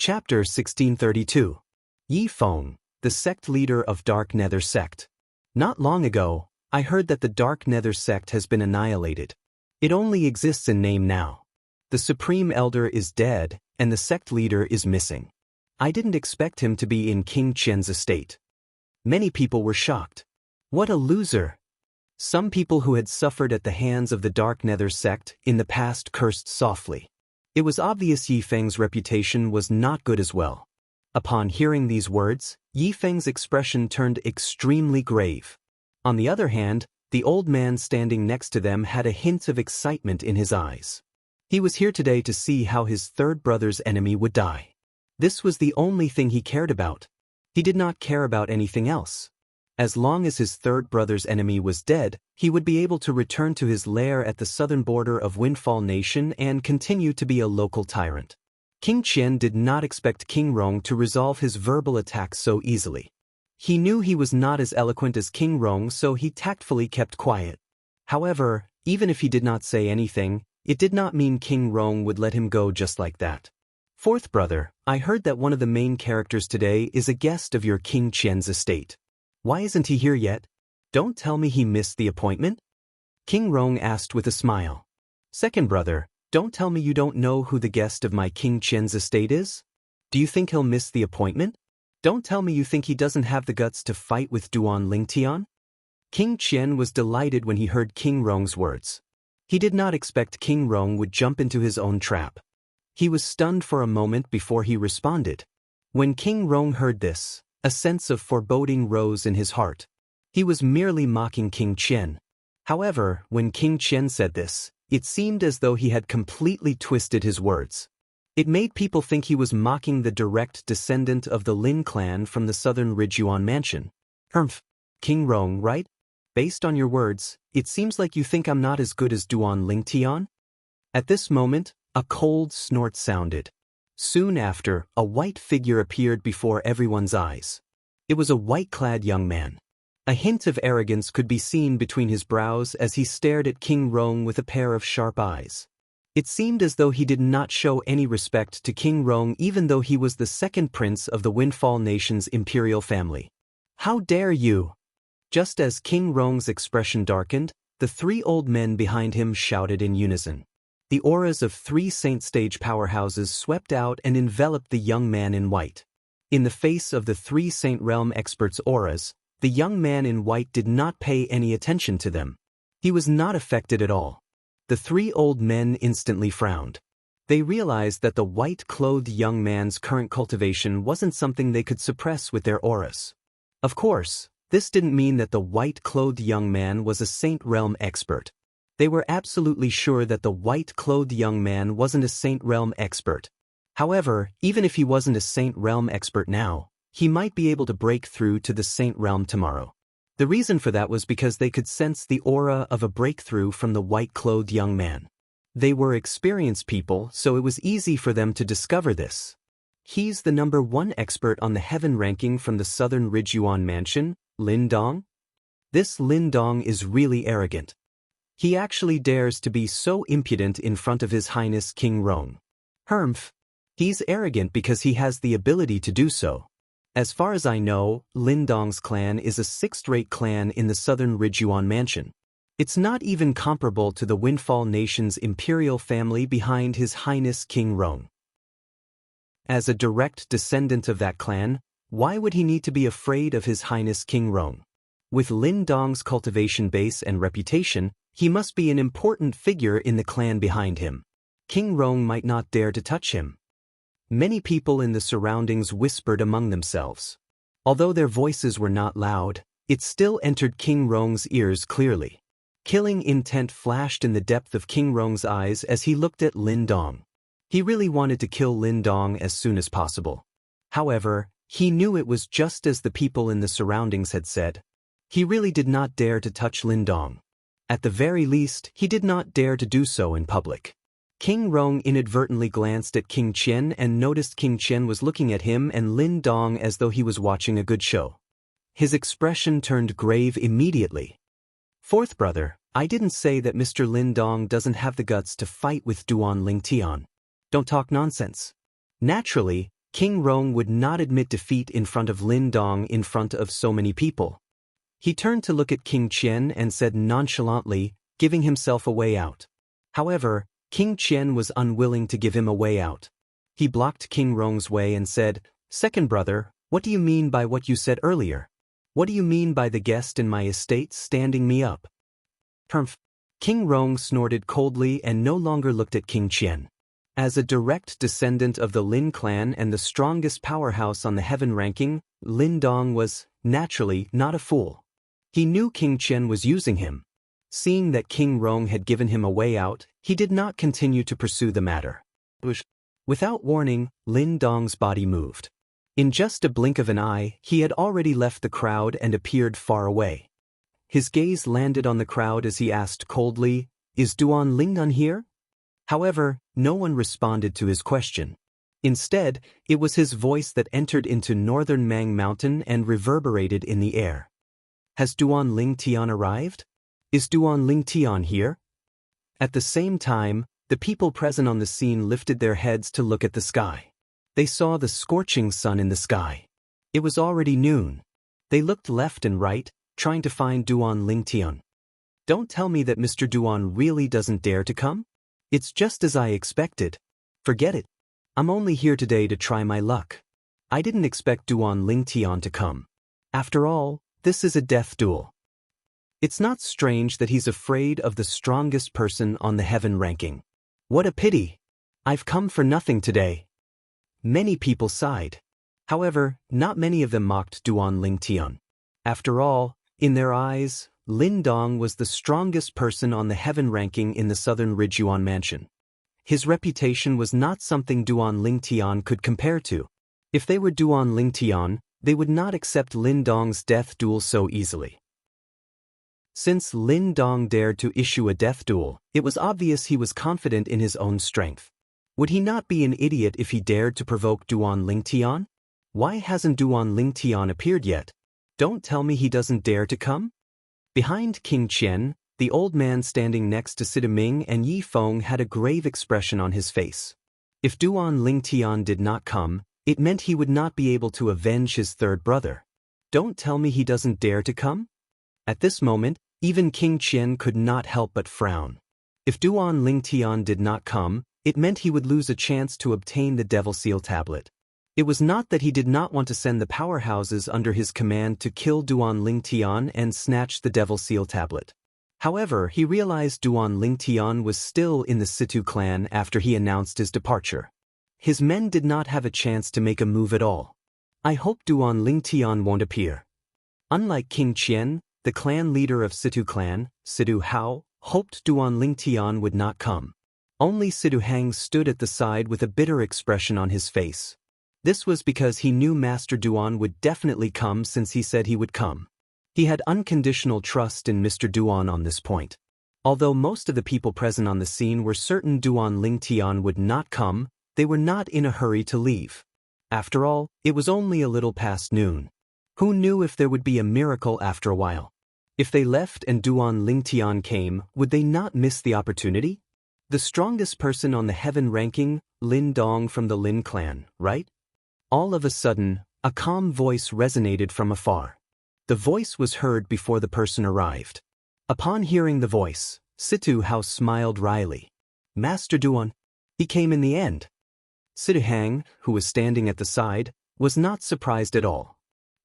Chapter 1632. Yi Feng, the sect leader of Dark Nether sect. Not long ago, I heard that the Dark Nether sect has been annihilated. It only exists in name now. The Supreme Elder is dead, and the sect leader is missing. I didn't expect him to be in King Qian's estate. Many people were shocked. What a loser! Some people who had suffered at the hands of the Dark Nether sect in the past cursed softly. It was obvious Yi Feng's reputation was not good as well. Upon hearing these words, Yi Feng's expression turned extremely grave. On the other hand, the old man standing next to them had a hint of excitement in his eyes. He was here today to see how his third brother's enemy would die. This was the only thing he cared about. He did not care about anything else. As long as his third brother's enemy was dead, he would be able to return to his lair at the southern border of Windfall Nation and continue to be a local tyrant. King Qian did not expect King Rong to resolve his verbal attack so easily. He knew he was not as eloquent as King Rong, so he tactfully kept quiet. However, even if he did not say anything, it did not mean King Rong would let him go just like that. Fourth brother, I heard that one of the main characters today is a guest of your King Qian's estate. Why isn't he here yet? Don't tell me he missed the appointment? King Rong asked with a smile. Second brother, don't tell me you don't know who the guest of my King Qian's estate is? Do you think he'll miss the appointment? Don't tell me you think he doesn't have the guts to fight with Duan Lingtian? King Qian was delighted when he heard King Rong's words. He did not expect King Rong would jump into his own trap. He was stunned for a moment before he responded. When King Rong heard this, a sense of foreboding rose in his heart. He was merely mocking King Qian. However, when King Qian said this, it seemed as though he had completely twisted his words. It made people think he was mocking the direct descendant of the Lin clan from the southern Ridgyuan mansion. King Rong, right? Based on your words, it seems like you think I'm not as good as Duan Lingtian? At this moment, a cold snort sounded. Soon after, a white figure appeared before everyone's eyes. It was a white-clad young man. A hint of arrogance could be seen between his brows as he stared at King Rong with a pair of sharp eyes. It seemed as though he did not show any respect to King Rong even though he was the second prince of the Windfall Nation's imperial family. How dare you! Just as King Rong's expression darkened, the three old men behind him shouted in unison. The auras of three saint stage powerhouses swept out and enveloped the young man in white. In the face of the three saint realm experts' auras, the young man in white did not pay any attention to them. He was not affected at all. The three old men instantly frowned. They realized that the white-clothed young man's current cultivation wasn't something they could suppress with their auras. Of course, this didn't mean that the white-clothed young man was a saint realm expert. They were absolutely sure that the white-clothed young man wasn't a Saint Realm expert. However, even if he wasn't a Saint Realm expert now, he might be able to break through to the Saint Realm tomorrow. The reason for that was because they could sense the aura of a breakthrough from the white-clothed young man. They were experienced people, so it was easy for them to discover this. He's the number one expert on the heaven ranking from the southern Ridgyuan mansion, Lin Dong. This Lin Dong is really arrogant. He actually dares to be so impudent in front of His Highness King Rong. He's arrogant because he has the ability to do so. As far as I know, Lin Dong's clan is a sixth-rate clan in the southern Ridgyuan mansion. It's not even comparable to the Windfall Nation's imperial family behind His Highness King Rong. As a direct descendant of that clan, why would he need to be afraid of His Highness King Rong? With Lin Dong's cultivation base and reputation, he must be an important figure in the clan behind him. King Rong might not dare to touch him. Many people in the surroundings whispered among themselves. Although their voices were not loud, it still entered King Rong's ears clearly. Killing intent flashed in the depth of King Rong's eyes as he looked at Lin Dong. He really wanted to kill Lin Dong as soon as possible. However, he knew it was just as the people in the surroundings had said. He really did not dare to touch Lin Dong. At the very least, he did not dare to do so in public. King Rong inadvertently glanced at King Qian and noticed King Qian was looking at him and Lin Dong as though he was watching a good show. His expression turned grave immediately. Fourth brother, I didn't say that Mr. Lin Dong doesn't have the guts to fight with Duan Lingtian. Don't talk nonsense. Naturally, King Rong would not admit defeat in front of Lin Dong in front of so many people. He turned to look at King Qian and said nonchalantly, giving himself a way out. However, King Qian was unwilling to give him a way out. He blocked King Rong's way and said, "Second brother, what do you mean by what you said earlier? What do you mean by the guest in my estate standing me up?" Humph. King Rong snorted coldly and no longer looked at King Qian. As a direct descendant of the Lin clan and the strongest powerhouse on the heaven ranking, Lin Dong was, naturally, not a fool. He knew King Qian was using him. Seeing that King Rong had given him a way out, he did not continue to pursue the matter. Without warning, Lin Dong's body moved. In just a blink of an eye, he had already left the crowd and appeared far away. His gaze landed on the crowd as he asked coldly, "Is Duan Lingun here?" However, no one responded to his question. Instead, it was his voice that entered into northern Mang Mountain and reverberated in the air. "Has Duan Ling Tian arrived? Is Duan Ling Tian here?" At the same time, the people present on the scene lifted their heads to look at the sky. They saw the scorching sun in the sky. It was already noon. They looked left and right, trying to find Duan Ling Tian. "Don't tell me that Mr. Duan really doesn't dare to come? It's just as I expected. Forget it. I'm only here today to try my luck. I didn't expect Duan Ling Tian to come. After all, this is a death duel. It's not strange that he's afraid of the strongest person on the heaven ranking. What a pity. I've come for nothing today." Many people sighed. However, not many of them mocked Duan Ling Tian. After all, in their eyes, Lin Dong was the strongest person on the heaven ranking in the southern Ridgyuan mansion. His reputation was not something Duan Ling Tian could compare to. If they were Duan Ling Tian, they would not accept Lin Dong's death duel so easily. Since Lin Dong dared to issue a death duel, it was obvious he was confident in his own strength. Would he not be an idiot if he dared to provoke Duan Ling Tian? Why hasn't Duan Ling Tian appeared yet? Don't tell me he doesn't dare to come? Behind King Qian, the old man standing next to Sida Ming and Yi Feng had a grave expression on his face. If Duan Ling Tian did not come, it meant he would not be able to avenge his third brother. Don't tell me he doesn't dare to come? At this moment, even King Qian could not help but frown. If Duan Ling Tian did not come, it meant he would lose a chance to obtain the Devil Seal tablet. It was not that he did not want to send the powerhouses under his command to kill Duan Ling Tian and snatch the Devil Seal tablet. However, he realized Duan Ling Tian was still in the Situ clan after he announced his departure. His men did not have a chance to make a move at all. I hope Duan Ling Tian won't appear. Unlike King Qian, the clan leader of Situ clan, Sidu Hao, hoped Duan Ling Tian would not come. Only Sidu Hang stood at the side with a bitter expression on his face. This was because he knew Master Duan would definitely come since he said he would come. He had unconditional trust in Mr. Duan on this point. Although most of the people present on the scene were certain Duan Ling Tian would not come, they were not in a hurry to leave. After all, it was only a little past noon. Who knew if there would be a miracle after a while? If they left and Duan Ling Tian came, would they not miss the opportunity? The strongest person on the heaven ranking, Lin Dong from the Lin clan, right? All of a sudden, a calm voice resonated from afar. The voice was heard before the person arrived. Upon hearing the voice, Situ Hao smiled wryly. Master Duan. He came in the end. Situ Hang, who was standing at the side, was not surprised at all.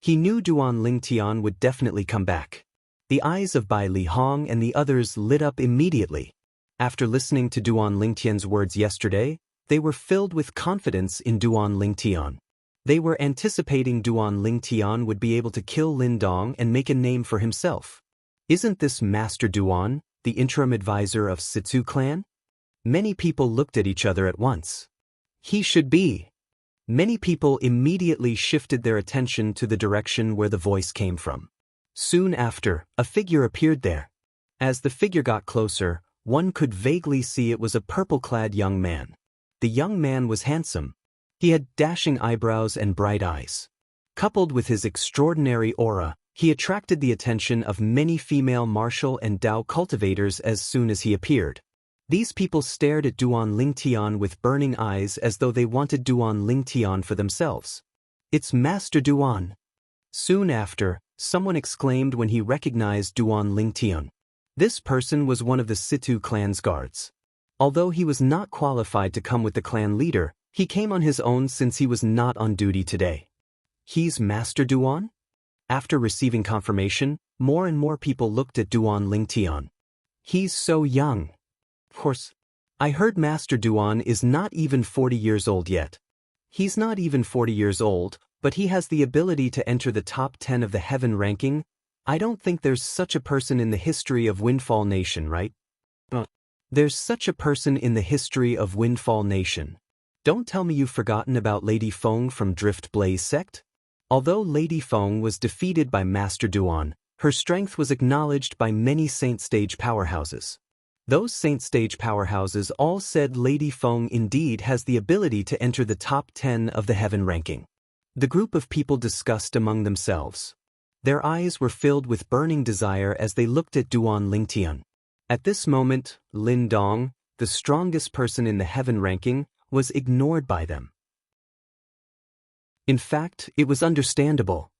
He knew Duan Ling Tian would definitely come back. The eyes of Bai Li Hong and the others lit up immediately. After listening to Duan Ling Tian's words yesterday, they were filled with confidence in Duan Ling Tian. They were anticipating Duan Ling Tian would be able to kill Lin Dong and make a name for himself. Isn't this Master Duan, the interim advisor of Situ clan? Many people looked at each other at once. He should be. Many people immediately shifted their attention to the direction where the voice came from. Soon after, a figure appeared there. As the figure got closer, one could vaguely see it was a purple-clad young man. The young man was handsome. He had dashing eyebrows and bright eyes. Coupled with his extraordinary aura, he attracted the attention of many female martial and Dao cultivators as soon as he appeared. These people stared at Duan Lingtian with burning eyes as though they wanted Duan Lingtian for themselves. "It's Master Duan." Soon after, someone exclaimed when he recognized Duan Lingtian. This person was one of the Situ clan's guards. Although he was not qualified to come with the clan leader, he came on his own since he was not on duty today. "He's Master Duan?" After receiving confirmation, more and more people looked at Duan Lingtian. "He's so young." "Of course. I heard Master Duan is not even 40 years old yet." "He's not even 40 years old, but he has the ability to enter the top 10 of the heaven ranking. I don't think there's such a person in the history of Windfall Nation, right?" "There's such a person in the history of Windfall Nation. Don't tell me you've forgotten about Lady Feng from Drift Blaze sect?" Although Lady Feng was defeated by Master Duan, her strength was acknowledged by many Saint Stage powerhouses. Those Saint Stage powerhouses all said Lady Feng indeed has the ability to enter the top 10 of the heaven ranking. The group of people discussed among themselves. Their eyes were filled with burning desire as they looked at Duan Lingtian. At this moment, Lin Dong, the strongest person in the heaven ranking, was ignored by them. In fact, it was understandable.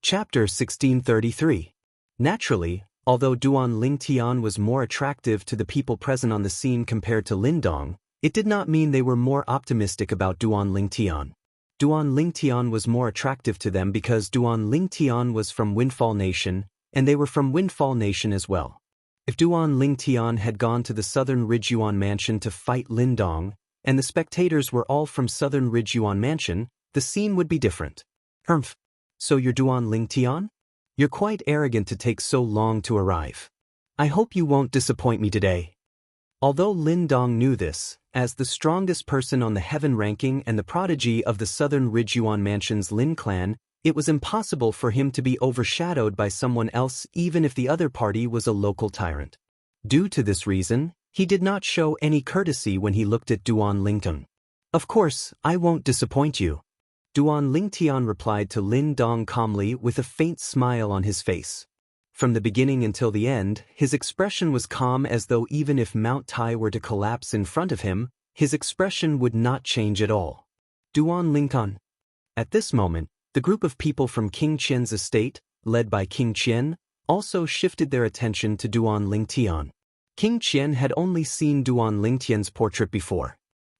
Chapter 1633. Naturally, although Duan Lingtian was more attractive to the people present on the scene compared to Lin Dong, it did not mean they were more optimistic about Duan Lingtian. Duan Lingtian was more attractive to them because Duan Lingtian was from Windfall Nation, and they were from Windfall Nation as well. If Duan Lingtian had gone to the Southern Ridgeyuan Mansion to fight Lin Dong, and the spectators were all from Southern Ridgeyuan Mansion, the scene would be different. "Humph. So you're Duan Lingtian? You're quite arrogant to take so long to arrive. I hope you won't disappoint me today." Although Lin Dong knew this, as the strongest person on the heaven ranking and the prodigy of the Southern Ridgeyuan Mansion's Lin clan, it was impossible for him to be overshadowed by someone else even if the other party was a local tyrant. Due to this reason, he did not show any courtesy when he looked at Duan Lingtian. "Of course, I won't disappoint you." Duan Lingtian replied to Lin Dong calmly with a faint smile on his face. From the beginning until the end, his expression was calm as though even if Mount Tai were to collapse in front of him, his expression would not change at all. "Duan Lingtian." At this moment, the group of people from King Qian's estate, led by King Qian, also shifted their attention to Duan Lingtian. King Qian had only seen Duan Lingtian's portrait before.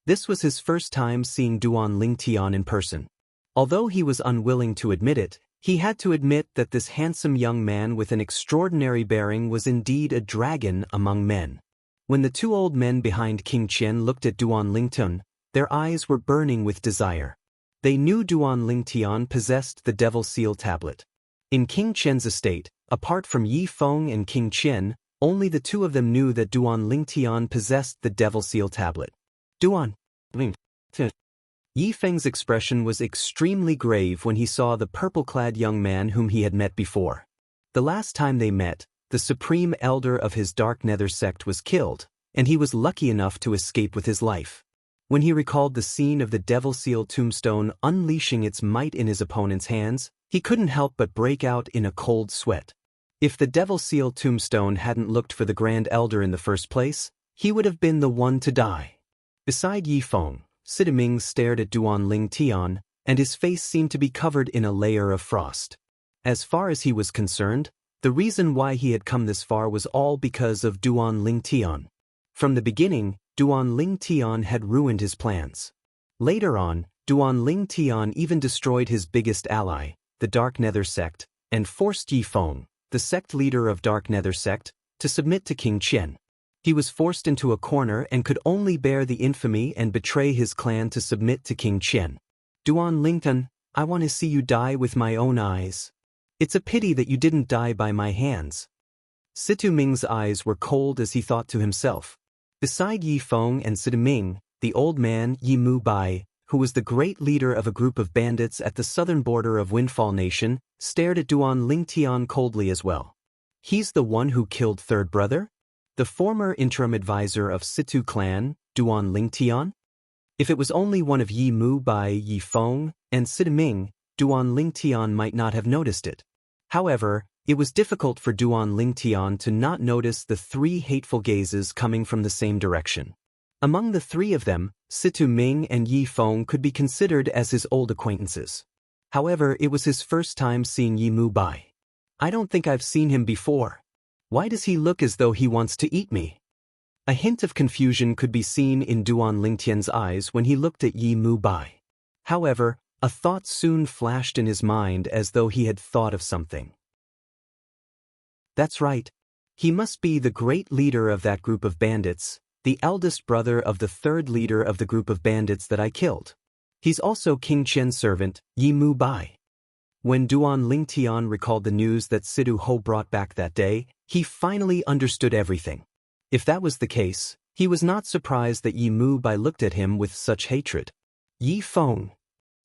This was his first time seeing Duan Lingtian in person. Although he was unwilling to admit it, he had to admit that this handsome young man with an extraordinary bearing was indeed a dragon among men. When the two old men behind King Qian looked at Duan Lingtian, their eyes were burning with desire. They knew Duan Lingtian possessed the Devil Seal tablet. In King Qian's estate, apart from Yi Feng and King Qian, only the two of them knew that Duan Lingtian possessed the Devil Seal tablet. Duan Lingtian. Yi Feng's expression was extremely grave when he saw the purple-clad young man whom he had met before. The last time they met, the supreme elder of his Dark Nether sect was killed, and he was lucky enough to escape with his life. When he recalled the scene of the Devil Seal tombstone unleashing its might in his opponent's hands, he couldn't help but break out in a cold sweat. If the Devil Seal tombstone hadn't looked for the Grand Elder in the first place, he would have been the one to die. Beside Yi Feng, Sidiming stared at Duan Lingtian, and his face seemed to be covered in a layer of frost. As far as he was concerned, the reason why he had come this far was all because of Duan Lingtian. From the beginning, Duan Lingtian had ruined his plans. Later on, Duan Lingtian even destroyed his biggest ally, the Dark Nether sect, and forced Yi Feng, the sect leader of Dark Nether sect, to submit to King Qian. He was forced into a corner and could only bear the infamy and betray his clan to submit to King Qian. "Duan Lingtian, I want to see you die with my own eyes. It's a pity that you didn't die by my hands." Situming's eyes were cold as he thought to himself. Beside Yi Feng and Sidiming, the old man Yi Mu Bai, who was the great leader of a group of bandits at the southern border of Windfall Nation, stared at Duan Lingtian coldly as well. "He's the one who killed Third Brother? The former interim advisor of Situ clan, Duan Lingtian?" If it was only one of Yi Mu Bai, Yi Feng, and Sidiming, Duan Lingtian might not have noticed it. However, It was difficult for Duan Lingtian to not notice the three hateful gazes coming from the same direction. Among the three of them, Situ Ming and Yi Feng could be considered as his old acquaintances. However, it was his first time seeing Yi Mu Bai. I don't think I've seen him before. Why does he look as though he wants to eat me? A hint of confusion could be seen in Duan Lingtian's eyes when he looked at Yi Mu Bai. However, a thought soon flashed in his mind as though he had thought of something. That's right. He must be the great leader of that group of bandits, the eldest brother of the third leader of the group of bandits that I killed. He's also King Qian's servant, Yi Mu Bai. When Duan Lingtian recalled the news that Sidu Ho brought back that day, he finally understood everything. If that was the case, he was not surprised that Yi Mu Bai looked at him with such hatred. Yi Feng.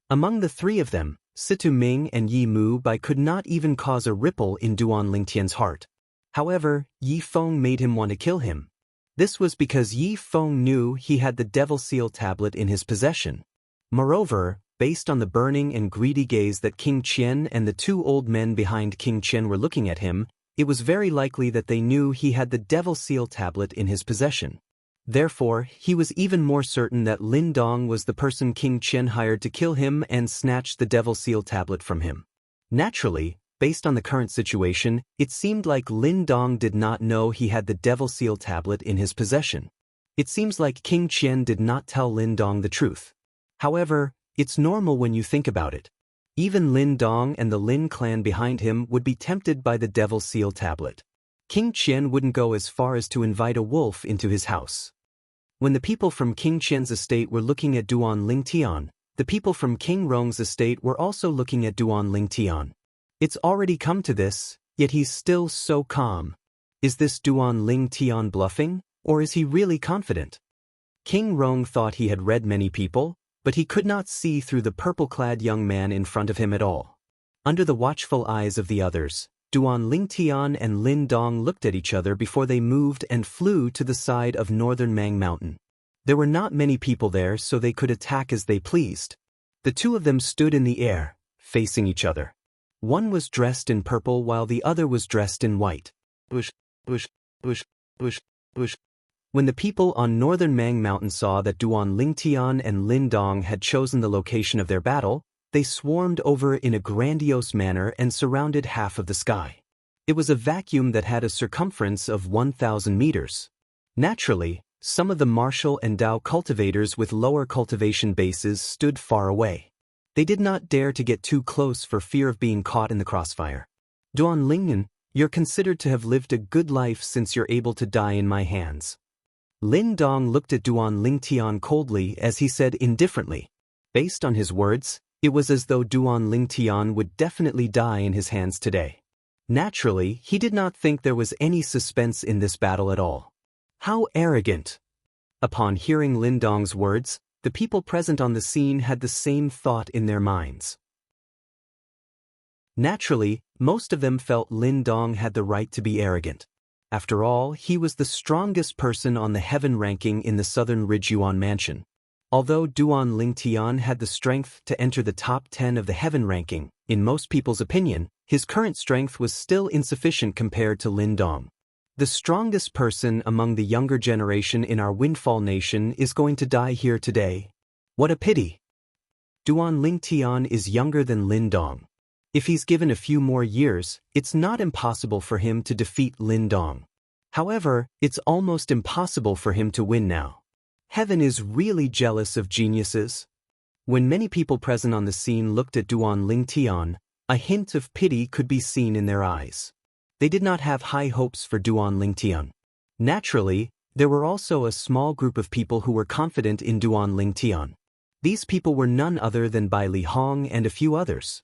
Among the three of them, Situ Ming and Yi Mu Bai could not even cause a ripple in Duan Lingtian's heart. However, Yi Feng made him want to kill him. This was because Yi Feng knew he had the Devil Seal tablet in his possession. Moreover, based on the burning and greedy gaze that King Qian and the two old men behind King Qian were looking at him, it was very likely that they knew he had the Devil Seal tablet in his possession. Therefore, he was even more certain that Lin Dong was the person King Qian hired to kill him and snatch the Devil Seal tablet from him. Naturally, based on the current situation, it seemed like Lin Dong did not know he had the Devil Seal tablet in his possession. It seems like King Qian did not tell Lin Dong the truth. However, it's normal when you think about it. Even Lin Dong and the Lin clan behind him would be tempted by the Devil Seal tablet. King Qian wouldn't go as far as to invite a wolf into his house. When the people from King Qian's estate were looking at Duan Lingtian, the people from King Rong's estate were also looking at Duan Lingtian. It's already come to this, yet he's still so calm. Is this Duan Lingtian bluffing, or is he really confident? King Rong thought he had read many people, but he could not see through the purple-clad young man in front of him at all. Under the watchful eyes of the others, Duan Lingtian and Lin Dong looked at each other before they moved and flew to the side of northern Mang Mountain. There were not many people there, so they could attack as they pleased. The two of them stood in the air, facing each other. One was dressed in purple while the other was dressed in white. Bush, bush, bush, bush, bush. When the people on northern Mang Mountain saw that Duan Lingtian and Lin Dong had chosen the location of their battle, they swarmed over in a grandiose manner and surrounded half of the sky. It was a vacuum that had a circumference of 1,000 meters. Naturally, some of the martial and Dao cultivators with lower cultivation bases stood far away. They did not dare to get too close for fear of being caught in the crossfire. Duan Lingyan, you're considered to have lived a good life since you're able to die in my hands. Lin Dong looked at Duan Lingtian coldly as he said indifferently. Based on his words, it was as though Duan Lingtian would definitely die in his hands today. Naturally, he did not think there was any suspense in this battle at all. How arrogant! Upon hearing Lin Dong's words, the people present on the scene had the same thought in their minds. Naturally, most of them felt Lin Dong had the right to be arrogant. After all, he was the strongest person on the heaven ranking in the Southern Ridge Yuan Mansion. Although Duan Lingtian had the strength to enter the top 10 of the heaven ranking, in most people's opinion, his current strength was still insufficient compared to Lin Dong. The strongest person among the younger generation in our Windfall Nation is going to die here today. What a pity! Duan Lingtian is younger than Lin Dong. If he's given a few more years, it's not impossible for him to defeat Lin Dong. However, it's almost impossible for him to win now. Heaven is really jealous of geniuses. When many people present on the scene looked at Duan Lingtian, a hint of pity could be seen in their eyes. They did not have high hopes for Duan Lingtian. Naturally, there were also a small group of people who were confident in Duan Lingtian. These people were none other than Bai Li Hong and a few others.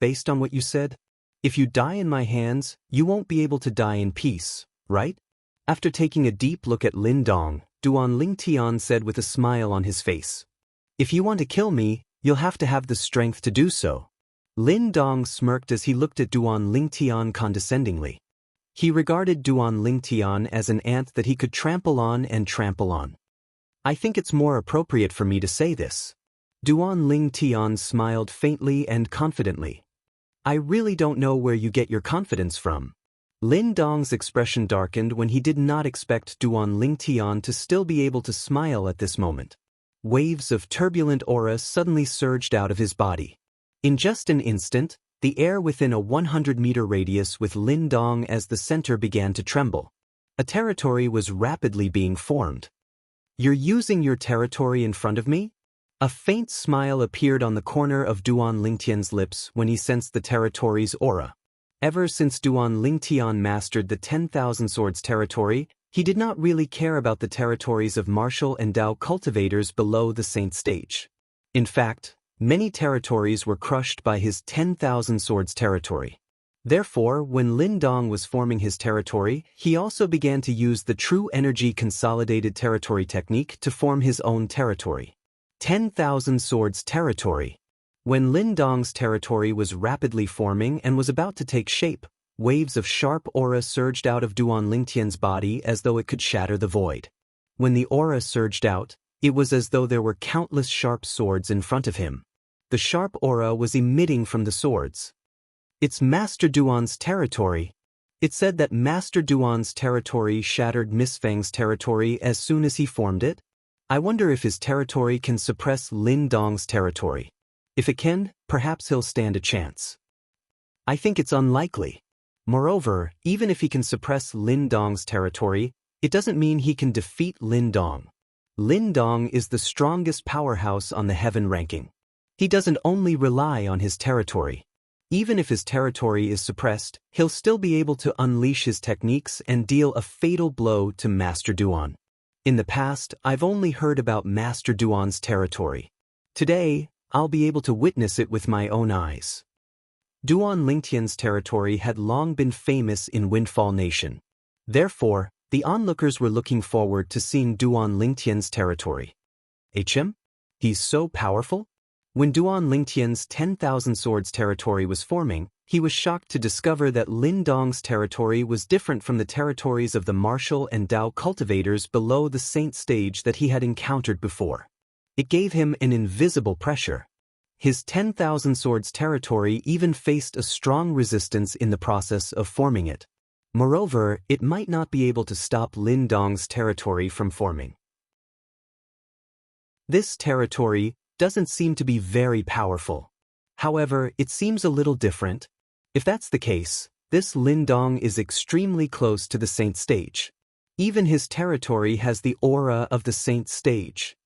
Based on what you said, if you die in my hands, you won't be able to die in peace, right? After taking a deep look at Lin Dong, Duan Lingtian said with a smile on his face, "If you want to kill me, you'll have to have the strength to do so." Lin Dong smirked as he looked at Duan Lingtian condescendingly. He regarded Duan Lingtian as an ant that he could trample on and trample on. I think it's more appropriate for me to say this. Duan Lingtian smiled faintly and confidently. I really don't know where you get your confidence from. Lin Dong's expression darkened when he did not expect Duan Lingtian to still be able to smile at this moment. Waves of turbulent aura suddenly surged out of his body. In just an instant, the air within a 100-meter radius with Lin Dong as the center began to tremble. A territory was rapidly being formed. You're using your territory in front of me? A faint smile appeared on the corner of Duan Lingtian's lips when he sensed the territory's aura. Ever since Duan Lingtian mastered the 10,000 Swords territory, he did not really care about the territories of martial and Dao cultivators below the Saint stage. In fact, many territories were crushed by his 10,000 Swords territory. Therefore, when Lin Dong was forming his territory, he also began to use the True Energy Consolidated Territory technique to form his own territory. 10,000 Swords territory. When Lin Dong's territory was rapidly forming and was about to take shape, waves of sharp aura surged out of Duan Lingtian's body as though it could shatter the void. When the aura surged out, it was as though there were countless sharp swords in front of him. The sharp aura was emitting from the swords. It's Master Duan's territory. It said that Master Duan's territory shattered Miss Feng's territory as soon as he formed it. I wonder if his territory can suppress Lin Dong's territory. If it can, perhaps he'll stand a chance. I think it's unlikely. Moreover, even if he can suppress Lin Dong's territory, it doesn't mean he can defeat Lin Dong. Lin Dong is the strongest powerhouse on the heaven ranking. He doesn't only rely on his territory. Even if his territory is suppressed, he'll still be able to unleash his techniques and deal a fatal blow to Master Duan. In the past, I've only heard about Master Duan's territory. Today, I'll be able to witness it with my own eyes. Duan Lingtian's territory had long been famous in Windfall Nation. Therefore, the onlookers were looking forward to seeing Duan Lingtian's territory. HM? He's so powerful? When Duan Lingtian's 10,000 Swords territory was forming, he was shocked to discover that Lin Dong's territory was different from the territories of the martial and Dao cultivators below the Saint stage that he had encountered before. It gave him an invisible pressure. His 10,000 Swords territory even faced a strong resistance in the process of forming it. Moreover, it might not be able to stop Lin Dong's territory from forming. This territory doesn't seem to be very powerful. However, it seems a little different. If that's the case, this Lin Dong is extremely close to the Saint stage. Even his territory has the aura of the Saint stage.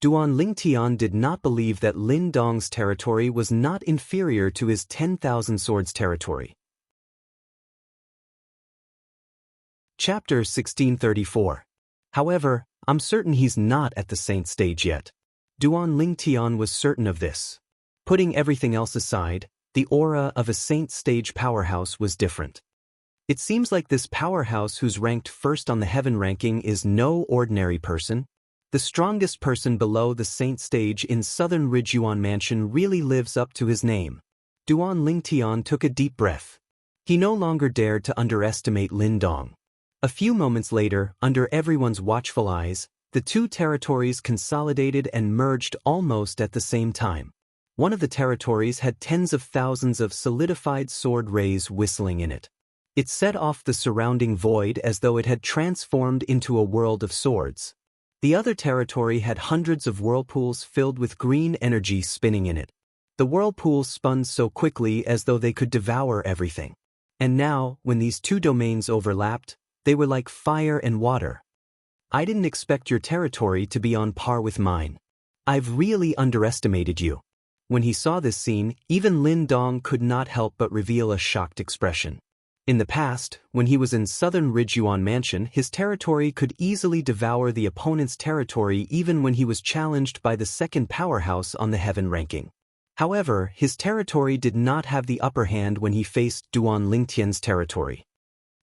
Duan Lingtian did not believe that Lin Dong's territory was not inferior to his 10,000 Swords territory. Chapter 1634. However, I'm certain he's not at the Saint stage yet. Duan Lingtian was certain of this. Putting everything else aside, the aura of a Saint stage powerhouse was different. It seems like this powerhouse who's ranked first on the heaven ranking is no ordinary person. The strongest person below the Saint stage in Southern Ridge Yuan Mansion really lives up to his name. Duan Lingtian took a deep breath. He no longer dared to underestimate Lin Dong. A few moments later, under everyone's watchful eyes, the two territories consolidated and merged almost at the same time. One of the territories had tens of thousands of solidified sword rays whistling in it. It set off the surrounding void as though it had transformed into a world of swords. The other territory had hundreds of whirlpools filled with green energy spinning in it. The whirlpools spun so quickly as though they could devour everything. And now, when these two domains overlapped, they were like fire and water. I didn't expect your territory to be on par with mine. I've really underestimated you. When he saw this scene, even Lin Dong could not help but reveal a shocked expression. In the past, when he was in Southern Ridge Yuan Mansion, his territory could easily devour the opponent's territory even when he was challenged by the second powerhouse on the heaven ranking. However, his territory did not have the upper hand when he faced Duan Lingtian's territory.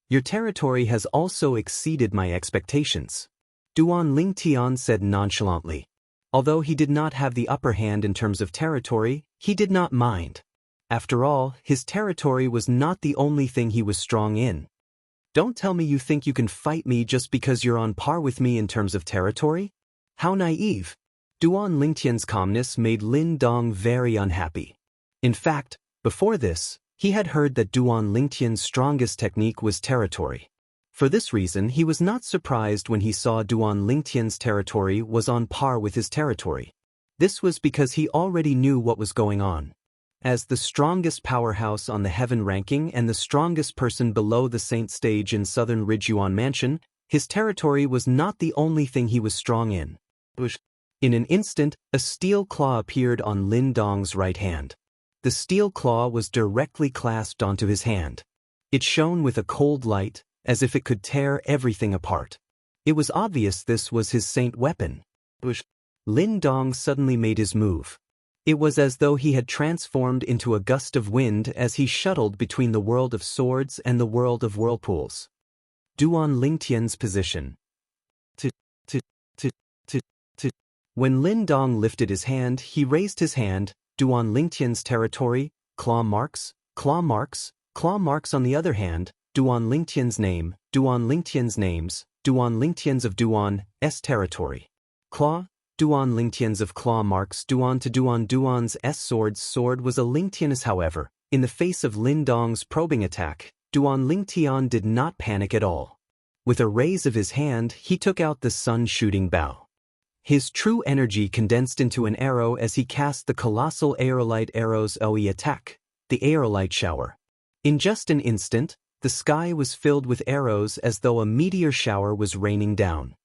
Your territory has also exceeded my expectations, Duan Lingtian said nonchalantly. Although he did not have the upper hand in terms of territory, he did not mind. After all, his territory was not the only thing he was strong in. Don't tell me you think you can fight me just because you're on par with me in terms of territory? How naive. Duan Lingtian's calmness made Lin Dong very unhappy. In fact, before this, He had heard that Duan Lingtian's strongest technique was territory. For this reason, he was not surprised when he saw Duan Lingtian's territory was on par with his territory. This was because he already knew what was going on. As the strongest powerhouse on the heaven ranking and the strongest person below the saint stage in southern Ridgyuan Mansion, his territory was not the only thing he was strong in. In an instant, a steel claw appeared on Lin Dong's right hand. The steel claw was directly clasped onto his hand. It shone with a cold light, as if it could tear everything apart. It was obvious this was his saint weapon. Lin Dong suddenly made his move. It was as though he had transformed into a gust of wind as he shuttled between the world of swords and the world of whirlpools. Duan Lingtian's position. When Lin Dong lifted his hand, he raised his hand. Duan Lingtian's territory, claw marks, claw marks, claw marks. On the other hand, Duan Lingtian's name, Duan Lingtian's names, Duan Lingtian's of Duan's territory. Claw, Duan Lingtian's of claw marks. Duan to Duan. Duan's sword was a Lingtian's. However, in the face of Lin Dong's probing attack, Duan Lingtian did not panic at all. With a raise of his hand, he took out the sun-shooting bow. His true energy condensed into an arrow as he cast the colossal aerolite arrow's OE attack, the aerolite shower. In just an instant, the sky was filled with arrows as though a meteor shower was raining down.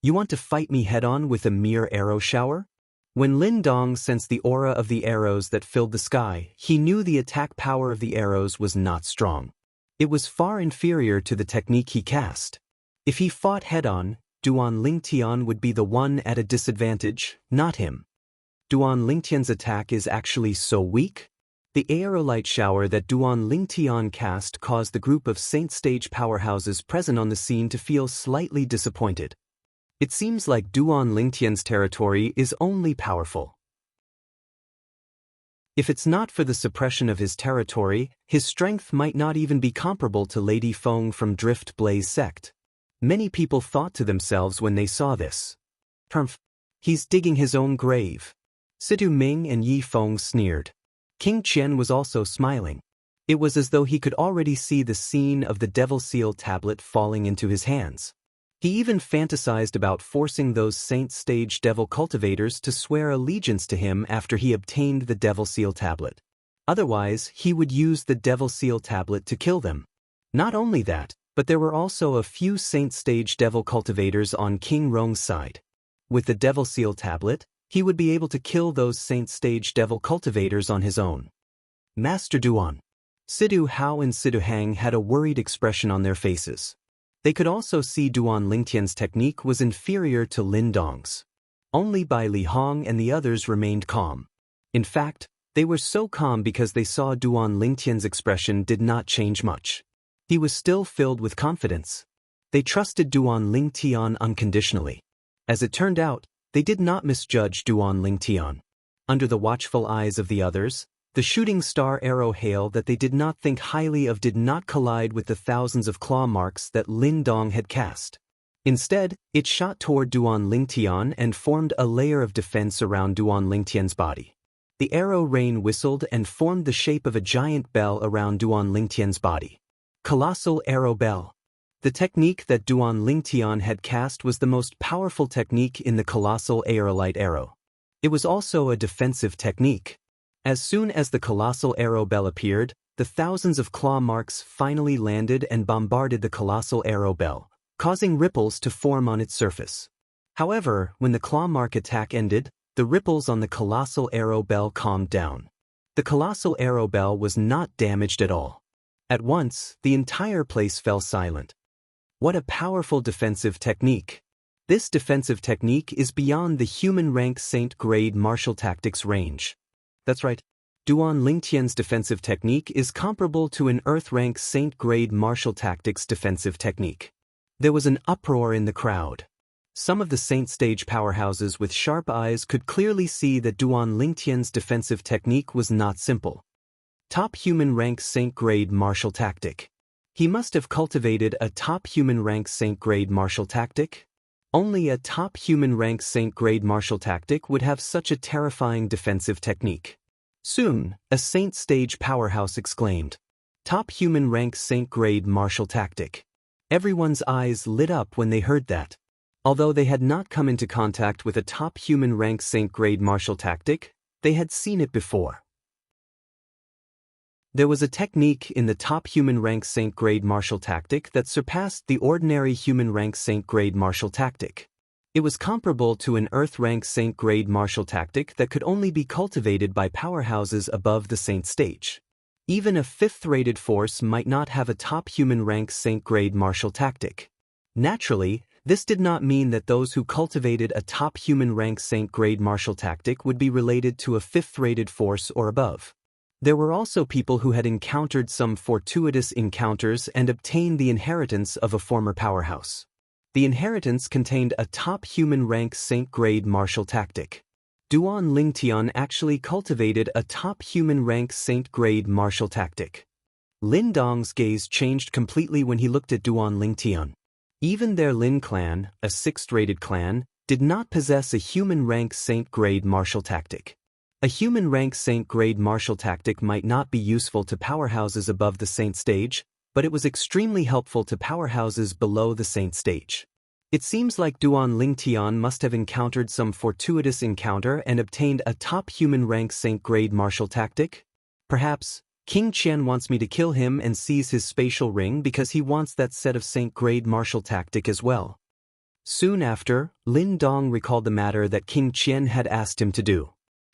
You want to fight me head-on with a mere arrow shower? When Lin Dong sensed the aura of the arrows that filled the sky, he knew the attack power of the arrows was not strong. It was far inferior to the technique he cast. If he fought head-on, Duan Lingtian would be the one at a disadvantage, not him. Duan Lingtian's attack is actually so weak? The aerolite shower that Duan Lingtian cast caused the group of saint stage powerhouses present on the scene to feel slightly disappointed. It seems like Duan Lingtian's territory is only powerful. If it's not for the suppression of his territory, his strength might not even be comparable to Lady Feng from Drift Blaze sect. Many people thought to themselves when they saw this. He's digging his own grave. Situ Ming and Yi Feng sneered. King Qian was also smiling. It was as though he could already see the scene of the Devil Seal tablet falling into his hands. He even fantasized about forcing those saint stage devil cultivators to swear allegiance to him after he obtained the Devil Seal tablet. Otherwise, he would use the Devil Seal tablet to kill them. Not only that, but there were also a few saint stage devil cultivators on King Rong's side. With the Devil Seal tablet, he would be able to kill those saint stage devil cultivators on his own. Master Duan. Sidu Hao and Sidu Hang had a worried expression on their faces. They could also see Duan Lingtian's technique was inferior to Lin Dong's. Only Bai Li Hong and the others remained calm. In fact, they were so calm because they saw Duan Lingtian's expression did not change much. He was still filled with confidence. They trusted Duan Lingtian unconditionally. As it turned out, they did not misjudge Duan Lingtian. Under the watchful eyes of the others, the shooting star arrow hail that they did not think highly of did not collide with the thousands of claw marks that Lin Dong had cast. Instead, it shot toward Duan Lingtian and formed a layer of defense around Duan Lingtian's body. The arrow rain whistled and formed the shape of a giant bell around Duan Lingtian's body. Colossal Arrow Bell. The technique that Duan Lingtian had cast was the most powerful technique in the colossal aerolite arrow. It was also a defensive technique. As soon as the colossal arrow bell appeared, the thousands of claw marks finally landed and bombarded the colossal arrow bell, causing ripples to form on its surface. However, when the claw mark attack ended, the ripples on the colossal arrow bell calmed down. The colossal arrow bell was not damaged at all. At once, the entire place fell silent. What a powerful defensive technique. This defensive technique is beyond the human rank saint grade martial tactics range. That's right. Duan Lingtian's defensive technique is comparable to an earth rank saint grade martial tactics defensive technique. There was an uproar in the crowd. Some of the saint stage powerhouses with sharp eyes could clearly see that Duan Lingtian's defensive technique was not simple. Top human rank saint grade martial tactic. He must have cultivated a top human rank saint grade martial tactic. Only a top human rank saint grade martial tactic would have such a terrifying defensive technique. Soon, a Saint stage powerhouse exclaimed. Top human rank Saint grade martial tactic. Everyone's eyes lit up when they heard that. Although they had not come into contact with a top human rank Saint grade martial tactic, they had seen it before. There was a technique in the top human rank Saint grade martial tactic that surpassed the ordinary human rank Saint grade martial tactic. It was comparable to an Earth rank Saint grade martial tactic that could only be cultivated by powerhouses above the Saint stage. Even a 5th-rated force might not have a top human rank Saint grade martial tactic. Naturally, this did not mean that those who cultivated a top human rank Saint grade martial tactic would be related to a 5th-rated force or above. There were also people who had encountered some fortuitous encounters and obtained the inheritance of a former powerhouse. The inheritance contained a top human rank Saint grade martial tactic. Duan Lingtian actually cultivated a top human rank Saint grade martial tactic. Lin Dong's gaze changed completely when he looked at Duan Lingtian. Even their Lin clan, a 6th-rated clan, did not possess a human rank Saint grade martial tactic. A human rank Saint grade martial tactic might not be useful to powerhouses above the Saint stage, but it was extremely helpful to powerhouses below the Saint stage. It seems like Duan Lingtian must have encountered some fortuitous encounter and obtained a top human rank Saint grade martial tactic. Perhaps, King Qian wants me to kill him and seize his spatial ring because he wants that set of Saint grade martial tactic as well. Soon after, Lin Dong recalled the matter that King Qian had asked him to do.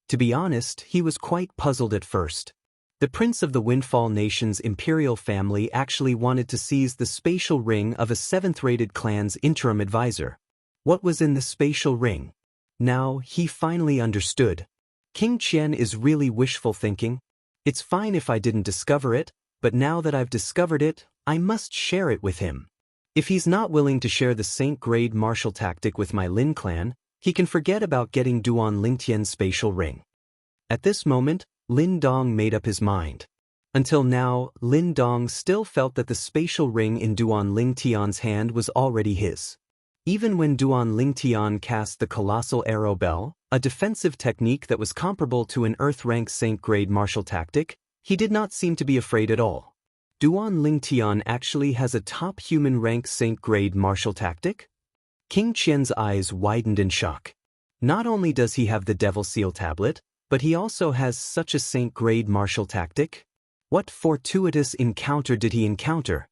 To be honest, he was quite puzzled at first. The prince of the Windfall Nation's imperial family actually wanted to seize the spatial ring of a 7th-rated clan's interim advisor. What was in the spatial ring? Now, he finally understood. King Qian is really wishful thinking. It's fine if I didn't discover it, but now that I've discovered it, I must share it with him. If he's not willing to share the Saint grade martial tactic with my Lin clan, he can forget about getting Duan Lingtian's spatial ring. At this moment, Lin Dong made up his mind. Until now, Lin Dong still felt that the spatial ring in Duan Lingtian's hand was already his. Even when Duan Lingtian cast the colossal arrow bell, a defensive technique that was comparable to an Earth-rank Saint grade martial tactic, he did not seem to be afraid at all. Duan Lingtian actually has a top human rank Saint grade martial tactic? King Qian's eyes widened in shock. Not only does he have the Devil Seal tablet, but he also has such a Saint grade martial tactic? What fortuitous encounter did he encounter?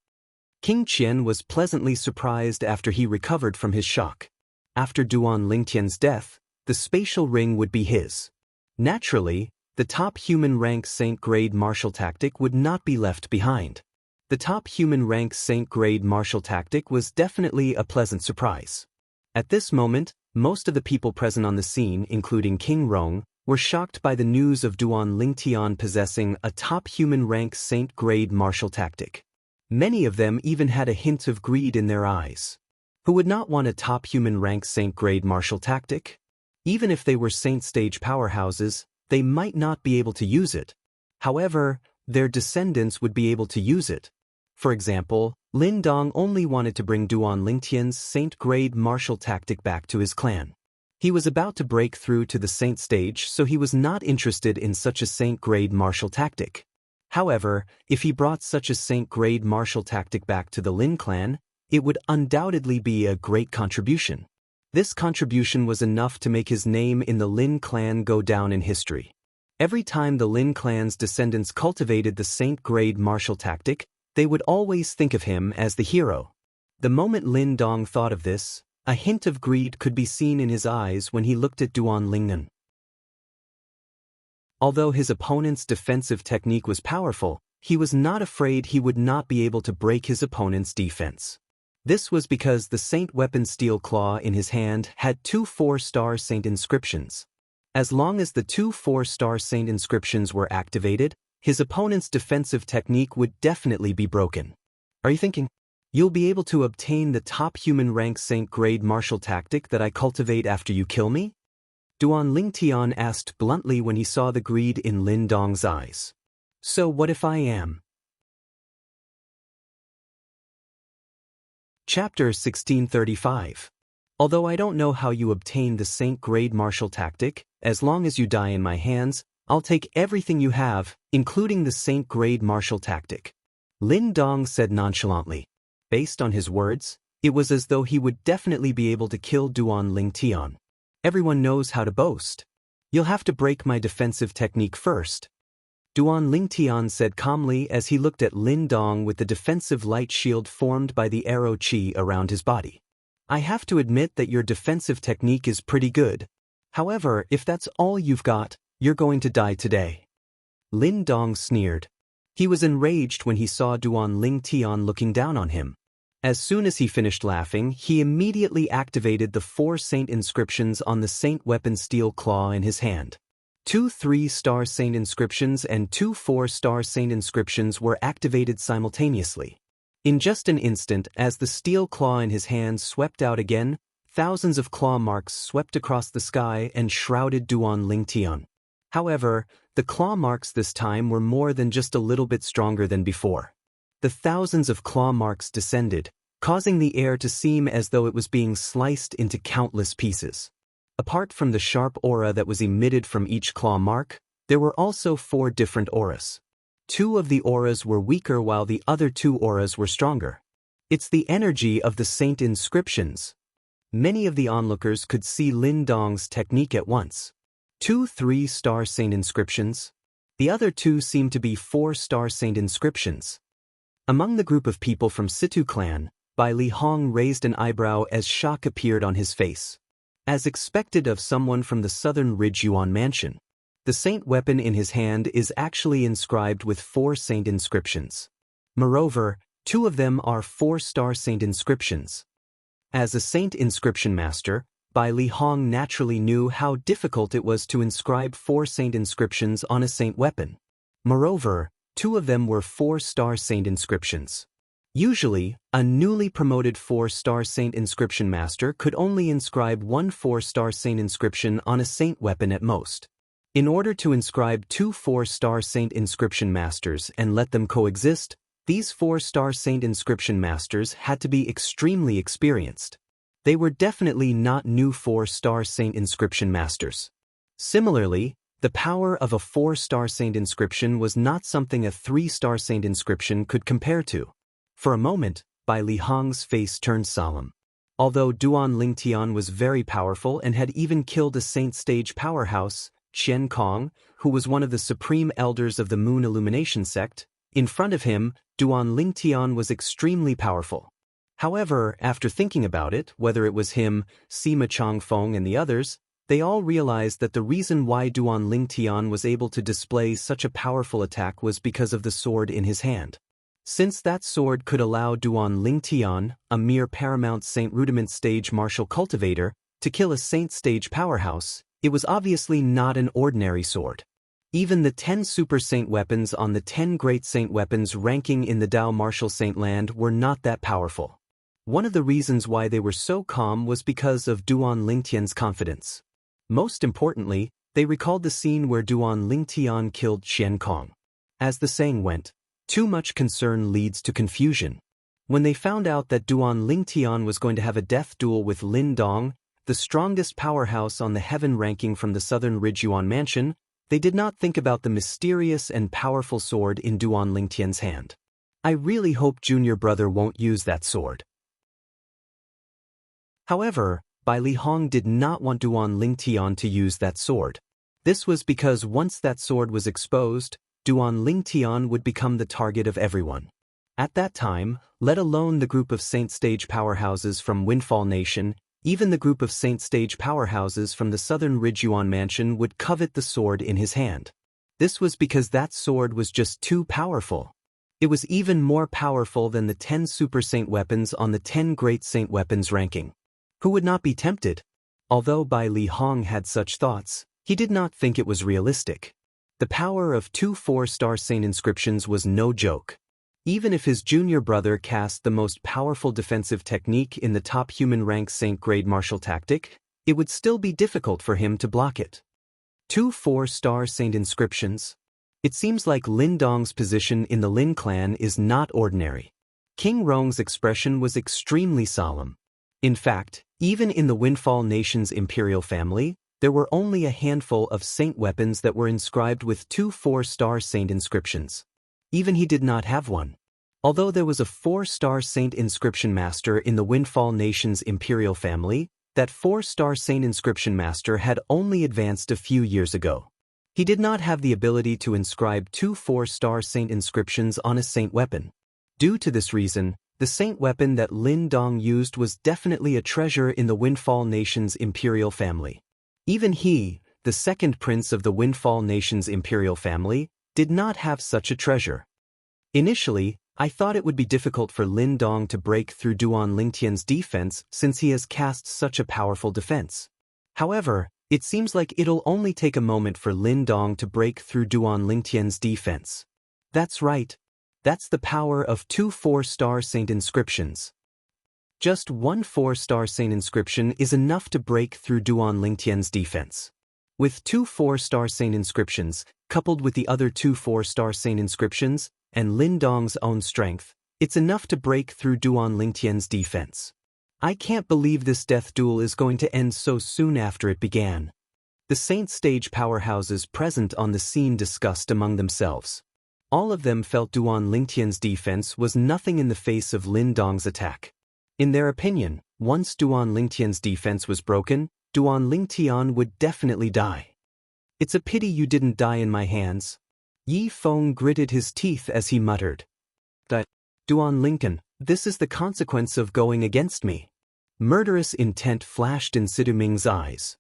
King Qian was pleasantly surprised after he recovered from his shock. After Duan Lingtian's death, the spatial ring would be his. Naturally, the top human rank Saint grade martial tactic would not be left behind. The top human rank Saint grade martial tactic was definitely a pleasant surprise. At this moment, most of the people present on the scene, including King Rong, were shocked by the news of Duan Lingtian possessing a top human rank Saint grade martial tactic. Many of them even had a hint of greed in their eyes. Who would not want a top human rank Saint grade martial tactic? Even if they were Saint stage powerhouses, they might not be able to use it. However, their descendants would be able to use it. For example, Lin Dong only wanted to bring Duan Lingtian's Saint grade martial tactic back to his clan. He was about to break through to the Saint stage, so he was not interested in such a Saint grade martial tactic. However, if he brought such a Saint grade martial tactic back to the Lin clan, it would undoubtedly be a great contribution. This contribution was enough to make his name in the Lin clan go down in history. Every time the Lin clan's descendants cultivated the Saint grade martial tactic, they would always think of him as the hero. The moment Lin Dong thought of this, a hint of greed could be seen in his eyes when he looked at Duan Lingnan. Although his opponent's defensive technique was powerful, he was not afraid he would not be able to break his opponent's defense. This was because the Saint weapon Steel Claw in his hand had 2 4-star Saint inscriptions. As long as the 2 4-star Saint inscriptions were activated, his opponent's defensive technique would definitely be broken. Are you thinking, you'll be able to obtain the top human rank Saint grade martial tactic that I cultivate after you kill me? Duan Lingtian asked bluntly when he saw the greed in Lin Dong's eyes. So what if I am? Chapter 1635. Although I don't know how you obtain the Saint grade martial tactic, as long as you die in my hands, I'll take everything you have, including the Saint-grade martial tactic. Lin Dong said nonchalantly. Based on his words, it was as though he would definitely be able to kill Duan Lingtian. Everyone knows how to boast. You'll have to break my defensive technique first. Duan Lingtian said calmly as he looked at Lin Dong with the defensive light shield formed by the arrow qi around his body. I have to admit that your defensive technique is pretty good. However, if that's all you've got, you're going to die today. Lin Dong sneered. He was enraged when he saw Duan Lingtian looking down on him. As soon as he finished laughing, he immediately activated the 4 saint inscriptions on the saint weapon steel claw in his hand. 2 3-star saint inscriptions and 2 4-star saint inscriptions were activated simultaneously. In just an instant, as the steel claw in his hand swept out again, thousands of claw marks swept across the sky and shrouded Duan Lingtian. However, the claw marks this time were more than just a little bit stronger than before. The thousands of claw marks descended, causing the air to seem as though it was being sliced into countless pieces. Apart from the sharp aura that was emitted from each claw mark, there were also 4 different auras. 2 of the auras were weaker while the other 2 auras were stronger. It's the energy of the saint inscriptions. Many of the onlookers could see Lin Dong's technique at once. 2 3-star saint inscriptions. The other 2 seemed to be 4-star saint inscriptions. Among the group of people from Situ clan, Bai Li Hong raised an eyebrow as shock appeared on his face. As expected of someone from the Southern Ridge Yuan mansion, the saint weapon in his hand is actually inscribed with 4 saint inscriptions. Moreover, 2 of them are 4-star saint inscriptions. As a saint inscription master, Bai Li Hong naturally knew how difficult it was to inscribe 4 saint inscriptions on a saint weapon. Moreover, 2 of them were 4-star saint inscriptions. Usually, a newly promoted 4-star saint inscription master could only inscribe 1 4-star saint inscription on a saint weapon at most. In order to inscribe 2 4-star saint inscription masters and let them coexist, these 4-star saint inscription masters had to be extremely experienced. They were definitely not new 4-star saint inscription masters. Similarly, the power of a 4-star saint inscription was not something a 3-star saint inscription could compare to. For a moment, Bai Li Hong's face turned solemn. Although Duan Lingtian was very powerful and had even killed a saint stage powerhouse, Qian Kong, who was one of the supreme elders of the Moon Illumination sect, in front of him, Duan Lingtian was extremely powerful. However, after thinking about it, whether it was him, Sima Changfeng and the others, they all realized that the reason why Duan Lingtian was able to display such a powerful attack was because of the sword in his hand. Since that sword could allow Duan Lingtian, a mere paramount saint rudiment stage martial cultivator, to kill a saint stage powerhouse, it was obviously not an ordinary sword. Even the 10 super saint weapons on the 10 great saint weapons ranking in the Dao martial saint land were not that powerful. One of the reasons why they were so calm was because of Duan Lingtian's confidence. Most importantly, they recalled the scene where Duan Lingtian killed Qian Kong. As the saying went, too much concern leads to confusion. When they found out that Duan Lingtian was going to have a death duel with Lin Dong, the strongest powerhouse on the heaven ranking from the Southern Ridge Yuan mansion, they did not think about the mysterious and powerful sword in Duan Lingtian's hand. I really hope Junior Brother won't use that sword. However, Bai Li Hong did not want Duan Lingtian to use that sword. This was because once that sword was exposed, Duan Lingtian would become the target of everyone. At that time, let alone the group of saint stage powerhouses from Windfall Nation, even the group of saint stage powerhouses from the Southern Ridge Yuan mansion would covet the sword in his hand. This was because that sword was just too powerful. It was even more powerful than the 10 super saint weapons on the 10 great saint weapons ranking. Who would not be tempted? Although Bai Li Hong had such thoughts, he did not think it was realistic. The power of 2 4-star saint inscriptions was no joke. Even if his junior brother cast the most powerful defensive technique in the top human rank saint-grade martial tactic, it would still be difficult for him to block it. 2 4-star saint inscriptions. It seems like Lin Dong's position in the Lin clan is not ordinary. King Rong's expression was extremely solemn. In fact, even in the Windfall Nation's imperial family, There were only a handful of saint weapons that were inscribed with 2 4-star saint inscriptions. Even he did not have one. Although there was a 4-star saint inscription master in the Windfall Nation's imperial family, that 4-star saint inscription master had only advanced a few years ago. He did not have the ability to inscribe 2 4-star saint inscriptions on a saint weapon. Due to this reason, the saint weapon that Lin Dong used was definitely a treasure in the Windfall Nation's imperial family. Even he, the second prince of the Windfall Nation's imperial family, did not have such a treasure. Initially, I thought it would be difficult for Lin Dong to break through Duan Lingtian's defense since he has cast such a powerful defense. However, it seems like it'll only take a moment for Lin Dong to break through Duan Lingtian's defense. That's right. That's the power of 2 4-star saint inscriptions. Just 1 4-star saint inscription is enough to break through Duan Lingtian's defense. With 2 4-star saint inscriptions, coupled with the other 2 4-star saint inscriptions, and Lin Dong's own strength, it's enough to break through Duan Lingtian's defense. I can't believe this death duel is going to end so soon after it began. The saint stage powerhouses present on the scene discussed among themselves. All of them felt Duan Lingtian's defense was nothing in the face of Lin Dong's attack. In their opinion, once Duan Lingtian's defense was broken, Duan Lingtian would definitely die. It's a pity you didn't die in my hands. Yi Feng gritted his teeth as he muttered. That, Duan Lincoln, this is the consequence of going against me. Murderous intent flashed in Sidu Ming's eyes.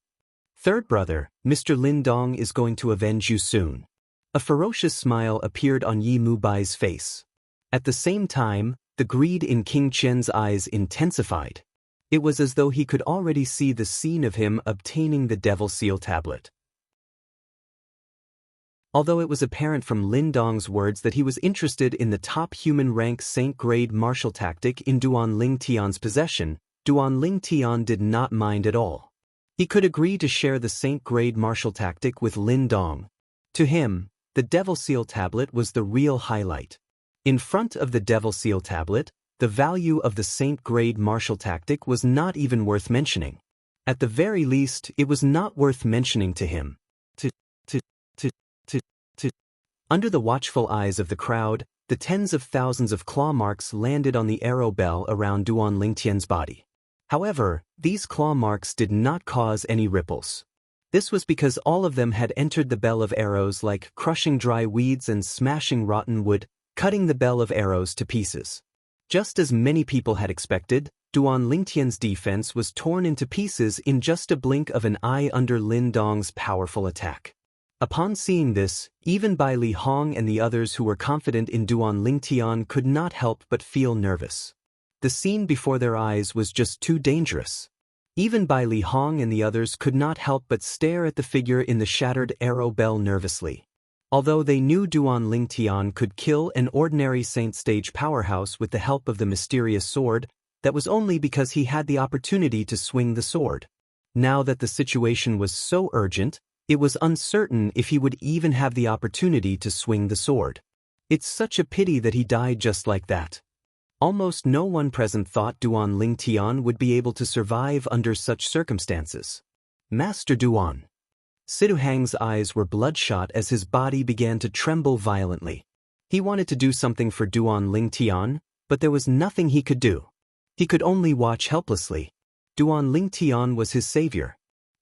Third brother, Mr. Lin Dong is going to avenge you soon. A ferocious smile appeared on Yi Mubai's face. At the same time, the greed in King Qian's eyes intensified. It was as though he could already see the scene of him obtaining the Devil Seal tablet. Although it was apparent from Lin Dong's words that he was interested in the top human rank saint-grade martial tactic in Duan Lingtian's possession, Duan Lingtian did not mind at all. He could agree to share the saint-grade martial tactic with Lin Dong. To him, the Devil Seal tablet was the real highlight. In front of the Devil Seal tablet, the value of the saint-grade martial tactic was not even worth mentioning. At the very least, it was not worth mentioning to him. Under the watchful eyes of the crowd, the tens of thousands of claw marks landed on the arrow bell around Duan Lingtian's body. However, these claw marks did not cause any ripples. This was because all of them had entered the bell of arrows like crushing dry weeds and smashing rotten wood, cutting the bell of arrows to pieces. Just as many people had expected, Duan Lingtian's defense was torn into pieces in just a blink of an eye under Lin Dong's powerful attack. Upon seeing this, even Bai Li Hong and the others who were confident in Duan Lingtian could not help but feel nervous. The scene before their eyes was just too dangerous. Even Bai Li Hong and the others could not help but stare at the figure in the shattered arrow bell nervously. Although they knew Duan Lingtian could kill an ordinary saint stage powerhouse with the help of the mysterious sword, that was only because he had the opportunity to swing the sword. Now that the situation was so urgent, it was uncertain if he would even have the opportunity to swing the sword. It's such a pity that he died just like that. Almost no one present thought Duan Lingtian would be able to survive under such circumstances. Master Duan. Sidu Hang's eyes were bloodshot as his body began to tremble violently. He wanted to do something for Duan Lingtian, but there was nothing he could do. He could only watch helplessly. Duan Lingtian was his savior.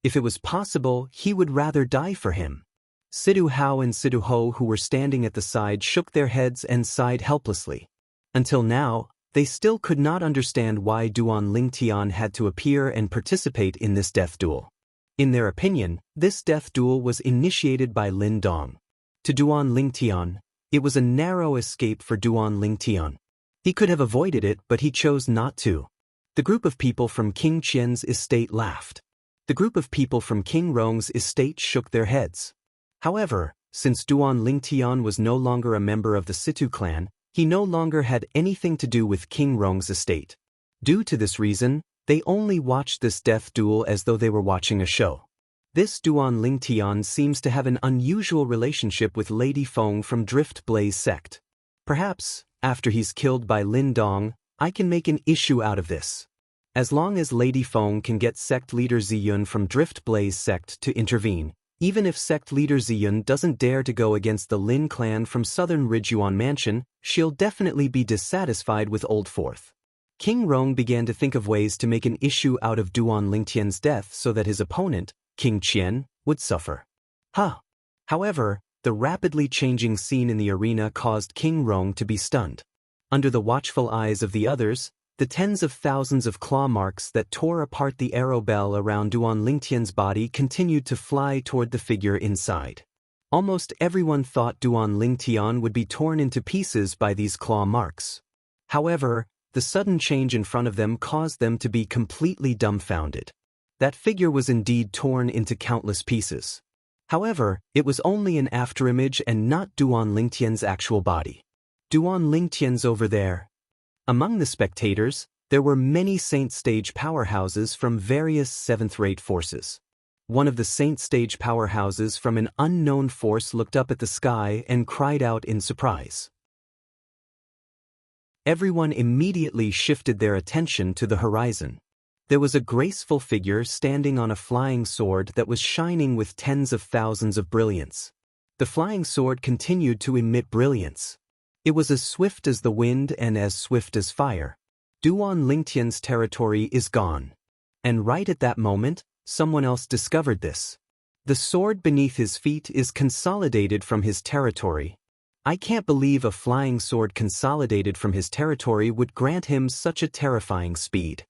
If it was possible, he would rather die for him. Sidu Hao and Sidu Ho, who were standing at the side, shook their heads and sighed helplessly. Until now, they still could not understand why Duan Lingtian had to appear and participate in this death duel. In their opinion, this death duel was initiated by Lin Dong. To Duan Lingtian, it was a narrow escape for Duan Lingtian. He could have avoided it, but he chose not to. The group of people from King Qian's estate laughed. The group of people from King Rong's estate shook their heads. However, since Duan Lingtian was no longer a member of the Situ clan, he no longer had anything to do with King Rong's estate. Due to this reason, they only watched this death duel as though they were watching a show. This Duan Lingtian seems to have an unusual relationship with Lady Feng from Drift Blaze sect. Perhaps, after he's killed by Lin Dong, I can make an issue out of this. As long as Lady Feng can get sect leader Ziyun from Drift Blaze sect to intervene, even if sect leader Ziyun doesn't dare to go against the Lin clan from southern Ridgyuan Mansion, she'll definitely be dissatisfied with Old Fourth. King Rong began to think of ways to make an issue out of Duan Lingtian's death so that his opponent, King Qian, would suffer. However, the rapidly changing scene in the arena caused King Rong to be stunned. Under the watchful eyes of the others, the tens of thousands of claw marks that tore apart the arrow bell around Duan Lingtian's body continued to fly toward the figure inside. Almost everyone thought Duan Lingtian would be torn into pieces by these claw marks. However, the sudden change in front of them caused them to be completely dumbfounded. That figure was indeed torn into countless pieces. However, it was only an afterimage and not Duan Lingtian's actual body. Duan Lingtian's over there. Among the spectators, there were many Saint Stage powerhouses from various 7th-rate forces. One of the Saint Stage powerhouses from an unknown force looked up at the sky and cried out in surprise. Everyone immediately shifted their attention to the horizon. There was a graceful figure standing on a flying sword that was shining with tens of thousands of brilliance. The flying sword continued to emit brilliance. It was as swift as the wind and as swift as fire. Duan Lingtian's territory is gone. And right at that moment, someone else discovered this. The sword beneath his feet is consolidated from his territory. I can't believe a flying sword consolidated from his territory would grant him such a terrifying speed.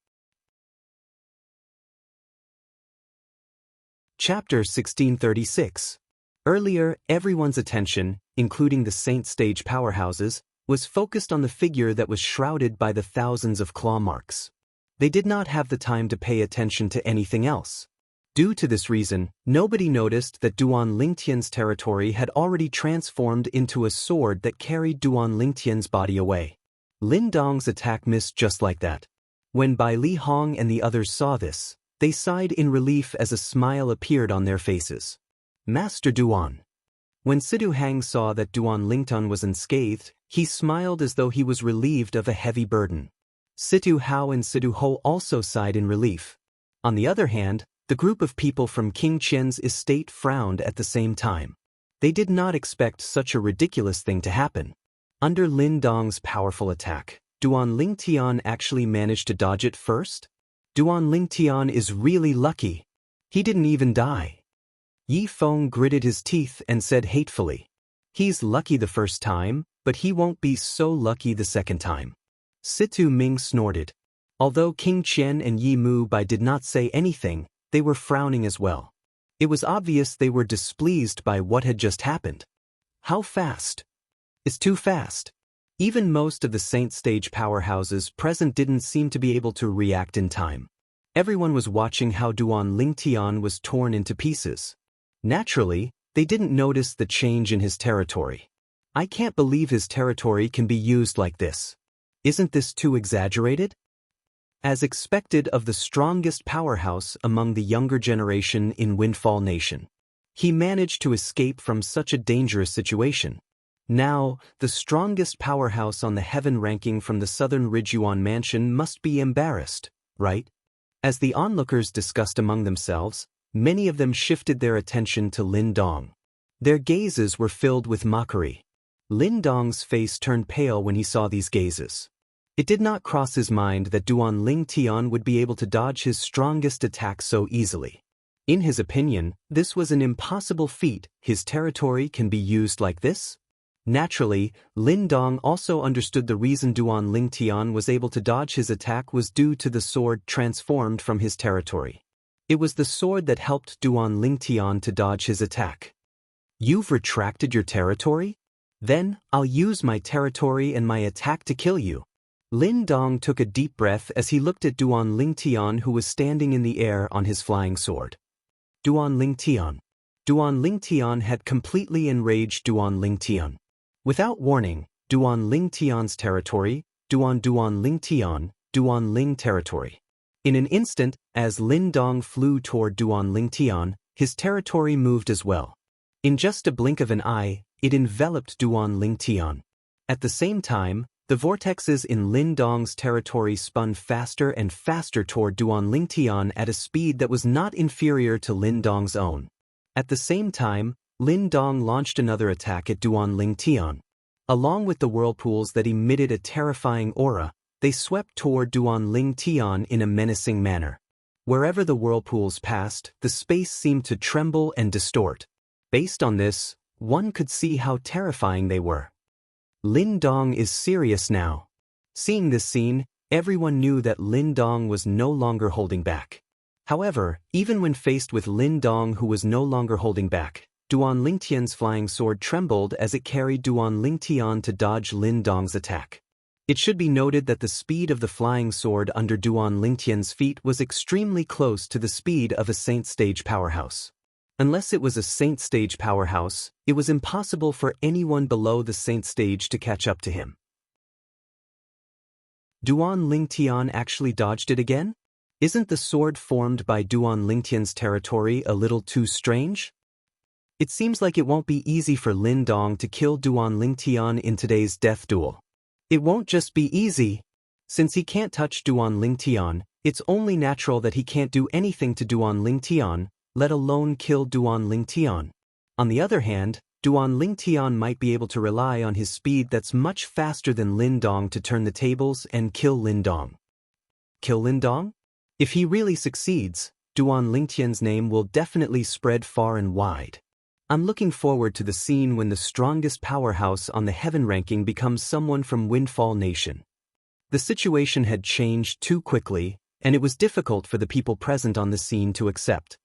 Chapter 1636. Earlier, everyone's attention, including the Saint Stage powerhouses, was focused on the figure that was shrouded by the thousands of claw marks. They did not have the time to pay attention to anything else. Due to this reason, nobody noticed that Duan Lingtian's territory had already transformed into a sword that carried Duan Lingtian's body away. Lin Dong's attack missed just like that. When Bai Li Hong and the others saw this, they sighed in relief as a smile appeared on their faces. Master Duan. When Sidu Hang saw that Duan Lingtian was unscathed, he smiled as though he was relieved of a heavy burden. Situ Hao and Sidu Ho also sighed in relief. On the other hand, the group of people from King Qian's estate frowned at the same time. They did not expect such a ridiculous thing to happen. Under Lin Dong's powerful attack, Duan Lingtian actually managed to dodge it first? Duan Lingtian is really lucky. He didn't even die. Yi Feng gritted his teeth and said hatefully. He's lucky the first time, but he won't be so lucky the second time. Situ Ming snorted. Although King Qian and Yi Mu Bai did not say anything, they were frowning as well. It was obvious they were displeased by what had just happened. How fast? It's too fast. Even most of the Saint Stage powerhouses present didn't seem to be able to react in time. Everyone was watching how Duan Lingtian was torn into pieces. Naturally, they didn't notice the change in his territory. I can't believe his territory can be used like this. Isn't this too exaggerated? As expected of the strongest powerhouse among the younger generation in Windfall Nation, he managed to escape from such a dangerous situation. Now, the strongest powerhouse on the heaven ranking from the southern Ridgyuan Mansion must be embarrassed, right? As the onlookers discussed among themselves, many of them shifted their attention to Lin Dong. Their gazes were filled with mockery. Lin Dong's face turned pale when he saw these gazes. It did not cross his mind that Duan Lingtian would be able to dodge his strongest attack so easily. In his opinion, this was an impossible feat. His territory can be used like this? Naturally, Lin Dong also understood the reason Duan Lingtian was able to dodge his attack was due to the sword transformed from his territory. It was the sword that helped Duan Lingtian to dodge his attack. You've retracted your territory? Then, I'll use my territory and my attack to kill you. Lin Dong took a deep breath as he looked at Duan Lingtian, who was standing in the air on his flying sword. Duan Lingtian. Duan Lingtian had completely enraged Duan Lingtian. Without warning, Duan Lingtian's territory, Duan Lingtian, Duan Ling territory. In an instant, as Lin Dong flew toward Duan Lingtian, his territory moved as well. In just a blink of an eye, it enveloped Duan Lingtian. At the same time, the The vortexes in Lin Dong's territory spun faster and faster toward Duan Lingtian at a speed that was not inferior to Lin Dong's own. At the same time, Lin Dong launched another attack at Duan Lingtian. Along with the whirlpools that emitted a terrifying aura, they swept toward Duan Lingtian in a menacing manner. Wherever the whirlpools passed, the space seemed to tremble and distort. Based on this, one could see how terrifying they were. Lin Dong is serious now. Seeing this scene, everyone knew that Lin Dong was no longer holding back. However, even when faced with Lin Dong, who was no longer holding back, Duan Lingtian's flying sword trembled as it carried Duan Lingtian to dodge Lin Dong's attack. It should be noted that the speed of the flying sword under Duan Lingtian's feet was extremely close to the speed of a Saint Stage powerhouse. Unless it was a Saint Stage powerhouse, it was impossible for anyone below the Saint Stage to catch up to him. Duan Lingtian actually dodged it again? Isn't the sword formed by Duan Lingtian's territory a little too strange? It seems like it won't be easy for Lin Dong to kill Duan Lingtian in today's death duel. It won't just be easy. Since he can't touch Duan Lingtian, it's only natural that he can't do anything to Duan Lingtian, let alone kill Duan Lingtian. On the other hand, Duan Lingtian might be able to rely on his speed that's much faster than Lin Dong to turn the tables and kill Lin Dong. Kill Lin Dong? If he really succeeds, Duan Lingtian's name will definitely spread far and wide. I'm looking forward to the scene when the strongest powerhouse on the heaven ranking becomes someone from Windfall Nation. The situation had changed too quickly, and it was difficult for the people present on the scene to accept.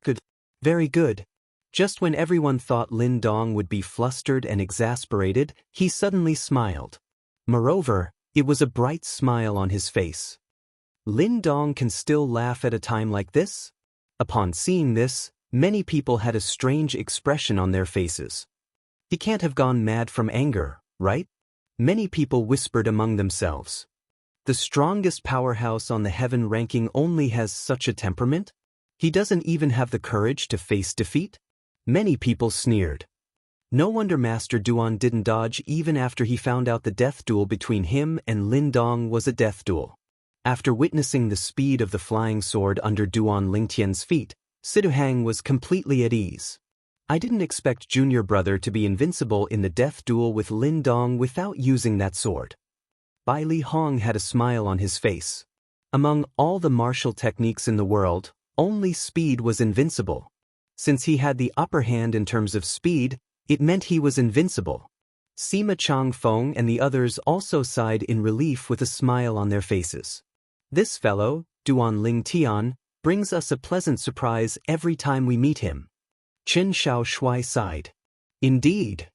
Good. Very good. Just when everyone thought Lin Dong would be flustered and exasperated, he suddenly smiled. Moreover, it was a bright smile on his face. Lin Dong can still laugh at a time like this? Upon seeing this, many people had a strange expression on their faces. He can't have gone mad from anger, right? Many people whispered among themselves. The strongest powerhouse on the heaven ranking only has such a temperament? He doesn't even have the courage to face defeat? Many people sneered. No wonder Master Duan didn't dodge even after he found out the death duel between him and Lin Dong was a death duel. After witnessing the speed of the flying sword under Duan Lingtian's feet, Siduhang was completely at ease. I didn't expect Junior Brother to be invincible in the death duel with Lin Dong without using that sword. Bai Li Hong had a smile on his face. Among all the martial techniques in the world, only speed was invincible. Since he had the upper hand in terms of speed, it meant he was invincible. Sima Changfeng and the others also sighed in relief with a smile on their faces. This fellow, Duan Lingtian, brings us a pleasant surprise every time we meet him. Qin Shao Shui sighed. Indeed.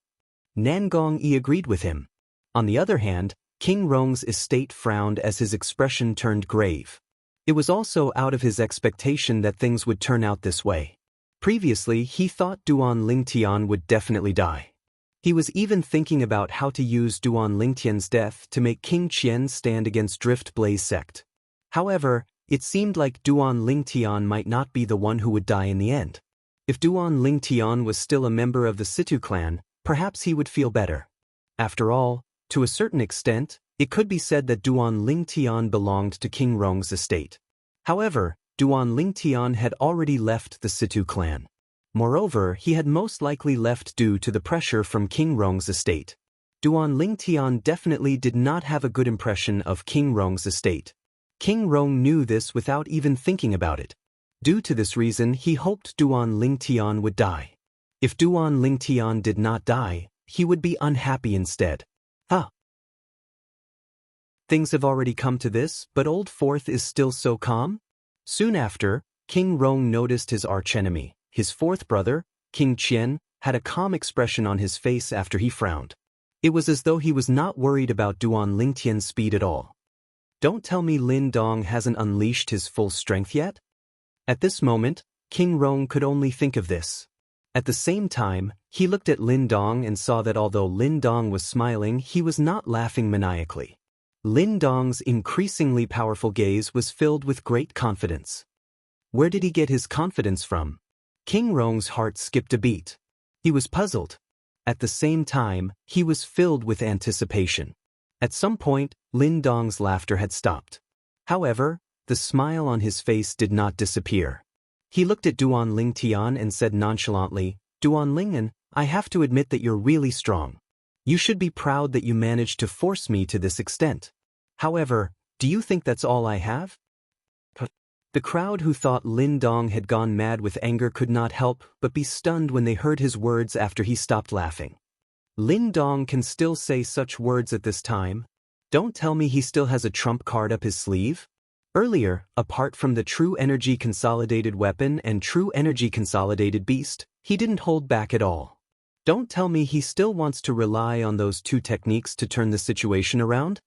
Nangong Yi agreed with him. On the other hand, King Rong's estate frowned as his expression turned grave. It was also out of his expectation that things would turn out this way. Previously, he thought Duan Lingtian would definitely die. He was even thinking about how to use Duan Lingtian's death to make King Qian stand against Drift Blaze sect. However, it seemed like Duan Lingtian might not be the one who would die in the end. If Duan Lingtian was still a member of the Situ clan, perhaps he would feel better. After all, to a certain extent, it could be said that Duan Lingtian belonged to King Rong's estate. However, Duan Lingtian had already left the Situ clan. Moreover, he had most likely left due to the pressure from King Rong's estate. Duan Lingtian definitely did not have a good impression of King Rong's estate. King Rong knew this without even thinking about it. Due to this reason, he hoped Duan Lingtian would die. If Duan Lingtian did not die, he would be unhappy instead. Things have already come to this, but Old Fourth is still so calm? Soon after, King Rong noticed his archenemy, his fourth brother, King Qian, had a calm expression on his face after he frowned. It was as though he was not worried about Duan Lingtian's speed at all. Don't tell me Lin Dong hasn't unleashed his full strength yet? At this moment, King Rong could only think of this. At the same time, he looked at Lin Dong and saw that although Lin Dong was smiling, he was not laughing maniacally. Lin Dong's increasingly powerful gaze was filled with great confidence. Where did he get his confidence from? King Rong's heart skipped a beat. He was puzzled. At the same time, he was filled with anticipation. At some point, Lin Dong's laughter had stopped. However, the smile on his face did not disappear. He looked at Duan Lingtian and said nonchalantly, "Duan Lingen, I have to admit that you're really strong. You should be proud that you managed to force me to this extent. However, do you think that's all I have?" The crowd who thought Lin Dong had gone mad with anger could not help but be stunned when they heard his words after he stopped laughing. Lin Dong can still say such words at this time? Don't tell me he still has a trump card up his sleeve? Earlier, apart from the True Energy Consolidated Weapon and True Energy Consolidated Beast, he didn't hold back at all. Don't tell me he still wants to rely on those two techniques to turn the situation around?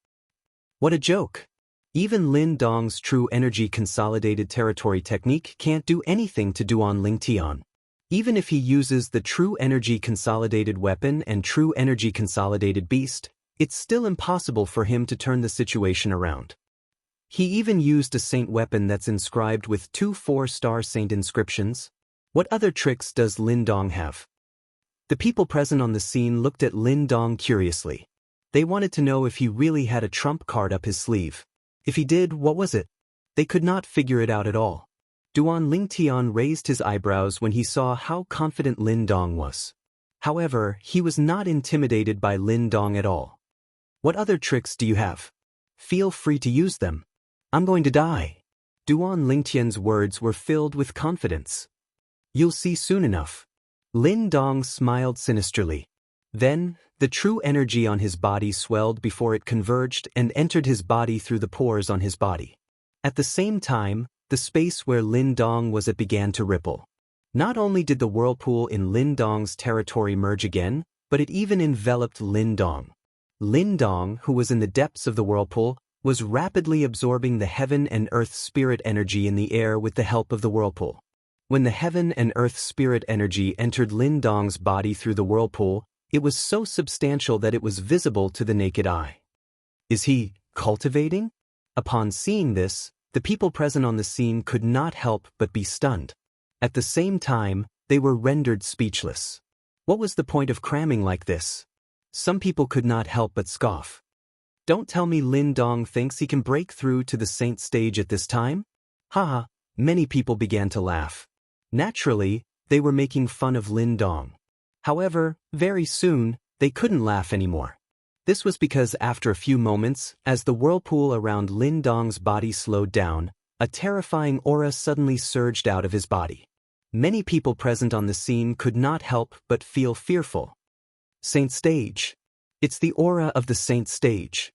What a joke! Even Lin Dong's True Energy Consolidated Territory technique can't do anything to Duan Lingtian. Even if he uses the True Energy Consolidated Weapon and True Energy Consolidated Beast, it's still impossible for him to turn the situation around. He even used a saint weapon that's inscribed with 2 4-star saint inscriptions. What other tricks does Lin Dong have? The people present on the scene looked at Lin Dong curiously. They wanted to know if he really had a trump card up his sleeve. If he did, what was it? They could not figure it out at all. Duan Lingtian raised his eyebrows when he saw how confident Lin Dong was. However, he was not intimidated by Lin Dong at all. What other tricks do you have? Feel free to use them. I'm going to die. Duan Lingtian's words were filled with confidence. You'll see soon enough. Lin Dong smiled sinisterly. Then, the true energy on his body swelled before it converged and entered his body through the pores on his body. At the same time, the space where Lin Dong was at began to ripple. Not only did the whirlpool in Lin Dong's territory merge again, but it even enveloped Lin Dong. Lin Dong, who was in the depths of the whirlpool, was rapidly absorbing the heaven and earth spirit energy in the air with the help of the whirlpool. When the heaven and earth spirit energy entered Lin Dong's body through the whirlpool, it was so substantial that it was visible to the naked eye. Is he cultivating? Upon seeing this, the people present on the scene could not help but be stunned. At the same time, they were rendered speechless. What was the point of cramming like this? Some people could not help but scoff. Don't tell me Lin Dong thinks he can break through to the saint stage at this time? Haha, many people began to laugh. Naturally, they were making fun of Lin Dong. However, very soon, they couldn't laugh anymore. This was because after a few moments, as the whirlpool around Lin Dong's body slowed down, a terrifying aura suddenly surged out of his body. Many people present on the scene could not help but feel fearful. Saint Stage. It's the aura of the Saint Stage.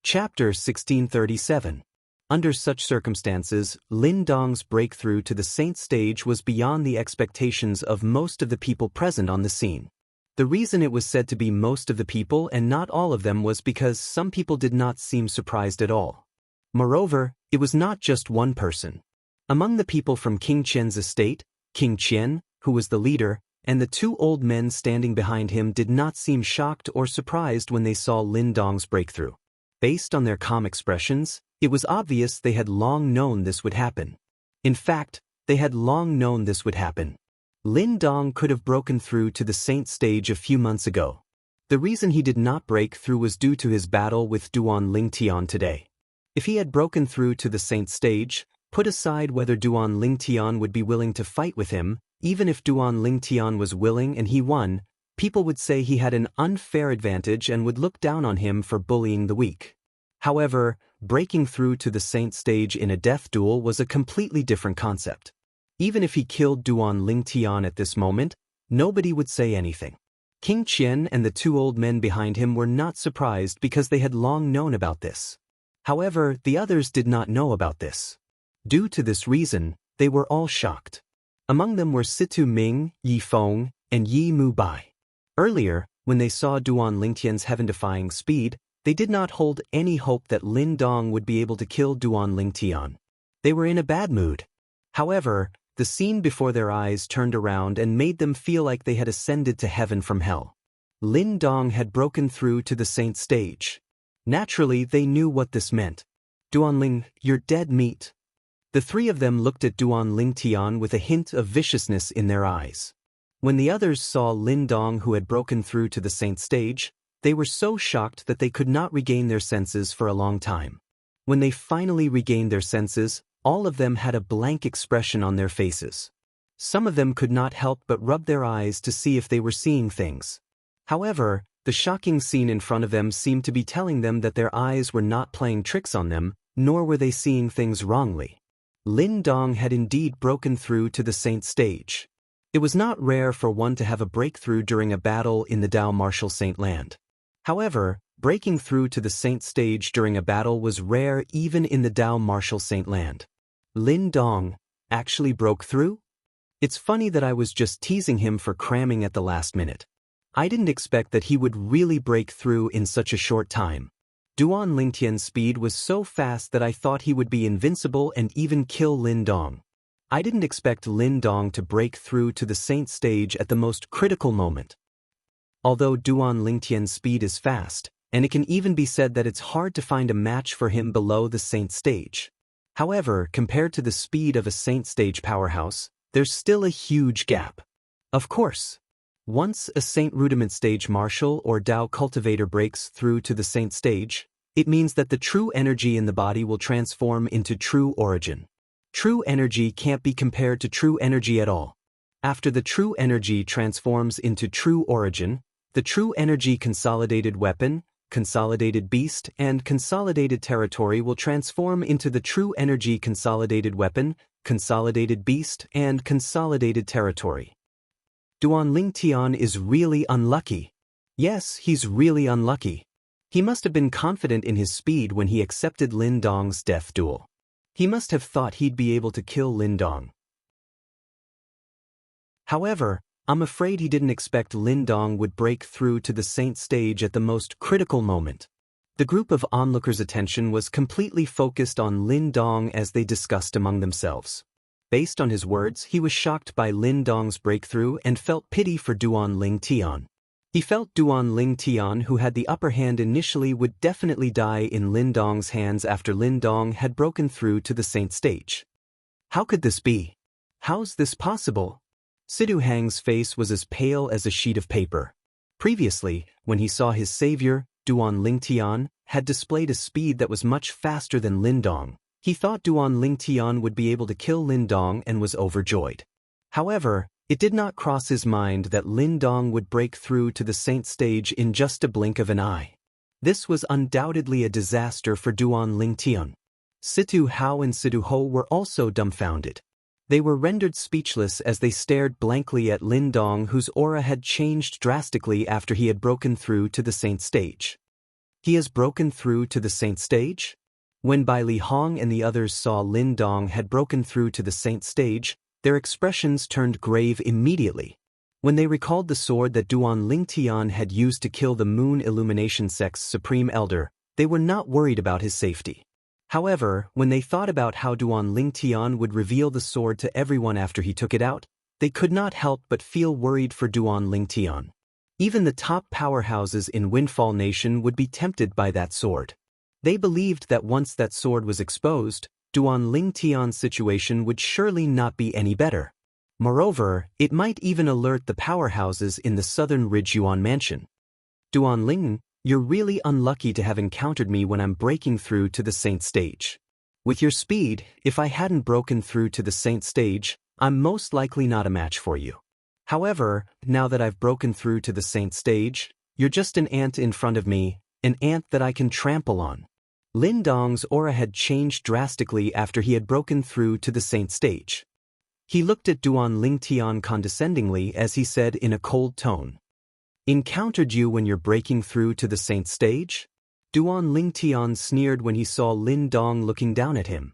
Chapter 1637. Under such circumstances, Lin Dong's breakthrough to the saint stage was beyond the expectations of most of the people present on the scene. The reason it was said to be most of the people and not all of them was because some people did not seem surprised at all. Moreover, it was not just one person. Among the people from King Qian's estate, King Qian, who was the leader, and the 2 old men standing behind him did not seem shocked or surprised when they saw Lin Dong's breakthrough. Based on their calm expressions, it was obvious they had long known this would happen. In fact, they had long known this would happen. Lin Dong could have broken through to the saint stage a few months ago. The reason he did not break through was due to his battle with Duan Lingtian today. If he had broken through to the saint stage, put aside whether Duan Lingtian would be willing to fight with him, even if Duan Lingtian was willing and he won, people would say he had an unfair advantage and would look down on him for bullying the weak. However, breaking through to the saint stage in a death duel was a completely different concept. Even if he killed Duan Lingtian at this moment, nobody would say anything. King Qian and the 2 old men behind him were not surprised because they had long known about this. However, the others did not know about this. Due to this reason, they were all shocked. Among them were Situ Ming, Yi Feng, and Yi Mu Bai. Earlier, when they saw Duan Lingtian's heaven-defying speed, they did not hold any hope that Lin Dong would be able to kill Duan Lingtian. They were in a bad mood. However, the scene before their eyes turned around and made them feel like they had ascended to heaven from hell. Lin Dong had broken through to the saint stage. Naturally, they knew what this meant. Duan Ling, you're dead meat. The 3 of them looked at Duan Lingtian with a hint of viciousness in their eyes. When the others saw Lin Dong, who had broken through to the saint stage, they were so shocked that they could not regain their senses for a long time. When they finally regained their senses, all of them had a blank expression on their faces. Some of them could not help but rub their eyes to see if they were seeing things. However, the shocking scene in front of them seemed to be telling them that their eyes were not playing tricks on them, nor were they seeing things wrongly. Lin Dong had indeed broken through to the saint stage. It was not rare for one to have a breakthrough during a battle in the Dao martial saint land. However, breaking through to the saint stage during a battle was rare even in the Dao martial saint land. Lin Dong actually broke through? It's funny that I was just teasing him for cramming at the last minute. I didn't expect that he would really break through in such a short time. Duan Lingtian's speed was so fast that I thought he would be invincible and even kill Lin Dong. I didn't expect Lin Dong to break through to the saint stage at the most critical moment. Although Duan Lingtian's speed is fast, and it can even be said that it's hard to find a match for him below the saint stage. However, compared to the speed of a saint stage powerhouse, there's still a huge gap. Of course, once a saint rudiment stage martial or Dao cultivator breaks through to the saint stage, it means that the true energy in the body will transform into true origin. True energy can't be compared to true energy at all. After the true energy transforms into true origin, the true energy consolidated weapon, consolidated beast, and consolidated territory will transform into the true energy consolidated weapon, consolidated beast, and consolidated territory. Duan Lingtian is really unlucky. Yes, he's really unlucky. He must have been confident in his speed when he accepted Lin Dong's death duel. He must have thought he'd be able to kill Lin Dong. However, I'm afraid he didn't expect Lin Dong would break through to the saint stage at the most critical moment. The group of onlookers' attention was completely focused on Lin Dong as they discussed among themselves. Based on his words, he was shocked by Lin Dong's breakthrough and felt pity for Duan Lingtian. He felt Duan Lingtian, who had the upper hand initially, would definitely die in Lin Dong's hands after Lin Dong had broken through to the saint stage. How could this be? How's this possible? Sidu Hang's face was as pale as a sheet of paper. Previously, when he saw his savior, Duan Lingtian, had displayed a speed that was much faster than Lin Dong, he thought Duan Lingtian would be able to kill Lin Dong and was overjoyed. However, it did not cross his mind that Lin Dong would break through to the saint stage in just a blink of an eye. This was undoubtedly a disaster for Duan Lingtian. Situ Hao and Situ Ho were also dumbfounded. They were rendered speechless as they stared blankly at Lin Dong, whose aura had changed drastically after he had broken through to the saint stage. He has broken through to the saint stage? When Bai Li Hong and the others saw Lin Dong had broken through to the saint stage, their expressions turned grave immediately. When they recalled the sword that Duan Lingtian had used to kill the Moon Illumination Sect's Supreme Elder, they were not worried about his safety. However, when they thought about how Duan Lingtian would reveal the sword to everyone after he took it out, they could not help but feel worried for Duan Lingtian. Even the top powerhouses in Windfall Nation would be tempted by that sword. They believed that once that sword was exposed, Duan Lingtian's situation would surely not be any better. Moreover, it might even alert the powerhouses in the Southern Ridge Yuan Mansion. Duan Ling, you're really unlucky to have encountered me when I'm breaking through to the saint stage. With your speed, if I hadn't broken through to the saint stage, I'm most likely not a match for you. However, now that I've broken through to the saint stage, you're just an ant in front of me, an ant that I can trample on. Lin Dong's aura had changed drastically after he had broken through to the saint stage. He looked at Duan Lingtian condescendingly as he said in a cold tone, "Encountered you when you're breaking through to the saint stage?" Duan Lingtian sneered when he saw Lin Dong looking down at him.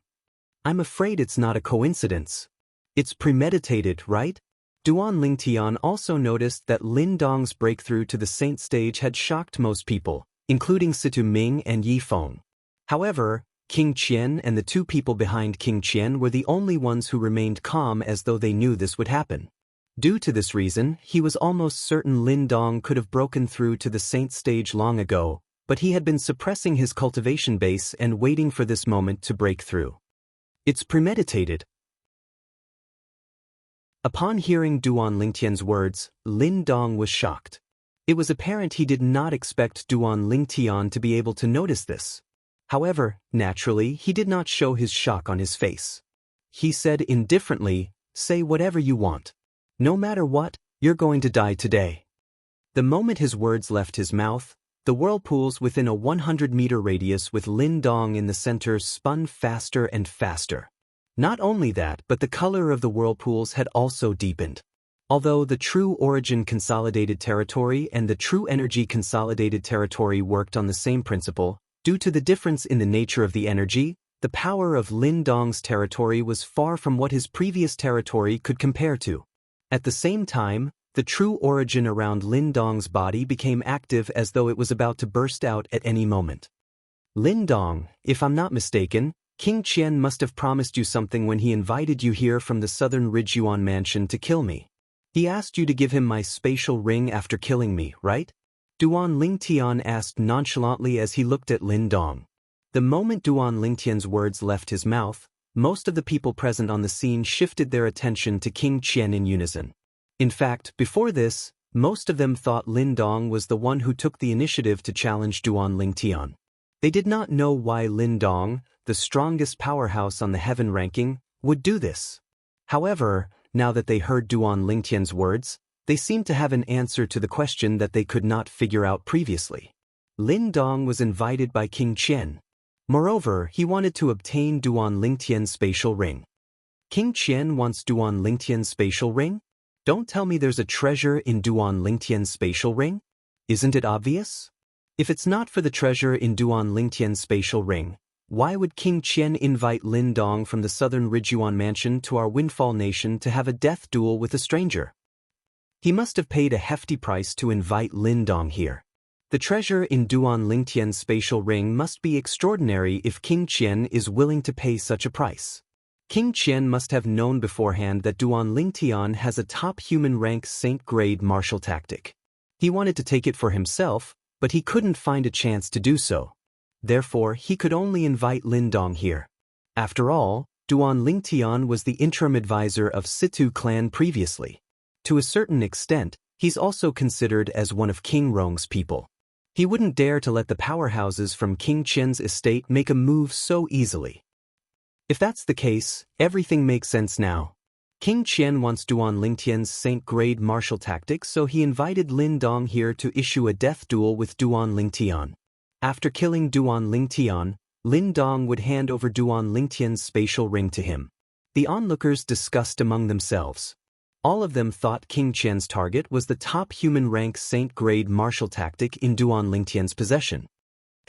"I'm afraid it's not a coincidence. It's premeditated, right?" Duan Lingtian also noticed that Lin Dong's breakthrough to the saint stage had shocked most people, including Situ Ming and Yi Feng. However, King Qian and the two people behind King Qian were the only ones who remained calm, as though they knew this would happen. Due to this reason, he was almost certain Lin Dong could have broken through to the saint stage long ago, but he had been suppressing his cultivation base and waiting for this moment to break through. It's premeditated. Upon hearing Duan Lingtian's words, Lin Dong was shocked. It was apparent he did not expect Duan Lingtian to be able to notice this. However, naturally, he did not show his shock on his face. He said indifferently, "Say whatever you want. No matter what, you're going to die today." The moment his words left his mouth, the whirlpools within a 100-meter radius with Lin Dong in the center spun faster and faster. Not only that, but the color of the whirlpools had also deepened. Although the True Origin Consolidated Territory and the True Energy Consolidated Territory worked on the same principle, due to the difference in the nature of the energy, the power of Lin Dong's territory was far from what his previous territory could compare to. At the same time, the true origin around Lin Dong's body became active as though it was about to burst out at any moment. "Lin Dong, if I'm not mistaken, King Qian must have promised you something when he invited you here from the southern Ridgyuan mansion to kill me. He asked you to give him my spatial ring after killing me, right?" Duan Lingtian asked nonchalantly as he looked at Lin Dong. The moment Duan Lingtian's words left his mouth, most of the people present on the scene shifted their attention to King Qian in unison. In fact, before this, most of them thought Lin Dong was the one who took the initiative to challenge Duan Lingtian. They did not know why Lin Dong, the strongest powerhouse on the heaven ranking, would do this. However, now that they heard Duan Lingtian's words, they seemed to have an answer to the question that they could not figure out previously. Lin Dong was invited by King Qian. Moreover, he wanted to obtain Duan Lingtian's spatial ring. King Qian wants Duan Lingtian's spatial ring? Don't tell me there's a treasure in Duan Lingtian's spatial ring? Isn't it obvious? If it's not for the treasure in Duan Lingtian's spatial ring, why would King Qian invite Lin Dong from the southern Ridgyuan mansion to our Windfall Nation to have a death duel with a stranger? He must have paid a hefty price to invite Lin Dong here. The treasure in Duan Lingtian's spatial ring must be extraordinary if King Qian is willing to pay such a price. King Qian must have known beforehand that Duan Lingtian has a top human rank saint-grade martial tactic. He wanted to take it for himself, but he couldn't find a chance to do so. Therefore, he could only invite Lin Dong here. After all, Duan Lingtian was the interim advisor of Situ clan previously. To a certain extent, he's also considered as one of King Rong's people. He wouldn't dare to let the powerhouses from King Qian's estate make a move so easily. If that's the case, everything makes sense now. King Qian wants Duan Lingtian's saint-grade martial tactics, so he invited Lin Dong here to issue a death duel with Duan Lingtian. After killing Duan Lingtian, Lin Dong would hand over Duan Lingtian's spatial ring to him. The onlookers discussed among themselves. All of them thought King Qian's target was the top human rank saint-grade martial tactic in Duan Lingtian's possession.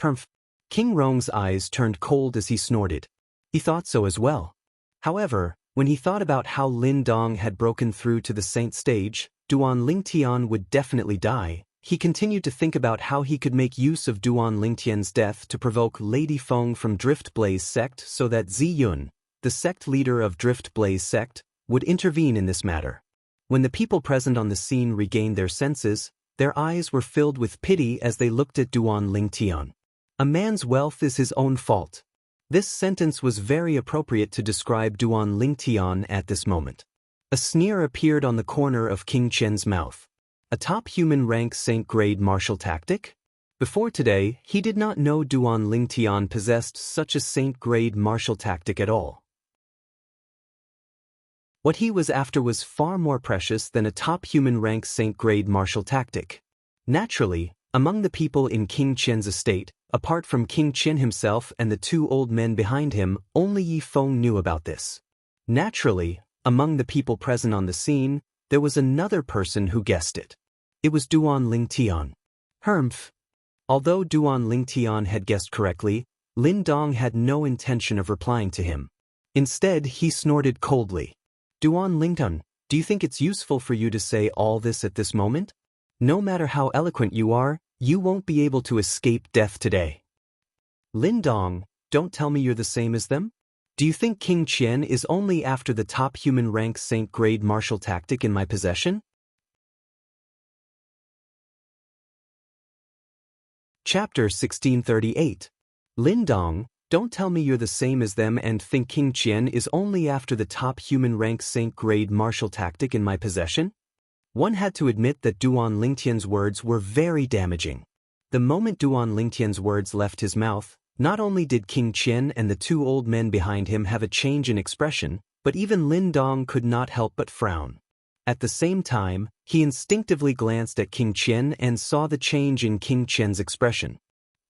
Humph! King Rong's eyes turned cold as he snorted. He thought so as well. However, when he thought about how Lin Dong had broken through to the saint stage, Duan Lingtian would definitely die, he continued to think about how he could make use of Duan Lingtian's death to provoke Lady Feng from Drift Blaze sect so that Zi Yun, the sect leader of Drift Blaze sect, would intervene in this matter. When the people present on the scene regained their senses, their eyes were filled with pity as they looked at Duan Lingtian. A man's wealth is his own fault. This sentence was very appropriate to describe Duan Lingtian at this moment. A sneer appeared on the corner of King Qian's mouth. A top human rank saint-grade martial tactic? Before today, he did not know Duan Lingtian possessed such a saint-grade martial tactic at all. What he was after was far more precious than a top human rank saint-grade martial tactic. Naturally, among the people in King Qian's estate, apart from King Qian himself and the two old men behind him, only Yi Feng knew about this. Naturally, among the people present on the scene, there was another person who guessed it. It was Duan Lingtian. Humph! Although Duan Lingtian had guessed correctly, Lin Dong had no intention of replying to him. Instead, he snorted coldly. Duan Lingtian, do you think it's useful for you to say all this at this moment? No matter how eloquent you are, you won't be able to escape death today. Lin Dong, don't tell me you're the same as them? Do you think King Qian is only after the top human rank saint-grade martial tactic in my possession? Chapter 1638. Lin Dong, Don't tell me you're the same as them and think King Qian is only after the top human rank Saint-grade martial tactic in my possession? One had to admit that Duan Lingtian's words were very damaging. The moment Duan Lingtian's words left his mouth, not only did King Qian and the two old men behind him have a change in expression, but even Lin Dong could not help but frown. At the same time, he instinctively glanced at King Qian and saw the change in King Qian's expression.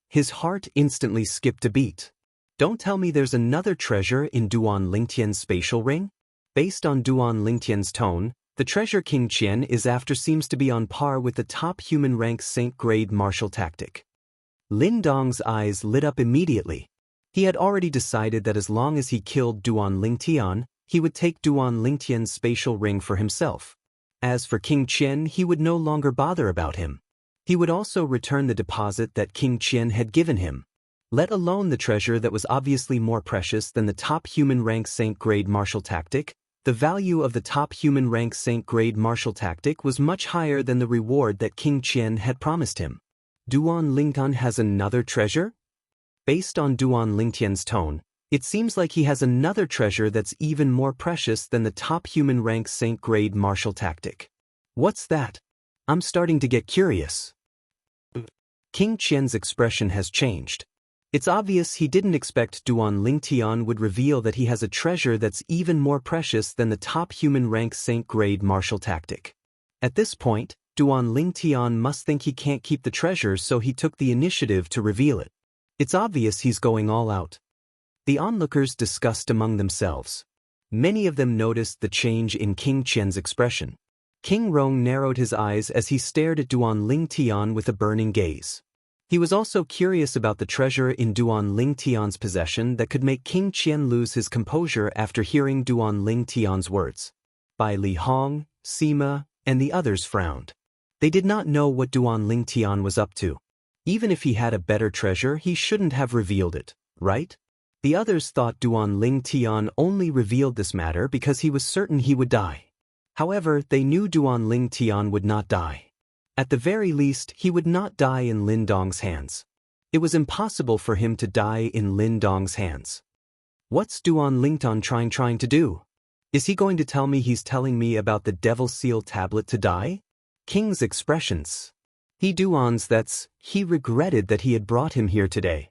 His heart instantly skipped a beat. Don't tell me there's another treasure in Duan Lingtian's spatial ring? Based on Duan Lingtian's tone, the treasure King Qian is after seems to be on par with the top human rank Saint-grade martial tactic. Lin Dong's eyes lit up immediately. He had already decided that as long as he killed Duan Lingtian, he would take Duan Lingtian's spatial ring for himself. As for King Qian, he would no longer bother about him. He would also return the deposit that King Qian had given him, let alone the treasure that was obviously more precious than the top human rank Saint-grade martial tactic. The value of the top human rank Saint-grade martial tactic was much higher than the reward that King Qian had promised him. Duan Lingtian has another treasure? Based on Duan Lingtian's tone, it seems like he has another treasure that's even more precious than the top human rank Saint-grade martial tactic. What's that? I'm starting to get curious. King Qian's expression has changed. It's obvious he didn't expect Duan Lingtian would reveal that he has a treasure that's even more precious than the top human rank Saint-grade martial tactic. At this point, Duan Lingtian must think he can't keep the treasure, so he took the initiative to reveal it. It's obvious he's going all out. The onlookers discussed among themselves. Many of them noticed the change in King Qian's expression. King Rong narrowed his eyes as he stared at Duan Lingtian with a burning gaze. He was also curious about the treasure in Duan Lingtian's possession that could make King Qian lose his composure after hearing Duan Lingtian's words. Bai Li Hong, Sima, and the others frowned. They did not know what Duan Lingtian was up to. Even if he had a better treasure, he shouldn't have revealed it, right? The others thought Duan Lingtian only revealed this matter because he was certain he would die. However, they knew Duan Lingtian would not die. At the very least, he would not die in Lin Dong's hands. It was impossible for him to die in Lin Dong's hands. What's Duan Lingtian trying to do? Is he going to tell me he's telling me about the Devil Seal tablet to die? King's expressions. He regretted that he had brought him here today.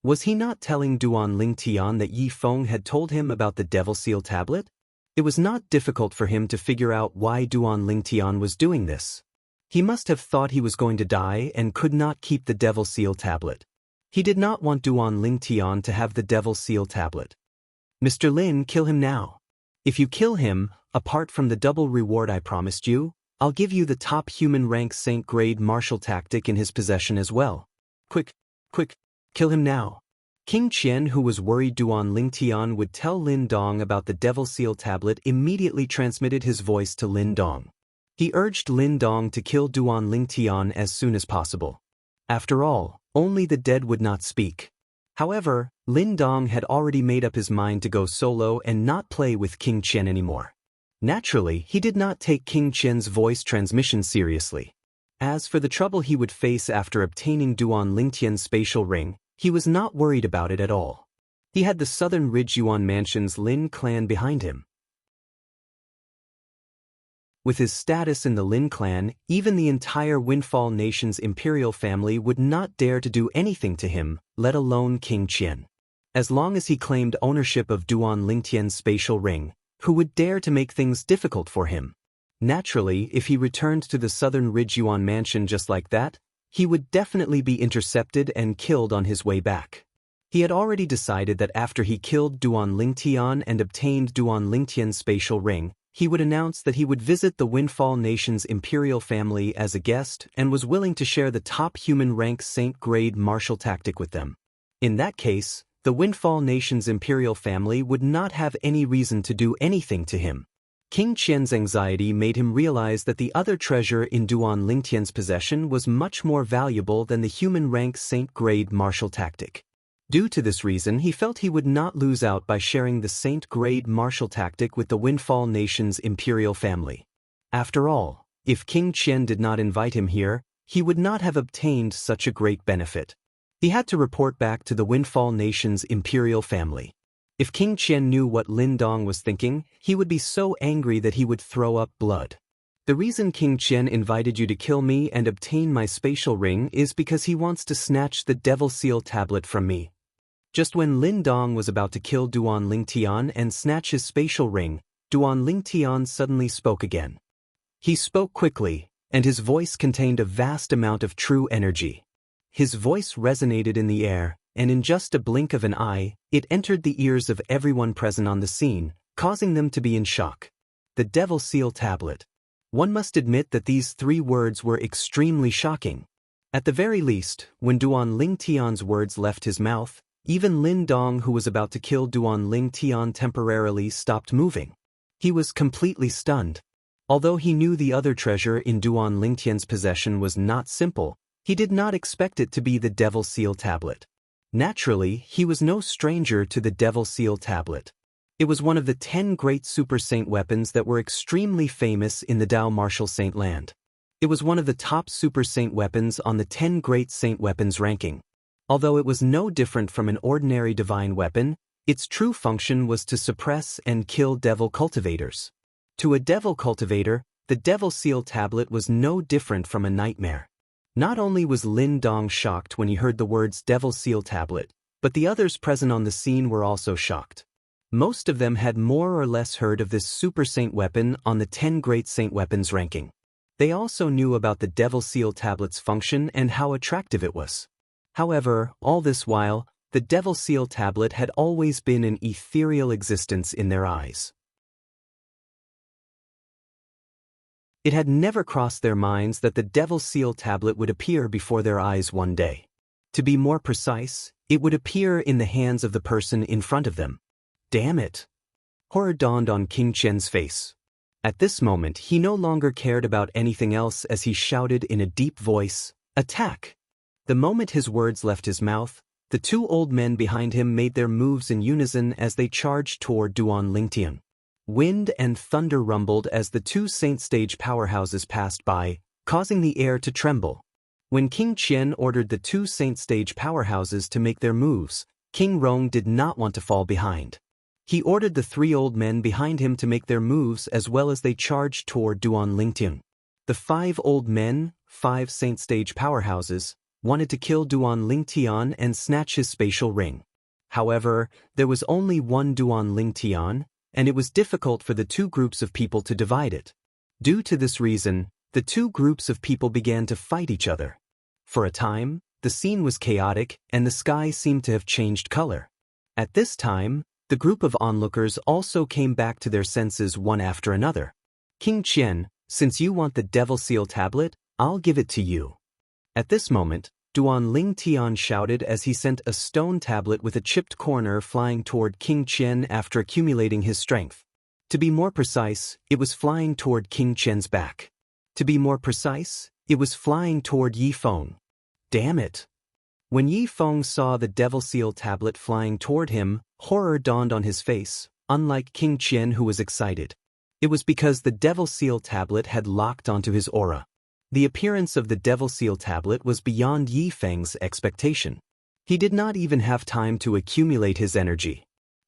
Was he not telling Duan Lingtian that Yi Feng had told him about the Devil Seal tablet? It was not difficult for him to figure out why Duan Lingtian was doing this. He must have thought he was going to die and could not keep the Devil Seal tablet. He did not want Duan Lingtian to have the Devil Seal tablet. Mr. Lin, kill him now. If you kill him, apart from the double reward I promised you, I'll give you the top human rank Saint-grade martial tactic in his possession as well. Quick, kill him now. King Qian, who was worried Duan Lingtian would tell Lin Dong about the Devil Seal tablet, immediately transmitted his voice to Lin Dong. He urged Lin Dong to kill Duan Lingtian as soon as possible. After all, only the dead would not speak. However, Lin Dong had already made up his mind to go solo and not play with King Qian anymore. Naturally, he did not take King Qian's voice transmission seriously. As for the trouble he would face after obtaining Duan Lingtian's spatial ring, he was not worried about it at all. He had the Southern Ridge Yuan Mansion's Lin clan behind him. With his status in the Lin clan, even the entire Windfall Nation's imperial family would not dare to do anything to him, let alone King Qian. As long as he claimed ownership of Duan Lingtian's spatial ring, who would dare to make things difficult for him? Naturally, if he returned to the Southern Ridge Yuan Mansion just like that, he would definitely be intercepted and killed on his way back. He had already decided that after he killed Duan Lingtian and obtained Duan Lingtian's spatial ring, he would announce that he would visit the Windfall Nation's imperial family as a guest and was willing to share the top human rank Saint-grade martial tactic with them. In that case, the Windfall Nation's imperial family would not have any reason to do anything to him. King Qian's anxiety made him realize that the other treasure in Duan Lingtian's possession was much more valuable than the human rank Saint-grade martial tactic. Due to this reason, he felt he would not lose out by sharing the Saint-grade martial tactic with the Windfall Nation's imperial family. After all, if King Qian did not invite him here, he would not have obtained such a great benefit. He had to report back to the Windfall Nation's imperial family. If King Qian knew what Lin Dong was thinking, he would be so angry that he would throw up blood. The reason King Qian invited you to kill me and obtain my spatial ring is because he wants to snatch the Devil Seal tablet from me. Just when Lin Dong was about to kill Duan Lingtian and snatch his spatial ring, Duan Lingtian suddenly spoke again. He spoke quickly, and his voice contained a vast amount of true energy. His voice resonated in the air, and in just a blink of an eye, it entered the ears of everyone present on the scene, causing them to be in shock. The Devil Seal tablet. One must admit that these 3 words were extremely shocking. At the very least, when Duan Lingtian's words left his mouth, even Lin Dong, who was about to kill Duan Lingtian, temporarily stopped moving. He was completely stunned. Although he knew the other treasure in Duan Lingtian's possession was not simple, he did not expect it to be the Devil Seal tablet. Naturally, he was no stranger to the Devil Seal tablet. It was one of the 10 great Super Saint weapons that were extremely famous in the Dao Martial Saint land. It was one of the top Super Saint weapons on the 10 great Saint weapons ranking. Although it was no different from an ordinary divine weapon, its true function was to suppress and kill devil cultivators. To a devil cultivator, the Devil Seal tablet was no different from a nightmare. Not only was Lin Dong shocked when he heard the words Devil Seal tablet, but the others present on the scene were also shocked. Most of them had more or less heard of this Super Saint weapon on the 10 Great Saint Weapons ranking. They also knew about the Devil Seal tablet's function and how attractive it was. However, all this while, the Devil Seal tablet had always been an ethereal existence in their eyes. It had never crossed their minds that the Devil Seal tablet would appear before their eyes one day. To be more precise, it would appear in the hands of the person in front of them. Damn it! Horror dawned on King Qian's face. At this moment, he no longer cared about anything else as he shouted in a deep voice, "Attack!" The moment his words left his mouth, the 2 old men behind him made their moves in unison as they charged toward Duan Lingtian. Wind and thunder rumbled as the 2 Saint Stage powerhouses passed by, causing the air to tremble. When King Qian ordered the 2 Saint Stage powerhouses to make their moves, King Rong did not want to fall behind. He ordered the 3 old men behind him to make their moves as well as they charged toward Duan Lingtian. The 5 old men, 5 Saint Stage powerhouses, wanted to kill Duan Lingtian and snatch his spatial ring. However, there was only one Duan Lingtian, and it was difficult for the 2 groups of people to divide it. Due to this reason, the 2 groups of people began to fight each other. For a time, the scene was chaotic and the sky seemed to have changed color. At this time, the group of onlookers also came back to their senses one after another. King Qian, since you want the Devil Seal tablet, I'll give it to you. At this moment, Duan Lingtian shouted as he sent a stone tablet with a chipped corner flying toward King Qian after accumulating his strength. To be more precise, it was flying toward King Qian's back. To be more precise, it was flying toward Yi Feng. Damn it! When Yi Feng saw the Devil Seal tablet flying toward him, horror dawned on his face, unlike King Qian who was excited. It was because the Devil Seal tablet had locked onto his aura. The appearance of the Devil Seal tablet was beyond Yi Feng's expectation. He did not even have time to accumulate his energy.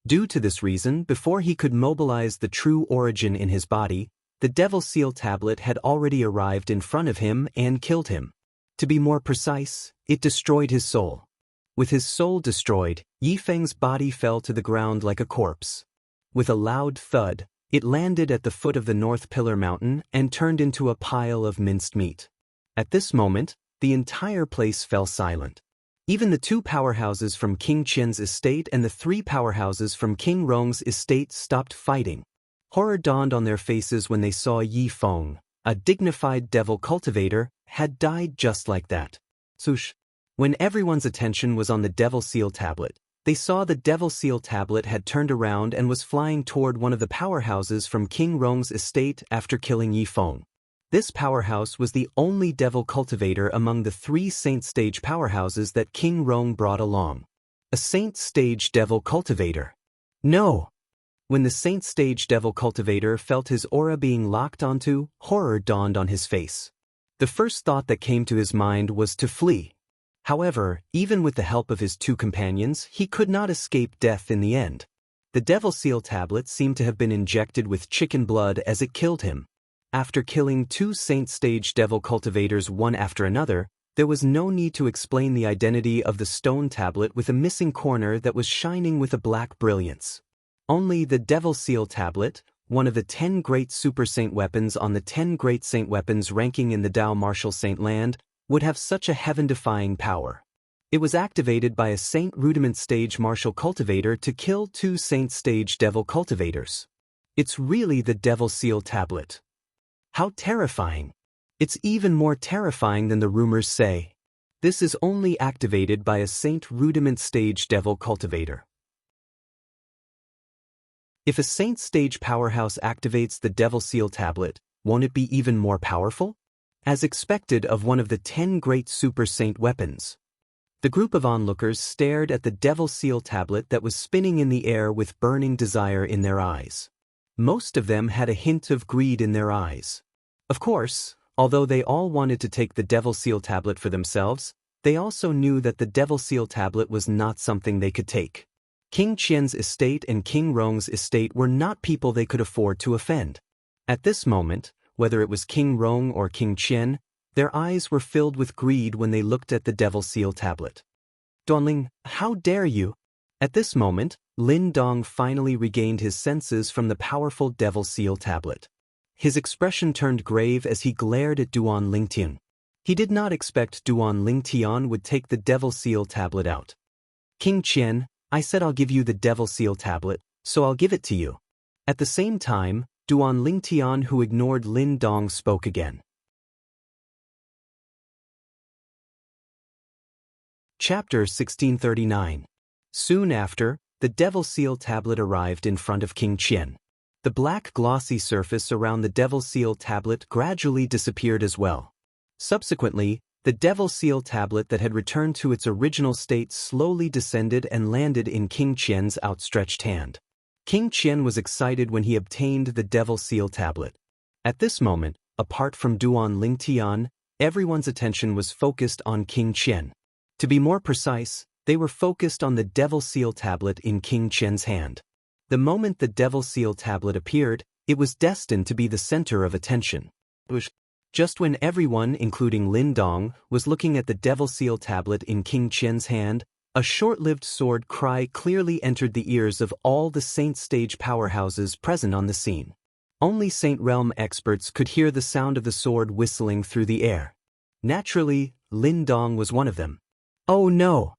Due to this reason, before he could mobilize the true origin in his body, the Devil Seal tablet had already arrived in front of him and killed him. To be more precise, it destroyed his soul. With his soul destroyed, Yi Feng's body fell to the ground like a corpse. With a loud thud, it landed at the foot of the North Pillar Mountain and turned into a pile of minced meat. At this moment, the entire place fell silent. Even the 2 powerhouses from King Qian's estate and the 3 powerhouses from King Rong's estate stopped fighting. Horror dawned on their faces when they saw Yi Feng, a dignified devil cultivator, had died just like that. Swoosh! When everyone's attention was on the Devil Seal tablet, they saw the Devil Seal tablet had turned around and was flying toward one of the powerhouses from King Rong's estate after killing Yi Feng. This powerhouse was the only devil cultivator among the 3 Saint Stage powerhouses that King Rong brought along. A Saint Stage devil cultivator. No! When the Saint Stage devil cultivator felt his aura being locked onto, horror dawned on his face. The first thought that came to his mind was to flee. However, even with the help of his two companions, he could not escape death in the end. The Devil Seal tablet seemed to have been injected with chicken blood as it killed him. After killing 2 Saint Stage Devil cultivators one after another, there was no need to explain the identity of the stone tablet with a missing corner that was shining with a black brilliance. Only the Devil Seal tablet, one of the 10 great super saint weapons on the 10 great saint weapons ranking in the Dao Martial Saint Land, would have such a heaven-defying power. It was activated by a Saint Rudiment Stage Martial Cultivator to kill 2 Saint Stage Devil Cultivators. It's really the Devil Seal tablet. How terrifying! It's even more terrifying than the rumors say. This is only activated by a Saint Rudiment Stage Devil Cultivator. If a Saint Stage Powerhouse activates the Devil Seal tablet, won't it be even more powerful? As expected of one of the 10 great Super Saint weapons. The group of onlookers stared at the Devil Seal tablet that was spinning in the air with burning desire in their eyes. Most of them had a hint of greed in their eyes. Of course, although they all wanted to take the Devil Seal tablet for themselves, they also knew that the Devil Seal tablet was not something they could take. King Qian's estate and King Rong's estate were not people they could afford to offend. At this moment, whether it was King Rong or King Qian, their eyes were filled with greed when they looked at the Devil Seal tablet. Duanling, how dare you? At this moment, Lin Dong finally regained his senses from the powerful Devil Seal tablet. His expression turned grave as he glared at Duan Lingtian. He did not expect Duan Lingtian would take the Devil Seal tablet out. King Qian, I said I'll give you the Devil Seal tablet, so I'll give it to you. At the same time, Duan Lingtian, who ignored Lin Dong, spoke again. Chapter 1639. Soon after, the Devil Seal tablet arrived in front of King Qian. The black glossy surface around the Devil Seal tablet gradually disappeared as well. Subsequently, the Devil Seal tablet that had returned to its original state slowly descended and landed in King Qian's outstretched hand. King Qian was excited when he obtained the Devil Seal tablet. At this moment, apart from Duan Lingtian, everyone's attention was focused on King Qian. To be more precise, they were focused on the Devil Seal tablet in King Qian's hand. The moment the Devil Seal tablet appeared, it was destined to be the center of attention. Just when everyone, including Lin Dong, was looking at the Devil Seal tablet in King Qian's hand, a short-lived sword cry clearly entered the ears of all the Saint Stage powerhouses present on the scene. Only Saint Realm experts could hear the sound of the sword whistling through the air. Naturally, Lin Dong was one of them. Oh no!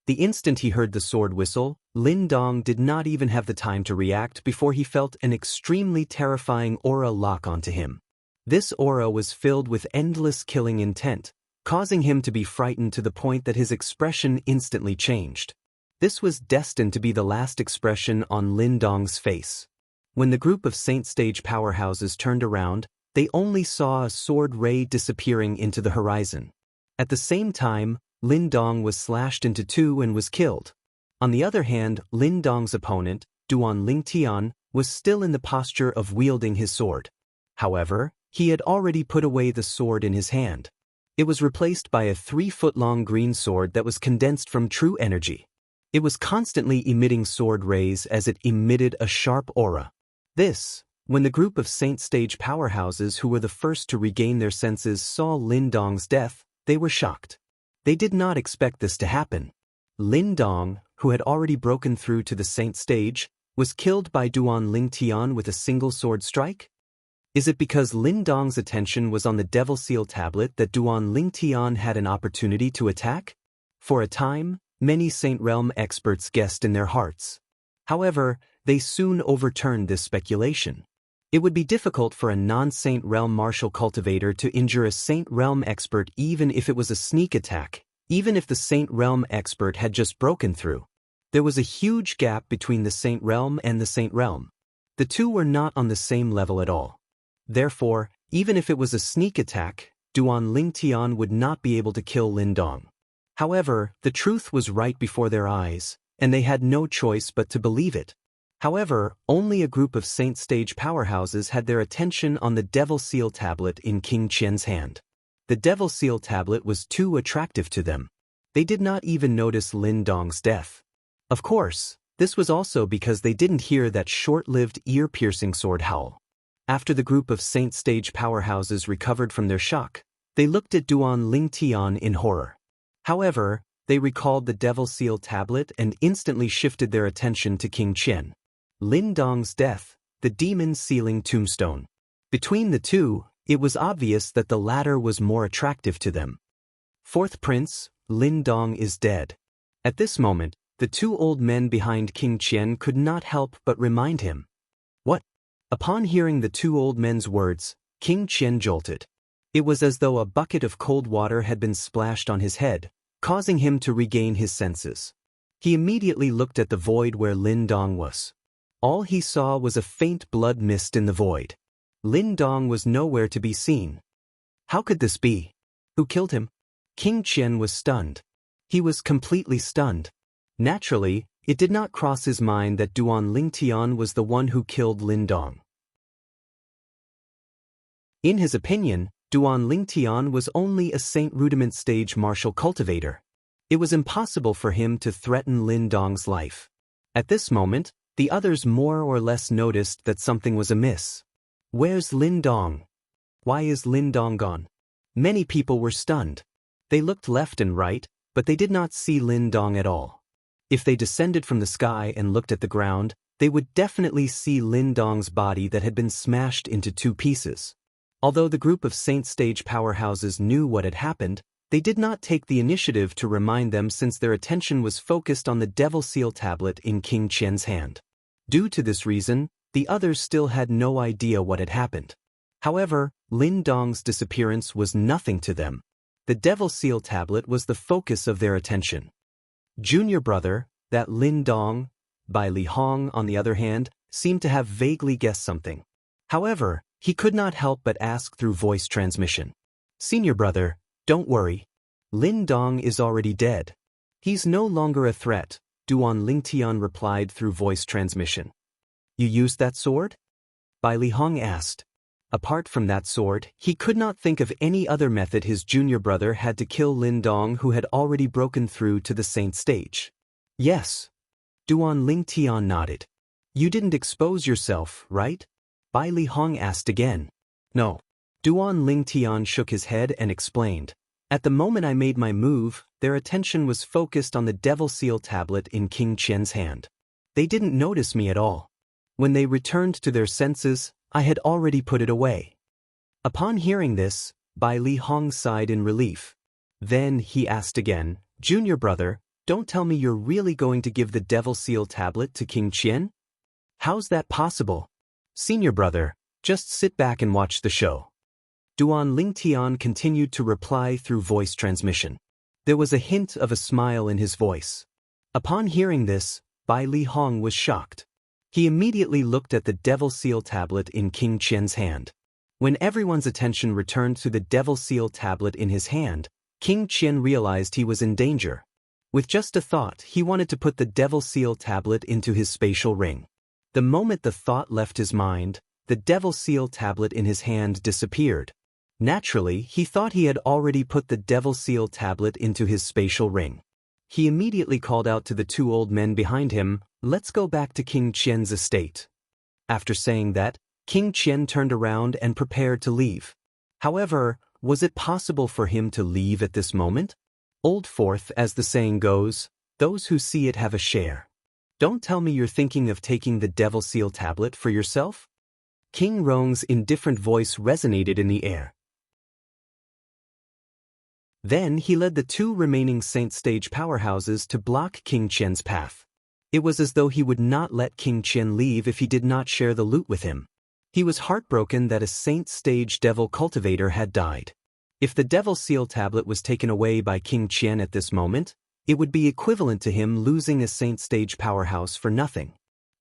The instant he heard the sword whistle, Lin Dong did not even have the time to react before he felt an extremely terrifying aura lock onto him. This aura was filled with endless killing intent, causing him to be frightened to the point that his expression instantly changed. This was destined to be the last expression on Lin Dong's face. When the group of Saint Stage powerhouses turned around, they only saw a sword ray disappearing into the horizon. At the same time, Lin Dong was slashed into 2 and was killed. On the other hand, Lin Dong's opponent, Duan Lingtian, was still in the posture of wielding his sword. However, he had already put away the sword in his hand. It was replaced by a 3-foot-long green sword that was condensed from true energy. It was constantly emitting sword rays as it emitted a sharp aura. This, when the group of Saint Stage powerhouses who were the first to regain their senses saw Lin Dong's death, they were shocked. They did not expect this to happen. Lin Dong, who had already broken through to the Saint Stage, was killed by Duan Lingtian with a single sword strike? Is it because Lin Dong's attention was on the Devil Seal tablet that Duan Lingtian had an opportunity to attack? For a time, many Saint Realm experts guessed in their hearts. However, they soon overturned this speculation. It would be difficult for a non-Saint Realm martial cultivator to injure a Saint Realm expert even if it was a sneak attack, even if the Saint Realm expert had just broken through. There was a huge gap between the Saint Realm and the Saint Realm. The two were not on the same level at all. Therefore, even if it was a sneak attack, Duan Lingtian would not be able to kill Lin Dong. However, the truth was right before their eyes, and they had no choice but to believe it. However, only a group of Saint Stage powerhouses had their attention on the Devil Seal tablet in King Qian's hand. The Devil Seal tablet was too attractive to them. They did not even notice Lin Dong's death. Of course, this was also because they didn't hear that short-lived ear-piercing sword howl. After the group of Saint Stage powerhouses recovered from their shock, they looked at Duan Lingtian in horror. However, they recalled the Devil Seal tablet and instantly shifted their attention to King Qian. Lin Dong's death, the demon sealing tombstone. Between the two, it was obvious that the latter was more attractive to them. Fourth prince, Lin Dong is dead. At this moment, the two old men behind King Qian could not help but remind him. What? Upon hearing the two old men's words, King Qian jolted. It was as though a bucket of cold water had been splashed on his head, causing him to regain his senses. He immediately looked at the void where Lin Dong was. All he saw was a faint blood mist in the void. Lin Dong was nowhere to be seen. How could this be? Who killed him? King Qian was stunned. He was completely stunned. Naturally, it did not cross his mind that Duan Lingtian was the one who killed Lin Dong. In his opinion, Duan Lingtian was only a Saint Rudiment stage martial cultivator. It was impossible for him to threaten Lin Dong's life. At this moment, the others more or less noticed that something was amiss. Where's Lin Dong? Why is Lin Dong gone? Many people were stunned. They looked left and right, but they did not see Lin Dong at all. If they descended from the sky and looked at the ground, they would definitely see Lin Dong's body that had been smashed into two pieces. Although the group of Saint Stage powerhouses knew what had happened, they did not take the initiative to remind them since their attention was focused on the Devil Seal tablet in King Qian's hand. Due to this reason, the others still had no idea what had happened. However, Lin Dong's disappearance was nothing to them. The Devil Seal tablet was the focus of their attention. Junior brother, that Lin Dong, Bai Li Hong on the other hand, seemed to have vaguely guessed something. However, he could not help but ask through voice transmission. Senior brother, don't worry. Lin Dong is already dead. He's no longer a threat, Duan Lingtian replied through voice transmission. You used that sword? Bai Li Hong asked. Apart from that sword, he could not think of any other method his junior brother had to kill Lin Dong, who had already broken through to the Saint Stage. Yes. Duan Lingtian nodded. You didn't expose yourself, right? Bai Li Hong asked again. No. Duan Lingtian shook his head and explained. At the moment I made my move, their attention was focused on the Devil Seal tablet in King Qian's hand. They didn't notice me at all. When they returned to their senses, I had already put it away. Upon hearing this, Bai Li Hong sighed in relief. Then he asked again, Junior brother, don't tell me you're really going to give the Devil Seal tablet to King Qian? How's that possible? Senior brother, just sit back and watch the show. Duan Lingtian continued to reply through voice transmission. There was a hint of a smile in his voice. Upon hearing this, Bai Li Hong was shocked. He immediately looked at the Devil Seal tablet in King Qian's hand. When everyone's attention returned to the Devil Seal tablet in his hand, King Qian realized he was in danger. With just a thought, he wanted to put the Devil Seal tablet into his spatial ring. The moment the thought left his mind, the Devil Seal tablet in his hand disappeared. Naturally, he thought he had already put the Devil Seal tablet into his spatial ring. He immediately called out to the two old men behind him, Let's go back to King Qian's estate. After saying that, King Qian turned around and prepared to leave. However, was it possible for him to leave at this moment? Old Fourth, as the saying goes, those who see it have a share. Don't tell me you're thinking of taking the Devil Seal tablet for yourself? King Rong's indifferent voice resonated in the air. Then he led the two remaining Saint Stage powerhouses to block King Qian's path. It was as though he would not let King Qian leave if he did not share the loot with him. He was heartbroken that a Saint Stage devil cultivator had died. If the Devil Seal tablet was taken away by King Qian at this moment, it would be equivalent to him losing a Saint Stage powerhouse for nothing.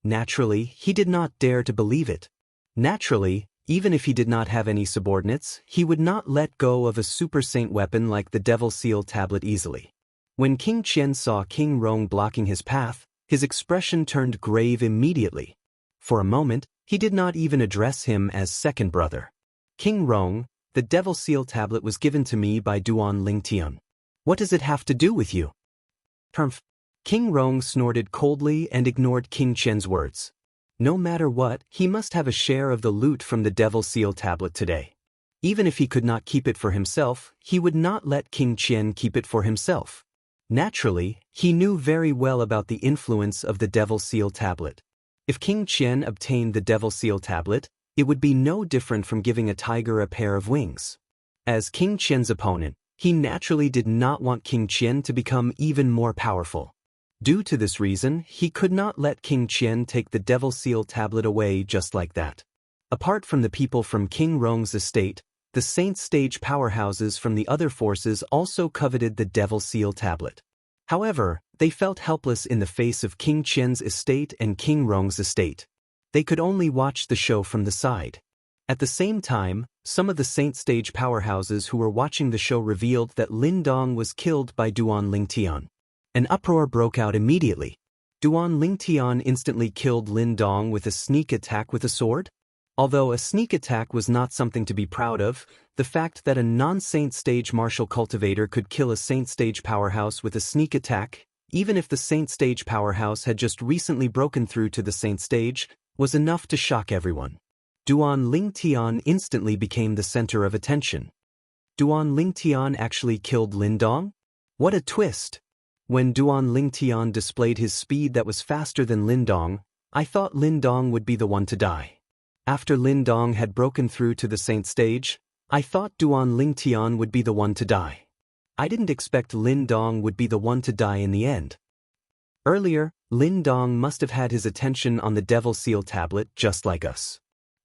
Naturally, he did not dare to believe it. Naturally, even if he did not have any subordinates, he would not let go of a Super Saint weapon like the Devil Seal tablet easily. When King Qian saw King Rong blocking his path, his expression turned grave immediately. For a moment, he did not even address him as second brother. King Rong, the Devil Seal tablet was given to me by Duan Lingtian. What does it have to do with you? Humph. King Rong snorted coldly and ignored King Qian's words. No matter what, he must have a share of the loot from the Devil Seal tablet today. Even if he could not keep it for himself, he would not let King Qian keep it for himself. Naturally, he knew very well about the influence of the Devil Seal tablet. If King Qian obtained the Devil Seal tablet, it would be no different from giving a tiger a pair of wings. As King Qian's opponent, he naturally did not want King Qian to become even more powerful. Due to this reason, he could not let King Qian take the Devil Seal tablet away just like that. Apart from the people from King Rong's estate, the Saint Stage powerhouses from the other forces also coveted the Devil Seal tablet. However, they felt helpless in the face of King Qian's estate and King Rong's estate. They could only watch the show from the side. At the same time, some of the Saint Stage powerhouses who were watching the show revealed that Lin Dong was killed by Duan Lingtian. An uproar broke out immediately. Duan Lingtian instantly killed Lin Dong with a sneak attack with a sword? Although a sneak attack was not something to be proud of, the fact that a non-Saint Stage martial cultivator could kill a Saint Stage powerhouse with a sneak attack, even if the Saint Stage powerhouse had just recently broken through to the Saint Stage, was enough to shock everyone. Duan Lingtian instantly became the center of attention. Duan Lingtian actually killed Lin Dong? What a twist! When Duan Lingtian displayed his speed that was faster than Lin Dong, I thought Lin Dong would be the one to die. After Lin Dong had broken through to the Saint Stage, I thought Duan Lingtian would be the one to die. I didn't expect Lin Dong would be the one to die in the end. Earlier, Lin Dong must have had his attention on the Devil Seal tablet just like us.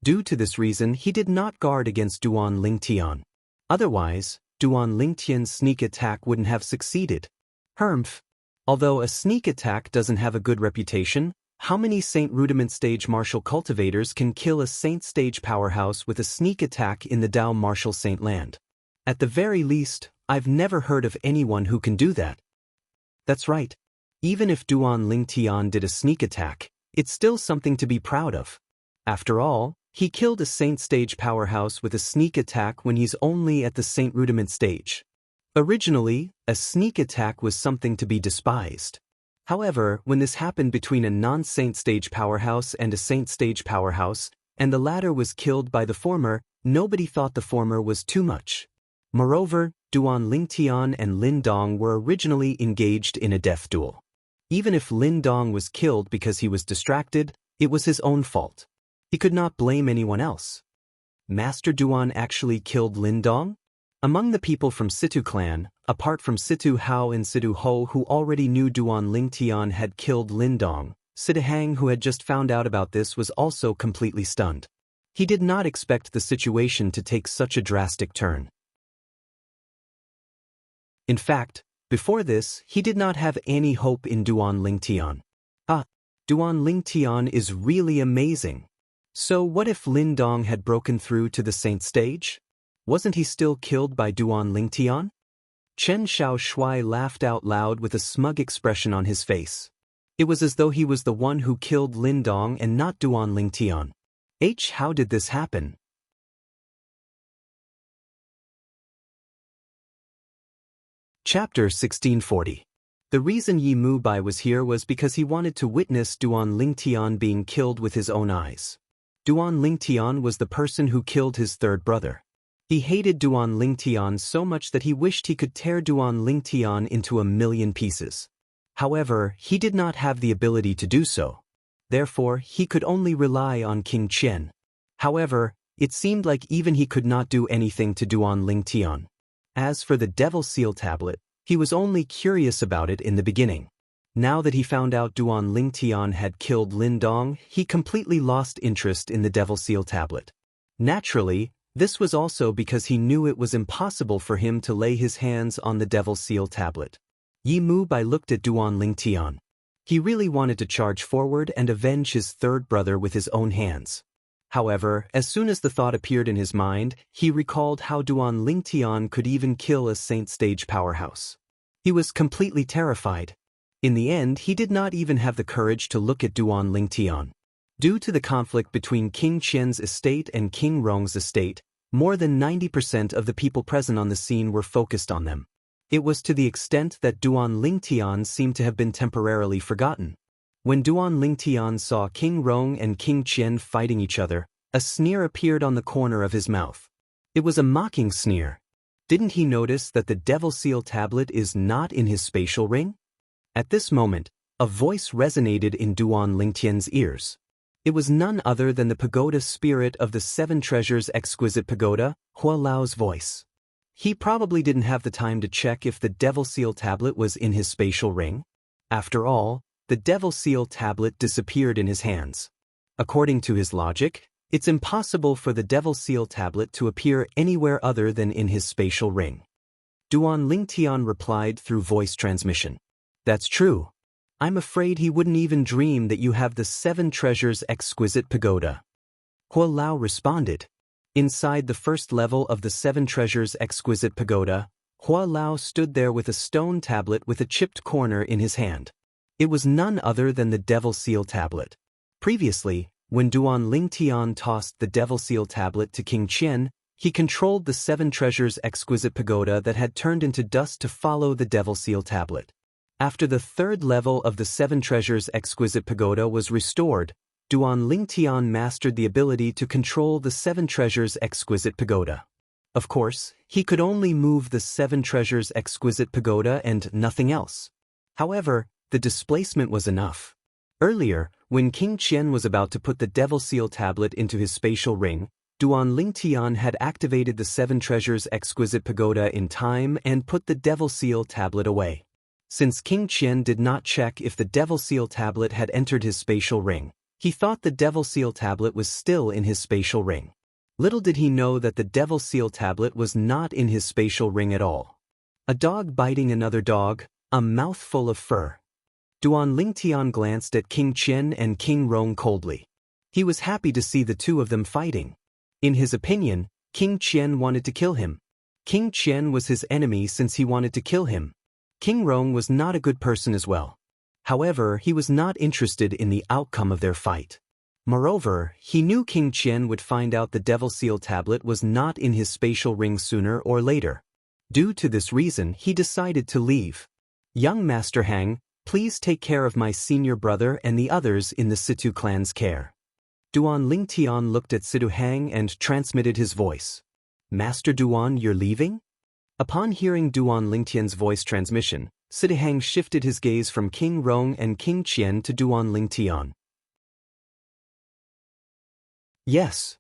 Due to this reason, he did not guard against Duan Lingtian. Otherwise, Duan Lingtian's sneak attack wouldn't have succeeded. Humph. Although a sneak attack doesn't have a good reputation, how many Saint Rudiment Stage martial cultivators can kill a Saint Stage powerhouse with a sneak attack in the Dao martial Saint land? At the very least, I've never heard of anyone who can do that. That's right. Even if Duan Lingtian did a sneak attack, it's still something to be proud of. After all, he killed a Saint Stage powerhouse with a sneak attack when he's only at the Saint Rudiment Stage. Originally, a sneak attack was something to be despised. However, when this happened between a non-Saint Stage powerhouse and a Saint Stage powerhouse, and the latter was killed by the former, nobody thought the former was too much. Moreover, Duan Lingtian and Lin Dong were originally engaged in a death duel. Even if Lin Dong was killed because he was distracted, it was his own fault. He could not blame anyone else. Master Duan actually killed Lin Dong? Among the people from Situ clan, apart from Situ Hao and Situ Ho who already knew Duan Lingtian had killed Lin Dong, Situ Hang who had just found out about this was also completely stunned. He did not expect the situation to take such a drastic turn. In fact, before this, he did not have any hope in Duan Lingtian. Duan Lingtian is really amazing. So what if Lin Dong had broken through to the Saint Stage? Wasn't he still killed by Duan Lingtian? Chen Xiaoshui laughed out loud with a smug expression on his face. It was as though he was the one who killed Lin Dong and not Duan Lingtian. How did this happen? Chapter 1640. The reason Yi Mubai was here was because he wanted to witness Duan Lingtian being killed with his own eyes. Duan Lingtian was the person who killed his third brother. He hated Duan Lingtian so much that he wished he could tear Duan Lingtian into 1,000,000 pieces. However, he did not have the ability to do so. Therefore, he could only rely on King Qian. However, it seemed like even he could not do anything to Duan Lingtian. As for the Devil Seal tablet, he was only curious about it in the beginning. Now that he found out Duan Lingtian had killed Lin Dong, he completely lost interest in the Devil Seal tablet. Naturally, this was also because he knew it was impossible for him to lay his hands on the Devil Seal tablet. Yi Mubai looked at Duan Lingtian. He really wanted to charge forward and avenge his third brother with his own hands. However, as soon as the thought appeared in his mind, he recalled how Duan Lingtian could even kill a Saint Stage powerhouse. He was completely terrified. In the end, he did not even have the courage to look at Duan Lingtian. Due to the conflict between King Qian's estate and King Rong's estate, more than 90% of the people present on the scene were focused on them. It was to the extent that Duan Lingtian seemed to have been temporarily forgotten. When Duan Lingtian saw King Rong and King Qian fighting each other, a sneer appeared on the corner of his mouth. It was a mocking sneer. Didn't he notice that the Devil Seal tablet is not in his spatial ring? At this moment, a voice resonated in Duan Lingtian's ears. It was none other than the pagoda spirit of the Seven Treasures Exquisite Pagoda, Hua Lao's voice. He probably didn't have the time to check if the Devil Seal tablet was in his spatial ring. After all, the Devil Seal tablet disappeared in his hands. According to his logic, it's impossible for the Devil Seal tablet to appear anywhere other than in his spatial ring. Duan Lingtian replied through voice transmission. That's true. I'm afraid he wouldn't even dream that you have the Seven Treasures Exquisite Pagoda. Hua Lao responded. Inside the first level of the Seven Treasures Exquisite Pagoda, Hua Lao stood there with a stone tablet with a chipped corner in his hand. It was none other than the Devil Seal tablet. Previously, when Duan Lingtian tossed the Devil Seal tablet to King Qian, he controlled the Seven Treasures Exquisite Pagoda that had turned into dust to follow the Devil Seal tablet. After the third level of the Seven Treasures Exquisite Pagoda was restored, Duan Lingtian mastered the ability to control the Seven Treasures Exquisite Pagoda. Of course, he could only move the Seven Treasures Exquisite Pagoda and nothing else. However, the displacement was enough. Earlier, when King Qian was about to put the Devil Seal tablet into his spatial ring, Duan Lingtian had activated the Seven Treasures Exquisite Pagoda in time and put the Devil Seal tablet away. Since King Qian did not check if the Devil Seal tablet had entered his spatial ring, he thought the Devil Seal tablet was still in his spatial ring. Little did he know that the Devil Seal tablet was not in his spatial ring at all. A dog biting another dog, a mouthful of fur. Duan Lingtian glanced at King Qian and King Rong coldly. He was happy to see the two of them fighting. In his opinion, King Qian wanted to kill him. King Qian was his enemy since he wanted to kill him. King Rong was not a good person as well. However, he was not interested in the outcome of their fight. Moreover, he knew King Qian would find out the Devil Seal tablet was not in his spatial ring sooner or later. Due to this reason, he decided to leave. Young Master Hang, please take care of my senior brother and the others in the Situ clan's care. Duan Lingtian looked at Situ Hang and transmitted his voice. Master Duan, you're leaving? Upon hearing Duan Lingtian's voice transmission, Situ Hang shifted his gaze from King Rong and King Qian to Duan Lingtian. Yes.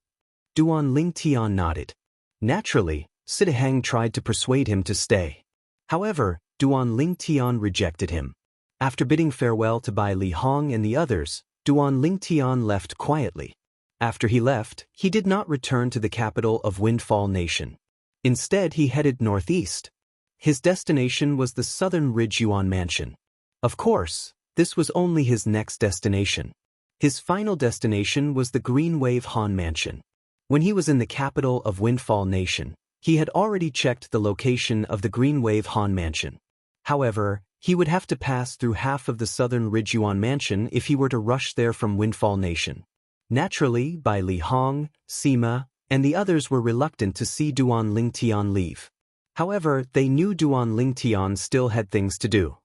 Duan Lingtian nodded. Naturally, Situ Hang tried to persuade him to stay. However, Duan Lingtian rejected him. After bidding farewell to Bai Li Hong and the others, Duan Lingtian left quietly. After he left, he did not return to the capital of Windfall Nation. Instead, he headed northeast. His destination was the Southern Ridge Yuan Mansion. Of course, this was only his next destination. His final destination was the Green Wave Han Mansion. When he was in the capital of Windfall Nation, he had already checked the location of the Green Wave Han Mansion. However, he would have to pass through half of the Southern Ridge Yuan Mansion if he were to rush there from Windfall Nation. Naturally, Bai Li Hong, Sima, and the others were reluctant to see Duan Lingtian leave. However, they knew Duan Lingtian still had things to do.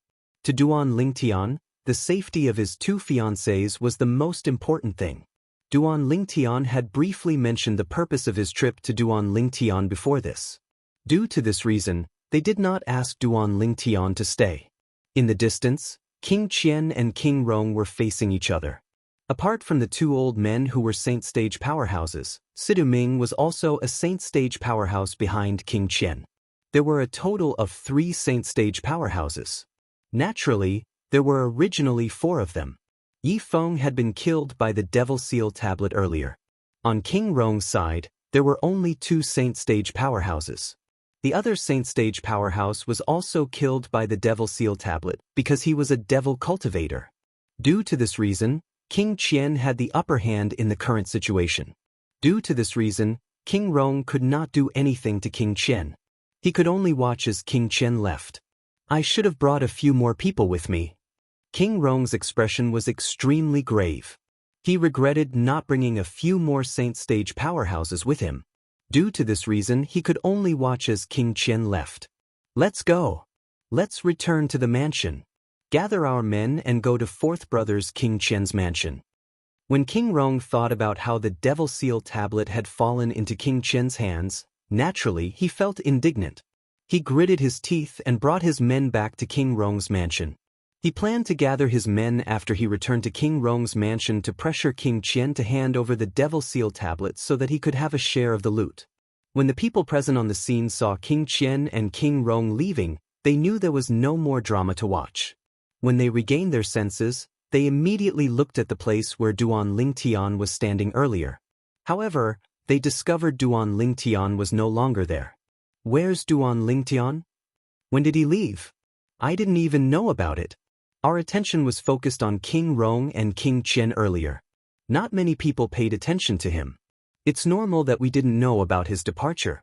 To Duan Lingtian, the safety of his two fiancées was the most important thing. Duan Lingtian had briefly mentioned the purpose of his trip to Duan Lingtian before this. Due to this reason, they did not ask Duan Lingtian to stay. In the distance, King Qian and King Rong were facing each other. Apart from the two old men who were Saint Stage powerhouses, Sidu Ming was also a Saint Stage powerhouse behind King Qian. There were a total of 3 Saint Stage powerhouses. Naturally, there were originally 4 of them. Yi Feng had been killed by the Devil Seal tablet earlier. On King Rong's side, there were only 2 Saint Stage powerhouses. The other Saint Stage powerhouse was also killed by the Devil Seal tablet because he was a devil cultivator. Due to this reason, King Qian had the upper hand in the current situation. Due to this reason, King Rong could not do anything to King Qian. He could only watch as King Qian left. I should have brought a few more people with me. King Rong's expression was extremely grave. He regretted not bringing a few more Saint Stage powerhouses with him. Due to this reason, he could only watch as King Qian left. Let's go. Let's return to the mansion. Gather our men and go to Fourth Brother's King Qian's mansion. When King Rong thought about how the Devil Seal tablet had fallen into King Qian's hands, naturally he felt indignant. He gritted his teeth and brought his men back to King Rong's mansion. He planned to gather his men after he returned to King Rong's mansion to pressure King Qian to hand over the Devil Seal tablet so that he could have a share of the loot. When the people present on the scene saw King Qian and King Rong leaving, they knew there was no more drama to watch. When they regained their senses, they immediately looked at the place where Duan Lingtian was standing earlier. However, they discovered Duan Lingtian was no longer there. Where's Duan Lingtian? When did he leave? I didn't even know about it. Our attention was focused on King Rong and King Qian earlier. Not many people paid attention to him. It's normal that we didn't know about his departure.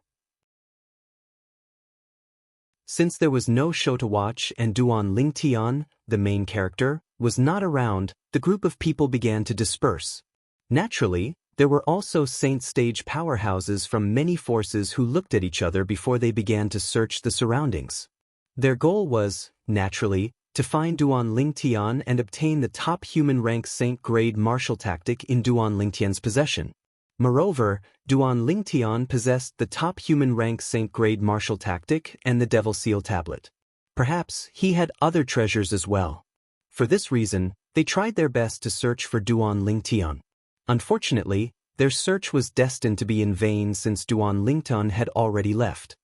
Since there was no show to watch and Duan Lingtian, the main character, was not around, the group of people began to disperse. Naturally, there were also Saint Stage powerhouses from many forces who looked at each other before they began to search the surroundings. Their goal was, naturally, to find Duan Lingtian and obtain the top human rank Saint grade martial tactic in Duan Lingtian's possession. Moreover, Duan Lingtian possessed the top human rank Saint grade martial tactic and the Devil Seal tablet. Perhaps he had other treasures as well. For this reason, they tried their best to search for Duan Lingtian. Unfortunately, their search was destined to be in vain since Duan Lingtian had already left.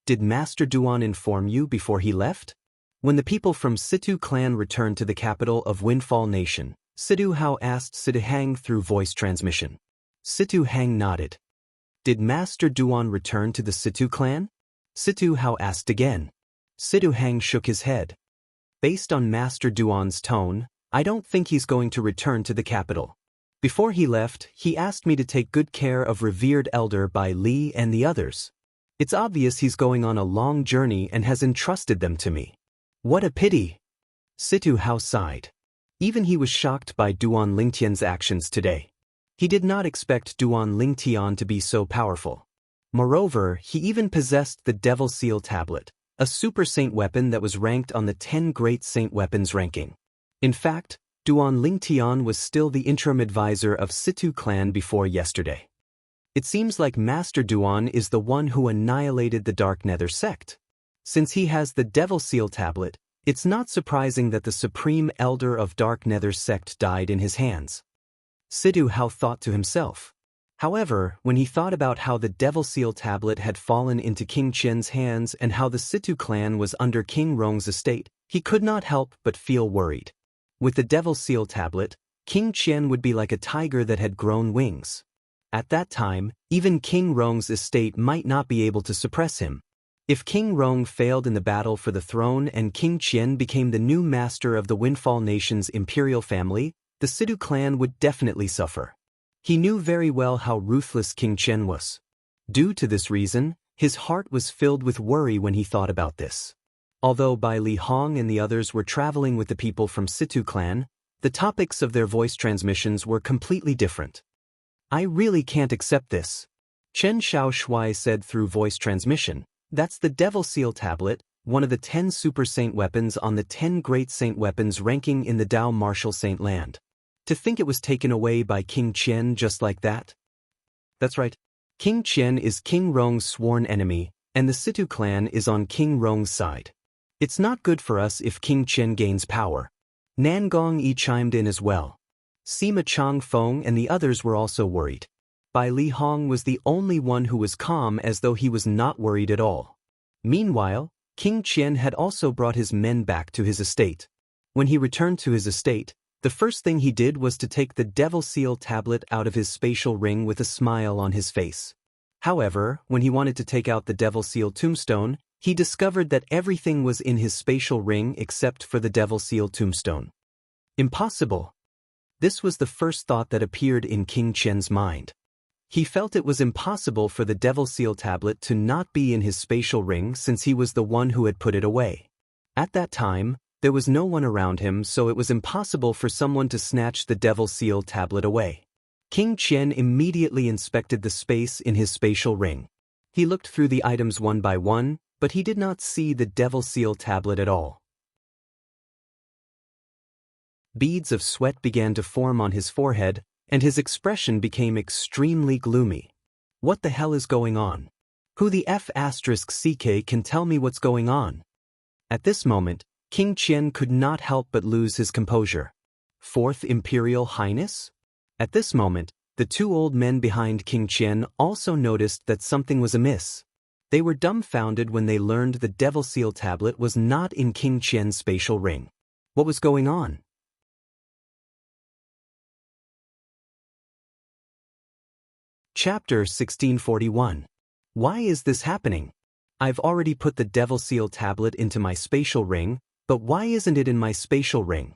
Did Master Duan inform you before he left? When the people from Situ clan returned to the capital of Windfall Nation, Situ Hao asked Situ Hang through voice transmission. Situ Hang nodded. Did Master Duan return to the Situ clan? Situ Hao asked again. Situ Hang shook his head. Based on Master Duan's tone, I don't think he's going to return to the capital. Before he left, he asked me to take good care of Revered Elder Bai Li and the others. It's obvious he's going on a long journey and has entrusted them to me. What a pity! Situ Hao sighed. Even he was shocked by Duan Lingtian's actions today. He did not expect Duan Lingtian to be so powerful. Moreover, he even possessed the Devil Seal tablet, a super saint weapon that was ranked on the 10 great saint weapons ranking. In fact, Duan Lingtian was still the interim advisor of Situ clan before yesterday. It seems like Master Duan is the one who annihilated the Dark Nether sect. Since he has the Devil Seal tablet, it's not surprising that the Supreme Elder of Dark Nether sect died in his hands. Situ Hao thought to himself. However, when he thought about how the Devil Seal tablet had fallen into King Qian's hands and how the Situ clan was under King Rong's estate, he could not help but feel worried. With the Devil Seal tablet, King Qian would be like a tiger that had grown wings. At that time, even King Rong's estate might not be able to suppress him. If King Rong failed in the battle for the throne and King Qian became the new master of the Windfall Nation's imperial family, the Situ clan would definitely suffer. He knew very well how ruthless King Qian was. Due to this reason, his heart was filled with worry when he thought about this. Although Bai Li Hong and the others were traveling with the people from Situ clan, the topics of their voice transmissions were completely different. I really can't accept this. Chen Xiao Shui said through voice transmission. That's the Devil Seal tablet, one of the 10 super saint weapons on the 10 great saint weapons ranking in the Dao Martial Saint Land. To think it was taken away by King Qian just like that? That's right. King Qian is King Rong's sworn enemy, and the Situ clan is on King Rong's side. It's not good for us if King Qian gains power. Nangong Yi chimed in as well. Sima Chang Feng and the others were also worried. Bai Li Hong was the only one who was calm as though he was not worried at all. Meanwhile, King Qian had also brought his men back to his estate. When he returned to his estate, the first thing he did was to take the Devil Seal tablet out of his spatial ring with a smile on his face. However, when he wanted to take out the Devil Seal tombstone, he discovered that everything was in his spatial ring except for the Devil Seal tombstone. Impossible. This was the first thought that appeared in King Qian's mind. He felt it was impossible for the Devil Seal tablet to not be in his spatial ring since he was the one who had put it away. At that time, there was no one around him, so it was impossible for someone to snatch the Devil Seal tablet away. King Qian immediately inspected the space in his spatial ring. He looked through the items one by one, but he did not see the Devil Seal tablet at all. Beads of sweat began to form on his forehead, and his expression became extremely gloomy. What the hell is going on? Who the F*CK can tell me what's going on? At this moment, King Qian could not help but lose his composure. Fourth Imperial Highness? At this moment, the two old men behind King Qian also noticed that something was amiss. They were dumbfounded when they learned the Devil Seal tablet was not in King Qian's spatial ring. What was going on? Chapter 1641. Why is this happening? I've already put the Devil Seal tablet into my spatial ring, but why isn't it in my spatial ring?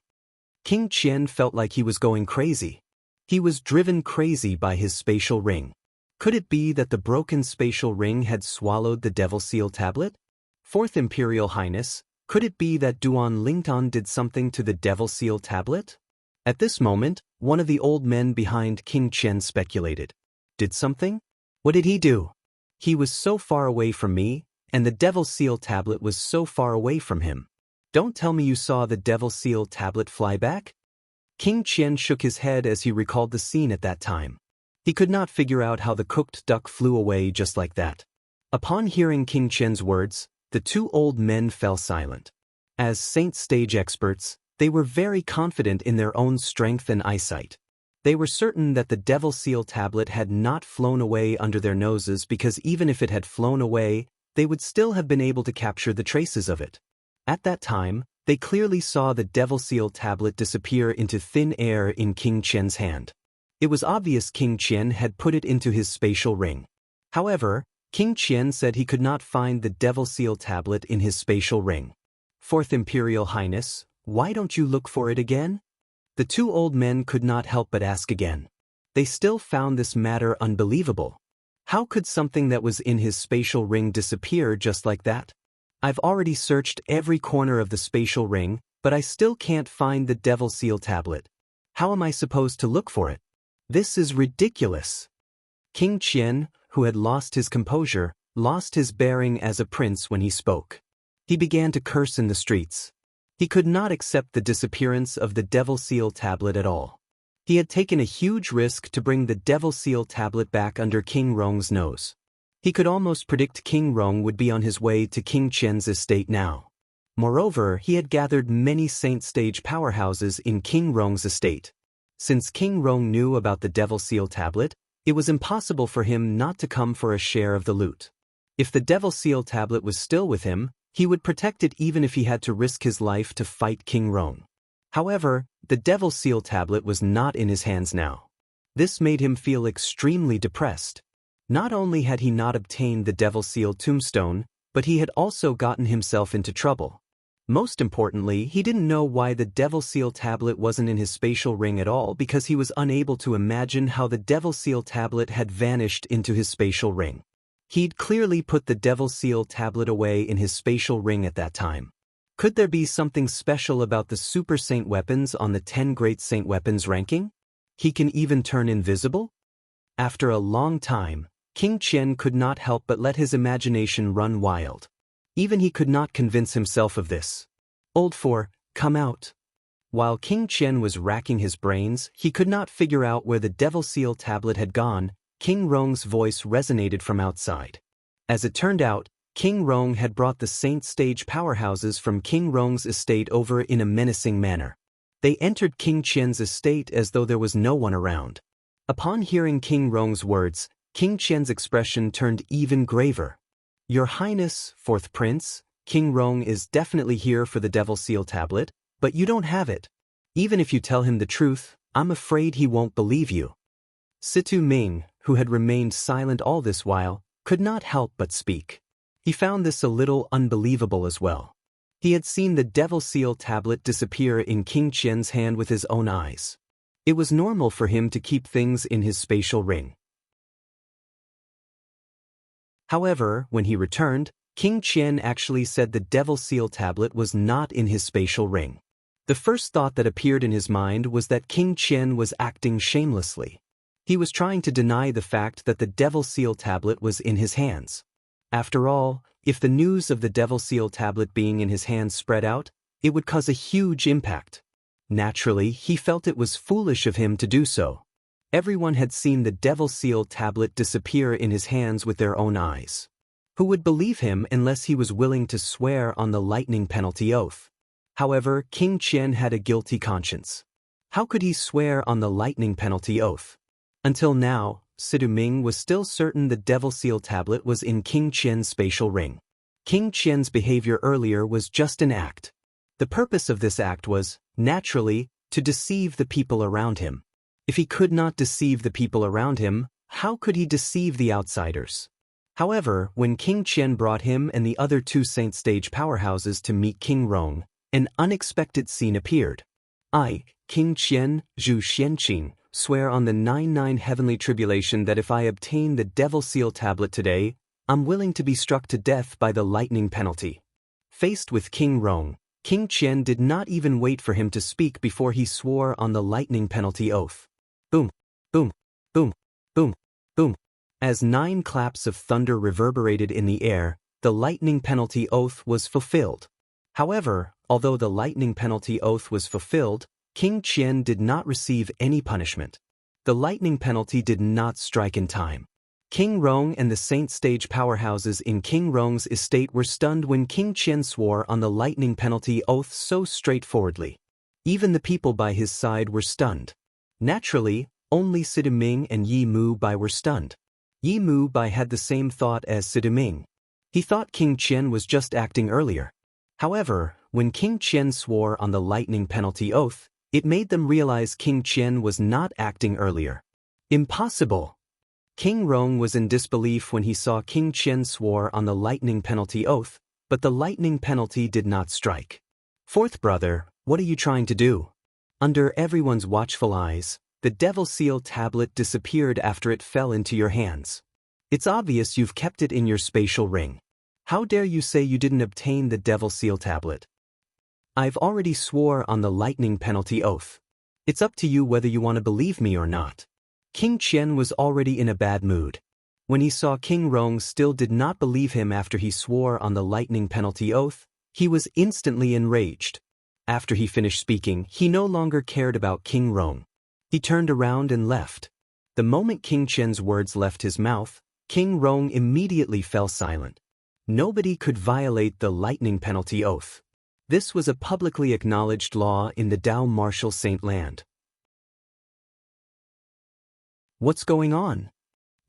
King Qian felt like he was going crazy. He was driven crazy by his spatial ring. Could it be that the broken spatial ring had swallowed the Devil Seal tablet? Fourth Imperial Highness, could it be that Duan Lingtan did something to the Devil Seal tablet? At this moment, one of the old men behind King Qian speculated. Did something? What did he do? He was so far away from me, and the Devil Seal tablet was so far away from him. Don't tell me you saw the Devil Seal tablet fly back? King Qian shook his head as he recalled the scene at that time. He could not figure out how the cooked duck flew away just like that. Upon hearing King Qian's words, the two old men fell silent. As Saint Stage experts, they were very confident in their own strength and eyesight. They were certain that the Devil Seal tablet had not flown away under their noses because even if it had flown away, they would still have been able to capture the traces of it. At that time, they clearly saw the Devil Seal tablet disappear into thin air in King Qian's hand. It was obvious King Qian had put it into his spatial ring. However, King Qian said he could not find the Devil Seal tablet in his spatial ring. Fourth Imperial Highness, why don't you look for it again? The two old men could not help but ask again. They still found this matter unbelievable. How could something that was in his spatial ring disappear just like that? I've already searched every corner of the spatial ring, but I still can't find the Devil Seal tablet. How am I supposed to look for it? This is ridiculous. King Qian, who had lost his composure, lost his bearing as a prince when he spoke. He began to curse in the streets. He could not accept the disappearance of the Devil Seal tablet at all. He had taken a huge risk to bring the Devil Seal tablet back under King Rong's nose. He could almost predict King Rong would be on his way to King Qian's estate now. Moreover, he had gathered many Saint Stage powerhouses in King Rong's estate. Since King Rong knew about the Devil Seal tablet, it was impossible for him not to come for a share of the loot. If the Devil Seal tablet was still with him, he would protect it even if he had to risk his life to fight King Rong. However, the Devil Seal tablet was not in his hands now. This made him feel extremely depressed. Not only had he not obtained the Devil Seal tombstone, but he had also gotten himself into trouble. Most importantly, he didn't know why the Devil Seal tablet wasn't in his spatial ring at all because he was unable to imagine how the Devil Seal tablet had vanished into his spatial ring. He'd clearly put the Devil Seal tablet away in his spatial ring at that time. Could there be something special about the Super Saint weapons on the 10 Great Saint weapons ranking? He can even turn invisible? After a long time, King Qian could not help but let his imagination run wild. Even he could not convince himself of this. Old Four, come out. While King Qian was racking his brains, he could not figure out where the Devil Seal tablet had gone. King Rong's voice resonated from outside. As it turned out, King Rong had brought the Saint Stage powerhouses from King Rong's estate over in a menacing manner. They entered King Qian's estate as though there was no one around. Upon hearing King Rong's words, King Qian's expression turned even graver. Your Highness, Fourth Prince, King Rong is definitely here for the Devil Seal tablet, but you don't have it. Even if you tell him the truth, I'm afraid he won't believe you. Situ Ming, who had remained silent all this while, could not help but speak. He found this a little unbelievable as well. He had seen the Devil Seal tablet disappear in King Qian's hand with his own eyes. It was normal for him to keep things in his spatial ring. However, when he returned, King Qian actually said the Devil Seal tablet was not in his spatial ring. The first thought that appeared in his mind was that King Qian was acting shamelessly. He was trying to deny the fact that the Devil Seal tablet was in his hands. After all, if the news of the Devil Seal tablet being in his hands spread out, it would cause a huge impact. Naturally, he felt it was foolish of him to do so. Everyone had seen the Devil Seal tablet disappear in his hands with their own eyes. Who would believe him unless he was willing to swear on the lightning penalty oath? However, King Qian had a guilty conscience. How could he swear on the lightning penalty oath? Until now, Sidu Ming was still certain the Devil Seal tablet was in King Qian's spatial ring. King Qian's behavior earlier was just an act. The purpose of this act was, naturally, to deceive the people around him. If he could not deceive the people around him, how could he deceive the outsiders? However, when King Qian brought him and the other two Saint Stage powerhouses to meet King Rong, an unexpected scene appeared. I, King Qian, Zhu Xianqing, swear on the 99 heavenly tribulation that if I obtain the Devil Seal tablet today, I'm willing to be struck to death by the lightning penalty. Faced with King Rong, King Qian did not even wait for him to speak before he swore on the lightning penalty oath. Boom, boom, boom, boom, boom. As 9 claps of thunder reverberated in the air, the lightning penalty oath was fulfilled. However, although the lightning penalty oath was fulfilled, King Qian did not receive any punishment. The lightning penalty did not strike in time. King Rong and the Saint Stage powerhouses in King Rong's estate were stunned when King Qian swore on the lightning penalty oath so straightforwardly. Even the people by his side were stunned. Naturally, only Sidu Ming and Yi Mu Bai were stunned. Yi Mu Bai had the same thought as Sidu Ming. He thought King Qian was just acting earlier. However, when King Qian swore on the lightning penalty oath, it made them realize King Qian was not acting earlier. Impossible! King Rong was in disbelief when he saw King Qian swore on the lightning penalty oath, but the lightning penalty did not strike. Fourth brother, what are you trying to do? Under everyone's watchful eyes, the Devil Seal tablet disappeared after it fell into your hands. It's obvious you've kept it in your spatial ring. How dare you say you didn't obtain the Devil Seal tablet? I've already swore on the lightning penalty oath. It's up to you whether you want to believe me or not. King Qian was already in a bad mood. When he saw King Rong still did not believe him after he swore on the lightning penalty oath, he was instantly enraged. After he finished speaking, he no longer cared about King Rong. He turned around and left. The moment King Qian's words left his mouth, King Rong immediately fell silent. Nobody could violate the lightning penalty oath. This was a publicly acknowledged law in the Dao Martial Saint Land. What's going on?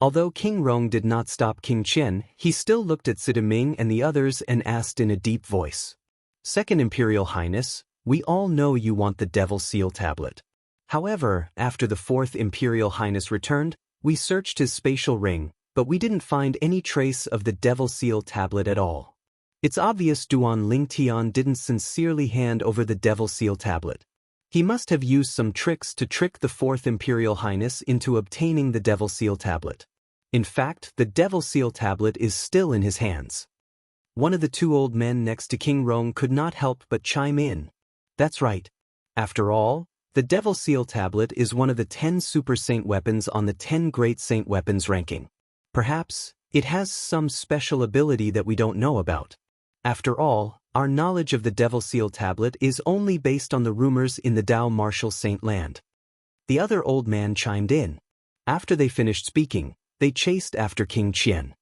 Although King Rong did not stop King Qian, he still looked at Sidu Ming and the others and asked in a deep voice. Second Imperial Highness, we all know you want the Devil Seal tablet. However, after the Fourth Imperial Highness returned, we searched his spatial ring, but we didn't find any trace of the Devil Seal tablet at all. It's obvious Duan Lingtian didn't sincerely hand over the Devil Seal tablet. He must have used some tricks to trick the Fourth Imperial Highness into obtaining the Devil Seal tablet. In fact, the Devil Seal tablet is still in his hands. One of the two old men next to King Rong could not help but chime in. That's right. After all, the Devil Seal tablet is one of the 10 Super Saint weapons on the 10 Great Saint weapons ranking. Perhaps, it has some special ability that we don't know about. After all, our knowledge of the Devil Seal tablet is only based on the rumors in the Dao Martial Saint Land. The other old man chimed in. After they finished speaking, they chased after King Qian.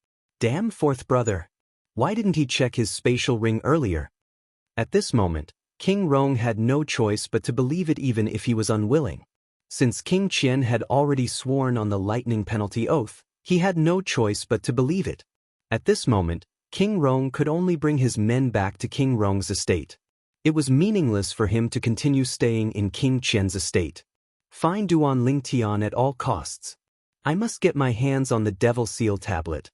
Damn fourth brother. Why didn't he check his spatial ring earlier? At this moment, King Rong had no choice but to believe it even if he was unwilling. Since King Qian had already sworn on the lightning penalty oath, he had no choice but to believe it. At this moment, King Rong could only bring his men back to King Rong's estate. It was meaningless for him to continue staying in King Qian's estate. Find Duan Lingtian at all costs. I must get my hands on the Devil Seal tablet.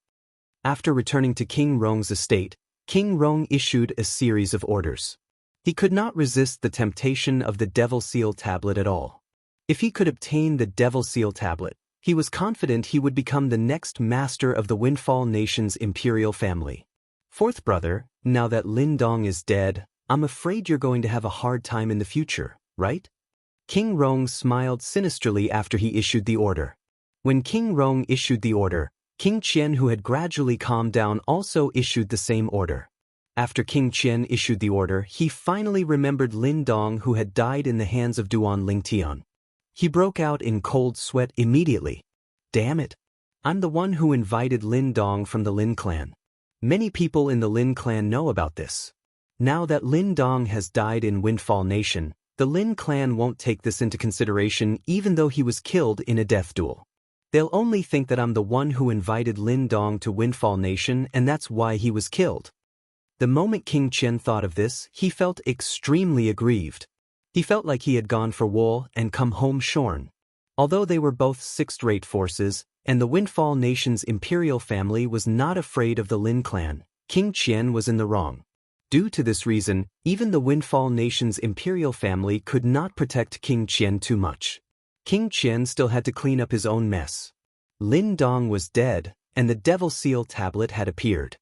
After returning to King Rong's estate, King Rong issued a series of orders. He could not resist the temptation of the Devil Seal tablet at all. If he could obtain the Devil Seal tablet, he was confident he would become the next master of the Windfall Nation's imperial family. Fourth brother, now that Lin Dong is dead, I'm afraid you're going to have a hard time in the future, right? King Rong smiled sinisterly after he issued the order. When King Rong issued the order, King Qian, who had gradually calmed down, also issued the same order. After King Qian issued the order, he finally remembered Lin Dong, who had died in the hands of Duan Lingtian. He broke out in cold sweat immediately. Damn it! I'm the one who invited Lin Dong from the Lin clan. Many people in the Lin clan know about this. Now that Lin Dong has died in Windfall Nation, the Lin clan won't take this into consideration even though he was killed in a death duel. They'll only think that I'm the one who invited Lin Dong to Windfall Nation and that's why he was killed. The moment King Qian thought of this, he felt extremely aggrieved. He felt like he had gone for wool and come home shorn. Although they were both sixth-rate forces, and the Windfall Nation's imperial family was not afraid of the Lin clan, King Qian was in the wrong. Due to this reason, even the Windfall Nation's imperial family could not protect King Qian too much. King Qian still had to clean up his own mess. Lin Dong was dead, and the Devil Seal tablet had appeared.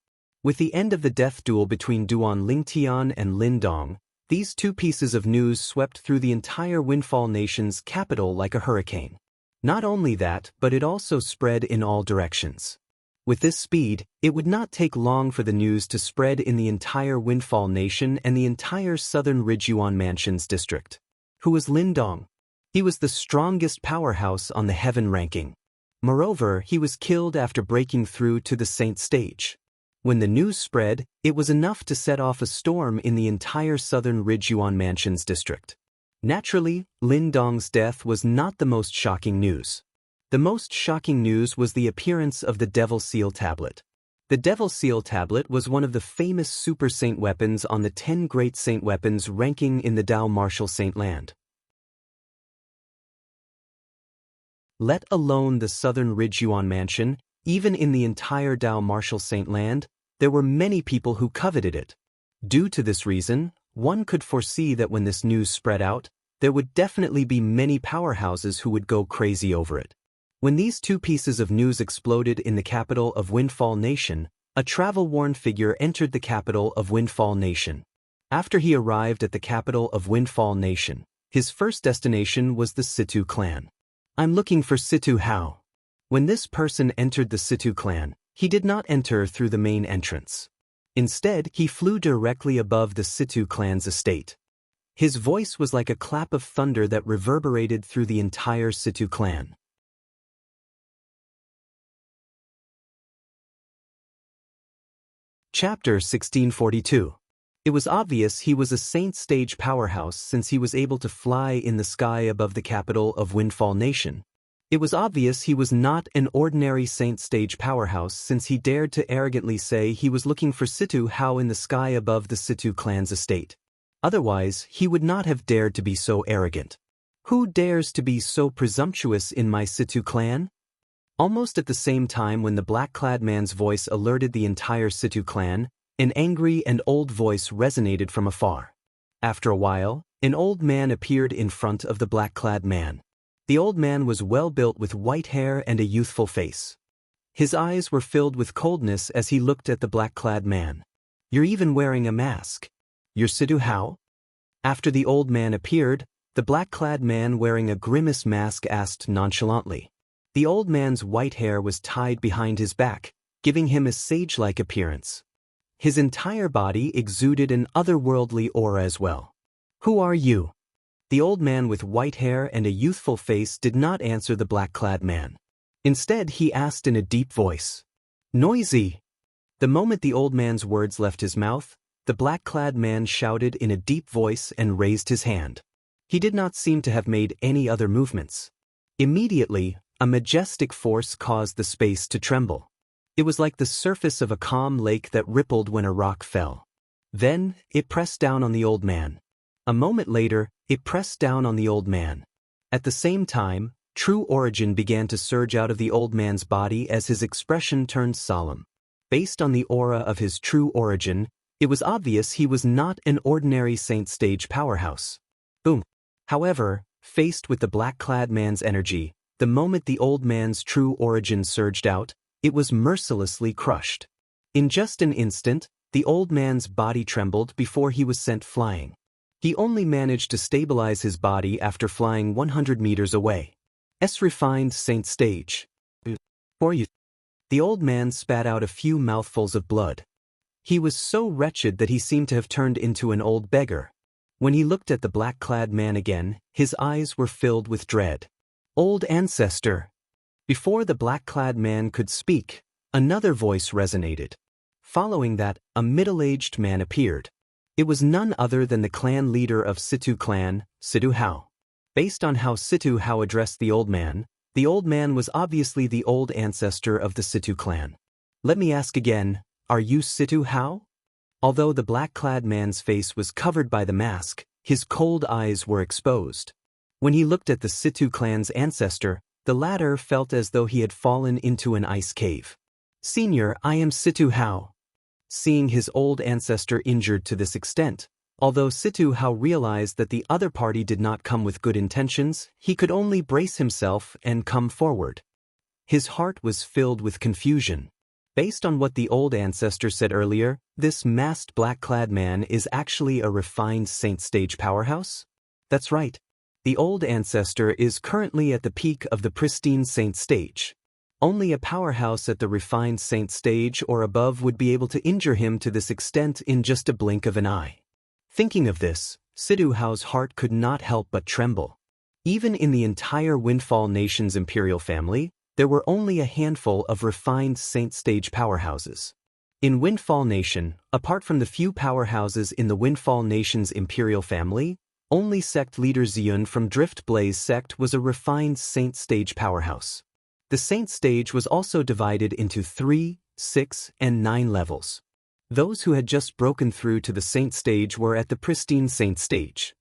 With the end of the death duel between Duan Lingtian and Lin Dong, these two pieces of news swept through the entire Windfall Nation's capital like a hurricane. Not only that, but it also spread in all directions. With this speed, it would not take long for the news to spread in the entire Windfall Nation and the entire southern Ridgyuan Mansions district. Who was Lin Dong? He was the strongest powerhouse on the heaven ranking. Moreover, he was killed after breaking through to the Saint stage. When the news spread, it was enough to set off a storm in the entire southern Ridgyuan Mansions district. Naturally, Lin Dong's death was not the most shocking news. The most shocking news was the appearance of the Devil Seal tablet. The Devil Seal tablet was one of the famous Super Saint weapons on the 10 Great Saint weapons ranking in the Dao Martial Saint land. Let alone the southern Ridgyuan Mansion, even in the entire Dao Martial Saint land, there were many people who coveted it. Due to this reason, one could foresee that when this news spread out, there would definitely be many powerhouses who would go crazy over it. When these two pieces of news exploded in the capital of Windfall Nation, a travel-worn figure entered the capital of Windfall Nation. After he arrived at the capital of Windfall Nation, his first destination was the Situ clan. I'm looking for Situ Hao. When this person entered the Situ clan, he did not enter through the main entrance. Instead, he flew directly above the Situ clan's estate. His voice was like a clap of thunder that reverberated through the entire Situ clan. Chapter 1642. It was obvious he was a Saint stage powerhouse since he was able to fly in the sky above the capital of Windfall Nation. It was obvious he was not an ordinary Saint stage powerhouse since he dared to arrogantly say he was looking for Situ Hao in the sky above the Situ clan's estate. Otherwise, he would not have dared to be so arrogant. Who dares to be so presumptuous in my Situ clan? Almost at the same time when the black-clad man's voice alerted the entire Situ clan, an angry and old voice resonated from afar. After a while, an old man appeared in front of the black-clad man. The old man was well-built with white hair and a youthful face. His eyes were filled with coldness as he looked at the black-clad man. You're even wearing a mask. You're Situ Hao? After the old man appeared, the black-clad man wearing a grimace mask asked nonchalantly. The old man's white hair was tied behind his back, giving him a sage-like appearance. His entire body exuded an otherworldly aura as well. Who are you? The old man with white hair and a youthful face did not answer the black-clad man. Instead, he asked in a deep voice. Noisy! The moment the old man's words left his mouth, the black-clad man shouted in a deep voice and raised his hand. He did not seem to have made any other movements. Immediately, a majestic force caused the space to tremble. It was like the surface of a calm lake that rippled when a rock fell. Then, it pressed down on the old man. A moment later, it pressed down on the old man. At the same time, true origin began to surge out of the old man's body as his expression turned solemn. Based on the aura of his true origin, it was obvious he was not an ordinary Saint stage powerhouse. Boom. However, faced with the black-clad man's energy, the moment the old man's true origin surged out, it was mercilessly crushed. In just an instant, the old man's body trembled before he was sent flying. He only managed to stabilize his body after flying 100 meters away. Refined Saint stage. For you. The old man spat out a few mouthfuls of blood. He was so wretched that he seemed to have turned into an old beggar. When he looked at the black-clad man again, his eyes were filled with dread. Old ancestor. Before the black-clad man could speak, another voice resonated. Following that, a middle-aged man appeared. It was none other than the clan leader of Situ clan, Situ Hao. Based on how Situ Hao addressed the old man was obviously the old ancestor of the Situ clan. Let me ask again, are you Situ Hao? Although the black-clad man's face was covered by the mask, his cold eyes were exposed. When he looked at the Situ clan's ancestor, the latter felt as though he had fallen into an ice cave. Senior, I am Situ Hao. Seeing his old ancestor injured to this extent, although Situ Hao realized that the other party did not come with good intentions, he could only brace himself and come forward. His heart was filled with confusion. Based on what the old ancestor said earlier, this masked black-clad man is actually a refined saint stage powerhouse? That's right. The old ancestor is currently at the peak of the pristine saint stage. Only a powerhouse at the refined saint stage or above would be able to injure him to this extent in just a blink of an eye. Thinking of this, Situ Hao's heart could not help but tremble. Even in the entire Windfall Nation's imperial family, there were only a handful of refined saint stage powerhouses. In Windfall Nation, apart from the few powerhouses in the Windfall Nation's imperial family, only sect leader Xian from Drift Blaze sect was a refined saint stage powerhouse. The saint stage was also divided into 3, 6, and 9 levels. Those who had just broken through to the saint stage were at the pristine saint stage.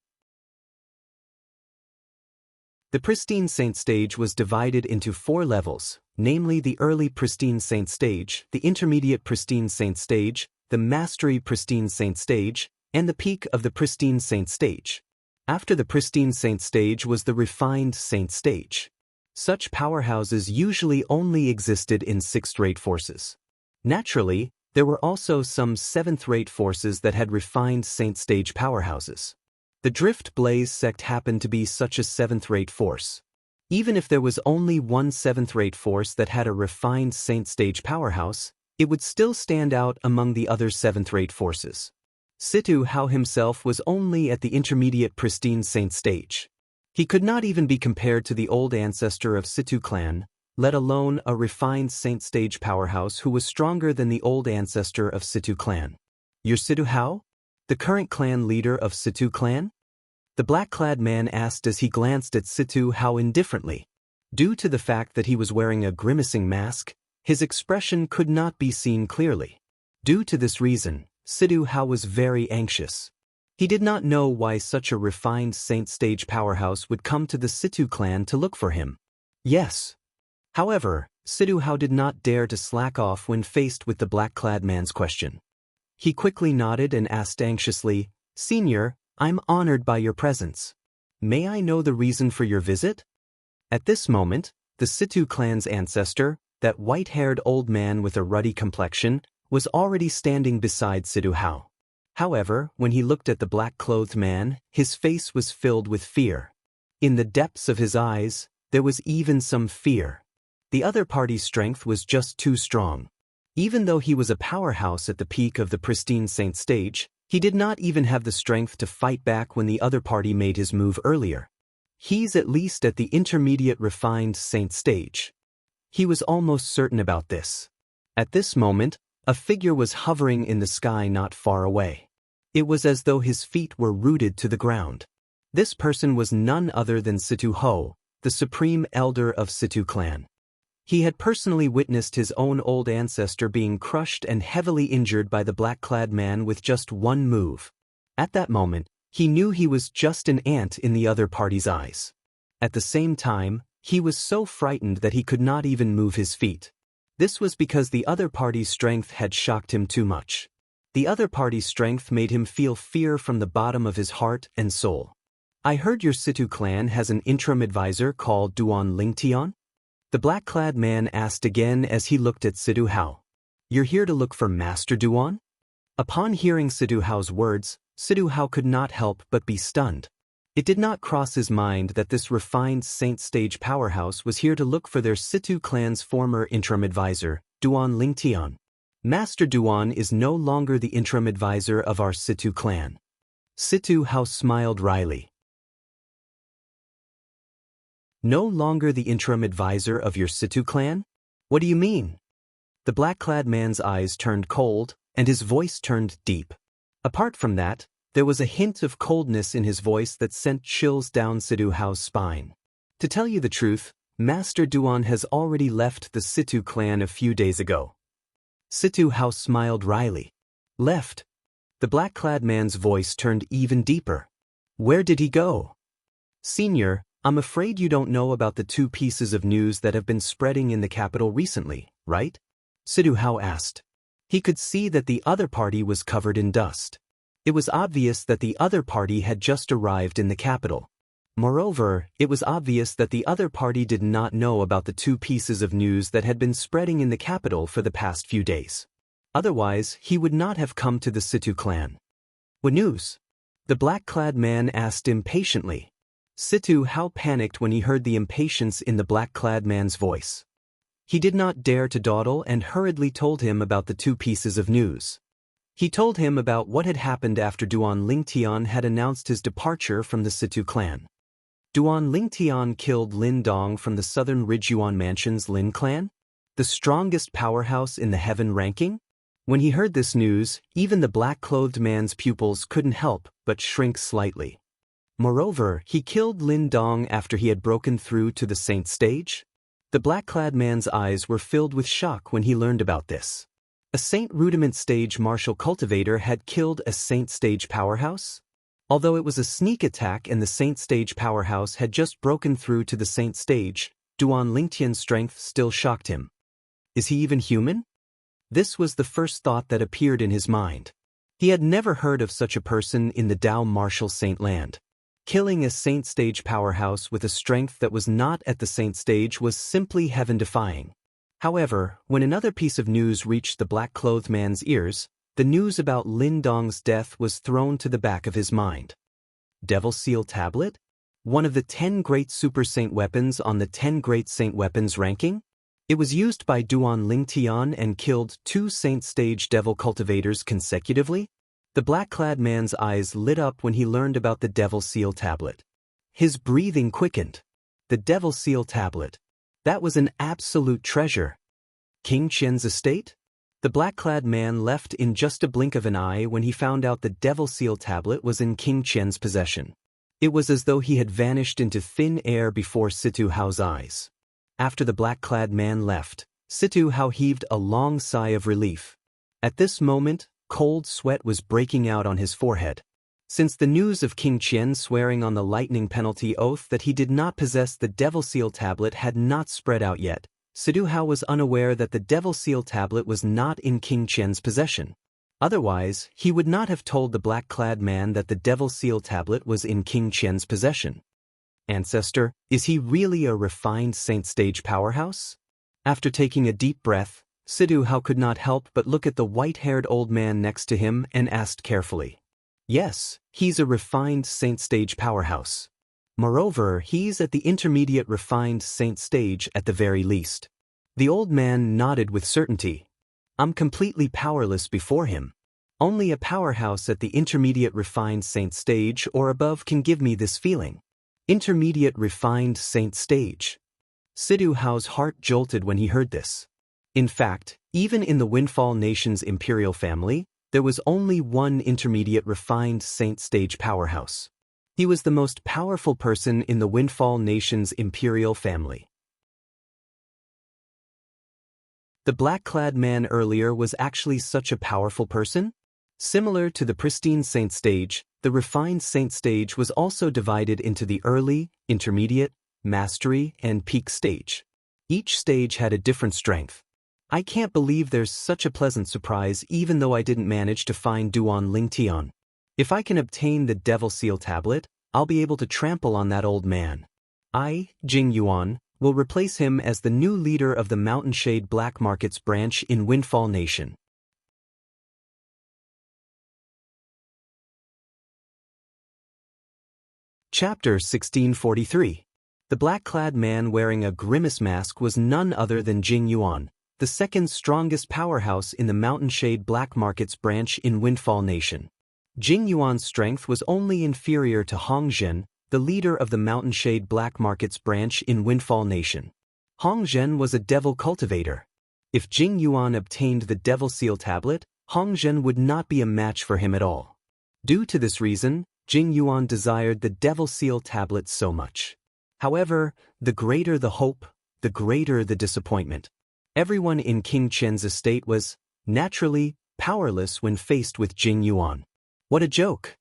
The pristine saint stage was divided into 4 levels, namely the early pristine saint stage, the intermediate pristine saint stage, the mastery pristine saint stage, and the peak of the pristine saint stage. After the pristine saint stage was the refined saint stage. Such powerhouses usually only existed in 6th-rate forces. Naturally, there were also some 7th-rate forces that had refined saint stage powerhouses. The Drift Blaze sect happened to be such a 7th-rate force. Even if there was only one 7th-rate force that had a refined saint stage powerhouse, it would still stand out among the other 7th-rate forces. Situ Hao himself was only at the intermediate pristine saint stage. He could not even be compared to the old ancestor of Situ clan, let alone a refined saint stage powerhouse who was stronger than the old ancestor of Situ clan. You're Situ Hao? The current clan leader of Situ clan? The black-clad man asked as he glanced at Situ Hao indifferently. Due to the fact that he was wearing a grimacing mask, his expression could not be seen clearly. Due to this reason, Situ Hao was very anxious. He did not know why such a refined saint stage powerhouse would come to the Situ clan to look for him. Yes. However, Situ Hao did not dare to slack off when faced with the black-clad man's question. He quickly nodded and asked anxiously, "Senior, I'm honored by your presence. May I know the reason for your visit?" At this moment, the Situ clan's ancestor, that white-haired old man with a ruddy complexion, was already standing beside Situ Hao. However, when he looked at the black-clothed man, his face was filled with fear. In the depths of his eyes, there was even some fear. The other party's strength was just too strong. Even though he was a powerhouse at the peak of the pristine saint stage, he did not even have the strength to fight back when the other party made his move earlier. He's at least at the intermediate refined saint stage. He was almost certain about this. At this moment, a figure was hovering in the sky not far away. It was as though his feet were rooted to the ground. This person was none other than Situ Hao, the supreme elder of Situ clan. He had personally witnessed his own old ancestor being crushed and heavily injured by the black-clad man with just one move. At that moment, he knew he was just an ant in the other party's eyes. At the same time, he was so frightened that he could not even move his feet. This was because the other party's strength had shocked him too much. The other party's strength made him feel fear from the bottom of his heart and soul. I heard your Situ clan has an interim advisor called Duan Lingtian? The black-clad man asked again as he looked at Situ Hao. You're here to look for Master Duan? Upon hearing Situ Hao's words, Situ Hao could not help but be stunned. It did not cross his mind that this refined saint stage powerhouse was here to look for their Situ clan's former interim advisor, Duan Lingtian. Master Duan is no longer the interim advisor of our Situ clan. Situ House smiled wryly. No longer the interim advisor of your Situ clan? What do you mean? The black-clad man's eyes turned cold, and his voice turned deep. Apart from that, there was a hint of coldness in his voice that sent chills down Situ Hao's spine. To tell you the truth, Master Duan has already left the Situ clan a few days ago. Situ Hao smiled wryly. Left? The black-clad man's voice turned even deeper. Where did he go? Senior, I'm afraid you don't know about the 2 pieces of news that have been spreading in the capital recently, right? Situ Hao asked. He could see that the other party was covered in dust. It was obvious that the other party had just arrived in the capital. Moreover, it was obvious that the other party did not know about the 2 pieces of news that had been spreading in the capital for the past few days. Otherwise, he would not have come to the Situ clan. What news? The black-clad man asked impatiently. Situ Hao panicked when he heard the impatience in the black-clad man's voice. He did not dare to dawdle and hurriedly told him about the 2 pieces of news. He told him about what had happened after Duan Lingtian had announced his departure from the Situ clan. Duan Lingtian killed Lin Dong from the Southern Ridgeyuan Mansion's Lin clan? The strongest powerhouse in the heaven ranking? When he heard this news, even the black-clothed man's pupils couldn't help but shrink slightly. Moreover, he killed Lin Dong after he had broken through to the Saint stage? The black-clad man's eyes were filled with shock when he learned about this. A Saint Rudiment stage martial cultivator had killed a Saint stage powerhouse? Although it was a sneak attack and the Saint stage powerhouse had just broken through to the Saint stage, Duan Lingtian's strength still shocked him. Is he even human? This was the first thought that appeared in his mind. He had never heard of such a person in the Dao martial Saint land. Killing a Saint stage powerhouse with a strength that was not at the Saint stage was simply heaven-defying. However, when another piece of news reached the black-clothed man's ears, the news about Lin Dong's death was thrown to the back of his mind. Devil Seal Tablet? One of the 10 great Super Saint weapons on the 10 great Saint weapons ranking? It was used by Duan Lingtian and killed 2 Saint stage devil cultivators consecutively? The black-clad man's eyes lit up when he learned about the Devil Seal Tablet. His breathing quickened. The Devil Seal Tablet. That was an absolute treasure. King Qian's estate? The black-clad man left in just a blink of an eye when he found out the Devil Seal Tablet was in King Qian's possession. It was as though he had vanished into thin air before Situ Hao's eyes. After the black-clad man left, Situ Hao heaved a long sigh of relief. At this moment, cold sweat was breaking out on his forehead. Since the news of King Qian swearing on the lightning penalty oath that he did not possess the Devil Seal Tablet had not spread out yet, Situ Hao was unaware that the Devil Seal Tablet was not in King Qian's possession. Otherwise, he would not have told the black-clad man that the Devil Seal Tablet was in King Qian's possession. Ancestor, is he really a refined Saint stage powerhouse? After taking a deep breath, Situ Hao could not help but look at the white-haired old man next to him and asked carefully. Yes, he's a refined Saint stage powerhouse. Moreover, he's at the intermediate refined Saint stage at the very least. The old man nodded with certainty. I'm completely powerless before him. Only a powerhouse at the intermediate refined Saint stage or above can give me this feeling. Intermediate refined Saint stage. Situ Hao's heart jolted when he heard this. In fact, even in the Windfall Nation's imperial family, there was only one intermediate refined Saint stage powerhouse. He was the most powerful person in the Windfall Nation's imperial family. The black-clad man earlier was actually such a powerful person? Similar to the pristine Saint stage, the refined Saint stage was also divided into the early, intermediate, mastery, and peak stage. Each stage had a different strength. I can't believe there's such a pleasant surprise even though I didn't manage to find Duan Lingtian. If I can obtain the Devil Seal Tablet, I'll be able to trample on that old man. I, Jing Yuan, will replace him as the new leader of the Mountain Shade Black Markets branch in Windfall Nation. Chapter 1643. The black-clad man wearing a grimace mask was none other than Jing Yuan, the second strongest powerhouse in the Mountainshade Black Markets branch in Windfall Nation. Jing Yuan's strength was only inferior to Hong Zhen, the leader of the Mountainshade Black Markets branch in Windfall Nation. Hong Zhen was a devil cultivator. If Jing Yuan obtained the Devil Seal tablet, Hong Zhen would not be a match for him at all. Due to this reason, Jing Yuan desired the Devil Seal tablet so much. However, the greater the hope, the greater the disappointment. Everyone in King Qian's estate was, naturally, powerless when faced with Jing Yuan. What a joke!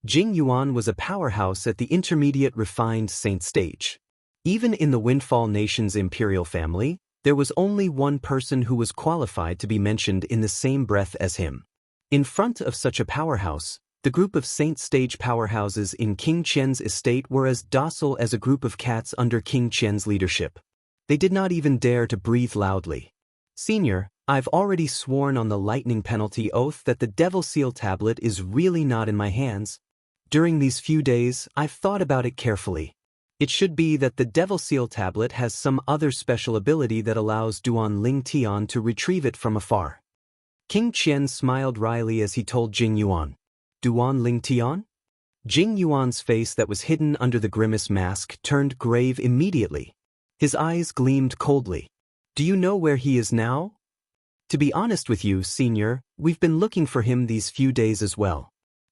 Jing Yuan was a powerhouse at the intermediate refined saint stage. Even in the Windfall Nation's imperial family, there was only one person who was qualified to be mentioned in the same breath as him. In front of such a powerhouse, the group of saint stage powerhouses in King Qian's estate were as docile as a group of cats under King Qian's leadership. They did not even dare to breathe loudly. Senior, I've already sworn on the lightning penalty oath that the Devil Seal tablet is really not in my hands. During these few days, I've thought about it carefully. It should be that the Devil Seal tablet has some other special ability that allows Duan Ling Tian to retrieve it from afar. King Qian smiled wryly as he told Jing Yuan. Duan Ling Tian? Jing Yuan's face that was hidden under the grimace mask turned grave immediately. His eyes gleamed coldly. Do you know where he is now? To be honest with you, Senior, we've been looking for him these few days as well.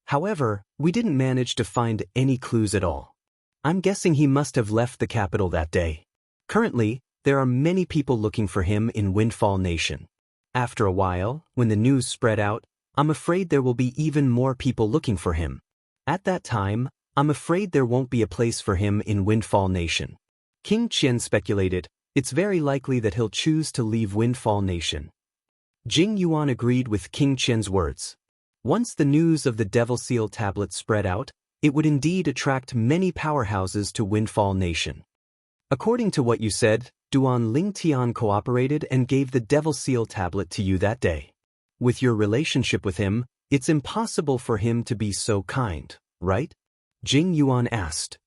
However, we didn't manage to find any clues at all. I'm guessing he must have left the capital that day. Currently, there are many people looking for him in Windfall Nation. After a while, when the news spread out, I'm afraid there will be even more people looking for him. At that time, I'm afraid there won't be a place for him in Windfall Nation. King Qian speculated, it's very likely that he'll choose to leave Windfall Nation. Jing Yuan agreed with King Qian's words. Once the news of the Devil Seal tablet spread out, it would indeed attract many powerhouses to Windfall Nation. According to what you said, Duan Ling Tian cooperated and gave the Devil Seal tablet to you that day. With your relationship with him, it's impossible for him to be so kind, right? Jing Yuan asked.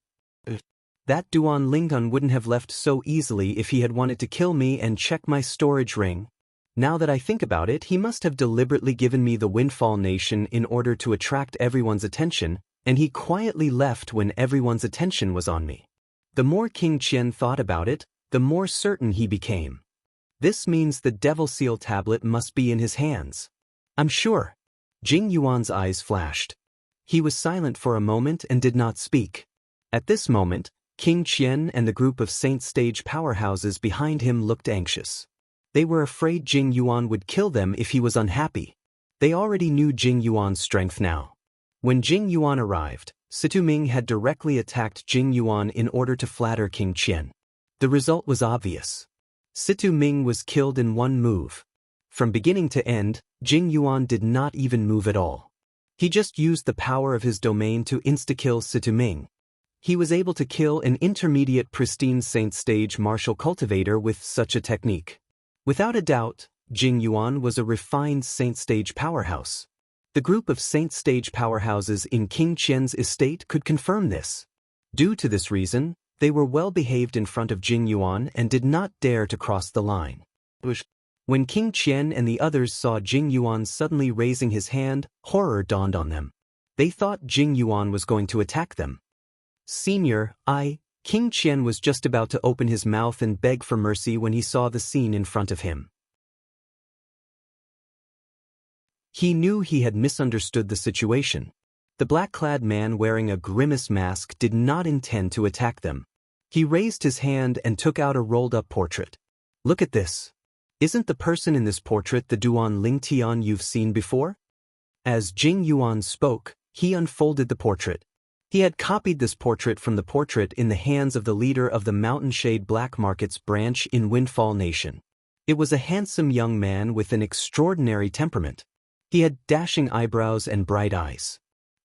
That Duan Lingun wouldn't have left so easily if he had wanted to kill me and check my storage ring. Now that I think about it, he must have deliberately given me the Windfall Nation in order to attract everyone's attention, and he quietly left when everyone's attention was on me. The more King Qian thought about it, the more certain he became. This means the Devil Seal tablet must be in his hands. I'm sure. Jing Yuan's eyes flashed. He was silent for a moment and did not speak. At this moment, King Qian and the group of saint stage powerhouses behind him looked anxious. They were afraid Jing Yuan would kill them if he was unhappy. They already knew Jing Yuan's strength now. When Jing Yuan arrived, Situ Ming had directly attacked Jing Yuan in order to flatter King Qian. The result was obvious. Situ Ming was killed in one move. From beginning to end, Jing Yuan did not even move at all. He just used the power of his domain to insta-kill Situ Ming. He was able to kill an intermediate pristine saint stage martial cultivator with such a technique. Without a doubt, Jing Yuan was a refined saint stage powerhouse. The group of saint stage powerhouses in King Qian's estate could confirm this. Due to this reason, they were well behaved in front of Jing Yuan and did not dare to cross the line. When King Qian and the others saw Jing Yuan suddenly raising his hand, horror dawned on them. They thought Jing Yuan was going to attack them. Senior, King Qian was just about to open his mouth and beg for mercy when he saw the scene in front of him. He knew he had misunderstood the situation. The black-clad man wearing a grimace mask did not intend to attack them. He raised his hand and took out a rolled-up portrait. Look at this. Isn't the person in this portrait the Duan Ling Tian you've seen before? As Jing Yuan spoke, he unfolded the portrait. He had copied this portrait from the portrait in the hands of the leader of the Mountainshade Black Markets branch in Windfall Nation. It was a handsome young man with an extraordinary temperament. He had dashing eyebrows and bright eyes.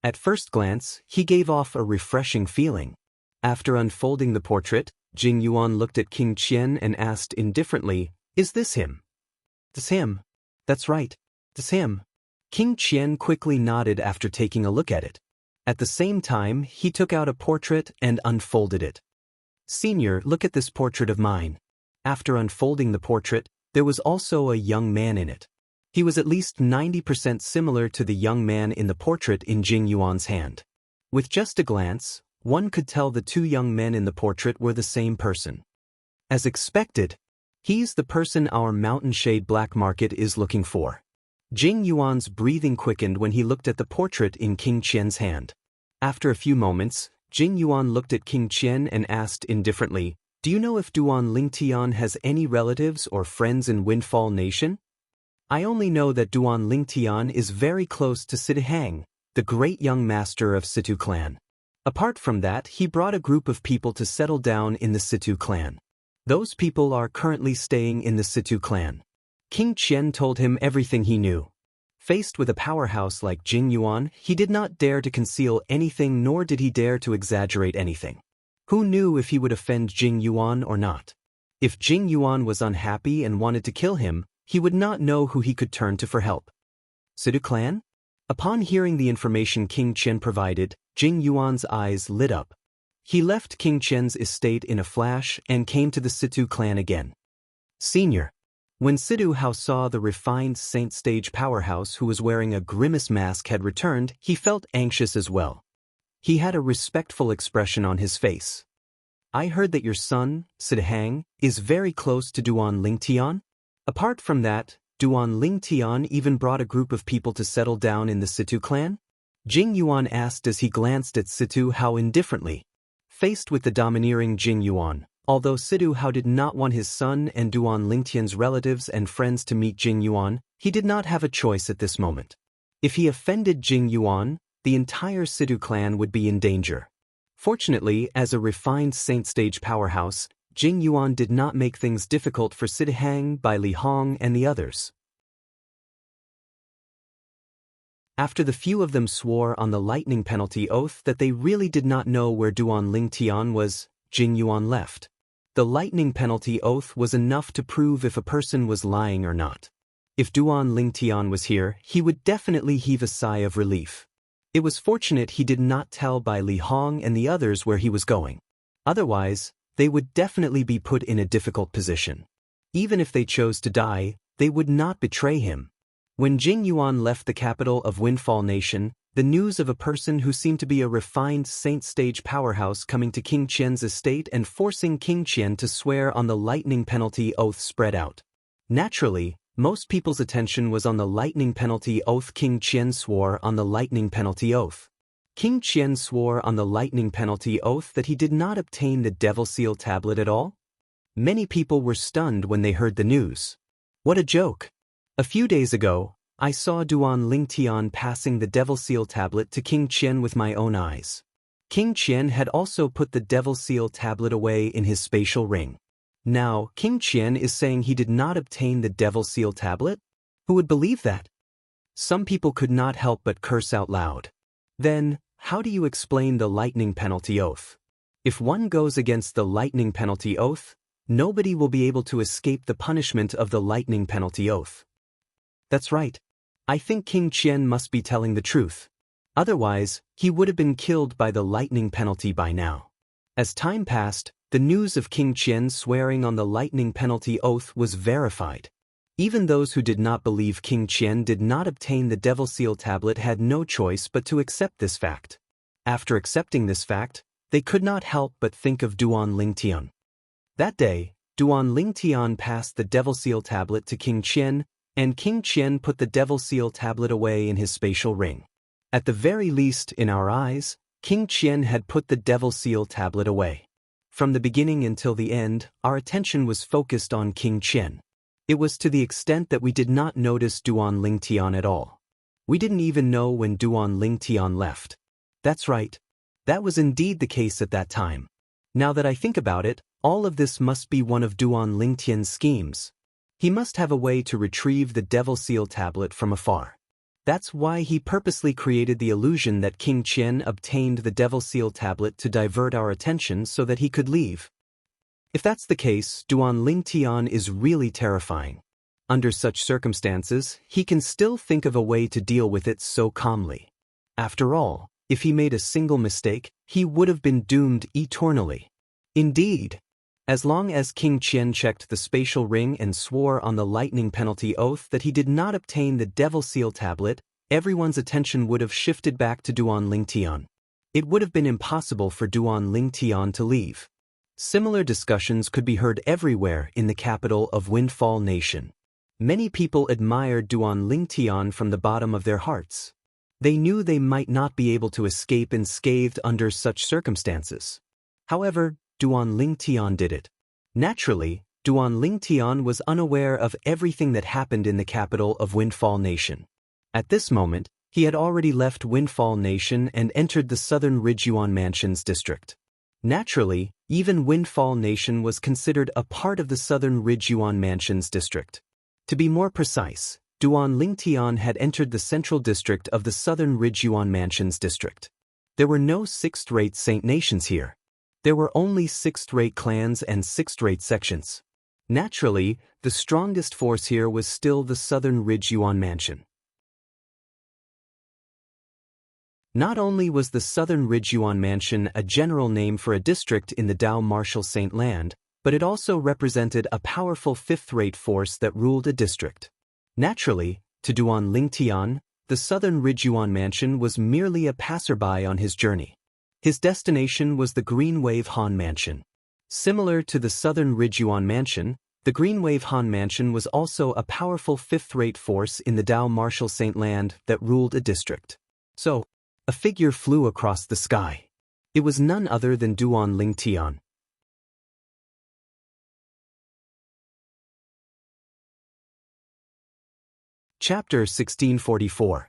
At first glance, he gave off a refreshing feeling. After unfolding the portrait, Jing Yuan looked at King Qian and asked indifferently, "Is this him?" "This him? That's right. This him." King Qian quickly nodded after taking a look at it. At the same time, he took out a portrait and unfolded it. "Senior, look at this portrait of mine." After unfolding the portrait, There was also a young man in it. He was at least 90% similar to the young man in the portrait in Jing Yuan's hand. With just a glance, one could tell the two young men in the portrait were the same person. As expected, he's the person our mountain shade black market is looking for. Jing Yuan's breathing quickened when he looked at the portrait in King Qian's hand. After a few moments, Jing Yuan looked at King Qian and asked indifferently, "Do you know if Duan Lingtian has any relatives or friends in Windfall Nation?" "I only know that Duan Lingtian is very close to Sidihang, the great young master of Situ clan. Apart from that, he brought a group of people to settle down in the Situ clan. Those people are currently staying in the Situ clan." King Qian told him everything he knew. Faced with a powerhouse like Jing Yuan, he did not dare to conceal anything, nor did he dare to exaggerate anything. Who knew if he would offend Jing Yuan or not? If Jing Yuan was unhappy and wanted to kill him, he would not know who he could turn to for help. Situ clan? Upon hearing the information King Qian provided, Jing Yuan's eyes lit up. He left King Qian's estate in a flash and came to the Situ clan again. Senior. When Situ Hao saw the refined saint stage powerhouse who was wearing a grimace mask had returned, he felt anxious as well. He had a respectful expression on his face. "I heard that your son, Sidihang, is very close to Duan Lingtian? Apart from that, Duan Lingtian even brought a group of people to settle down in the Situ clan?" Jing Yuan asked as he glanced at Situ Hao indifferently. Faced with the domineering Jing Yuan, although Situ Hao did not want his son and Duan Lingtian's relatives and friends to meet Jing Yuan, he did not have a choice at this moment. If he offended Jing Yuan, the entire Situ clan would be in danger. Fortunately, as a refined saint stage powerhouse, Jing Yuan did not make things difficult for Sidihang, Bai Li Hong, and the others. After the few of them swore on the lightning penalty oath that they really did not know where Duan Lingtian was, Jing Yuan left. The lightning penalty oath was enough to prove if a person was lying or not. If Duan Lingtian was here, he would definitely heave a sigh of relief. It was fortunate he did not tell Bai Li Hong and the others where he was going. Otherwise, they would definitely be put in a difficult position. Even if they chose to die, they would not betray him. When Jing Yuan left the capital of Windfall Nation, the news of a person who seemed to be a refined saint stage powerhouse coming to King Qian's estate and forcing King Qian to swear on the lightning penalty oath spread out. Naturally, most people's attention was on the lightning penalty oath. King Qian swore on the lightning penalty oath. King Qian swore on the lightning penalty oath that he did not obtain the Devil Seal tablet at all. Many people were stunned when they heard the news. What a joke! A few days ago, I saw Duan Lingtian passing the Devil Seal tablet to King Qian with my own eyes. King Qian had also put the Devil Seal tablet away in his spatial ring. Now, King Qian is saying he did not obtain the Devil Seal tablet? Who would believe that? Some people could not help but curse out loud. Then, how do you explain the lightning penalty oath? If one goes against the lightning penalty oath, nobody will be able to escape the punishment of the lightning penalty oath. That's right. I think King Qian must be telling the truth. Otherwise, he would have been killed by the lightning penalty by now. As time passed, the news of King Qian swearing on the lightning penalty oath was verified. Even those who did not believe King Qian did not obtain the Devil Seal tablet had no choice but to accept this fact. After accepting this fact, they could not help but think of Duan Lingtian. That day, Duan Lingtian passed the Devil Seal tablet to King Qian, and King Qian put the Devil Seal tablet away in his spatial ring. At the very least, in our eyes, King Qian had put the Devil Seal tablet away. From the beginning until the end, our attention was focused on King Qian. It was to the extent that we did not notice Duan Lingtian at all. We didn't even know when Duan Lingtian left. That's right. That was indeed the case at that time. Now that I think about it, all of this must be one of Duan Lingtian's schemes. He must have a way to retrieve the Devil Seal tablet from afar. That's why he purposely created the illusion that King Qian obtained the Devil Seal tablet to divert our attention so that he could leave. If that's the case, Duan Lingtian is really terrifying. Under such circumstances, he can still think of a way to deal with it so calmly. After all, if he made a single mistake, he would have been doomed eternally. Indeed. As long as King Qian checked the spatial ring and swore on the lightning penalty oath that he did not obtain the Devil Seal tablet, everyone's attention would have shifted back to Duan Lingtian. It would have been impossible for Duan Lingtian to leave. Similar discussions could be heard everywhere in the capital of Windfall Nation. Many people admired Duan Lingtian from the bottom of their hearts. They knew they might not be able to escape unscathed under such circumstances. However, Duan Lingtian did it. Naturally, Duan Lingtian was unaware of everything that happened in the capital of Windfall Nation. At this moment, he had already left Windfall Nation and entered the southern Ridgyuan Mansions district. Naturally, even Windfall Nation was considered a part of the southern Ridgyuan Mansions district. To be more precise, Duan Lingtian had entered the central district of the southern Ridgyuan Mansions district. There were no sixth-rate saint nations here. There were only sixth-rate clans and sixth-rate sections. Naturally, the strongest force here was still the southern Ridgyuan Mansion. Not only was the southern Ridgyuan Mansion a general name for a district in the Dao Martial Saint Land, but it also represented a powerful fifth-rate force that ruled a district. Naturally, to Duan Lingtian, the southern Ridgyuan Mansion was merely a passerby on his journey. His destination was the Greenwave Han Mansion. Similar to the southern Ridgyuan Mansion, the Greenwave Han Mansion was also a powerful fifth-rate force in the Dao Martial Saint Land that ruled a district. So, a figure flew across the sky. It was none other than Duan Lingtian. Chapter 1644.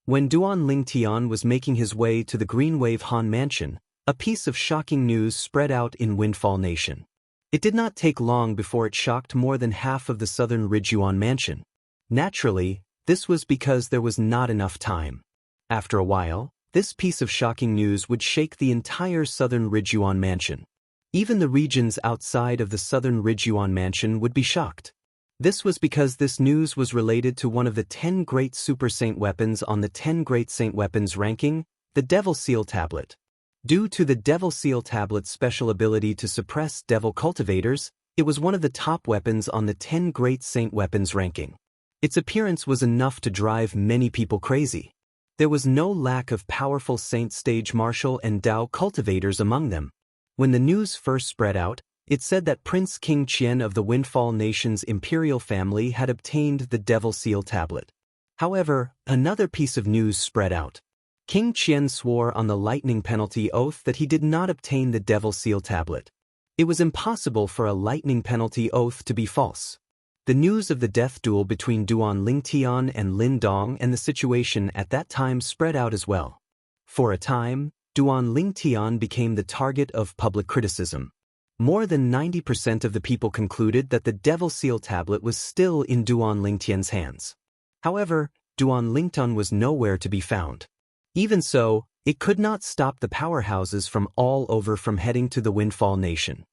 When Duan Lingtian was making his way to the Greenwave Han Mansion, a piece of shocking news spread out in Windfall Nation. It did not take long before it shocked more than half of the southern Ridgyuan Mansion. Naturally, this was because there was not enough time. After a while, this piece of shocking news would shake the entire southern Ridgyuan Mansion. Even the regions outside of the southern Ridgyuan Mansion would be shocked. This was because this news was related to one of the 10 Great Super Saint Weapons on the 10 Great Saint Weapons ranking, the Devil Seal Tablet. Due to the Devil Seal Tablet's special ability to suppress devil cultivators, it was one of the top weapons on the 10 Great Saint Weapons ranking. Its appearance was enough to drive many people crazy. There was no lack of powerful Saint Stage Martial and Dao cultivators among them. When the news first spread out, it said that Prince King Qian of the Windfall Nation's imperial family had obtained the Devil Seal Tablet. However, another piece of news spread out. King Qian swore on the lightning penalty oath that he did not obtain the Devil Seal Tablet. It was impossible for a lightning penalty oath to be false. The news of the death duel between Duan Lingtian and Lin Dong and the situation at that time spread out as well. For a time, Duan Lingtian became the target of public criticism. More than 90% of the people concluded that the Devil Seal Tablet was still in Duan Lingtian's hands. However, Duan Lingtian was nowhere to be found. Even so, it could not stop the powerhouses from all over from heading to the Windfall Nation.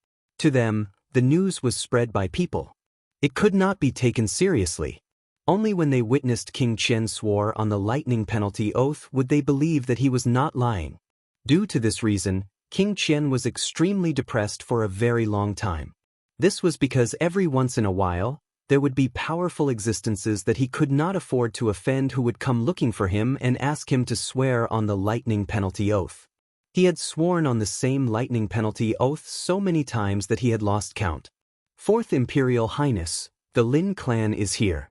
To them, the news was spread by people. It could not be taken seriously. Only when they witnessed King Qian swore on the lightning penalty oath would they believe that he was not lying. Due to this reason, King Qian was extremely depressed for a very long time. This was because every once in a while, there would be powerful existences that he could not afford to offend who would come looking for him and ask him to swear on the lightning penalty oath. He had sworn on the same lightning penalty oath so many times that he had lost count. Fourth Imperial Highness, the Lin clan is here.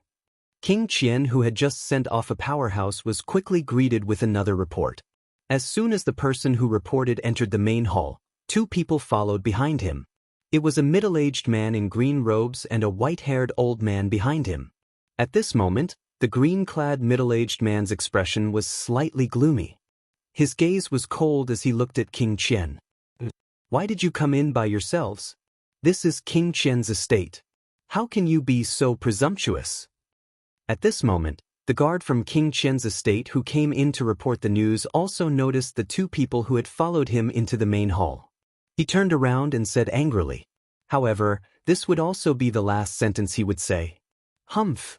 King Qian, who had just sent off a powerhouse, was quickly greeted with another report. As soon as the person who reported entered the main hall, two people followed behind him. It was a middle-aged man in green robes and a white-haired old man behind him. At this moment, the green-clad middle-aged man's expression was slightly gloomy. His gaze was cold as he looked at King Qian. "Why did you come in by yourselves? This is King Qian's estate. How can you be so presumptuous?" At this moment, the guard from King Qian's estate who came in to report the news also noticed the two people who had followed him into the main hall. He turned around and said angrily. However, this would also be the last sentence he would say. "Humph!"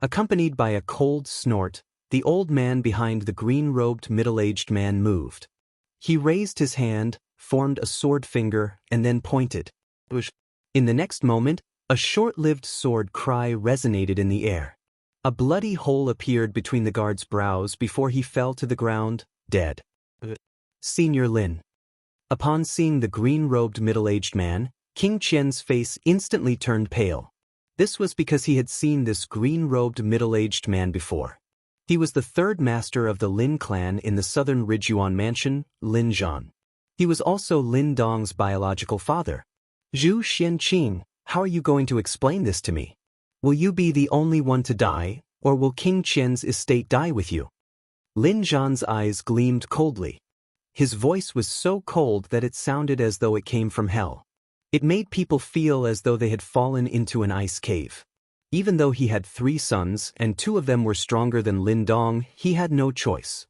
Accompanied by a cold snort, the old man behind the green-robed middle-aged man moved. He raised his hand, formed a sword finger, and then pointed. In the next moment, a short-lived sword cry resonated in the air. A bloody hole appeared between the guard's brows before he fell to the ground, dead. Senior Lin. Upon seeing the green-robed middle-aged man, King Qian's face instantly turned pale. This was because he had seen this green-robed middle-aged man before. He was the third master of the Lin clan in the southern Ridgyuan mansion, Lin Zhan. He was also Lin Dong's biological father. Zhu Xianqing, how are you going to explain this to me? Will you be the only one to die, or will King Qian's estate die with you? Lin Zhan's eyes gleamed coldly. His voice was so cold that it sounded as though it came from hell. It made people feel as though they had fallen into an ice cave. Even though he had 3 sons and 2 of them were stronger than Lin Dong, he had no choice.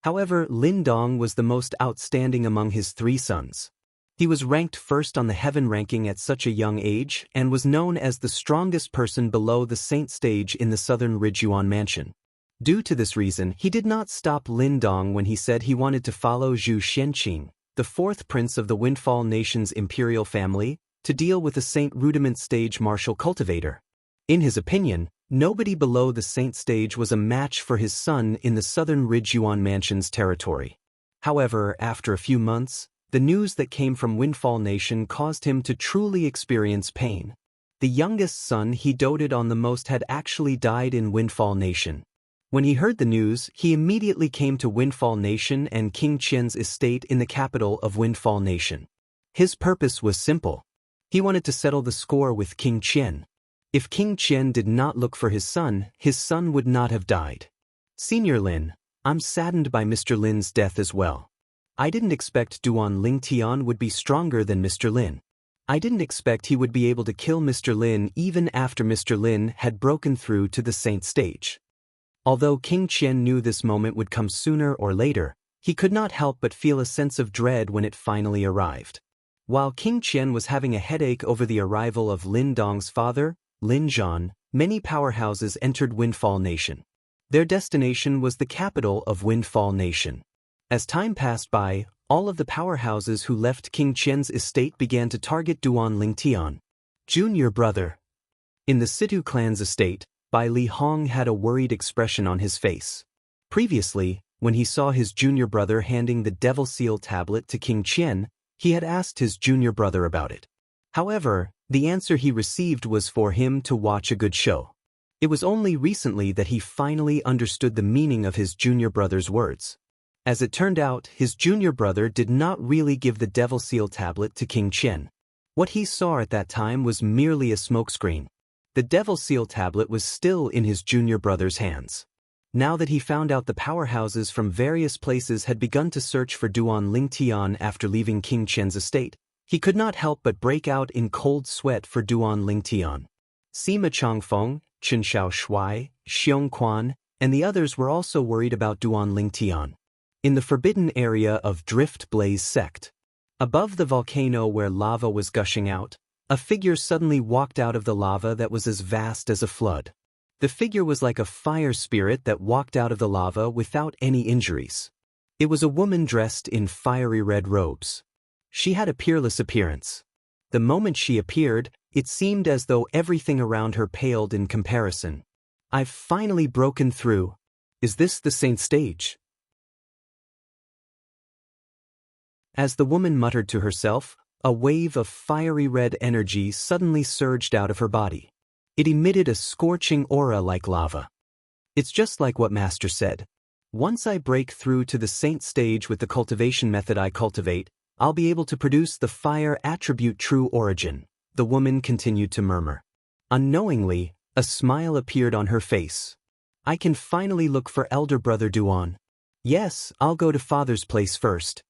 However, Lin Dong was the most outstanding among his 3 sons. He was ranked first on the heaven ranking at such a young age and was known as the strongest person below the saint stage in the southern Ridgyuan mansion. Due to this reason, he did not stop Lin Dong when he said he wanted to follow Zhu Xianqing, the 4th prince of the Windfall Nation's imperial family, to deal with the Saint Rudiment stage martial cultivator. In his opinion, nobody below the Saint stage was a match for his son in the southern Ridgyuan Mansion's territory. However, after a few months, the news that came from Windfall Nation caused him to truly experience pain. The youngest son he doted on the most had actually died in Windfall Nation. When he heard the news, he immediately came to Windfall Nation and King Qian's estate in the capital of Windfall Nation. His purpose was simple. He wanted to settle the score with King Qian. If King Qian did not look for his son would not have died. Senior Lin, I'm saddened by Mr. Lin's death as well. I didn't expect Duan Lingtian would be stronger than Mr. Lin. I didn't expect he would be able to kill Mr. Lin even after Mr. Lin had broken through to the saint stage. Although King Qian knew this moment would come sooner or later, he could not help but feel a sense of dread when it finally arrived. While King Qian was having a headache over the arrival of Lin Dong's father, Lin Zhan, many powerhouses entered Windfall Nation. Their destination was the capital of Windfall Nation. As time passed by, all of the powerhouses who left King Qian's estate began to target Duan Lingtian. Junior brother. In the Situ clan's estate, Bai Li Hong had a worried expression on his face. Previously, when he saw his junior brother handing the Devil Seal tablet to King Qian, he had asked his junior brother about it. However, the answer he received was for him to watch a good show. It was only recently that he finally understood the meaning of his junior brother's words. As it turned out, his junior brother did not really give the Devil Seal tablet to King Qian. What he saw at that time was merely a smokescreen. The Devil Seal tablet was still in his junior brother's hands. Now that he found out the powerhouses from various places had begun to search for Duan Lingtian after leaving King Qian's estate, he could not help but break out in cold sweat for Duan Lingtian. Sima Changfeng, Chen Xiao Shuai, Xiong Quan, and the others were also worried about Duan Lingtian. In the forbidden area of Drift Blaze sect, above the volcano where lava was gushing out, a figure suddenly walked out of the lava that was as vast as a flood. The figure was like a fire spirit that walked out of the lava without any injuries. It was a woman dressed in fiery red robes. She had a peerless appearance. The moment she appeared, it seemed as though everything around her paled in comparison. I've finally broken through. Is this the saint stage? As the woman muttered to herself, a wave of fiery red energy suddenly surged out of her body. It emitted a scorching aura like lava. It's just like what Master said. Once I break through to the saint stage with the cultivation method I cultivate, I'll be able to produce the fire attribute True Origin, the woman continued to murmur. Unknowingly, a smile appeared on her face. I can finally look for elder brother Duan. Yes, I'll go to father's place first.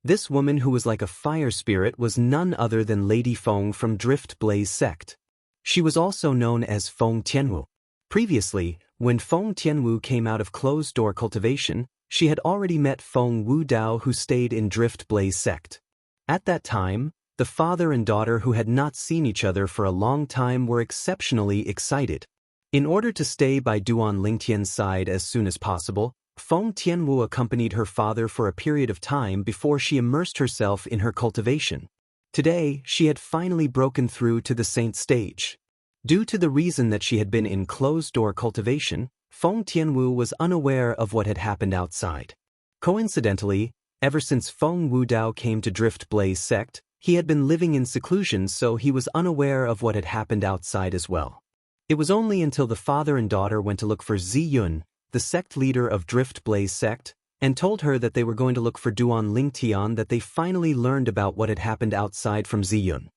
This woman who was like a fire spirit was none other than Lady Feng from Drift Blaze sect. She was also known as Feng Tianwu. Previously, when Feng Tianwu came out of closed-door cultivation, she had already met Feng Wu Dao who stayed in Drift Blaze sect. At that time, the father and daughter who had not seen each other for a long time were exceptionally excited. In order to stay by Duan Lingtian's side as soon as possible, Feng Tianwu accompanied her father for a period of time before she immersed herself in her cultivation. Today, she had finally broken through to the saint stage. Due to the reason that she had been in closed-door cultivation, Feng Tianwu was unaware of what had happened outside. Coincidentally, ever since Feng Wudao came to Drift Blaze sect, he had been living in seclusion, so he was unaware of what had happened outside as well. It was only until the father and daughter went to look for Ziyun, the sect leader of Drift Blaze sect, and told her that they were going to look for Duan Lingtian that they finally learned about what had happened outside from Ziyun.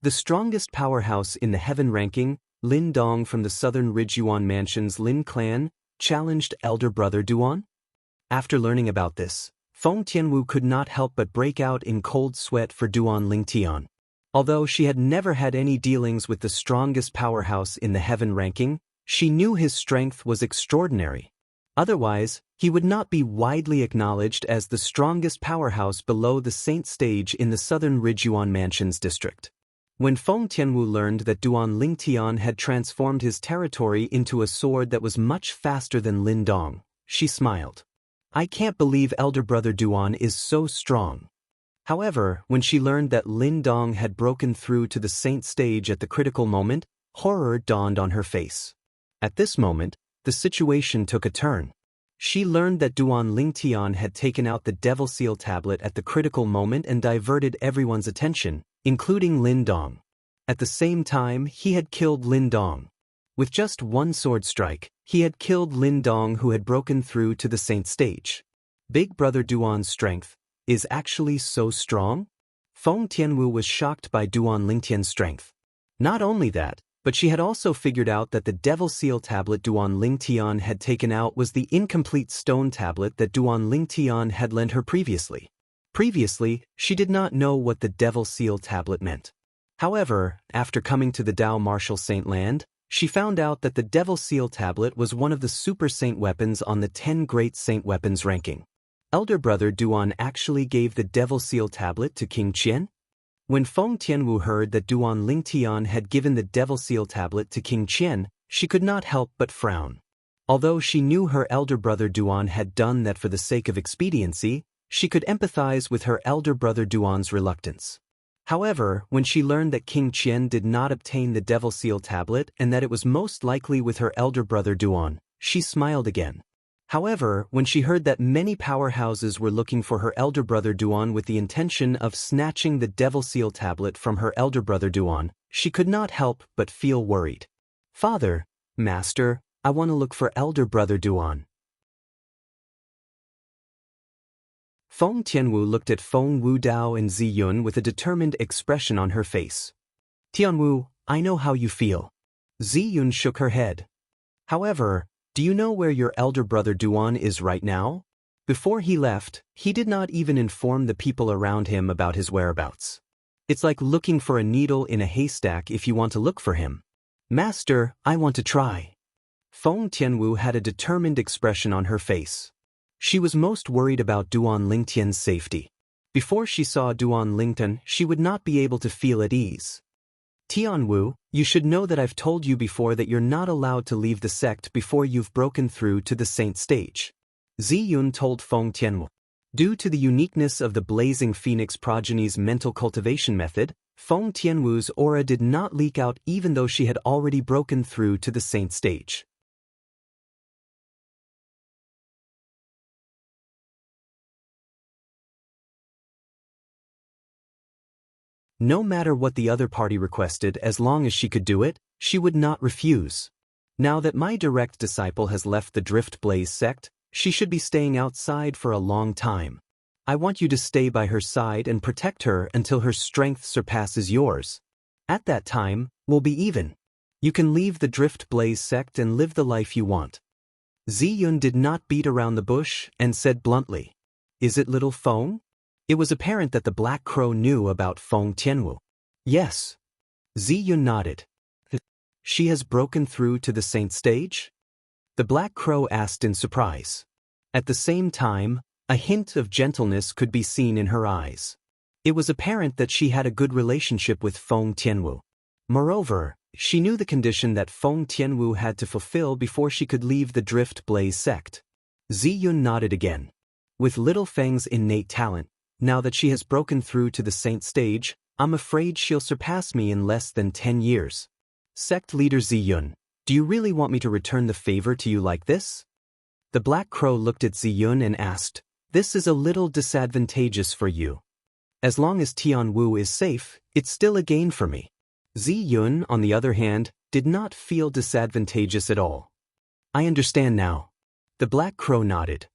The strongest powerhouse in the heaven ranking, Lin Dong from the southern Ridgyuan Mansion's Lin clan, challenged elder brother Duan. After learning about this, Feng Tianwu could not help but break out in cold sweat for Duan Lingtian. Although she had never had any dealings with the strongest powerhouse in the heaven ranking, she knew his strength was extraordinary. Otherwise, he would not be widely acknowledged as the strongest powerhouse below the saint stage in the southern Ridgyuan Mansions district. When Feng Tianwu learned that Duan Lingtian had transformed his territory into a sword that was much faster than Lin Dong, she smiled. I can't believe elder brother Duan is so strong. However, when she learned that Lin Dong had broken through to the saint stage at the critical moment, horror dawned on her face. At this moment, the situation took a turn. She learned that Duan Lingtian had taken out the Devil Seal tablet at the critical moment and diverted everyone's attention, including Lin Dong. At the same time, he had killed Lin Dong. With just one sword strike, he had killed Lin Dong, who had broken through to the saint stage. Big brother Duan's strength is actually so strong? Feng Tianwu was shocked by Duan Lingtian's strength. Not only that, but she had also figured out that the Devil Seal tablet Duan Lingtian had taken out was the incomplete stone tablet that Duan Lingtian had lent her previously. Previously, she did not know what the Devil Seal tablet meant. However, after coming to the Dao Martial Saint Land, she found out that the Devil Seal tablet was one of the super saint weapons on the 10 Great Saint Weapons ranking. Elder brother Duan actually gave the Devil Seal tablet to King Qian? When Feng Tianwu heard that Duan Lingtian had given the Devil Seal tablet to King Qian, she could not help but frown. Although she knew her elder brother Duan had done that for the sake of expediency, she could empathize with her elder brother Duan's reluctance. However, when she learned that King Qian did not obtain the Devil Seal tablet and that it was most likely with her elder brother Duan, she smiled again. However, when she heard that many powerhouses were looking for her elder brother Duan with the intention of snatching the Devil Seal tablet from her elder brother Duan, she could not help but feel worried. Father, Master, I want to look for elder brother Duan. Feng Tianwu looked at Feng Wudao and Ziyun with a determined expression on her face. Tianwu, I know how you feel. Ziyun shook her head. However, do you know where your elder brother Duan is right now? Before he left, he did not even inform the people around him about his whereabouts. It's like looking for a needle in a haystack if you want to look for him. Master, I want to try. Feng Tianwu had a determined expression on her face. She was most worried about Duan Lingtian's safety. Before she saw Duan Lingtian, she would not be able to feel at ease. Tianwu, you should know that I've told you before that you're not allowed to leave the sect before you've broken through to the saint stage. Ziyun told Feng Tianwu. Due to the uniqueness of the Blazing Phoenix progeny's mental cultivation method, Feng Tianwu's aura did not leak out even though she had already broken through to the saint stage. No matter what the other party requested, as long as she could do it, she would not refuse. Now that my direct disciple has left the Drift Blaze sect, she should be staying outside for a long time. I want you to stay by her side and protect her until her strength surpasses yours. At that time, we'll be even. You can leave the Drift Blaze sect and live the life you want. Ziyun did not beat around the bush and said bluntly, Is it little Feng? It was apparent that the Black Crow knew about Feng Tianwu. Yes. Ziyun nodded. She has broken through to the saint stage? The Black Crow asked in surprise. At the same time, a hint of gentleness could be seen in her eyes. It was apparent that she had a good relationship with Feng Tianwu. Moreover, she knew the condition that Feng Tianwu had to fulfill before she could leave the Drift Blaze sect. Ziyun nodded again. With Little Feng's innate talent, now that she has broken through to the saint stage, I'm afraid she'll surpass me in less than 10 years. Sect leader Ziyun, do you really want me to return the favor to you like this? The Black Crow looked at Ziyun and asked, this is a little disadvantageous for you. As long as Tianwu is safe, it's still a gain for me. Ziyun, on the other hand, did not feel disadvantageous at all. I understand now. The Black Crow nodded.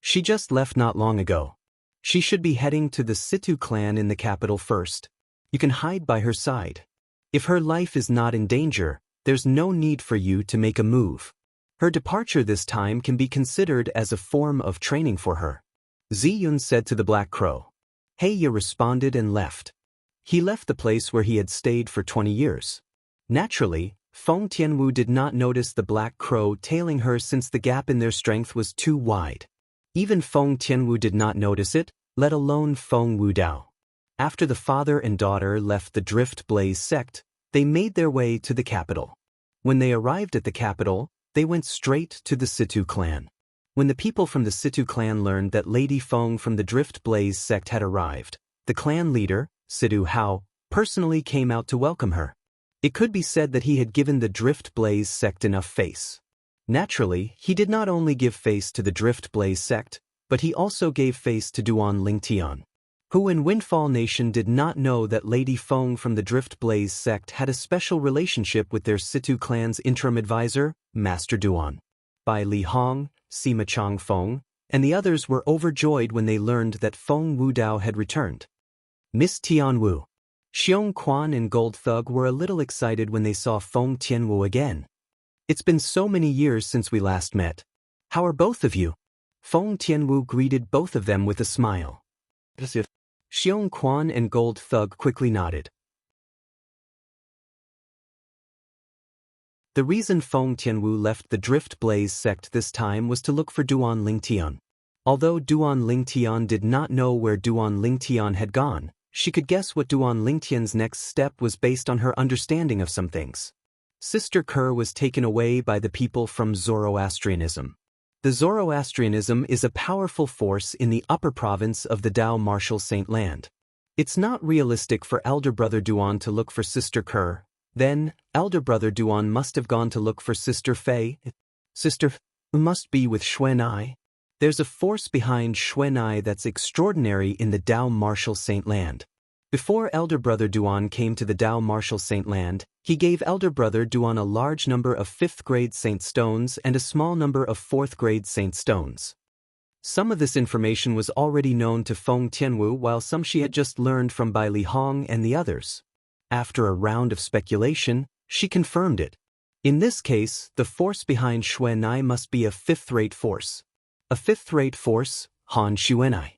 She just left not long ago. She should be heading to the Situ clan in the capital first. You can hide by her side. If her life is not in danger, there's no need for you to make a move. Her departure this time can be considered as a form of training for her. Ziyun said to the Black Crow. Heya responded and left. He left the place where he had stayed for 20 years. Naturally, Feng Tianwu did not notice the Black Crow tailing her since the gap in their strength was too wide. Even Feng Tianwu did not notice it, let alone Feng Wudao. After the father and daughter left the Drift Blaze sect, they made their way to the capital. When they arrived at the capital, they went straight to the Situ clan. When the people from the Situ clan learned that Lady Feng from the Drift Blaze sect had arrived, the clan leader, Situ Hao, personally came out to welcome her. It could be said that he had given the Drift Blaze sect enough face. Naturally, he did not only give face to the Drift Blaze sect, but he also gave face to Duan Lingtian, who in Windfall Nation did not know that Lady Feng from the Drift Blaze sect had a special relationship with their Situ clan's interim advisor, Master Duan. Bai Li Hong, Sima Chang Feng, and the others were overjoyed when they learned that Feng Wudao had returned. Miss Tianwu, Xiong Quan and Gold Thug were a little excited when they saw Feng Tianwu again. It's been so many years since we last met. How are both of you? Feng Tianwu greeted both of them with a smile. Xiong Quan and Gold Thug quickly nodded. The reason Feng Tianwu left the Drift Blaze sect this time was to look for Duan Lingtian. Although Duan Lingtian did not know where Duan Lingtian had gone, she could guess what Duan Lingtian's next step was based on her understanding of some things. Sister Kerr was taken away by the people from Zoroastrianism. The Zoroastrianism is a powerful force in the upper province of the Dao Martial Saint Land. It's not realistic for Elder Brother Duan to look for Sister Kerr. Then, Elder Brother Duan must have gone to look for Sister Fei. Sister must be with Xuanai. There's a force behind Xuanai that's extraordinary in the Dao Martial Saint Land. Before Elder Brother Duan came to the Dao Martial Saint Land, he gave Elder Brother Duan a large number of 5th-grade Saint Stones and a small number of 4th-grade Saint Stones. Some of this information was already known to Feng Tianwu, while some she had just learned from Bai Li Hong and the others. After a round of speculation, she confirmed it. In this case, the force behind Xuanai must be a 5th-rate force. A 5th-rate force, Han Xuanai,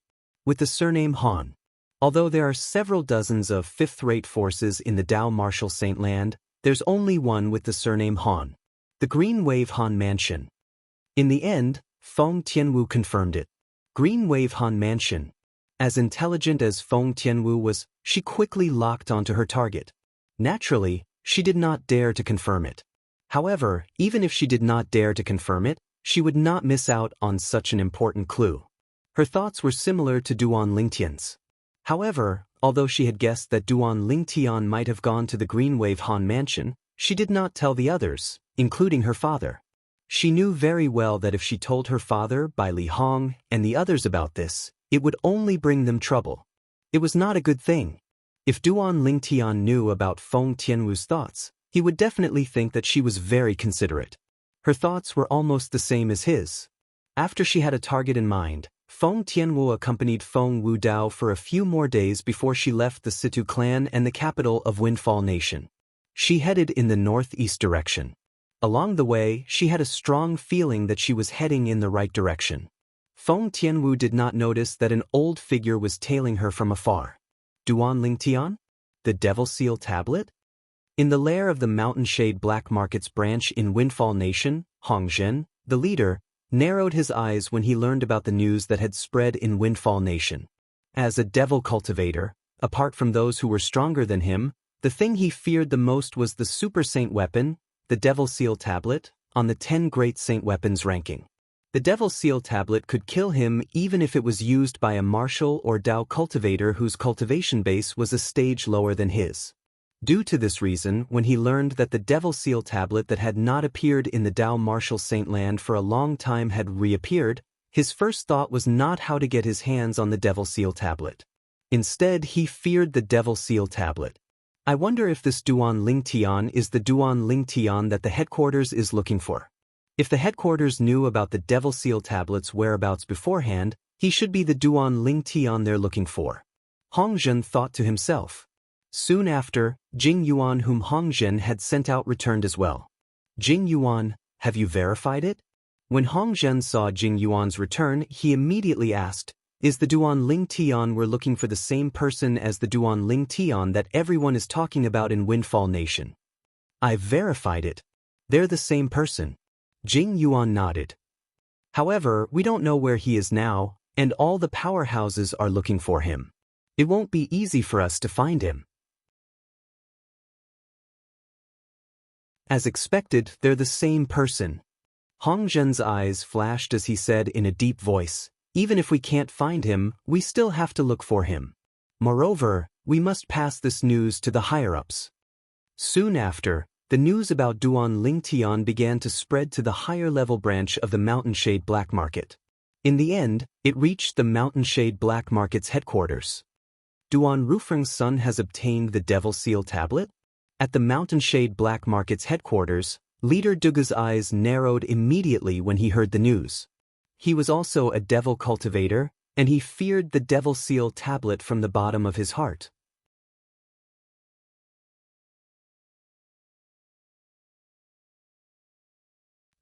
with the surname Han. Although there are several dozens of 5th-rate forces in the Dao Martial Saint Land, there's only one with the surname Han. The Green Wave Han Mansion. In the end, Feng Tianwu confirmed it. Green Wave Han Mansion. As intelligent as Feng Tianwu was, she quickly locked onto her target. Naturally, she did not dare to confirm it. However, even if she did not dare to confirm it, she would not miss out on such an important clue. Her thoughts were similar to Duan Lingtian's. However, although she had guessed that Duan Lingtian might have gone to the Green Wave Han Mansion, she did not tell the others, including her father. She knew very well that if she told her father, Bai Li Hong, and the others about this, it would only bring them trouble. It was not a good thing. If Duan Lingtian knew about Feng Tianwu's thoughts, he would definitely think that she was very considerate. Her thoughts were almost the same as his. After she had a target in mind, Feng Tianwu accompanied Feng Wudao for a few more days before she left the Situ clan and the capital of Windfall Nation. She headed in the northeast direction. Along the way, she had a strong feeling that she was heading in the right direction. Feng Tianwu did not notice that an old figure was tailing her from afar. Duan Lingtian? The Devil Seal Tablet? In the lair of the Mountain Shade Black Market's branch in Windfall Nation, Hongzhen, the leader, narrowed his eyes when he learned about the news that had spread in Windfall Nation. As a devil cultivator, apart from those who were stronger than him, the thing he feared the most was the Super Saint weapon, the Devil Seal Tablet, on the 10 Great Saint Weapons ranking. The Devil Seal tablet could kill him even if it was used by a martial or Dao cultivator whose cultivation base was a stage lower than his. Due to this reason, when he learned that the Devil Seal tablet that had not appeared in the Dao Martial Saint Land for a long time had reappeared, his first thought was not how to get his hands on the Devil Seal tablet. Instead, he feared the Devil Seal tablet. I wonder if this Duan Ling Tian is the Duan Ling Tian that the headquarters is looking for. If the headquarters knew about the Devil Seal tablet's whereabouts beforehand, he should be the Duan Ling Tian they're looking for. Hong Zhen thought to himself. Soon after, Jing Yuan, whom Hong Zhen had sent out, returned as well. Jing Yuan, have you verified it? When Hong Zhen saw Jing Yuan's return, he immediately asked, is the Duan Ling Tian we're looking for the same person as the Duan Ling Tian that everyone is talking about in Windfall Nation? I've verified it. They're the same person. Jing Yuan nodded. However, we don't know where he is now, and all the powerhouses are looking for him. It won't be easy for us to find him. As expected, they're the same person. Hong Zhen's eyes flashed as he said in a deep voice, even if we can't find him, we still have to look for him. Moreover, we must pass this news to the higher-ups. Soon after, the news about Duan Ling Tian began to spread to the higher-level branch of the Mountain Shade Black Market. In the end, it reached the Mountain Shade Black Market's headquarters. Duan Rufeng's son has obtained the Devil Seal tablet? At the Mountain Shade Black Market's headquarters, Leader Duga's eyes narrowed immediately when he heard the news. He was also a devil cultivator, and he feared the Devil Seal tablet from the bottom of his heart.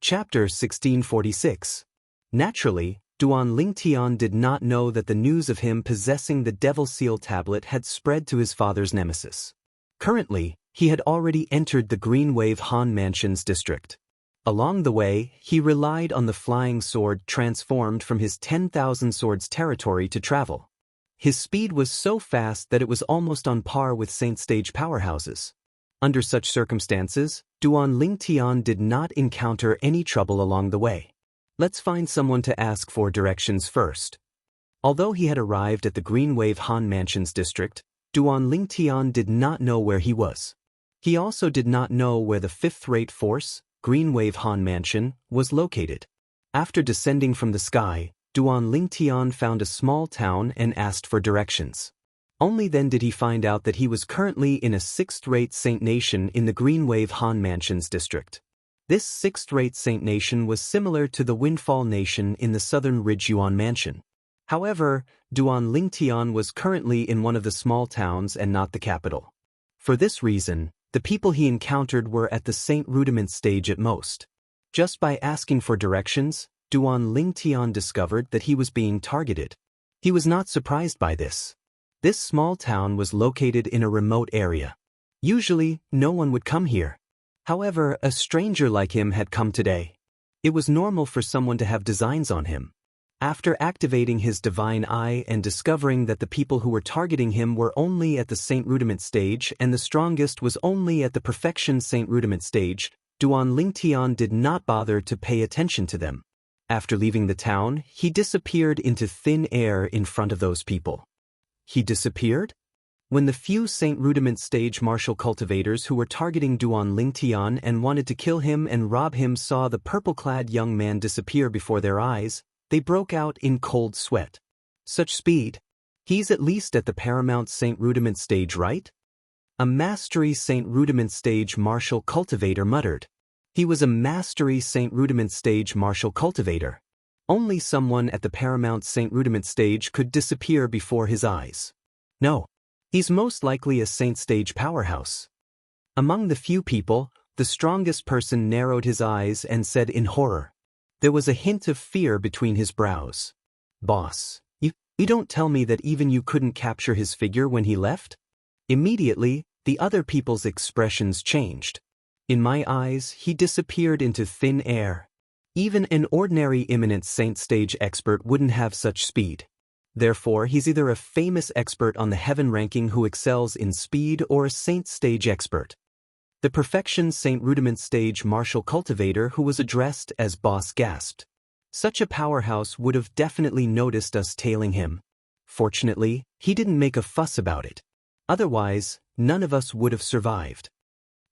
Chapter 1646. Naturally, Duan Ling Tian did not know that the news of him possessing the Devil Seal tablet had spread to his father's nemesis. Currently, he had already entered the Green Wave Han Mansion's district. Along the way, he relied on the flying sword transformed from his 10,000 swords territory to travel. His speed was so fast that it was almost on par with Saint Stage powerhouses. Under such circumstances, Duan Ling Tian did not encounter any trouble along the way. Let's find someone to ask for directions first. Although he had arrived at the Green Wave Han Mansion's district, Duan Ling Tian did not know where he was. He also did not know where the fifth-rate force, Green Wave Han Mansion, was located. After descending from the sky, Duan Ling Tian found a small town and asked for directions. Only then did he find out that he was currently in a sixth-rate Saint Nation in the Green Wave Han Mansion's district. This sixth-rate Saint Nation was similar to the Windfall Nation in the Southern Ridge Yuan Mansion. However, Duan Ling Tian was currently in one of the small towns and not the capital. For this reason, the people he encountered were at the Saint Rudiment stage at most. Just by asking for directions, Duan Ling Tian discovered that he was being targeted. He was not surprised by this. This small town was located in a remote area. Usually, no one would come here. However, a stranger like him had come today. It was normal for someone to have designs on him. After activating his divine eye and discovering that the people who were targeting him were only at the Saint Rudiment stage and the strongest was only at the Perfection Saint Rudiment stage, Duan Ling Tian did not bother to pay attention to them. After leaving the town, he disappeared into thin air in front of those people. He disappeared? When the few Saint Rudiment stage martial cultivators who were targeting Duan Ling Tian and wanted to kill him and rob him saw the purple-clad young man disappear before their eyes, they broke out in cold sweat. Such speed. He's at least at the Paramount Saint Rudiment stage, right? A Mastery Saint Rudiment stage martial cultivator muttered. He was a Mastery Saint Rudiment stage martial cultivator. Only someone at the Paramount Saint Rudiment stage could disappear before his eyes. No, he's most likely a Saint Stage powerhouse. Among the few people, the strongest person narrowed his eyes and said in horror. There was a hint of fear between his brows. Boss, you don't tell me that even you couldn't capture his figure when he left? Immediately, the other people's expressions changed. In my eyes, he disappeared into thin air. Even an ordinary imminent Saint Stage expert wouldn't have such speed. Therefore, he's either a famous expert on the heaven ranking who excels in speed or a Saint Stage expert. The Perfection Saint Rudiment stage martial cultivator who was addressed as boss gasped. Such a powerhouse would have definitely noticed us tailing him. Fortunately, he didn't make a fuss about it. Otherwise, none of us would have survived.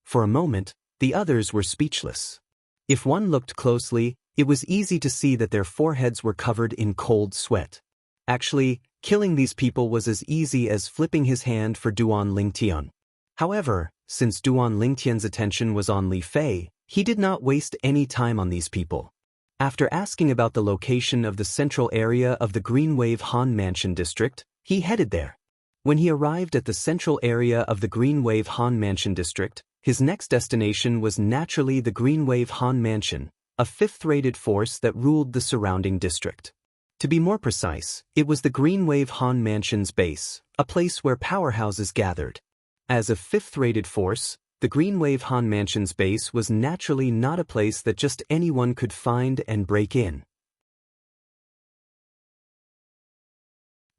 For a moment, the others were speechless. If one looked closely, it was easy to see that their foreheads were covered in cold sweat. Actually, killing these people was as easy as flipping his hand for Duan Lingtian. However, since Duan Lingtian's attention was on Li Fei, he did not waste any time on these people. After asking about the location of the central area of the Greenwave Han Mansion district, he headed there. When he arrived at the central area of the Greenwave Han Mansion district, his next destination was naturally the Greenwave Han Mansion, a fifth-rated force that ruled the surrounding district. To be more precise, it was the Greenwave Han Mansion's base, a place where powerhouses gathered. As a fifth-rated force, the Greenwave Han Mansion's base was naturally not a place that just anyone could find and break in.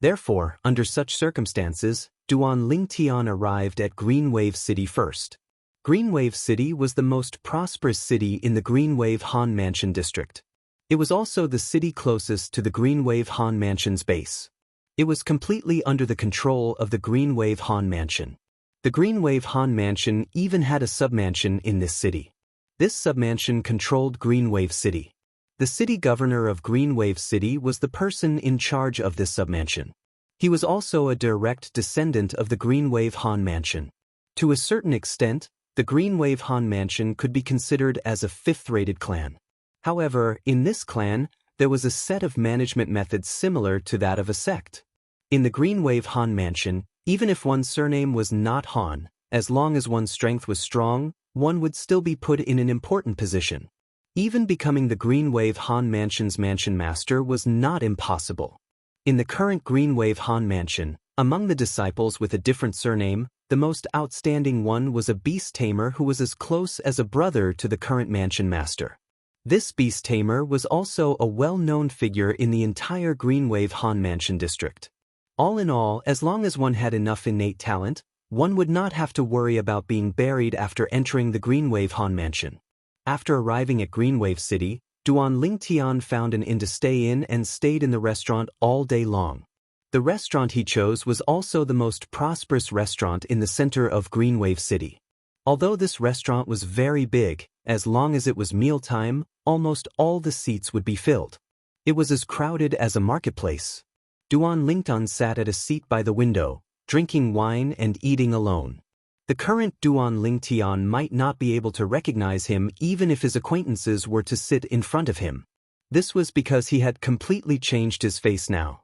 Therefore, under such circumstances, Duan Lingtian arrived at Greenwave City first. Greenwave City was the most prosperous city in the Greenwave Han Mansion district. It was also the city closest to the Greenwave Han Mansion's base. It was completely under the control of the Greenwave Han Mansion. The Greenwave Han Mansion even had a submansion in this city. This submansion controlled Greenwave City. The city governor of Greenwave City was the person in charge of this submansion. He was also a direct descendant of the Greenwave Han Mansion. To a certain extent, the Greenwave Han Mansion could be considered as a fifth-rated clan. However, in this clan, there was a set of management methods similar to that of a sect. In the Greenwave Han Mansion, even if one's surname was not Han, as long as one's strength was strong, one would still be put in an important position. Even becoming the Greenwave Han Mansion's mansion master was not impossible. In the current Greenwave Han Mansion, among the disciples with a different surname, the most outstanding one was a beast tamer who was as close as a brother to the current mansion master. This beast tamer was also a well-known figure in the entire Greenwave Han Mansion district. All in all, as long as one had enough innate talent, one would not have to worry about being buried after entering the Greenwave Han Mansion. After arriving at Greenwave City, Duan Lingtian found an inn to stay in and stayed in the restaurant all day long. The restaurant he chose was also the most prosperous restaurant in the center of Greenwave City. Although this restaurant was very big, as long as it was mealtime, almost all the seats would be filled. It was as crowded as a marketplace. Duan Lingtian sat at a seat by the window, drinking wine and eating alone. The current Duan Lingtian might not be able to recognize him even if his acquaintances were to sit in front of him. This was because he had completely changed his face now.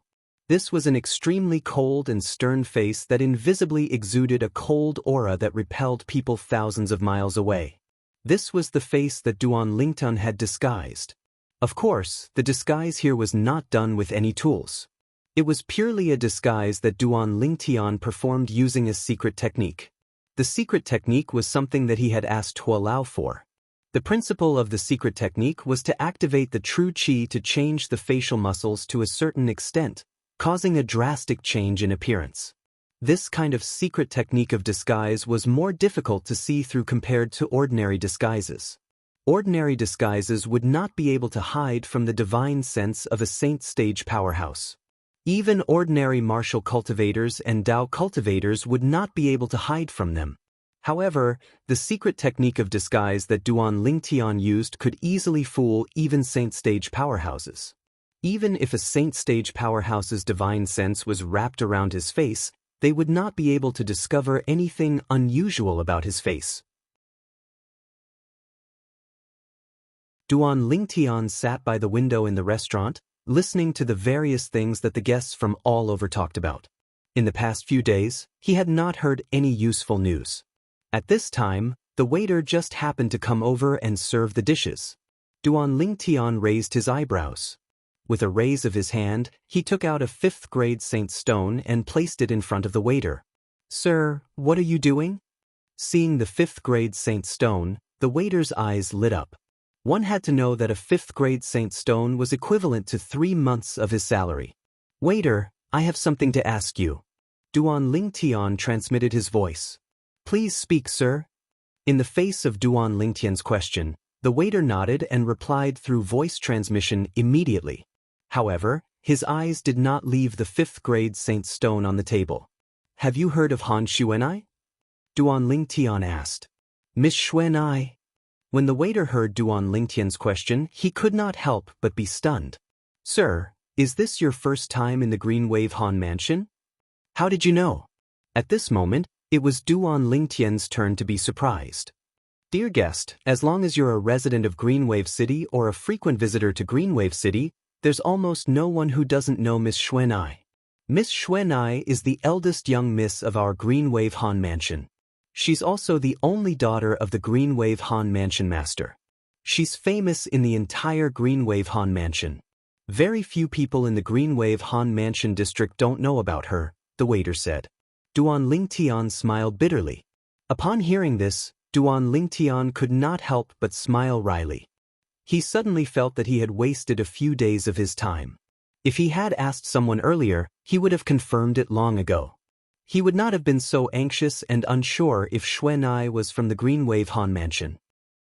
This was an extremely cold and stern face that invisibly exuded a cold aura that repelled people thousands of miles away. This was the face that Duan Lingtian had disguised. Of course, the disguise here was not done with any tools. It was purely a disguise that Duan Lingtian performed using a secret technique. The secret technique was something that he had asked Hualao for. The principle of the secret technique was to activate the true qi to change the facial muscles to a certain extent, causing a drastic change in appearance. This kind of secret technique of disguise was more difficult to see through compared to ordinary disguises. Ordinary disguises would not be able to hide from the divine sense of a saint stage powerhouse. Even ordinary martial cultivators and Dao cultivators would not be able to hide from them. However, the secret technique of disguise that Duan Lingtian used could easily fool even saint stage powerhouses. Even if a saint stage powerhouse's divine sense was wrapped around his face, they would not be able to discover anything unusual about his face. Duan Lingtian sat by the window in the restaurant, listening to the various things that the guests from all over talked about. In the past few days, he had not heard any useful news. At this time, the waiter just happened to come over and serve the dishes. Duan Lingtian raised his eyebrows. With a raise of his hand, he took out a 5th-grade Saint Stone and placed it in front of the waiter. "Sir, what are you doing?" Seeing the 5th-grade Saint Stone, the waiter's eyes lit up. One had to know that a 5th-grade Saint Stone was equivalent to 3 months of his salary. "Waiter, I have something to ask you." Duan Lingtian transmitted his voice. "Please speak, sir." In the face of Duan Lingtian's question, The waiter nodded and replied through voice transmission immediately. However, his eyes did not leave the 5th-grade Saint Stone on the table. "Have you heard of Han Xuanai?" Duan Lingtian asked. "Miss Xuanai?" When the waiter heard Duan Lingtian's question, he could not help but be stunned. "Sir, is this your first time in the Green Wave Han Mansion? How did you know?" At this moment, it was Duan Lingtian's turn to be surprised. "Dear guest, as long as you're a resident of Greenwave City or a frequent visitor to Greenwave City, there's almost no one who doesn't know Miss Xuanai. Miss Xuanai is the eldest young miss of our Greenwave Han Mansion. She's also the only daughter of the Greenwave Han Mansion Master. She's famous in the entire Greenwave Han Mansion. Very few people in the Greenwave Han Mansion district don't know about her," the waiter said. Duan Lingtian smiled bitterly. Upon hearing this, Duan Lingtian could not help but smile wryly. He suddenly felt that he had wasted a few days of his time. If he had asked someone earlier, he would have confirmed it long ago. He would not have been so anxious and unsure if Xuanai was from the Greenwave Han Mansion.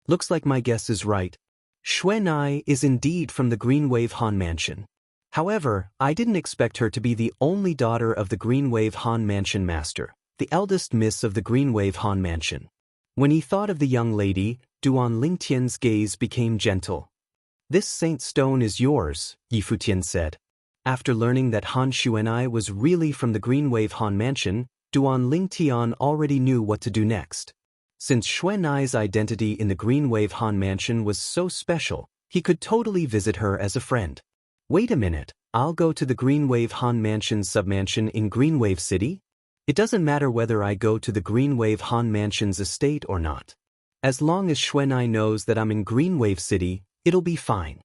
Looks like my guess is right. Xuanai is indeed from the Greenwave Han Mansion. However, I didn't expect her to be the only daughter of the Greenwave Han Mansion Master, the eldest miss of the Greenwave Han Mansion. When he thought of the young lady, Duan Lingtian's gaze became gentle. "This Saint Stone is yours," Yifutian said. After learning that Han Xuanai was really from the Greenwave Han Mansion, Duan Lingtian already knew what to do next. Since Xuanai's identity in the Greenwave Han Mansion was so special, he could totally visit her as a friend. "Wait a minute, I'll go to the Greenwave Han Mansion's submansion in Greenwave City? It doesn't matter whether I go to the Greenwave Han Mansion's estate or not. As long as Xuanai knows that I'm in Greenwave City, it'll be fine."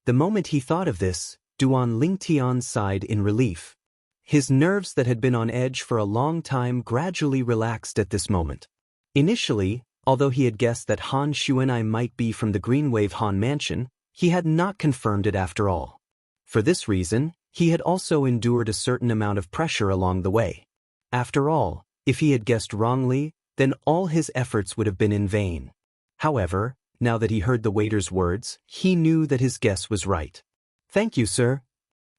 The moment he thought of this, Duan Lingtian sighed in relief. His nerves that had been on edge for a long time gradually relaxed at this moment. Initially, although he had guessed that Han Xuanai might be from the Greenwave Han Mansion, he had not confirmed it after all. For this reason, he had also endured a certain amount of pressure along the way. After all, if he had guessed wrongly, then all his efforts would have been in vain. However, now that he heard the waiter's words, he knew that his guess was right. "Thank you, sir."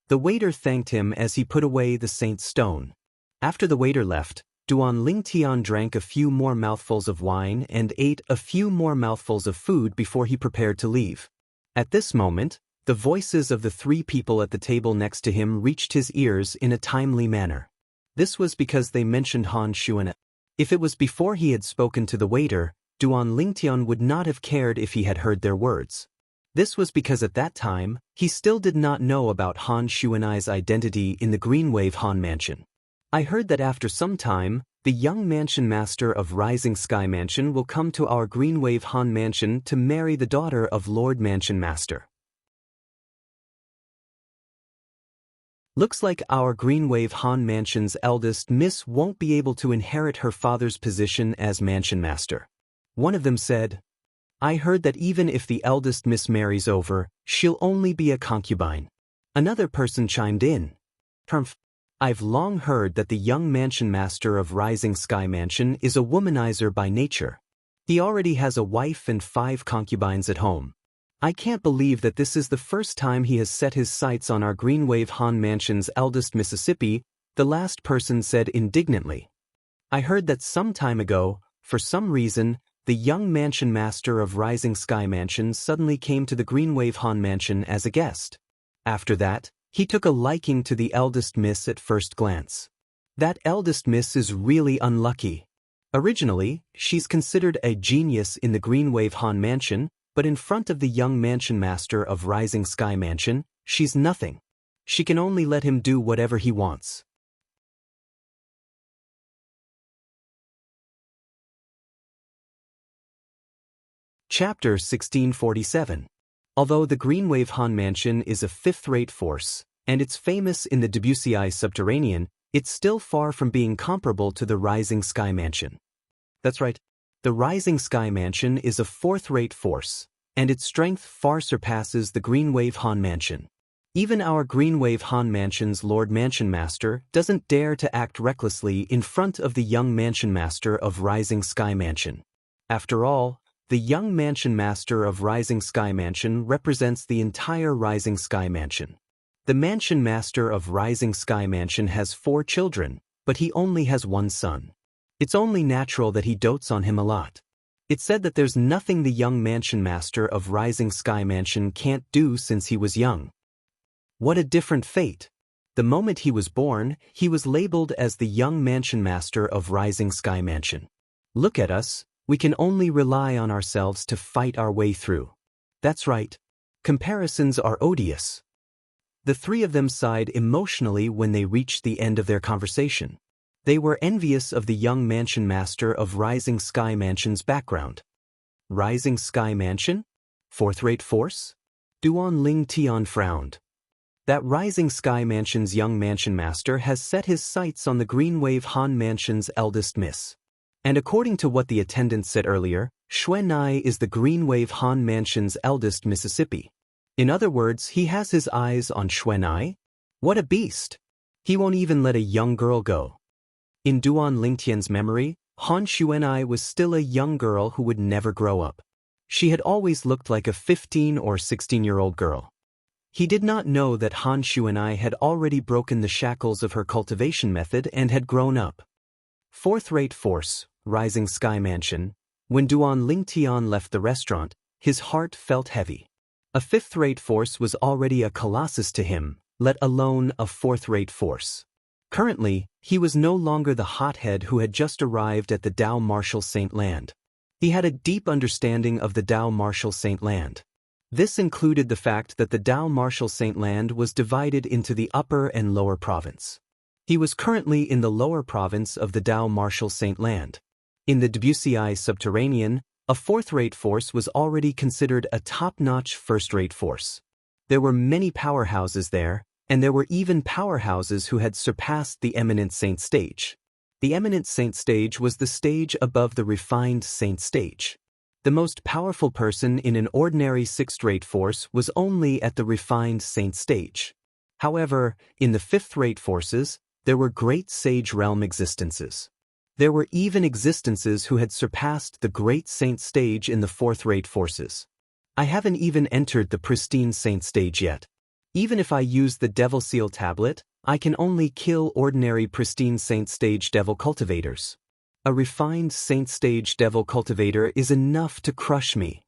The waiter thanked him as he put away the Saint Stone. After the waiter left, Duan Lingtian drank a few more mouthfuls of wine and ate a few more mouthfuls of food before he prepared to leave. At this moment, the voices of the 3 people at the table next to him reached his ears in a timely manner. This was because they mentioned Han Xuanai. If it was before he had spoken to the waiter, Duan Lingtian would not have cared if he had heard their words. This was because at that time, he still did not know about Han Xuanai's identity in the Greenwave Han Mansion. "I heard that after some time, the young mansion master of Rising Sky Mansion will come to our Greenwave Han Mansion to marry the daughter of Lord Mansion Master. Looks like our Greenwave Han Mansion's eldest miss won't be able to inherit her father's position as Mansion Master." One of them said. "I heard that even if the eldest miss marries over, she'll only be a concubine." Another person chimed in. "Humph. I've long heard that the young Mansion Master of Rising Sky Mansion is a womanizer by nature. He already has a wife and 5 concubines at home. I can't believe that this is the first time he has set his sights on our Greenwave Han Mansion's eldest Mississippi," the last person said indignantly. "I heard that some time ago, for some reason, the young Mansion Master of Rising Sky Mansion suddenly came to the Greenwave Han Mansion as a guest. After that, he took a liking to the eldest miss at first glance. That eldest miss is really unlucky. Originally, she's considered a genius in the Greenwave Han Mansion, but in front of the young Mansion Master of Rising Sky Mansion, she's nothing. She can only let him do whatever he wants." Chapter 1647. Although the Greenwave Han Mansion is a 5th-rate force, and it's famous in the Debussy subterranean, it's still far from being comparable to the Rising Sky Mansion. That's right. The Rising Sky Mansion is a 4th-rate force, and its strength far surpasses the Greenwave Han Mansion. Even our Greenwave Han Mansion's Lord Mansion Master doesn't dare to act recklessly in front of the young Mansion Master of Rising Sky Mansion. After all, the young mansion master of Rising Sky Mansion represents the entire Rising Sky Mansion. The mansion master of Rising Sky Mansion has 4 children, but he only has 1 son. It's only natural that he dotes on him a lot. It's said that there's nothing the young mansion master of Rising Sky Mansion can't do since he was young. What a different fate! The moment he was born, he was labeled as the young mansion master of Rising Sky Mansion. Look at us, we can only rely on ourselves to fight our way through. That's right. Comparisons are odious. The 3 of them sighed emotionally when they reached the end of their conversation. They were envious of the young mansion master of Rising Sky Mansion's background. Rising Sky Mansion? Fourth-rate force? Duan Ling Tian frowned. That Rising Sky Mansion's young mansion master has set his sights on the Greenwave Han Mansion's eldest miss. And according to what the attendant said earlier, Xuanai is the Greenwave Han Mansion's eldest Mississippi. In other words, he has his eyes on Xuanai? What a beast! He won't even let a young girl go. In Duan Lingtian's memory, Han Xuanai was still a young girl who would never grow up. She had always looked like a 15 or 16-year-old girl. He did not know that Han Xuanai had already broken the shackles of her cultivation method and had grown up. Fourth-rate force, Rising Sky Mansion. When Duan Lingtian left the restaurant, his heart felt heavy. A 5th-rate force was already a colossus to him, let alone a 4th-rate force. Currently, he was no longer the hothead who had just arrived at the Dao Martial Saint Land. He had a deep understanding of the Dao Martial Saint Land. This included the fact that the Dao Martial Saint Land was divided into the upper and lower province. He was currently in the lower province of the Dao Martial Saint Land. In the Debussy subterranean, a 4th-rate force was already considered a top-notch 1st-rate force. There were many powerhouses there, and there were even powerhouses who had surpassed the Eminent Saint stage. The Eminent Saint stage was the stage above the refined Saint stage. The most powerful person in an ordinary 6th-rate force was only at the refined Saint stage. However, in the 5th-rate forces, there were great sage realm existences. There were even existences who had surpassed the great saint stage in the 4th-rate forces. I haven't even entered the pristine saint stage yet. Even if I use the Devil Seal tablet, I can only kill ordinary pristine saint stage devil cultivators. A refined saint stage devil cultivator is enough to crush me.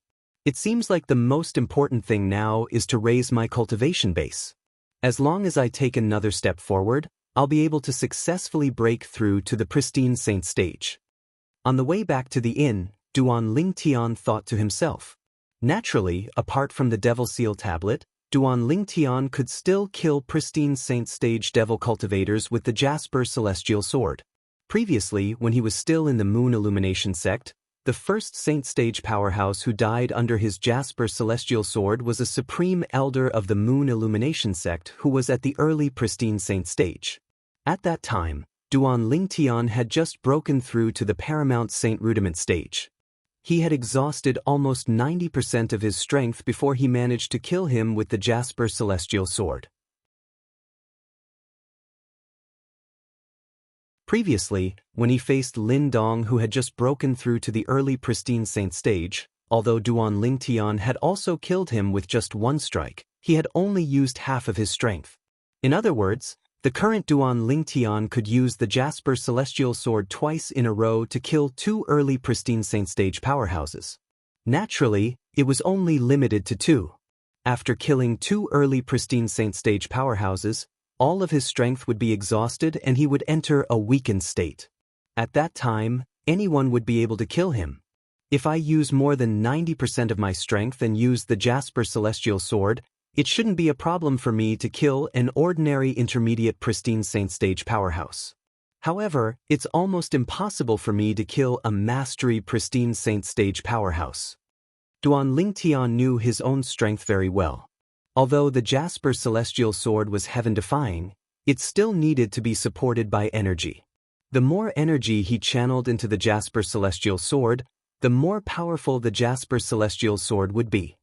It seems like the most important thing now is to raise my cultivation base. As long as I take another step forward, I'll be able to successfully break through to the pristine saint stage. On the way back to the inn, Duan Lingtian thought to himself. Naturally, apart from the Devil Seal tablet, Duan Lingtian could still kill pristine saint stage devil cultivators with the Jasper Celestial Sword. Previously, when he was still in the Moon Illumination sect, the first saint stage powerhouse who died under his Jasper Celestial Sword was a supreme elder of the Moon Illumination sect who was at the early pristine saint stage. At that time, Duan Lingtian had just broken through to the paramount Saint Rudiment stage. He had exhausted almost 90% of his strength before he managed to kill him with the Jasper Celestial Sword. Previously, when he faced Lin Dong who had just broken through to the early pristine saint stage, although Duan Lingtian had also killed him with just 1 strike, he had only used half of his strength. In other words, the current Duan Lingtian could use the Jasper Celestial Sword twice in a row to kill 2 early pristine saint stage powerhouses. Naturally, it was only limited to 2. After killing 2 early pristine saint stage powerhouses, all of his strength would be exhausted and he would enter a weakened state. At that time, anyone would be able to kill him. If I use more than 90% of my strength and use the Jasper Celestial Sword, it shouldn't be a problem for me to kill an ordinary intermediate pristine saint stage powerhouse. However, it's almost impossible for me to kill a mastery pristine saint stage powerhouse. Duan Lingtian knew his own strength very well. Although the Jasper Celestial Sword was heaven-defying, it still needed to be supported by energy. The more energy he channeled into the Jasper Celestial Sword, the more powerful the Jasper Celestial Sword would be.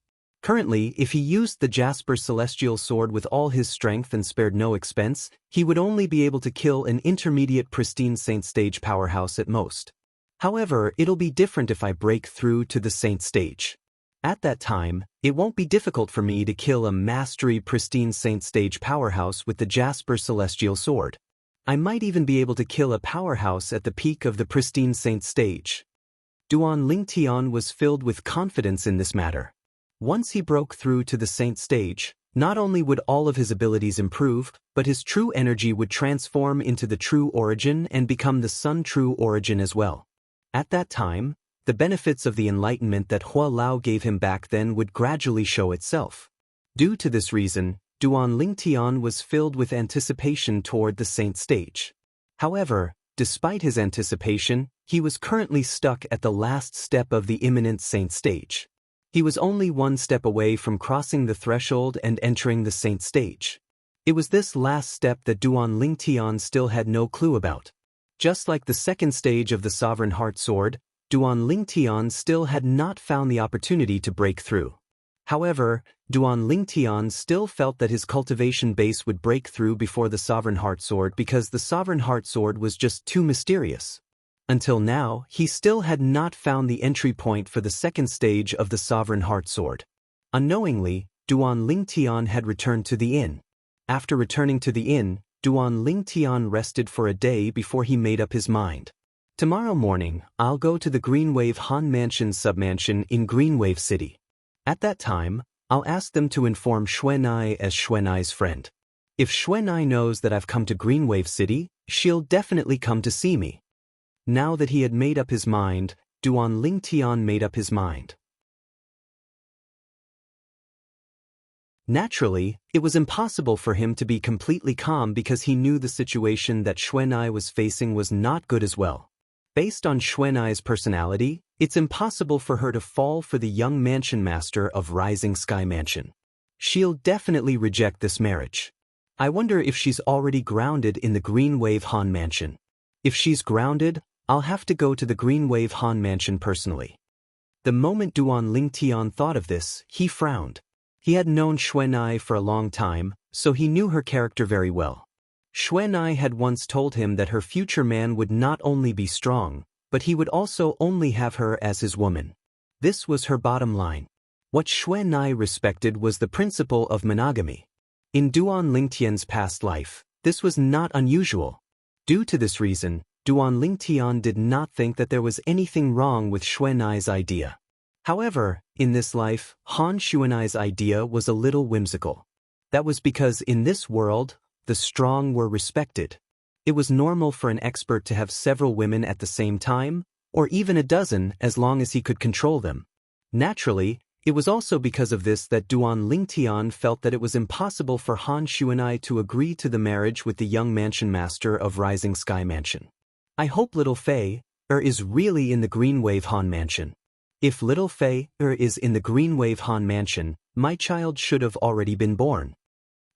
Currently, if he used the Jasper Celestial Sword with all his strength and spared no expense, he would only be able to kill an intermediate pristine saint stage powerhouse at most. However, it'll be different if I break through to the Saint stage. At that time, it won't be difficult for me to kill a mastery pristine Saint stage powerhouse with the Jasper Celestial Sword. I might even be able to kill a powerhouse at the peak of the pristine Saint stage. Duan Lingtian was filled with confidence in this matter. Once he broke through to the Saint stage, not only would all of his abilities improve, but his true energy would transform into the true origin and become the Sun true origin as well. At that time, the benefits of the enlightenment that Hua Lao gave him back then would gradually show itself. Due to this reason, Duan Lingtian was filled with anticipation toward the Saint stage. However, despite his anticipation, he was currently stuck at the last step of the imminent Saint stage. He was only one step away from crossing the threshold and entering the Saint stage. It was this last step that Duan Lingtian still had no clue about. Just like the second stage of the Sovereign Heart Sword, Duan Lingtian still had not found the opportunity to break through. However, Duan Lingtian still felt that his cultivation base would break through before the Sovereign Heart Sword because the Sovereign Heart Sword was just too mysterious. Until now, he still had not found the entry point for the second stage of the Sovereign Heart Sword. Unknowingly, Duan Lingtian had returned to the inn. After returning to the inn, Duan Lingtian rested for a day before he made up his mind. Tomorrow morning, I'll go to the Greenwave Han Mansion submansion in Greenwave City. At that time, I'll ask them to inform Xuanai as Xuanai's friend. If Xuanai knows that I've come to Greenwave City, she'll definitely come to see me. Now that he had made up his mind, Duan Lingtian made up his mind. Naturally, it was impossible for him to be completely calm because he knew the situation that Xuanai was facing was not good as well. Based on Xuanai's personality, it's impossible for her to fall for the young mansion master of Rising Sky Mansion. She'll definitely reject this marriage. I wonder if she's already grounded in the Greenwave Han Mansion. If she's grounded, I'll have to go to the Greenwave Han Mansion personally. The moment Duan Lingtian thought of this, he frowned. He had known Xuanai for a long time, so he knew her character very well. Xuanai had once told him that her future man would not only be strong, but he would also only have her as his woman. This was her bottom line. What Xuanai respected was the principle of monogamy. In Duan Lingtian's past life, this was not unusual. Due to this reason, Duan Lingtian did not think that there was anything wrong with Xuanai's idea. However, in this life, Han Xuanai's idea was a little whimsical. That was because in this world, the strong were respected. It was normal for an expert to have several women at the same time, or even a dozen as long as he could control them. Naturally, it was also because of this that Duan Lingtian felt that it was impossible for Han Xuanai to agree to the marriage with the young mansion master of Rising Sky Mansion. I hope little Fei is really in the Greenwave Han Mansion. If little Fei is in the Greenwave Han Mansion, my child should have already been born.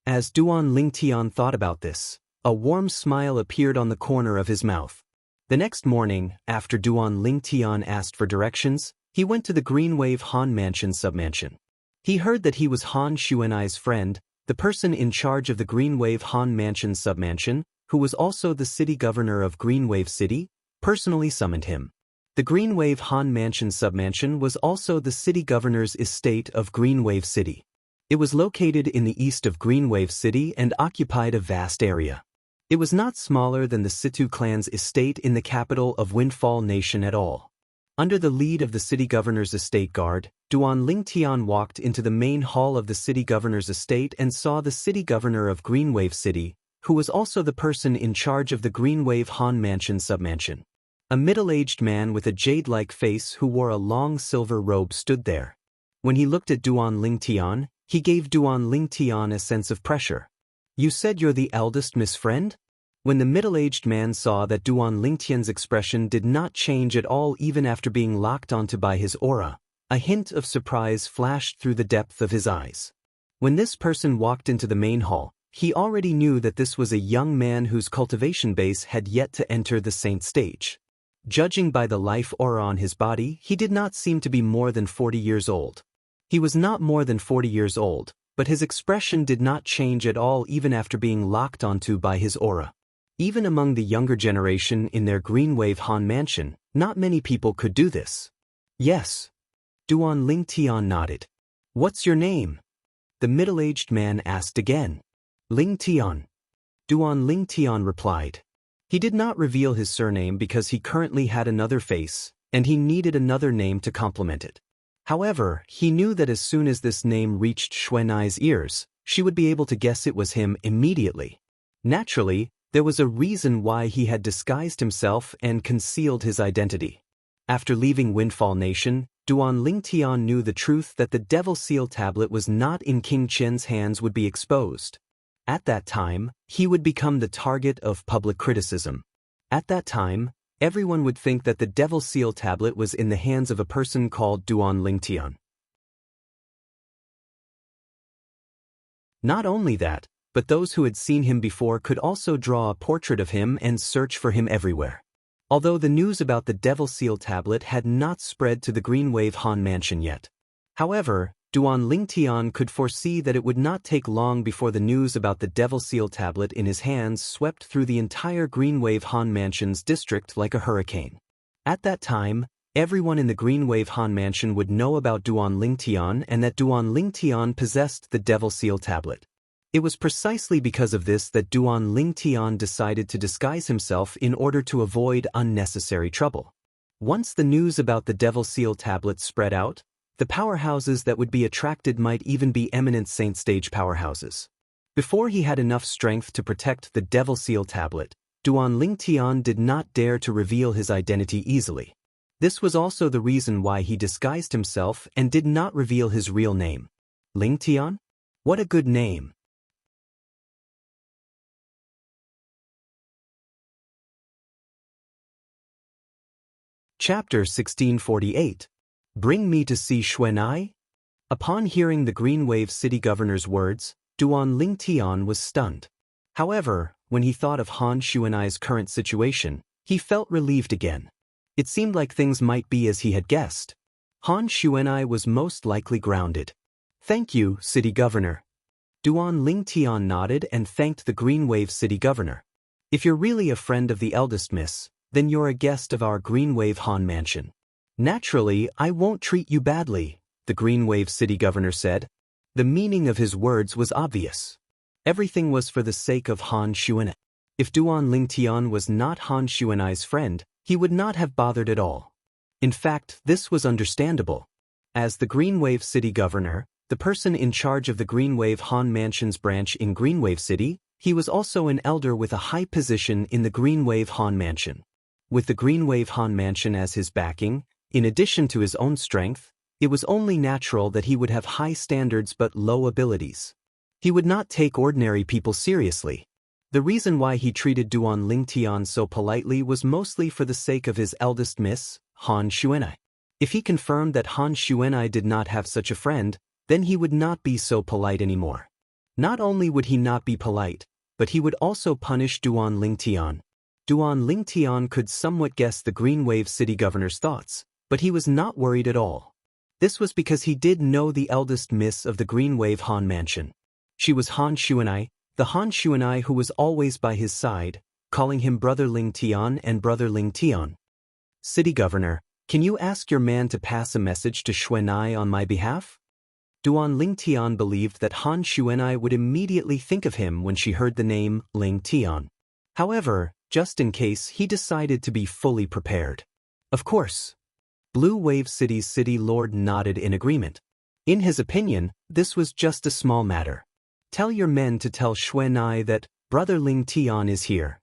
As Duan Lingtian thought about this, a warm smile appeared on the corner of his mouth. The next morning, after Duan Lingtian asked for directions, he went to the Greenwave Han Mansion submansion. He heard that he was Han Xuanai's friend, the person in charge of the Greenwave Han Mansion submansion, who was also the city governor of Greenwave City, personally summoned him. The Greenwave Han Mansion submansion was also the city governor's estate of Greenwave City. It was located in the east of Greenwave City and occupied a vast area. It was not smaller than the Situ clan's estate in the capital of Windfall Nation at all. Under the lead of the city governor's estate guard, Duan Lingtian walked into the main hall of the city governor's estate and saw the city governor of Greenwave City, who was also the person in charge of the Greenwave Han Mansion submansion. A middle-aged man with a jade-like face who wore a long silver robe stood there. When he looked at Duan Lingtian, he gave Duan Lingtian a sense of pressure. "You said you're the eldest, Miss Friend?" When the middle-aged man saw that Duan Lingtian's expression did not change at all even after being locked onto by his aura, a hint of surprise flashed through the depth of his eyes. When this person walked into the main hall, he already knew that this was a young man whose cultivation base had yet to enter the saint stage. Judging by the life aura on his body, he did not seem to be more than 40 years old. He was not more than 40 years old, but his expression did not change at all even after being locked onto by his aura. Even among the younger generation in their Greenwave Han mansion, not many people could do this. Yes. Duan Lingtian nodded. What's your name? The middle-aged man asked again. Lingtian. Duan Lingtian replied. He did not reveal his surname because he currently had another face, and he needed another name to complement it. However, he knew that as soon as this name reached Xuanai's ears, she would be able to guess it was him immediately. Naturally, there was a reason why he had disguised himself and concealed his identity. After leaving Windfall Nation, Duan Lingtian knew the truth that the Devil Seal tablet was not in King Qian's hands would be exposed. At that time, he would become the target of public criticism. At that time, everyone would think that the Devil Seal tablet was in the hands of a person called Duan Lingtian. Not only that, but those who had seen him before could also draw a portrait of him and search for him everywhere. Although the news about the Devil Seal tablet had not spread to the Greenwave Han mansion yet. However, Duan Lingtian could foresee that it would not take long before the news about the Devil Seal tablet in his hands swept through the entire Greenwave Han mansion's district like a hurricane. At that time, everyone in the Greenwave Han mansion would know about Duan Lingtian and that Duan Lingtian possessed the Devil Seal tablet. It was precisely because of this that Duan Lingtian decided to disguise himself in order to avoid unnecessary trouble. Once the news about the Devil Seal tablet spread out, the powerhouses that would be attracted might even be eminent saint stage powerhouses. Before he had enough strength to protect the Devil Seal tablet, Duan Lingtian did not dare to reveal his identity easily. This was also the reason why he disguised himself and did not reveal his real name. Lingtian? What a good name! Chapter 1648. Bring me to see Xuanai? Upon hearing the Greenwave city governor's words, Duan Lingtian was stunned. However, when he thought of Han Xuanai's current situation, he felt relieved again. It seemed like things might be as he had guessed. Han Xuanai was most likely grounded. Thank you, city governor. Duan Lingtian nodded and thanked the Greenwave city governor. If you're really a friend of the eldest miss, then you're a guest of our Greenwave Han mansion. Naturally, I won't treat you badly, the Greenwave city governor said. The meaning of his words was obvious. Everything was for the sake of Han Xuanai. If Duan Lingtian was not Han Xuanai's friend, he would not have bothered at all. In fact, this was understandable. As the Greenwave city governor, the person in charge of the Greenwave Han mansion's branch in Greenwave City, he was also an elder with a high position in the Greenwave Han mansion. With the Greenwave Han mansion as his backing, in addition to his own strength, it was only natural that he would have high standards but low abilities. He would not take ordinary people seriously. The reason why he treated Duan Lingtian so politely was mostly for the sake of his eldest miss, Han Xuanai. If he confirmed that Han Xuanai did not have such a friend, then he would not be so polite anymore. Not only would he not be polite, but he would also punish Duan Lingtian. Duan Lingtian could somewhat guess the Greenwave city governor's thoughts, but he was not worried at all. This was because he did know the eldest miss of the Greenwave Han mansion. She was Han Xuanai, the Han Xuanai who was always by his side, calling him Brother Lingtian and Brother Lingtian. City governor, can you ask your man to pass a message to Xuanai on my behalf? Duan Lingtian believed that Han Xuanai would immediately think of him when she heard the name Lingtian. However, just in case, he decided to be fully prepared. Of course. Blue Wave City's city lord nodded in agreement. In his opinion, this was just a small matter. Tell your men to tell Xuanai that Brother Lingtian is here.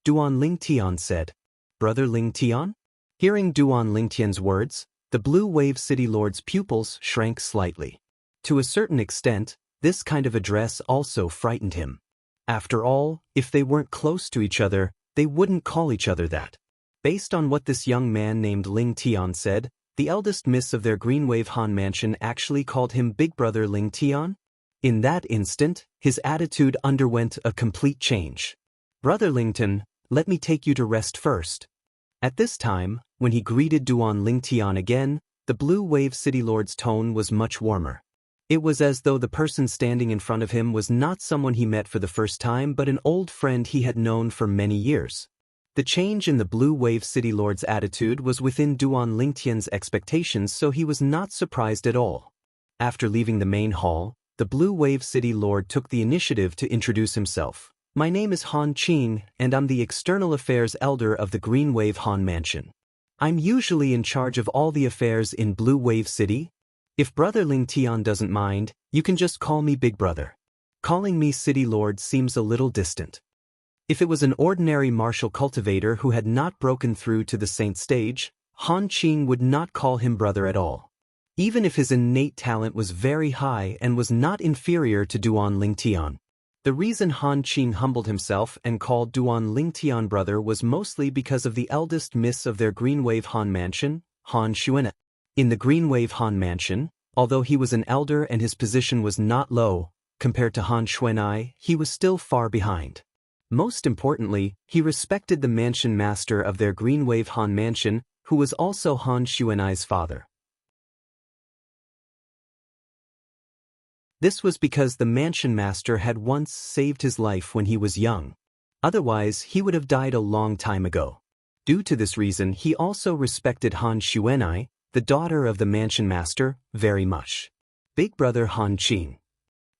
Duan Lingtian said. Brother Lingtian? Hearing Duan Lingtian's words, the Blue Wave City lord's pupils shrank slightly. To a certain extent, this kind of address also frightened him. After all, if they weren't close to each other, they wouldn't call each other that. Based on what this young man named Lingtian said, the eldest miss of their Greenwave Han mansion actually called him Big Brother Lingtian. In that instant, his attitude underwent a complete change. Brother Lington, let me take you to rest first. At this time, when he greeted Duan Lingtian again, the Blue Wave City Lord's tone was much warmer. It was as though the person standing in front of him was not someone he met for the first time but an old friend he had known for many years. The change in the Blue Wave City Lord's attitude was within Duan Lingtian's expectations, so he was not surprised at all. After leaving the main hall, the Blue Wave City Lord took the initiative to introduce himself. My name is Han Qing, and I'm the External Affairs Elder of the Green Wave Han Mansion. I'm usually in charge of all the affairs in Blue Wave City. If Brother Ling Tian doesn't mind, you can just call me Big Brother. Calling me City Lord seems a little distant. If it was an ordinary martial cultivator who had not broken through to the saint stage, Han Qing would not call him brother at all. Even if his innate talent was very high and was not inferior to Duan Lingtian. The reason Han Qing humbled himself and called Duan Lingtian brother was mostly because of the eldest miss of their Green Wave Han Mansion, Han Xuanai. In the Green Wave Han Mansion, although he was an elder and his position was not low, compared to Han Xuanai, he was still far behind. Most importantly, he respected the mansion master of their Green Wave Han Mansion, who was also Han Xuanai's father. This was because the mansion master had once saved his life when he was young. Otherwise, he would have died a long time ago. Due to this reason, he also respected Han Xuanai, the daughter of the mansion master, very much. Big Brother Han Qing.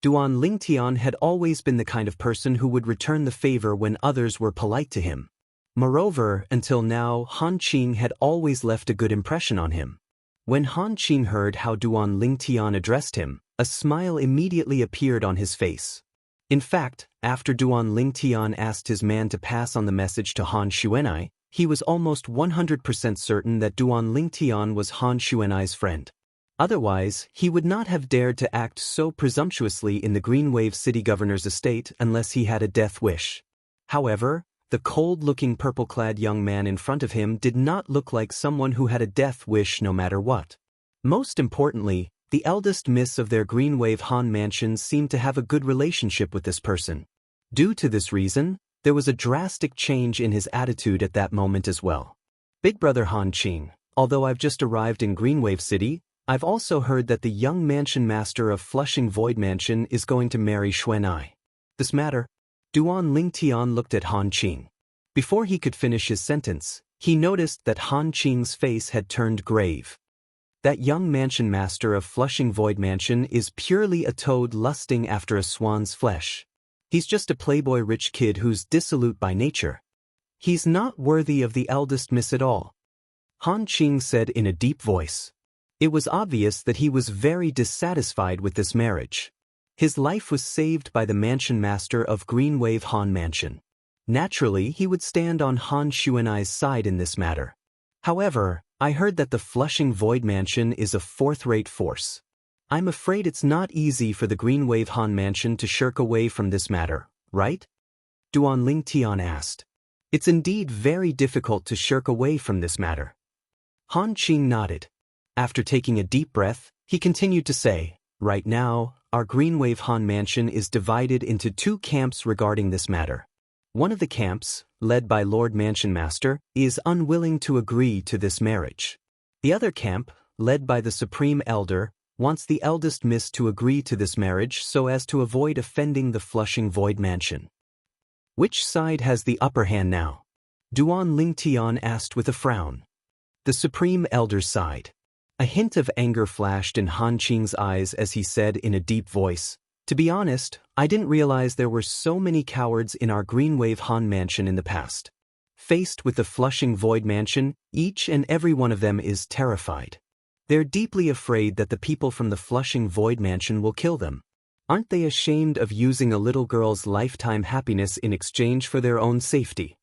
Duan Lingtian had always been the kind of person who would return the favor when others were polite to him. Moreover, until now, Han Qing had always left a good impression on him. When Han Qing heard how Duan Lingtian addressed him, a smile immediately appeared on his face. In fact, after Duan Lingtian asked his man to pass on the message to Han Xuanai, he was almost 100% certain that Duan Lingtian was Han Xuanai's friend. Otherwise, he would not have dared to act so presumptuously in the Green Wave City Governor's estate unless he had a death wish. However, the cold-looking purple-clad young man in front of him did not look like someone who had a death wish no matter what. Most importantly, the eldest miss of their Green Wave Han Mansion seemed to have a good relationship with this person. Due to this reason, there was a drastic change in his attitude at that moment as well. Big Brother Han Qing, although I've just arrived in Green Wave City, I've also heard that the young mansion master of Flushing Void Mansion is going to marry Xuanai. This matter? Duan Lingtian looked at Han Qing. Before he could finish his sentence, he noticed that Han Qing's face had turned grave. That young mansion master of Flushing Void Mansion is purely a toad lusting after a swan's flesh. He's just a playboy rich kid who's dissolute by nature. He's not worthy of the eldest miss at all. Han Qing said in a deep voice. It was obvious that he was very dissatisfied with this marriage. His life was saved by the mansion master of Green Wave Han Mansion. Naturally, he would stand on Han Xuanai's side in this matter. However, I heard that the Flushing Void Mansion is a fourth-rate force. I'm afraid it's not easy for the Green Wave Han Mansion to shirk away from this matter, right? Duan Lingtian asked. It's indeed very difficult to shirk away from this matter. Han Qing nodded. After taking a deep breath, he continued to say, right now, our Green Wave Han Mansion is divided into two camps regarding this matter. One of the camps, led by Lord Mansion Master, is unwilling to agree to this marriage. The other camp, led by the Supreme Elder, wants the eldest miss to agree to this marriage so as to avoid offending the Flushing Void Mansion. Which side has the upper hand now? Duan Lingtian asked with a frown. The Supreme Elder's side. A hint of anger flashed in Han Qing's eyes as he said in a deep voice, to be honest, I didn't realize there were so many cowards in our Green Wave Han Mansion in the past. Faced with the Flushing Void Mansion, each and every one of them is terrified. They're deeply afraid that the people from the Flushing Void Mansion will kill them. Aren't they ashamed of using a little girl's lifetime happiness in exchange for their own safety?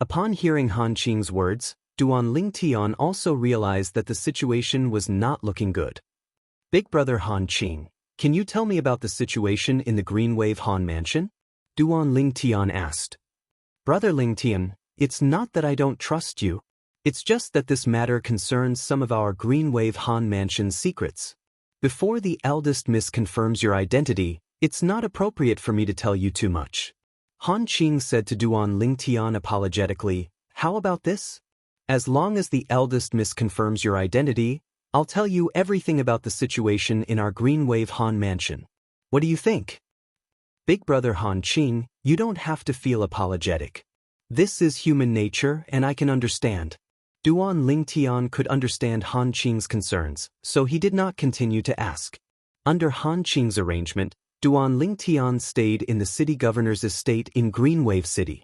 Upon hearing Han Qing's words, Duan Lingtian also realized that the situation was not looking good. Big Brother Han Qing, can you tell me about the situation in the Green Wave Han Mansion? Duan Lingtian asked. Brother Lingtian, it's not that I don't trust you. It's just that this matter concerns some of our Green Wave Han Mansion's secrets. Before the eldest miss confirms your identity, it's not appropriate for me to tell you too much. Han Qing said to Duan Lingtian apologetically, how about this? As long as the eldest miss confirms your identity, I'll tell you everything about the situation in our Greenwave Han mansion. What do you think? Big brother Han Qing, you don't have to feel apologetic. This is human nature and I can understand. Duan Lingtian could understand Han Qing's concerns, so he did not continue to ask. Under Han Qing's arrangement, Duan Lingtian stayed in the city governor's estate in Greenwave City.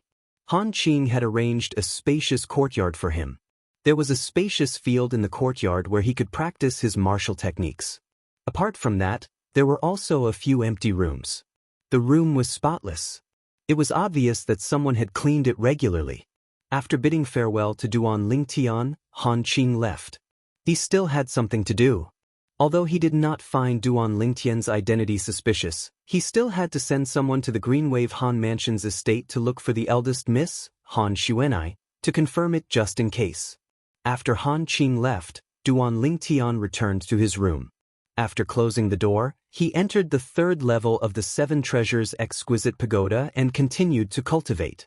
Han Qing had arranged a spacious courtyard for him. There was a spacious field in the courtyard where he could practice his martial techniques. Apart from that, there were also a few empty rooms. The room was spotless. It was obvious that someone had cleaned it regularly. After bidding farewell to Duan Lingtian, Han Qing left. He still had something to do. Although he did not find Duan Lingtian's identity suspicious, he still had to send someone to the Greenwave Han Mansion's estate to look for the eldest miss, Han Xuanai, to confirm it just in case. After Han Qing left, Duan Lingtian returned to his room. After closing the door, he entered the third level of the Seven Treasures Exquisite Pagoda and continued to cultivate.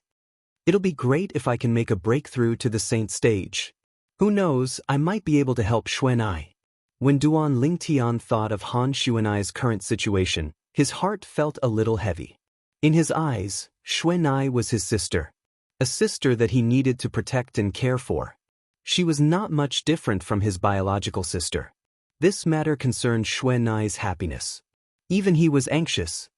It'll be great if I can make a breakthrough to the Saint stage. Who knows, I might be able to help Xuanai. When Duan Lingtian thought of Han Xuanai's current situation, his heart felt a little heavy. In his eyes, Xuanai was his sister. A sister that he needed to protect and care for. She was not much different from his biological sister. This matter concerned Xuanai's happiness. Even he was anxious.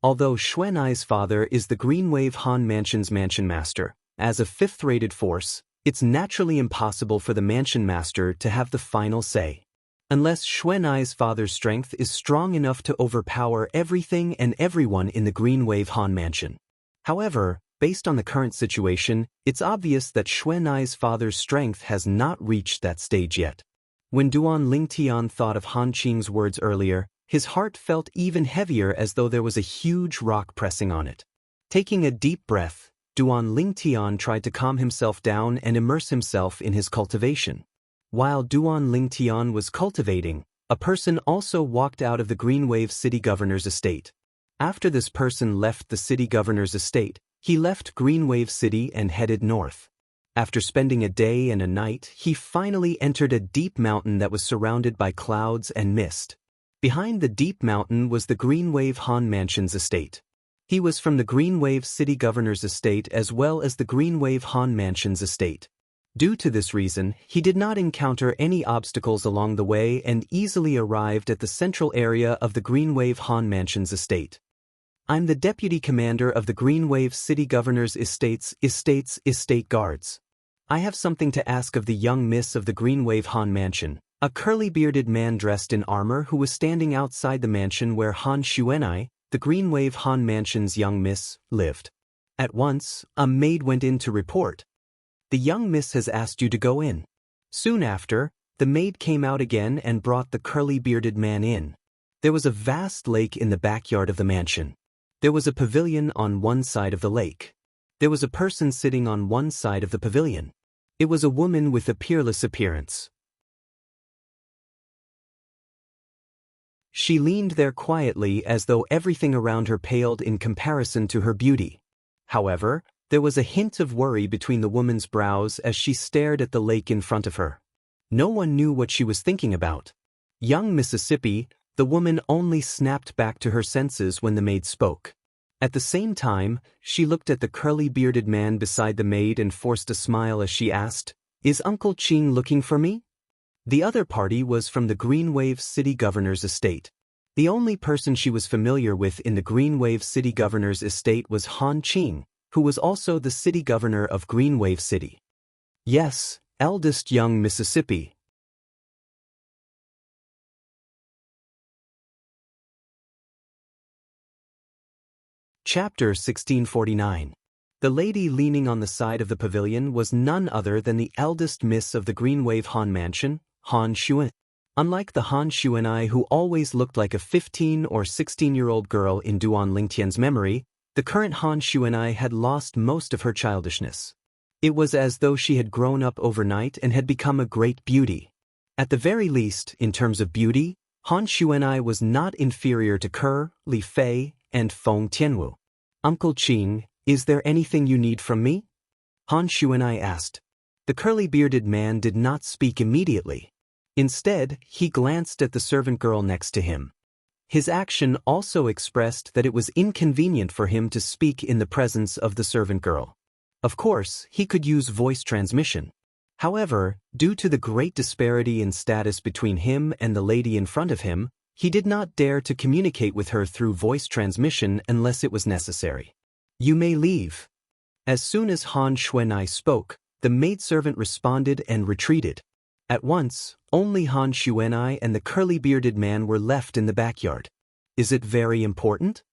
Although Xuanai's father is the Greenwave Han Mansion's mansion master, as a fifth-rated force, it's naturally impossible for the mansion master to have the final say. Unless Xuanai's father's strength is strong enough to overpower everything and everyone in the Greenwave Han Mansion. However, based on the current situation, it's obvious that Xuanai's father's strength has not reached that stage yet. When Duan Lingtian thought of Han Qing's words earlier, his heart felt even heavier as though there was a huge rock pressing on it. Taking a deep breath, Duan Lingtian tried to calm himself down and immerse himself in his cultivation. While Duan Lingtian was cultivating, a person also walked out of the Greenwave City Governor's estate. After this person left the City Governor's estate, he left Greenwave City and headed north. After spending a day and a night, he finally entered a deep mountain that was surrounded by clouds and mist. Behind the deep mountain was the Greenwave Han Mansion's estate. He was from the Greenwave City Governor's estate as well as the Greenwave Han Mansion's estate. Due to this reason, he did not encounter any obstacles along the way and easily arrived at the central area of the Greenwave Han Mansion's estate. I'm the Deputy Commander of the Greenwave City Governor's Estate Guards. I have something to ask of the young miss of the Greenwave Han Mansion, a curly-bearded man dressed in armor who was standing outside the mansion where Han Xuanai, the Greenwave Han Mansion's young miss, lived. At once, a maid went in to report. The young miss has asked you to go in. Soon after, the maid came out again and brought the curly-bearded man in. There was a vast lake in the backyard of the mansion. There was a pavilion on one side of the lake. There was a person sitting on one side of the pavilion. It was a woman with a peerless appearance. She leaned there quietly as though everything around her paled in comparison to her beauty. However, there was a hint of worry between the woman's brows as she stared at the lake in front of her. No one knew what she was thinking about. Young Mississippi, the woman only snapped back to her senses when the maid spoke. At the same time, she looked at the curly-bearded man beside the maid and forced a smile as she asked, "Is Uncle Qing looking for me?" The other party was from the Greenwave City Governor's estate. The only person she was familiar with in the Greenwave City Governor's estate was Han Qing, who was also the city governor of Greenwave City. Yes, eldest young Mississippi. Chapter 1649. The lady leaning on the side of the pavilion was none other than the eldest miss of the Greenwave Han Mansion, Han Xuan. Unlike the Han Xuanai who always looked like a 15 or 16-year-old girl in Duan Lingtian's memory, the current Han Xuanai had lost most of her childishness. It was as though she had grown up overnight and had become a great beauty. At the very least, in terms of beauty, Han Xuanai was not inferior to Ke, Li Fei, and Feng Tianwu. Uncle Qing, is there anything you need from me? Han Xuanai asked. The curly-bearded man did not speak immediately. Instead, he glanced at the servant girl next to him. His action also expressed that it was inconvenient for him to speak in the presence of the servant girl. Of course, he could use voice transmission. However, due to the great disparity in status between him and the lady in front of him, he did not dare to communicate with her through voice transmission unless it was necessary. "You may leave." As soon as Han Xuanai spoke, the maidservant responded and retreated. At once, only Han Xuanai and the curly-bearded man were left in the backyard. Is it very important?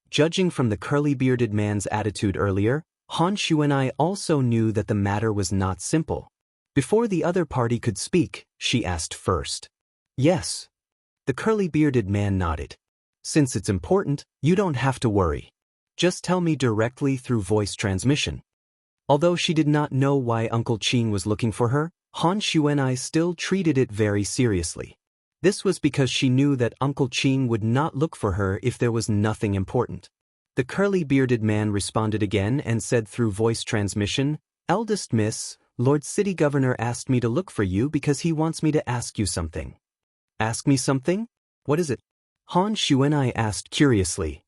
Judging from the curly-bearded man's attitude earlier, Han Xuanai also knew that the matter was not simple. Before the other party could speak, she asked first. "Yes." The curly-bearded man nodded. "Since it's important, you don't have to worry. Just tell me directly through voice transmission." Although she did not know why Uncle Qing was looking for her, Han Xuanai still treated it very seriously. This was because she knew that Uncle Qing would not look for her if there was nothing important. The curly-bearded man responded again and said through voice transmission, "Eldest Miss, Lord City Governor asked me to look for you because he wants me to ask you something." "Ask me something? What is it?" Han Xuanai asked curiously.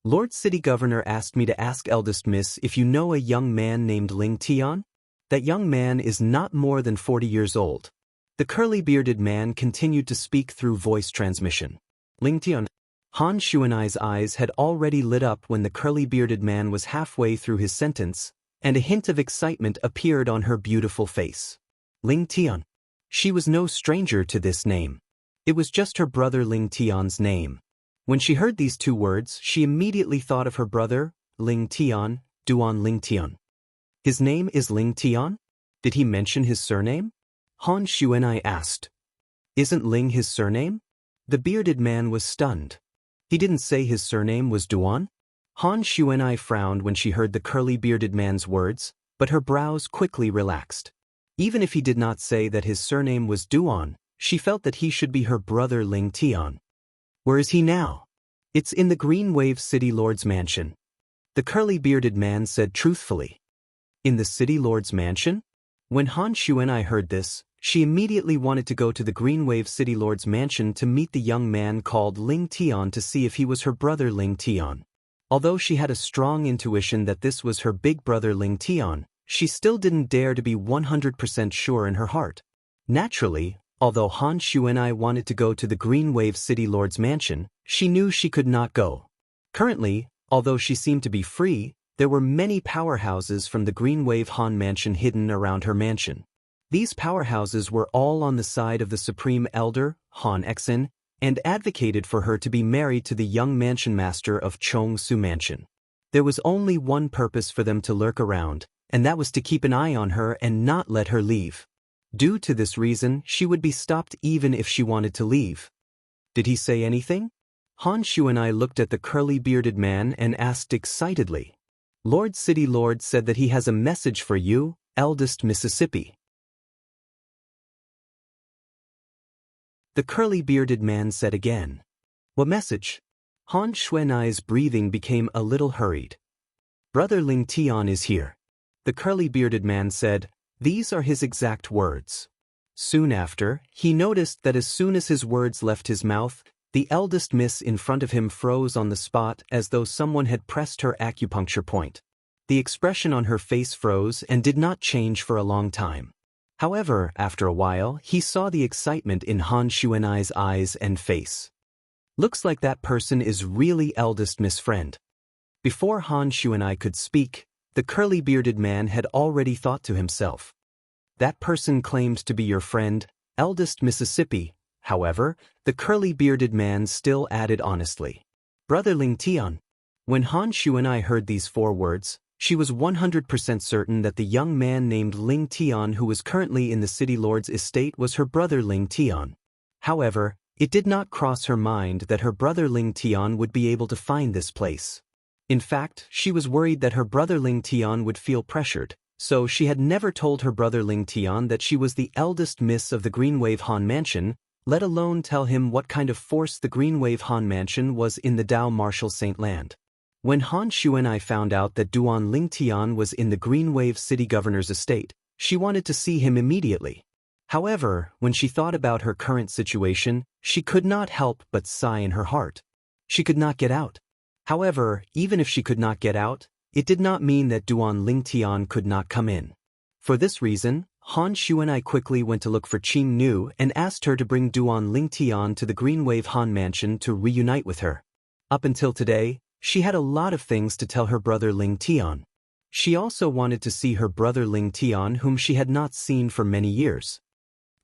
"Lord City Governor asked me to ask Eldest Miss if you know a young man named Ling Tian. That young man is not more than 40 years old." The curly-bearded man continued to speak through voice transmission. "Ling Tian." Han Xuanai's eyes had already lit up when the curly-bearded man was halfway through his sentence, and a hint of excitement appeared on her beautiful face. Ling Tian. She was no stranger to this name. It was just her brother Ling Tian's name. When she heard these two words, she immediately thought of her brother, Ling Tian, Duan Ling Tian. "His name is Ling Tian? Did he mention his surname?" Han Xuanai asked. "Isn't Ling his surname?" The bearded man was stunned. "He didn't say his surname was Duan?" Han Xuanai frowned when she heard the curly-bearded man's words, but her brows quickly relaxed. Even if he did not say that his surname was Duan, she felt that he should be her brother Ling Tian. "Where is he now?" "It's in the Green Wave City Lord's mansion," the curly-bearded man said truthfully. "In the City Lord's mansion?" When Han Xuanai heard this, she immediately wanted to go to the Green Wave City Lord's mansion to meet the young man called Ling Tian to see if he was her brother Ling Tian. Although she had a strong intuition that this was her big brother Ling Tian, she still didn't dare to be 100% sure in her heart. Naturally, although Han Xuanai wanted to go to the Green Wave City Lord's mansion, she knew she could not go. Currently, although she seemed to be free, there were many powerhouses from the Green Wave Han mansion hidden around her mansion. These powerhouses were all on the side of the Supreme Elder, Han Exin, and advocated for her to be married to the young mansion master of Chong Su Mansion. There was only one purpose for them to lurk around, and that was to keep an eye on her and not let her leave. Due to this reason, she would be stopped even if she wanted to leave. Did he say anything? Han Xuanai looked at the curly-bearded man and asked excitedly. "Lord City Lord said that he has a message for you, eldest Mississippi." The curly-bearded man said again. "What message?" Han Xuanai's breathing became a little hurried. "Brother Ling Tian is here." The curly-bearded man said. These are his exact words. Soon after, he noticed that as soon as his words left his mouth, the eldest miss in front of him froze on the spot as though someone had pressed her acupuncture point. The expression on her face froze and did not change for a long time. However, after a while, he saw the excitement in Han Xuanai's eyes and face. "Looks like that person is really eldest Miss Friend." Before Han Xuanai could speak, the curly-bearded man had already thought to himself. "That person claimed to be your friend, eldest Mississippi." However, the curly-bearded man still added honestly. "Brother Ling Tian." When Han Xuanai heard these 4 words, she was 100% certain that the young man named Ling Tian who was currently in the City Lord's estate was her brother Ling Tian. However, it did not cross her mind that her brother Ling Tian would be able to find this place. In fact, she was worried that her brother Ling Tian would feel pressured, so she had never told her brother Ling Tian that she was the eldest miss of the Green Wave Han Mansion, let alone tell him what kind of force the Green Wave Han Mansion was in the Dao Martial Saint Land. When Han Xuanai found out that Duan Ling Tian was in the Green Wave City Governor's estate, She wanted to see him immediately. However, when she thought about her current situation, she could not help but sigh in her heart. She could not get out. However, even if she could not get out, it did not mean that Duan Lingtian could not come in. For this reason, Han Xuanai quickly went to look for Qing Nu and asked her to bring Duan Lingtian to the Greenwave Han Mansion to reunite with her. Up until today, she had a lot of things to tell her brother Lingtian. She also wanted to see her brother Lingtian, whom she had not seen for many years.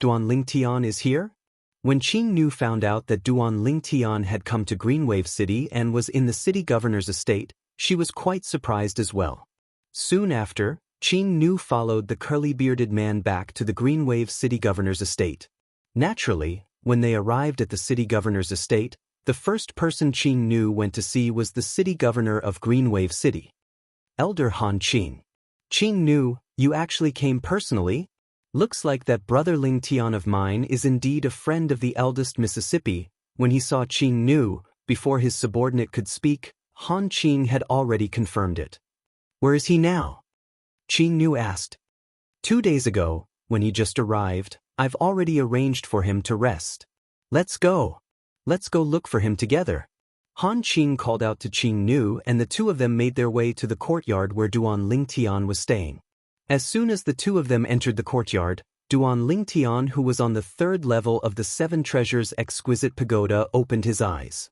Duan Lingtian is here? When Qing Nu found out that Duan Lingtian had come to Greenwave City and was in the city governor's estate, she was quite surprised as well. Soon after, Qing Nu followed the curly-bearded man back to the Greenwave city governor's estate. Naturally, when they arrived at the city governor's estate, the first person Qing Nu went to see was the city governor of Greenwave City. Elder Han Qing. Qing Nu, you actually came personally? Looks like that brother Lingtian of mine is indeed a friend of the eldest Mississippi. When he saw Qing Nu, before his subordinate could speak, Han Qing had already confirmed it. Where is he now? Qing Nu asked. 2 days ago, when he just arrived, I've already arranged for him to rest. Let's go. Let's go look for him together. Han Qing called out to Qing Nu and the two of them made their way to the courtyard where Duan Lingtian was staying. As soon as the two of them entered the courtyard, Duan Lingtian, who was on the 3rd level of the 7 Treasures Exquisite Pagoda, opened his eyes.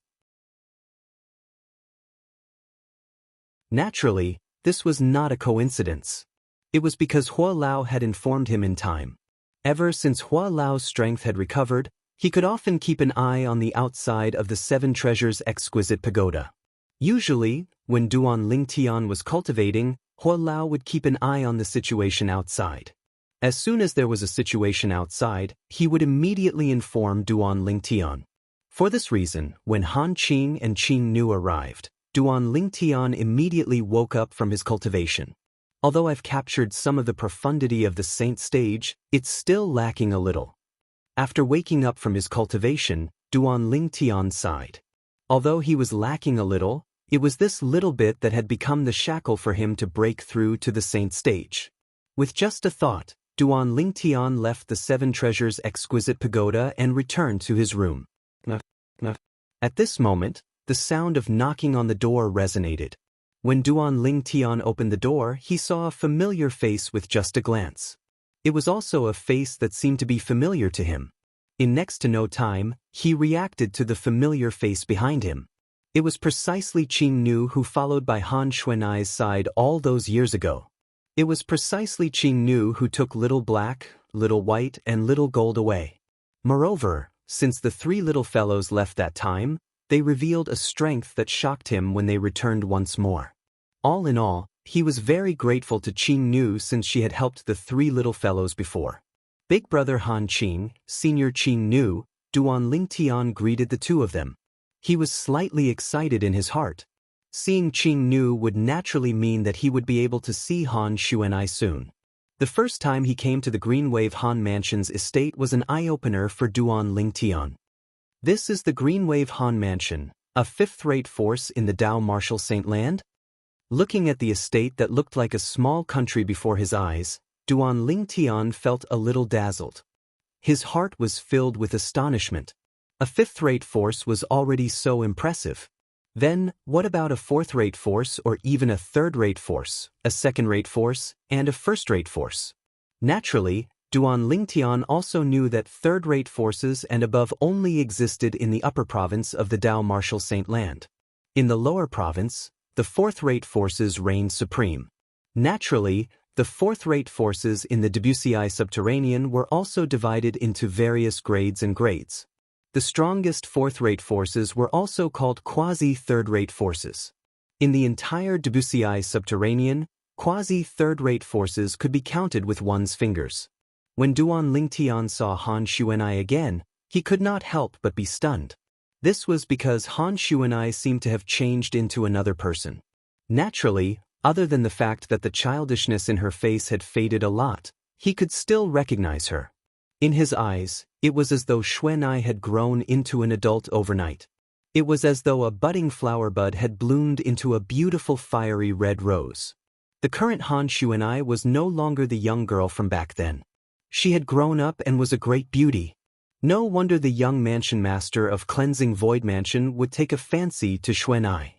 Naturally, this was not a coincidence. It was because Hua Lao had informed him in time. Ever since Hua Lao's strength had recovered, he could often keep an eye on the outside of the 7 Treasures Exquisite Pagoda. Usually, when Duan Lingtian was cultivating, Hua Lao would keep an eye on the situation outside. As soon as there was a situation outside, he would immediately inform Duan Lingtian. For this reason, when Han Qing and Qing Nu arrived, Duan Lingtian immediately woke up from his cultivation. Although I've captured some of the profundity of the saint stage, it's still lacking a little. After waking up from his cultivation, Duan Lingtian sighed. Although he was lacking a little, it was this little bit that had become the shackle for him to break through to the saint stage. With just a thought, Duan Lingtian left the 7 Treasures Exquisite Pagoda and returned to his room. At this moment, the sound of knocking on the door resonated. When Duan Lingtian opened the door, he saw a familiar face with just a glance. It was also a face that seemed to be familiar to him. In next to no time, he reacted to the familiar face behind him. It was precisely Qing Nu, who followed by Han Xuanai's side all those years ago. It was precisely Qing Nu who took Little Black, Little White, and Little Gold away. Moreover, since the 3 little fellows left that time, they revealed a strength that shocked him when they returned once more. All in all, he was very grateful to Qing Nu since she had helped the 3 little fellows before. Big brother Han Qing, senior Qing Nu, Duan Lingtian greeted the two of them. He was slightly excited in his heart. Seeing Qing Nu would naturally mean that he would be able to see Han Xuanai soon. The first time he came to the Greenwave Han Mansion's estate was an eye-opener for Duan Lingtian. This is the Greenwave Han Mansion, a 5th-rate force in the Dao Martial Saint Land? Looking at the estate that looked like a small country before his eyes, Duan Lingtian felt a little dazzled. His heart was filled with astonishment. A 5th-rate force was already so impressive. Then, what about a 4th-rate force or even a 3rd-rate force, a 2nd-rate force, and a 1st-rate force? Naturally, Duan Lingtian also knew that 3rd-rate forces and above only existed in the upper province of the Dao Martial Saint Land. In the lower province, the 4th-rate forces reigned supreme. Naturally, the 4th-rate forces in the Debussy subterranean were also divided into various grades and grades. The strongest 4th-rate forces were also called quasi-3rd-rate forces. In the entire Debussy subterranean, quasi-3rd-rate forces could be counted with one's fingers. When Duan Lingtian saw Han Xuanai again, he could not help but be stunned. This was because Han Xuanai seemed to have changed into another person. Naturally, other than the fact that the childishness in her face had faded a lot, he could still recognize her. In his eyes, it was as though Xuanai had grown into an adult overnight. It was as though a budding flower bud had bloomed into a beautiful fiery red rose. The current Han Xuanai was no longer the young girl from back then. She had grown up and was a great beauty. No wonder the young mansion master of Cleansing Void Mansion would take a fancy to Xuanai.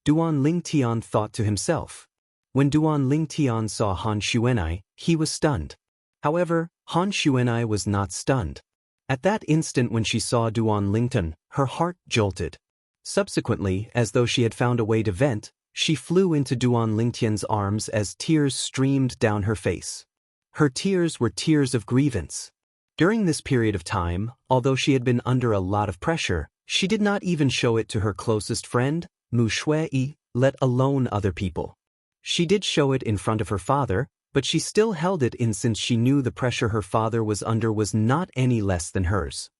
Duan Lingtian thought to himself. When Duan Lingtian saw Han Xuanai, he was stunned. However, Han Xuanai was not stunned. At that instant when she saw Duan Lingtian, her heart jolted. Subsequently, as though she had found a way to vent, she flew into Duan Lingtian's arms as tears streamed down her face. Her tears were tears of grievance. During this period of time, although she had been under a lot of pressure, she did not even show it to her closest friend, Mu Shui, let alone other people. She did show it in front of her father, but she still held it in since she knew the pressure her father was under was not any less than hers.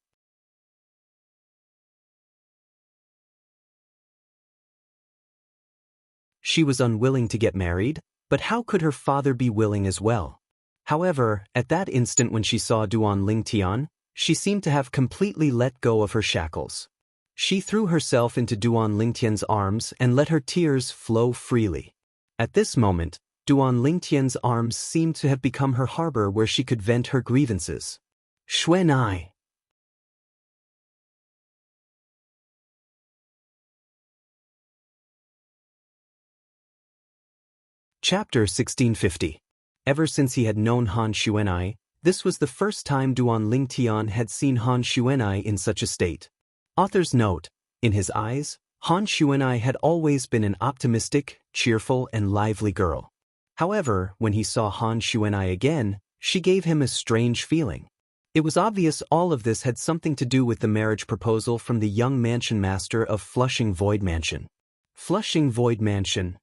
She was unwilling to get married, but how could her father be willing as well? However, at that instant when she saw Duan Lingtian, she seemed to have completely let go of her shackles. She threw herself into Duan Lingtian's arms and let her tears flow freely. At this moment, Duan Lingtian's arms seemed to have become her harbor where she could vent her grievances. Xuanai. Chapter 1650. Ever since he had known Han Xuanai, this was the first time Duan Lingtian had seen Han Xuanai in such a state. Author's note, in his eyes, Han Xuanai had always been an optimistic, cheerful, and lively girl. However, when he saw Han Xuanai again, she gave him a strange feeling. It was obvious all of this had something to do with the marriage proposal from the young mansion master of Flushing Void Mansion. Flushing Void Mansion.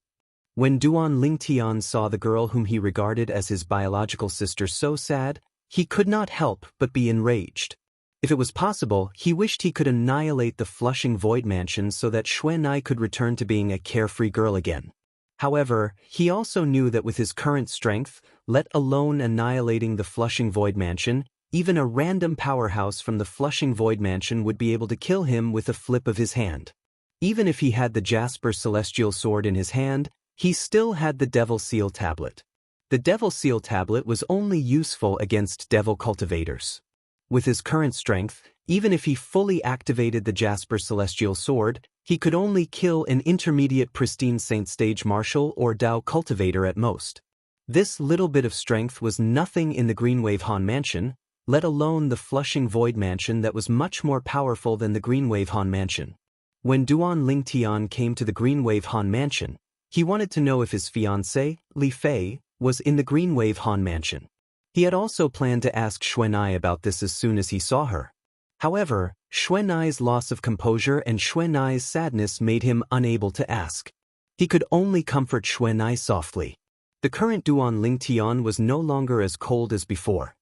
When Duan Lingtian saw the girl whom he regarded as his biological sister so sad, he could not help but be enraged. If it was possible, he wished he could annihilate the Flushing Void Mansion so that Xuanai could return to being a carefree girl again. However, he also knew that with his current strength, let alone annihilating the Flushing Void Mansion, even a random powerhouse from the Flushing Void Mansion would be able to kill him with a flip of his hand. Even if he had the Jasper Celestial Sword in his hand, he still had the Devil Seal Tablet. The Devil Seal Tablet was only useful against devil cultivators. With his current strength, even if he fully activated the Jasper Celestial Sword, he could only kill an intermediate pristine Saint Stage Martial or Dao cultivator at most. This little bit of strength was nothing in the Greenwave Han Mansion, let alone the Flushing Void Mansion that was much more powerful than the Greenwave Han Mansion. When Duan Lingtian came to the Greenwave Han Mansion, he wanted to know if his fiancée, Li Fei, was in the Greenwave Han Mansion. He had also planned to ask Xuanai about this as soon as he saw her. However, Xuanai's loss of composure and Xuanai's sadness made him unable to ask. He could only comfort Xuanai softly. The current Duan Lingtian was no longer as cold as before.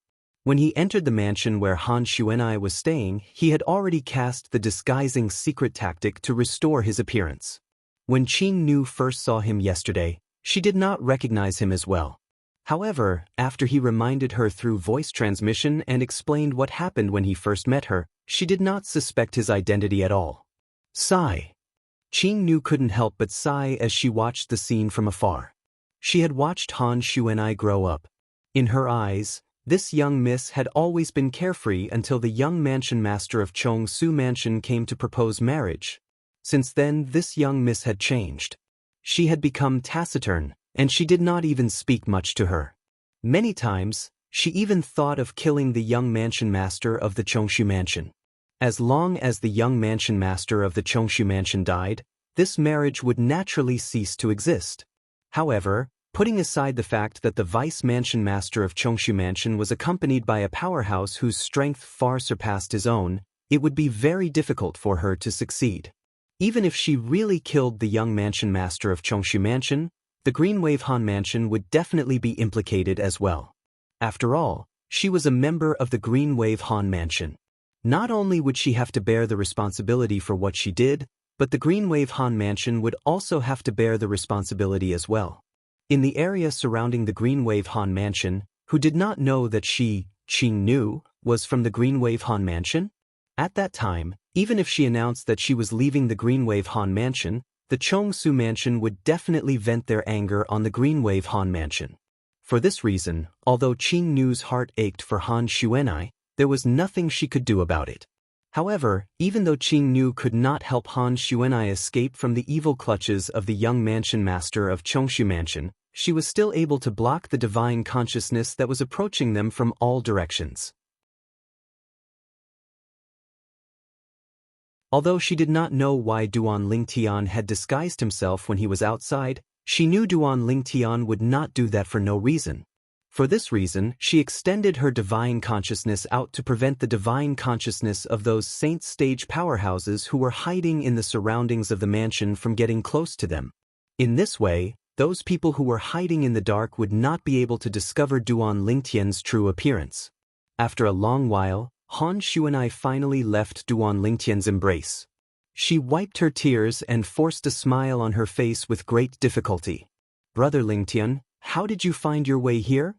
When he entered the mansion where Han Xuanai was staying, he had already cast the disguising secret tactic to restore his appearance. When Qing Nu first saw him yesterday, she did not recognize him as well. However, after he reminded her through voice transmission and explained what happened when he first met her, she did not suspect his identity at all. Sigh. Qing Nu couldn't help but sigh as she watched the scene from afar. She had watched Han Xuanai grow up. In her eyes, this young miss had always been carefree until the young mansion master of Chong Su Mansion came to propose marriage. Since then, this young miss had changed. She had become taciturn, and she did not even speak much to her. Many times, she even thought of killing the young mansion master of the Chongshu Mansion. As long as the young mansion master of the Chongshu Mansion died, this marriage would naturally cease to exist. However, putting aside the fact that the vice mansion master of Chongshu Mansion was accompanied by a powerhouse whose strength far surpassed his own, it would be very difficult for her to succeed. Even if she really killed the young mansion master of Chongshu Mansion, the Greenwave Han Mansion would definitely be implicated as well. After all, she was a member of the Greenwave Han Mansion. Not only would she have to bear the responsibility for what she did, but the Greenwave Han Mansion would also have to bear the responsibility as well. In the area surrounding the Greenwave Han Mansion, who did not know that she, Qing Nu, was from the Greenwave Han Mansion? At that time, even if she announced that she was leaving the Greenwave Han Mansion, the Chongsu mansion would definitely vent their anger on the Greenwave Han mansion. For this reason, although Qing Nu's heart ached for Han Xuanai, there was nothing she could do about it. However, even though Qing Nu could not help Han Xuanai escape from the evil clutches of the young mansion master of Chongshu Mansion, she was still able to block the divine consciousness that was approaching them from all directions. Although she did not know why Duan Lingtian had disguised himself when he was outside, she knew Duan Lingtian would not do that for no reason. For this reason, she extended her divine consciousness out to prevent the divine consciousness of those saint stage powerhouses who were hiding in the surroundings of the mansion from getting close to them. In this way, those people who were hiding in the dark would not be able to discover Duan Lingtian's true appearance. After a long while, Han Xuanai finally left Duan Lingtian's embrace. She wiped her tears and forced a smile on her face with great difficulty. "Brother Lingtian, how did you find your way here?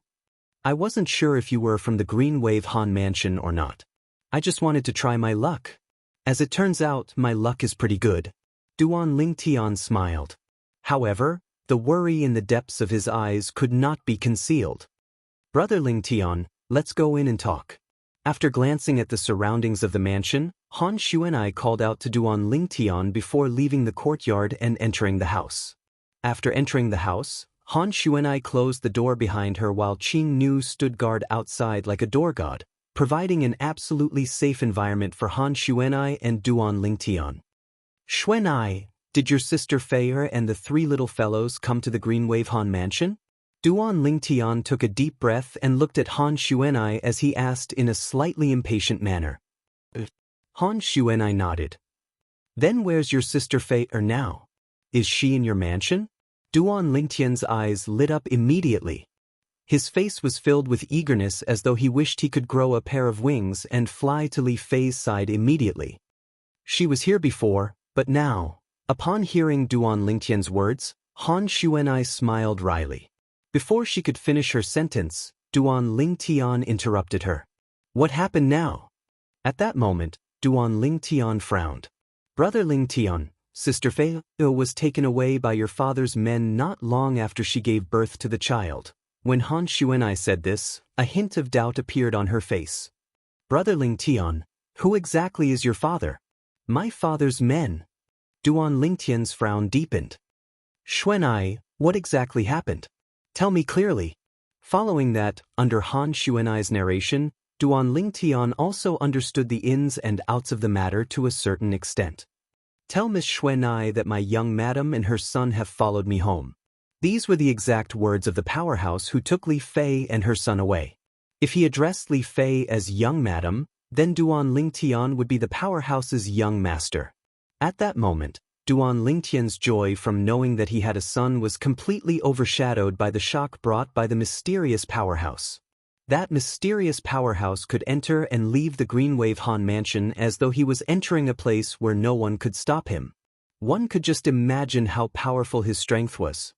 I wasn't sure if you were from the Greenwave Han mansion or not. I just wanted to try my luck. As it turns out, my luck is pretty good." Duan Lingtian smiled. However, the worry in the depths of his eyes could not be concealed. "Brother Lingtian, let's go in and talk." After glancing at the surroundings of the mansion, Han Xuanai called out to Duan Lingtian before leaving the courtyard and entering the house. After entering the house, Han Xuanai closed the door behind her while Qing Nu stood guard outside like a door god, providing an absolutely safe environment for Han Xuanai and Duan Lingtian. "Xuanai, did your sister Feier and the three little fellows come to the Greenwave Han mansion?" Duan Lingtian took a deep breath and looked at Han Xuanai as he asked in a slightly impatient manner. Han Xuanai nodded. "Then where's your sister Feier now? Is she in your mansion?" Duan Lingtian's eyes lit up immediately. His face was filled with eagerness as though he wished he could grow a pair of wings and fly to Li Fei's side immediately. She was here before, but now. Upon hearing Duan Lingtian's words, Han Xuanai smiled wryly. Before she could finish her sentence, Duan Lingtian interrupted her. "What happened now?" At that moment, Duan Lingtian frowned. "Brother Lingtian, Sister Fei was taken away by your father's men not long after she gave birth to the child." When Han Xuanai said this, a hint of doubt appeared on her face. "Brother Lingtian, who exactly is your father?" "My father's men." Duan Lingtian's frown deepened. "Xuanai, what exactly happened? Tell me clearly." Following that, under Han Xuanai's narration, Duan Lingtian also understood the ins and outs of the matter to a certain extent. "Tell Miss Xuanai that my young madam and her son have followed me home." These were the exact words of the powerhouse who took Li Fei and her son away. If he addressed Li Fei as young madam, then Duan Lingtian would be the powerhouse's young master. At that moment, Duan Lingtian's joy from knowing that he had a son was completely overshadowed by the shock brought by the mysterious powerhouse. That mysterious powerhouse could enter and leave the Greenwave Han mansion as though he was entering a place where no one could stop him. One could just imagine how powerful his strength was.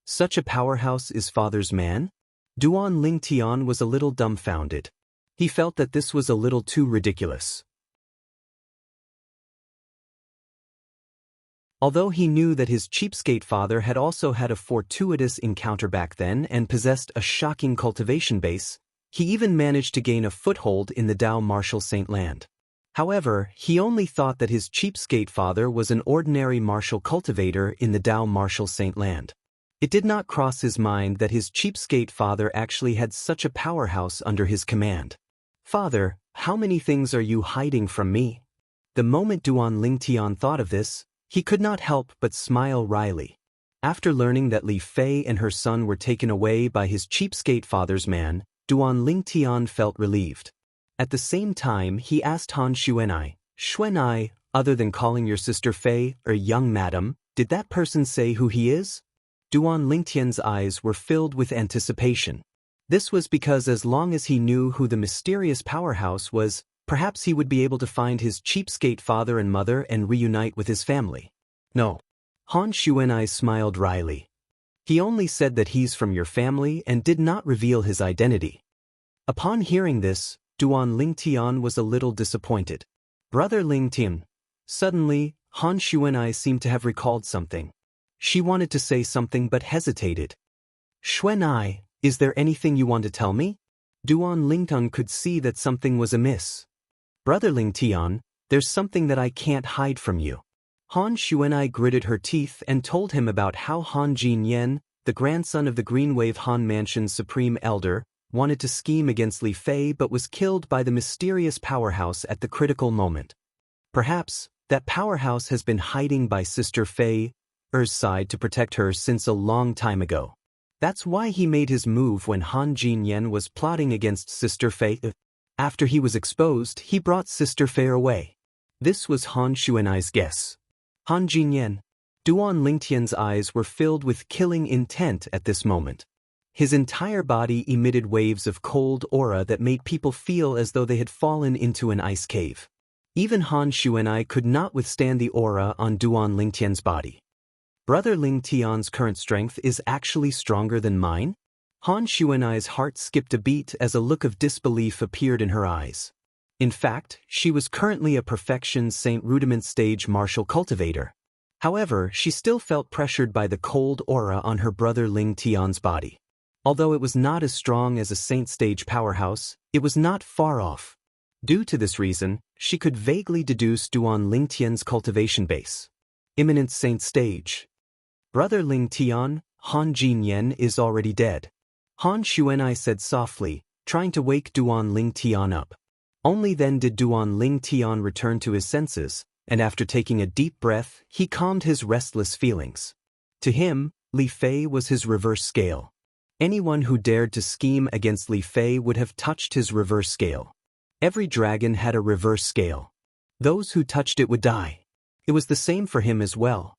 Such a powerhouse is father's man? Duan Lingtian was a little dumbfounded. He felt that this was a little too ridiculous. Although he knew that his cheapskate father had also had a fortuitous encounter back then and possessed a shocking cultivation base, he even managed to gain a foothold in the Dao martial saint land. However, he only thought that his cheapskate father was an ordinary martial cultivator in the Dao martial saint land. It did not cross his mind that his cheapskate father actually had such a powerhouse under his command. "Father, how many things are you hiding from me?" The moment Duan Lingtian thought of this, he could not help but smile wryly. After learning that Li Fei and her son were taken away by his cheapskate father's man, Duan Lingtian felt relieved. At the same time, he asked Han Xuanai, "Xuanai, other than calling your sister Fei or young madam, did that person say who he is?" Duan Lingtian's eyes were filled with anticipation. This was because as long as he knew who the mysterious powerhouse was, perhaps he would be able to find his cheapskate father and mother and reunite with his family. "No." Han Xuanai smiled wryly. "He only said that he's from your family and did not reveal his identity." Upon hearing this, Duan Lingtian was a little disappointed. "Brother Lingtian." Suddenly, Han Xuanai seemed to have recalled something. She wanted to say something but hesitated. Xuanai, is there anything you want to tell me? Duan Lingtong could see that something was amiss. Brother Lingtian, there's something that I can't hide from you. Han Xuanai gritted her teeth and told him about how Han Jinyan, the grandson of the Green Wave Han Mansion's supreme elder, wanted to scheme against Li Fei but was killed by the mysterious powerhouse at the critical moment. Perhaps, that powerhouse has been hiding by Sister Fei Er's side to protect her since a long time ago. That's why he made his move when Han Jinyan was plotting against Sister Fei. After he was exposed, he brought Sister Fei away. This was Han Xuanai's guess. Han Jinyan. Duan Lingtian's eyes were filled with killing intent at this moment. His entire body emitted waves of cold aura that made people feel as though they had fallen into an ice cave. Even Han Xuanai could not withstand the aura on Duan Lingtian's body. Brother Lingtian's current strength is actually stronger than mine? Han Xuanai's heart skipped a beat as a look of disbelief appeared in her eyes. In fact, she was currently a Perfection Saint Rudiment stage martial cultivator. However, she still felt pressured by the cold aura on her brother Lingtian's body. Although it was not as strong as a Saint stage powerhouse, it was not far off. Due to this reason, she could vaguely deduce Duan Lingtian's cultivation base. Imminent Saint stage. Brother Lingtian, Han Jinyan is already dead. Han Xuanai said softly, trying to wake Duan Lingtian up. Only then did Duan Lingtian return to his senses, and after taking a deep breath, he calmed his restless feelings. To him, Li Fei was his reverse scale. Anyone who dared to scheme against Li Fei would have touched his reverse scale. Every dragon had a reverse scale. Those who touched it would die. It was the same for him as well.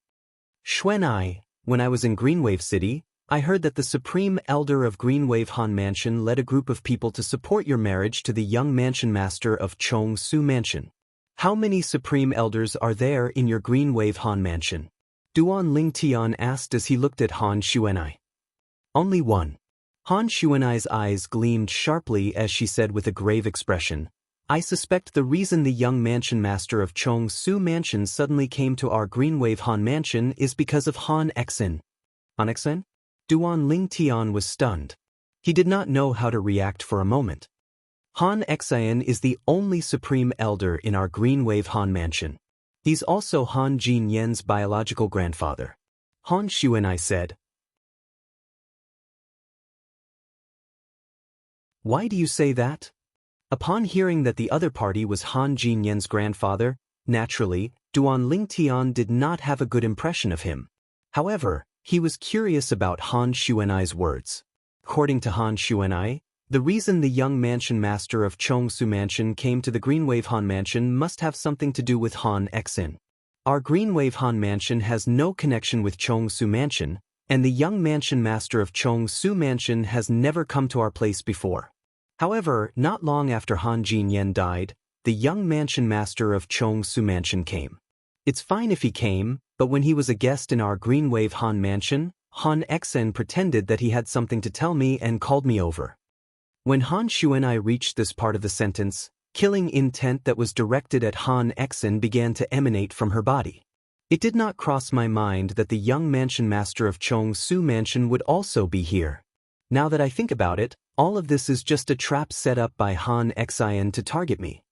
Xuanai, when I was in Greenwave City, I heard that the Supreme Elder of Greenwave Han Mansion led a group of people to support your marriage to the young mansion master of Chong Su Mansion. How many Supreme Elders are there in your Greenwave Han Mansion? Duan Lingtian asked as he looked at Han Xuanai. Only one. Han Xuanai's eyes gleamed sharply as she said with a grave expression, I suspect the reason the young mansion master of Chong Su Mansion suddenly came to our Greenwave Han Mansion is because of Han Exin. Han Exin? Duan Lingtian was stunned. He did not know how to react for a moment. Han Exin is the only Supreme Elder in our Greenwave Han Mansion. He's also Han Jinyan's biological grandfather. Han Xuanai said. Why do you say that? Upon hearing that the other party was Han Jinyan's grandfather, naturally, Duan Lingtian did not have a good impression of him. However, he was curious about Han Xuanai's words. According to Han Xuanai, the reason the young mansion master of Chong Su Mansion came to the Greenwave Han Mansion must have something to do with Han Exin. Our Greenwave Han Mansion has no connection with Chong Su Mansion, and the young mansion master of Chong Su Mansion has never come to our place before. However, not long after Han Jinyan died, the young mansion master of Chong Su Mansion came. It's fine if he came, but when he was a guest in our Greenwave Han Mansion, Han Exin pretended that he had something to tell me and called me over. When Han Xuanai reached this part of the sentence, killing intent that was directed at Han Exin began to emanate from her body. It did not cross my mind that the young mansion master of Chong Su Mansion would also be here. Now that I think about it, all of this is just a trap set up by Han Exin to target me.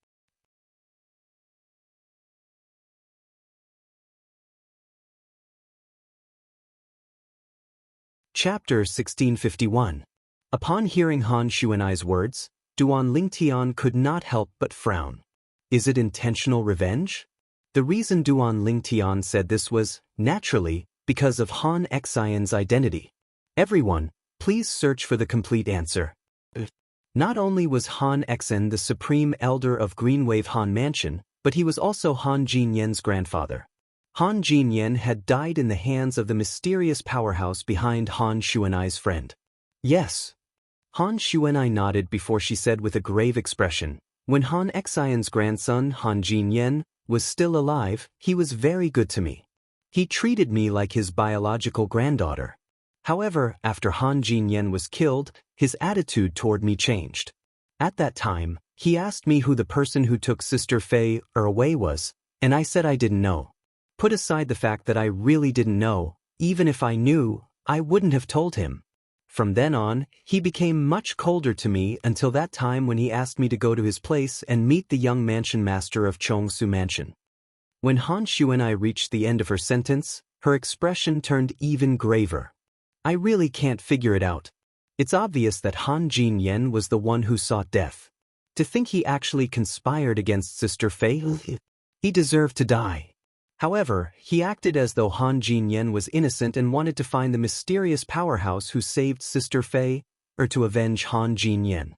Chapter 1651. Upon hearing Han Xuanai's words, Duan Lingtian could not help but frown. Is it intentional revenge? The reason Duan Lingtian said this was, naturally, because of Han Exin's identity. Everyone, please search for the complete answer. Not only was Han Exin the Supreme Elder of Greenwave Han Mansion, but he was also Han Jinyan's grandfather. Han Jinyan had died in the hands of the mysterious powerhouse behind Han Xuanai's friend. Yes. Han Xuanai nodded before she said with a grave expression, when Han Exin's grandson, Han Jinyan, was still alive, he was very good to me. He treated me like his biological granddaughter. However, after Han Jinyan was killed, his attitude toward me changed. At that time, he asked me who the person who took Sister Fei away was, and I said I didn't know. Put aside the fact that I really didn't know, even if I knew, I wouldn't have told him. From then on, he became much colder to me until that time when he asked me to go to his place and meet the young mansion master of Chongsu Mansion. When Han Xuanai reached the end of her sentence, her expression turned even graver. I really can't figure it out. It's obvious that Han Jinyan was the one who sought death. To think he actually conspired against Sister Fei, he deserved to die. However, he acted as though Han Jinyan was innocent and wanted to find the mysterious powerhouse who saved Sister Fei, or to avenge Han Jinyan.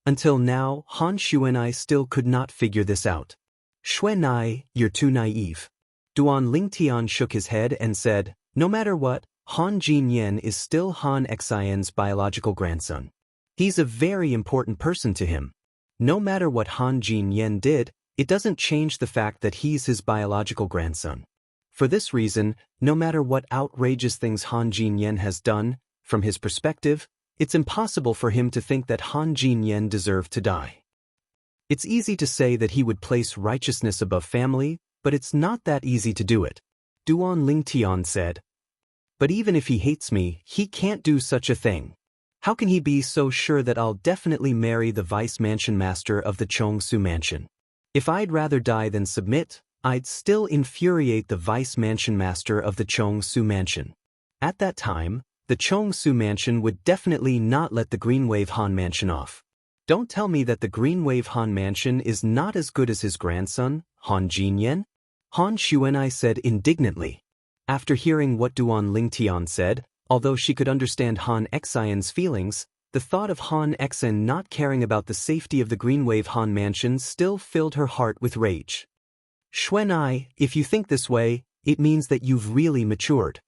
Until now, Han Xuanai still could not figure this out. Xuanai, you're too naive. Duan Lingtian shook his head and said, no matter what, Han Jinyan is still Han Xian's biological grandson. He's a very important person to him. No matter what Han Jinyan did, it doesn't change the fact that he's his biological grandson. For this reason, no matter what outrageous things Han Jinyan has done, from his perspective, it's impossible for him to think that Han Jinyan deserved to die. It's easy to say that he would place righteousness above family, but it's not that easy to do it. Duan Lingtian said. But even if he hates me, he can't do such a thing. How can he be so sure that I'll definitely marry the vice mansion master of the Chongsu Mansion? If I'd rather die than submit, I'd still infuriate the vice mansion master of the Chongsu Mansion. At that time, the Chongsu Mansion would definitely not let the Greenwave Han Mansion off. Don't tell me that the Greenwave Han Mansion is not as good as his grandson, Han Jinyan? Han Xuanai said indignantly. After hearing what Duan Lingtian said, although she could understand Han Xian's feelings, the thought of Han Xian not caring about the safety of the Greenwave Han Mansion still filled her heart with rage. Xuanai, if you think this way, it means that you've really matured.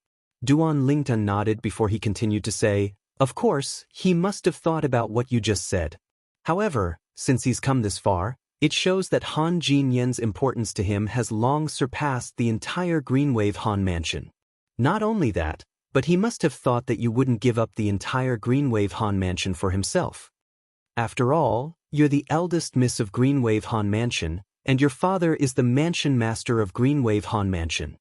Duan Lingtian nodded before he continued to say, of course, he must have thought about what you just said. However, since he's come this far, it shows that Han Jinyan's importance to him has long surpassed the entire Greenwave Han Mansion. Not only that, but he must have thought that you wouldn't give up the entire Greenwave Han Mansion for himself. After all, you're the eldest miss of Greenwave Han Mansion, and your father is the mansion master of Greenwave Han Mansion.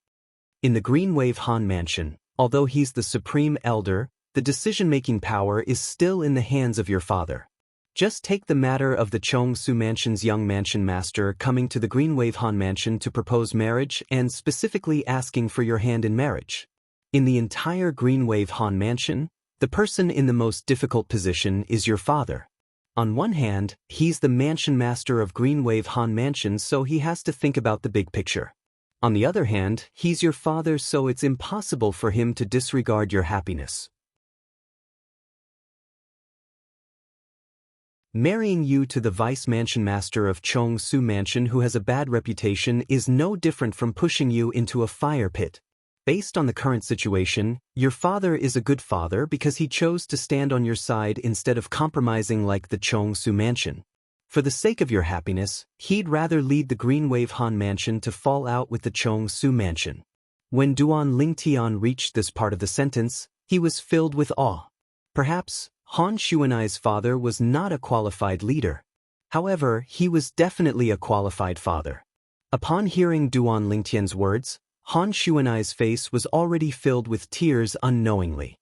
In the Greenwave Han Mansion, although he's the supreme elder, the decision-making power is still in the hands of your father. Just take the matter of the Chongsu Mansion's young mansion master coming to the Greenwave Han Mansion to propose marriage and specifically asking for your hand in marriage. In the entire Greenwave Han Mansion, the person in the most difficult position is your father. On one hand, he's the mansion master of Greenwave Han Mansion, so he has to think about the big picture. On the other hand, he's your father, so it's impossible for him to disregard your happiness. Marrying you to the vice mansion master of Chongsu Mansion who has a bad reputation is no different from pushing you into a fire pit. Based on the current situation, your father is a good father because he chose to stand on your side instead of compromising like the Chongsu Mansion. For the sake of your happiness, he'd rather lead the Greenwave Han Mansion to fall out with the Chongsu Mansion. When Duan Lingtian reached this part of the sentence, he was filled with awe. Perhaps, Han Xuanai's father was not a qualified leader. However, he was definitely a qualified father. Upon hearing Duan Lingtian's words, Han Xuanai's face was already filled with tears unknowingly.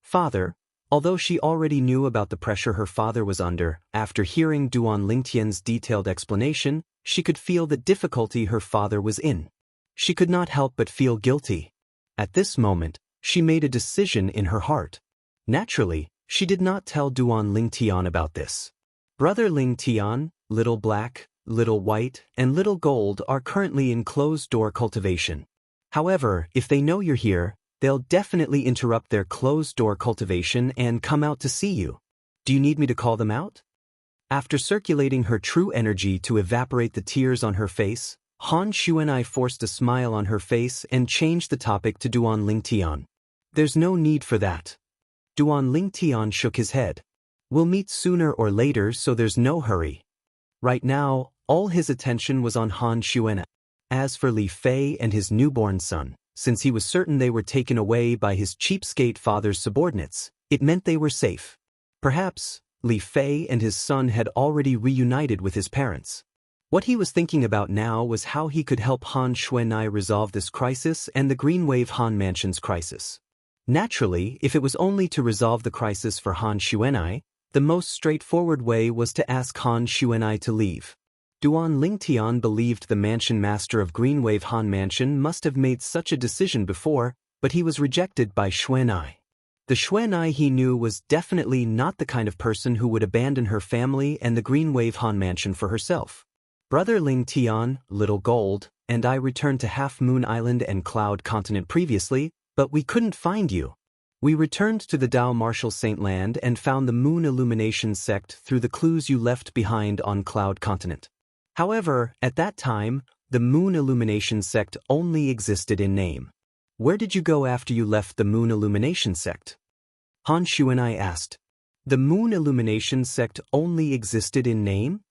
Father, although she already knew about the pressure her father was under, after hearing Duan Lingtian's detailed explanation, she could feel the difficulty her father was in. She could not help but feel guilty. At this moment, she made a decision in her heart. Naturally, she did not tell Duan Lingtian about this. Brother Lingtian, Little Black, Little White, and Little Gold are currently in closed-door cultivation. However, if they know you're here, they'll definitely interrupt their closed-door cultivation and come out to see you. Do you need me to call them out? After circulating her true energy to evaporate the tears on her face, Han Xuanai forced a smile on her face and changed the topic to Duan Lingtian. There's no need for that. Duan Lingtian shook his head. We'll meet sooner or later, so there's no hurry. Right now, all his attention was on Han Xuanai. As for Li Fei and his newborn son, since he was certain they were taken away by his cheapskate father's subordinates, it meant they were safe. Perhaps, Li Fei and his son had already reunited with his parents. What he was thinking about now was how he could help Han Xuanai resolve this crisis and the Green Wave Han Mansion's crisis. Naturally, if it was only to resolve the crisis for Han Xuanai, the most straightforward way was to ask Han Xuanai to leave. Duan Lingtian believed the mansion master of Green Wave Han Mansion must have made such a decision before, but he was rejected by Xuanai. The Xuanai he knew was definitely not the kind of person who would abandon her family and the Green Wave Han Mansion for herself. Brother Lingtian, Little Gold, and I returned to Half Moon Island and Cloud Continent previously, but we couldn't find you. We returned to the Dao Marshal Saint Land and found the Moon Illumination sect through the clues you left behind on Cloud Continent. However, at that time, the Moon Illumination sect only existed in name. Where did you go after you left the Moon Illumination sect? Han Xuanai asked. The Moon Illumination sect only existed in name?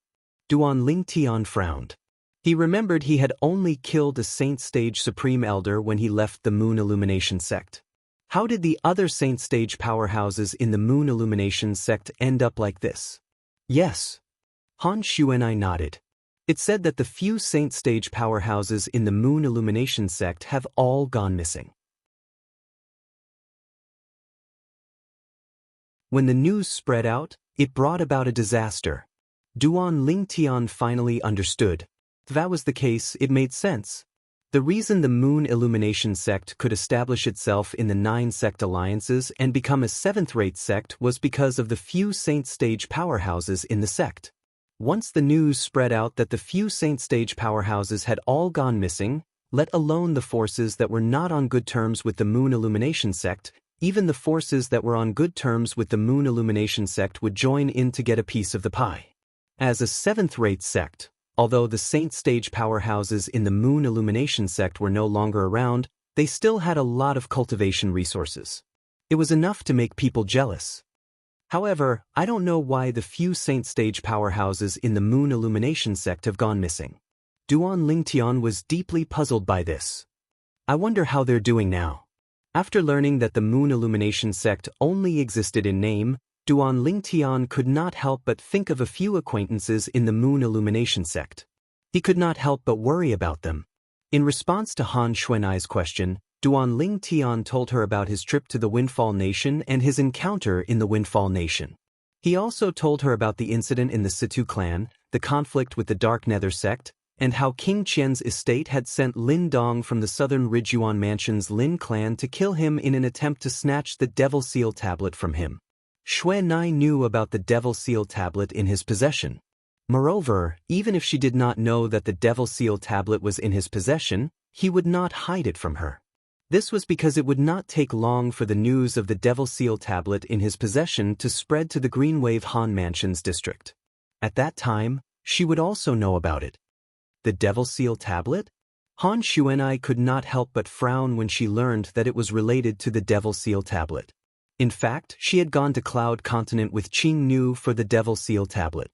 Duan Lingtian frowned. He remembered he had only killed a Saint Stage Supreme Elder when he left the Moon Illumination sect. How did the other Saint Stage powerhouses in the Moon Illumination sect end up like this? Yes. Han Xuanai nodded. It said that the few Saint Stage powerhouses in the Moon Illumination sect have all gone missing. When the news spread out, it brought about a disaster. Duan Lingtian finally understood. If that was the case, it made sense. The reason the Moon Illumination sect could establish itself in the 9 sect alliances and become a 7th-rate sect was because of the few Saint Stage powerhouses in the sect. Once the news spread out that the few Saint Stage powerhouses had all gone missing, let alone the forces that were not on good terms with the Moon Illumination sect, even the forces that were on good terms with the Moon Illumination sect would join in to get a piece of the pie. As a 7th-rate sect, although the Saint Stage powerhouses in the Moon Illumination sect were no longer around, they still had a lot of cultivation resources. It was enough to make people jealous. However, I don't know why the few Saint Stage powerhouses in the Moon Illumination sect have gone missing. Duan Lingtian was deeply puzzled by this. I wonder how they're doing now. After learning that the Moon Illumination sect only existed in name, Duan Lingtian could not help but think of a few acquaintances in the Moon Illumination sect. He could not help but worry about them. In response to Han Xuanai's question, Duan Lingtian told her about his trip to the Windfall Nation and his encounter in the Windfall Nation. He also told her about the incident in the Situ clan, the conflict with the Dark Nether sect, and how King Qian's estate had sent Lin Dong from the southern Ridgyuan Mansion's Lin clan to kill him in an attempt to snatch the Devil Seal tablet from him. Xuanai knew about the Devil Seal tablet in his possession. Moreover, even if she did not know that the Devil Seal tablet was in his possession, he would not hide it from her. This was because it would not take long for the news of the Devil Seal tablet in his possession to spread to the Green Wave Han Mansion's district. At that time, she would also know about it. The Devil Seal tablet? Han Xuanai could not help but frown when she learned that it was related to the Devil Seal tablet. In fact, she had gone to Cloud Continent with Qing Nu for the Devil Seal tablet.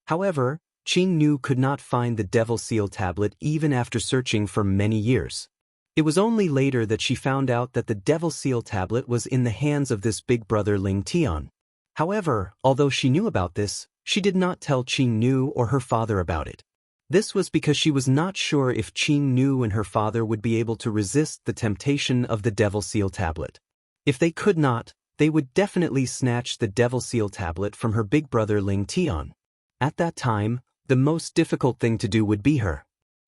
However, Qing Nu could not find the Devil Seal tablet even after searching for many years. It was only later that she found out that the Devil Seal tablet was in the hands of this big brother Lingtian. However, although she knew about this, she did not tell Qing Nu or her father about it. This was because she was not sure if Qing Nu and her father would be able to resist the temptation of the Devil Seal tablet. If they could not, they would definitely snatch the Devil Seal tablet from her big brother Lingtian. At that time, the most difficult thing to do would be her.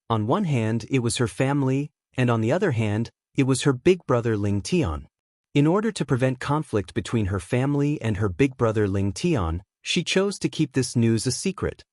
On one hand, it was her family, and on the other hand, it was her big brother Lingtian. In order to prevent conflict between her family and her big brother Lingtian, she chose to keep this news a secret.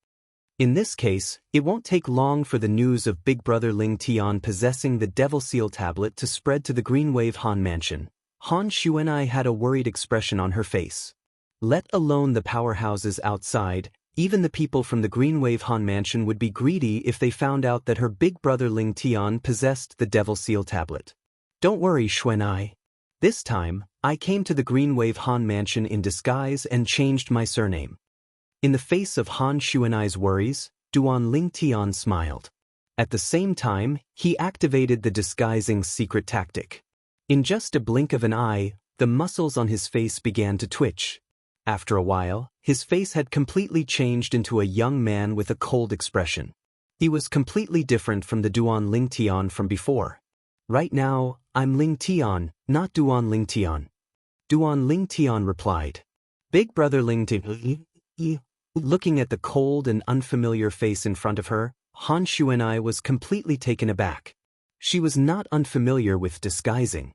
In this case, it won't take long for the news of big brother Lingtian possessing the Devil Seal tablet to spread to the Green Wave Han Mansion. Han Xuanai had a worried expression on her face. Let alone the powerhouses outside, even the people from the Green Wave Han Mansion would be greedy if they found out that her big brother Lingtian possessed the Devil Seal tablet. Don't worry, Xuanai. This time, I came to the Green Wave Han Mansion in disguise and changed my surname. In the face of Han Xuanai's worries, Duan Lingtian smiled. At the same time, he activated the disguising secret tactic. In just a blink of an eye, the muscles on his face began to twitch. After a while, his face had completely changed into a young man with a cold expression. He was completely different from the Duan Lingtian from before. Right now, I'm Lingtian, not Duan Lingtian. Duan Lingtian replied. Big brother Lingtian. Looking at the cold and unfamiliar face in front of her, Han Xuanai was completely taken aback. She was not unfamiliar with disguising.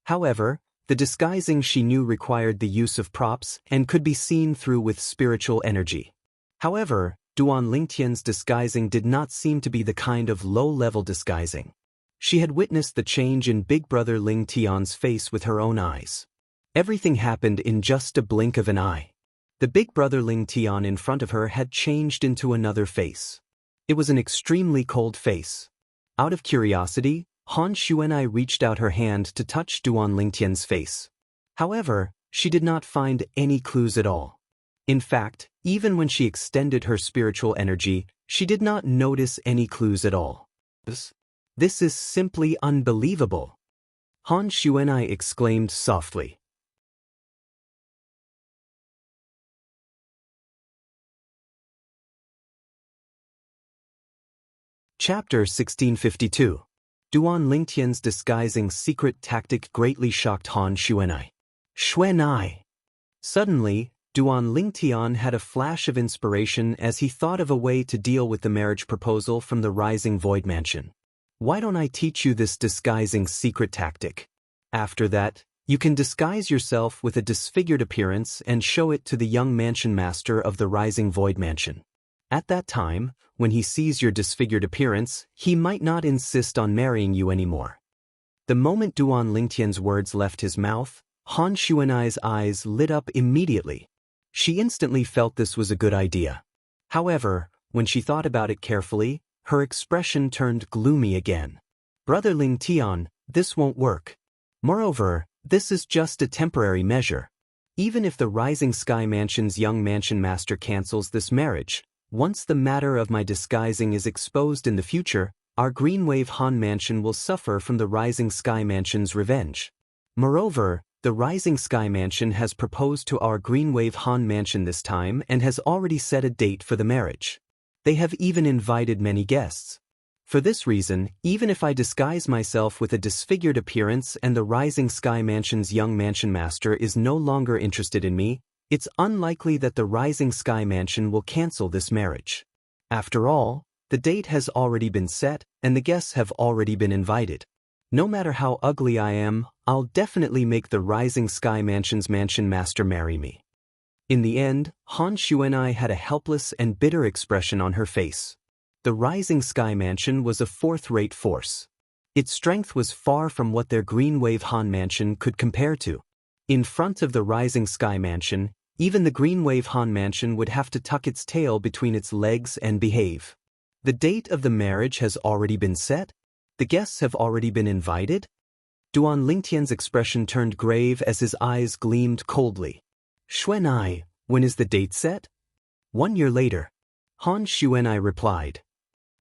However, the disguising she knew required the use of props and could be seen through with spiritual energy. However, Duan Lingtian's disguising did not seem to be the kind of low-level disguising. She had witnessed the change in Big Brother Lingtian's face with her own eyes. Everything happened in just a blink of an eye. The Big Brother Lingtian in front of her had changed into another face. It was an extremely cold face. Out of curiosity, Han Xuanai reached out her hand to touch Duan Lingtian's face. However, she did not find any clues at all. In fact, even when she extended her spiritual energy, she did not notice any clues at all. This is simply unbelievable. Han Xuanai exclaimed softly. Chapter 1652. Duan Lingtian's disguising secret tactic greatly shocked Han Xuanai. Xuanai! Suddenly, Duan Lingtian had a flash of inspiration as he thought of a way to deal with the marriage proposal from the Rising Void Mansion. Why don't I teach you this disguising secret tactic? After that, you can disguise yourself with a disfigured appearance and show it to the young mansion master of the Rising Void Mansion. At that time, when he sees your disfigured appearance, he might not insist on marrying you anymore. The moment Duan Lingtian's words left his mouth, Han Xuanai's eyes lit up immediately. She instantly felt this was a good idea. However, when she thought about it carefully, her expression turned gloomy again. Brother Lingtian, this won't work. Moreover, this is just a temporary measure. Even if the Rising Sky Mansion's young mansion master cancels this marriage, once the matter of my disguising is exposed in the future, our Greenwave Han Mansion will suffer from the Rising Sky Mansion's revenge. Moreover, the Rising Sky Mansion has proposed to our Greenwave Han Mansion this time and has already set a date for the marriage. They have even invited many guests. For this reason, even if I disguise myself with a disfigured appearance and the Rising Sky Mansion's young mansion master is no longer interested in me, it's unlikely that the Rising Sky Mansion will cancel this marriage. After all, the date has already been set and the guests have already been invited. No matter how ugly I am, I'll definitely make the Rising Sky Mansion's mansion master marry me. In the end, Han Xuanai had a helpless and bitter expression on her face. The Rising Sky Mansion was a fourth-rate force. Its strength was far from what their Greenwave Han Mansion could compare to. In front of the Rising Sky Mansion, even the Greenwave Han Mansion would have to tuck its tail between its legs and behave. The date of the marriage has already been set? The guests have already been invited? Duan Lingtian's expression turned grave as his eyes gleamed coldly. Xuanai, when is the date set? 1 year later. Han Xuanai replied.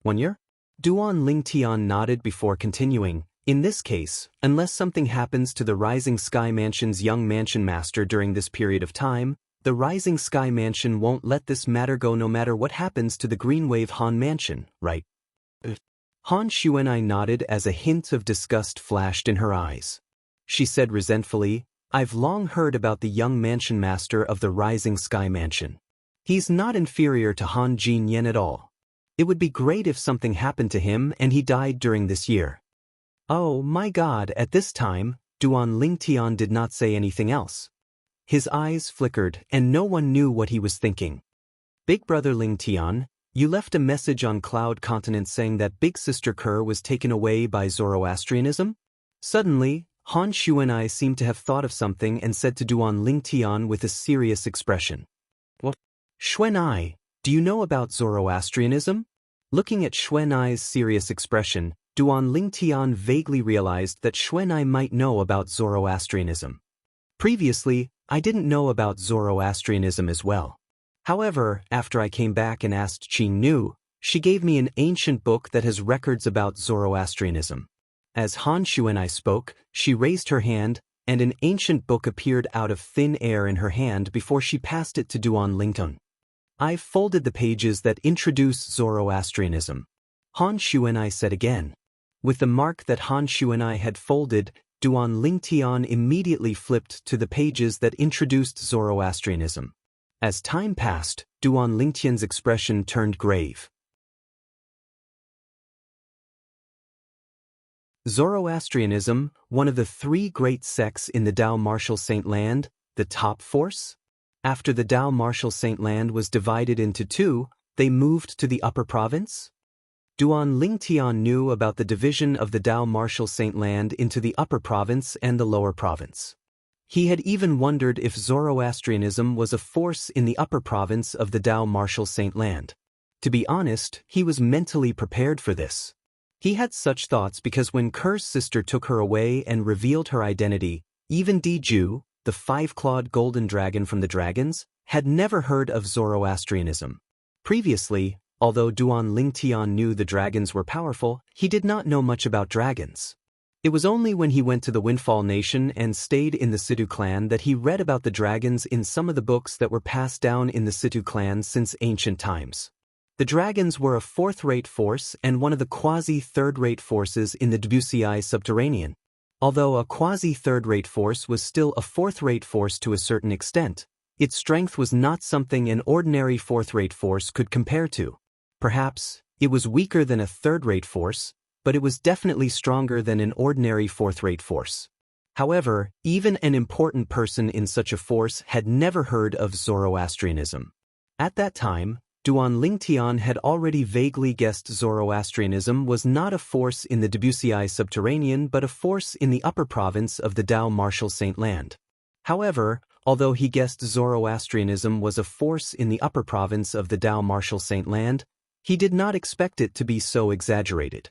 1 year? Duan Lingtian nodded before continuing. In this case, unless something happens to the Rising Sky Mansion's young mansion master during this period of time, the Rising Sky Mansion won't let this matter go no matter what happens to the Greenwave Han Mansion, right? Han Xuanai nodded as a hint of disgust flashed in her eyes. She said resentfully, I've long heard about the young mansion master of the Rising Sky Mansion. He's not inferior to Han Jinyan at all. It would be great if something happened to him and he died during this year. Oh my God, at this time, Duan Lingtian did not say anything else. His eyes flickered and no one knew what he was thinking. Big brother Lingtian, you left a message on Cloud Continent saying that Big Sister Kerr was taken away by Zoroastrianism? Suddenly, Han Xuanai seemed to have thought of something and said to Duan Lingtian with a serious expression. What? Xuanai, do you know about Zoroastrianism? Looking at Xuanai's serious expression, Duan Lingtian vaguely realized that Xuanai might know about Zoroastrianism. Previously, I didn't know about Zoroastrianism as well. However, after I came back and asked Qing Nu, she gave me an ancient book that has records about Zoroastrianism. As Han Xuanai spoke, she raised her hand, and an ancient book appeared out of thin air in her hand before she passed it to Duan Lingtian. I've folded the pages that introduce Zoroastrianism, Han Xuanai said again. With the mark that Han Xuanai had folded, Duan Lingtian immediately flipped to the pages that introduced Zoroastrianism. As time passed, Duan Lingtian's expression turned grave. Zoroastrianism, one of the three great sects in the Dao Martial Saint Land, the top force? After the Dao Martial Saint Land was divided into two, they moved to the upper province? Duan Lingtian knew about the division of the Dao Martial Saint Land into the upper province and the lower province. He had even wondered if Zoroastrianism was a force in the upper province of the Dao Martial Saint Land. To be honest, he was mentally prepared for this. He had such thoughts because when Ker's sister took her away and revealed her identity, even Diju, the five-clawed golden dragon from the dragons, had never heard of Zoroastrianism. Previously, although Duan Lingtian knew the dragons were powerful, he did not know much about dragons. It was only when he went to the Windfall Nation and stayed in the Situ clan that he read about the dragons in some of the books that were passed down in the Situ clan since ancient times. The dragons were a fourth-rate force and one of the quasi-third-rate forces in the Wuxia subterranean. Although a quasi-third-rate force was still a fourth-rate force to a certain extent, its strength was not something an ordinary fourth-rate force could compare to. Perhaps, it was weaker than a third-rate force, but it was definitely stronger than an ordinary fourth-rate force. However, even an important person in such a force had never heard of Zoroastrianism. At that time, Duan Lingtian had already vaguely guessed Zoroastrianism was not a force in the Wuxia subterranean but a force in the upper province of the Dao Martial Saint Land. However, although he guessed Zoroastrianism was a force in the upper province of the Dao Martial Saint Land, he did not expect it to be so exaggerated.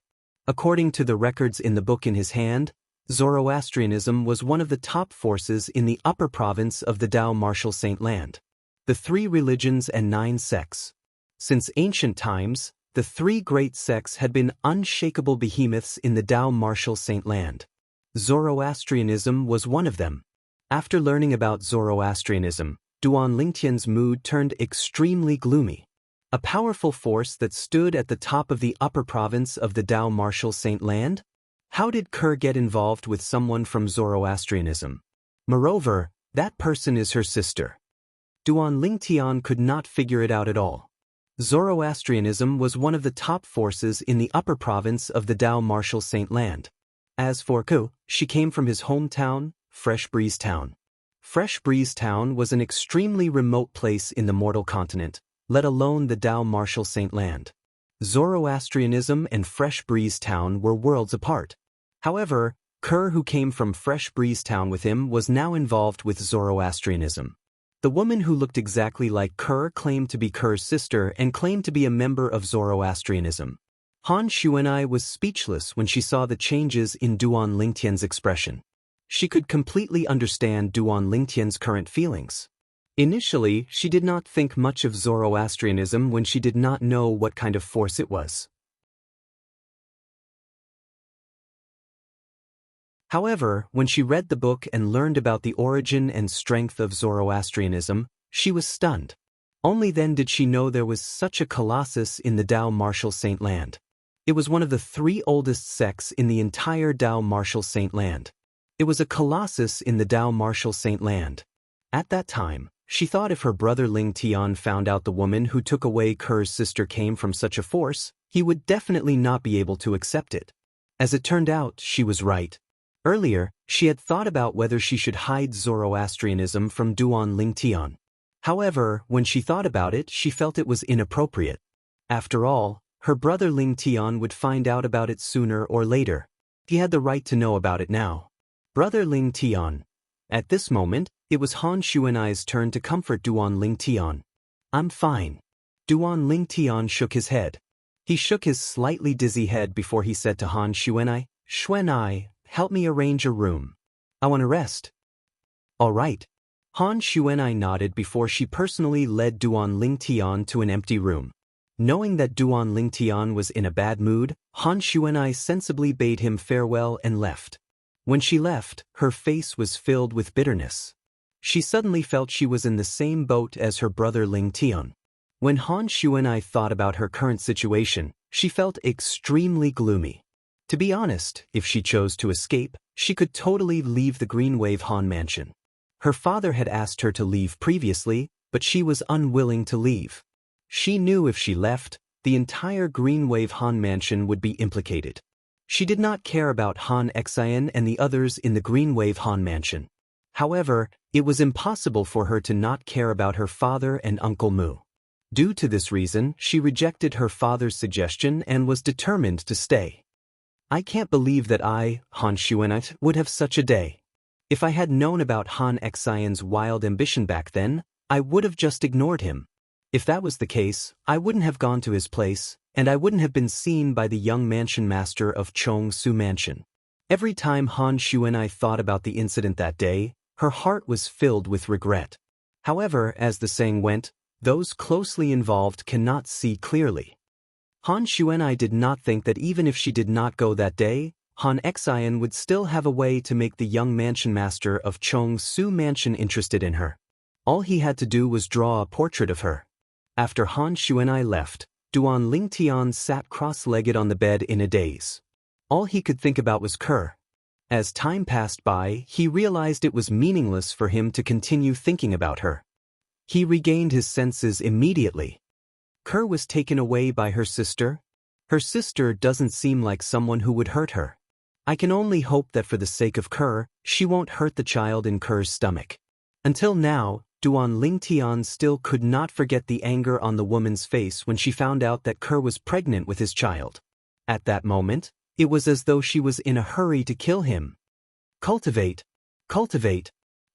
According to the records in the book in his hand, Zoroastrianism was one of the top forces in the upper province of the Dao Martial Saint Land. The three religions and 9 sects. Since ancient times, the three great sects had been unshakable behemoths in the Dao Martial Saint Land. Zoroastrianism was one of them. After learning about Zoroastrianism, Duan Lingtian's mood turned extremely gloomy. A powerful force that stood at the top of the upper province of the Dao Martial Saint Land? How did Ker get involved with someone from Zoroastrianism? Moreover, that person is her sister. Duan Lingtian could not figure it out at all. Zoroastrianism was one of the top forces in the upper province of the Dao Martial Saint Land. As for Ku, she came from his hometown, Fresh Breeze Town. Fresh Breeze Town was an extremely remote place in the mortal continent, let alone the Dao Martial Saint Land. Zoroastrianism and Fresh Breeze Town were worlds apart. However, Ker, who came from Fresh Breeze Town with him, was now involved with Zoroastrianism. The woman who looked exactly like Ker claimed to be Ker's sister and claimed to be a member of Zoroastrianism. Han Xuanai was speechless when she saw the changes in Duan Lingtian's expression. She could completely understand Duan Lingtian's current feelings. Initially, she did not think much of Zoroastrianism when she did not know what kind of force it was. However, when she read the book and learned about the origin and strength of Zoroastrianism, she was stunned. Only then did she know there was such a colossus in the Dao Martial Saint Land. It was one of the 3 oldest sects in the entire Dao Martial Saint Land. It was a colossus in the Dao Martial Saint Land. At that time, she thought if her brother Ling Tian found out the woman who took away Ker's sister came from such a force, he would definitely not be able to accept it. As it turned out, she was right. Earlier, she had thought about whether she should hide Zoroastrianism from Duan Lingtian. However, when she thought about it, she felt it was inappropriate. After all, her brother Ling Tian would find out about it sooner or later. He had the right to know about it now. Brother Ling Tian. At this moment, it was Han Xuanai's turn to comfort Duan Lingtian. I'm fine. Duan Lingtian shook his head. He shook his slightly dizzy head before he said to Han Xuanai, Xuanai, help me arrange a room. I want to rest. All right. Han Xuanai nodded before she personally led Duan Lingtian to an empty room. Knowing that Duan Lingtian was in a bad mood, Han Xuanai sensibly bade him farewell and left. When she left, her face was filled with bitterness. She suddenly felt she was in the same boat as her brother Ling Tian. When Han Xuanai thought about her current situation, she felt extremely gloomy. To be honest, if she chose to escape, she could totally leave the Green Wave Han mansion. Her father had asked her to leave previously, but she was unwilling to leave. She knew if she left, the entire Green Wave Han mansion would be implicated. She did not care about Han Xian and the others in the Green Wave Han mansion. However, it was impossible for her to not care about her father and Uncle Mu. Due to this reason, she rejected her father's suggestion and was determined to stay. I can't believe that I, Han Xuanai, would have such a day. If I had known about Han Xian's wild ambition back then, I would have just ignored him. If that was the case, I wouldn't have gone to his place, and I wouldn't have been seen by the young mansion master of Chong Su Mansion. Every time Han Xuanai thought about the incident that day, her heart was filled with regret. However, as the saying went, those closely involved cannot see clearly. Han Xuanai did not think that even if she did not go that day, Han Xian would still have a way to make the young mansion master of Chong Su Mansion interested in her. All he had to do was draw a portrait of her. After Han Xuanai left, Duan Lingtian sat cross-legged on the bed in a daze. All he could think about was Kerr. As time passed by, he realized it was meaningless for him to continue thinking about her. He regained his senses immediately. Kerr was taken away by her sister. Her sister doesn't seem like someone who would hurt her. I can only hope that for the sake of Kerr, she won't hurt the child in Kerr's stomach. Until now, Duan Lingtian still could not forget the anger on the woman's face when she found out that Kerr was pregnant with his child. At that moment, it was as though she was in a hurry to kill him. Cultivate.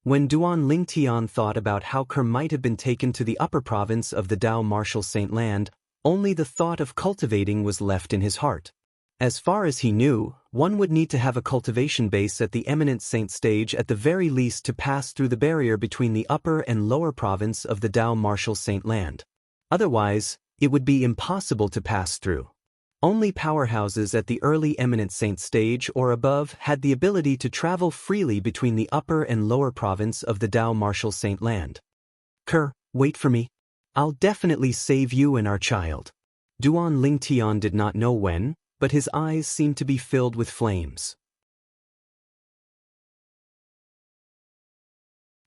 When Duan Lingtian thought about how Kerr might have been taken to the upper province of the Dao Martial Saint Land, only the thought of cultivating was left in his heart. As far as he knew, one would need to have a cultivation base at the eminent saint stage at the very least to pass through the barrier between the upper and lower province of the Dao Martial Saint Land. Otherwise, it would be impossible to pass through. Only powerhouses at the early eminent saint stage or above had the ability to travel freely between the upper and lower province of the Dao Martial Saint Land. Kerr, wait for me. I'll definitely save you and our child. Duan Lingtian did not know when, but his eyes seemed to be filled with flames.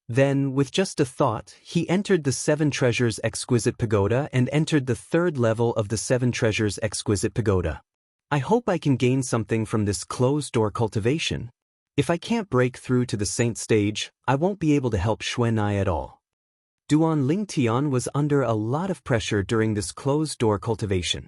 Then, with just a thought, he entered the Seven Treasures Exquisite Pagoda and entered the third level of the Seven Treasures Exquisite Pagoda. I hope I can gain something from this closed-door cultivation. If I can't break through to the saint stage, I won't be able to help Xuanai at all. Duan Lingtian was under a lot of pressure during this closed-door cultivation.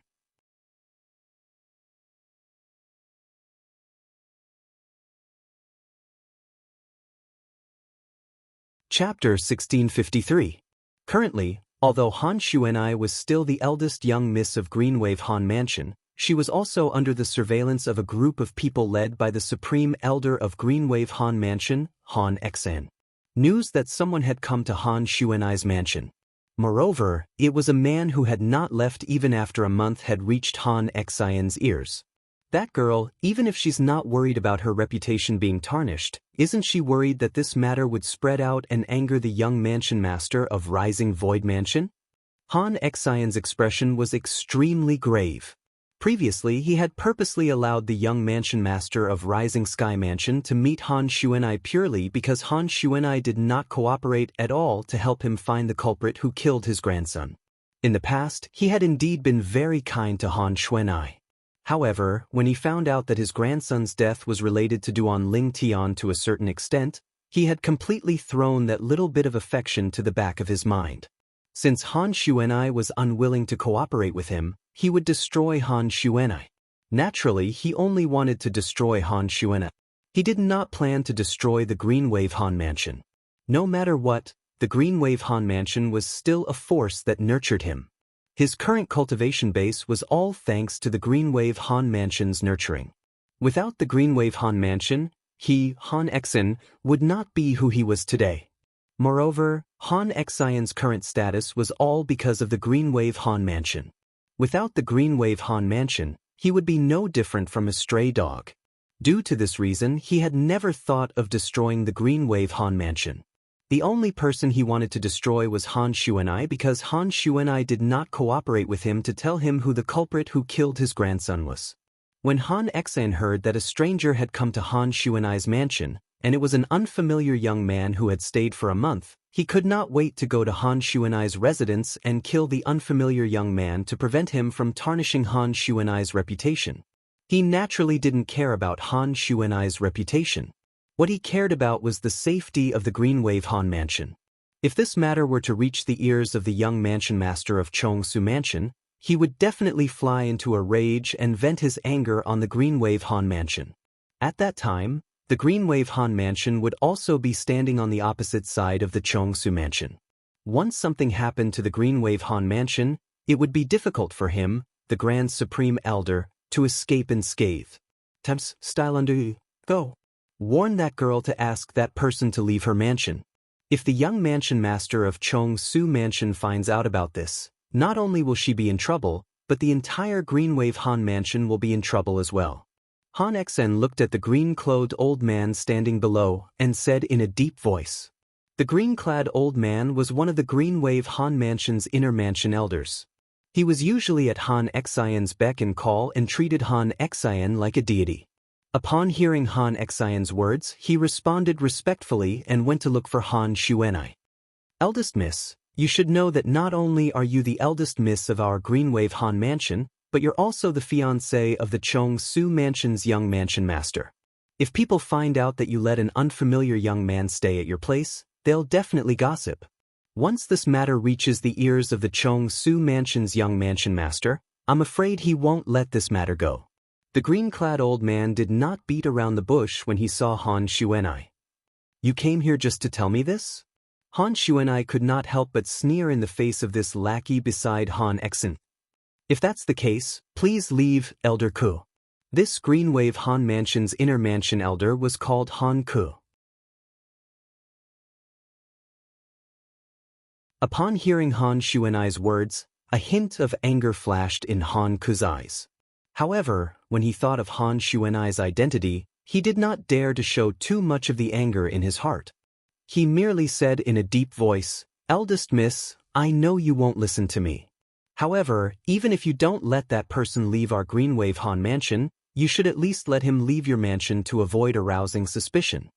Chapter 1653. Currently, although Han Xuanai was still the eldest young miss of Green Wave Han Mansion, she was also under the surveillance of a group of people led by the Supreme Elder of Green Wave Han Mansion, Han Xian. News that someone had come to Han Xuanai's mansion. Moreover, it was a man who had not left even after a month had reached Han Xian's ears. That girl, even if she's not worried about her reputation being tarnished, isn't she worried that this matter would spread out and anger the young mansion master of Rising Void Mansion? Han Xian's expression was extremely grave. Previously, he had purposely allowed the young mansion master of Rising Sky Mansion to meet Han Xuanai purely because Han Xuanai did not cooperate at all to help him find the culprit who killed his grandson. In the past, he had indeed been very kind to Han Xuanai. However, when he found out that his grandson's death was related to Duan Lingtian to a certain extent, he had completely thrown that little bit of affection to the back of his mind. Since Han Xuanai was unwilling to cooperate with him, he would destroy Han Xuanai. Naturally, he only wanted to destroy Han Xuanai. He did not plan to destroy the Green Wave Han Mansion. No matter what, the Green Wave Han Mansion was still a force that nurtured him. His current cultivation base was all thanks to the Green Wave Han Mansion's nurturing. Without the Green Wave Han Mansion, he, Han Xian, would not be who he was today. Moreover, Han Xian's current status was all because of the Green Wave Han Mansion. Without the Green Wave Han Mansion, he would be no different from a stray dog. Due to this reason, he had never thought of destroying the Green Wave Han Mansion. The only person he wanted to destroy was Han Xuanai because Han Xuanai did not cooperate with him to tell him who the culprit who killed his grandson was. When Han Xian heard that a stranger had come to Han Xuanai's mansion, and it was an unfamiliar young man who had stayed for a month, he could not wait to go to Han Xuanai's residence and kill the unfamiliar young man to prevent him from tarnishing Han Xuanai's reputation. He naturally didn't care about Han Xuanai's reputation. What he cared about was the safety of the Green Wave Han Mansion. If this matter were to reach the ears of the young mansion master of Chongsu Mansion, he would definitely fly into a rage and vent his anger on the Green Wave Han Mansion. At that time, the Green Wave Han Mansion would also be standing on the opposite side of the Chongsu Mansion. Once something happened to the Green Wave Han Mansion, it would be difficult for him, the Grand Supreme Elder, to escape unscathed. Temps, style under, go. Warn that girl to ask that person to leave her mansion. If the young mansion master of Chongsu Mansion finds out about this, not only will she be in trouble, but the entire Green Wave Han Mansion will be in trouble as well. Han Xian looked at the green-clothed old man standing below and said in a deep voice. The green-clad old man was one of the Green Wave Han Mansion's inner mansion elders. He was usually at Han Xian's beck and call and treated Han Xian like a deity. Upon hearing Han Xian's words, he responded respectfully and went to look for Han Xuanai. Eldest Miss, you should know that not only are you the eldest miss of our Green Wave Han Mansion, but you're also the fiancée of the Chongsu Mansion's young mansion master. If people find out that you let an unfamiliar young man stay at your place, they'll definitely gossip. Once this matter reaches the ears of the Chongsu Mansion's young mansion master, I'm afraid he won't let this matter go. The green-clad old man did not beat around the bush when he saw Han Xuanai. You came here just to tell me this? Han Xuanai could not help but sneer in the face of this lackey beside Han Xian. If that's the case, please leave, Elder Ku. This Green Wave Han Mansion's inner mansion elder was called Han Ku. Upon hearing Han Xuanai's words, a hint of anger flashed in Han Ku's eyes. However, when he thought of Han Xuanai's identity, he did not dare to show too much of the anger in his heart. He merely said in a deep voice, Eldest Miss, I know you won't listen to me. However, even if you don't let that person leave our Green Wave Han Mansion, you should at least let him leave your mansion to avoid arousing suspicion.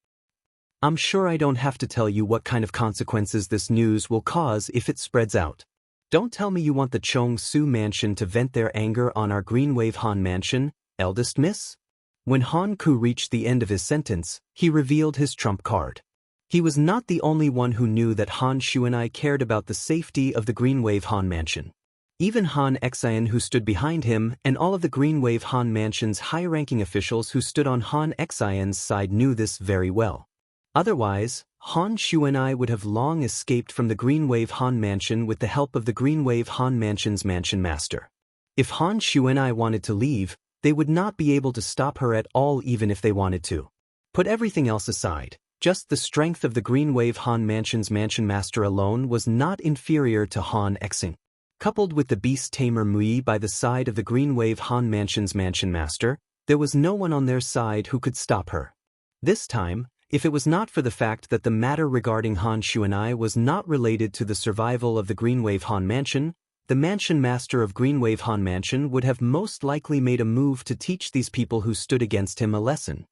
I'm sure I don't have to tell you what kind of consequences this news will cause if it spreads out. Don't tell me you want the Chongsu Mansion to vent their anger on our Green Wave Han Mansion, Eldest Miss? When Han Ku reached the end of his sentence, he revealed his trump card. He was not the only one who knew that Han Xuanai cared about the safety of the Green Wave Han Mansion. Even Han Xian, who stood behind him, and all of the Green Wave Han Mansion's high-ranking officials who stood on Han Xian's side knew this very well. Otherwise, Han Xuanai would have long escaped from the Green Wave Han Mansion with the help of the Green Wave Han Mansion's mansion master. If Han Xuanai wanted to leave, they would not be able to stop her at all even if they wanted to. Put everything else aside, just the strength of the Green Wave Han Mansion's mansion master alone was not inferior to Han Xian. Coupled with the beast tamer Mui by the side of the Green Wave Han Mansion's mansion master, there was no one on their side who could stop her. This time, if it was not for the fact that the matter regarding Han Xuanai was not related to the survival of the Green Wave Han Mansion, the mansion master of Green Wave Han Mansion would have most likely made a move to teach these people who stood against him a lesson.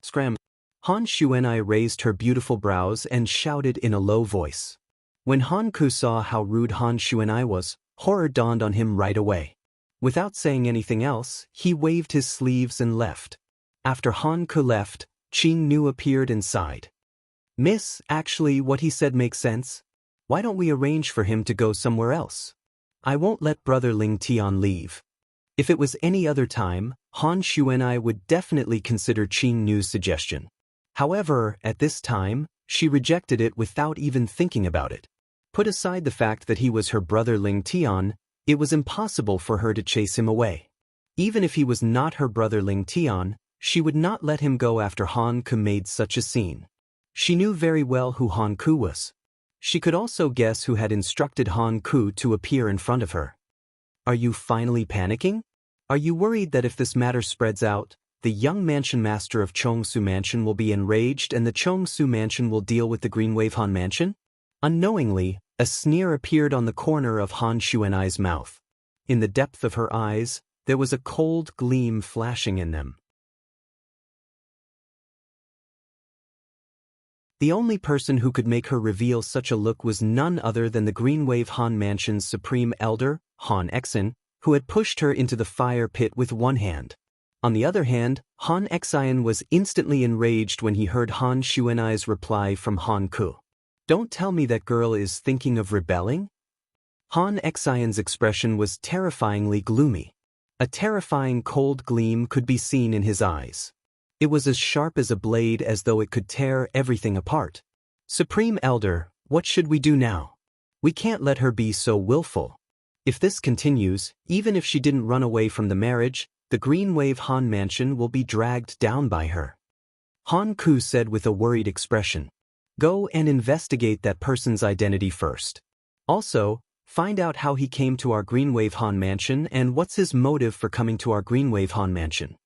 Scram! Han Xuanai raised her beautiful brows and shouted in a low voice. When Han Ku saw how rude Han Xuanai was, horror dawned on him right away. Without saying anything else, he waved his sleeves and left. After Han Ku left, Qing Nu appeared and sighed. Miss, actually what he said makes sense. Why don't we arrange for him to go somewhere else? I won't let Brother Ling Tian leave. If it was any other time, Han Xuanai would definitely consider Qing Nu's suggestion. However, at this time, she rejected it without even thinking about it. Put aside the fact that he was her brother Ling Tian, it was impossible for her to chase him away. Even if he was not her brother Ling Tian, she would not let him go after Han Ku made such a scene. She knew very well who Han Ku was. She could also guess who had instructed Han Ku to appear in front of her. Are you finally panicking? Are you worried that if this matter spreads out, the young mansion master of Chongsu Mansion will be enraged and the Chongsu Mansion will deal with the Greenwave Han Mansion? Unknowingly, a sneer appeared on the corner of Han Xuanai's mouth. In the depth of her eyes, there was a cold gleam flashing in them. The only person who could make her reveal such a look was none other than the Greenwave Han Mansion's supreme elder, Han Exin, who had pushed her into the fire pit with one hand. On the other hand, Han Exin was instantly enraged when he heard Han Xuanai's reply from Han Ku. "Don't tell me that girl is thinking of rebelling?" Han Exin's expression was terrifyingly gloomy. A terrifying cold gleam could be seen in his eyes. It was as sharp as a blade, as though it could tear everything apart. "Supreme Elder, what should we do now? We can't let her be so willful. If this continues, even if she didn't run away from the marriage, the Greenwave Han Mansion will be dragged down by her." Han Ku said with a worried expression. "Go and investigate that person's identity first. Also, find out how he came to our Greenwave Han Mansion and what's his motive for coming to our Greenwave Han Mansion."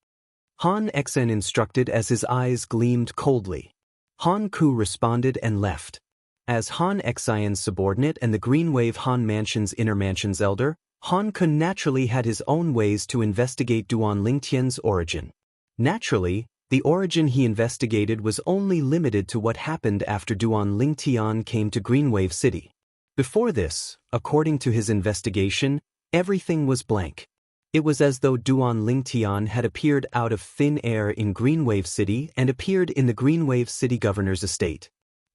Han Exen instructed as his eyes gleamed coldly. Han Ku responded and left. As Han Exion's subordinate and the Greenwave Han Mansion's inner mansion's elder, Han Ku naturally had his own ways to investigate Duan Lingtian's origin. Naturally, the origin he investigated was only limited to what happened after Duan Lingtian came to Greenwave City. Before this, according to his investigation, everything was blank. It was as though Duan Lingtian had appeared out of thin air in Greenwave City and appeared in the Greenwave City governor's estate.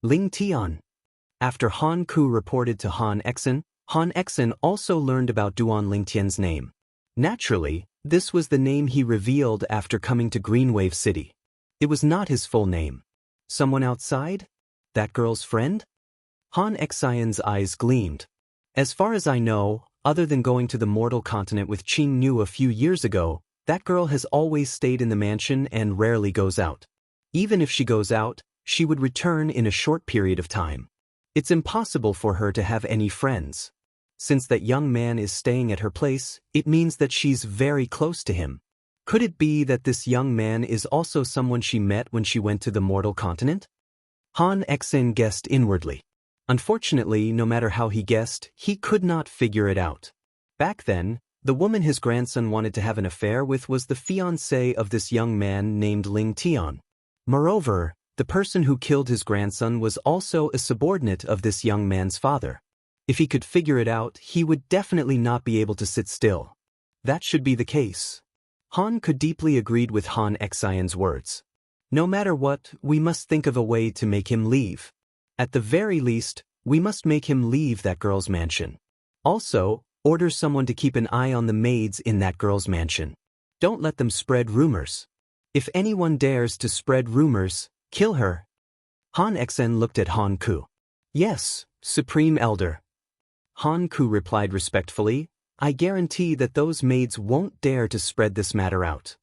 Lingtian. After Han Ku reported to Han Exen also learned about Duan Lingtian's name. Naturally, this was the name he revealed after coming to Greenwave City. It was not his full name. Someone outside? That girl's friend? Han Exion's eyes gleamed. As far as I know, other than going to the mortal continent with Qing Nu a few years ago, that girl has always stayed in the mansion and rarely goes out. Even if she goes out, she would return in a short period of time. It's impossible for her to have any friends. Since that young man is staying at her place, it means that she's very close to him. Could it be that this young man is also someone she met when she went to the mortal continent? Han Exen guessed inwardly. Unfortunately, no matter how he guessed, he could not figure it out. Back then, the woman his grandson wanted to have an affair with was the fiancée of this young man named Ling Tian. Moreover, the person who killed his grandson was also a subordinate of this young man's father. If he could figure it out, he would definitely not be able to sit still. That should be the case. Han Ku deeply agreed with Han Exion's words. No matter what, we must think of a way to make him leave. At the very least, we must make him leave that girl's mansion. Also, order someone to keep an eye on the maids in that girl's mansion. Don't let them spread rumors. If anyone dares to spread rumors, kill her. Han Exen looked at Han Ku. Yes, Supreme Elder. Han Ku replied respectfully, I guarantee that those maids won't dare to spread this matter out.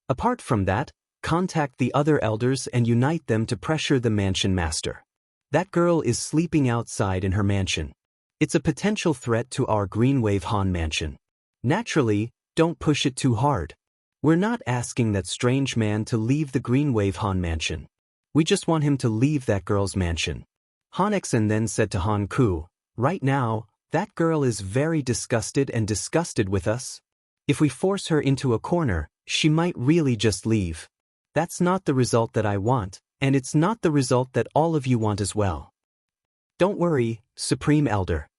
Apart from that, contact the other elders and unite them to pressure the mansion master. That girl is sleeping outside in her mansion. It's a potential threat to our Greenwave Han Mansion. Naturally, don't push it too hard. We're not asking that strange man to leave the Greenwave Han Mansion. We just want him to leave that girl's mansion. Han Exen then said to Han Ku, right now, that girl is very disgusted with us. If we force her into a corner, she might really just leave. That's not the result that I want, and it's not the result that all of you want as well. Don't worry, Supreme Elder.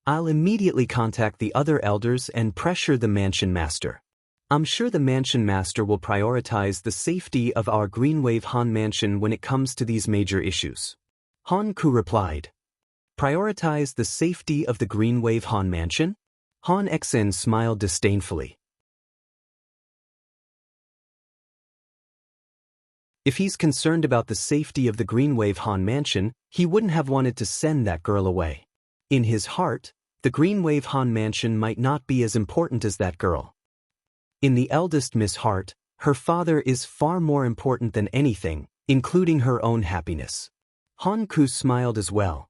I'll immediately contact the other elders and pressure the mansion master. I'm sure the mansion master will prioritize the safety of our Greenwave Han Mansion when it comes to these major issues. Han Ku replied. Prioritize the safety of the Greenwave Han Mansion? Han Exen smiled disdainfully. If he's concerned about the safety of the Greenwave Han Mansion, he wouldn't have wanted to send that girl away. In his heart, the Greenwave Han Mansion might not be as important as that girl. In the eldest Miss Heart, her father is far more important than anything, including her own happiness. Han Ku smiled as well.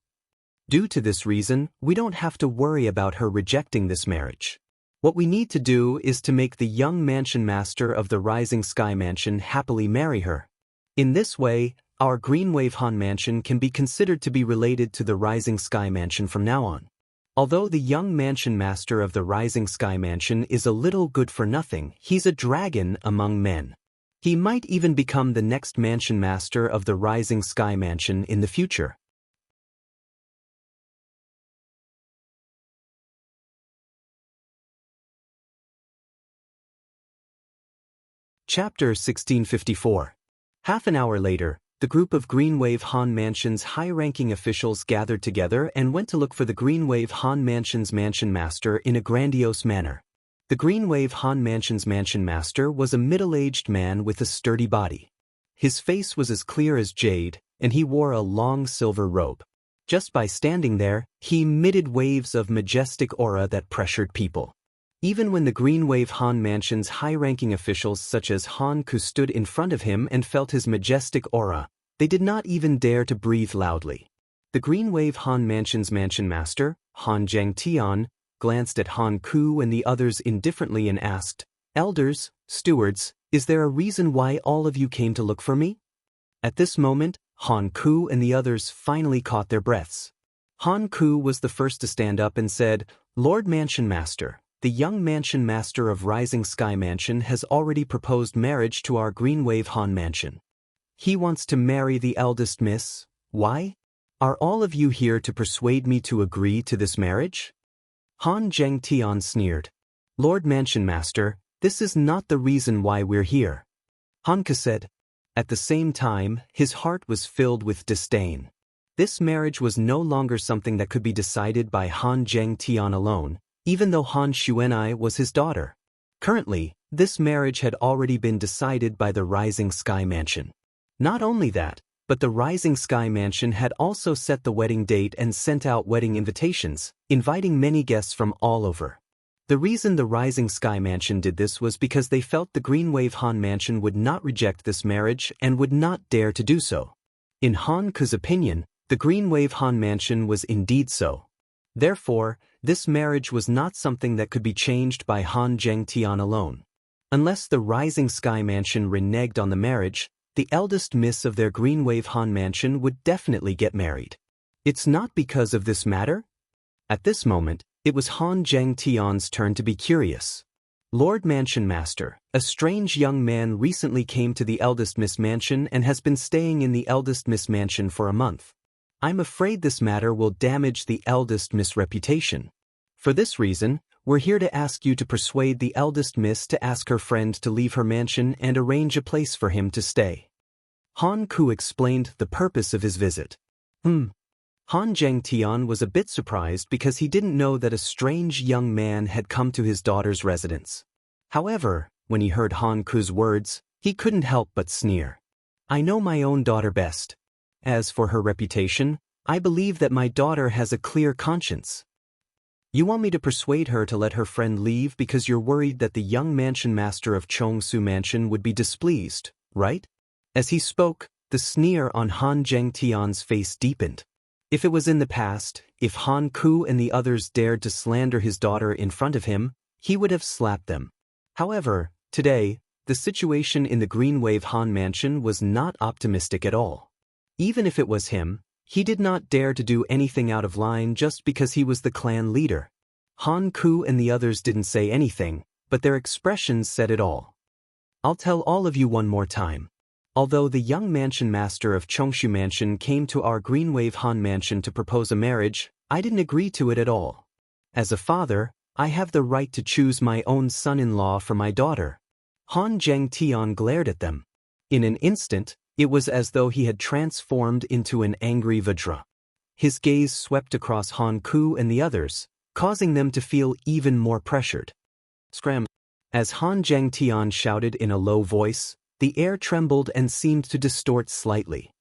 Due to this reason, we don't have to worry about her rejecting this marriage. What we need to do is to make the young mansion master of the Rising Sky Mansion happily marry her. In this way, our Greenwave Han Mansion can be considered to be related to the Rising Sky Mansion from now on. Although the young mansion master of the Rising Sky Mansion is a little good for nothing, he's a dragon among men. He might even become the next mansion master of the Rising Sky Mansion in the future. Chapter 1654. Half an hour later, the group of Greenwave Han Mansion's high-ranking officials gathered together and went to look for the Greenwave Han Mansion's mansion master in a grandiose manner. The Greenwave Han Mansion's mansion master was a middle-aged man with a sturdy body. His face was as clear as jade, and he wore a long silver robe. Just by standing there, he emitted waves of majestic aura that pressured people. Even when the Greenwave Han Mansion's high-ranking officials such as Han Ku stood in front of him and felt his majestic aura, they did not even dare to breathe loudly. The Greenwave Han Mansion's mansion master, Han Xianxia, glanced at Han Ku and the others indifferently and asked, "Elders, stewards, is there a reason why all of you came to look for me?" At this moment, Han Ku and the others finally caught their breaths. Han Ku was the first to stand up and said, "Lord Mansion Master, the young mansion master of Rising Sky Mansion has already proposed marriage to our Greenwave Han Mansion. He wants to marry the eldest miss. Why? Are all of you here to persuade me to agree to this marriage?" Han Xianxia sneered. "Lord Mansion Master, this is not the reason why we're here," Han Ku said. At the same time, his heart was filled with disdain. This marriage was no longer something that could be decided by Han Xianxia alone, even though Han Xuanai was his daughter. Currently, this marriage had already been decided by the Rising Sky Mansion. Not only that, but the Rising Sky Mansion had also set the wedding date and sent out wedding invitations, inviting many guests from all over. The reason the Rising Sky Mansion did this was because they felt the Greenwave Han Mansion would not reject this marriage and would not dare to do so. In Han Ku's opinion, the Greenwave Han Mansion was indeed so. Therefore, this marriage was not something that could be changed by Han Xianxia alone. Unless the Rising Sky Mansion reneged on the marriage, the eldest miss of their Greenwave Han Mansion would definitely get married. It's not because of this matter? At this moment, it was Han Xianxia's turn to be curious. "Lord Mansion Master, a strange young man recently came to the eldest miss mansion and has been staying in the eldest miss mansion for a month. I'm afraid this matter will damage the eldest miss' reputation. For this reason, we're here to ask you to persuade the eldest miss to ask her friend to leave her mansion and arrange a place for him to stay." Han Ku explained the purpose of his visit. Han Xianxia was a bit surprised because he didn't know that a strange young man had come to his daughter's residence. However, when he heard Han Ku's words, he couldn't help but sneer. "I know my own daughter best. As for her reputation, I believe that my daughter has a clear conscience. You want me to persuade her to let her friend leave because you're worried that the young mansion master of Chongsu Mansion would be displeased, right?" As he spoke, the sneer on Han Xianxia's face deepened. If it was in the past, if Han Ku and the others dared to slander his daughter in front of him, he would have slapped them. However, today, the situation in the Greenwave Han Mansion was not optimistic at all. Even if it was him, he did not dare to do anything out of line just because he was the clan leader. Han Ku and the others didn't say anything, but their expressions said it all. "I'll tell all of you one more time. Although the young mansion master of Chongshu Mansion came to our Greenwave Han Mansion to propose a marriage, I didn't agree to it at all. As a father, I have the right to choose my own son-in-law for my daughter." Han Xianxia glared at them. In an instant, it was as though he had transformed into an angry Vajra. His gaze swept across Han Ku and the others, causing them to feel even more pressured. Scram! As Han Xianxia shouted in a low voice, the air trembled and seemed to distort slightly.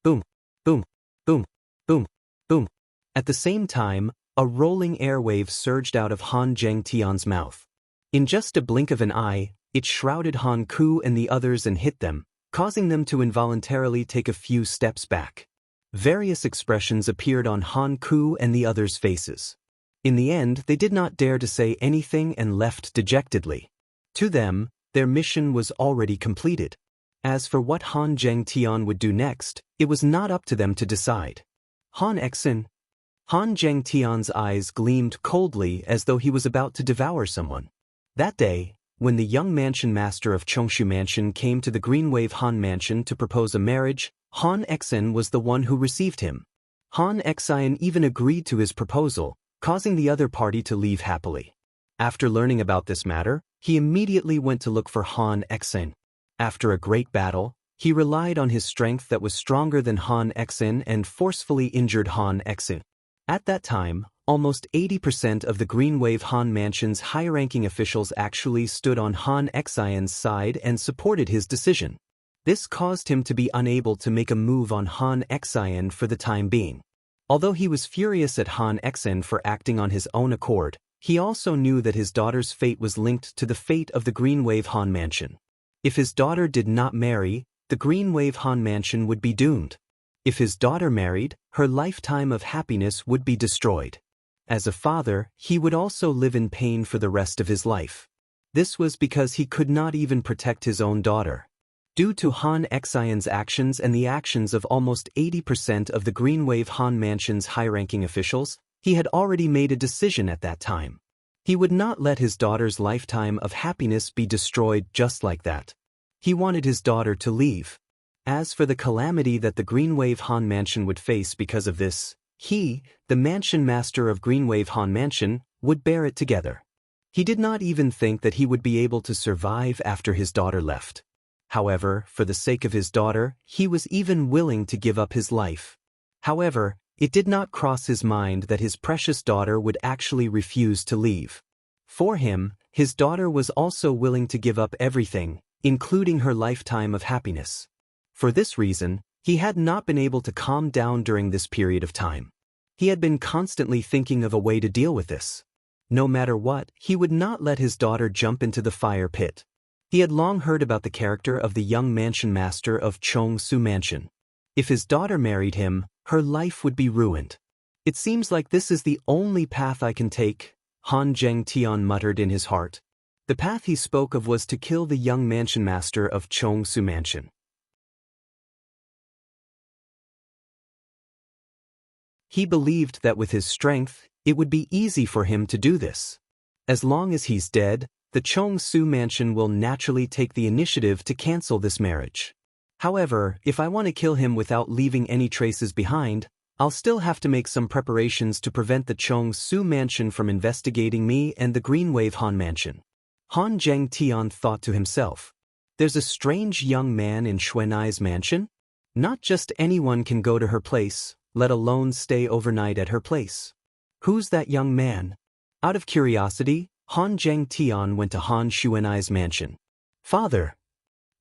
Boom! Boom! Boom! Boom! Boom! At the same time, a rolling airwave surged out of Han Xianxia's mouth. In just a blink of an eye, it shrouded Han Ku and the others and hit them, causing them to involuntarily take a few steps back. Various expressions appeared on Han Ku and the others' faces. In the end, they did not dare to say anything and left dejectedly. To them, their mission was already completed. As for what Han Zhengtian would do next, it was not up to them to decide. Han Exin. Han Zhengtian's eyes gleamed coldly as though he was about to devour someone. That day, when the young mansion master of Chongshu Mansion came to the Greenwave Han Mansion to propose a marriage, Han Exin was the one who received him. Han Exin even agreed to his proposal, causing the other party to leave happily. After learning about this matter, he immediately went to look for Han Exin. After a great battle, he relied on his strength that was stronger than Han Exin and forcefully injured Han Exin. At that time, almost 80% of the Greenwave Han Mansion's high-ranking officials actually stood on Han Exin's side and supported his decision. This caused him to be unable to make a move on Han Exin for the time being. Although he was furious at Han Exin for acting on his own accord, he also knew that his daughter's fate was linked to the fate of the Greenwave Han Mansion. If his daughter did not marry, the Greenwave Han Mansion would be doomed. If his daughter married, her lifetime of happiness would be destroyed. As a father, he would also live in pain for the rest of his life. This was because he could not even protect his own daughter. Due to Han Exin's actions and the actions of almost 80% of the Greenwave Han Mansion's high-ranking officials, he had already made a decision at that time. He would not let his daughter's lifetime of happiness be destroyed just like that. He wanted his daughter to leave. As for the calamity that the Greenwave Han Mansion would face because of this, he, the mansion master of Greenwave Han Mansion, would bear it together. He did not even think that he would be able to survive after his daughter left. However, for the sake of his daughter, he was even willing to give up his life. However, it did not cross his mind that his precious daughter would actually refuse to leave. For him, his daughter was also willing to give up everything, including her lifetime of happiness. For this reason, he had not been able to calm down during this period of time. He had been constantly thinking of a way to deal with this. No matter what, he would not let his daughter jump into the fire pit. He had long heard about the character of the young mansion master of Chongshu Mansion. If his daughter married him, her life would be ruined. It seems like this is the only path I can take, Han Zhengtian muttered in his heart. The path he spoke of was to kill the young mansion master of Chongshu Mansion. He believed that with his strength, it would be easy for him to do this. As long as he's dead, the Chongshu Mansion will naturally take the initiative to cancel this marriage. However, if I want to kill him without leaving any traces behind, I'll still have to make some preparations to prevent the Chongshu Mansion from investigating me and the Greenwave Han Mansion. Han Zhengtian thought to himself. There's a strange young man in Xuanai's mansion? Not just anyone can go to her place, let alone stay overnight at her place. Who's that young man? Out of curiosity, Han Zhengtian went to Han Xuanai's mansion. Father.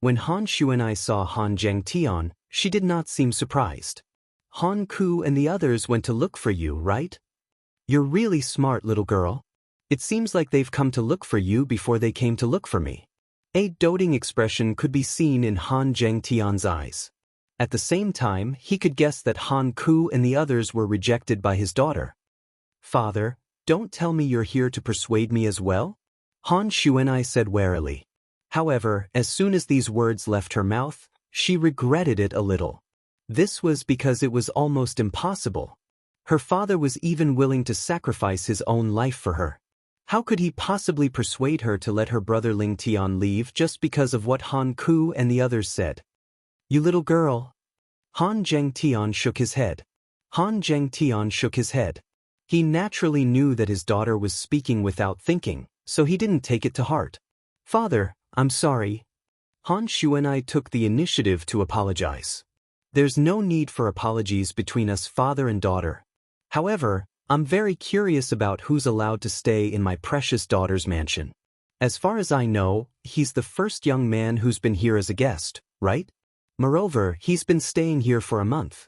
When Han Xuanai saw Han Zhengtian, she did not seem surprised. Han Ku and the others went to look for you, right? You're really smart, little girl. It seems like they've come to look for you before they came to look for me. A doting expression could be seen in Han Zhengtian's eyes. At the same time, he could guess that Han Ku and the others were rejected by his daughter. Father, don't tell me you're here to persuade me as well? Han Xuanai said warily. However, as soon as these words left her mouth, she regretted it a little. This was because it was almost impossible. Her father was even willing to sacrifice his own life for her. How could he possibly persuade her to let her brother Ling Tian leave just because of what Han Ku and the others said? You little girl. Han Zhengtian shook his head. Han Zhengtian shook his head. He naturally knew that his daughter was speaking without thinking, so he didn't take it to heart. Father, I'm sorry. Han Xuanai took the initiative to apologize. There's no need for apologies between us father and daughter. However, I'm very curious about who's allowed to stay in my precious daughter's mansion. As far as I know, he's the first young man who's been here as a guest, right? Moreover, he's been staying here for a month.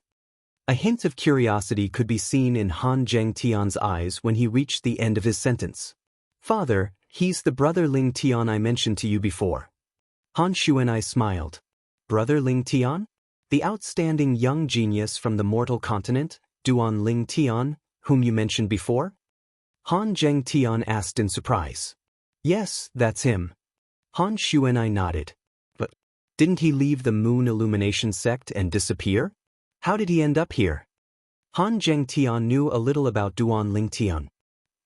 A hint of curiosity could be seen in Han Zhengtian's eyes when he reached the end of his sentence. Father, he's the brother Ling Tian I mentioned to you before. Han Xuanai smiled. Brother Ling Tian? The outstanding young genius from the mortal continent, Duan Ling Tian, whom you mentioned before? Han Zheng Tian asked in surprise. Yes, that's him. Han Xuanai nodded. But didn't he leave the Moon Illumination sect and disappear? How did he end up here? Han Zheng Tian knew a little about Duan Ling Tian.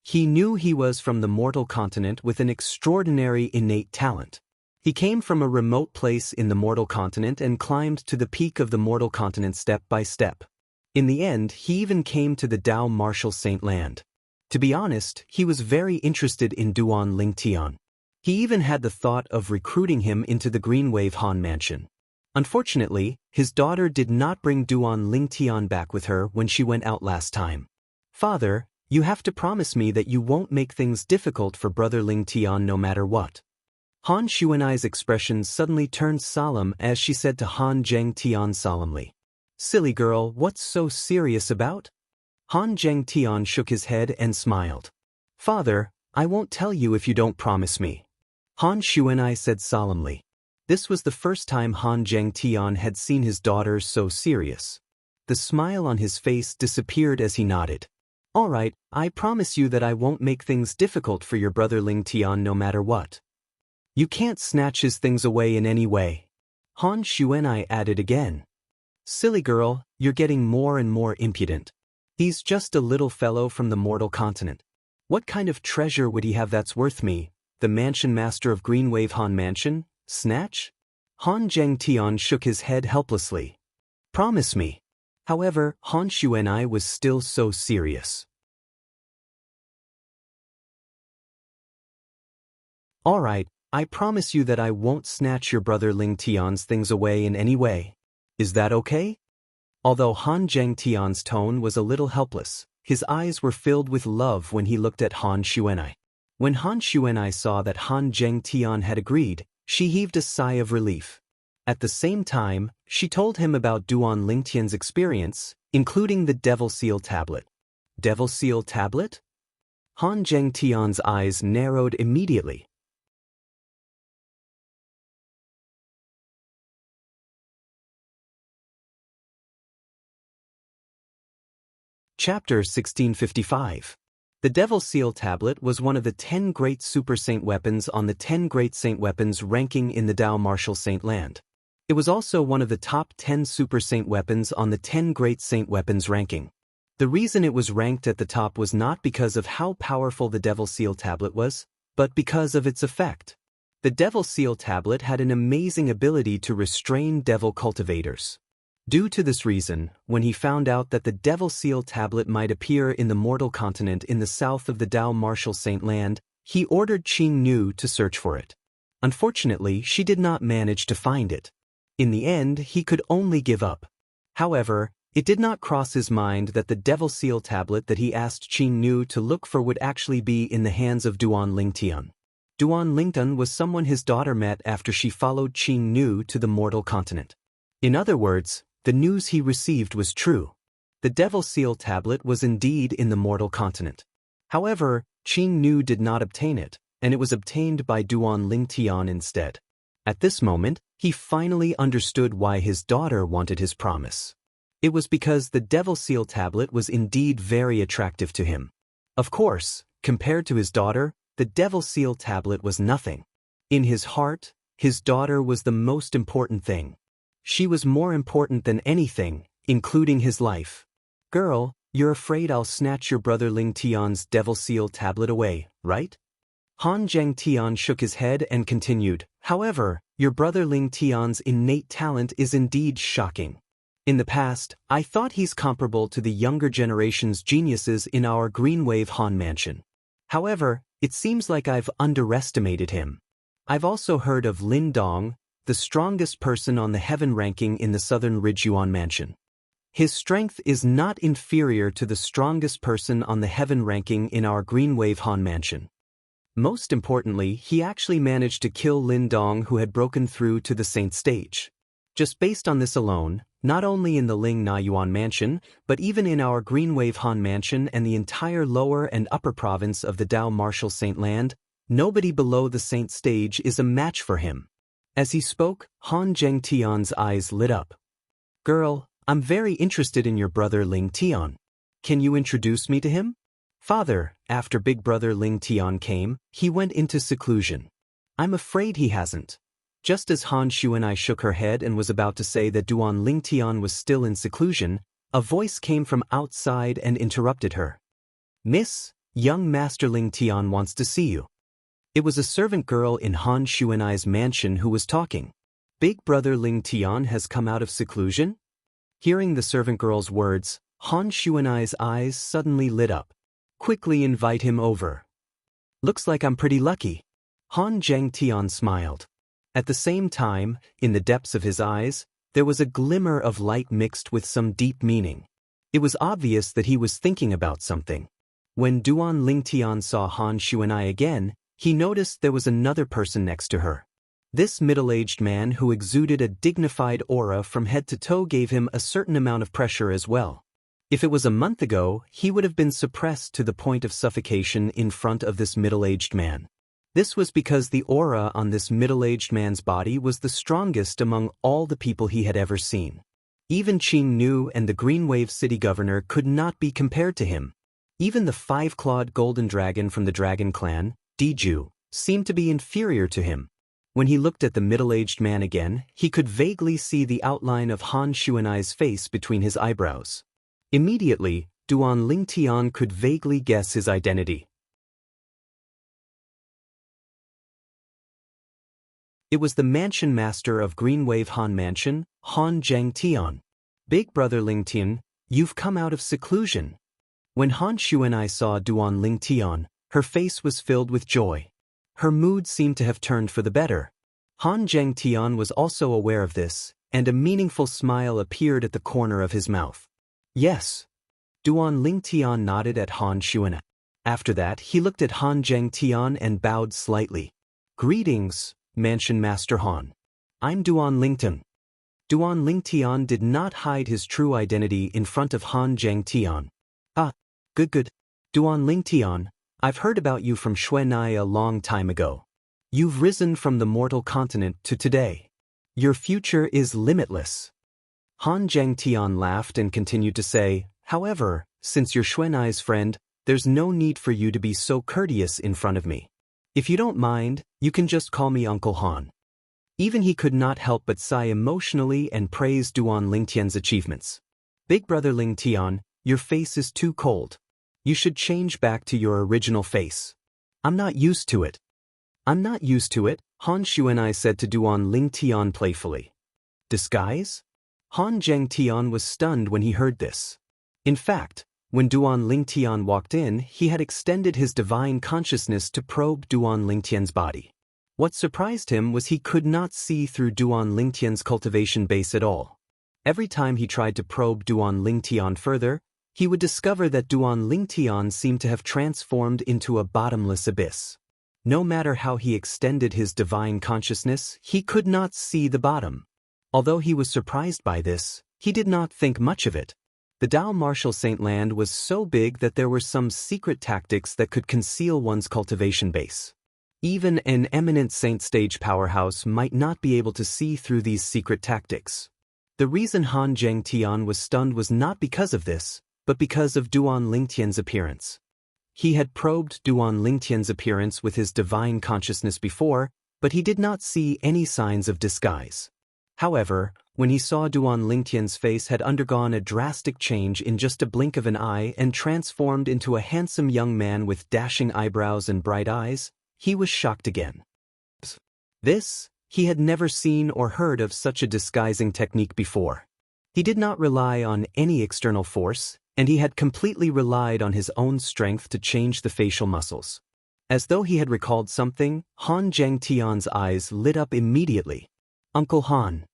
He knew he was from the mortal continent with an extraordinary innate talent. He came from a remote place in the mortal continent and climbed to the peak of the mortal continent step by step. In the end, he even came to the Dao Martial Saint Land. To be honest, he was very interested in Duan Ling Tian. He even had the thought of recruiting him into the Green Wave Han Mansion. Unfortunately, his daughter did not bring Duan Ling Tian back with her when she went out last time. Father, you have to promise me that you won't make things difficult for brother Ling Tian no matter what. Han Xuanai's expression suddenly turned solemn as she said to Han Zheng Tian solemnly. Silly girl, what's so serious about? Han Zheng Tian shook his head and smiled. Father, I won't tell you if you don't promise me. Han Xuanai said solemnly. This was the first time Han Zheng Tian had seen his daughter so serious. The smile on his face disappeared as he nodded. All right, I promise you that I won't make things difficult for your brother Ling Tian no matter what. You can't snatch his things away in any way. Han Xuanai added again. Silly girl, you're getting more and more impudent. He's just a little fellow from the mortal continent. What kind of treasure would he have that's worth me, the mansion master of Green Wave Han Mansion, snatch? Han Zheng Tian shook his head helplessly. Promise me. However, Han Xuanai was still so serious. All right, I promise you that I won't snatch your brother Ling Tian's things away in any way. Is that okay? Although Han Zheng Tian's tone was a little helpless, his eyes were filled with love when he looked at Han Xuanai. When Han Xuanai saw that Han Zheng Tian had agreed, she heaved a sigh of relief. At the same time, she told him about Duan Ling Tian's experience, including the Devil Seal Tablet. Devil Seal Tablet? Han Zheng Tian's eyes narrowed immediately. Chapter 1655. The Devil Seal Tablet was one of the 10 great Super Saint weapons on the 10 Great Saint Weapons ranking in the Dao Martial Saint Land. It was also one of the top 10 Super Saint weapons on the 10 Great Saint Weapons ranking. The reason it was ranked at the top was not because of how powerful the Devil Seal Tablet was, but because of its effect. The Devil Seal Tablet had an amazing ability to restrain devil cultivators. Due to this reason, when he found out that the Devil Seal Tablet might appear in the mortal continent in the south of the Dao Martial Saint Land, he ordered Qing Nu to search for it. Unfortunately, she did not manage to find it. In the end, he could only give up. However, it did not cross his mind that the Devil Seal Tablet that he asked Qing Nu to look for would actually be in the hands of Duan Ling Tian. Duan Ling Tian was someone his daughter met after she followed Qing Nu to the mortal continent. In other words, the news he received was true. The Devil Seal Tablet was indeed in the mortal continent. However, Qing Nu did not obtain it, and it was obtained by Duan Ling Tian instead. At this moment, he finally understood why his daughter wanted his promise. It was because the Devil Seal Tablet was indeed very attractive to him. Of course, compared to his daughter, the Devil Seal Tablet was nothing. In his heart, his daughter was the most important thing. She was more important than anything, including his life. Girl, you're afraid I'll snatch your brother Ling Tian's Devil Seal Tablet away, right? Han Zheng Tian shook his head and continued, however, your brother Ling Tian's innate talent is indeed shocking. In the past, I thought he's comparable to the younger generation's geniuses in our Green Wave Han Mansion. However, it seems like I've underestimated him. I've also heard of Lin Dong, the strongest person on the heaven ranking in the Southern Ridge Yuan Mansion. His strength is not inferior to the strongest person on the heaven ranking in our Green Wave Han Mansion. Most importantly, he actually managed to kill Lin Dong, who had broken through to the Saint stage. Just based on this alone, not only in the Ling Na Yuan Mansion, but even in our Green Wave Han Mansion and the entire lower and upper province of the Dao Martial Saint Land, nobody below the Saint stage is a match for him. As he spoke, Han Zheng Tian's eyes lit up. Girl, I'm very interested in your brother Ling Tian. Can you introduce me to him? Father, after big brother Ling Tian came, he went into seclusion. I'm afraid he hasn't. Just as Han Shuanai shook her head and was about to say that Duan Ling Tian was still in seclusion, a voice came from outside and interrupted her. Miss, young Master Ling Tian wants to see you. It was a servant girl in Han Shuanai's mansion who was talking. Big brother Ling Tian has come out of seclusion? Hearing the servant girl's words, Han Shuanai's eyes suddenly lit up. Quickly invite him over. Looks like I'm pretty lucky. Han Zheng Tian smiled. At the same time, in the depths of his eyes, there was a glimmer of light mixed with some deep meaning. It was obvious that he was thinking about something. When Duan Ling Tian saw Han Shuanai again, he noticed there was another person next to her. This middle-aged man who exuded a dignified aura from head to toe gave him a certain amount of pressure as well. If it was a month ago, he would have been suppressed to the point of suffocation in front of this middle-aged man. This was because the aura on this middle-aged man's body was the strongest among all the people he had ever seen. Even Qing Nu and the Green Wave City Governor could not be compared to him. Even the five-clawed golden dragon from the Dragon Clan, Diju, seemed to be inferior to him. When he looked at the middle-aged man again, he could vaguely see the outline of Han Shuanai's face between his eyebrows. Immediately, Duan Ling Tian could vaguely guess his identity. It was the mansion master of Green Wave Han Mansion, Han Zheng Tian. Big brother Ling Tian, you've come out of seclusion. When Han Shuanai saw Duan Ling Tian, her face was filled with joy. Her mood seemed to have turned for the better. Han Zheng Tian was also aware of this, and a meaningful smile appeared at the corner of his mouth. Yes. Duan Ling Tian nodded at Han Shuanai. After that, he looked at Han Zheng Tian and bowed slightly. Greetings, Mansion Master Han. I'm Duan Ling Tian. Duan Ling Tian did not hide his true identity in front of Han Zheng Tian. Ah, good. Duan Ling Tian, I've heard about you from Xuanai a long time ago. You've risen from the mortal continent to today. Your future is limitless. Han Zheng Tian laughed and continued to say, however, since you're Xuanai's friend, there's no need for you to be so courteous in front of me. If you don't mind, you can just call me Uncle Han. Even he could not help but sigh emotionally and praise Duan Ling Tian's achievements. Big brother Ling Tian, your face is too cold. You should change back to your original face. I'm not used to it. I'm not used to it, Han Shuanai said to Duan Ling Tian playfully. Disguise? Han Zheng Tian was stunned when he heard this. In fact, when Duan Ling Tian walked in, he had extended his divine consciousness to probe Duan Ling Tian's body. What surprised him was he could not see through Duan Ling Tian's cultivation base at all. Every time he tried to probe Duan Ling Tian further, he would discover that Duan Ling Tian seemed to have transformed into a bottomless abyss. No matter how he extended his divine consciousness, he could not see the bottom. Although he was surprised by this, he did not think much of it. The Dao Martial Saint Land was so big that there were some secret tactics that could conceal one's cultivation base. Even an eminent saint stage powerhouse might not be able to see through these secret tactics. The reason Han Zheng Tian was stunned was not because of this, but because of Duan Ling Tian's appearance. He had probed Duan Ling Tian's appearance with his divine consciousness before, but he did not see any signs of disguise. However, when he saw Duan Ling Tian's face had undergone a drastic change in just a blink of an eye and transformed into a handsome young man with dashing eyebrows and bright eyes, he was shocked again. He had never seen or heard of such a disguising technique before. He did not rely on any external force, and he had completely relied on his own strength to change the facial muscles. As though he had recalled something, Han Zheng Tian's eyes lit up immediately. Uncle Han.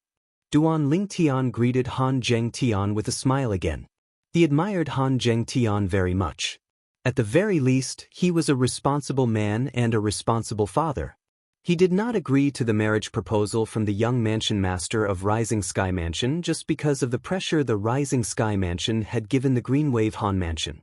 Duan Ling Tian greeted Han Zheng Tian with a smile again. He admired Han Zheng Tian very much. At the very least, he was a responsible man and a responsible father. He did not agree to the marriage proposal from the young mansion master of Rising Sky Mansion just because of the pressure the Rising Sky Mansion had given the Green Wave Han Mansion.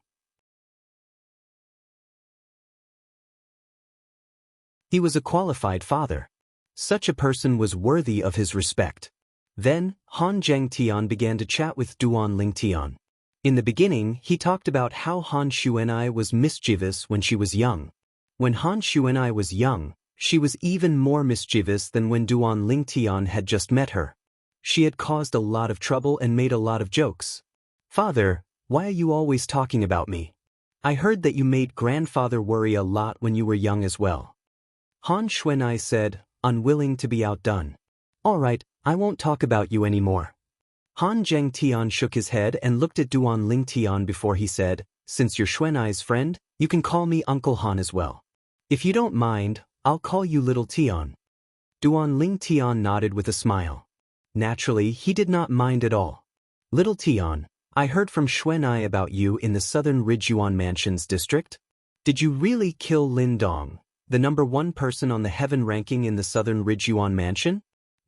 He was a qualified father. Such a person was worthy of his respect. Then, Han Zhengtian began to chat with Duan Lingtian. In the beginning, he talked about how Han Xuanai was mischievous when she was young. When Han Xuanai was young, she was even more mischievous than when Duan Lingtian had just met her. She had caused a lot of trouble and made a lot of jokes. "Father, why are you always talking about me? I heard that you made grandfather worry a lot when you were young as well." Han Xuanai said, unwilling to be outdone. "All right, I won't talk about you anymore." Han Zhengtian shook his head and looked at Duan Lingtian before he said, "Since you're Xuanai's friend, you can call me Uncle Han as well. If you don't mind, I'll call you Little Tian." Duan Lingtian nodded with a smile. Naturally, he did not mind at all. "Little Tian, I heard from Xuanai about you in the southern Ridgyuan Mansions district. Did you really kill Lin Dong, the #1 person on the heaven ranking in the southern Ridgyuan Mansion?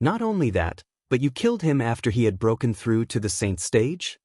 Not only that, but you killed him after he had broken through to the saint stage?"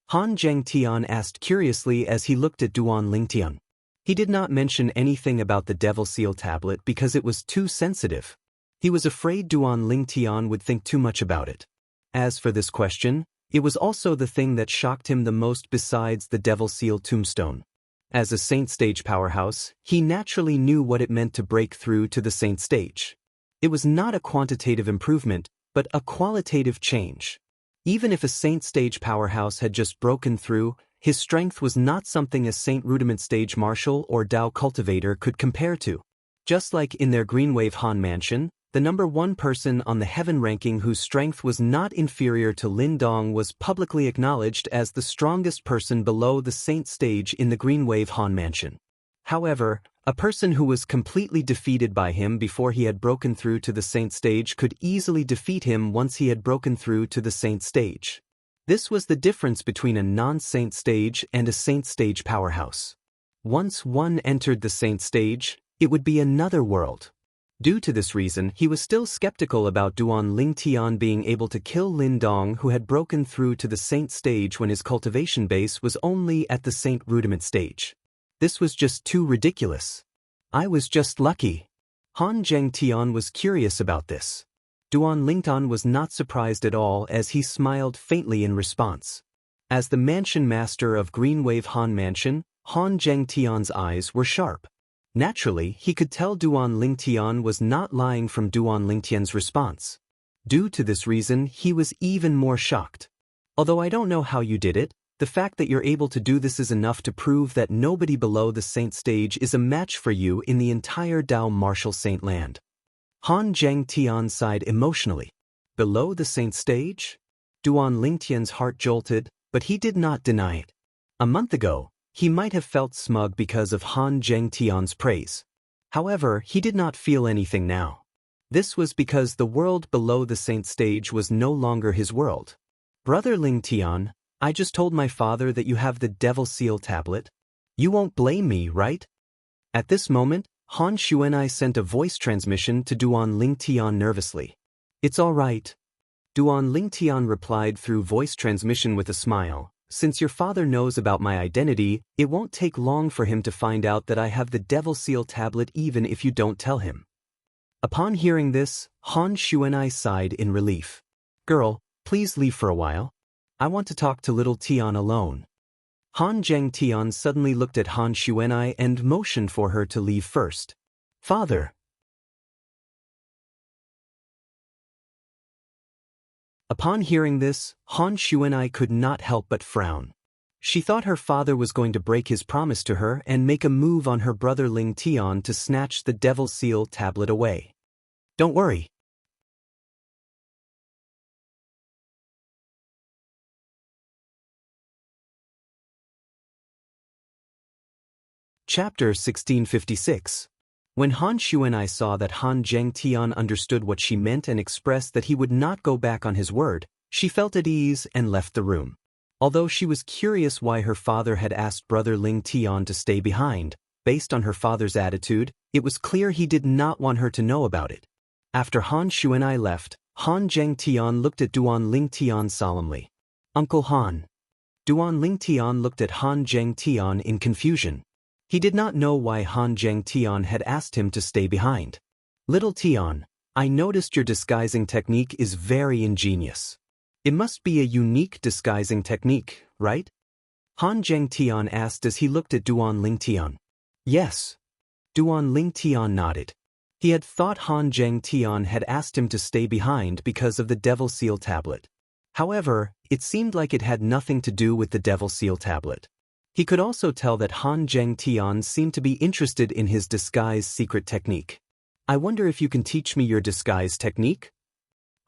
Han Zhengtian asked curiously as he looked at Duan Lingtian. He did not mention anything about the Devil Seal tablet because it was too sensitive. He was afraid Duan Lingtian would think too much about it. As for this question, it was also the thing that shocked him the most besides the Devil Seal tombstone. As a saint stage powerhouse, he naturally knew what it meant to break through to the saint stage. It was not a quantitative improvement, but a qualitative change. Even if a saint stage powerhouse had just broken through, his strength was not something a saint rudiment stage marshal or Dao cultivator could compare to. Just like in their Greenwave Han mansion, the #1 person on the heaven ranking whose strength was not inferior to Lin Dong was publicly acknowledged as the strongest person below the saint stage in the Greenwave Han mansion. However, a person who was completely defeated by him before he had broken through to the saint stage could easily defeat him once he had broken through to the saint stage. This was the difference between a non-saint stage and a saint stage powerhouse. Once one entered the saint stage, it would be another world. Due to this reason, he was still skeptical about Duan Lingtian being able to kill Lin Dong, who had broken through to the saint stage when his cultivation base was only at the saint rudiment stage. This was just too ridiculous. "I was just lucky." Han Zhengtian was curious about this. Duan Lingtian was not surprised at all as he smiled faintly in response. As the mansion master of Greenwave Han Mansion, Han Zhengtian's eyes were sharp. Naturally, he could tell Duan Lingtian was not lying from Duan Lingtian's response. Due to this reason, he was even more shocked. "Although I don't know how you did it, the fact that you're able to do this is enough to prove that nobody below the saint stage is a match for you in the entire Dao martial saint land." Han Zhengtian sighed emotionally. Below the saint stage? Duan Lingtian's heart jolted, but he did not deny it. A month ago, he might have felt smug because of Han Zhengtian's praise. However, he did not feel anything now. This was because the world below the saint stage was no longer his world. "Brother Lingtian, I just told my father that you have the Devil Seal tablet. You won't blame me, right?" At this moment, Han Xuanai sent a voice transmission to Duan Lingtian nervously. "It's all right." Duan Lingtian replied through voice transmission with a smile. "Since your father knows about my identity, it won't take long for him to find out that I have the Devil Seal tablet even if you don't tell him." Upon hearing this, Han Xuanai sighed in relief. "Girl, please leave for a while. I want to talk to Little Tian alone." Han Zhengtian suddenly looked at Han Xuanai and motioned for her to leave first. "Father." Upon hearing this, Han Xuanai could not help but frown. She thought her father was going to break his promise to her and make a move on her brother Ling Tian to snatch the Devil Seal tablet away. "Don't worry." Chapter 1656. When Han Xuanai saw that Han Zhengtian understood what she meant and expressed that he would not go back on his word, she felt at ease and left the room. Although she was curious why her father had asked brother Ling Tian to stay behind, based on her father's attitude, it was clear he did not want her to know about it. After Han Xuanai left, Han Zhengtian looked at Duan Lingtian solemnly. "Uncle Han." Duan Lingtian looked at Han Zhengtian in confusion. He did not know why Han Zhengtian had asked him to stay behind. "Little Tian, I noticed your disguising technique is very ingenious. It must be a unique disguising technique, right? Han Zhengtian asked as he looked at Duan Lingtian. Yes. Duan Lingtian nodded. He had thought Han Zhengtian had asked him to stay behind because of the Devil Seal tablet. However, it seemed like it had nothing to do with the Devil Seal tablet. He could also tell that Han Zhengtian seemed to be interested in his disguise secret technique. I wonder if you can teach me your disguise technique?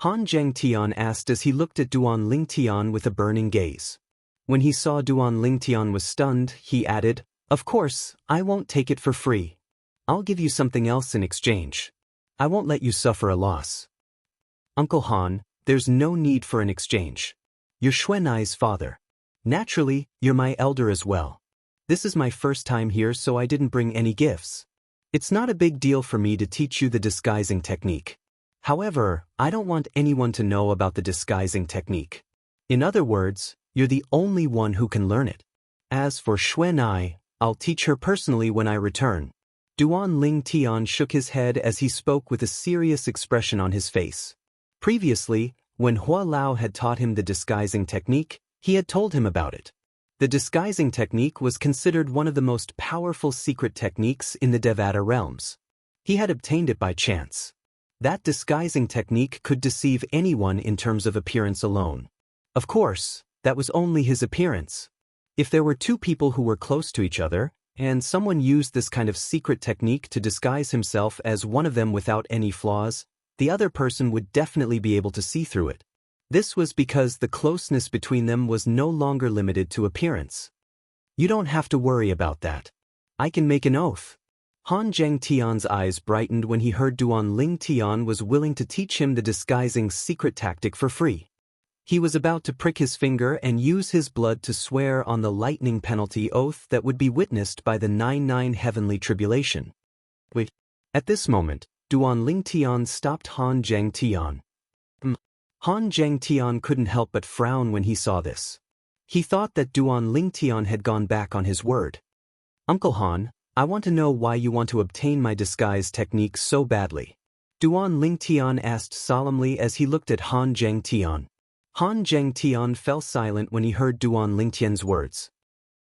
Han Zhengtian asked as he looked at Duan Lingtian with a burning gaze. When he saw Duan Lingtian was stunned, he added, "Of course, I won't take it for free. I'll give you something else in exchange. I won't let you suffer a loss." Uncle Han, there's no need for an exchange. You're Xuanai's father. Naturally, you're my elder as well. This is my first time here, so I didn't bring any gifts. It's not a big deal for me to teach you the disguising technique. However, I don't want anyone to know about the disguising technique. In other words, you're the only one who can learn it. As for Xuanai, I'll teach her personally when I return. Duan Lingtian shook his head as he spoke with a serious expression on his face. Previously, when Hua Lao had taught him the disguising technique, he had told him about it. The disguising technique was considered one of the most powerful secret techniques in the Devata realms. He had obtained it by chance. That disguising technique could deceive anyone in terms of appearance alone. Of course, that was only his appearance. If there were two people who were close to each other, and someone used this kind of secret technique to disguise himself as one of them without any flaws, the other person would definitely be able to see through it. This was because the closeness between them was no longer limited to appearance. You don't have to worry about that. I can make an oath. Han Zhengtian's eyes brightened when he heard Duan Lingtian was willing to teach him the disguising secret tactic for free. He was about to prick his finger and use his blood to swear on the lightning penalty oath that would be witnessed by the 99 heavenly tribulation. Wait. At this moment, Duan Lingtian stopped Han Zhengtian. Han Zhengtian couldn't help but frown when he saw this. He thought that Duan Lingtian had gone back on his word. Uncle Han, I want to know why you want to obtain my disguise technique so badly. Duan Lingtian asked solemnly as he looked at Han Zhengtian. Han Zhengtian fell silent when he heard Duan Lingtian's words.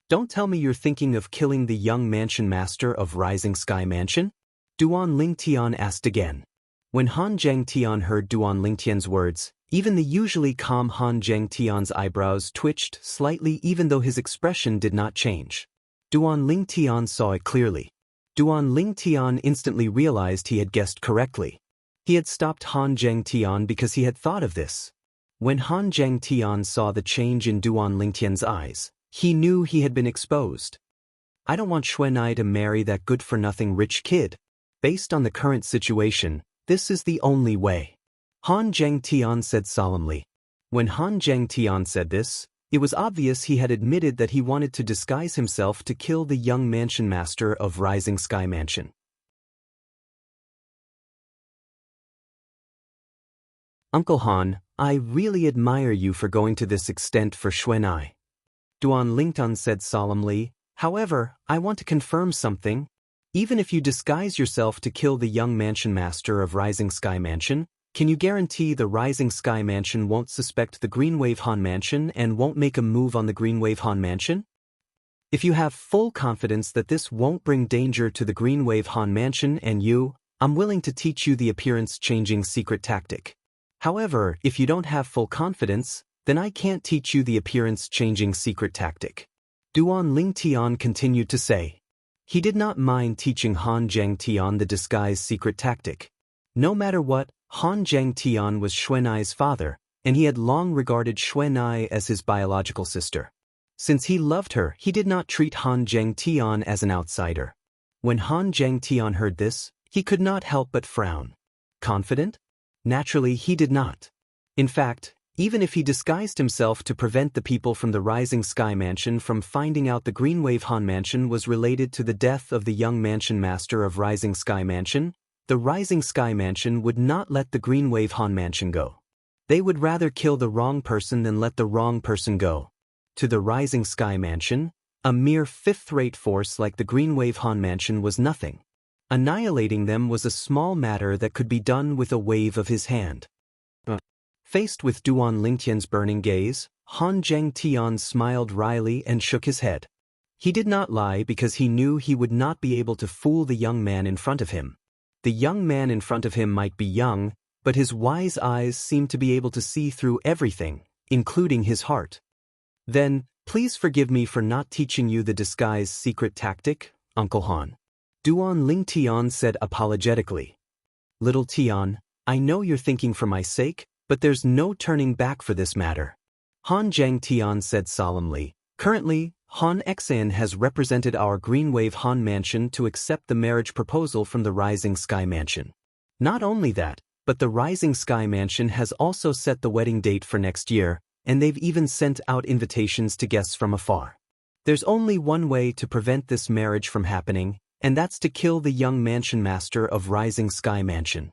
Don't tell me you're thinking of killing the young mansion master of Rising Sky Mansion? Duan Lingtian asked again. When Han Zhengtian heard Duan Lingtian's words, even the usually calm Han Zhengtian's eyebrows twitched slightly even though his expression did not change. Duan Lingtian saw it clearly. Duan Lingtian instantly realized he had guessed correctly. He had stopped Han Zhengtian because he had thought of this. When Han Zhengtian saw the change in Duan Lingtian's eyes, he knew he had been exposed. I don't want Xuanai to marry that good-for-nothing rich kid. Based on the current situation, this is the only way. Han Zhengtian said solemnly. When Han Zhengtian said this, it was obvious he had admitted that he wanted to disguise himself to kill the young mansion master of Rising Sky Mansion. Uncle Han, I really admire you for going to this extent for Xuanai. Duan Lingtian said solemnly. However, I want to confirm something. Even if you disguise yourself to kill the young mansion master of Rising Sky Mansion, can you guarantee the Rising Sky Mansion won't suspect the Greenwave Han Mansion and won't make a move on the Greenwave Han Mansion? If you have full confidence that this won't bring danger to the Greenwave Han Mansion and you, I'm willing to teach you the appearance-changing secret tactic. However, if you don't have full confidence, then I can't teach you the appearance-changing secret tactic. Duan Lingtian continued to say. He did not mind teaching Han Zhengtian the disguise secret tactic. No matter what, Han Zhengtian was Xuanai's father, and he had long regarded Xuanai as his biological sister. Since he loved her, he did not treat Han Zhengtian as an outsider. When Han Zhengtian heard this, he could not help but frown. Confident? Naturally, he did not. In fact, even if he disguised himself to prevent the people from the Rising Sky Mansion from finding out the Greenwave Han Mansion was related to the death of the young mansion master of Rising Sky Mansion, the Rising Sky Mansion would not let the Greenwave Han Mansion go. They would rather kill the wrong person than let the wrong person go. To the Rising Sky Mansion, a mere fifth-rate force like the Greenwave Han Mansion was nothing. Annihilating them was a small matter that could be done with a wave of his hand. Faced with Duan Lingtian's burning gaze, Han Zhengtian smiled wryly and shook his head. He did not lie because he knew he would not be able to fool the young man in front of him. The young man in front of him might be young, but his wise eyes seemed to be able to see through everything, including his heart. Then, please forgive me for not teaching you the disguise secret tactic, Uncle Han. Duan Lingtian said apologetically. Little Tian, I know you're thinking for my sake, but there's no turning back for this matter. Han Zhengtian said solemnly. Currently, Han Xian has represented our Green Wave Han Mansion to accept the marriage proposal from the Rising Sky Mansion. Not only that, but the Rising Sky Mansion has also set the wedding date for next year, and they've even sent out invitations to guests from afar. There's only one way to prevent this marriage from happening, and that's to kill the young mansion master of Rising Sky Mansion.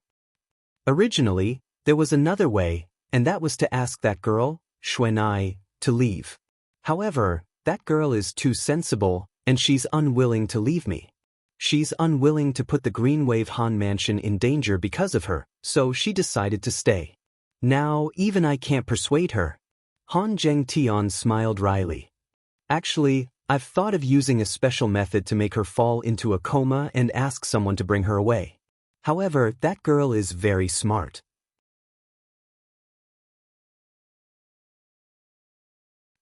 Originally, there was another way, and that was to ask that girl, Xuanai, to leave. However, that girl is too sensible, and she's unwilling to leave me. She's unwilling to put the Green Wave Han Mansion in danger because of her, so she decided to stay. Now, even I can't persuade her. Han Zhengtian smiled wryly. Actually, I've thought of using a special method to make her fall into a coma and ask someone to bring her away. However, that girl is very smart.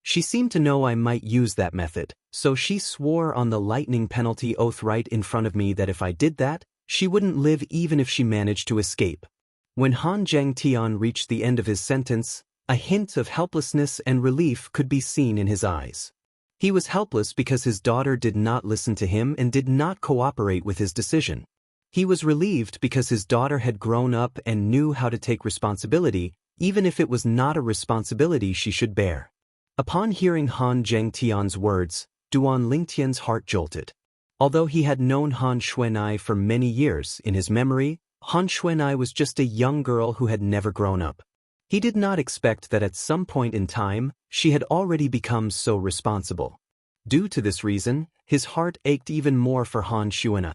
She seemed to know I might use that method, so she swore on the lightning penalty oath right in front of me that if I did that, she wouldn't live even if she managed to escape. When Han Zhengtian reached the end of his sentence, a hint of helplessness and relief could be seen in his eyes. He was helpless because his daughter did not listen to him and did not cooperate with his decision. He was relieved because his daughter had grown up and knew how to take responsibility, even if it was not a responsibility she should bear. Upon hearing Han Zhengtian's words, Duan Lingtian's heart jolted. Although he had known Han Xuanai for many years, in his memory, Han Xuanai was just a young girl who had never grown up. He did not expect that at some point in time, she had already become so responsible. Due to this reason, his heart ached even more for Han Xuanai.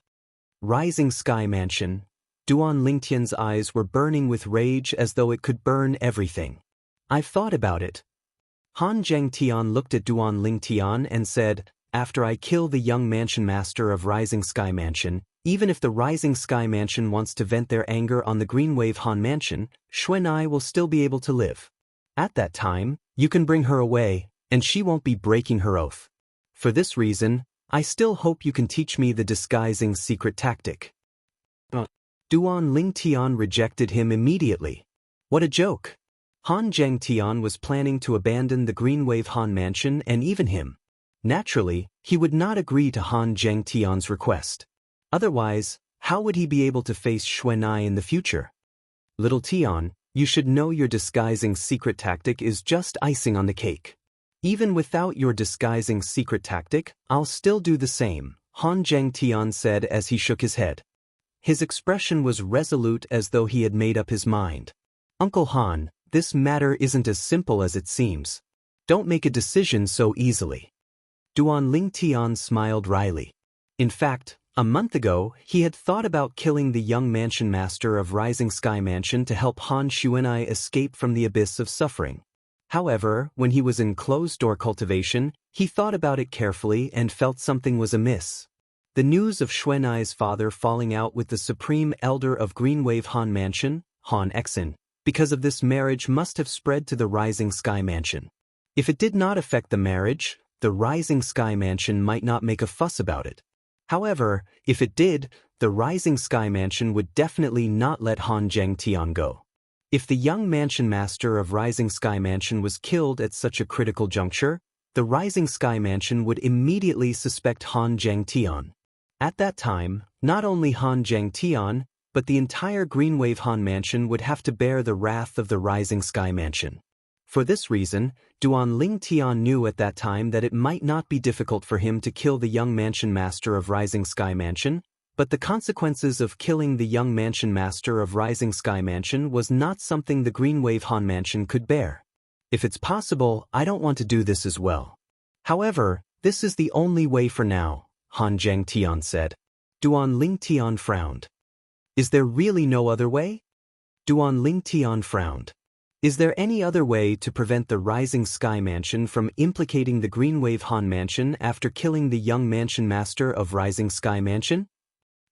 Rising Sky Mansion. Duan Lingtian's eyes were burning with rage as though it could burn everything. I've thought about it. Han Zhengtian looked at Duan Lingtian and said, after I kill the young mansion master of Rising Sky Mansion, even if the Rising Sky Mansion wants to vent their anger on the Green Wave Han Mansion, Xuanai will still be able to live. At that time, you can bring her away, and she won't be breaking her oath. For this reason, I still hope you can teach me the disguising secret tactic. Duan Lingtian rejected him immediately. What a joke! Han Zhengtian was planning to abandon the Green Wave Han Mansion and even him. Naturally, he would not agree to Han Zhengtian's request. Otherwise, how would he be able to face Xuanai in the future? Little Tian, you should know your disguising secret tactic is just icing on the cake. Even without your disguising secret tactic, I'll still do the same, Han Zhengtian said as he shook his head. His expression was resolute as though he had made up his mind. Uncle Han, this matter isn't as simple as it seems. Don't make a decision so easily. Duan Lingtian smiled wryly. In fact, a month ago, he had thought about killing the young mansion master of Rising Sky Mansion to help Han Xuanai escape from the abyss of suffering. However, when he was in closed-door cultivation, he thought about it carefully and felt something was amiss. The news of Xuanai's father falling out with the Supreme Elder of Green Wave Han Mansion, Han Xian, because of this marriage must have spread to the Rising Sky Mansion. If it did not affect the marriage, the Rising Sky Mansion might not make a fuss about it. However, if it did, the Rising Sky Mansion would definitely not let Han Zhengtian go. If the young mansion master of Rising Sky Mansion was killed at such a critical juncture, the Rising Sky Mansion would immediately suspect Han Zhengtian. At that time, not only Han Zhengtian, but the entire Green Wave Han Mansion would have to bear the wrath of the Rising Sky Mansion. For this reason, Duan Lingtian knew at that time that it might not be difficult for him to kill the young mansion master of Rising Sky Mansion, but the consequences of killing the young mansion master of Rising Sky Mansion was not something the Green Wave Han Mansion could bear. If it's possible, I don't want to do this as well. However, this is the only way for now, Han Zhengtian said. Duan Lingtian frowned. Is there really no other way? Duan Lingtian frowned. Is there any other way to prevent the Rising Sky Mansion from implicating the Greenwave Han Mansion after killing the young mansion master of Rising Sky Mansion?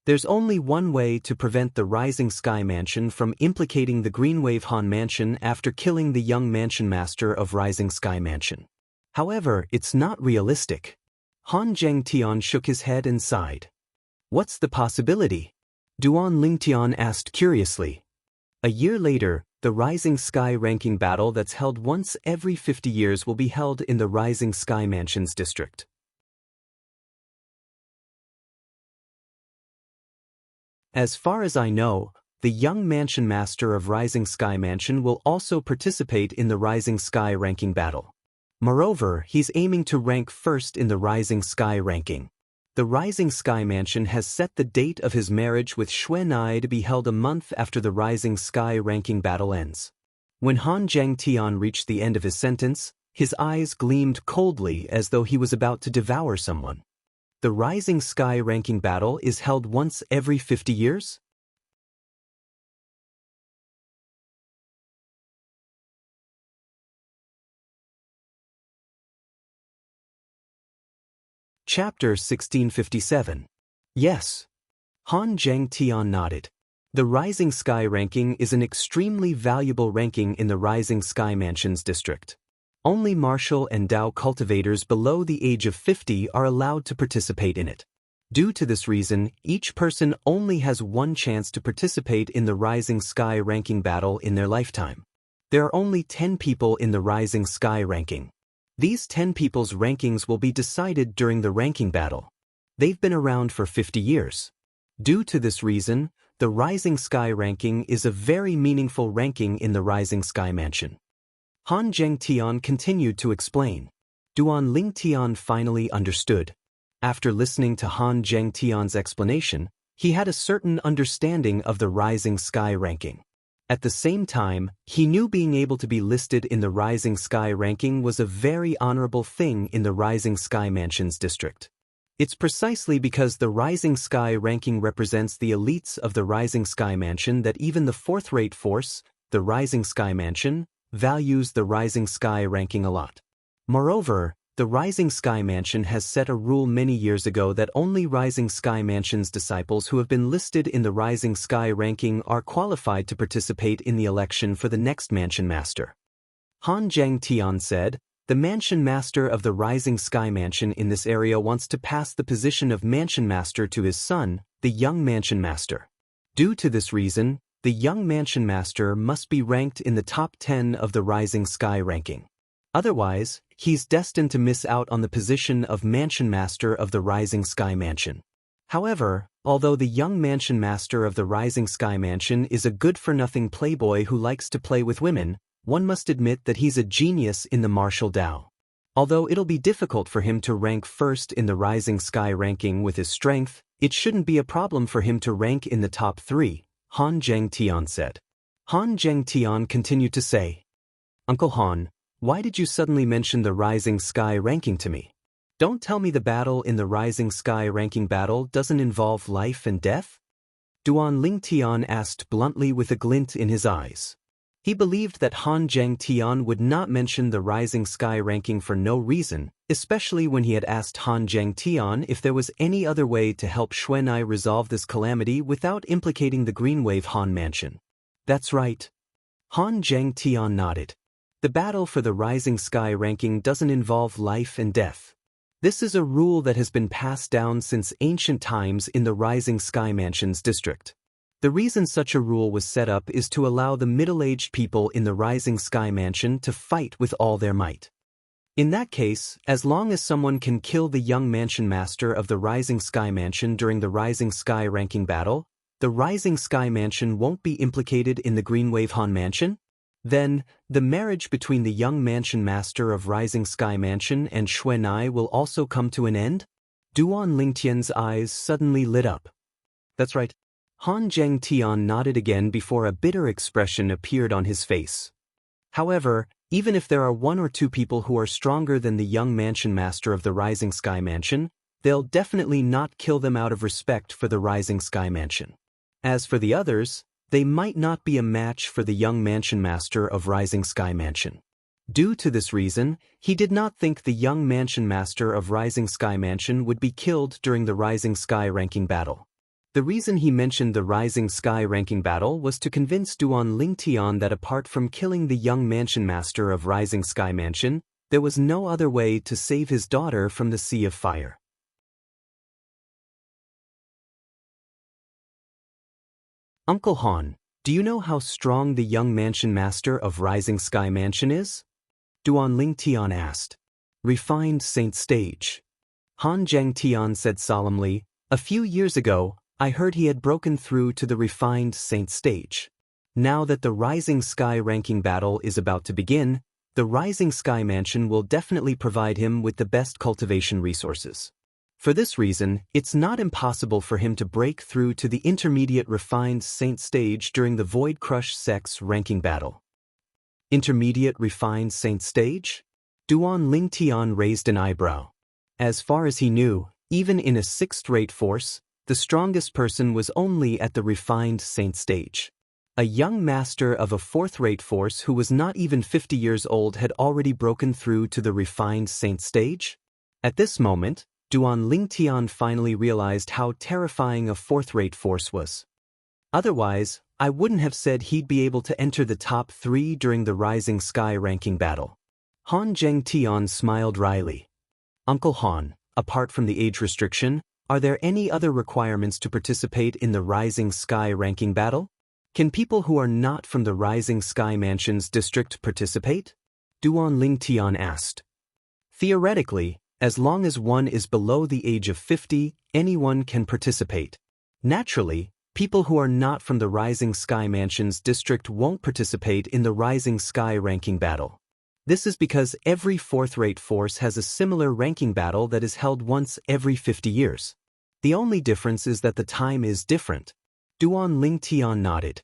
There's only one way to prevent the Rising Sky Mansion from implicating the Greenwave Han Mansion after killing the young mansion master of Rising Sky Mansion. However, it's not realistic. Han Zhengtian shook his head and sighed. What's the possibility? Duan Lingtian asked curiously. A year later, the Rising Sky ranking battle that's held once every 50 years will be held in the Rising Sky Mansions district. As far as I know, the young mansion master of Rising Sky Mansion will also participate in the Rising Sky ranking battle. Moreover, he's aiming to rank first in the Rising Sky ranking. The Rising Sky Mansion has set the date of his marriage with Xuanai to be held a month after the Rising Sky ranking battle ends. When Han Zhengtian reached the end of his sentence, his eyes gleamed coldly as though he was about to devour someone. The Rising Sky ranking battle is held once every 50 years? Chapter 1657. Yes. Han Zhengtian nodded. The Rising Sky ranking is an extremely valuable ranking in the Rising Sky Mansions district. Only martial and Dao cultivators below the age of 50 are allowed to participate in it. Due to this reason, each person only has one chance to participate in the Rising Sky ranking battle in their lifetime. There are only 10 people in the Rising Sky ranking. These 10 people's rankings will be decided during the ranking battle. They've been around for 50 years. Due to this reason, the Rising Sky ranking is a very meaningful ranking in the Rising Sky Mansion. Han Zhengtian continued to explain. Duan Lingtian finally understood. After listening to Han Zhengtian's explanation, he had a certain understanding of the Rising Sky ranking. At the same time, he knew being able to be listed in the Rising Sky ranking was a very honorable thing in the Rising Sky Mansions district. It's precisely because the Rising Sky ranking represents the elites of the Rising Sky Mansion that even the fourth-rate force, the Rising Sky Mansion, values the Rising Sky ranking a lot. Moreover, the Rising Sky Mansion has set a rule many years ago that only Rising Sky Mansion's disciples who have been listed in the Rising Sky ranking are qualified to participate in the election for the next Mansion Master. Han Zhengtian said, the Mansion Master of the Rising Sky Mansion in this area wants to pass the position of Mansion Master to his son, the young Mansion Master. Due to this reason, the young Mansion Master must be ranked in the top 10 of the Rising Sky ranking. Otherwise, he's destined to miss out on the position of Mansion Master of the Rising Sky Mansion. However, although the young Mansion Master of the Rising Sky Mansion is a good-for-nothing playboy who likes to play with women, one must admit that he's a genius in the martial Dao. Although it'll be difficult for him to rank first in the Rising Sky ranking with his strength, it shouldn't be a problem for him to rank in the top 3, Han Zhengtian said. Han Zhengtian continued to say, Uncle Han, why did you suddenly mention the Rising Sky ranking to me? Don't tell me the battle in the Rising Sky ranking battle doesn't involve life and death? Duan Lingtian asked bluntly with a glint in his eyes. He believed that Han Zhengtian would not mention the Rising Sky ranking for no reason, especially when he had asked Han Zhengtian if there was any other way to help Xuanai resolve this calamity without implicating the Greenwave Han Mansion. That's right. Han Zhengtian nodded. The battle for the Rising Sky ranking doesn't involve life and death. This is a rule that has been passed down since ancient times in the Rising Sky Mansions district. The reason such a rule was set up is to allow the middle-aged people in the Rising Sky Mansion to fight with all their might. In that case, as long as someone can kill the young Mansion Master of the Rising Sky Mansion during the Rising Sky ranking battle, the Rising Sky Mansion won't be implicated in the Greenwave Han Mansion. Then, the marriage between the young Mansion Master of Rising Sky Mansion and Xuanai will also come to an end? Duan Lingtian's eyes suddenly lit up. That's right. Han Zhengtian nodded again before a bitter expression appeared on his face. However, even if there are 1 or 2 people who are stronger than the young Mansion Master of the Rising Sky Mansion, they'll definitely not kill them out of respect for the Rising Sky Mansion. As for the others, they might not be a match for the young mansion master of Rising Sky Mansion. Due to this reason, he did not think the young mansion master of Rising Sky Mansion would be killed during the Rising Sky ranking battle. The reason he mentioned the Rising Sky ranking battle was to convince Duan Lingtian that apart from killing the young mansion master of Rising Sky Mansion, there was no other way to save his daughter from the Sea of Fire. Uncle Han, do you know how strong the young mansion master of Rising Sky Mansion is? Duan Lingtian asked. Refined Saint Stage. Han Zhengtian said solemnly, a few years ago, I heard he had broken through to the Refined Saint Stage. Now that the Rising Sky ranking battle is about to begin, the Rising Sky Mansion will definitely provide him with the best cultivation resources. For this reason, it's not impossible for him to break through to the intermediate Refined Saint Stage during the Void Crush Sects ranking battle. Intermediate Refined Saint Stage? Duan Lingtian raised an eyebrow. As far as he knew, even in a sixth-rate force, the strongest person was only at the Refined Saint Stage. A young master of a fourth-rate force who was not even 50 years old had already broken through to the Refined Saint Stage? At this moment, Duan Lingtian finally realized how terrifying a fourth-rate force was. Otherwise, I wouldn't have said he'd be able to enter the top 3 during the Rising Sky ranking battle. Han Zhengtian smiled wryly. Uncle Han, apart from the age restriction, are there any other requirements to participate in the Rising Sky ranking battle? Can people who are not from the Rising Sky Mansion's district participate? Duan Lingtian asked. Theoretically, as long as one is below the age of 50, anyone can participate. Naturally, people who are not from the Rising Sky Mansion's district won't participate in the Rising Sky ranking battle. This is because every fourth-rate force has a similar ranking battle that is held once every 50 years. The only difference is that the time is different. Duan Lingtian nodded.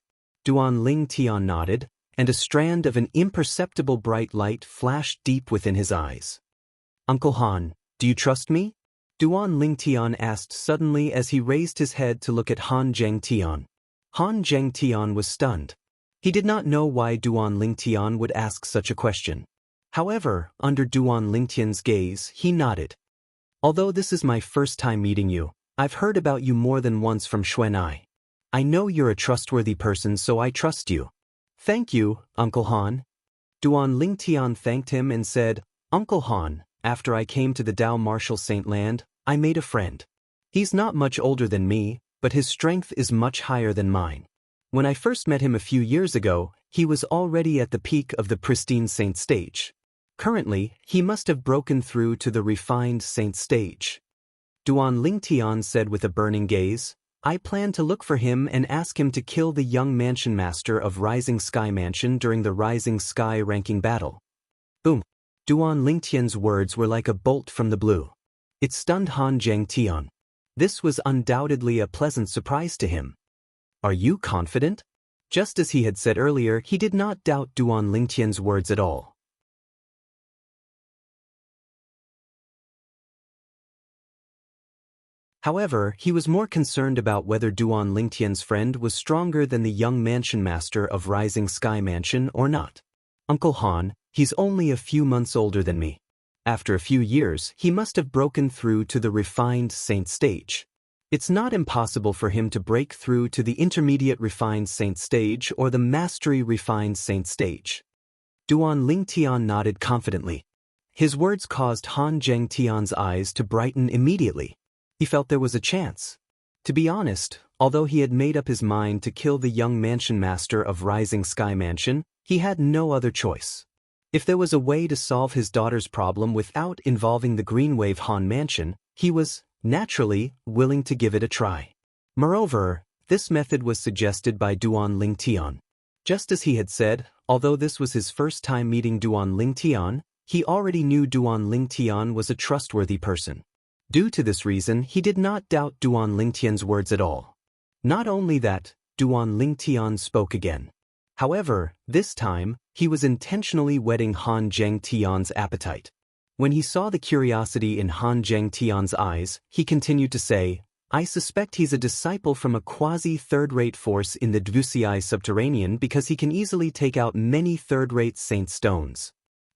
And a strand of an imperceptible bright light flashed deep within his eyes. Uncle Han, do you trust me? Duan Lingtian asked suddenly as he raised his head to look at Han Zhengtian. Han Zhengtian was stunned. He did not know why Duan Lingtian would ask such a question. However, under Duan Lingtian's gaze, he nodded. Although this is my first time meeting you, I've heard about you more than once from Xuanai. I know you're a trustworthy person, so I trust you. Thank you, Uncle Han. Duan Lingtian thanked him and said, Uncle Han, after I came to the Dao Martial Saint Land, I made a friend. He's not much older than me, but his strength is much higher than mine. When I first met him a few years ago, he was already at the peak of the Pristine Saint Stage. Currently, he must have broken through to the Refined Saint Stage. Duan Lingtian said with a burning gaze, I plan to look for him and ask him to kill the young mansion master of Rising Sky Mansion during the Rising Sky ranking battle. Boom. Duan Lingtian's words were like a bolt from the blue. It stunned Han Zhengtian. This was undoubtedly a pleasant surprise to him. Are you confident? Just as he had said earlier, he did not doubt Duan Lingtian's words at all. However, he was more concerned about whether Duan Lingtian's friend was stronger than the young mansion master of Rising Sky Mansion or not. Uncle Han, he's only a few months older than me. After a few years, he must have broken through to the Refined Saint Stage. It's not impossible for him to break through to the Intermediate Refined Saint Stage or the Mastery Refined Saint Stage. Duan Lingtian nodded confidently. His words caused Han Zhengtian's eyes to brighten immediately. He felt there was a chance. To be honest, although he had made up his mind to kill the young mansion master of Rising Sky Mansion, he had no other choice. If there was a way to solve his daughter's problem without involving the Greenwave Han Mansion, he was, naturally, willing to give it a try. Moreover, this method was suggested by Duan Lingtian. Just as he had said, although this was his first time meeting Duan Lingtian, he already knew Duan Lingtian was a trustworthy person. Due to this reason, he did not doubt Duan Lingtian's words at all. Not only that, Duan Lingtian spoke again. However, this time, he was intentionally whetting Han Zhengtian's appetite. When he saw the curiosity in Han Zhengtian's eyes, he continued to say, I suspect he's a disciple from a quasi-third-rate force in the Wuxia subterranean because he can easily take out many third-rate saint stones.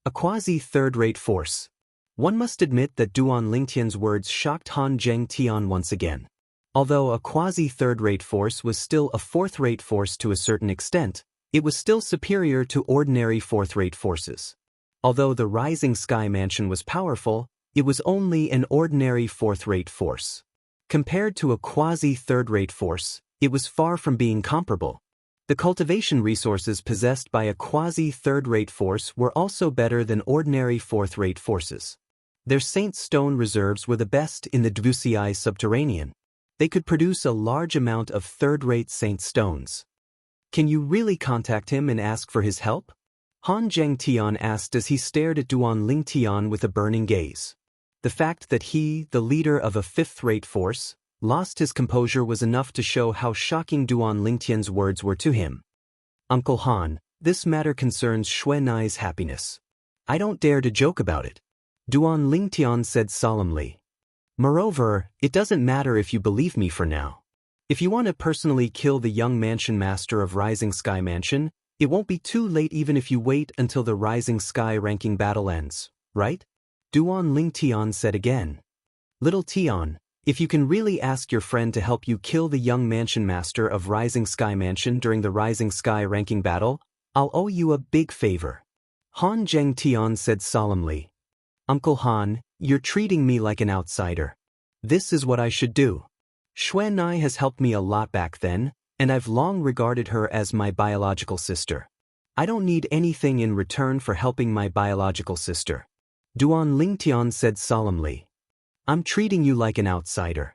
A quasi-third-rate force. One must admit that Duan Lingtian's words shocked Han Zhengtian once again. Although a quasi-third-rate force was still a fourth-rate force to a certain extent, it was still superior to ordinary fourth-rate forces. Although the Rising Sky Mansion was powerful, it was only an ordinary fourth-rate force. Compared to a quasi-third-rate force, it was far from being comparable. The cultivation resources possessed by a quasi-third-rate force were also better than ordinary fourth-rate forces. Their Saint Stone reserves were the best in the Wuxia subterranean. They could produce a large amount of third-rate Saint Stones. Can you really contact him and ask for his help? Han Zhengtian asked as he stared at Duan Lingtian with a burning gaze. The fact that he, the leader of a fifth-rate force, lost his composure was enough to show how shocking Duan Lingtian's words were to him. Uncle Han, this matter concerns Xuanai's happiness. I don't dare to joke about it. Duan Lingtian said solemnly. Moreover, it doesn't matter if you believe me for now. If you want to personally kill the young mansion master of Rising Sky Mansion, it won't be too late even if you wait until the Rising Sky ranking battle ends, right? Duan Lingtian said again. Little Tian, if you can really ask your friend to help you kill the young mansion master of Rising Sky Mansion during the Rising Sky ranking battle, I'll owe you a big favor. Han Zhengtian said solemnly. Uncle Han, you're treating me like an outsider. This is what I should do. Xuanai has helped me a lot back then, and I've long regarded her as my biological sister. I don't need anything in return for helping my biological sister. Duan Lingtian said solemnly. I'm treating you like an outsider.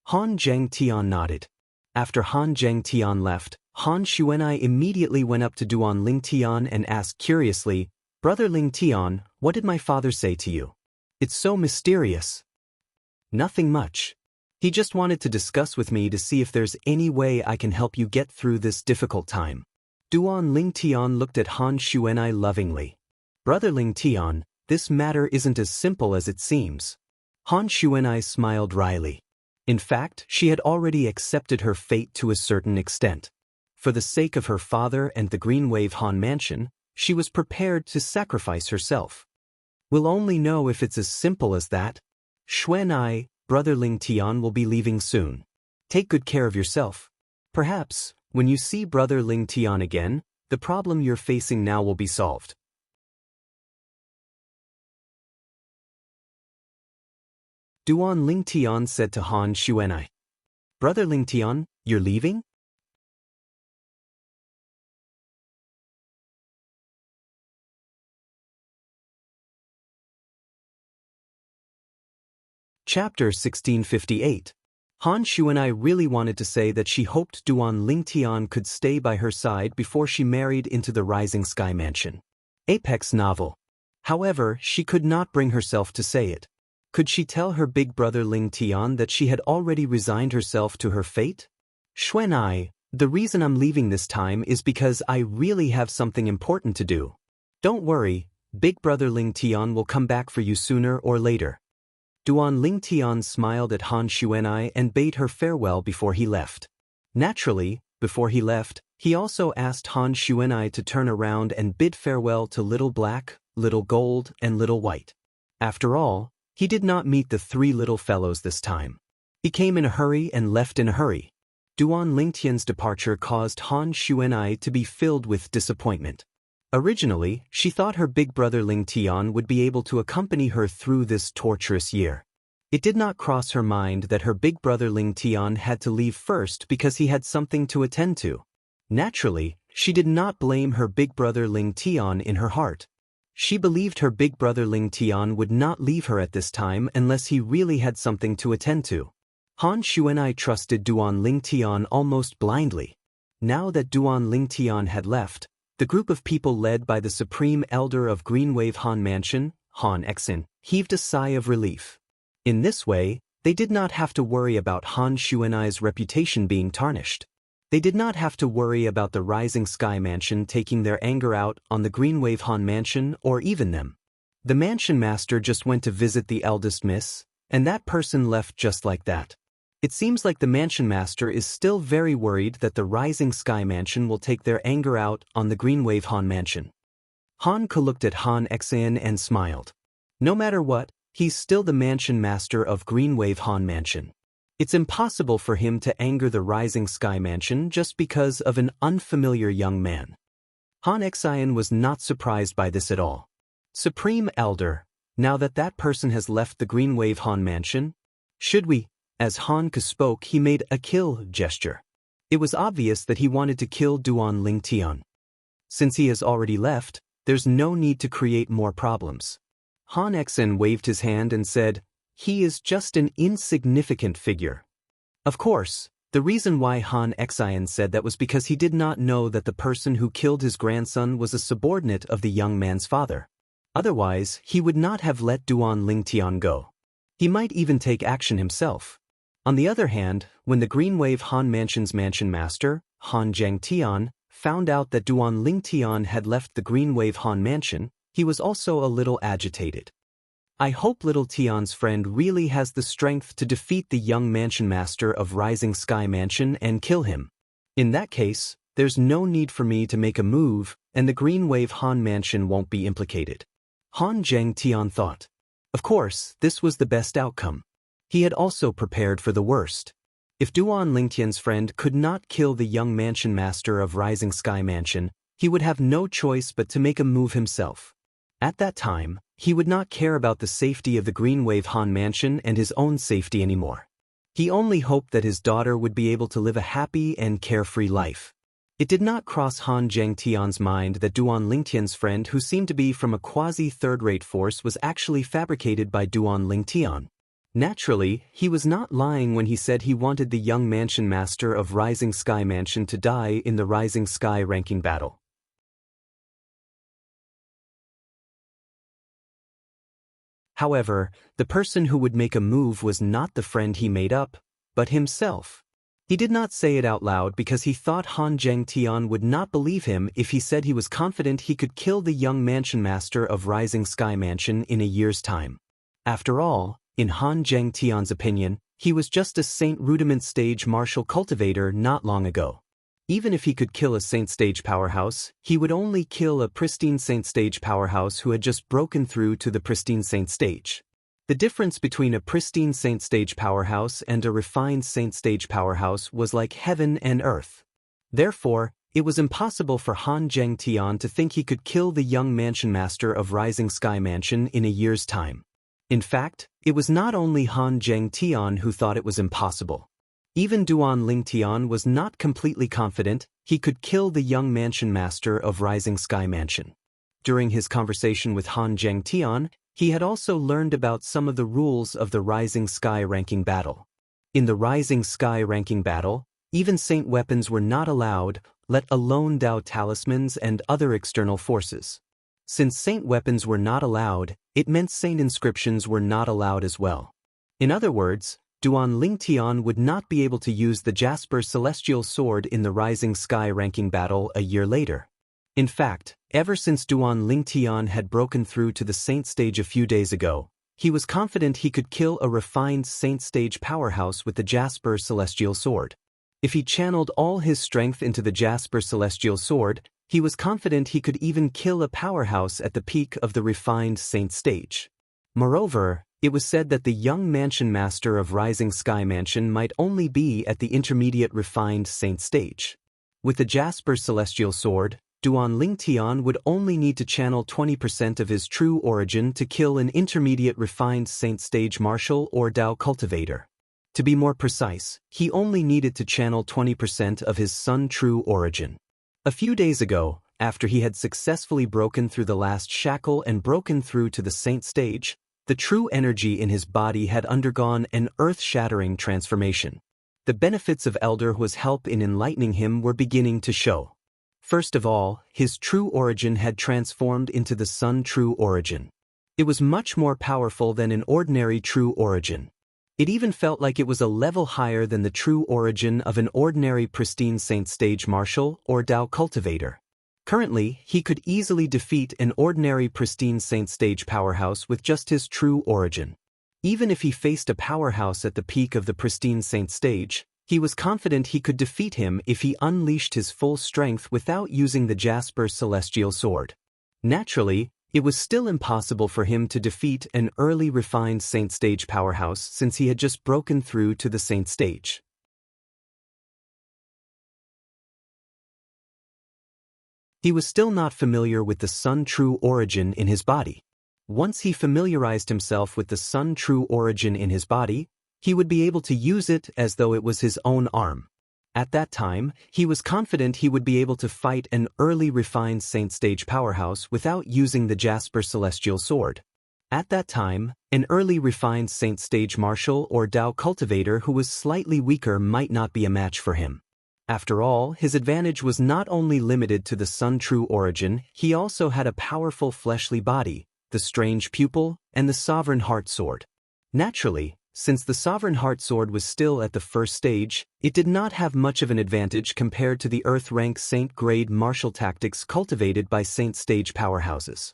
Han Zhengtian nodded. After Han Zhengtian left, Han Xuanai immediately went up to Duan Lingtian and asked curiously, Brother Lingtian, what did my father say to you? It's so mysterious. Nothing much. He just wanted to discuss with me to see if there's any way I can help you get through this difficult time. Duan Lingtian looked at Han Xuanai lovingly. Brother Lingtian, this matter isn't as simple as it seems. Han Xuanai smiled wryly. In fact, she had already accepted her fate to a certain extent. For the sake of her father and the Green Wave Han Mansion, she was prepared to sacrifice herself. We'll only know if it's as simple as that. Xuanai, Brother Lingtian will be leaving soon. Take good care of yourself. Perhaps, when you see Brother Lingtian again, the problem you're facing now will be solved. Duan Lingtian said to Han Xuanai. Brother Lingtian, you're leaving? Chapter 1658. Han Xuanai really wanted to say that she hoped Duan Lingtian could stay by her side before she married into the Rising Sky Mansion. Apex novel. However, she could not bring herself to say it. Could she tell her big brother Lingtian that she had already resigned herself to her fate? Xuanai, the reason I'm leaving this time is because I really have something important to do. Don't worry, big brother Lingtian will come back for you sooner or later. Duan Lingtian smiled at Han Xuanai and bade her farewell before he left. Naturally, before he left, he also asked Han Xuanai to turn around and bid farewell to Little Black, Little Gold, and Little White. After all, he did not meet the three little fellows this time. He came in a hurry and left in a hurry. Duan Lingtian's departure caused Han Xuanai to be filled with disappointment. Originally, she thought her big brother Lingtian would be able to accompany her through this torturous year. It did not cross her mind that her big brother Lingtian had to leave first because he had something to attend to. Naturally, she did not blame her big brother Lingtian in her heart. She believed her big brother Lingtian would not leave her at this time unless he really had something to attend to. Han Xuanai trusted Duan Lingtian almost blindly. Now that Duan Lingtian had left, the group of people led by the Supreme Elder of Green Wave Han Mansion, Han Exin, heaved a sigh of relief. In this way, they did not have to worry about Han Xuanai's reputation being tarnished. They did not have to worry about the Rising Sky Mansion taking their anger out on the Green Wave Han Mansion or even them. The mansion master just went to visit the eldest miss, and that person left just like that. It seems like the mansion master is still very worried that the Rising Sky Mansion will take their anger out on the Greenwave Han Mansion. Han Ke looked at Han Xian and smiled. No matter what, he's still the mansion master of Greenwave Han Mansion. It's impossible for him to anger the Rising Sky Mansion just because of an unfamiliar young man. Han Xian was not surprised by this at all. Supreme Elder, now that that person has left the Greenwave Han Mansion, should we? As Han Ke spoke, he made a kill gesture. It was obvious that he wanted to kill Duan Lingtian. Since he has already left, there's no need to create more problems. Han Xian waved his hand and said, he is just an insignificant figure. Of course, the reason why Han Xian said that was because he did not know that the person who killed his grandson was a subordinate of the young man's father. Otherwise, he would not have let Duan Lingtian go. He might even take action himself. On the other hand, when the Greenwave Han Mansion's mansion master, Han Zhangtian, found out that Duan Lingtian had left the Greenwave Han Mansion, he was also a little agitated. I hope little Tian's friend really has the strength to defeat the young mansion master of Rising Sky Mansion and kill him. In that case, there's no need for me to make a move, and the Greenwave Han Mansion won't be implicated. Han Zhangtian thought. Of course, this was the best outcome. He had also prepared for the worst. If Duan Lingtian's friend could not kill the young mansion master of Rising Sky Mansion, he would have no choice but to make a move himself. At that time, he would not care about the safety of the Greenwave Han Mansion and his own safety anymore. He only hoped that his daughter would be able to live a happy and carefree life. It did not cross Han Zhangtian's mind that Duan Lingtian's friend, who seemed to be from a quasi-third-rate force, was actually fabricated by Duan Lingtian. Naturally, he was not lying when he said he wanted the young mansion master of Rising Sky Mansion to die in the Rising Sky ranking battle. However, the person who would make a move was not the friend he made up, but himself. He did not say it out loud because he thought Han Zhangtian would not believe him if he said he was confident he could kill the young mansion master of Rising Sky Mansion in a year's time. After all, in Han Zhangtian's opinion, he was just a Saint Rudiment stage martial cultivator not long ago. Even if he could kill a Saint stage powerhouse, he would only kill a pristine Saint stage powerhouse who had just broken through to the pristine Saint stage. The difference between a pristine Saint stage powerhouse and a refined Saint stage powerhouse was like heaven and earth. Therefore, it was impossible for Han Zhangtian to think he could kill the young mansion master of Rising Sky Mansion in a year's time. In fact, it was not only Han Zhangtian who thought it was impossible. Even Duan Lingtian was not completely confident he could kill the young mansion master of Rising Sky Mansion. During his conversation with Han Zhangtian, he had also learned about some of the rules of the Rising Sky ranking battle. In the Rising Sky ranking battle, even Saint weapons were not allowed, let alone Dao talismans and other external forces. Since Saint weapons were not allowed, it meant Saint inscriptions were not allowed as well. In other words, Duan Lingtian would not be able to use the Jasper Celestial Sword in the Rising Sky ranking battle a year later. In fact, ever since Duan Lingtian had broken through to the Saint stage a few days ago, he was confident he could kill a refined Saint stage powerhouse with the Jasper Celestial Sword. If he channeled all his strength into the Jasper Celestial Sword, he was confident he could even kill a powerhouse at the peak of the refined Saint stage. Moreover, it was said that the young mansion master of Rising Sky Mansion might only be at the intermediate refined Saint stage. With the Jasper Celestial Sword, Duan Lingtian would only need to channel 20% of his true origin to kill an intermediate refined Saint stage martial or Dao cultivator. To be more precise, he only needed to channel 20% of his Sun true origin. A few days ago, after he had successfully broken through the last shackle and broken through to the Saint stage, the true energy in his body had undergone an earth-shattering transformation. The benefits of Elder Hua's help in enlightening him were beginning to show. First of all, his true origin had transformed into the Sun true origin. It was much more powerful than an ordinary true origin. It even felt like it was a level higher than the true origin of an ordinary pristine Saint stage martial or Dao cultivator. Currently, he could easily defeat an ordinary pristine Saint Stage powerhouse with just his true origin. Even if he faced a powerhouse at the peak of the pristine Saint Stage, he was confident he could defeat him if he unleashed his full strength without using the Jasper Celestial Sword. Naturally, it was still impossible for him to defeat an early refined Saint Stage powerhouse since he had just broken through to the Saint Stage. He was still not familiar with the Sun true origin in his body. Once he familiarized himself with the Sun true origin in his body, he would be able to use it as though it was his own arm. At that time, he was confident he would be able to fight an early refined Saint Stage powerhouse without using the Jasper Celestial Sword. At that time, an early refined Saint Stage martial or Dao cultivator who was slightly weaker might not be a match for him. After all, his advantage was not only limited to the Sun true origin, he also had a powerful fleshly body, the strange pupil, and the sovereign heart sword. Naturally, since the sovereign heart sword was still at the first stage, it did not have much of an advantage compared to the Earth-rank Saint-grade martial tactics cultivated by Saint Stage powerhouses.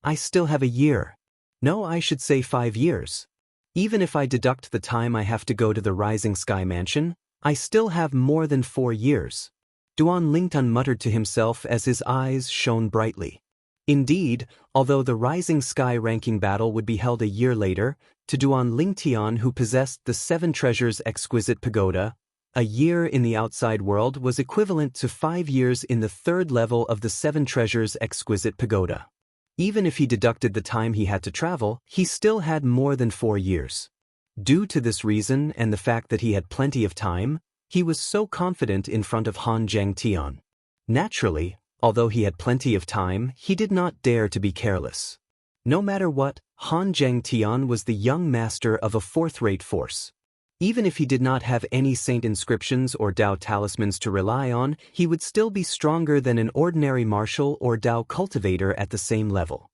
I still have a year. No, I should say 5 years. Even if I deduct the time I have to go to the Rising Sky Mansion, I still have more than 4 years. Duan Lingtan muttered to himself as his eyes shone brightly. Indeed, although the Rising Sky ranking battle would be held a year later, to Duan Lingtian, who possessed the 7 treasures exquisite pagoda, a year in the outside world was equivalent to 5 years in the 3rd level of the 7 treasures exquisite pagoda. Even if he deducted the time he had to travel, he still had more than 4 years. Due to this reason and the fact that he had plenty of time, he was so confident in front of Han Zhangtian. Naturally, although he had plenty of time, he did not dare to be careless. No matter what, Han Zhangtian was the young master of a 4th-rate force. Even if he did not have any saint inscriptions or Dao talismans to rely on, he would still be stronger than an ordinary martial or Dao cultivator at the same level.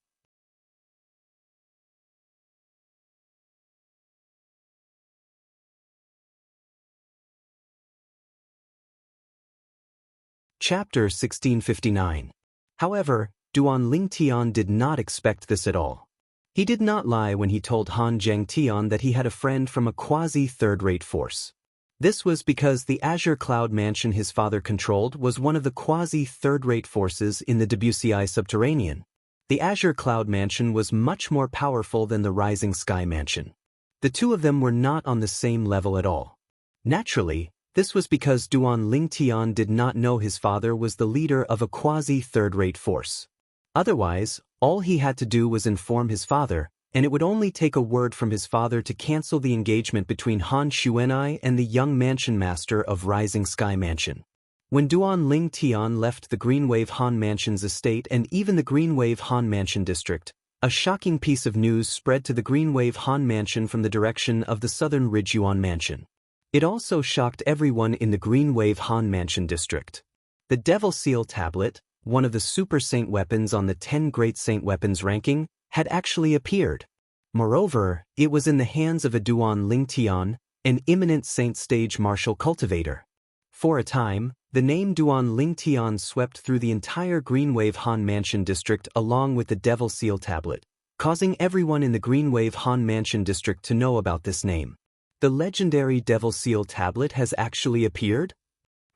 Chapter 1659. However, Duan Lingtian did not expect this at all. He did not lie when he told Han Zhangtian that he had a friend from a quasi-third-rate force. This was because the Azure Cloud Mansion his father controlled was one of the quasi-third-rate forces in the Debussy Subterranean. The Azure Cloud Mansion was much more powerful than the Rising Sky Mansion. The two of them were not on the same level at all. Naturally, this was because Duan Lingtian did not know his father was the leader of a quasi-third-rate force. Otherwise, all he had to do was inform his father, and it would only take a word from his father to cancel the engagement between Han Xuanai and the young mansion master of Rising Sky Mansion. When Duan Lingtian left the Greenwave Han Mansion's estate and even the Greenwave Han Mansion district, a shocking piece of news spread to the Greenwave Han Mansion from the direction of the Southern Ridge Yuan Mansion. It also shocked everyone in the Greenwave Han Mansion district. The Devil Seal Tablet, one of the Super Saint weapons on the 10 Great Saint Weapons ranking, had actually appeared. Moreover, it was in the hands of a Duan Lingtian, an eminent Saint Stage martial cultivator. For a time, the name Duan Lingtian swept through the entire Greenwave Han Mansion district along with the Devil Seal Tablet, causing everyone in the Greenwave Han Mansion district to know about this name. The legendary Devil Seal Tablet has actually appeared?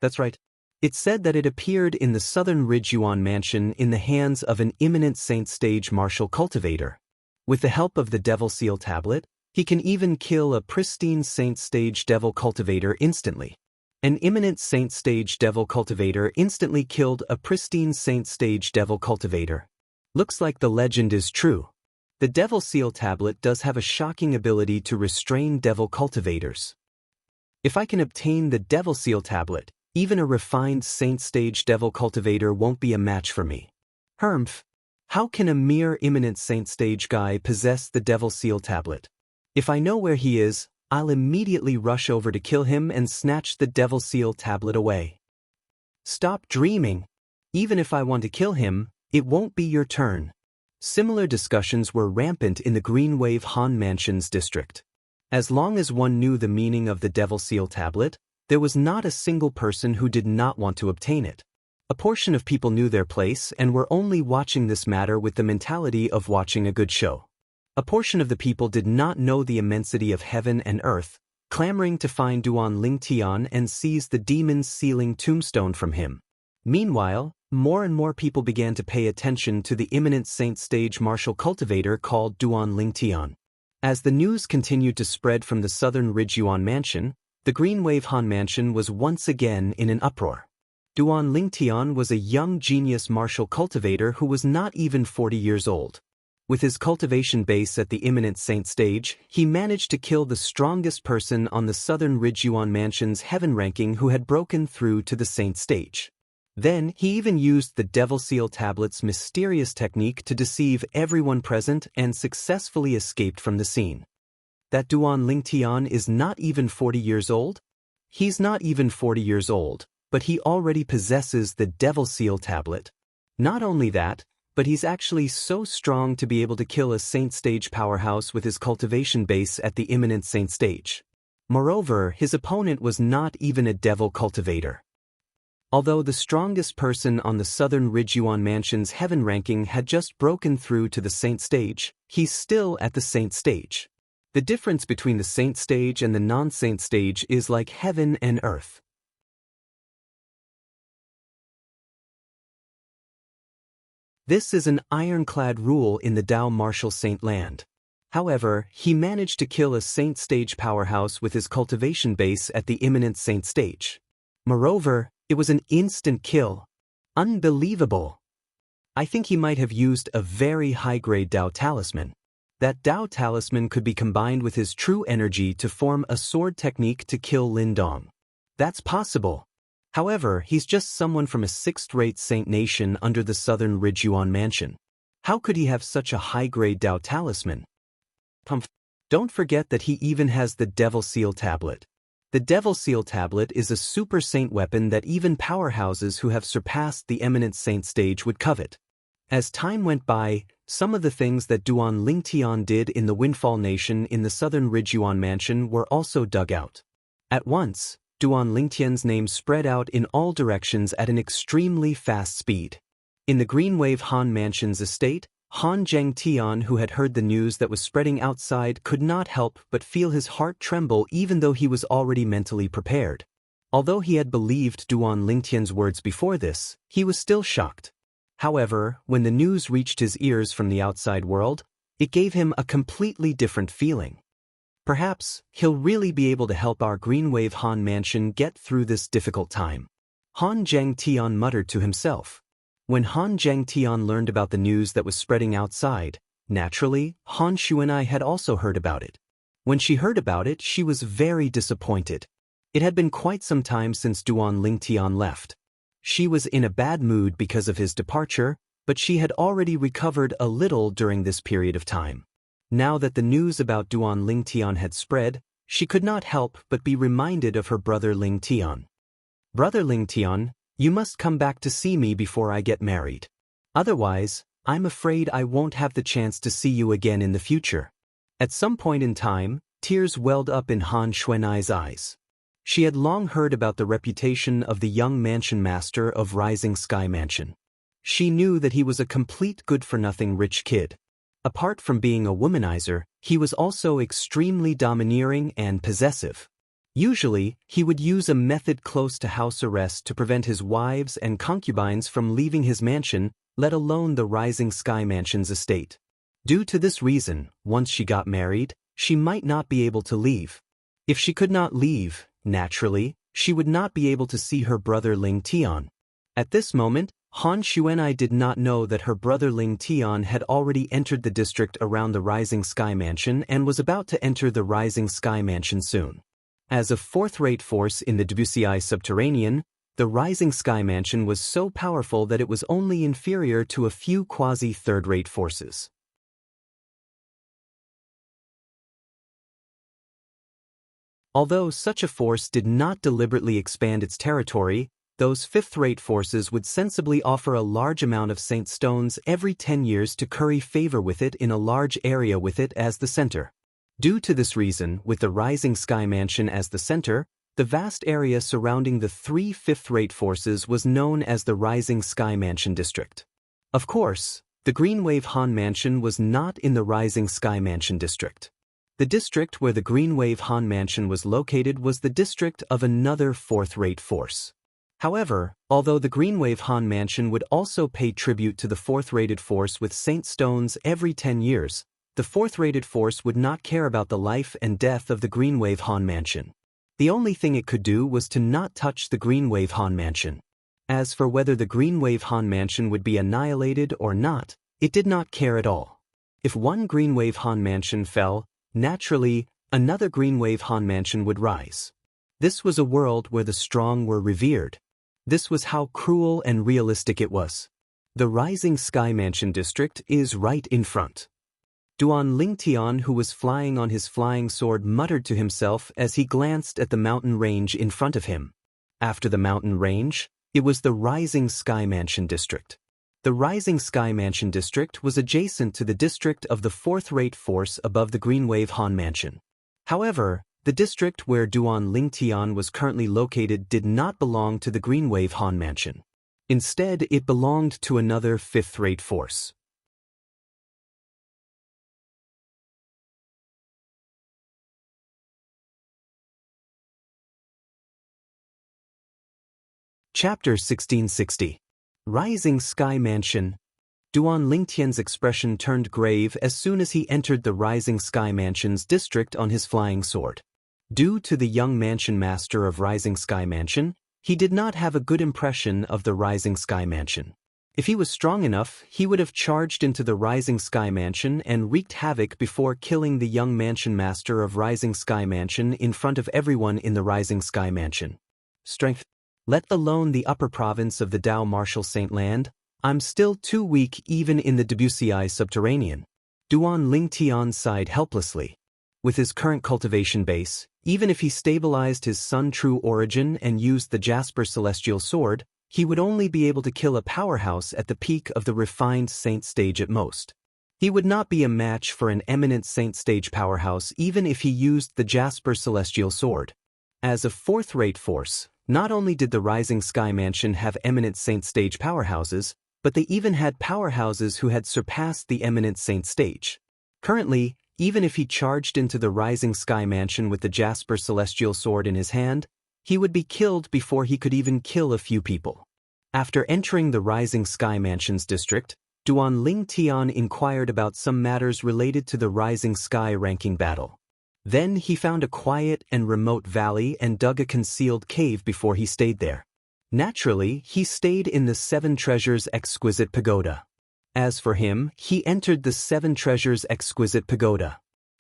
That's right. It said that it appeared in the Southern Ridge Yuan Mansion in the hands of an eminent Saint Stage martial cultivator. With the help of the Devil Seal Tablet, he can even kill a pristine Saint Stage Devil cultivator instantly. An eminent Saint Stage Devil cultivator instantly killed a pristine Saint Stage Devil cultivator. Looks like the legend is true. The Devil Seal Tablet does have a shocking ability to restrain devil cultivators. If I can obtain the Devil Seal Tablet, even a refined Saint Stage Devil cultivator won't be a match for me. Humph. How can a mere eminent Saint Stage guy possess the Devil Seal Tablet? If I know where he is, I'll immediately rush over to kill him and snatch the Devil Seal Tablet away. Stop dreaming. Even if I want to kill him, it won't be your turn. Similar discussions were rampant in the Greenwave Han Mansion's district. As long as one knew the meaning of the Devil Seal Tablet, there was not a single person who did not want to obtain it. A portion of people knew their place and were only watching this matter with the mentality of watching a good show. A portion of the people did not know the immensity of heaven and earth, clamoring to find Duan Lingtian and seize the demon's sealing tombstone from him. Meanwhile, more and more people began to pay attention to the imminent saint stage martial cultivator called Duan Lingtian. As the news continued to spread from the southern Ridge Yuan mansion, the Green Wave Han mansion was once again in an uproar. Duan Lingtian was a young genius martial cultivator who was not even 40 years old. With his cultivation base at the imminent saint stage, he managed to kill the strongest person on the southern Ridge Yuan mansion's heaven ranking who had broken through to the saint stage. Then, he even used the Devil Seal tablet's mysterious technique to deceive everyone present and successfully escaped from the scene. That Duan Lingtian is not even 40 years old? He's not even 40 years old, but he already possesses the Devil Seal tablet. Not only that, but he's actually so strong to be able to kill a saint stage powerhouse with his cultivation base at the imminent saint stage. Moreover, his opponent was not even a devil cultivator. Although the strongest person on the southern Ridge Yuan mansion's heaven ranking had just broken through to the saint stage, he's still at the saint stage. The difference between the saint stage and the non-saint stage is like heaven and earth. This is an ironclad rule in the Dao martial saint land. However, he managed to kill a saint stage powerhouse with his cultivation base at the imminent saint stage. Moreover, it was an instant kill. Unbelievable. I think he might have used a very high-grade Dao talisman. That Dao talisman could be combined with his true energy to form a sword technique to kill Lin Dong. That's possible. However, he's just someone from a sixth-rate saint nation under the southern Ridge Yuan mansion. How could he have such a high-grade Dao talisman? Don't forget that he even has the Devil Seal tablet. The Devil Seal tablet is a super saint weapon that even powerhouses who have surpassed the eminent saint stage would covet. As time went by, some of the things that Duan Lingtian did in the Windfall Nation in the southern Ridge Yuan mansion were also dug out. At once, Duan Lingtian's name spread out in all directions at an extremely fast speed. In the Green Wave Han mansion's estate, Han Zhengtian, who had heard the news that was spreading outside, could not help but feel his heart tremble even though he was already mentally prepared. Although he had believed Duan Lingtian's words before this, he was still shocked. However, when the news reached his ears from the outside world, it gave him a completely different feeling. Perhaps, he'll really be able to help our Green Wave Han mansion get through this difficult time. Han Zhengtian muttered to himself. When Han Zhengtian learned about the news that was spreading outside, naturally, Han Xuanai had also heard about it. When she heard about it, she was very disappointed. It had been quite some time since Duan Lingtian left. She was in a bad mood because of his departure, but she had already recovered a little during this period of time. Now that the news about Duan Lingtian had spread, she could not help but be reminded of her brother Lingtian. Brother Lingtian, you must come back to see me before I get married. Otherwise, I'm afraid I won't have the chance to see you again in the future. At some point in time, tears welled up in Han Xuanai's eyes. She had long heard about the reputation of the young mansion master of Rising Sky Mansion. She knew that he was a complete good-for-nothing rich kid. Apart from being a womanizer, he was also extremely domineering and possessive. Usually, he would use a method close to house arrest to prevent his wives and concubines from leaving his mansion, let alone the Rising Sky Mansion's estate. Due to this reason, once she got married, she might not be able to leave. If she could not leave, naturally, she would not be able to see her brother Lingtian. At this moment, Han Xuanai did not know that her brother Lingtian had already entered the district around the Rising Sky Mansion and was about to enter the Rising Sky Mansion soon. As a fourth-rate force in the Wuxia subterranean, the Rising Sky Mansion was so powerful that it was only inferior to a few quasi-third-rate forces. Although such a force did not deliberately expand its territory, those fifth-rate forces would sensibly offer a large amount of Saint Stones every 10 years to curry favor with it in a large area with it as the center. Due to this reason, with the Rising Sky Mansion as the center, The vast area surrounding the three fifth-rate forces was known as the Rising Sky Mansion District. Of course, the Greenwave Han Mansion was not in the Rising Sky Mansion District. The district where the Greenwave Han Mansion was located was the district of another fourth-rate force. However, although the Greenwave Han Mansion would also pay tribute to the fourth-rated force with Saint Stones every 10 years, the fourth-rated force would not care about the life and death of the Greenwave Han Mansion. The only thing it could do was to not touch the Greenwave Han Mansion. As for whether the Greenwave Han Mansion would be annihilated or not, it did not care at all. If one Greenwave Han Mansion fell, naturally, another Greenwave Han Mansion would rise. This was a world where the strong were revered. This was how cruel and realistic it was. The Rising Sky Mansion District is right in front. Duan Lingtian, who was flying on his flying sword, muttered to himself as he glanced at the mountain range in front of him. After the mountain range, it was the Rising Sky Mansion District. The Rising Sky Mansion District was adjacent to the district of the fourth-rate force above the Greenwave Han Mansion. However, the district where Duan Lingtian was currently located did not belong to the Greenwave Han Mansion. Instead, it belonged to another fifth-rate force. Chapter 1660. Rising Sky Mansion. Duan Lingtian's expression turned grave as soon as he entered the Rising Sky Mansion's district on his flying sword. Due to the young mansion master of Rising Sky Mansion, he did not have a good impression of the Rising Sky Mansion. If he was strong enough, he would have charged into the Rising Sky Mansion and wreaked havoc before killing the young mansion master of Rising Sky Mansion in front of everyone in the Rising Sky Mansion. Strength. Let alone the upper province of the Dao Martial Saint Land, I'm still too weak even in the Debussyi subterranean. Duan Lingtian sighed helplessly. With his current cultivation base, even if he stabilized his Sun True Origin and used the Jasper Celestial Sword, he would only be able to kill a powerhouse at the peak of the refined Saint stage at most. He would not be a match for an eminent Saint stage powerhouse even if he used the Jasper Celestial Sword. As a fourth-rate force, not only did the Rising Sky Mansion have eminent Saint stage powerhouses, but they even had powerhouses who had surpassed the eminent Saint stage. Currently, even if he charged into the Rising Sky Mansion with the Jasper Celestial Sword in his hand, he would be killed before he could even kill a few people. After entering the Rising Sky Mansion's district, Duan Lingtian inquired about some matters related to the Rising Sky ranking battle. Then he found a quiet and remote valley and dug a concealed cave before he stayed there. Naturally, he stayed in the Seven Treasures Exquisite Pagoda. As for him, he entered the Seven Treasures Exquisite Pagoda.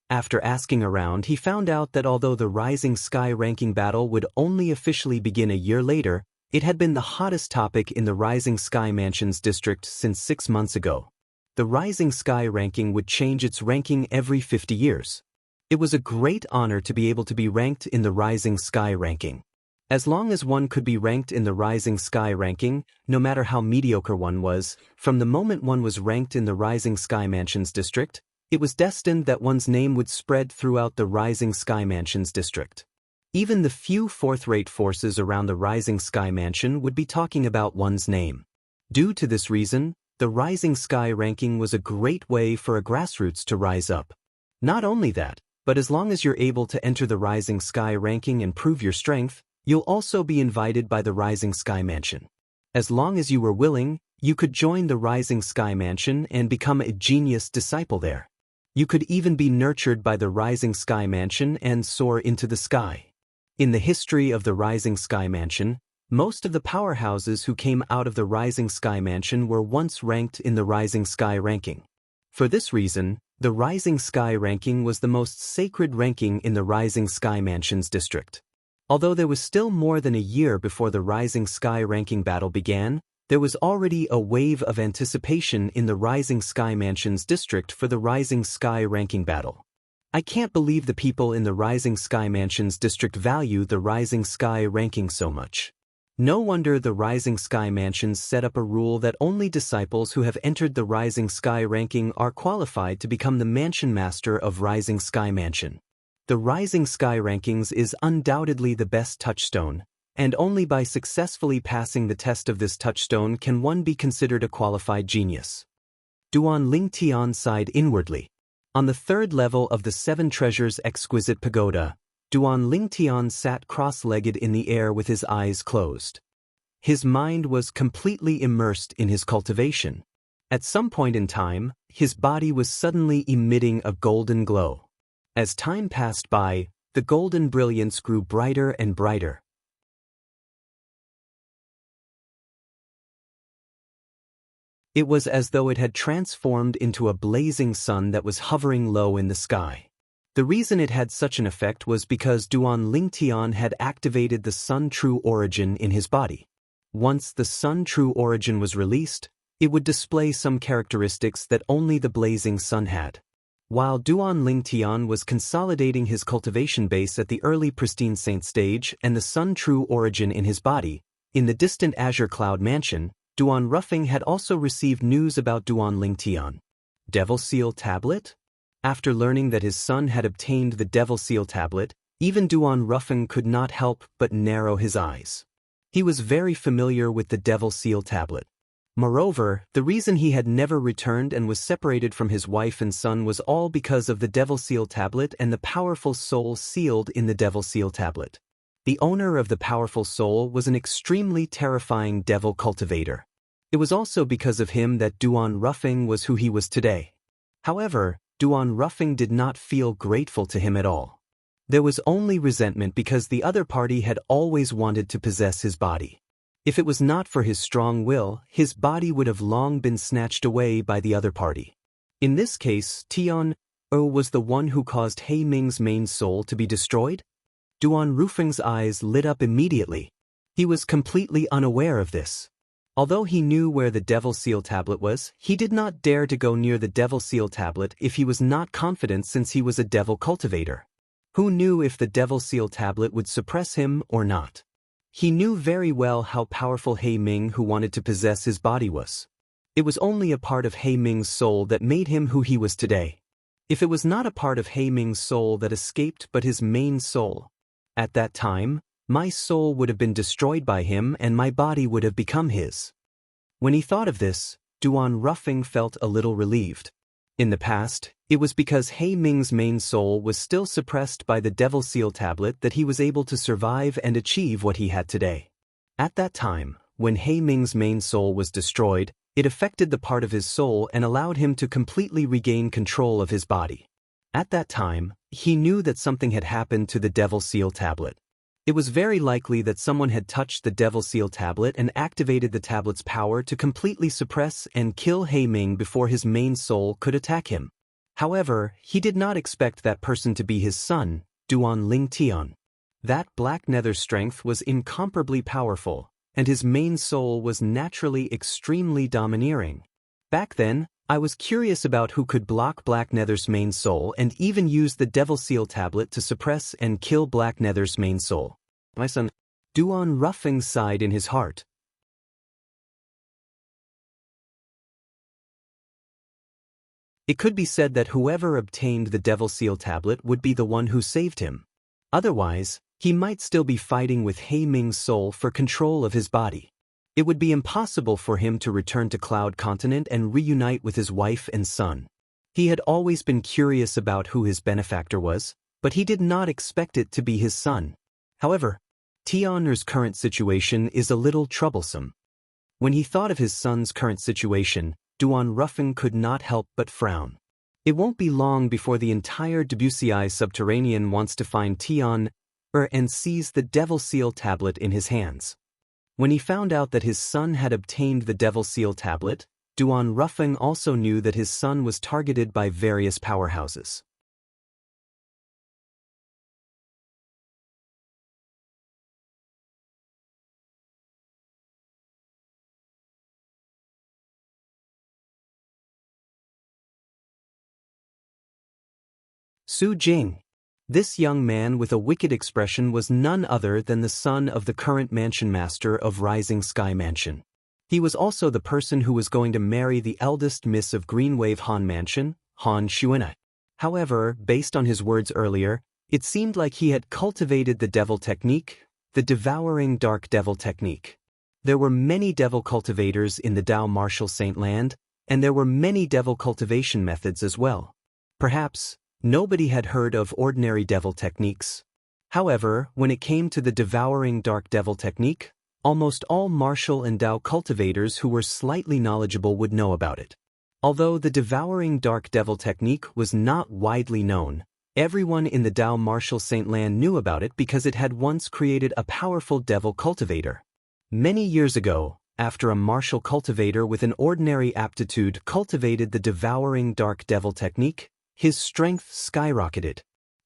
After asking around, he found out that although the Rising Sky ranking battle would only officially begin a year later, it had been the hottest topic in the Rising Sky Mansion's district since 6 months ago. The Rising Sky ranking would change its ranking every 50 years. It was a great honor to be able to be ranked in the Rising Sky ranking. As long as one could be ranked in the Rising Sky ranking, no matter how mediocre one was, from the moment one was ranked in the Rising Sky Mansion's district, it was destined that one's name would spread throughout the Rising Sky Mansion's district. Even the few fourth-rate forces around the Rising Sky Mansion would be talking about one's name. Due to this reason, the Rising Sky ranking was a great way for a grassroots to rise up. Not only that, but as long as you're able to enter the Rising Sky ranking and prove your strength, you'll also be invited by the Rising Sky Mansion. As long as you were willing, you could join the Rising Sky Mansion and become a genius disciple there. You could even be nurtured by the Rising Sky Mansion and soar into the sky. In the history of the Rising Sky Mansion, most of the powerhouses who came out of the Rising Sky Mansion were once ranked in the Rising Sky ranking. For this reason, the Rising Sky ranking was the most sacred ranking in the Rising Sky Mansion's district. Although there was still more than a year before the Rising Sky ranking battle began, there was already a wave of anticipation in the Rising Sky Mansion's district for the Rising Sky ranking battle. I can't believe the people in the Rising Sky Mansion's district value the Rising Sky ranking so much. No wonder the Rising Sky Mansions set up a rule that only disciples who have entered the Rising Sky ranking are qualified to become the Mansion Master of Rising Sky Mansion. The Rising Sky Rankings is undoubtedly the best touchstone, and only by successfully passing the test of this touchstone can one be considered a qualified genius. Duan Lingtian sighed inwardly. On the third level of the Seven Treasures Exquisite Pagoda, Duan Lingtian sat cross-legged in the air with his eyes closed. His mind was completely immersed in his cultivation. At some point in time, his body was suddenly emitting a golden glow. As time passed by, the golden brilliance grew brighter and brighter. It was as though it had transformed into a blazing sun that was hovering low in the sky. The reason it had such an effect was because Duan Lingtian had activated the Sun True Origin in his body. Once the Sun True Origin was released, it would display some characteristics that only the blazing sun had. While Duan Lingtian was consolidating his cultivation base at the early pristine saint stage and the Sun True Origin in his body, in the distant Azure Cloud Mansion, Duan Ruffing had also received news about Duan Lingtian. Devil Seal Tablet? After learning that his son had obtained the Devil Seal Tablet, even Duan Ruffing could not help but narrow his eyes. He was very familiar with the Devil Seal Tablet. Moreover, the reason he had never returned and was separated from his wife and son was all because of the Devil Seal Tablet and the powerful soul sealed in the Devil Seal Tablet. The owner of the powerful soul was an extremely terrifying devil cultivator. It was also because of him that Duan Ruffing was who he was today. However, Duan Ruffing did not feel grateful to him at all. There was only resentment because the other party had always wanted to possess his body. If it was not for his strong will, his body would have long been snatched away by the other party. In this case, Tian was the one who caused He Ming's main soul to be destroyed? Duan Ruffing's eyes lit up immediately. He was completely unaware of this. Although he knew where the Devil Seal Tablet was, he did not dare to go near the Devil Seal Tablet if he was not confident, since he was a devil cultivator. Who knew if the Devil Seal Tablet would suppress him or not? He knew very well how powerful He Ming, who wanted to possess his body, was. It was only a part of He Ming's soul that made him who he was today. If it was not a part of He Ming's soul that escaped but his main soul, at that time, my soul would have been destroyed by him and my body would have become his. When he thought of this, Duan Ruffing felt a little relieved. In the past, it was because He Ming's main soul was still suppressed by the Devil Seal Tablet that he was able to survive and achieve what he had today. At that time, when He Ming's main soul was destroyed, it affected the part of his soul and allowed him to completely regain control of his body. At that time, he knew that something had happened to the Devil Seal Tablet. It was very likely that someone had touched the Devil Seal Tablet and activated the tablet's power to completely suppress and kill He Ming before his main soul could attack him. However, he did not expect that person to be his son, Duan Lingtian. That black nether strength was incomparably powerful, and his main soul was naturally extremely domineering. Back then, I was curious about who could block Black Nether's main soul and even use the Devil Seal Tablet to suppress and kill Black Nether's main soul. My son, Duan Ruffing sighed in his heart. It could be said that whoever obtained the Devil Seal Tablet would be the one who saved him. Otherwise, he might still be fighting with He Ming's soul for control of his body. It would be impossible for him to return to Cloud Continent and reunite with his wife and son. He had always been curious about who his benefactor was, but he did not expect it to be his son. However, Tian's current situation is a little troublesome. When he thought of his son's current situation, Duan Ruffing could not help but frown. It won't be long before the entire Debussy subterranean wants to find Tian and seize the Devil Seal Tablet in his hands. When he found out that his son had obtained the Devil Seal Tablet, Duan Ruffing also knew that his son was targeted by various powerhouses. Su Jing. This young man with a wicked expression was none other than the son of the current mansion master of Rising Sky Mansion. He was also the person who was going to marry the eldest miss of Greenwave Han Mansion, Han Xuanai. However, based on his words earlier, It seemed like he had cultivated the devil technique, the devouring dark devil technique. There were many devil cultivators in the Dao Martial Saint Land, and there were many devil cultivation methods as well. Perhaps, nobody had heard of ordinary devil techniques. However, when it came to the devouring dark devil technique, almost all martial and Dao cultivators who were slightly knowledgeable would know about it. Although the devouring dark devil technique was not widely known, everyone in the Dao Martial Saint Land knew about it because it had once created a powerful devil cultivator. Many years ago, after a martial cultivator with an ordinary aptitude cultivated the devouring dark devil technique, his strength skyrocketed.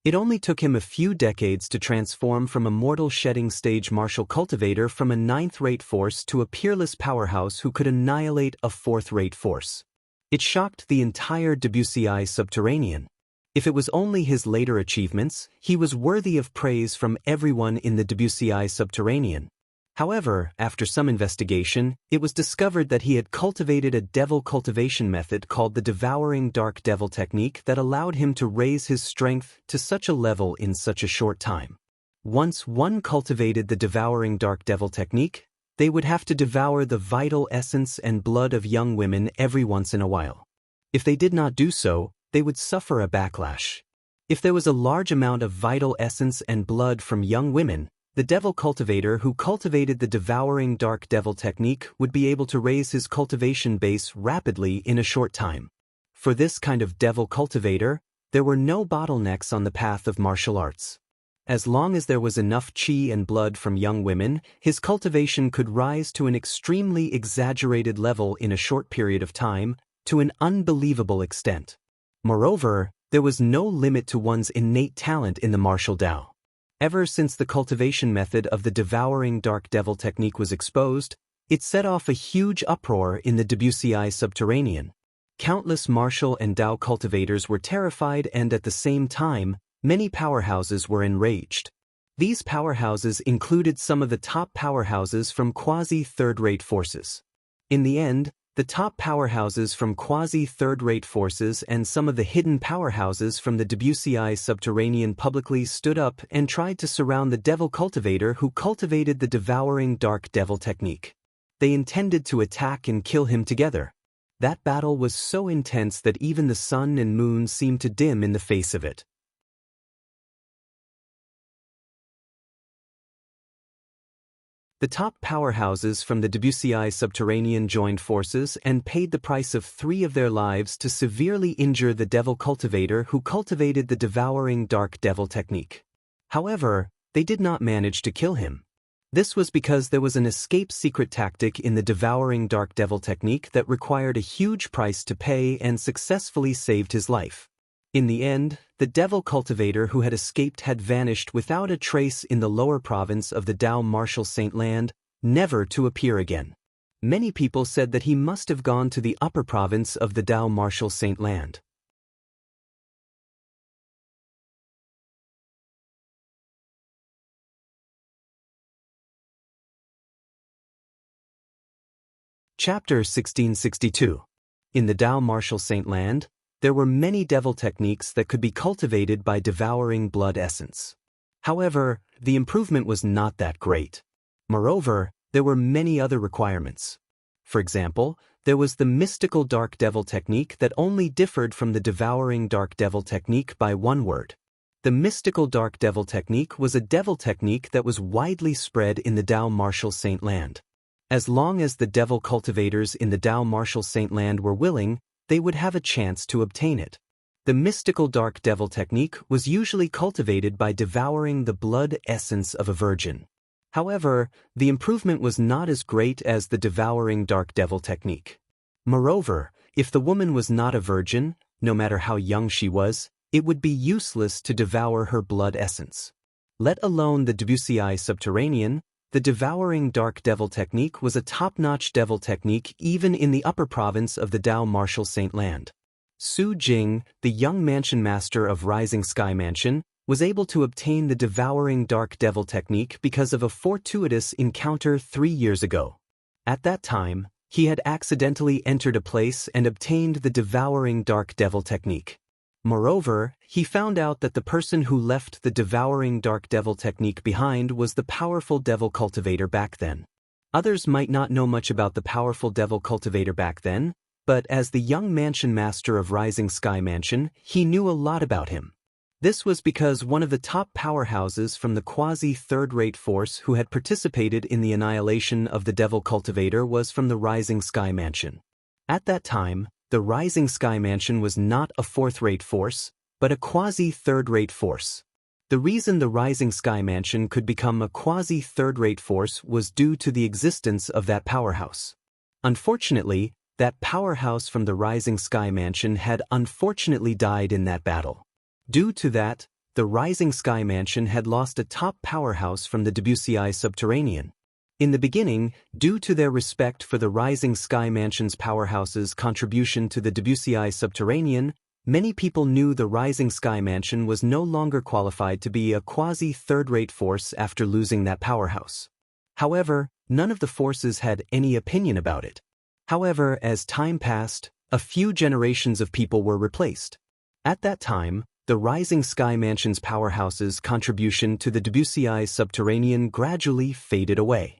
It only took him a few decades to transform from a mortal shedding stage martial cultivator from a 9th-rate force to a peerless powerhouse who could annihilate a 4th-rate force. It shocked the entire WCI subterranean. If it was only his later achievements, he was worthy of praise from everyone in the WCI subterranean. However, after some investigation, it was discovered that he had cultivated a devil cultivation method called the devouring dark devil technique that allowed him to raise his strength to such a level in such a short time. Once one cultivated the devouring dark devil technique, they would have to devour the vital essence and blood of young women every once in a while. If they did not do so, they would suffer a backlash. If there was a large amount of vital essence and blood from young women, the devil cultivator who cultivated the devouring dark devil technique would be able to raise his cultivation base rapidly in a short time. For this kind of devil cultivator, there were no bottlenecks on the path of martial arts. As long as there was enough qi and blood from young women, his cultivation could rise to an extremely exaggerated level in a short period of time, to an unbelievable extent. Moreover, there was no limit to one's innate talent in the martial Dao. Ever since the cultivation method of the devouring dark devil technique was exposed, it set off a huge uproar in the WCI subterranean. Countless martial and Dao cultivators were terrified, and at the same time, many powerhouses were enraged. These powerhouses included some of the top powerhouses from quasi-third-rate forces. In the end, the top powerhouses from quasi-third-rate forces and some of the hidden powerhouses from the WCI subterranean publicly stood up and tried to surround the devil cultivator who cultivated the devouring dark devil technique. They intended to attack and kill him together. That battle was so intense that even the sun and moon seemed to dim in the face of it. The top powerhouses from the WCI subterranean joined forces and paid the price of 3 of their lives to severely injure the devil cultivator who cultivated the devouring dark devil technique. However, they did not manage to kill him. This was because there was an escape secret tactic in the devouring dark devil technique that required a huge price to pay and successfully saved his life. In the end, the devil cultivator who had escaped had vanished without a trace in the lower province of the Dao Martial Saint Land, never to appear again. Many people said that he must have gone to the upper province of the Dao Martial Saint Land. Chapter 1662. In the Dao Martial Saint Land, there were many devil techniques that could be cultivated by devouring blood essence. However, the improvement was not that great. Moreover, there were many other requirements. For example, there was the mystical dark devil technique that only differed from the devouring dark devil technique by one word. The mystical dark devil technique was a devil technique that was widely spread in the Dao Martial Saint Land. As long as the devil cultivators in the Dao Martial Saint Land were willing, they would have a chance to obtain it. The mystical dark devil technique was usually cultivated by devouring the blood essence of a virgin. However, the improvement was not as great as the devouring dark devil technique. Moreover, if the woman was not a virgin, no matter how young she was, it would be useless to devour her blood essence. Let alone the WCI subterranean, the devouring dark devil technique was a top-notch devil technique even in the upper province of the Dao Martial Saint Land. Su Jing, the young mansion master of Rising Sky Mansion, was able to obtain the devouring dark devil technique because of a fortuitous encounter 3 years ago. At that time, he had accidentally entered a place and obtained the devouring dark devil technique. Moreover, he found out that the person who left the devouring dark devil technique behind was the powerful devil cultivator back then. Others might not know much about the powerful devil cultivator back then, but as the young mansion master of Rising Sky Mansion, he knew a lot about him. This was because one of the top powerhouses from the quasi-third-rate force who had participated in the annihilation of the devil cultivator was from the Rising Sky Mansion. At that time, the Rising Sky Mansion was not a fourth-rate force, but a quasi-third-rate force. The reason the Rising Sky Mansion could become a quasi-third-rate force was due to the existence of that powerhouse. Unfortunately, that powerhouse from the Rising Sky Mansion had unfortunately died in that battle. Due to that, the Rising Sky Mansion had lost a top powerhouse from the Debussy Subterranean. In the beginning, due to their respect for the Rising Sky Mansion's powerhouse's contribution to the Debussy Subterranean, many people knew the Rising Sky Mansion was no longer qualified to be a quasi-third-rate force after losing that powerhouse. However, none of the forces had any opinion about it. However, as time passed, a few generations of people were replaced. At that time, the Rising Sky Mansion's powerhouse's contribution to the Debussy Subterranean gradually faded away.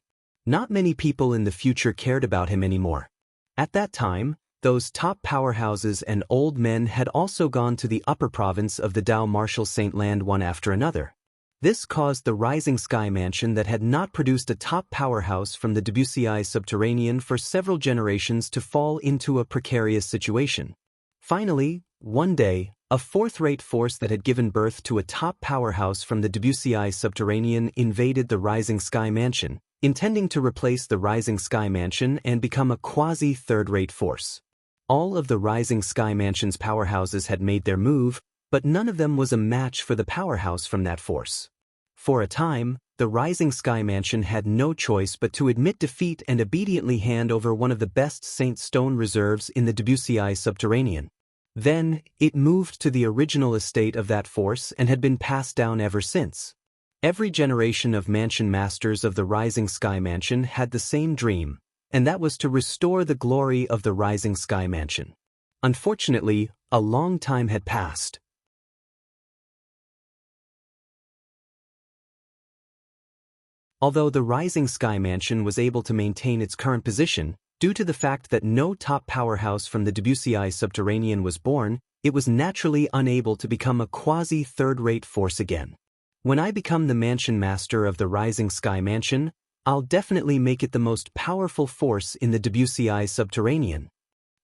Not many people in the future cared about him anymore. At that time, those top powerhouses and old men had also gone to the upper province of the Dao Marshal Saint Land one after another. This caused the Rising Sky Mansion that had not produced a top powerhouse from the Debussy Subterranean for several generations to fall into a precarious situation. Finally, one day, a fourth-rate force that had given birth to a top powerhouse from the Debussy Subterranean invaded the Rising Sky Mansion, intending to replace the Rising Sky Mansion and become a quasi-third-rate force. All of the Rising Sky Mansion's powerhouses had made their move, but none of them was a match for the powerhouse from that force. For a time, the Rising Sky Mansion had no choice but to admit defeat and obediently hand over one of the best Saint Stone reserves in the Debussy Subterranean. Then, it moved to the original estate of that force and had been passed down ever since. Every generation of mansion masters of the Rising Sky Mansion had the same dream, and that was to restore the glory of the Rising Sky Mansion. Unfortunately, a long time had passed. Although the Rising Sky Mansion was able to maintain its current position, due to the fact that no top powerhouse from the Debussy Subterranean was born, it was naturally unable to become a quasi-third-rate force again. When I become the mansion master of the Rising Sky Mansion, I'll definitely make it the most powerful force in the Debussy Subterranean.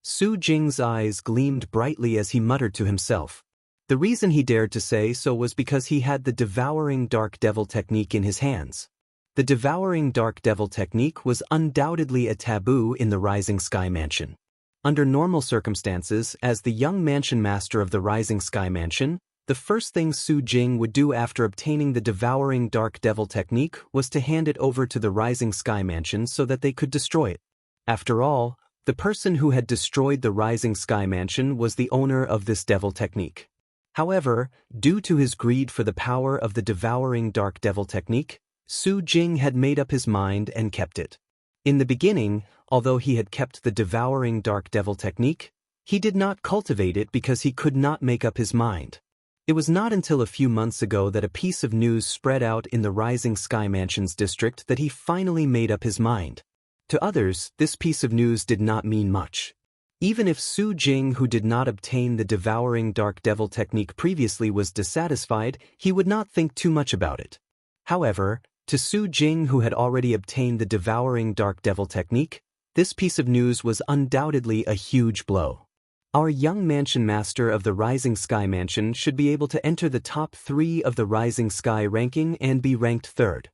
Su Jing's eyes gleamed brightly as he muttered to himself. The reason he dared to say so was because he had the Devouring Dark Devil technique in his hands. The Devouring Dark Devil technique was undoubtedly a taboo in the Rising Sky Mansion. Under normal circumstances, as the young mansion master of the Rising Sky Mansion, the first thing Su Jing would do after obtaining the Devouring Dark Devil technique was to hand it over to the Rising Sky Mansion so that they could destroy it. After all, the person who had destroyed the Rising Sky Mansion was the owner of this devil technique. However, due to his greed for the power of the Devouring Dark Devil technique, Su Jing had made up his mind and kept it. In the beginning, although he had kept the Devouring Dark Devil technique, he did not cultivate it because he could not make up his mind. It was not until a few months ago that a piece of news spread out in the Rising Sky Mansion's district that he finally made up his mind. To others, this piece of news did not mean much. Even if Su Jing, who did not obtain the Devouring Dark Devil technique previously, was dissatisfied, he would not think too much about it. However, to Su Jing, who had already obtained the Devouring Dark Devil technique, this piece of news was undoubtedly a huge blow. Our young mansion master of the Rising Sky Mansion should be able to enter the top 3 of the Rising Sky ranking and be ranked 3rd.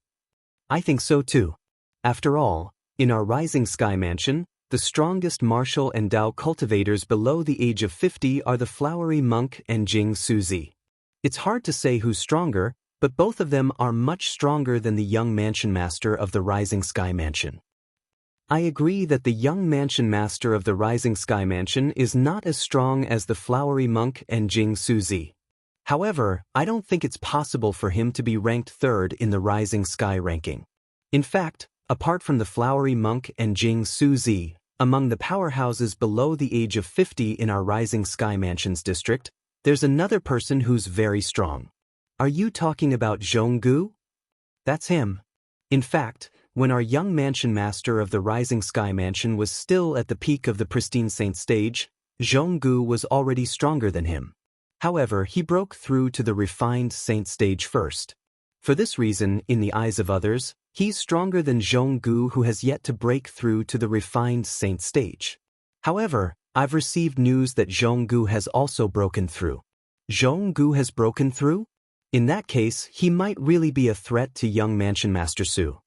I think so too. After all, in our Rising Sky Mansion, the strongest martial and Dao cultivators below the age of 50 are the Flowery Monk and Jing Suzi. It's hard to say who's stronger, but both of them are much stronger than the young mansion master of the Rising Sky Mansion. I agree that the young mansion master of the Rising Sky Mansion is not as strong as the Flowery Monk and Jing Suzi. However, I don't think it's possible for him to be ranked 3rd in the Rising Sky ranking. In fact, apart from the Flowery Monk and Jing Suzi, among the powerhouses below the age of 50 in our Rising Sky Mansion's district, There's another person who's very strong. Are you talking about Zhonggu? That's him. In fact, when our young mansion master of the Rising Sky Mansion was still at the peak of the pristine saint stage, Zhonggu was already stronger than him. However, he broke through to the refined saint stage first. For this reason, in the eyes of others, he's stronger than Zhonggu, who has yet to break through to the refined saint stage. However, I've received news that Zhonggu has also broken through. Zhonggu has broken through? In that case, he might really be a threat to young Mansion Master Su.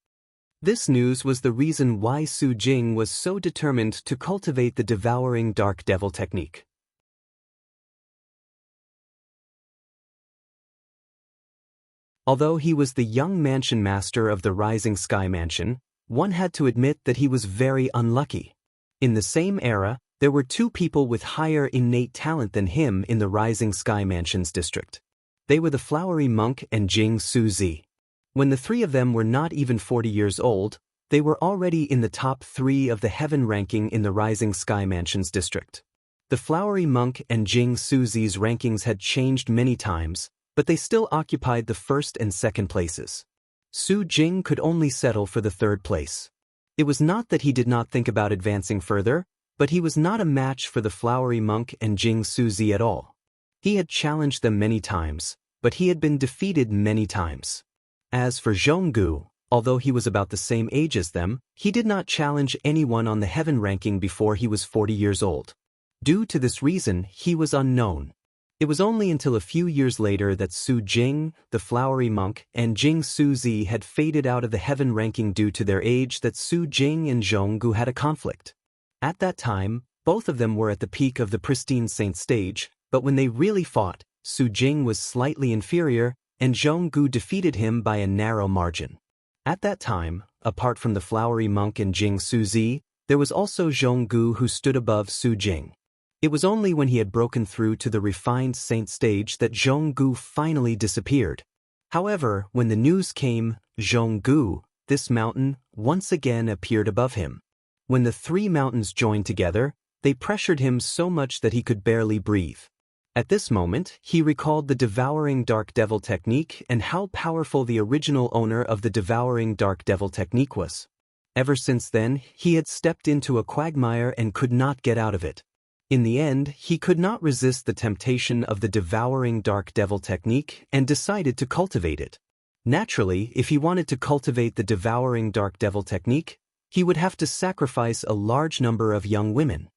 This news was the reason why Su Jing was so determined to cultivate the devouring dark devil technique. Although he was the young mansion master of the Rising Sky Mansion, one had to admit that he was very unlucky. In the same era, there were two people with higher innate talent than him in the Rising Sky Mansion's district. They were the Flowery Monk and Jing Suzi. When the three of them were not even 40 years old, they were already in the top 3 of the heaven ranking in the Rising Sky Mansion's district. The Flowery Monk and Jing Suzi's rankings had changed many times, but they still occupied the first and second places. Su Jing could only settle for the third place. It was not that he did not think about advancing further, but he was not a match for the Flowery Monk and Jing Suzi at all. He had challenged them many times, but he had been defeated many times. As for Zhonggu, although he was about the same age as them, he did not challenge anyone on the heaven ranking before he was 40 years old. Due to this reason, he was unknown. It was only until a few years later that Su Jing, the Flowery Monk, and Jing Suzi had faded out of the heaven ranking due to their age that Su Jing and Zhonggu had a conflict. At that time, both of them were at the peak of the pristine saint stage, but when they really fought, Su Jing was slightly inferior, and Zhonggu defeated him by a narrow margin. At that time, apart from the Flowery Monk and Jing Suzi, there was also Zhonggu who stood above Su Jing. It was only when he had broken through to the refined saint stage that Zhonggu finally disappeared. However, when the news came, Zhonggu, this mountain, once again appeared above him. When the 3 mountains joined together, they pressured him so much that he could barely breathe. At this moment, he recalled the devouring dark devil technique and how powerful the original owner of the devouring dark devil technique was. Ever since then, he had stepped into a quagmire and could not get out of it. In the end, he could not resist the temptation of the devouring dark devil technique and decided to cultivate it. Naturally, if he wanted to cultivate the devouring dark devil technique, he would have to sacrifice a large number of young women.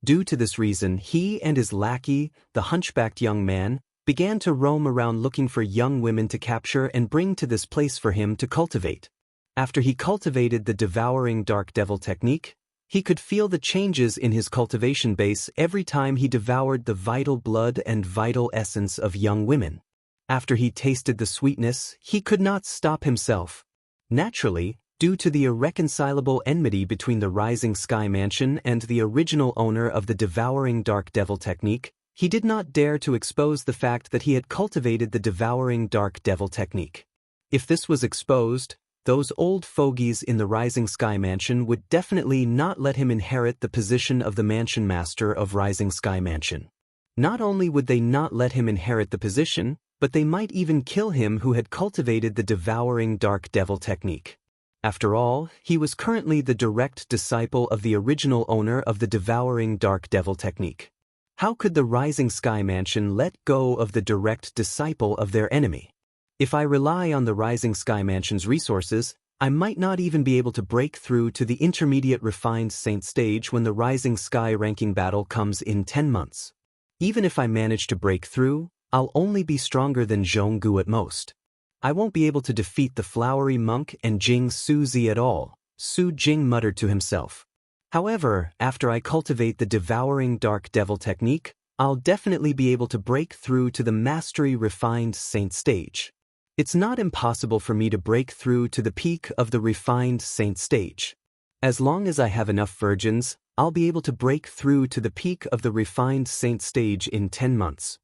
Due to this reason, he and his lackey, the hunchbacked young man, began to roam around looking for young women to capture and bring to this place for him to cultivate. After he cultivated the devouring dark devil technique, he could feel the changes in his cultivation base every time he devoured the vital blood and vital essence of young women. After he tasted the sweetness, he could not stop himself. Naturally, due to the irreconcilable enmity between the Rising Sky Mansion and the original owner of the devouring dark devil technique, he did not dare to expose the fact that he had cultivated the devouring dark devil technique. If this was exposed, those old fogies in the Rising Sky Mansion would definitely not let him inherit the position of the Mansion Master of Rising Sky Mansion. Not only would they not let him inherit the position, but they might even kill him who had cultivated the devouring dark devil technique. After all, he was currently the direct disciple of the original owner of the devouring dark devil technique. How could the Rising Sky Mansion let go of the direct disciple of their enemy? If I rely on the Rising Sky Mansion's resources, I might not even be able to break through to the intermediate refined saint stage when the Rising Sky ranking battle comes in 10 months. Even if I manage to break through, I'll only be stronger than Zhonggu at most. I won't be able to defeat the Flowery Monk and Jing Suzi at all, Su Jing muttered to himself. However, after I cultivate the devouring dark devil technique, I'll definitely be able to break through to the mastery refined saint stage. It's not impossible for me to break through to the peak of the refined saint stage. As long as I have enough virgins, I'll be able to break through to the peak of the refined saint stage in 10 months.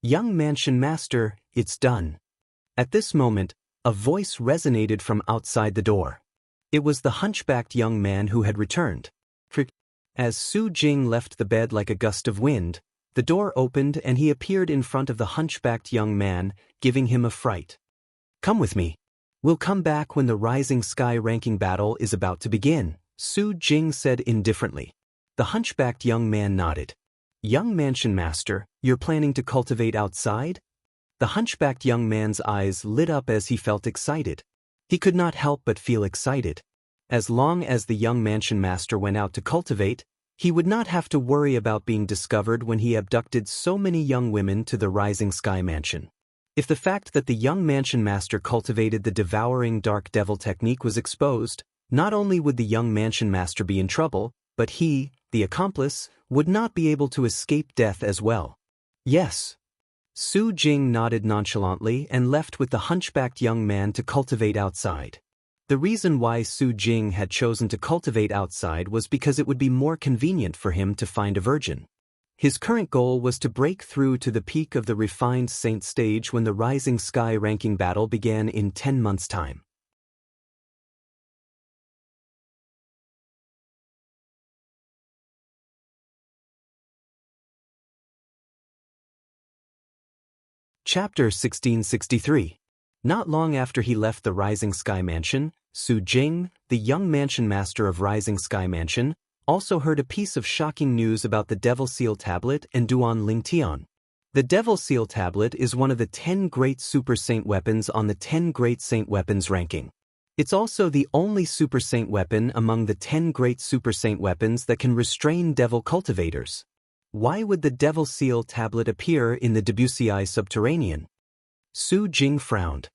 Young Mansion Master, it's done. At this moment, a voice resonated from outside the door. It was the hunchbacked young man who had returned. As Su Jing left the bed like a gust of wind, the door opened and he appeared in front of the hunchbacked young man, giving him a fright. "Come with me. We'll come back when the Rising Sky ranking battle is about to begin," Su Jing said indifferently. The hunchbacked young man nodded. "Young mansion master, you're planning to cultivate outside?" The hunchbacked young man's eyes lit up as he felt excited. He could not help but feel excited. As long as the young mansion master went out to cultivate, he would not have to worry about being discovered when he abducted so many young women to the Rising Sky mansion. If the fact that the young mansion master cultivated the devouring dark devil technique was exposed, not only would the young mansion master be in trouble, but he, the accomplice, would not be able to escape death as well. "Yes." Su Jing nodded nonchalantly and left with the hunchbacked young man to cultivate outside. The reason why Su Jing had chosen to cultivate outside was because it would be more convenient for him to find a virgin. His current goal was to break through to the peak of the refined saint stage when the Rising Sky ranking battle began in 10 months' time. Chapter 1663. Not long after he left the Rising Sky Mansion, Su Jing, the young mansion master of Rising Sky Mansion, also heard a piece of shocking news about the Devil Seal Tablet and Duan Lingtian. The Devil Seal Tablet is one of the 10 great Super Saint weapons on the 10 Great Saint Weapons ranking. It's also the only Super Saint weapon among the 10 great Super Saint weapons that can restrain devil cultivators. Why would the Devil Seal Tablet appear in the Debussy Subterranean? Su Jing frowned.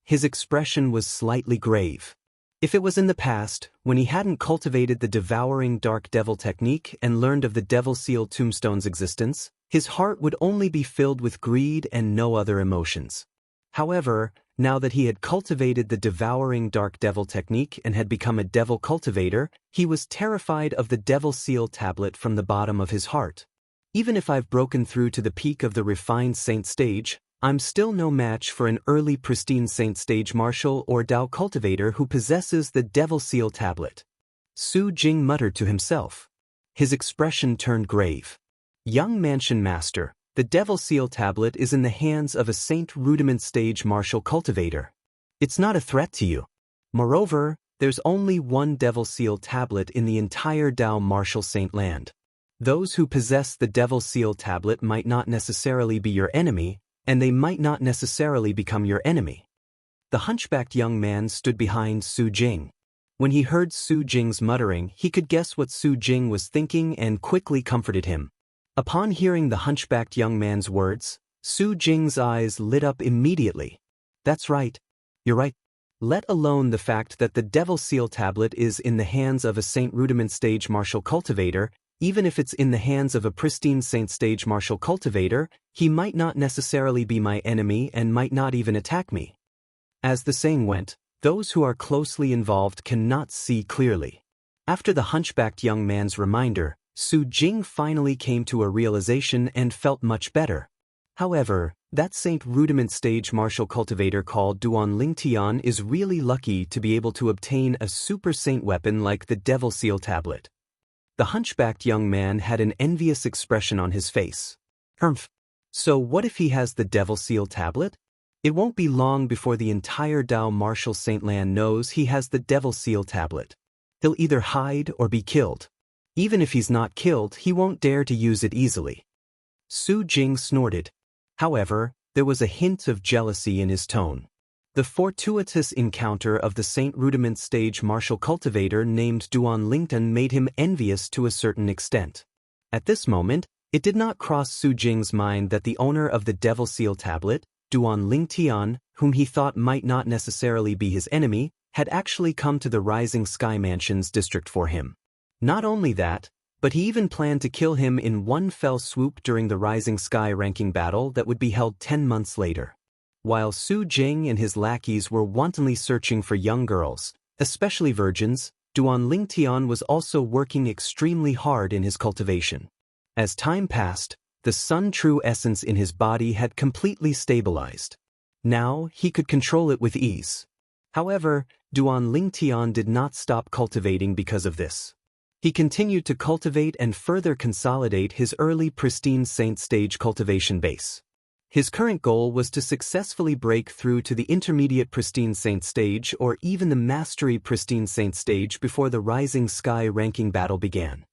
His expression was slightly grave. If it was in the past, when he hadn't cultivated the devouring dark devil technique and learned of the Devil Seal Tombstone's existence, his heart would only be filled with greed and no other emotions. However, now that he had cultivated the devouring dark devil technique and had become a devil cultivator, he was terrified of the Devil Seal Tablet from the bottom of his heart. "Even if I've broken through to the peak of the refined saint stage, I'm still no match for an early pristine saint stage martial or Dao cultivator who possesses the Devil Seal Tablet." Su Jing muttered to himself. His expression turned grave. "Young mansion master, the Devil Seal Tablet is in the hands of a saint rudiment stage martial cultivator. It's not a threat to you. Moreover, there's only one Devil Seal Tablet in the entire Dao martial saint land. Those who possess the Devil Seal Tablet might not necessarily be your enemy, and they might not necessarily become your enemy." The hunchbacked young man stood behind Su Jing. When he heard Su Jing's muttering, he could guess what Su Jing was thinking and quickly comforted him. Upon hearing the hunchbacked young man's words, Su Jing's eyes lit up immediately. "That's right. You're right. Let alone the fact that the Devil Seal Tablet is in the hands of a Saint Rudiment Stage martial cultivator. Even if it's in the hands of a pristine saint stage martial cultivator, he might not necessarily be my enemy and might not even attack me." As the saying went, those who are closely involved cannot see clearly. After the hunchbacked young man's reminder, Su Jing finally came to a realization and felt much better. However, that Saint Rudiment Stage martial cultivator called Duan Lingtian is really lucky to be able to obtain a super saint weapon like the Devil Seal Tablet. The hunchbacked young man had an envious expression on his face. "Humph. So what if he has the Devil Seal Tablet? It won't be long before the entire Dao martial saint land knows he has the Devil Seal Tablet. He'll either hide or be killed. Even if he's not killed, he won't dare to use it easily." Su Jing snorted. However, there was a hint of jealousy in his tone. The fortuitous encounter of the Saint Rudiment Stage martial cultivator named Duan Lingtian made him envious to a certain extent. At this moment, it did not cross Su Jing's mind that the owner of the Devil Seal Tablet, Duan Lingtian, whom he thought might not necessarily be his enemy, had actually come to the Rising Sky Mansion's district for him. Not only that, but he even planned to kill him in one fell swoop during the Rising Sky ranking battle that would be held 10 months later. While Su Jing and his lackeys were wantonly searching for young girls, especially virgins, Duan Lingtian was also working extremely hard in his cultivation. As time passed, the Sun True essence in his body had completely stabilized. Now he could control it with ease. However, Duan Lingtian did not stop cultivating because of this. He continued to cultivate and further consolidate his early pristine saint stage cultivation base. His current goal was to successfully break through to the intermediate pristine saint stage or even the mastery pristine saint stage before the Rising Sky ranking battle began.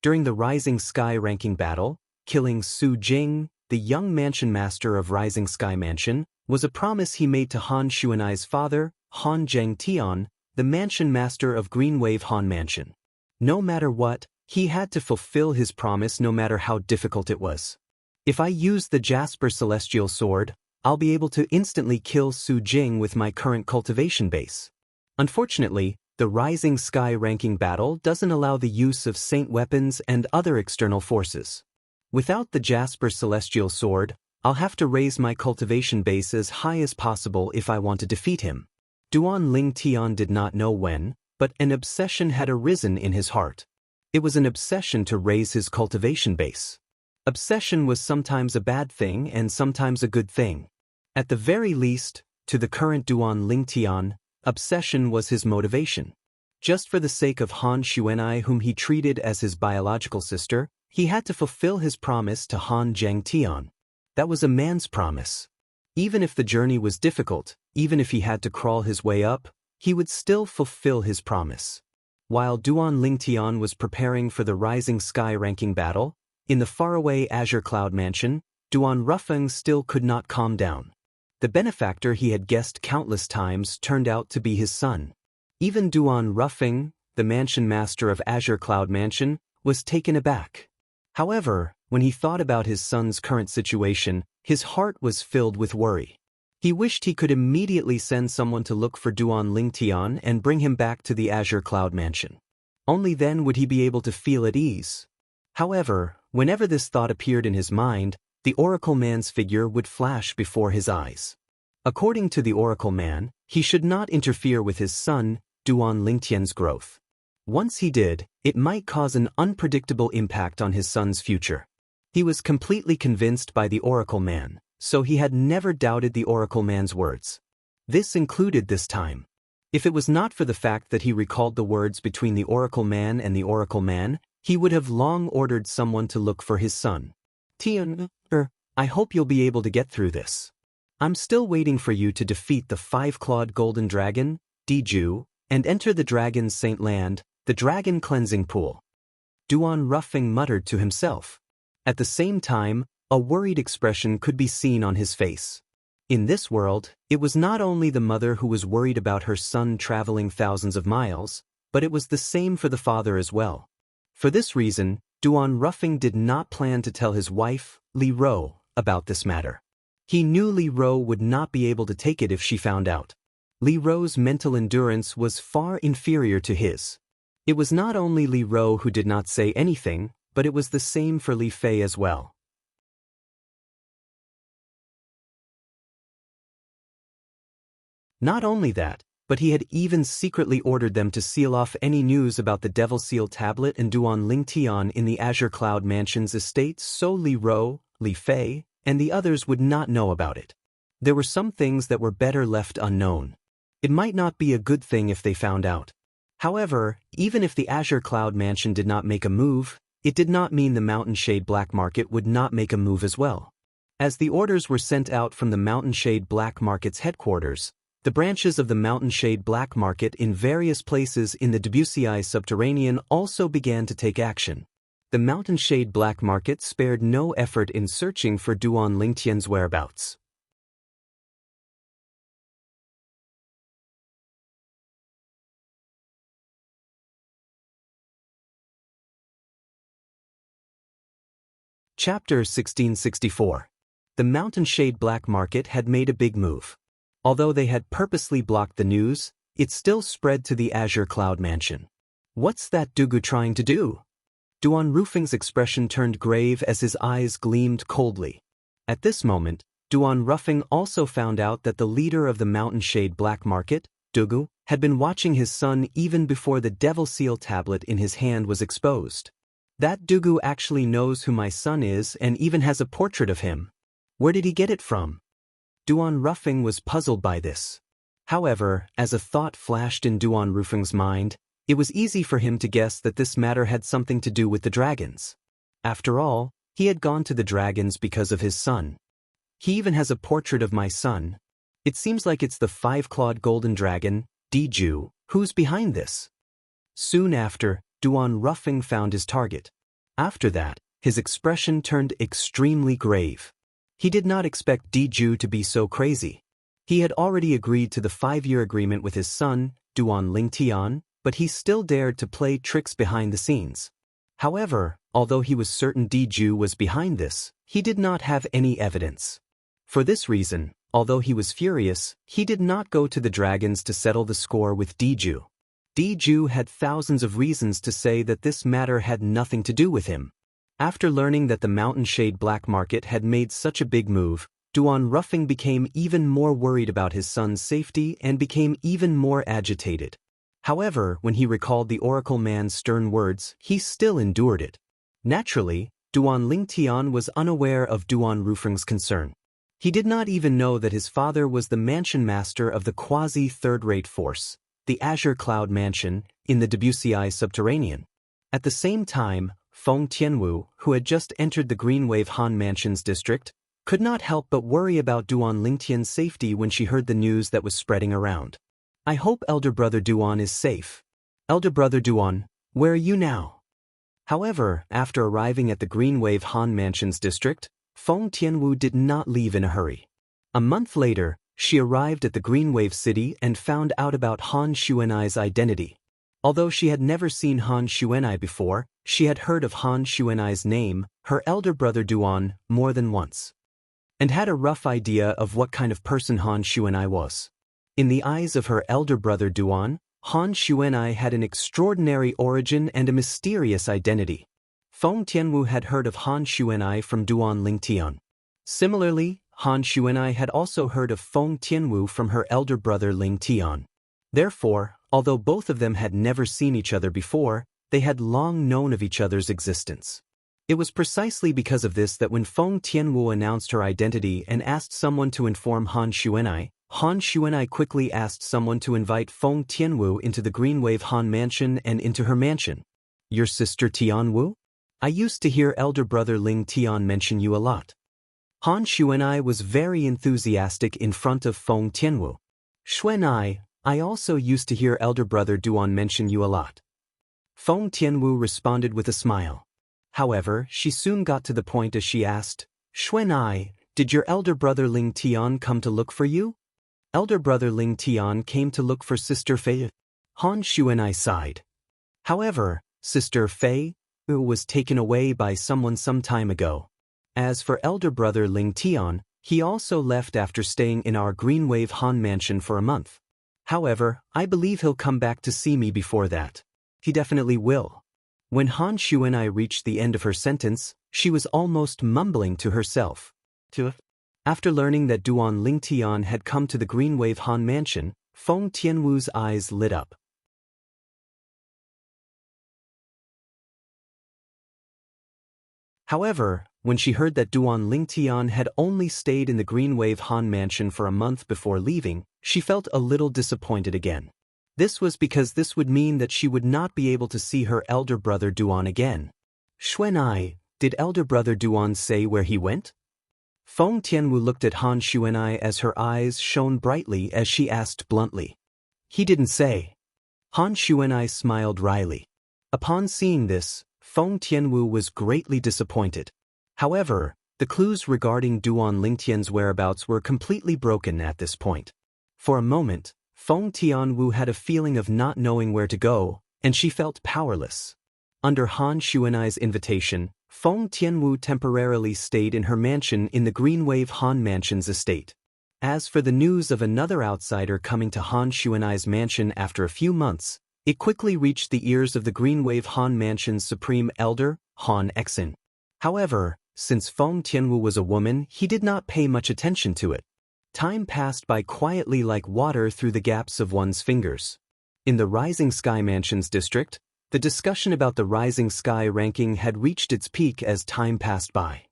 During the Rising Sky ranking battle, killing Su Jing, the young mansion master of Rising Sky Mansion, was a promise he made to Han Xuanai's father, Han Zhengtian, the mansion master of Greenwave Han Mansion. No matter what, he had to fulfill his promise no matter how difficult it was. If I use the Jasper Celestial Sword, I'll be able to instantly kill Su Jing with my current cultivation base. Unfortunately, the Rising Sky ranking battle doesn't allow the use of saint weapons and other external forces. Without the Jasper Celestial Sword, I'll have to raise my cultivation base as high as possible if I want to defeat him. Duan Ling Tian did not know when, but an obsession had arisen in his heart. It was an obsession to raise his cultivation base. Obsession was sometimes a bad thing and sometimes a good thing. At the very least, to the current Duan Ling Tian, obsession was his motivation. Just for the sake of Han Xuanai, whom he treated as his biological sister, he had to fulfill his promise to Han Zhengtian. That was a man's promise. Even if the journey was difficult, even if he had to crawl his way up, he would still fulfill his promise. While Duan Ling Tian was preparing for the Rising Sky ranking battle, in the faraway Azure Cloud Mansion, Duan Rufeng still could not calm down. The benefactor he had guessed countless times turned out to be his son. Even Duan Rufeng, the mansion master of Azure Cloud Mansion, was taken aback. However, when he thought about his son's current situation, his heart was filled with worry. He wished he could immediately send someone to look for Duan Ling Tian and bring him back to the Azure Cloud Mansion. Only then would he be able to feel at ease. However, whenever this thought appeared in his mind, the Oracle Man's figure would flash before his eyes. According to the Oracle Man, he should not interfere with his son, Duan Ling Tian's growth. Once he did, it might cause an unpredictable impact on his son's future. He was completely convinced by the Oracle Man, so he had never doubted the Oracle Man's words. This included this time. If it was not for the fact that he recalled the words between the Oracle Man and the Oracle Man, he would have long ordered someone to look for his son. Tian, I hope you'll be able to get through this. I'm still waiting for you to defeat the five-clawed golden dragon, Diju, and enter the dragon's saint land, the dragon cleansing pool. Duan Rufeng muttered to himself. At the same time, a worried expression could be seen on his face. In this world, it was not only the mother who was worried about her son traveling thousands of miles, but it was the same for the father as well. For this reason, Duan Rufeng did not plan to tell his wife, Li Ro, about this matter. He knew Li Ro would not be able to take it if she found out. Li Ro's mental endurance was far inferior to his. It was not only Li Ro who did not say anything, but it was the same for Li Fei as well. Not only that, but he had even secretly ordered them to seal off any news about the Devil Seal Tablet and Duan Ling Tian in the Azure Cloud Mansion's estate so Li Ro, Li Fei, and the others would not know about it. There were some things that were better left unknown. It might not be a good thing if they found out. However, even if the Azure Cloud Mansion did not make a move, it did not mean the Mountain Shade Black Market would not make a move as well. As the orders were sent out from the Mountain Shade Black Market's headquarters, the branches of the Mountain Shade Black Market in various places in the Debussy subterranean also began to take action. The Mountain Shade Black Market spared no effort in searching for Duan Ling Tian's whereabouts. Chapter 1664. The Mountain Shade Black Market had made a big move. Although they had purposely blocked the news, it still spread to the Azure Cloud Mansion. What's that Dugu trying to do? Duan Rufeng's expression turned grave as his eyes gleamed coldly. At this moment, Duan Rufeng also found out that the leader of the Mountain Shade Black Market, Dugu, had been watching his son even before the Devil Seal tablet in his hand was exposed. That Dugu actually knows who my son is and even has a portrait of him. Where did he get it from? Duan Rufeng was puzzled by this. However, as a thought flashed in Duan Rufeng's mind, it was easy for him to guess that this matter had something to do with the dragons. After all, he had gone to the dragons because of his son. He even has a portrait of my son. It seems like it's the five-clawed golden dragon, Diju, who's behind this. Soon after, Duan Rufeng found his target. After that, his expression turned extremely grave. He did not expect Diju to be so crazy. He had already agreed to the 5-year agreement with his son, Duan Lingtian, but he still dared to play tricks behind the scenes. However, although he was certain Diju was behind this, he did not have any evidence. For this reason, although he was furious, he did not go to the dragons to settle the score with Diju. Diju had thousands of reasons to say that this matter had nothing to do with him. After learning that the Mountain Shade black market had made such a big move, Duan Rufeng became even more worried about his son's safety and became even more agitated. However, when he recalled the Oracle man's stern words, he still endured it. Naturally, Duan Lingtian was unaware of Duan Rufeng's concern. He did not even know that his father was the mansion master of the quasi-third-rate force, the Azure Cloud Mansion, in the Debussy subterranean. At the same time, Feng Tianwu, who had just entered the Greenwave Han Mansion's district, could not help but worry about Duan Lingtian's safety when she heard the news that was spreading around. I hope elder brother Duan is safe. Elder brother Duan, where are you now? However, after arriving at the Greenwave Han Mansion's district, Feng Tianwu did not leave in a hurry. A month later, she arrived at the Greenwave city and found out about Han Xuanai's identity. Although she had never seen Han Xuanai before, she had heard of Han Xuanai's name, her elder brother Duan, more than once, and had a rough idea of what kind of person Han Xuanai was. In the eyes of her elder brother Duan, Han Xuanai had an extraordinary origin and a mysterious identity. Feng Tianwu had heard of Han Xuanai from Duan Lingtian. Similarly, Han Xuanai had also heard of Feng Tianwu from her elder brother Lingtian. Therefore, although both of them had never seen each other before, they had long known of each other's existence. It was precisely because of this that when Feng Tianwu announced her identity and asked someone to inform Han Xuanai quickly asked someone to invite Feng Tianwu into the Greenwave Han Mansion and into her mansion. Your sister Tianwu? I used to hear elder brother Ling Tian mention you a lot. Han Xuanai was very enthusiastic in front of Feng Tianwu. Xuanai, I also used to hear elder brother Duan mention you a lot. Feng Tianwu responded with a smile. However, she soon got to the point as she asked, Xuanai, did your elder brother Ling Tian come to look for you? Elder brother Ling Tian came to look for Sister Fei. Han Xuanai sighed. However, Sister Fei was taken away by someone some time ago. As for elder brother Ling Tian, he also left after staying in our Greenwave Han Mansion for a month. However, I believe he'll come back to see me before that. He definitely will. When Han Xuanai reached the end of her sentence, she was almost mumbling to herself. After learning that Duan Lingtian had come to the Greenwave Han Mansion, Feng Tianwu's eyes lit up. However, when she heard that Duan Lingtian had only stayed in the Greenwave Han Mansion for a month before leaving, she felt a little disappointed again. This was because this would mean that she would not be able to see her elder brother Duan again. Xuanai, did elder brother Duan say where he went? Feng Tianwu looked at Han Xuanai as her eyes shone brightly as she asked bluntly. He didn't say. Han Xuanai smiled wryly. Upon seeing this, Feng Tianwu was greatly disappointed. However, the clues regarding Duan Lingtian's whereabouts were completely broken at this point. For a moment, Feng Tianwu had a feeling of not knowing where to go, and she felt powerless. Under Han Xuanai's invitation, Feng Tianwu temporarily stayed in her mansion in the Greenwave Han Mansion's estate. As for the news of another outsider coming to Han Xuanai's mansion after a few months, it quickly reached the ears of the Greenwave Han Mansion's supreme elder, Han Exin. However, since Feng Tianwu was a woman, he did not pay much attention to it. Time passed by quietly like water through the gaps of one's fingers. In the Rising Sky Mansion's district, the discussion about the Rising Sky ranking had reached its peak as time passed by.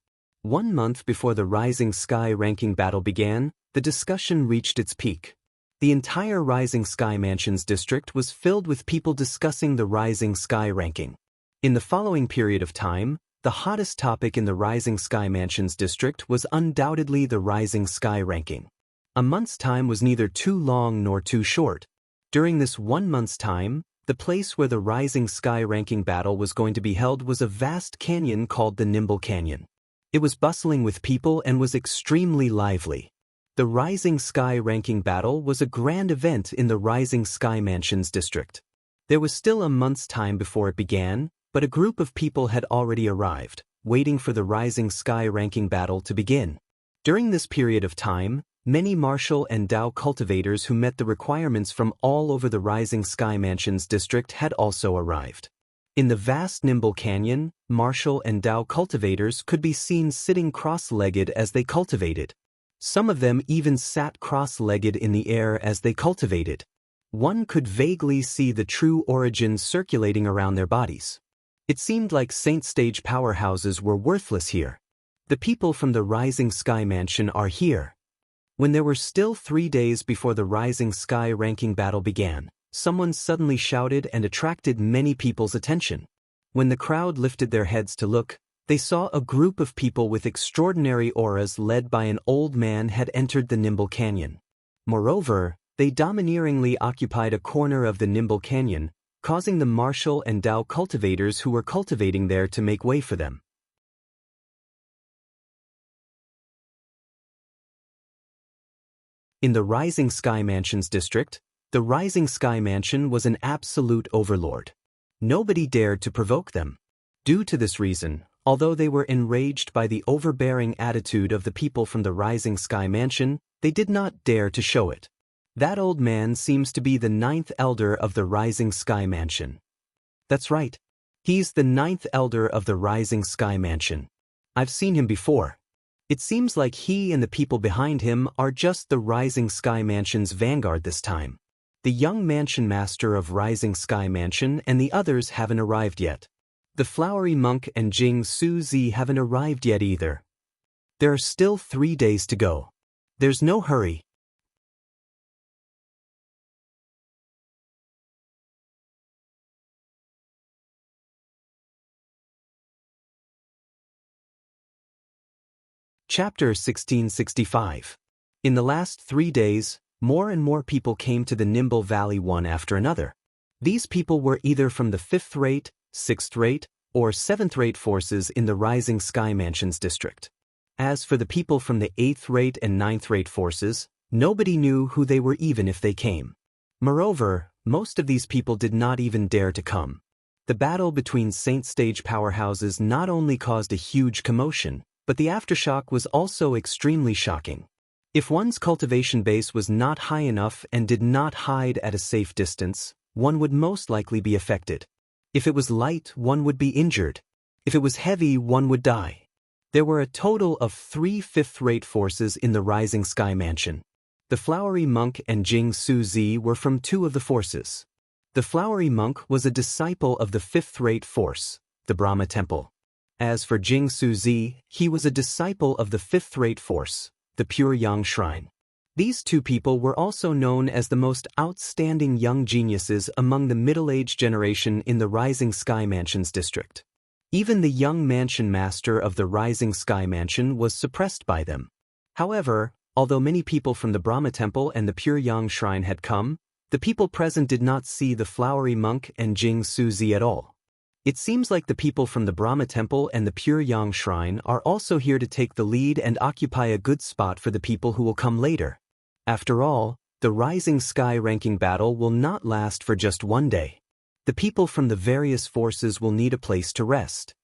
1 month before the Rising Sky ranking battle began, the discussion reached its peak. The entire Rising Sky Mansions district was filled with people discussing the Rising Sky ranking. In the following period of time, the hottest topic in the Rising Sky Mansions district was undoubtedly the Rising Sky ranking. A month's time was neither too long nor too short. During this 1 month's time, the place where the Rising Sky ranking battle was going to be held was a vast canyon called the Nimble Canyon. It was bustling with people and was extremely lively. The Rising Sky ranking battle was a grand event in the Rising Sky Mansions district. There was still a month's time before it began, but a group of people had already arrived, waiting for the Rising Sky ranking battle to begin. During this period of time, many martial and Dao cultivators who met the requirements from all over the Rising Sky Mansions district had also arrived. In the vast Nimble Canyon, martial and Dao cultivators could be seen sitting cross-legged as they cultivated. Some of them even sat cross-legged in the air as they cultivated. One could vaguely see the true origins circulating around their bodies. It seemed like Saint Stage powerhouses were worthless here. The people from the Rising Sky Mansion are here. When there were still 3 days before the Rising Sky ranking battle began, someone suddenly shouted and attracted many people's attention. When the crowd lifted their heads to look, they saw a group of people with extraordinary auras led by an old man had entered the Nimble Canyon. Moreover, they domineeringly occupied a corner of the Nimble Canyon, causing the martial and Dao cultivators who were cultivating there to make way for them. In the Rising Sky Mansions district, the Rising Sky Mansion was an absolute overlord. Nobody dared to provoke them. Due to this reason, although they were enraged by the overbearing attitude of the people from the Rising Sky Mansion, they did not dare to show it. That old man seems to be the 9th elder of the Rising Sky Mansion. That's right. He's the 9th elder of the Rising Sky Mansion. I've seen him before. It seems like he and the people behind him are just the Rising Sky Mansion's vanguard this time. The young mansion master of Rising Sky Mansion and the others haven't arrived yet. The flowery monk and Jing Suzi haven't arrived yet either. There are still 3 days to go. There's no hurry. Chapter 1665. In the last 3 days, more and more people came to the Nimble Valley one after another. These people were either from the 5th rate, 6th rate, or 7th rate forces in the Rising Sky Mansions district. As for the people from the 8th rate and 9th rate forces, nobody knew who they were even if they came. Moreover, most of these people did not even dare to come. The battle between Saint Stage powerhouses not only caused a huge commotion, but the aftershock was also extremely shocking. If one's cultivation base was not high enough and did not hide at a safe distance, one would most likely be affected. If it was light, one would be injured. If it was heavy, one would die. There were a total of 3 5th-rate forces in the Rising Sky Mansion. The Flowery Monk and Jing Suzi were from 2 of the forces. The Flowery Monk was a disciple of the 5th-rate force, the Brahma Temple. As for Jing Suzi, he was a disciple of the 5th-rate force, the Pure Yang Shrine. These 2 people were also known as the most outstanding young geniuses among the middle-aged generation in the Rising Sky Mansions district. Even the young mansion master of the Rising Sky Mansion was suppressed by them. However, although many people from the Brahma Temple and the Pure Yang Shrine had come, the people present did not see the Flowery Monk and Jing Suzi at all. It seems like the people from the Brahma Temple and the Pure Yang Shrine are also here to take the lead and occupy a good spot for the people who will come later. After all, the Rising Sky ranking battle will not last for just 1 day. The people from the various forces will need a place to rest.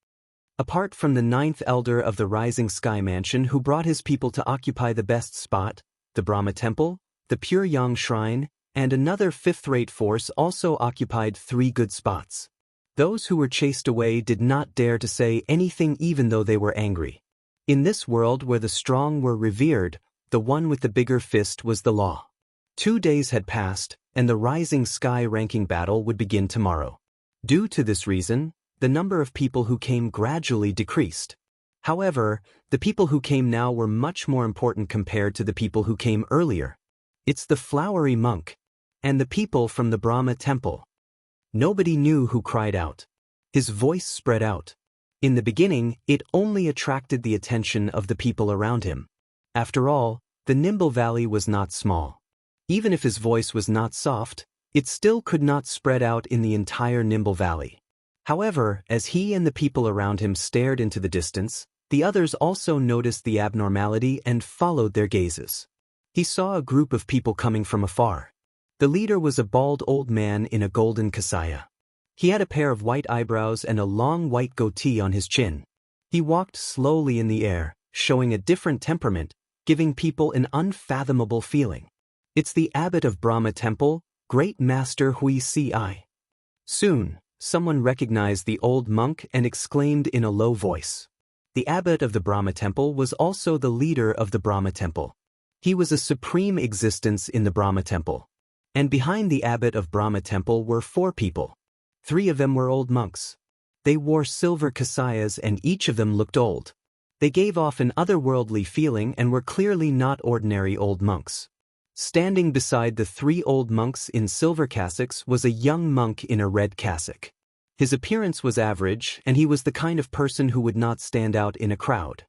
Apart from the 9th elder of the Rising Sky Mansion who brought his people to occupy the best spot, the Brahma Temple, the Pure Yang Shrine, and another 5th-rate force also occupied 3 good spots. Those who were chased away did not dare to say anything even though they were angry. In this world where the strong were revered, the one with the bigger fist was the law. 2 days had passed, and the Rising Sky ranking battle would begin tomorrow. Due to this reason, the number of people who came gradually decreased. However, the people who came now were much more important compared to the people who came earlier. It's the flowery monk. And the people from the Brahma temple. Nobody knew who cried out. His voice spread out. In the beginning, it only attracted the attention of the people around him. After all, the Nimble Valley was not small. Even if his voice was not soft, it still could not spread out in the entire Nimble Valley. However, as he and the people around him stared into the distance, the others also noticed the abnormality and followed their gazes. He saw a group of people coming from afar. The leader was a bald old man in a golden kasaya. He had a pair of white eyebrows and a long white goatee on his chin. He walked slowly in the air, showing a different temperament, giving people an unfathomable feeling. It's the abbot of Brahma Temple, Great Master Wuxia. Soon, someone recognized the old monk and exclaimed in a low voice. The abbot of the Brahma Temple was also the leader of the Brahma Temple. He was a supreme existence in the Brahma Temple. And behind the abbot of Brahma Temple were 4 people. 3 of them were old monks. They wore silver kasayas and each of them looked old. They gave off an otherworldly feeling and were clearly not ordinary old monks. Standing beside the 3 old monks in silver cassocks was a young monk in a red cassock. His appearance was average, and he was the kind of person who would not stand out in a crowd.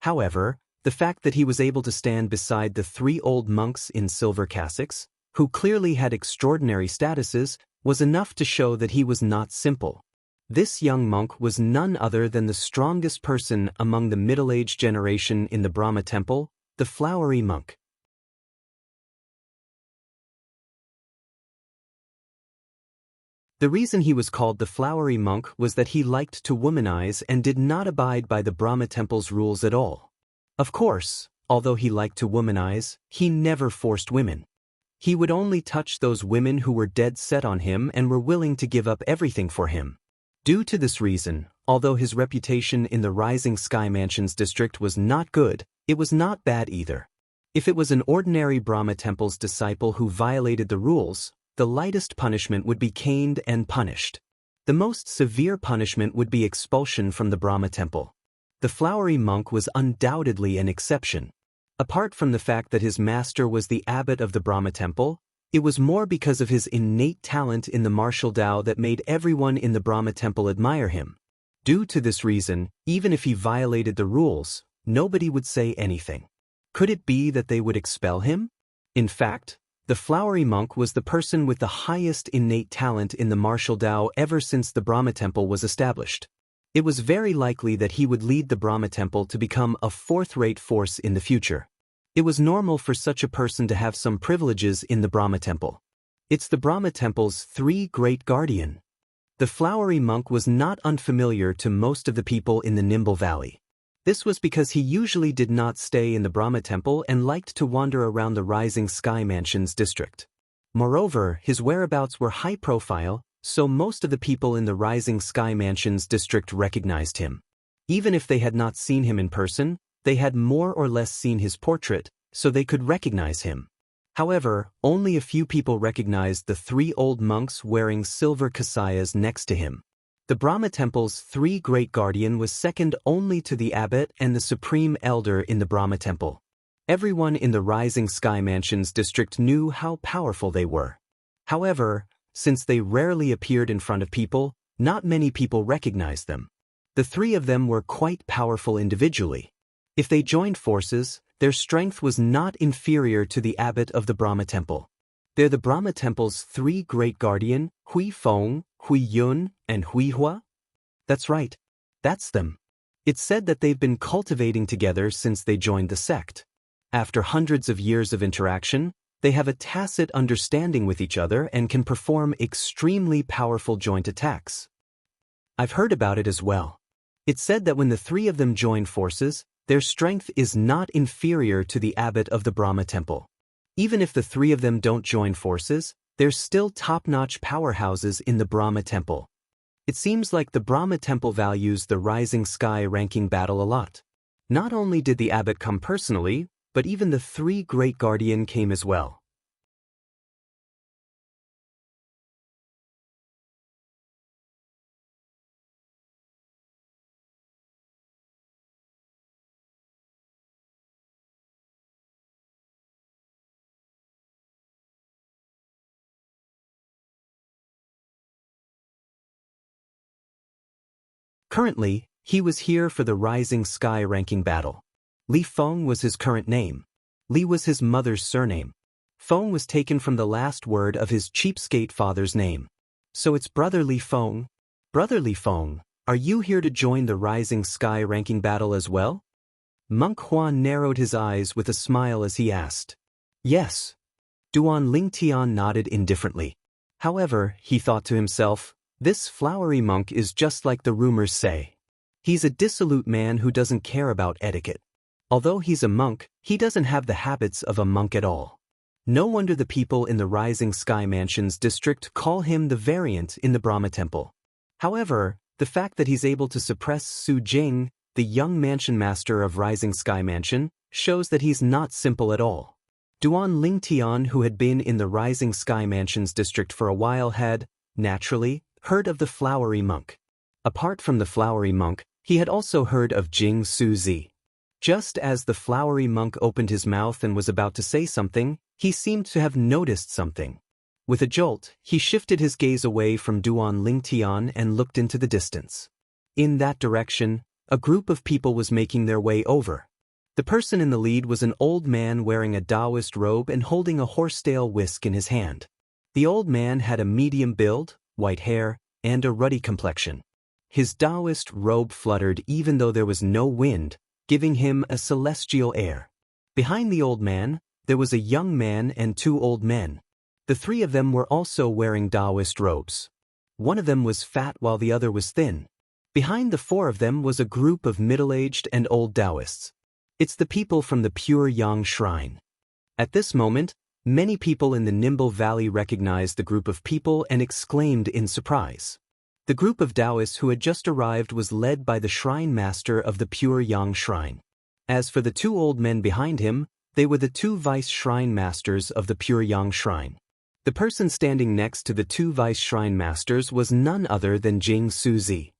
However, the fact that he was able to stand beside the 3 old monks in silver cassocks, who clearly had extraordinary statuses, was enough to show that he was not simple. This young monk was none other than the strongest person among the middle-aged generation in the Brahma Temple, the flowery monk. The reason he was called the flowery monk was that he liked to womanize and did not abide by the Brahma Temple's rules at all. Of course, although he liked to womanize, he never forced women. He would only touch those women who were dead set on him and were willing to give up everything for him. Due to this reason, although his reputation in the Rising Sky Mansions district was not good, it was not bad either. If it was an ordinary Brahma Temple's disciple who violated the rules, the lightest punishment would be caned and punished. The most severe punishment would be expulsion from the Brahma Temple. The flowery monk was undoubtedly an exception. Apart from the fact that his master was the abbot of the Brahma Temple, it was more because of his innate talent in the martial Tao that made everyone in the Brahma Temple admire him. Due to this reason, even if he violated the rules, nobody would say anything. Could it be that they would expel him? In fact, the flowery monk was the person with the highest innate talent in the martial Tao ever since the Brahma Temple was established. It was very likely that he would lead the Brahma Temple to become a fourth-rate force in the future. It was normal for such a person to have some privileges in the Brahma Temple. It's the Brahma Temple's 3 great guardian. The flowery monk was not unfamiliar to most of the people in the Nimble Valley. This was because he usually did not stay in the Brahma Temple and liked to wander around the Rising Sky Mansions district. Moreover, his whereabouts were high profile, so most of the people in the Rising Sky Mansions district recognized him. Even if they had not seen him in person, they had more or less seen his portrait, so they could recognize him. However, only a few people recognized the 3 old monks wearing silver kasayas next to him. The Brahma Temple's 3 great guardian was second only to the abbot and the supreme elder in the Brahma Temple. Everyone in the Rising Sky Mansions district knew how powerful they were. However, since they rarely appeared in front of people, not many people recognized them. The 3 of them were quite powerful individually. If they joined forces, their strength was not inferior to the abbot of the Brahma Temple. They're the Brahma Temple's 3 great guardian, Hui Feng, Hui Yun, and Hui Hua? That's right. That's them. It's said that they've been cultivating together since they joined the sect. After hundreds of years of interaction, they have a tacit understanding with each other and can perform extremely powerful joint attacks. I've heard about it as well. It's said that when the 3 of them join forces, their strength is not inferior to the abbot of the Brahma Temple. Even if the 3 of them don't join forces, they're still top-notch powerhouses in the Brahma Temple. It seems like the Brahma Temple values the Rising Sky ranking battle a lot. Not only did the abbot come personally, but even the 3 great guardian came as well. Currently, he was here for the Rising Sky ranking battle. Li Feng was his current name. Li was his mother's surname. Feng was taken from the last word of his cheapskate father's name. So it's Brother Li Feng. Brother Li Feng, are you here to join the Rising Sky ranking battle as well? Monk Huan narrowed his eyes with a smile as he asked. Yes. Duan Lingtian nodded indifferently. However, he thought to himself, this flowery monk is just like the rumors say. He's a dissolute man who doesn't care about etiquette. Although he's a monk, he doesn't have the habits of a monk at all. No wonder the people in the Rising Sky Mansions district call him the variant in the Brahma Temple. However, the fact that he's able to suppress Su Jing, the young mansion master of Rising Sky Mansion, shows that he's not simple at all. Duan Lingtian, who had been in the Rising Sky Mansions district for a while, had, naturally, heard of the flowery monk. Apart from the flowery monk, he had also heard of Jing Suzi. Just as the flowery monk opened his mouth and was about to say something, he seemed to have noticed something. With a jolt, he shifted his gaze away from Duan Lingtian and looked into the distance. In that direction, a group of people was making their way over. The person in the lead was an old man wearing a Taoist robe and holding a horsetail whisk in his hand. The old man had a medium build, white hair, and a ruddy complexion. His Taoist robe fluttered even though there was no wind, giving him a celestial air. Behind the old man, there was a young man and two old men. The three of them were also wearing Taoist robes. One of them was fat while the other was thin. Behind the four of them was a group of middle-aged and old Taoists. It's the people from the Pure Yang Shrine. At this moment, many people in the Nimble Valley recognized the group of people and exclaimed in surprise. The group of Taoists who had just arrived was led by the shrine master of the Pure Yang Shrine. As for the two old men behind him, they were the two vice shrine masters of the Pure Yang Shrine. The person standing next to the two vice shrine masters was none other than Jing Suzi.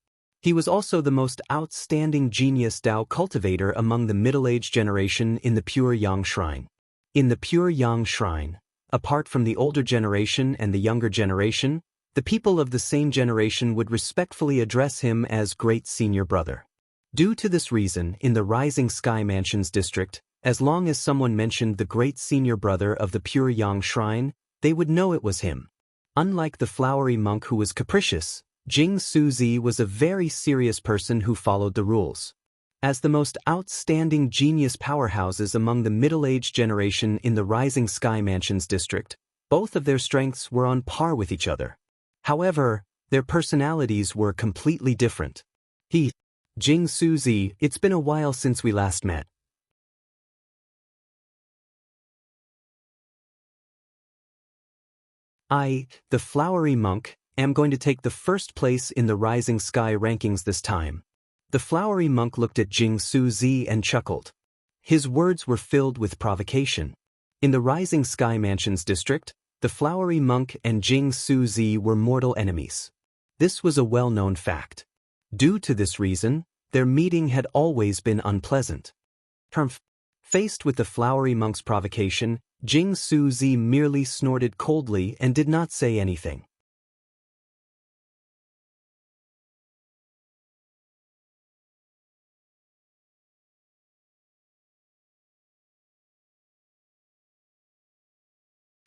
He was also the most outstanding genius Tao cultivator among the middle-aged generation in the Pure Yang Shrine. In the Pure Yang Shrine, apart from the older generation and the younger generation, the people of the same generation would respectfully address him as Great Senior Brother. Due to this reason, in the Rising Sky Mansions district, as long as someone mentioned the Great Senior Brother of the Pure Yang Shrine, they would know it was him. Unlike the flowery monk who was capricious, Jing Suzi was a very serious person who followed the rules. As the most outstanding genius powerhouses among the middle-aged generation in the Rising Sky Mansions district, both of their strengths were on par with each other. However, their personalities were completely different. Jing Suzi, it's been a while since we last met. I, the flowery monk, am going to take the first place in the Rising Sky rankings this time. The flowery monk looked at Jing Suzi and chuckled. His words were filled with provocation. In the Rising Sky Mansions district, the flowery monk and Jing Suzi were mortal enemies. This was a well-known fact. Due to this reason, their meeting had always been unpleasant. Faced with the flowery monk's provocation, Jing Suzi merely snorted coldly and did not say anything.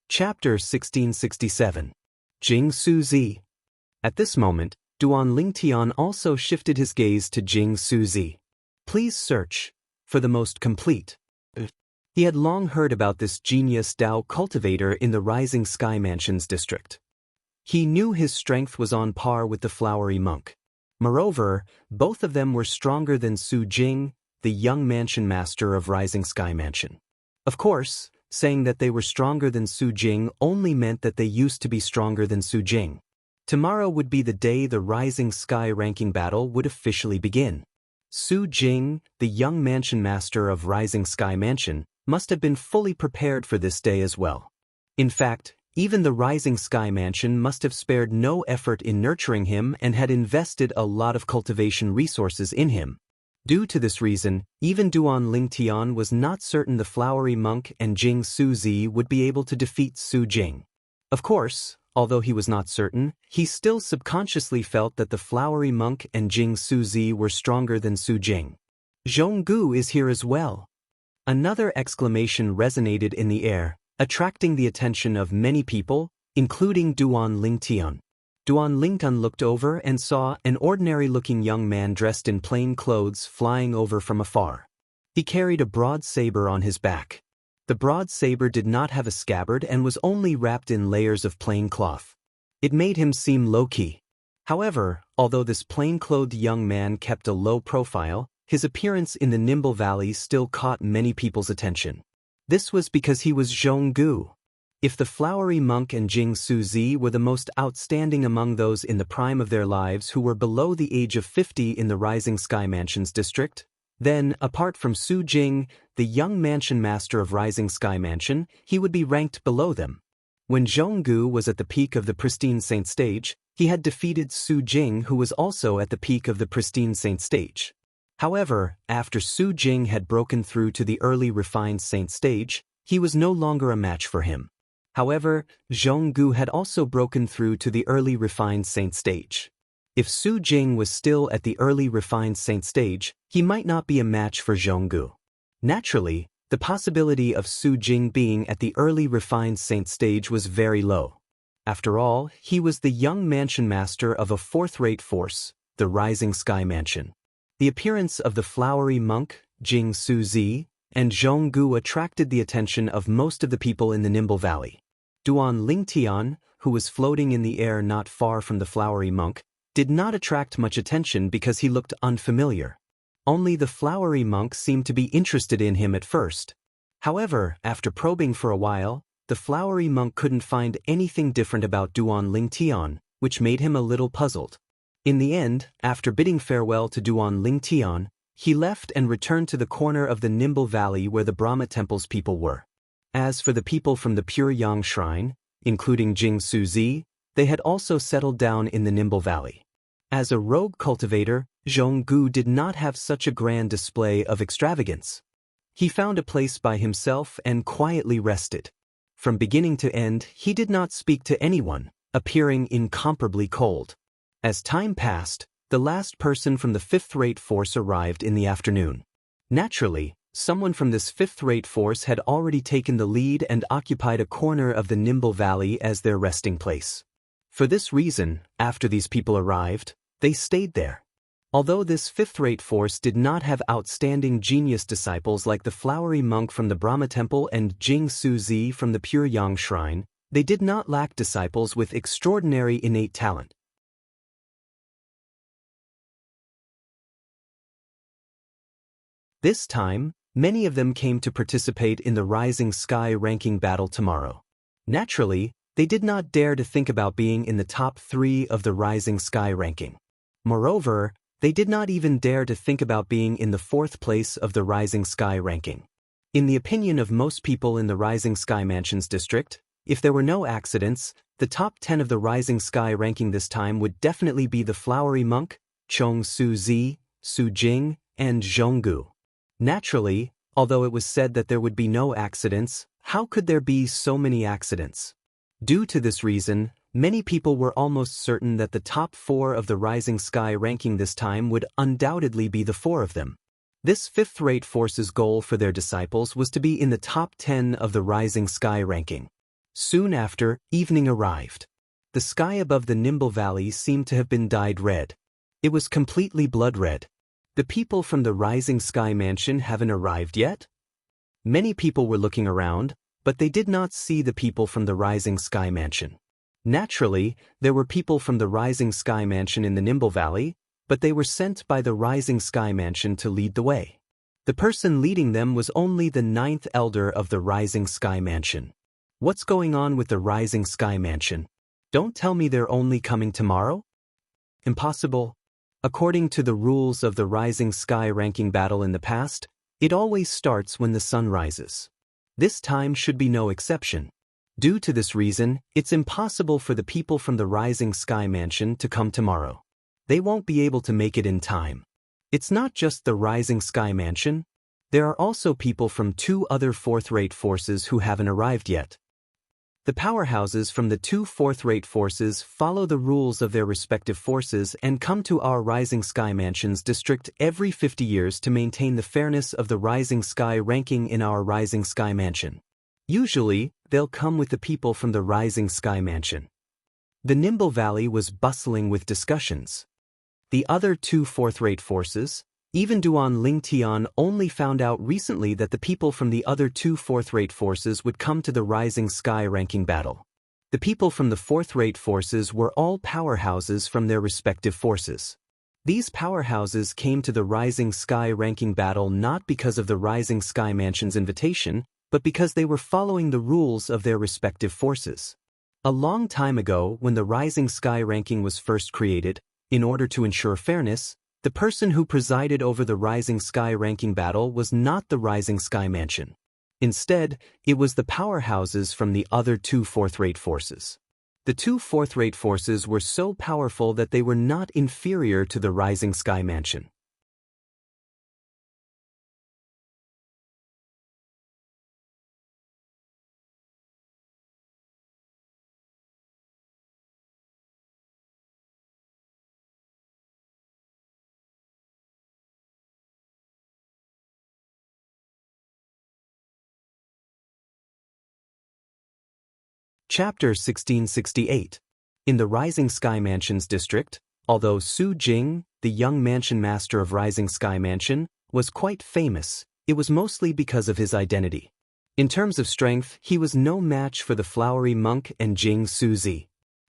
Chapter 1667. Jing Suzi. At this moment, Duan Lingtian also shifted his gaze to Jing Suzi. Please search for the most complete. He had long heard about this genius Tao cultivator in the Rising Sky Mansions district. He knew his strength was on par with the flowery monk. Moreover, both of them were stronger than Su Jing, the young mansion master of Rising Sky Mansion. Of course, saying that they were stronger than Su Jing only meant that they used to be stronger than Su Jing. Tomorrow would be the day the Rising Sky ranking battle would officially begin. Su Jing, the young mansion master of Rising Sky Mansion, must have been fully prepared for this day as well. In fact, even the Rising Sky Mansion must have spared no effort in nurturing him and had invested a lot of cultivation resources in him. Due to this reason, even Duan Lingtian was not certain the flowery monk and Jing Suzi would be able to defeat Su Jing. Of course, although he was not certain, he still subconsciously felt that the flowery monk and Jing Suzi were stronger than Su Jing. Zhonggu is here as well. Another exclamation resonated in the air, attracting the attention of many people, including Duan Lingtian. Duan Lingtian looked over and saw an ordinary-looking young man dressed in plain clothes flying over from afar. He carried a broad saber on his back. The broad saber did not have a scabbard and was only wrapped in layers of plain cloth. It made him seem low-key. However, although this plain-clothed young man kept a low profile, his appearance in the Nimble Valley still caught many people's attention. This was because he was Zhonggu. If the flowery monk and Jing Suzi were the most outstanding among those in the prime of their lives who were below the age of 50 in the Rising Sky Mansions district, then, apart from Su Jing, the young mansion master of Rising Sky Mansion, he would be ranked below them. When Zhonggu was at the peak of the Pristine Saint stage, he had defeated Su Jing, who was also at the peak of the Pristine Saint stage. However, after Su Jing had broken through to the early Refined Saint stage, he was no longer a match for him. However, Zhonggu had also broken through to the early Refined Saint stage. If Su Jing was still at the early Refined Saint stage, he might not be a match for Zhonggu. Naturally, the possibility of Su Jing being at the early Refined Saint stage was very low. After all, he was the young mansion master of a fourth-rate force, the Rising Sky Mansion. The appearance of the flowery monk, Jing Suzi, and Zhonggu attracted the attention of most of the people in the Nimble Valley. Duan Lingtian, who was floating in the air not far from the flowery monk, did not attract much attention because he looked unfamiliar. Only the flowery monk seemed to be interested in him at first. However, after probing for a while, the flowery monk couldn't find anything different about Duan Lingtian, which made him a little puzzled. In the end, after bidding farewell to Duan Lingtian, he left and returned to the corner of the Nimble Valley where the Brahma Temple's people were. As for the people from the Pure Yang Shrine, including Jing Suzi, they had also settled down in the Nimble Valley. As a rogue cultivator, Zhonggu did not have such a grand display of extravagance. He found a place by himself and quietly rested. From beginning to end, he did not speak to anyone, appearing incomparably cold. As time passed, the last person from the fifth-rate force arrived in the afternoon. Naturally, someone from this fifth-rate force had already taken the lead and occupied a corner of the Nimble Valley as their resting place. For this reason, after these people arrived, they stayed there. Although this fifth-rate force did not have outstanding genius disciples like the flowery monk from the Brahma Temple and Jing Suzi from the Pure Yang Shrine, they did not lack disciples with extraordinary innate talent. This time, many of them came to participate in the Rising Sky ranking battle tomorrow. Naturally, they did not dare to think about being in the top 3 of the Rising Sky ranking. Moreover, they did not even dare to think about being in the 4th place of the Rising Sky ranking. In the opinion of most people in the Rising Sky Mansions district, if there were no accidents, the top 10 of the Rising Sky ranking this time would definitely be the Flowery Monk, Chong Suzi, Su Jing, and Zhonggu. Naturally, although it was said that there would be no accidents, how could there be so many accidents? Due to this reason, many people were almost certain that the top 4 of the Rising Sky ranking this time would undoubtedly be the 4 of them. This fifth-rate force's goal for their disciples was to be in the top 10 of the Rising Sky ranking. Soon after, evening arrived. The sky above the Nimble Valley seemed to have been dyed red. It was completely blood red. The people from the Rising Sky Mansion haven't arrived yet? Many people were looking around, but they did not see the people from the Rising Sky Mansion. Naturally, there were people from the Rising Sky Mansion in the Nimble Valley, but they were sent by the Rising Sky Mansion to lead the way. The person leading them was only the 9th elder of the Rising Sky Mansion. What's going on with the Rising Sky Mansion? Don't tell me they're only coming tomorrow? Impossible. According to the rules of the Rising Sky ranking battle in the past, it always starts when the sun rises. This time should be no exception. Due to this reason, it's impossible for the people from the Rising Sky Mansion to come tomorrow. They won't be able to make it in time. It's not just the Rising Sky Mansion. There are also people from 2 other 4th-rate forces who haven't arrived yet. The powerhouses from the two fourth-rate forces follow the rules of their respective forces and come to our Rising Sky Mansion's district every 50 years to maintain the fairness of the Rising Sky ranking in our Rising Sky Mansion. Usually, they'll come with the people from the Rising Sky Mansion. The Nimble Valley was bustling with discussions. The other two fourth-rate forces, even Duan Lingtian, only found out recently that the people from the other two fourth-rate forces would come to the Rising Sky ranking battle. The people from the fourth-rate forces were all powerhouses from their respective forces. These powerhouses came to the Rising Sky ranking battle not because of the Rising Sky Mansion's invitation, but because they were following the rules of their respective forces. A long time ago, when the Rising Sky ranking was first created, in order to ensure fairness, the person who presided over the Rising Sky ranking battle was not the Rising Sky Mansion. Instead, it was the powerhouses from the other two fourth-rate forces. The two fourth-rate forces were so powerful that they were not inferior to the Rising Sky Mansion. Chapter 1668. In the Rising Sky Mansion's district, although Su Jing, the young mansion master of Rising Sky Mansion, was quite famous, it was mostly because of his identity. In terms of strength, he was no match for the flowery monk and Jing Suzi.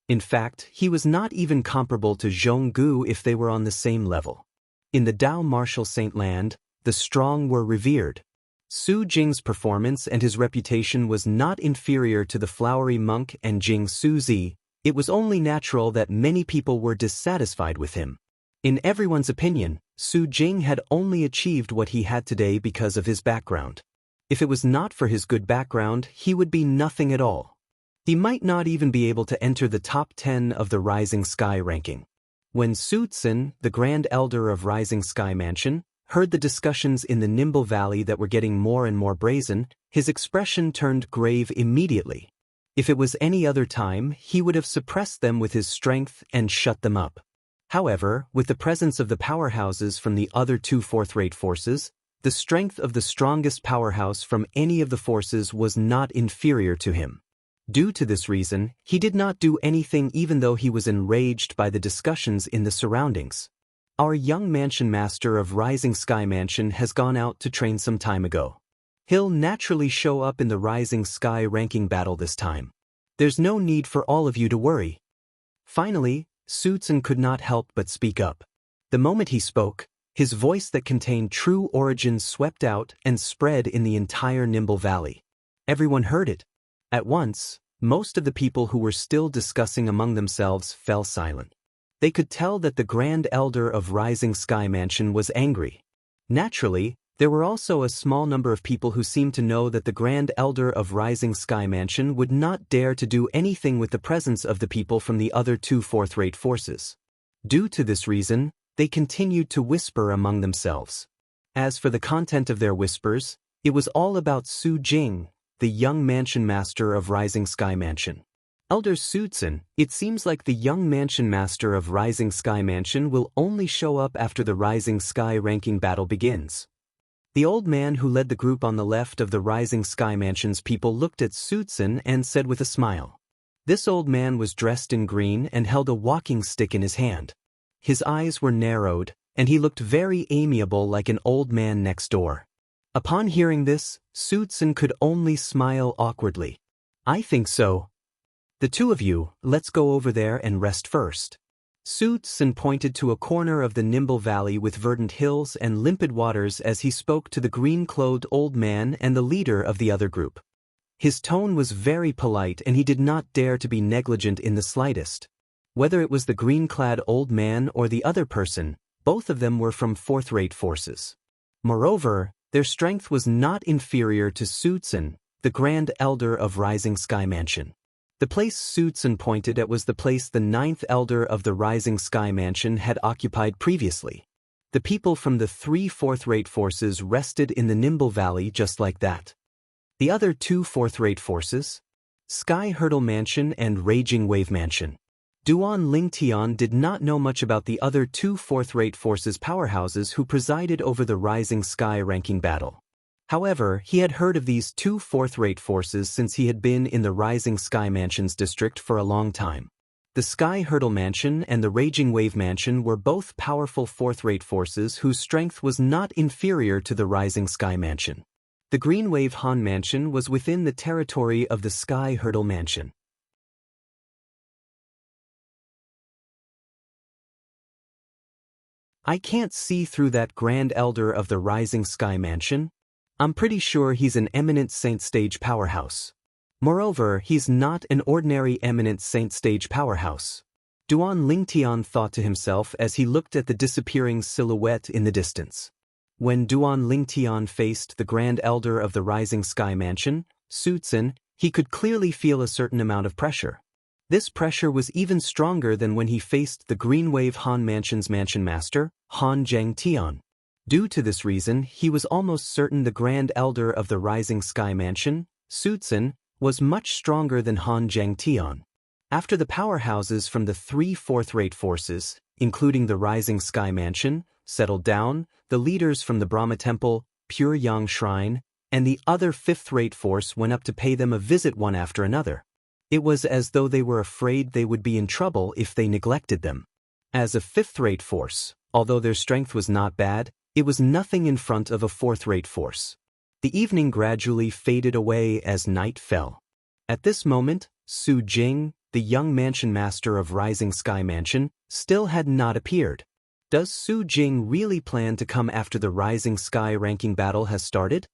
In fact, he was not even comparable to Zhong Gu if they were on the same level. In the Dao Martial Saint Land, the strong were revered. Su Jing's performance and his reputation was not inferior to the flowery monk and Jing Suzi. It was only natural that many people were dissatisfied with him. In everyone's opinion, Su Jing had only achieved what he had today because of his background. If it was not for his good background, he would be nothing at all. He might not even be able to enter the top 10 of the Rising Sky ranking. When Su Tsin, the Grand Elder of Rising Sky Mansion, heard the discussions in the Nimble Valley that were getting more and more brazen, his expression turned grave immediately. If it was any other time, he would have suppressed them with his strength and shut them up. However, with the presence of the powerhouses from the other two fourth-rate forces, the strength of the strongest powerhouse from any of the forces was not inferior to him. Due to this reason, he did not do anything even though he was enraged by the discussions in the surroundings. Our young mansion master of Rising Sky Mansion has gone out to train some time ago. He'll naturally show up in the Rising Sky ranking battle this time. There's no need for all of you to worry. Finally, Su Tsin could not help but speak up. The moment he spoke, his voice that contained true origin swept out and spread in the entire Nimble Valley. Everyone heard it. At once, most of the people who were still discussing among themselves fell silent. They could tell that the Grand Elder of Rising Sky Mansion was angry. Naturally, there were also a small number of people who seemed to know that the Grand Elder of Rising Sky Mansion would not dare to do anything with the presence of the people from the other two fourth-rate forces. Due to this reason, they continued to whisper among themselves. As for the content of their whispers, it was all about Su Jing, the young mansion master of Rising Sky Mansion. Elder Su Tsin, it seems like the young mansion master of Rising Sky Mansion will only show up after the Rising Sky ranking battle begins. The old man who led the group on the left of the Rising Sky Mansion's people looked at Su Tsin and said with a smile. This old man was dressed in green and held a walking stick in his hand. His eyes were narrowed, and he looked very amiable like an old man next door. Upon hearing this, Su Tsin could only smile awkwardly. I think so. The two of you, let's go over there and rest first. Su Tsin pointed to a corner of the Nimble Valley with verdant hills and limpid waters as he spoke to the green-clothed old man and the leader of the other group. His tone was very polite and he did not dare to be negligent in the slightest. Whether it was the green-clad old man or the other person, both of them were from fourth-rate forces. Moreover, their strength was not inferior to Su Tsin, the Grand Elder of Rising Sky Mansion. The place Su Tsin pointed at was the place the 9th Elder of the Rising Sky Mansion had occupied previously. The people from the 3 fourth-rate forces rested in the Nimble Valley just like that. The other 2 fourth-rate forces? Sky Hurdle Mansion and Raging Wave Mansion. Duan Lingtian did not know much about the other two fourth-rate forces powerhouses who presided over the Rising Sky ranking battle. However, he had heard of these two fourth-rate forces since he had been in the Rising Sky Mansions district for a long time. The Sky Hurdle Mansion and the Raging Wave Mansion were both powerful fourth-rate forces whose strength was not inferior to the Rising Sky Mansion. The Green Wave Han Mansion was within the territory of the Sky Hurdle Mansion. I can't see through that Grand Elder of the Rising Sky Mansion. I'm pretty sure he's an eminent Saint Stage powerhouse. Moreover, he's not an ordinary eminent Saint Stage powerhouse. Duan Lingtian thought to himself as he looked at the disappearing silhouette in the distance. When Duan Lingtian faced the Grand Elder of the Rising Sky Mansion, Sutsun, he could clearly feel a certain amount of pressure. This pressure was even stronger than when he faced the Green Wave Han Mansion's Mansion Master, Han Zhangtian. Due to this reason, he was almost certain the Grand Elder of the Rising Sky Mansion, Sutsun, was much stronger than Han Zhangtian. After the powerhouses from the three fourth-rate forces, including the Rising Sky Mansion, settled down, the leaders from the Brahma Temple, Pure Yang Shrine, and the other fifth-rate force went up to pay them a visit one after another. It was as though they were afraid they would be in trouble if they neglected them. As a fifth-rate force, although their strength was not bad, it was nothing in front of a fourth-rate force. The evening gradually faded away as night fell. At this moment, Su Jing, the young mansion master of Rising Sky Mansion, still had not appeared. Does Su Jing really plan to come after the Rising Sky ranking battle has started?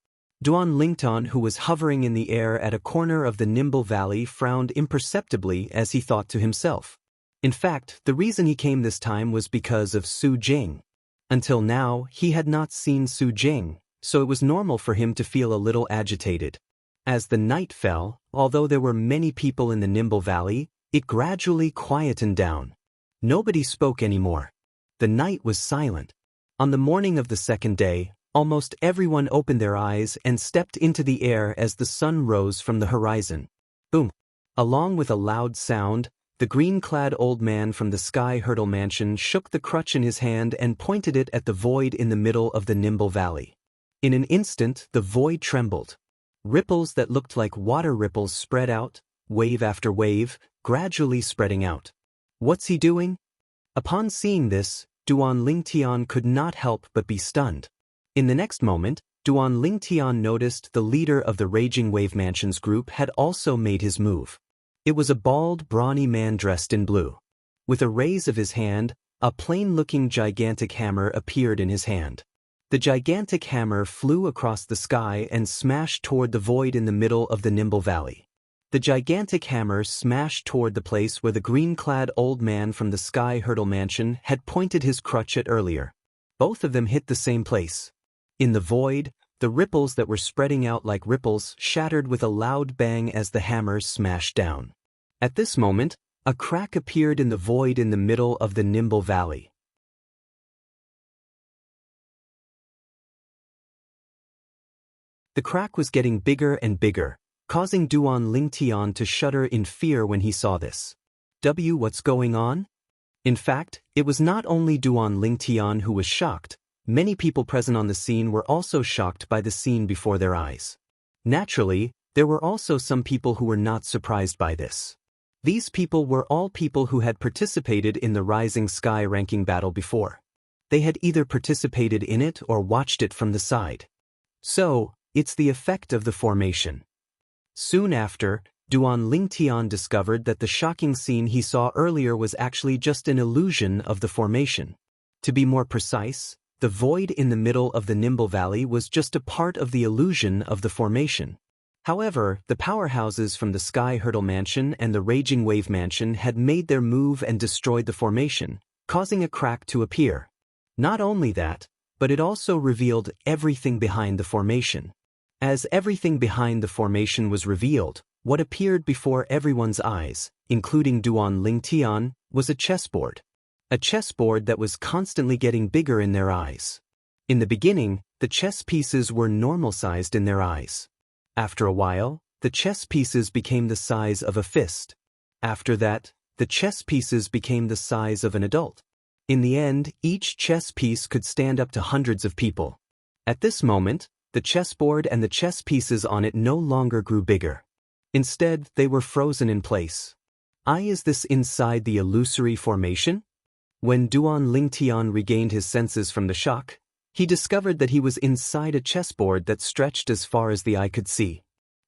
Duan Lingtian, who was hovering in the air at a corner of the Nimble Valley, frowned imperceptibly as he thought to himself. In fact, the reason he came this time was because of Su Jing. Until now, he had not seen Su Jing, so it was normal for him to feel a little agitated. As the night fell, although there were many people in the Nimble Valley, it gradually quietened down. Nobody spoke anymore. The night was silent. On the morning of the second day, almost everyone opened their eyes and stepped into the air as the sun rose from the horizon. Boom! Along with a loud sound, the green-clad old man from the Sky Hurdle Mansion shook the crutch in his hand and pointed it at the void in the middle of the Nimble Valley. In an instant, the void trembled. Ripples that looked like water ripples spread out, wave after wave, gradually spreading out. What's he doing? Upon seeing this, Duan Lingtian could not help but be stunned. In the next moment, Duan Lingtian noticed the leader of the Raging Wave Mansion's group had also made his move. It was a bald, brawny man dressed in blue. With a raise of his hand, a plain-looking gigantic hammer appeared in his hand. The gigantic hammer flew across the sky and smashed toward the void in the middle of the Nimble Valley. The gigantic hammer smashed toward the place where the green-clad old man from the Sky Hurdle Mansion had pointed his crutch at earlier. Both of them hit the same place. In the void, the ripples that were spreading out like ripples shattered with a loud bang as the hammer smashed down. At this moment, a crack appeared in the void in the middle of the Nimble Valley. The crack was getting bigger and bigger, causing Duan Lingtian to shudder in fear when he saw this. What's going on? In fact, it was not only Duan Lingtian who was shocked. Many people present on the scene were also shocked by the scene before their eyes. Naturally, there were also some people who were not surprised by this. These people were all people who had participated in the Rising Sky ranking battle before. They had either participated in it or watched it from the side. So, it's the effect of the formation. Soon after, Duan Lingtian discovered that the shocking scene he saw earlier was actually just an illusion of the formation. To be more precise, the void in the middle of the Nimble Valley was just a part of the illusion of the formation. However, the powerhouses from the Sky Hurdle Mansion and the Raging Wave Mansion had made their move and destroyed the formation, causing a crack to appear. Not only that, but it also revealed everything behind the formation. As everything behind the formation was revealed, what appeared before everyone's eyes, including Duan Lingtian, was a chessboard. A chessboard that was constantly getting bigger in their eyes. In the beginning, the chess pieces were normal-sized in their eyes. After a while, the chess pieces became the size of a fist. After that, the chess pieces became the size of an adult. In the end, each chess piece could stand up to hundreds of people. At this moment, the chessboard and the chess pieces on it no longer grew bigger. Instead, they were frozen in place. Is this inside the illusory formation? When Duan Lingtian regained his senses from the shock, he discovered that he was inside a chessboard that stretched as far as the eye could see.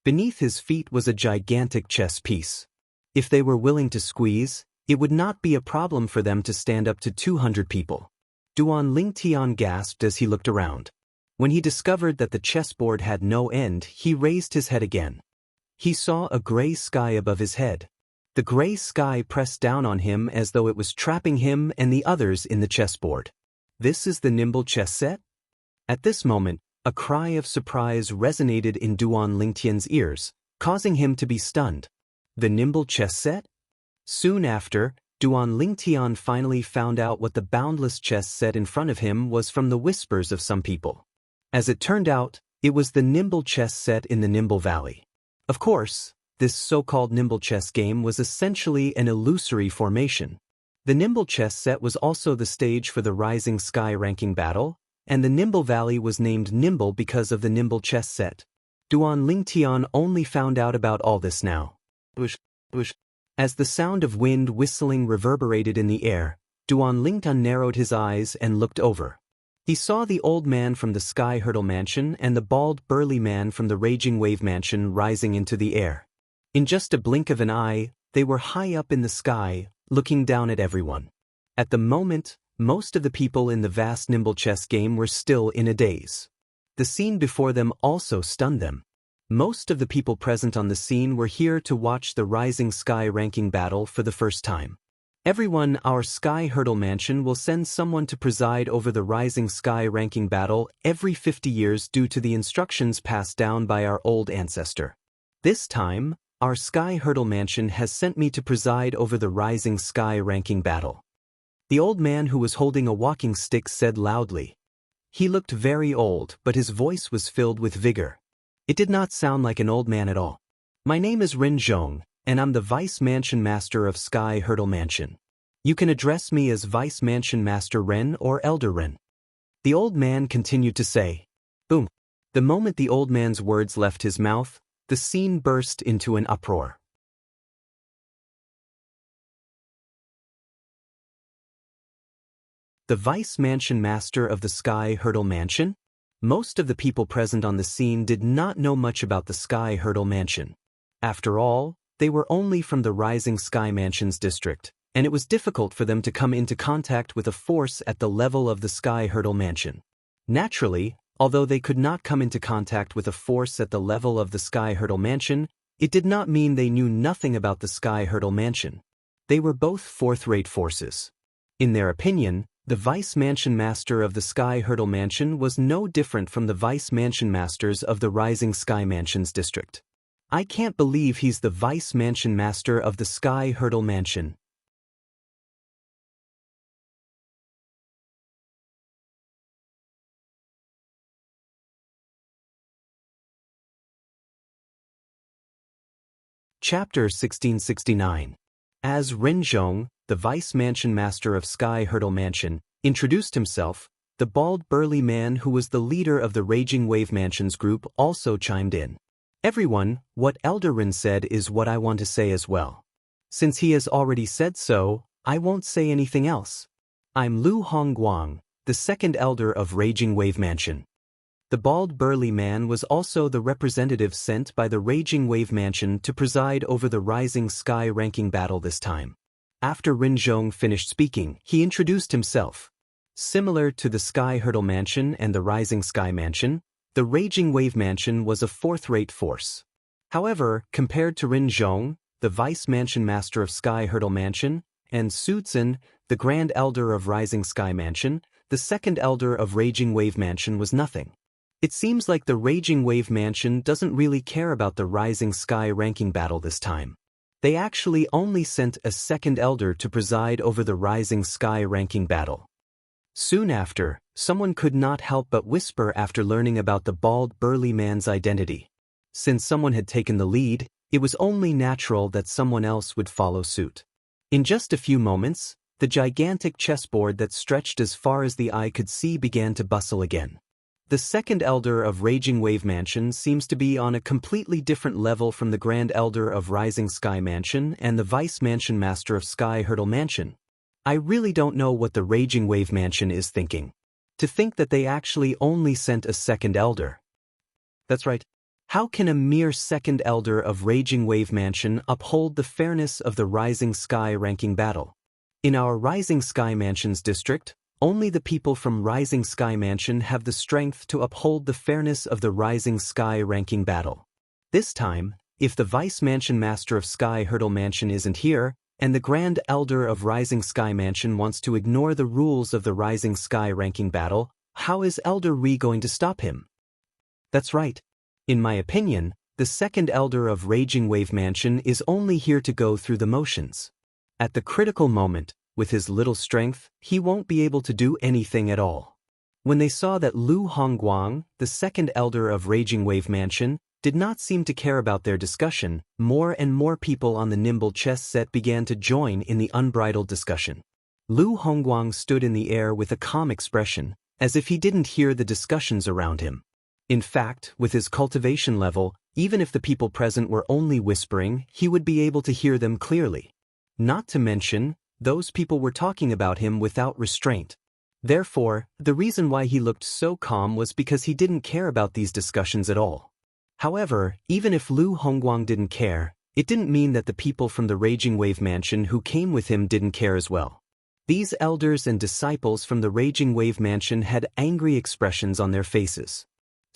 Beneath his feet was a gigantic chess piece. If they were willing to squeeze, it would not be a problem for them to stand up to 200 people. Duan Lingtian gasped as he looked around. When he discovered that the chessboard had no end, he raised his head again. He saw a gray sky above his head. The gray sky pressed down on him as though it was trapping him and the others in the chessboard. This is the nimble chess set? At this moment, a cry of surprise resonated in Duan Lingtian's ears, causing him to be stunned. The nimble chess set? Soon after, Duan Lingtian finally found out what the boundless chess set in front of him was from the whispers of some people. As it turned out, it was the nimble chess set in the Nimble Valley. Of course, this so-called nimble chess game was essentially an illusory formation. The nimble chess set was also the stage for the Rising Sky ranking battle, and the Nimble Valley was named Nimble because of the nimble chess set. Duan Lingtian only found out about all this now. Whoosh, whoosh. As the sound of wind whistling reverberated in the air, Duan Lingtian narrowed his eyes and looked over. He saw the old man from the Sky Hurdle Mansion and the bald burly man from the Raging Wave Mansion rising into the air. In just a blink of an eye, they were high up in the sky, looking down at everyone. At the moment, most of the people in the vast nimble chess game were still in a daze. The scene before them also stunned them. Most of the people present on the scene were here to watch the Rising Sky ranking battle for the first time. Everyone, our Sky Hurdle Mansion will send someone to preside over the Rising Sky ranking battle every 50 years due to the instructions passed down by our old ancestor. This time, our Sky Hurdle Mansion has sent me to preside over the Rising Sky ranking battle. The old man who was holding a walking stick said loudly. He looked very old, but his voice was filled with vigor. It did not sound like an old man at all. My name is Rin Zhong, and I'm the Vice Mansion Master of Sky Hurdle Mansion. You can address me as Vice Mansion Master Ren or Elder Ren. The old man continued to say. Boom. The moment the old man's words left his mouth, the scene burst into an uproar. The Vice Mansion Master of the Sky Hurdle Mansion? Most of the people present on the scene did not know much about the Sky Hurdle Mansion. After all, they were only from the Rising Sky Mansion's district, and it was difficult for them to come into contact with a force at the level of the Sky Hurdle Mansion. Naturally, although they could not come into contact with a force at the level of the Sky Hurdle Mansion, it did not mean they knew nothing about the Sky Hurdle Mansion. They were both fourth-rate forces. In their opinion, the Vice Mansion Master of the Sky Hurdle Mansion was no different from the Vice Mansion Masters of the Rising Sky Mansion's district. I can't believe he's the Vice Mansion Master of the Sky Hurdle Mansion. Chapter 1669. As Ren Zhong, the Vice Mansion Master of Sky Hurdle Mansion, introduced himself, the bald burly man who was the leader of the Raging Wave Mansion's group also chimed in. Everyone, what Elder Ren said is what I want to say as well. Since he has already said so, I won't say anything else. I'm Lu Hongguang, the second elder of Raging Wave Mansion. The bald burly man was also the representative sent by the Raging Wave Mansion to preside over the Rising Sky ranking battle this time. After Rin Zhong finished speaking, he introduced himself. Similar to the Sky Hurdle Mansion and the Rising Sky Mansion, the Raging Wave Mansion was a fourth-rate force. However, compared to Rin Zhong, the Vice Mansion Master of Sky Hurdle Mansion, and Su Zhen, the Grand Elder of Rising Sky Mansion, the second elder of Raging Wave Mansion was nothing. It seems like the Raging Wave Mansion doesn't really care about the Rising Sky ranking battle this time. They actually only sent a second elder to preside over the Rising Sky ranking battle. Soon after, someone could not help but whisper after learning about the bald burly man's identity. Since someone had taken the lead, it was only natural that someone else would follow suit. In just a few moments, the gigantic chessboard that stretched as far as the eye could see began to bustle again. The second elder of Raging Wave Mansion seems to be on a completely different level from the Grand Elder of Rising Sky Mansion and the Vice Mansion Master of Sky Hurdle Mansion. I really don't know what the Raging Wave Mansion is thinking. To think that they actually only sent a second elder. That's right. How can a mere second elder of Raging Wave Mansion uphold the fairness of the Rising Sky ranking battle? In our Rising Sky Mansion's district, only the people from Rising Sky Mansion have the strength to uphold the fairness of the Rising Sky ranking battle. This time, if the Vice Mansion Master of Sky Hurdle Mansion isn't here, and the Grand Elder of Rising Sky Mansion wants to ignore the rules of the Rising Sky ranking battle, how is Elder Ri going to stop him? That's right. In my opinion, the second Elder of Raging Wave Mansion is only here to go through the motions. At the critical moment, with his little strength, he won't be able to do anything at all. When they saw that Lu Hongguang, the second elder of Raging Wave Mansion, did not seem to care about their discussion, more and more people on the nimble chess set began to join in the unbridled discussion. Lu Hongguang stood in the air with a calm expression, as if he didn't hear the discussions around him. In fact, with his cultivation level, even if the people present were only whispering, he would be able to hear them clearly. Not to mention, those people were talking about him without restraint. Therefore, the reason why he looked so calm was because he didn't care about these discussions at all. However, even if Lu Hongguang didn't care, it didn't mean that the people from the Raging Wave Mansion who came with him didn't care as well. These elders and disciples from the Raging Wave Mansion had angry expressions on their faces.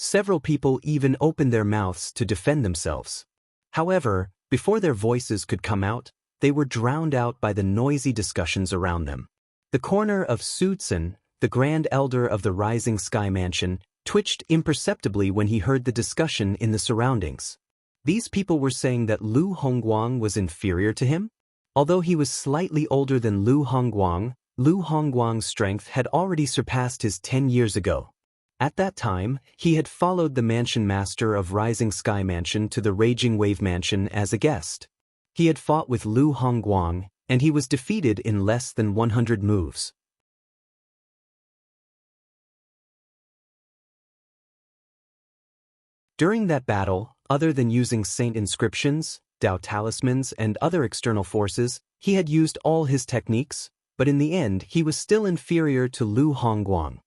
Several people even opened their mouths to defend themselves. However, before their voices could come out, they were drowned out by the noisy discussions around them. The corner of Su Tsun, the Grand Elder of the Rising Sky Mansion, twitched imperceptibly when he heard the discussion in the surroundings. These people were saying that Lu Hongguang was inferior to him? Although he was slightly older than Lu Hongguang's strength had already surpassed his 10 years ago. At that time, he had followed the Mansion Master of Rising Sky Mansion to the Raging Wave Mansion as a guest. He had fought with Lu Hongguang, and he was defeated in less than 100 moves. During that battle, other than using saint inscriptions, Dao talismans, and other external forces, he had used all his techniques, but in the end he was still inferior to Lu Hongguang.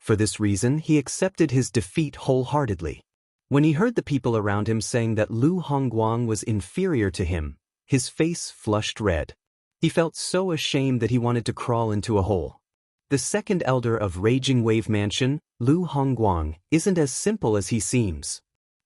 For this reason, he accepted his defeat wholeheartedly. When he heard the people around him saying that Lu Hongguang was inferior to him, his face flushed red. He felt so ashamed that he wanted to crawl into a hole. The second elder of Raging Wave Mansion, Lu Hongguang, isn't as simple as he seems.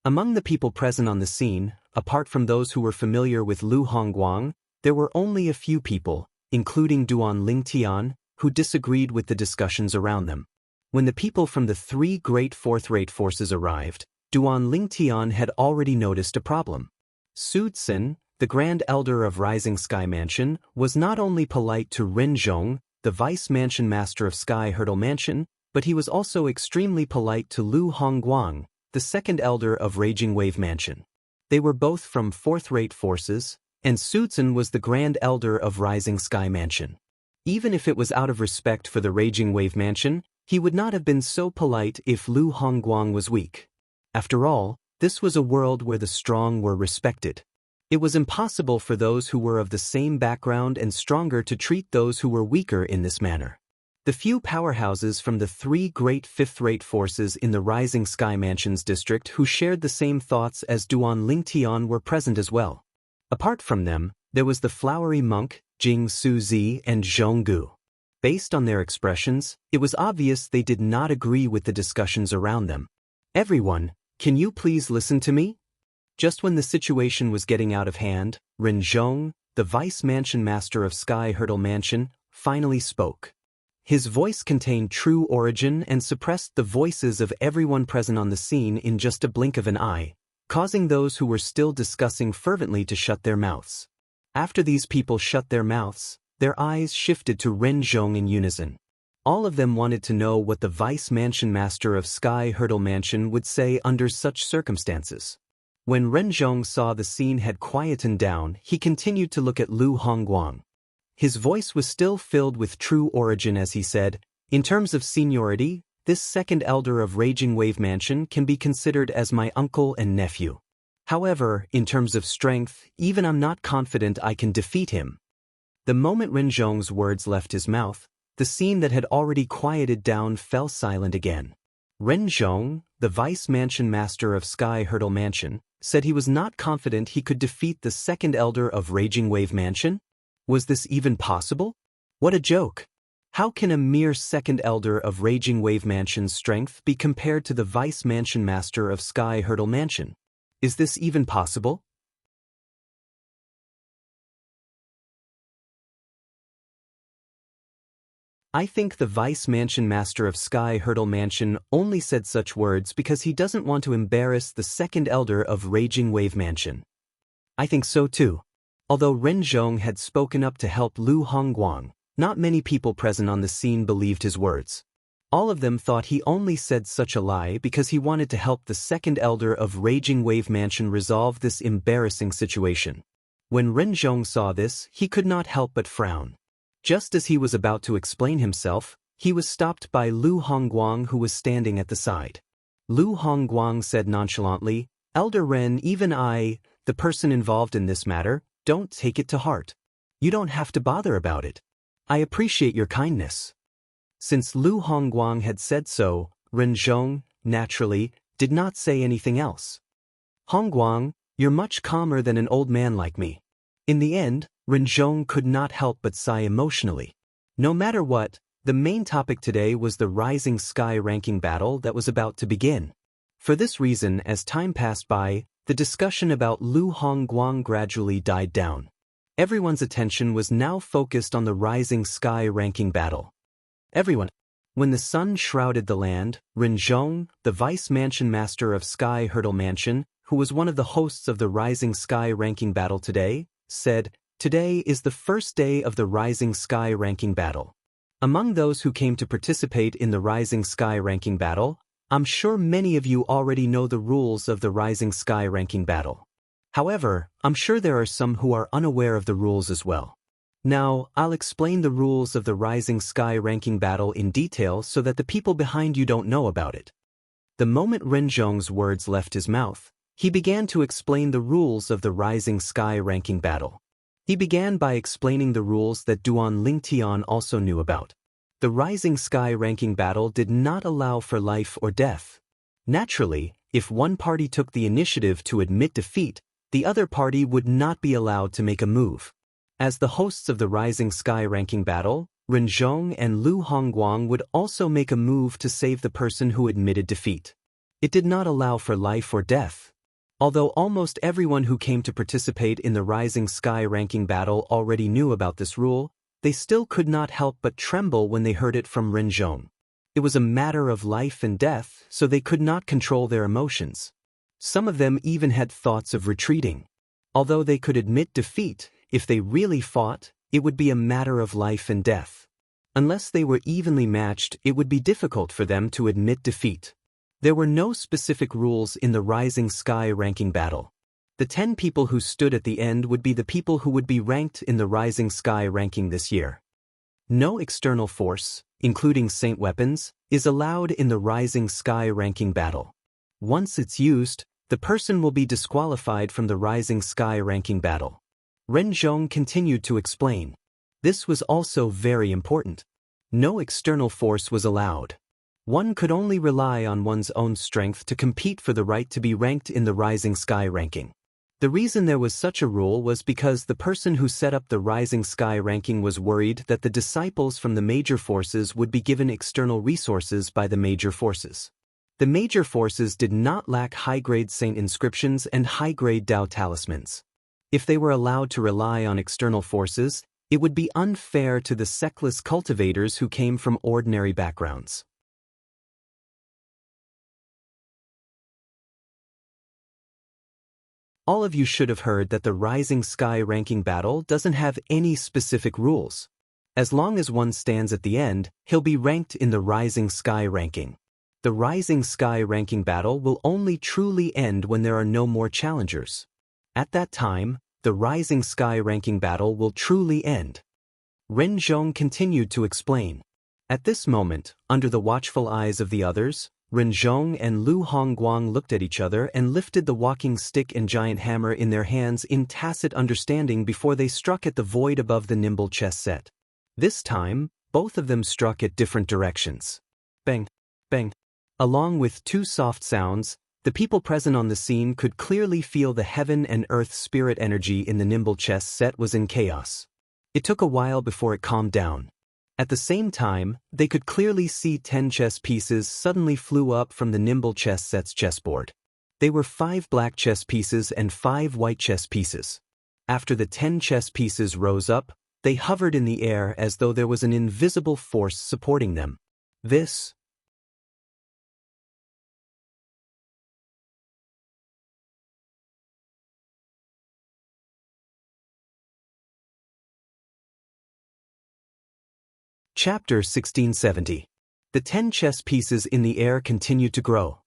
Among the people present on the scene, apart from those who were familiar with Lu Hongguang, there were only a few people, including Duan Lingtian, who disagreed with the discussions around them. When the people from the three great fourth-rate forces arrived, Duan Lingtian had already noticed a problem. Su Tsun, the Grand Elder of Rising Sky Mansion, was not only polite to Ren Zhong, the Vice Mansion Master of Sky Hurdle Mansion, but he was also extremely polite to Lu Hongguang, the second Elder of Raging Wave Mansion. They were both from fourth-rate forces, and Su Tsun was the Grand Elder of Rising Sky Mansion. Even if it was out of respect for the Raging Wave Mansion, he would not have been so polite if Lu Hongguang was weak. After all, this was a world where the strong were respected. It was impossible for those who were of the same background and stronger to treat those who were weaker in this manner. The few powerhouses from the three great fifth-rate forces in the Rising Sky Mansion's district who shared the same thoughts as Duan Lingtian were present as well. Apart from them, there was the flowery monk, Jing Suzi and Zhong Gu. Based on their expressions, it was obvious they did not agree with the discussions around them. Everyone, can you please listen to me? Just when the situation was getting out of hand, Ren Zhong, the Vice Mansion Master of Sky Hurdle Mansion, finally spoke. His voice contained true origin and suppressed the voices of everyone present on the scene in just a blink of an eye, causing those who were still discussing fervently to shut their mouths. After these people shut their mouths, their eyes shifted to Ren Zhong in unison. All of them wanted to know what the Vice Mansion Master of Sky Hurdle Mansion would say under such circumstances. When Renzhong saw the scene had quietened down, he continued to look at Lu Hongguang. His voice was still filled with true origin as he said, "In terms of seniority, this second elder of Raging Wave Mansion can be considered as my uncle and nephew. However, in terms of strength, even I'm not confident I can defeat him." The moment Renzhong's words left his mouth, the scene that had already quieted down fell silent again. Renzhong, the vice mansion master of Sky Hurdle Mansion, said he was not confident he could defeat the second elder of Raging Wave Mansion? Was this even possible? What a joke! How can a mere second elder of Raging Wave Mansion's strength be compared to the vice mansion master of Sky Hurdle Mansion? Is this even possible? I think the vice mansion master of Sky Hurdle Mansion only said such words because he doesn't want to embarrass the second elder of Raging Wave Mansion. I think so too. Although Renzhong had spoken up to help Lu Hongguang, not many people present on the scene believed his words. All of them thought he only said such a lie because he wanted to help the second elder of Raging Wave Mansion resolve this embarrassing situation. When Renzhong saw this, he could not help but frown. Just as he was about to explain himself, he was stopped by Lu Hongguang who was standing at the side. Lu Hongguang said nonchalantly, "Elder Ren, even I, the person involved in this matter, don't take it to heart. You don't have to bother about it. I appreciate your kindness." Since Lu Hongguang had said so, Renzhong, naturally, did not say anything else. "Hongguang, you're much calmer than an old man like me." In the end, Renzhong could not help but sigh emotionally. No matter what, the main topic today was the Rising Sky ranking battle that was about to begin. For this reason, as time passed by, the discussion about Lu Hongguang gradually died down. Everyone's attention was now focused on the Rising Sky ranking battle. When the sun shrouded the land, Renzhong, the vice mansion master of Sky Hurdle Mansion, who was one of the hosts of the Rising Sky ranking battle today, said, "Today is the first day of the Rising Sky ranking battle. Among those who came to participate in the Rising Sky ranking battle, I'm sure many of you already know the rules of the Rising Sky ranking battle. However, I'm sure there are some who are unaware of the rules as well. Now, I'll explain the rules of the Rising Sky ranking battle in detail so that the people behind you don't know about it." The moment Renzhong's words left his mouth, he began to explain the rules of the Rising Sky ranking battle. He began by explaining the rules that Duan Lingtian also knew about. The Rising Sky ranking battle did not allow for life or death. Naturally, if one party took the initiative to admit defeat, the other party would not be allowed to make a move. As the hosts of the Rising Sky ranking battle, Renzhong and Lu Hongguang would also make a move to save the person who admitted defeat. It did not allow for life or death. Although almost everyone who came to participate in the Rising Sky ranking battle already knew about this rule, they still could not help but tremble when they heard it from Renzhong. It was a matter of life and death, so they could not control their emotions. Some of them even had thoughts of retreating. Although they could admit defeat, if they really fought, it would be a matter of life and death. Unless they were evenly matched, it would be difficult for them to admit defeat. There were no specific rules in the Rising Sky ranking battle. The 10 people who stood at the end would be the people who would be ranked in the Rising Sky ranking this year. No external force, including saint weapons, is allowed in the Rising Sky ranking battle. Once it's used, the person will be disqualified from the Rising Sky ranking battle. Renzhong continued to explain. This was also very important. No external force was allowed. One could only rely on one's own strength to compete for the right to be ranked in the Rising Sky ranking. The reason there was such a rule was because the person who set up the Rising Sky ranking was worried that the disciples from the major forces would be given external resources by the major forces. The major forces did not lack high-grade saint inscriptions and high-grade Dao talismans. If they were allowed to rely on external forces, it would be unfair to the sectless cultivators who came from ordinary backgrounds. All of you should have heard that the Rising Sky ranking battle doesn't have any specific rules. As long as one stands at the end, he'll be ranked in the Rising Sky ranking. The Rising Sky ranking battle will only truly end when there are no more challengers. At that time, the Rising Sky ranking battle will truly end. Ren Zhong continued to explain. At this moment, under the watchful eyes of the others, Ren Zhong and Lu Hongguang looked at each other and lifted the walking stick and giant hammer in their hands in tacit understanding before they struck at the void above the nimble chess set. This time, both of them struck at different directions. Bang, bang. Along with two soft sounds, the people present on the scene could clearly feel the heaven and earth spirit energy in the nimble chess set was in chaos. It took a while before it calmed down. At the same time, they could clearly see 10 chess pieces suddenly flew up from the nimble chess set's chessboard. They were 5 black chess pieces and 5 white chess pieces. After the 10 chess pieces rose up, they hovered in the air as though there was an invisible force supporting them. This Chapter 1670. The 10 chess pieces in the air continued to grow.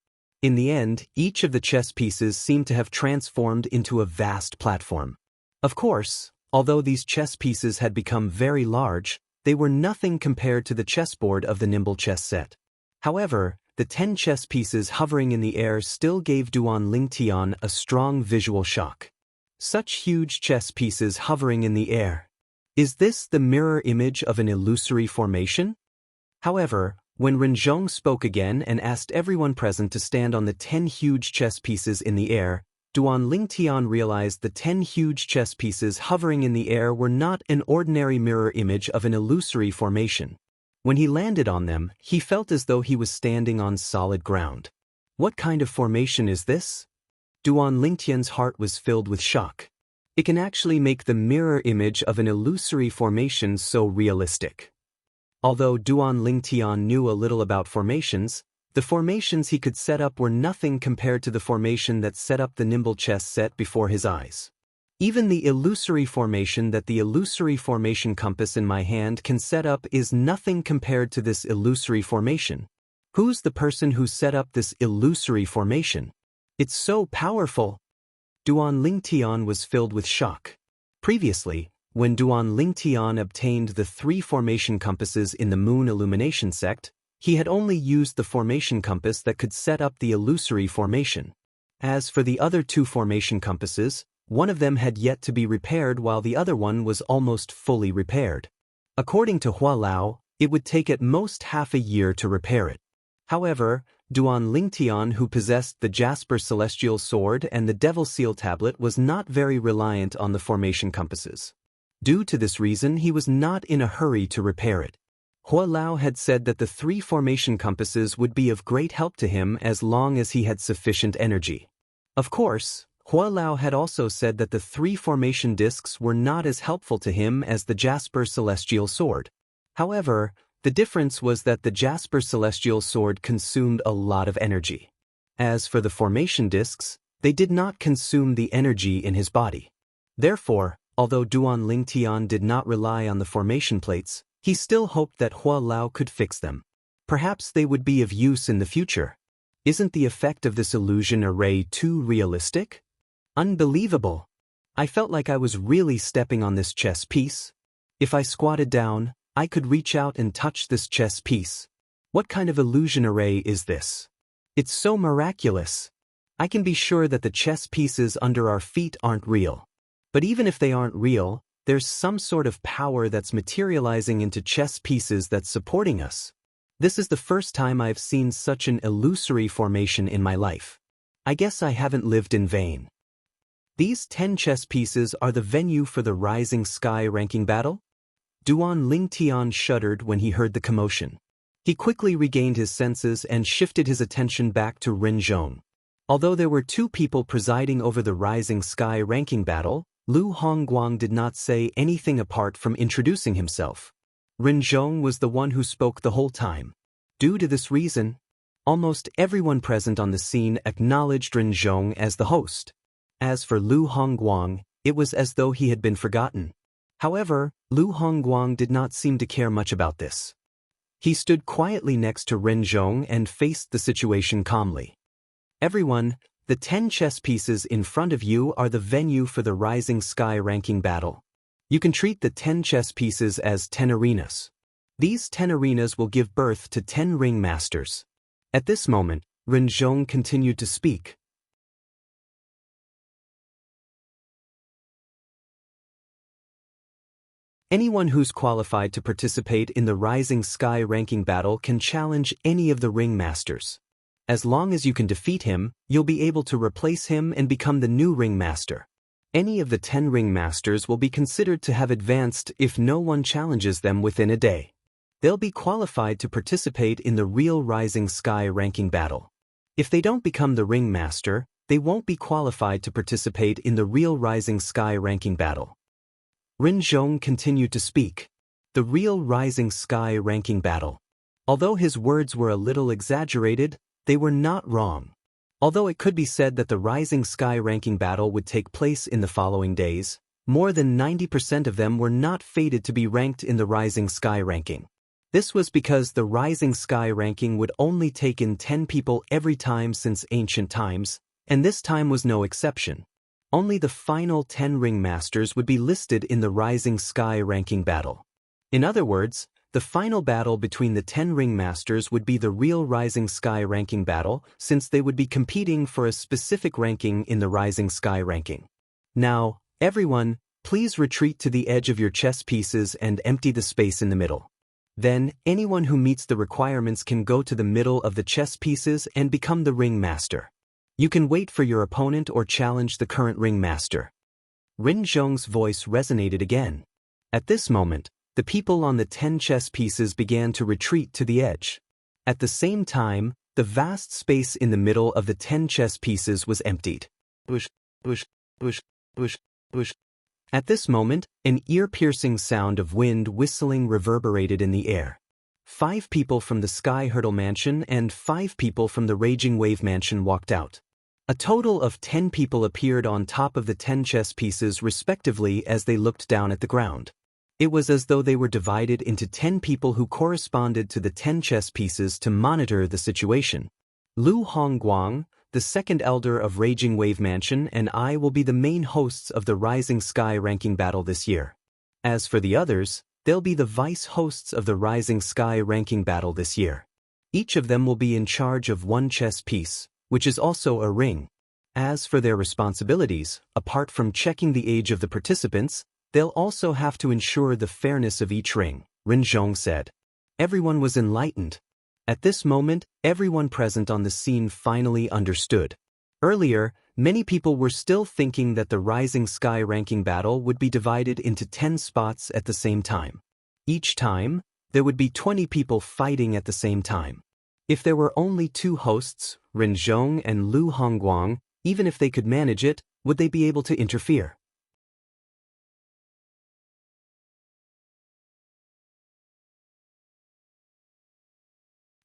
In the end, each of the chess pieces seemed to have transformed into a vast platform. Of course, although these chess pieces had become very large, they were nothing compared to the chessboard of the nimble chess set. However, the 10 chess pieces hovering in the air still gave Duan Lingtian a strong visual shock. Such huge chess pieces hovering in the air. Is this the mirror image of an illusory formation? However, when Ren Zhong spoke again and asked everyone present to stand on the 10 huge chess pieces in the air, Duan Lingtian realized the 10 huge chess pieces hovering in the air were not an ordinary mirror image of an illusory formation. When he landed on them, he felt as though he was standing on solid ground. What kind of formation is this? Duan Lingtian's heart was filled with shock. It can actually make the mirror image of an illusory formation so realistic. Although Duan Lingtian knew a little about formations, the formations he could set up were nothing compared to the formation that set up the nimble chess set before his eyes. Even the illusory formation that the illusory formation compass in my hand can set up is nothing compared to this illusory formation. Who's the person who set up this illusory formation? It's so powerful. Duan Lingtian was filled with shock. Previously, when Duan Lingtian obtained the 3 formation compasses in the Moon Illumination sect, he had only used the formation compass that could set up the illusory formation. As for the other 2 formation compasses, one of them had yet to be repaired while the other one was almost fully repaired. According to Hua Lao, it would take at most half a year to repair it. However, Duan Lingtian, who possessed the Jasper Celestial Sword and the Devil Seal Tablet, was not very reliant on the formation compasses. Due to this reason, he was not in a hurry to repair it. Hua Lao had said that the 3 formation compasses would be of great help to him as long as he had sufficient energy. Of course, Hua Lao had also said that the 3 formation discs were not as helpful to him as the Jasper Celestial Sword. However, the difference was that the Jasper Celestial Sword consumed a lot of energy. As for the formation discs, they did not consume the energy in his body. Therefore, although Duan Lingtian did not rely on the formation plates, he still hoped that Hua Lao could fix them. Perhaps they would be of use in the future. Isn't the effect of this illusion array too realistic? Unbelievable! I felt like I was really stepping on this chess piece. If I squatted down, I could reach out and touch this chess piece. What kind of illusion array is this? It's so miraculous. I can be sure that the chess pieces under our feet aren't real. But even if they aren't real, there's some sort of power that's materializing into chess pieces that's supporting us. This is the first time I've seen such an illusory formation in my life. I guess I haven't lived in vain. These 10 chess pieces are the venue for the Rising Sky ranking battle? Duan Lingtian shuddered when he heard the commotion. He quickly regained his senses and shifted his attention back to Ren Zhong. Although there were 2 people presiding over the Rising Sky ranking battle, Lu Hongguang did not say anything apart from introducing himself. Ren Zhong was the one who spoke the whole time. Due to this reason, almost everyone present on the scene acknowledged Ren Zhong as the host. As for Lu Hongguang, it was as though he had been forgotten. However, Lu Hongguang did not seem to care much about this. He stood quietly next to Ren Zhong and faced the situation calmly. Everyone, the 10 chess pieces in front of you are the venue for the Rising Sky ranking battle. You can treat the 10 chess pieces as 10 arenas. These 10 arenas will give birth to 10 ring masters. At this moment, Ren Zhong continued to speak. Anyone who's qualified to participate in the Rising Sky ranking battle can challenge any of the ring masters. As long as you can defeat him, you'll be able to replace him and become the new ring master. Any of the 10 ring masters will be considered to have advanced if no one challenges them within a day. They'll be qualified to participate in the real Rising Sky ranking battle. If they don't become the ring master, they won't be qualified to participate in the real Rising Sky ranking battle. Ren Zhong continued to speak. The real Rising Sky ranking battle. Although his words were a little exaggerated, they were not wrong. Although it could be said that the Rising Sky ranking battle would take place in the following days, more than 90% of them were not fated to be ranked in the Rising Sky ranking. This was because the Rising Sky ranking would only take in 10 people every time since ancient times, and this time was no exception. Only the final 10 ring masters would be listed in the Rising Sky ranking battle. In other words, the final battle between the 10 ring masters would be the real Rising Sky ranking battle, since they would be competing for a specific ranking in the Rising Sky ranking. Now, everyone, please retreat to the edge of your chess pieces and empty the space in the middle. Then, anyone who meets the requirements can go to the middle of the chess pieces and become the ring master. You can wait for your opponent or challenge the current ring master. Ren Zhong's voice resonated again. At this moment, the people on the 10 chess pieces began to retreat to the edge. At the same time, the vast space in the middle of the 10 chess pieces was emptied. Bush, bush, bush, bush, bush. At this moment, an ear-piercing sound of wind whistling reverberated in the air. 5 people from the Sky Hurdle Mansion and 5 people from the Raging Wave Mansion walked out. A total of 10 people appeared on top of the 10 chess pieces respectively as they looked down at the ground. It was as though they were divided into 10 people who corresponded to the 10 chess pieces to monitor the situation. Lu Hongguang, the second elder of Raging Wave Mansion, and I will be the main hosts of the Rising Sky ranking battle this year. As for the others, they'll be the vice hosts of the Rising Sky ranking battle this year. Each of them will be in charge of one chess piece, which is also a ring. As for their responsibilities, apart from checking the age of the participants, they'll also have to ensure the fairness of each ring, Ren Zhong said. Everyone was enlightened. At this moment, everyone present on the scene finally understood. Earlier, many people were still thinking that the Rising Sky ranking battle would be divided into 10 spots at the same time. Each time, there would be 20 people fighting at the same time. If there were only 2 hosts, Ren Zhong and Lu Hongguang, even if they could manage it, would they be able to interfere?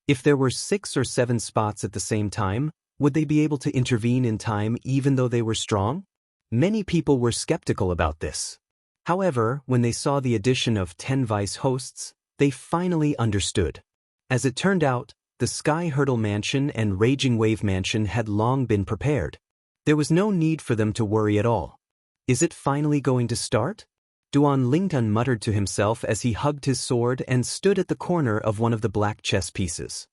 If there were 6 or 7 spots at the same time, would they be able to intervene in time even though they were strong? Many people were skeptical about this. However, when they saw the addition of 10 vice hosts, they finally understood. As it turned out, the Sky Hurdle Mansion and Raging Wave Mansion had long been prepared. There was no need for them to worry at all. Is it finally going to start? Duan Lingtan muttered to himself as he hugged his sword and stood at the corner of one of the black chess pieces.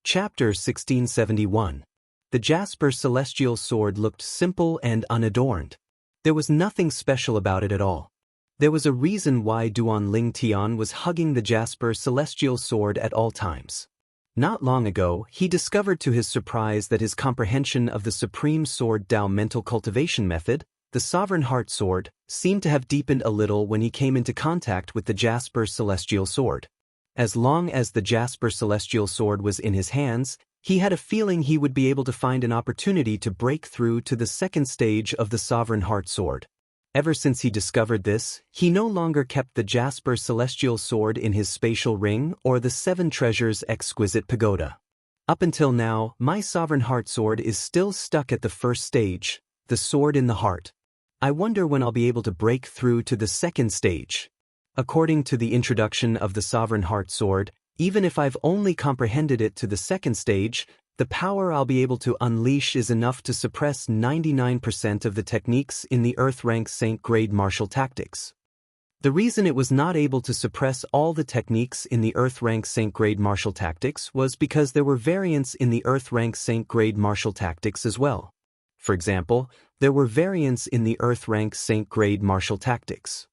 Chapter 1671. The Jasper Celestial Sword looked simple and unadorned. There was nothing special about it at all. There was a reason why Duan Lingtian was hugging the Jasper Celestial Sword at all times. Not long ago, he discovered to his surprise that his comprehension of the Supreme Sword Dao mental cultivation method, the Sovereign Heart Sword, seemed to have deepened a little when he came into contact with the Jasper Celestial Sword. As long as the Jasper Celestial Sword was in his hands, he had a feeling he would be able to find an opportunity to break through to the second stage of the Sovereign Heart Sword. Ever since he discovered this, he no longer kept the Jasper Celestial Sword in his spatial ring or the 7 Treasures Exquisite Pagoda. Up until now, my Sovereign Heart Sword is still stuck at the first stage, the sword in the heart. I wonder when I'll be able to break through to the second stage. According to the introduction of the Sovereign Heart Sword, even if I've only comprehended it to the second stage, the power I'll be able to unleash is enough to suppress 99% of the techniques in the Earth Rank Saint grade martial tactics. The reason it was not able to suppress all the techniques in the Earth Rank Saint grade martial tactics was because there were variants in the Earth Rank Saint grade martial tactics as well. For example, there were variants in the Earth Rank Saint grade martial tactics.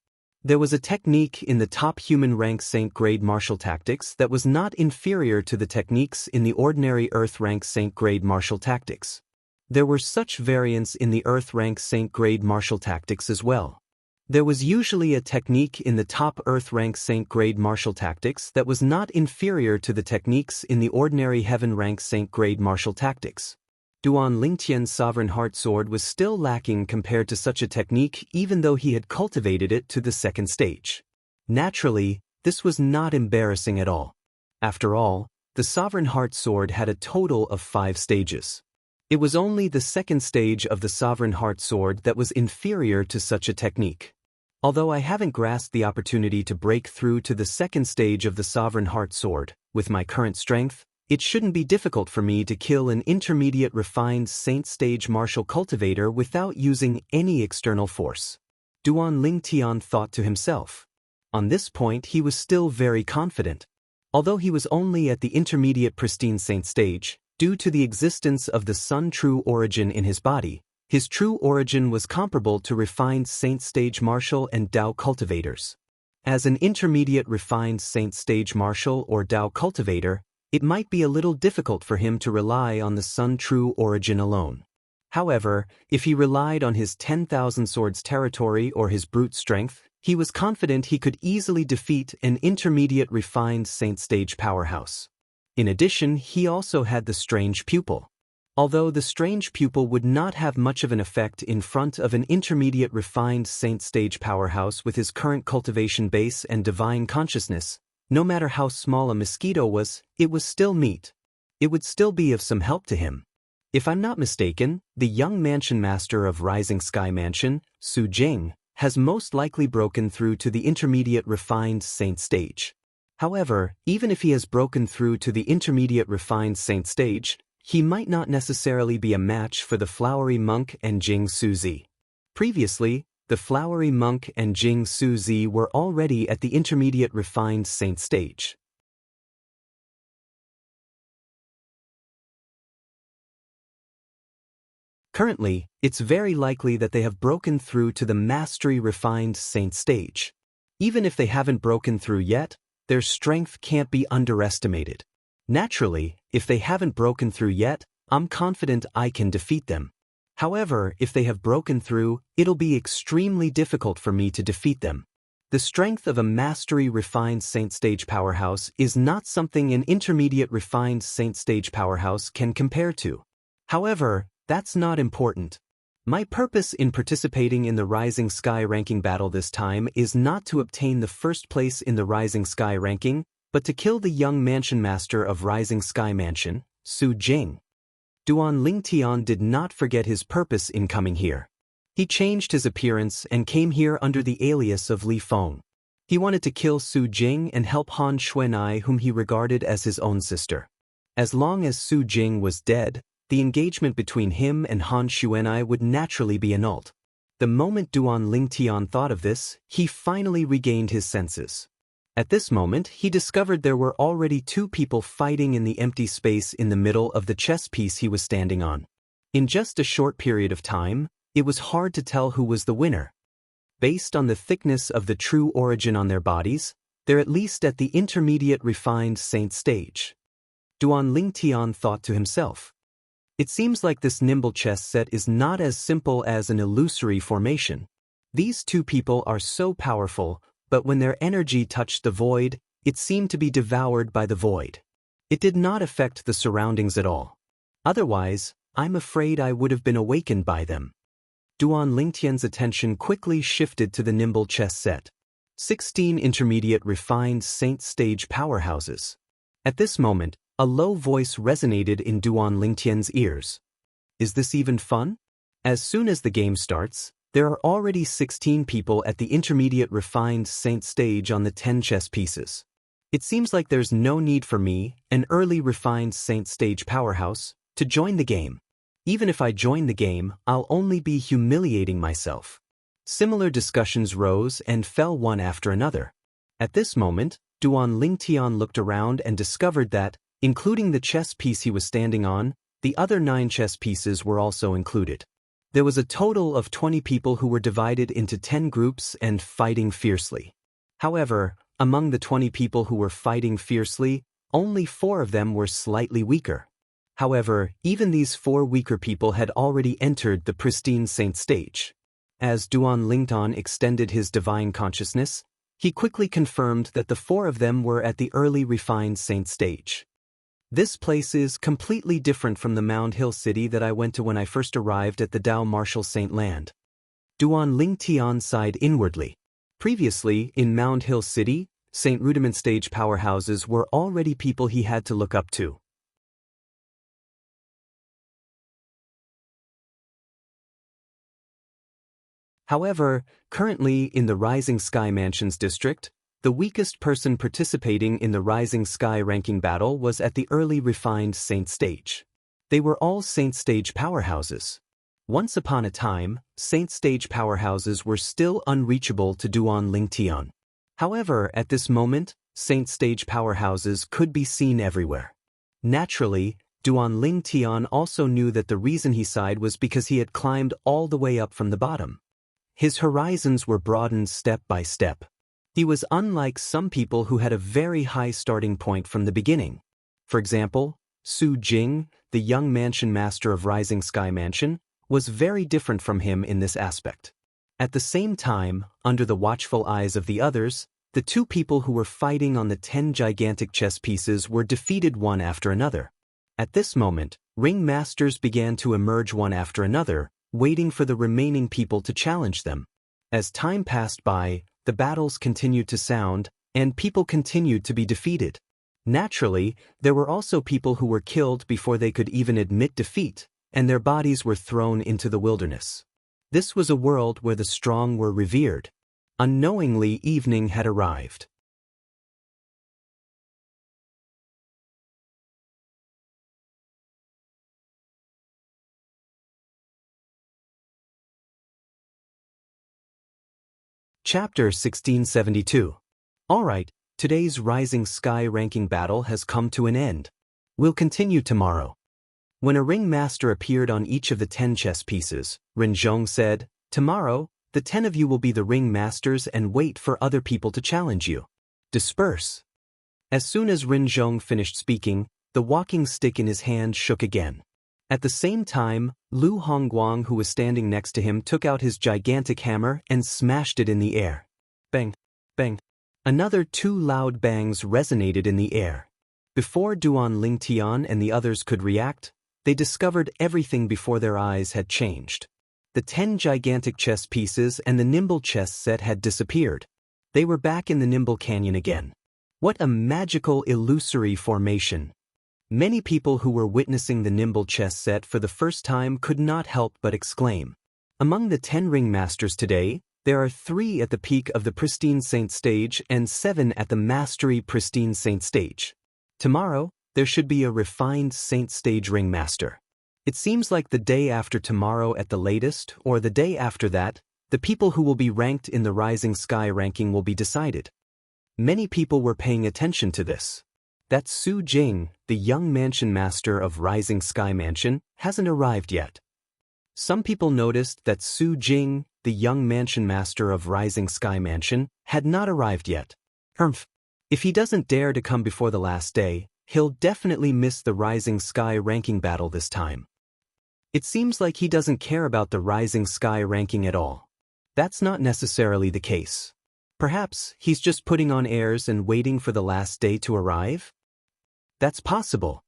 There was a technique in the top human rank Saint grade martial tactics that was not inferior to the techniques in the ordinary Earth Rank Saint grade martial tactics. There were such variants in the Earth Rank Saint grade martial tactics as well. There was usually a technique in the top Earth Rank Saint grade martial tactics that was not inferior to the techniques in the ordinary Heaven Rank Saint grade martial tactics. Duan Lingtian's Sovereign Heart Sword was still lacking compared to such a technique even though he had cultivated it to the second stage. Naturally, this was not embarrassing at all. After all, the Sovereign Heart Sword had a total of 5 stages. It was only the second stage of the Sovereign Heart Sword that was inferior to such a technique. Although I haven't grasped the opportunity to break through to the second stage of the Sovereign Heart Sword, with my current strength, it shouldn't be difficult for me to kill an intermediate refined Saint stage martial cultivator without using any external force. Duan Lingtian thought to himself. On this point he was still very confident. Although he was only at the intermediate pristine Saint stage, due to the existence of the Sun true origin in his body, his true origin was comparable to refined Saint stage martial and Dao cultivators. As an intermediate refined Saint stage martial or Dao cultivator, it might be a little difficult for him to rely on the Sun true origin alone. However, if he relied on his 10,000 swords territory or his brute strength, he was confident he could easily defeat an intermediate refined Saint stage powerhouse. In addition, he also had the Strange Pupil. Although the Strange Pupil would not have much of an effect in front of an intermediate refined Saint stage powerhouse with his current cultivation base and divine consciousness, no matter how small a mosquito was, it was still meat. It would still be of some help to him. If I'm not mistaken, the young mansion master of Rising Sky Mansion, Su Jing, has most likely broken through to the intermediate refined Saint stage. However, even if he has broken through to the intermediate refined Saint stage, he might not necessarily be a match for the Flowery Monk and Jing Suzi. Previously, the Flowery Monk and Jing Suzi were already at the intermediate refined Saint stage. Currently, it's very likely that they have broken through to the Mastery refined Saint stage. Even if they haven't broken through yet, their strength can't be underestimated. Naturally, if they haven't broken through yet, I'm confident I can defeat them. However, if they have broken through, it'll be extremely difficult for me to defeat them. The strength of a Mastery refined Saint stage powerhouse is not something an intermediate refined Saint stage powerhouse can compare to. However, that's not important. My purpose in participating in the Rising Sky ranking battle this time is not to obtain the first place in the Rising Sky ranking, but to kill the young mansion master of Rising Sky Mansion, Su Jing. Duan Lingtian did not forget his purpose in coming here. He changed his appearance and came here under the alias of Li Feng. He wanted to kill Su Jing and help Han Xuanai, whom he regarded as his own sister. As long as Su Jing was dead, the engagement between him and Han Xuanai would naturally be annulled. The moment Duan Lingtian thought of this, he finally regained his senses. At this moment, he discovered there were already 2 people fighting in the empty space in the middle of the chess piece he was standing on. In just a short period of time, it was hard to tell who was the winner. Based on the thickness of the true origin on their bodies, they're at least at the intermediate refined Saint stage. Duan Lingtian thought to himself. It seems like this nimble chess set is not as simple as an illusory formation. These 2 people are so powerful, but when their energy touched the void, it seemed to be devoured by the void. It did not affect the surroundings at all. Otherwise, I'm afraid I would have been awakened by them. Duan Lingtian's attention quickly shifted to the nimble chess set. 16 intermediate refined Saint stage powerhouses. At this moment, A low voice resonated in Duan Lingtian's ears. Is this even fun? As soon as the game starts, there are already 16 people at the intermediate refined saint stage on the 10 chess pieces. It seems like there's no need for me, an early refined saint stage powerhouse, to join the game. Even if I join the game, I'll only be humiliating myself. Similar discussions rose and fell one after another. At this moment, Duan Lingtian looked around and discovered that, including the chess piece he was standing on, the other 9 chess pieces were also included. There was a total of 20 people who were divided into 10 groups and fighting fiercely. However, among the 20 people who were fighting fiercely, only 4 of them were slightly weaker. However, even these 4 weaker people had already entered the pristine saint stage. As Duan Lingtian extended his divine consciousness, he quickly confirmed that the 4 of them were at the early refined saint stage. This place is completely different from the Mound Hill city that I went to when I first arrived at the Dao Martial Saint Land. Duan Lingtian sighed inwardly. Previously, in Mound Hill City, Saint Rudiment stage powerhouses were already people he had to look up to. However, currently in the Rising Sky Mansions district, the weakest person participating in the Rising Sky ranking battle was at the early refined Saint stage. They were all Saint stage powerhouses. Once upon a time, Saint stage powerhouses were still unreachable to Duan Lingtian. However, at this moment, Saint stage powerhouses could be seen everywhere. Naturally, Duan Lingtian also knew that the reason he sighed was because he had climbed all the way up from the bottom. His horizons were broadened step by step. He was unlike some people who had a very high starting point from the beginning. For example, Su Jing, the young mansion master of Rising Sky Mansion, was very different from him in this aspect. At the same time, under the watchful eyes of the others, the 2 people who were fighting on the 10 gigantic chess pieces were defeated one after another. At this moment, ring masters began to emerge one after another, waiting for the remaining people to challenge them. As time passed by, the battles continued to sound, and people continued to be defeated. Naturally, there were also people who were killed before they could even admit defeat, and their bodies were thrown into the wilderness. This was a world where the strong were revered. Unknowingly, evening had arrived. Chapter 1672. Alright, today's Rising Sky ranking battle has come to an end. We'll continue tomorrow. When a ring master appeared on each of the 10 chess pieces, Ren Zhong said, "Tomorrow, the 10 of you will be the ring masters and wait for other people to challenge you. Disperse." As soon as Ren Zhong finished speaking, the walking stick in his hand shook again. At the same time, Lu Hongguang, who was standing next to him, took out his gigantic hammer and smashed it in the air. Bang! Bang! Another 2 loud bangs resonated in the air. Before Duan Lingtian and the others could react, they discovered everything before their eyes had changed. The 10 gigantic chess pieces and the nimble chess set had disappeared. They were back in the nimble canyon again. What a magical illusory formation! Many people who were witnessing the nimble chess set for the first time could not help but exclaim. Among the 10 ring masters today, there are 3 at the peak of the pristine saint stage and 7 at the mastery pristine saint stage. Tomorrow, there should be a refined saint stage ring master. It seems like the day after tomorrow at the latest, or the day after that, the people who will be ranked in the Rising Sky ranking will be decided. Many people were paying attention to this. That Su Jing, the young mansion master of Rising Sky Mansion, hasn't arrived yet. Some people noticed that Su Jing, the young mansion master of Rising Sky Mansion, had not arrived yet. If he doesn't dare to come before the last day, he'll definitely miss the Rising Sky ranking battle this time. It seems like he doesn't care about the Rising Sky ranking at all. That's not necessarily the case. Perhaps he's just putting on airs and waiting for the last day to arrive? That's possible.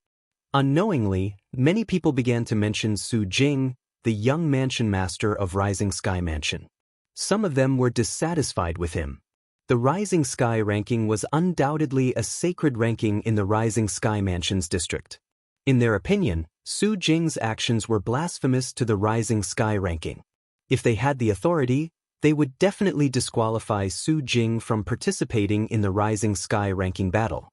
Unknowingly, many people began to mention Su Jing, the young mansion master of Rising Sky Mansion. Some of them were dissatisfied with him. The Rising Sky ranking was undoubtedly a sacred ranking in the Rising Sky Mansion's district. In their opinion, Su Jing's actions were blasphemous to the Rising Sky ranking. If they had the authority, they would definitely disqualify Su Jing from participating in the Rising Sky ranking battle.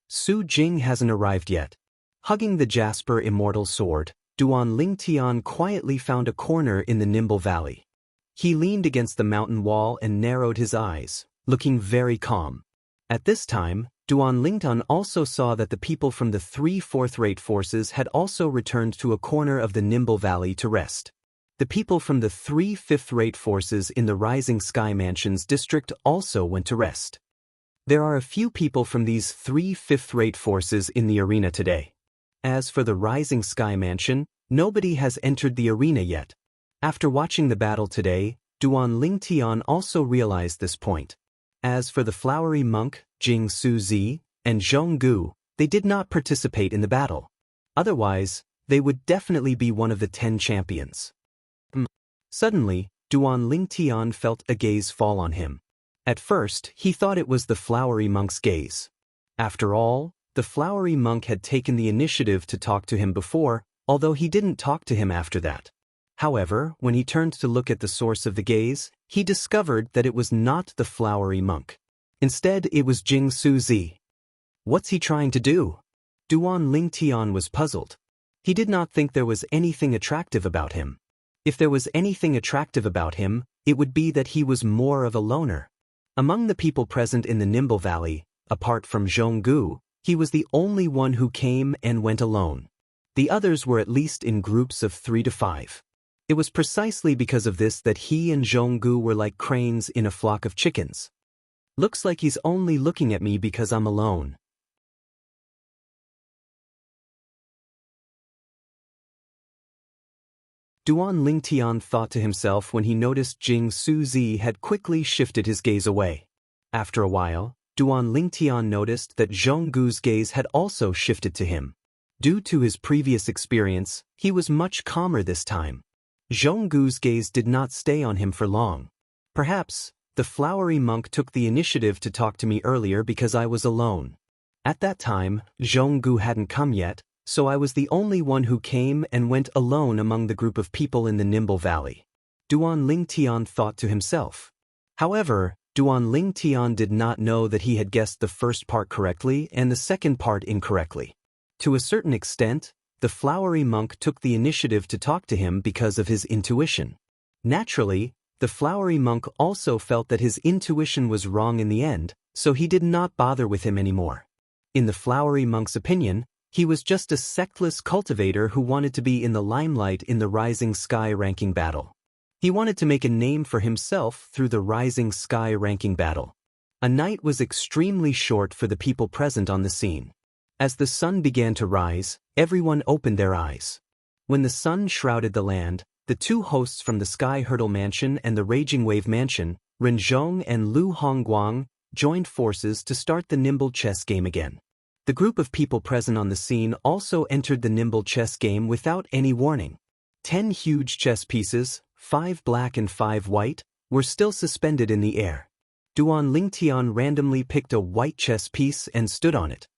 Su Jing hasn't arrived yet. Hugging the Jasper Immortal Sword, Duan Lingtian quietly found a corner in the Nimble Valley. He leaned against the mountain wall and narrowed his eyes, looking very calm. At this time, Duan Lingtian also saw that the people from the 3 fourth-rate forces had also returned to a corner of the Nimble Valley to rest. The people from the 3 fifth-rate forces in the Rising Sky Mansion's district also went to rest. There are a few people from these 3 fifth-rate forces in the arena today. As for the Rising Sky Mansion, nobody has entered the arena yet. After watching the battle today, Duan Lingtian also realized this point. As for the Flowery Monk, Jing Suzi, and Zhong Gu, they did not participate in the battle. Otherwise, they would definitely be one of the 10 champions. Suddenly, Duan Lingtian felt a gaze fall on him. At first, he thought it was the Flowery Monk's gaze. After all, the Flowery Monk had taken the initiative to talk to him before, although he didn't talk to him after that. However, when he turned to look at the source of the gaze, he discovered that it was not the Flowery Monk. Instead, it was Jing Suzi. What's he trying to do? Duan Lingtian was puzzled. He did not think there was anything attractive about him. If there was anything attractive about him, it would be that he was more of a loner. Among the people present in the Nimble Valley, apart from Zhong Gu, he was the only one who came and went alone. The others were at least in groups of 3 to 5. It was precisely because of this that he and Zhong Gu were like cranes in a flock of chickens. Looks like he's only looking at me because I'm alone. Duan Lingtian thought to himself when he noticed Jing Suzi had quickly shifted his gaze away. After a while, Duan Lingtian noticed that Zhong Gu's gaze had also shifted to him. Due to his previous experience, he was much calmer this time. Zhong Gu's gaze did not stay on him for long. Perhaps, the Flowery Monk took the initiative to talk to me earlier because I was alone. At that time, Zhong Gu hadn't come yet, so I was the only one who came and went alone among the group of people in the Nimble Valley. Duan Lingtian thought to himself. However, Duan Lingtian did not know that he had guessed the first part correctly and the second part incorrectly. To a certain extent, the Flowery Monk took the initiative to talk to him because of his intuition. Naturally, the Flowery Monk also felt that his intuition was wrong in the end, so he did not bother with him anymore. In the Flowery Monk's opinion, he was just a sectless cultivator who wanted to be in the limelight in the Rising Sky ranking battle. He wanted to make a name for himself through the Rising Sky ranking battle. A night was extremely short for the people present on the scene. As the sun began to rise, everyone opened their eyes. When the sun shrouded the land, the 2 hosts from the Sky Hurdle Mansion and the Raging Wave Mansion, Renzhong and Lu Hongguang, joined forces to start the Nimble chess game again. The group of people present on the scene also entered the Nimble chess game without any warning. 10 huge chess pieces, 5 black and 5 white, were still suspended in the air. Duan Lingtian randomly picked a white chess piece and stood on it.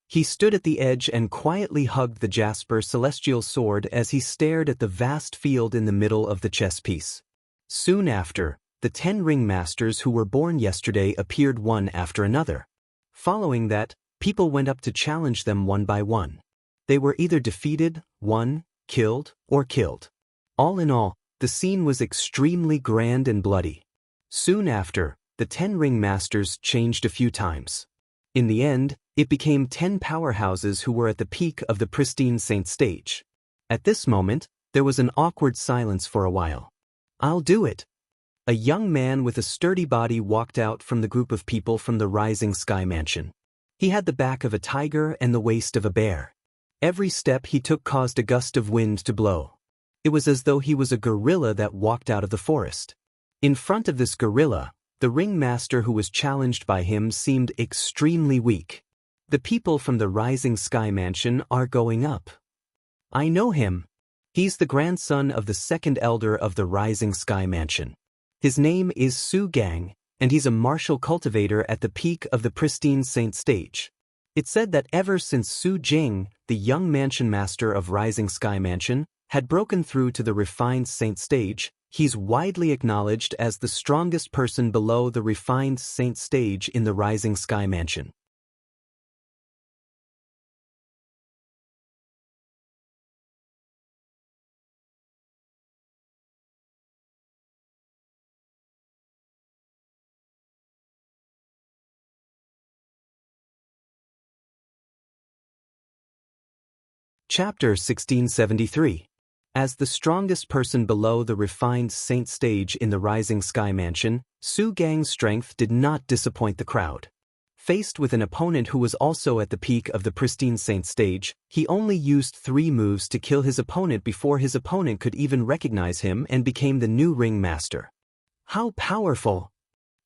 He stood at the edge and quietly hugged the Jasper Celestial Sword as he stared at the vast field in the middle of the chess piece. Soon after, the 10 ring masters who were born yesterday appeared one after another. Following that, people went up to challenge them one by one. They were either defeated, won, killed, or killed. All in all, the scene was extremely grand and bloody. Soon after, the 10 ring masters changed a few times. In the end, it became 10 powerhouses who were at the peak of the pristine Saint stage. At this moment, there was an awkward silence for a while. "I'll do it." A young man with a sturdy body walked out from the group of people from the Rising Sky Mansion. He had the back of a tiger and the waist of a bear. Every step he took caused a gust of wind to blow. It was as though he was a gorilla that walked out of the forest. In front of this gorilla, the ringmaster who was challenged by him seemed extremely weak. The people from the Rising Sky Mansion are going up. I know him. He's the grandson of the second elder of the Rising Sky Mansion. His name is Su Gang, and he's a martial cultivator at the peak of the pristine saint stage. It's said that ever since Su Jing, the young mansion master of Rising Sky Mansion, had broken through to the refined saint stage, he's widely acknowledged as the strongest person below the refined saint stage in the Rising Sky Mansion. Chapter 1673. As the strongest person below the refined saint stage in the Rising Sky Mansion, Su Gang's strength did not disappoint the crowd. Faced with an opponent who was also at the peak of the pristine saint stage, he only used 3 moves to kill his opponent before his opponent could even recognize him and became the new ring master. How powerful!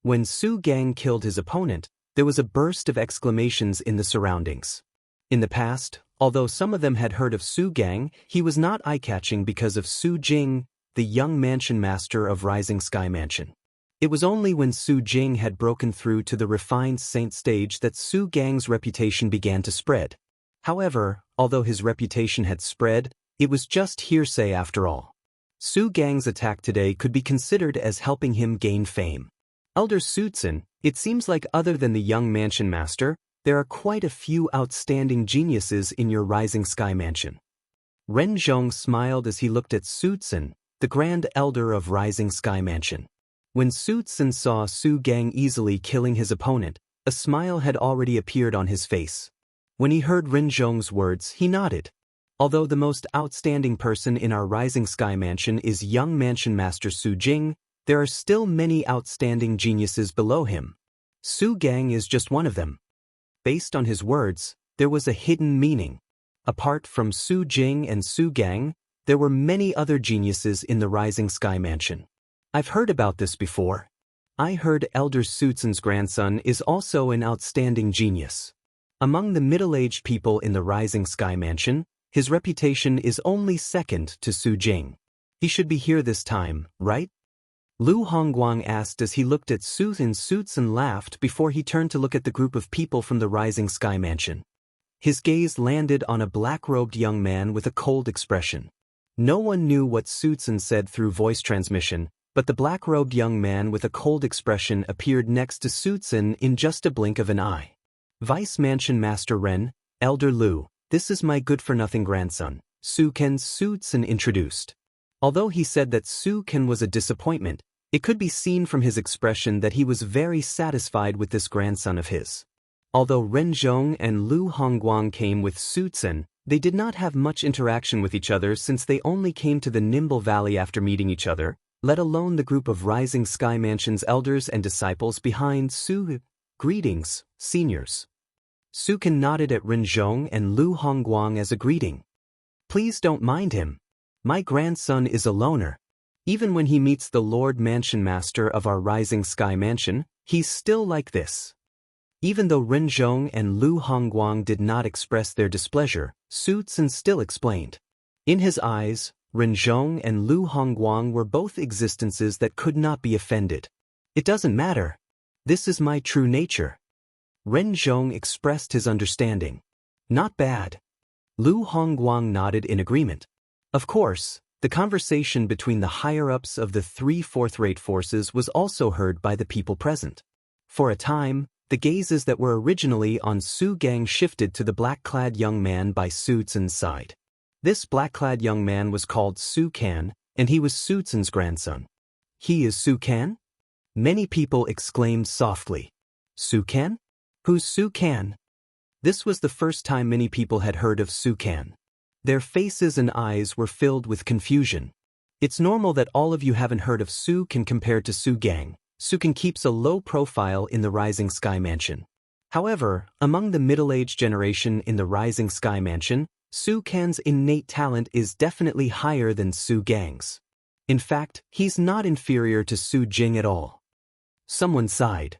When Su Gang killed his opponent, there was a burst of exclamations in the surroundings. In the past, although some of them had heard of Su Gang, he was not eye-catching because of Su Jing, the young mansion master of Rising Sky Mansion. It was only when Su Jing had broken through to the refined saint stage that Su Gang's reputation began to spread. However, although his reputation had spread, it was just hearsay after all. Su Gang's attack today could be considered as helping him gain fame. Elder Sutsun, it seems like other than the young mansion master, there are quite a few outstanding geniuses in your Rising Sky Mansion. Ren Zhong smiled as he looked at Sutsun, the Grand Elder of Rising Sky Mansion. When Sutsun saw Su Gang easily killing his opponent, a smile had already appeared on his face. When he heard Ren Zhong's words, he nodded. Although the most outstanding person in our Rising Sky Mansion is young mansion master Su Jing, there are still many outstanding geniuses below him. Su Gang is just one of them. Based on his words, there was a hidden meaning. Apart from Su Jing and Su Gang, there were many other geniuses in the Rising Sky Mansion. I've heard about this before. I heard Elder Sutsun's grandson is also an outstanding genius. Among the middle-aged people in the Rising Sky Mansion, his reputation is only second to Su Jing. He should be here this time, right? Lu Hongguang asked as he looked at Sutsun. Sutsun laughed before he turned to look at the group of people from the Rising Sky Mansion. His gaze landed on a black-robed young man with a cold expression. No one knew what Sutsun said through voice transmission, but the black-robed young man with a cold expression appeared next to Sutsun in just a blink of an eye. Vice Mansion Master Ren, Elder Lu, this is my good-for-nothing grandson, Su Ken. Sutsun introduced. Although he said that Su Ken was a disappointment, it could be seen from his expression that he was very satisfied with this grandson of his. Although Ren Zhong and Lu Hongguang came with Sutsun, they did not have much interaction with each other since they only came to the Nimble Valley after meeting each other, let alone the group of Rising Sky Mansion's elders and disciples behind Su. Greetings, seniors. Su Ken nodded at Ren Zhong and Lu Hongguang as a greeting. Please don't mind him. My grandson is a loner. Even when he meets the Lord Mansion Master of our Rising Sky Mansion, he's still like this. Even though Ren Zhong and Lu Hongguang did not express their displeasure, Sutsun still explained. In his eyes, Ren Zhong and Lu Hongguang were both existences that could not be offended. It doesn't matter. This is my true nature. Ren Zhong expressed his understanding. Not bad. Lu Hongguang nodded in agreement. Of course, the conversation between the higher-ups of the 3 fourth-rate forces was also heard by the people present. For a time, the gazes that were originally on Su Gang shifted to the black-clad young man by Sutsun's side. This black-clad young man was called Su Kan, and he was Sutsun's grandson. He is Su Kan? Many people exclaimed softly. Su Kan? Who's Su Kan? This was the first time many people had heard of Su Kan. Their faces and eyes were filled with confusion. It's normal that all of you haven't heard of Su Kan compared to Su Gang. Su Kan keeps a low profile in the Rising Sky Mansion. However, among the middle-aged generation in the Rising Sky Mansion, Su Kan's innate talent is definitely higher than Su Gang's. In fact, he's not inferior to Su Jing at all. Someone sighed.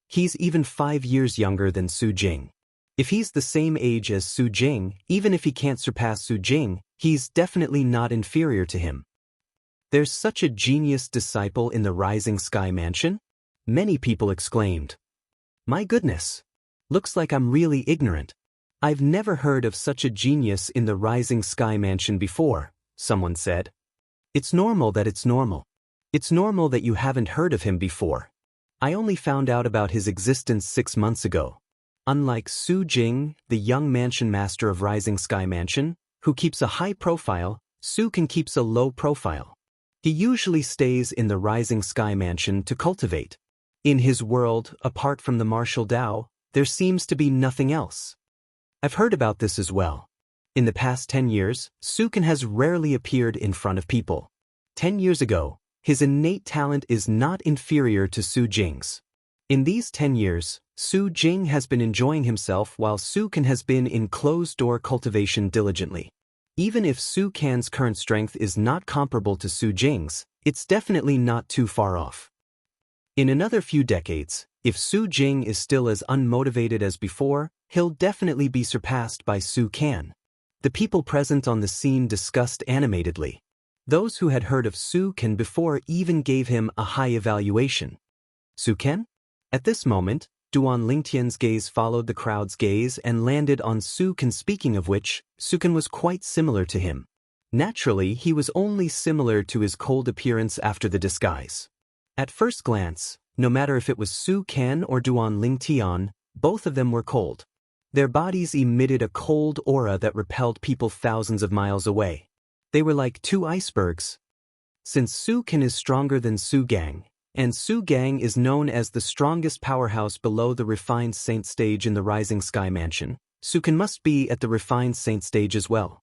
He's even 5 years younger than Su Jing. If he's the same age as Su Jing, even if he can't surpass Su Jing, He's definitely not inferior to him. There's such a genius disciple in the Rising Sky Mansion? Many people exclaimed. My goodness! Looks like I'm really ignorant. I've never heard of such a genius in the Rising Sky Mansion before, someone said. It's normal that it's normal. It's normal that you haven't heard of him before. I only found out about his existence 6 months ago. Unlike Su Jing, the young mansion master of Rising Sky Mansion, who keeps a high profile, Su Can keeps a low profile. He usually stays in the Rising Sky Mansion to cultivate. In his world, apart from the martial Dao, there seems to be nothing else. I've heard about this as well. In the past 10 years, Su Can has rarely appeared in front of people. 10 years ago, his innate talent is not inferior to Su Jing's. In these 10 years, Su Jing has been enjoying himself while Su Can has been in closed-door cultivation diligently. Even if Su Can's current strength is not comparable to Su Jing's, it's definitely not too far off. In another few decades, if Su Jing is still as unmotivated as before, he'll definitely be surpassed by Su Can. The people present on the scene discussed animatedly. Those who had heard of Su Can before even gave him a high evaluation. Su Can? At this moment, Duan Lingtian's gaze followed the crowd's gaze and landed on Su Can, speaking of which, Su Can was quite similar to him. Naturally, he was only similar to his cold appearance after the disguise. At first glance, no matter if it was Su Can or Duan Lingtian, both of them were cold. Their bodies emitted a cold aura that repelled people thousands of miles away. They were like two icebergs. Since Su Can is stronger than Su Gang, and Su Gang is known as the strongest powerhouse below the refined saint stage in the Rising Sky Mansion, Su Can must be at the refined saint stage as well.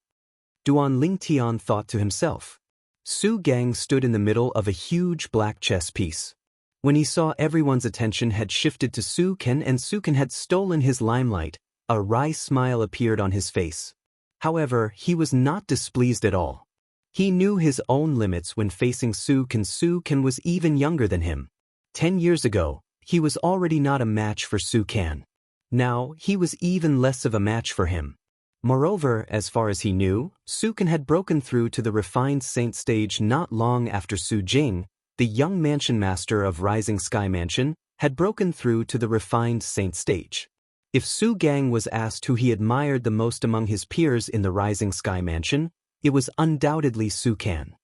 Duan Lingtian thought to himself. Su Gang stood in the middle of a huge black chess piece. When he saw everyone's attention had shifted to Su Can and Su Can had stolen his limelight, a wry smile appeared on his face. However, he was not displeased at all. He knew his own limits when facing Su Can. Su Can was even younger than him. 10 years ago, he was already not a match for Su Can. Now, he was even less of a match for him. Moreover, as far as he knew, Su Can had broken through to the refined saint stage not long after Su Jing, the young mansion master of Rising Sky Mansion, had broken through to the refined saint stage. If Su Gang was asked who he admired the most among his peers in the Rising Sky Mansion, it was undoubtedly Su Can.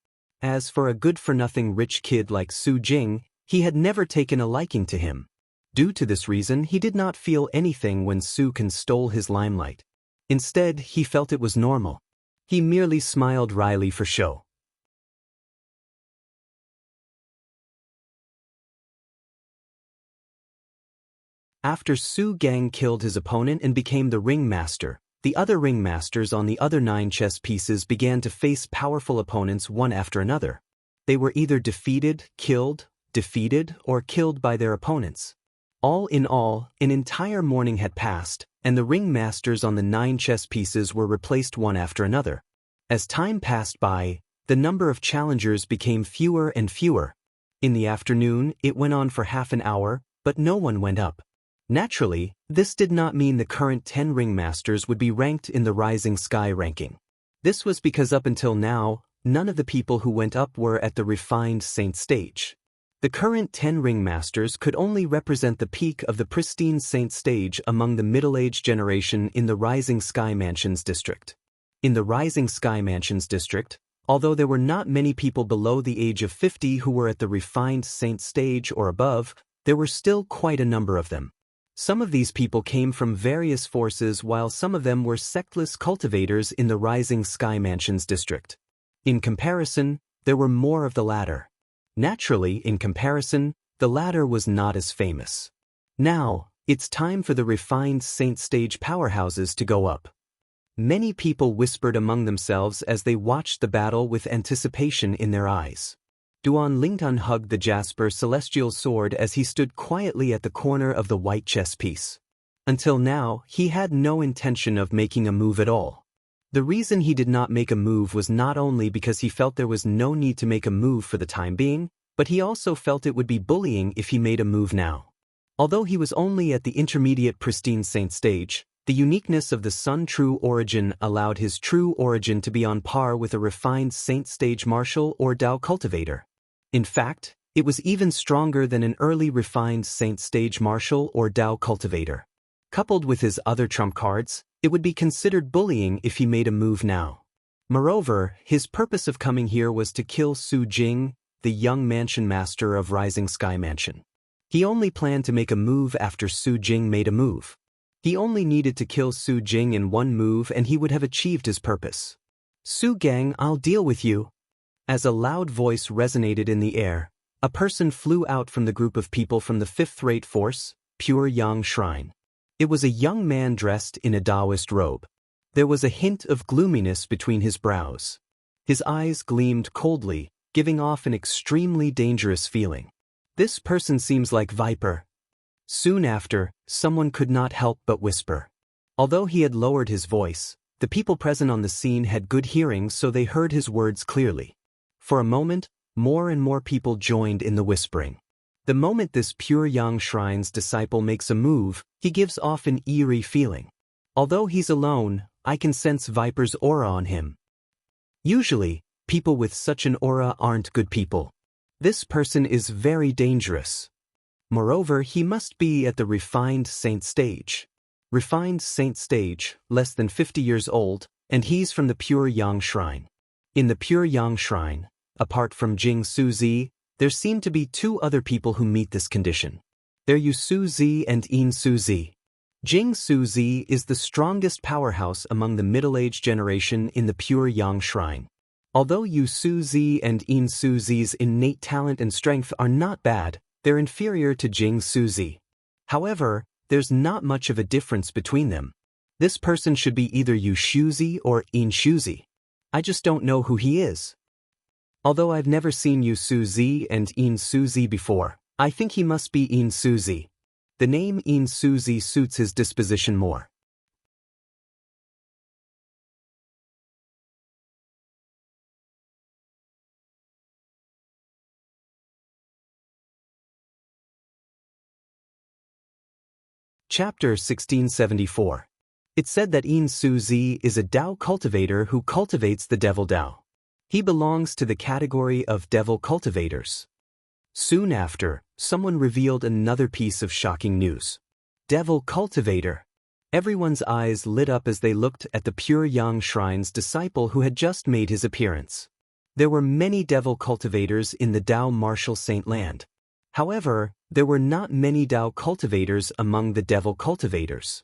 As for a good-for-nothing rich kid like Su Jing, he had never taken a liking to him. Due to this reason, he did not feel anything when Su Can stole his limelight. Instead, he felt it was normal. He merely smiled wryly for show. After Su Gang killed his opponent and became the ringmaster, the other ringmasters on the other 9 chess pieces began to face powerful opponents one after another. They were either defeated, defeated, or killed by their opponents. All in all, an entire morning had passed, and the ringmasters on the 9 chess pieces were replaced one after another. As time passed by, the number of challengers became fewer and fewer. In the afternoon, it went on for half an hour, but no one went up. Naturally, this did not mean the current 10 ringmasters would be ranked in the Rising Sky ranking. This was because up until now, none of the people who went up were at the refined saint stage. The current 10 ringmasters could only represent the peak of the pristine saint stage among the middle-aged generation in the Rising Sky Mansions district. In the Rising Sky Mansions district, although there were not many people below the age of 50 who were at the refined saint stage or above, there were still quite a number of them. Some of these people came from various forces while some of them were sectless cultivators in the Rising Sky Mansions district. In comparison, there were more of the latter. Naturally, in comparison, the latter was not as famous. Now, it's time for the refined saint stage powerhouses to go up. Many people whispered among themselves as they watched the battle with anticipation in their eyes. Duan Lingtan hugged the jasper celestial sword as he stood quietly at the corner of the white chess piece. Until now, he had no intention of making a move at all. The reason he did not make a move was not only because he felt there was no need to make a move for the time being, but he also felt it would be bullying if he made a move now. Although he was only at the intermediate pristine saint stage, The uniqueness of the Sun true origin allowed his true origin to be on par with a refined Saint stage martial or Dao cultivator. In fact, it was even stronger than an early refined Saint stage martial or Dao cultivator. Coupled with his other trump cards, it would be considered bullying if he made a move now. Moreover, his purpose of coming here was to kill Su Jing, the young mansion master of Rising Sky Mansion. He only planned to make a move after Su Jing made a move. He only needed to kill Su Jing in one move and he would have achieved his purpose. Su Gang, I'll deal with you. As a loud voice resonated in the air, a person flew out from the group of people from the fifth-rate force, Pure Yang Shrine. It was a young man dressed in a Taoist robe. There was a hint of gloominess between his brows. His eyes gleamed coldly, giving off an extremely dangerous feeling. This person seems like Viper. Soon after, someone could not help but whisper. Although he had lowered his voice, the people present on the scene had good hearing so they heard his words clearly. For a moment, more and more people joined in the whispering. The moment this Pure Yang Shrine's disciple makes a move, he gives off an eerie feeling. Although he's alone, I can sense Viper's aura on him. Usually, people with such an aura aren't good people. This person is very dangerous. Moreover, he must be at the refined saint stage. Refined saint stage, less than 50 years old, and he's from the Pure Yang Shrine. In the Pure Yang Shrine, apart from Jing Suzi, there seem to be two other people who meet this condition. They're Yu Suzi and In Suzi. Jing Suzi is the strongest powerhouse among the middle-aged generation in the Pure Yang Shrine. Although Yu Suzi and In Suzi's innate talent and strength are not bad, they're inferior to Jing Suzi. However, there's not much of a difference between them. This person should be either Yu Shuzi or In Shuzi. I just don't know who he is. Although I've never seen Yu Suzi and In Suzi before, I think he must be In Suzi. The name In Suzi suits his disposition more. Chapter 1674. It said that In Suzi is a Dao cultivator who cultivates the Devil Dao. He belongs to the category of Devil cultivators. Soon after, someone revealed another piece of shocking news. Devil cultivator. Everyone's eyes lit up as they looked at the Pure Yang Shrine's disciple who had just made his appearance. There were many Devil cultivators in the Dao Martial Saint Land. However, there were not many Dao cultivators among the Devil cultivators.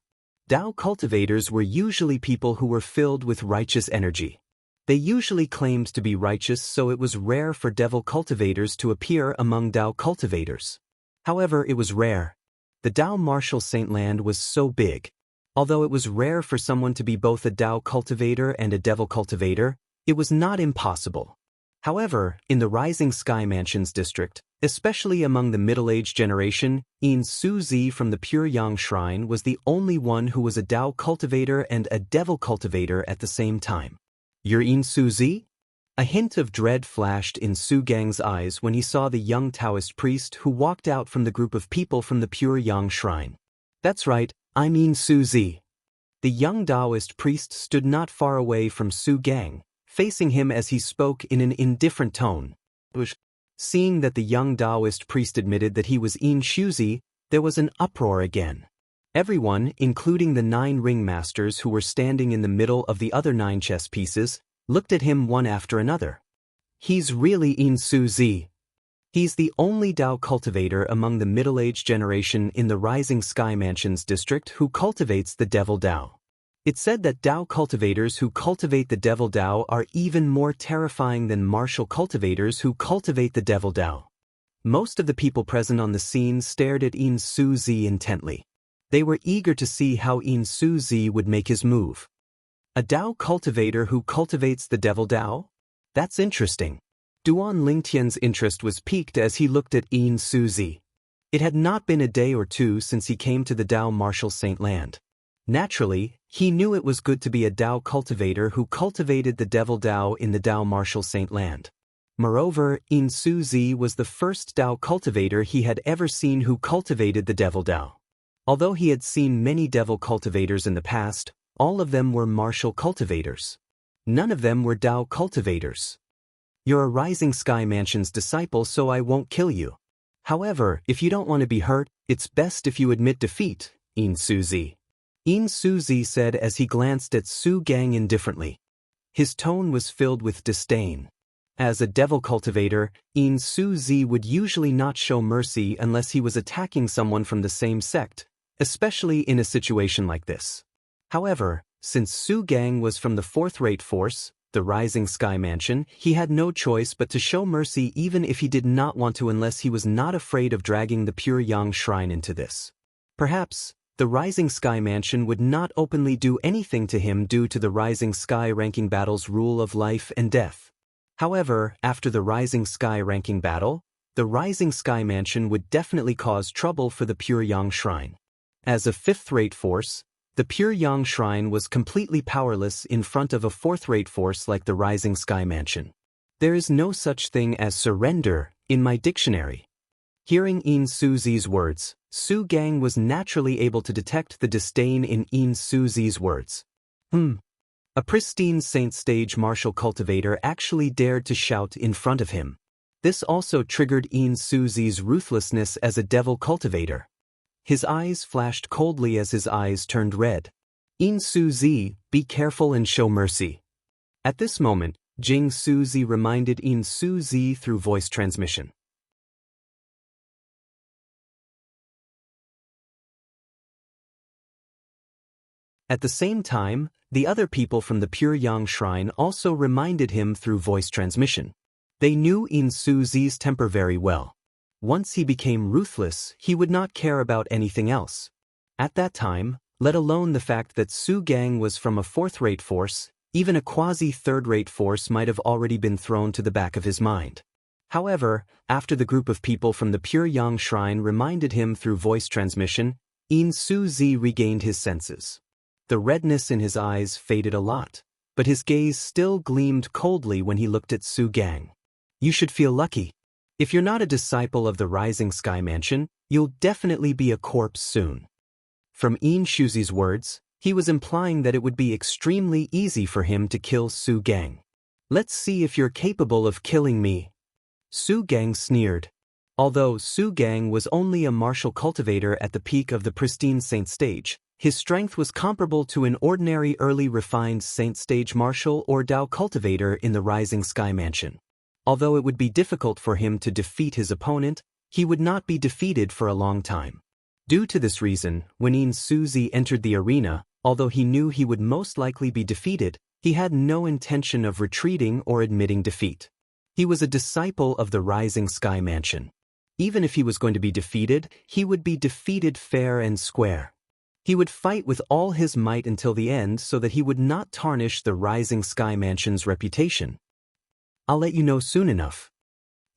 Dao cultivators were usually people who were filled with righteous energy. They usually claimed to be righteous, so it was rare for Devil cultivators to appear among Dao cultivators. However, it was rare. The Dao Martial Saint Land was so big. Although it was rare for someone to be both a Dao cultivator and a Devil cultivator, it was not impossible. However, in the Rising Sky Mansions district, especially among the middle-aged generation, In Suzi from the Pure Yang Shrine was the only one who was a Dao cultivator and a Devil cultivator at the same time. You're In Suzi? A hint of dread flashed in Su Gang's eyes when he saw the young Taoist priest who walked out from the group of people from the Pure Yang Shrine. That's right, I'm In Suzi. The young Taoist priest stood not far away from Su Gang, facing him as he spoke in an indifferent tone. Seeing that the young Taoist priest admitted that he was In Shuzi, there was an uproar again. Everyone, including the 9 ringmasters who were standing in the middle of the other 9 chess pieces, looked at him one after another. He's really In Suzi. He's the only Dao cultivator among the middle-aged generation in the Rising Sky Mansions district who cultivates the Devil Dao. It said that Dao cultivators who cultivate the Devil Dao are even more terrifying than martial cultivators who cultivate the Devil Dao. Most of the people present on the scene stared at In Suzi intently. They were eager to see how In Suzi would make his move. A Dao cultivator who cultivates the Devil Dao? That's interesting. Duan Lingtian's interest was piqued as he looked at In Suzi. It had not been a day or two since he came to the Dao Martial Saint Land. Naturally, he knew it was good to be a Dao cultivator who cultivated the Devil Dao in the Dao Martial Saint Land. Moreover, In Suzi was the first Dao cultivator he had ever seen who cultivated the Devil Dao. Although he had seen many devil cultivators in the past, all of them were martial cultivators. None of them were Dao cultivators. You're a Rising Sky Mansion's disciple, so I won't kill you. However, if you don't want to be hurt, it's best if you admit defeat, Yin Suzi. Yin Suzi said as he glanced at Su Gang indifferently. His tone was filled with disdain. As a devil cultivator, Yin Suzi would usually not show mercy unless he was attacking someone from the same sect, especially in a situation like this. However, since Su Gang was from the fourth-rate force, the Rising Sky Mansion, he had no choice but to show mercy even if he did not want to, unless he was not afraid of dragging the Pure Yang Shrine into this. Perhaps, the Rising Sky Mansion would not openly do anything to him due to the Rising Sky Ranking Battle's rule of life and death. However, after the Rising Sky Ranking Battle, the Rising Sky Mansion would definitely cause trouble for the Pure Yang Shrine. As a fifth-rate force, the Pure Yang Shrine was completely powerless in front of a fourth-rate force like the Rising Sky Mansion. There is no such thing as surrender in my dictionary. Hearing Yin Suzi's words, Su Gang was naturally able to detect the disdain in Yin Suzi's words. A pristine Saint Stage martial cultivator actually dared to shout in front of him. This also triggered Yin Suzi's ruthlessness as a devil cultivator. His eyes flashed coldly as his eyes turned red. Yin Suzi, be careful and show mercy. At this moment, Jing Suzi reminded Yin Suzi through voice transmission. At the same time, the other people from the Pure Yang Shrine also reminded him through voice transmission. They knew Yin Suzi's temper very well. Once he became ruthless, he would not care about anything else. At that time, let alone the fact that Su Gang was from a fourth-rate force, even a quasi-third-rate force might have already been thrown to the back of his mind. However, after the group of people from the Pure Yang Shrine reminded him through voice transmission, Yin Suzi regained his senses. The redness in his eyes faded a lot, but his gaze still gleamed coldly when he looked at Su Gang. You should feel lucky. If you're not a disciple of the Rising Sky Mansion, you'll definitely be a corpse soon. From Yin Suzi's words, he was implying that it would be extremely easy for him to kill Su Gang. Let's see if you're capable of killing me. Su Gang sneered. Although Su Gang was only a martial cultivator at the peak of the pristine Saint Stage, his strength was comparable to an ordinary early refined Saint Stage martial or Dao cultivator in the Rising Sky Mansion. Although it would be difficult for him to defeat his opponent, he would not be defeated for a long time. Due to this reason, when Yin Suzi entered the arena, although he knew he would most likely be defeated, he had no intention of retreating or admitting defeat. He was a disciple of the Rising Sky Mansion. Even if he was going to be defeated, he would be defeated fair and square. He would fight with all his might until the end so that he would not tarnish the Rising Sky Mansion's reputation. I'll let you know soon enough.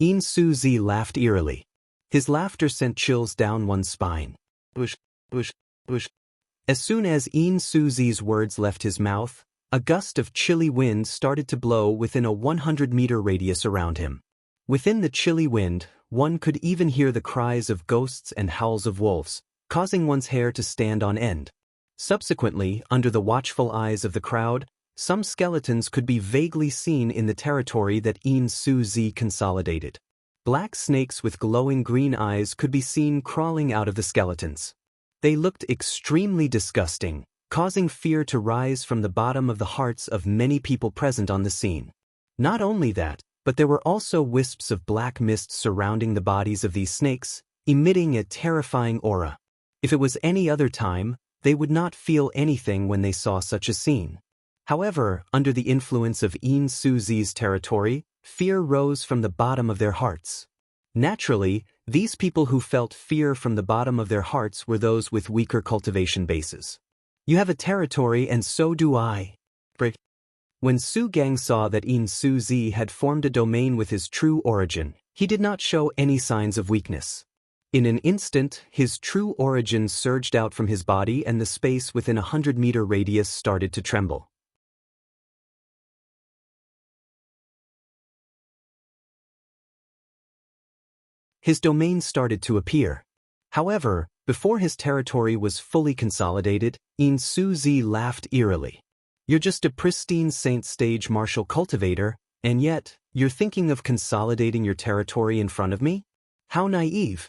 Yin Suzi laughed eerily. His laughter sent chills down one's spine. Bush, bush, bush. As soon as Yin Suzi's words left his mouth, a gust of chilly wind started to blow within a 100-meter radius around him. Within the chilly wind, one could even hear the cries of ghosts and howls of wolves, causing one's hair to stand on end. Subsequently, under the watchful eyes of the crowd, some skeletons could be vaguely seen in the territory that Yin Suzi consolidated. Black snakes with glowing green eyes could be seen crawling out of the skeletons. They looked extremely disgusting, causing fear to rise from the bottom of the hearts of many people present on the scene. Not only that, but there were also wisps of black mist surrounding the bodies of these snakes, emitting a terrifying aura. If it was any other time, they would not feel anything when they saw such a scene. However, under the influence of Yin Suzi's territory, fear rose from the bottom of their hearts. Naturally, these people who felt fear from the bottom of their hearts were those with weaker cultivation bases. You have a territory and so do I. When Su Gang saw that Yin Suzi had formed a domain with his true origin, he did not show any signs of weakness. In an instant, his true origin surged out from his body and the space within a 100-meter radius started to tremble. His domain started to appear. However, Before his territory was fully consolidated, Yin Suzi laughed eerily. You're just a pristine saint stage martial cultivator, and yet, you're thinking of consolidating your territory in front of me? How naive!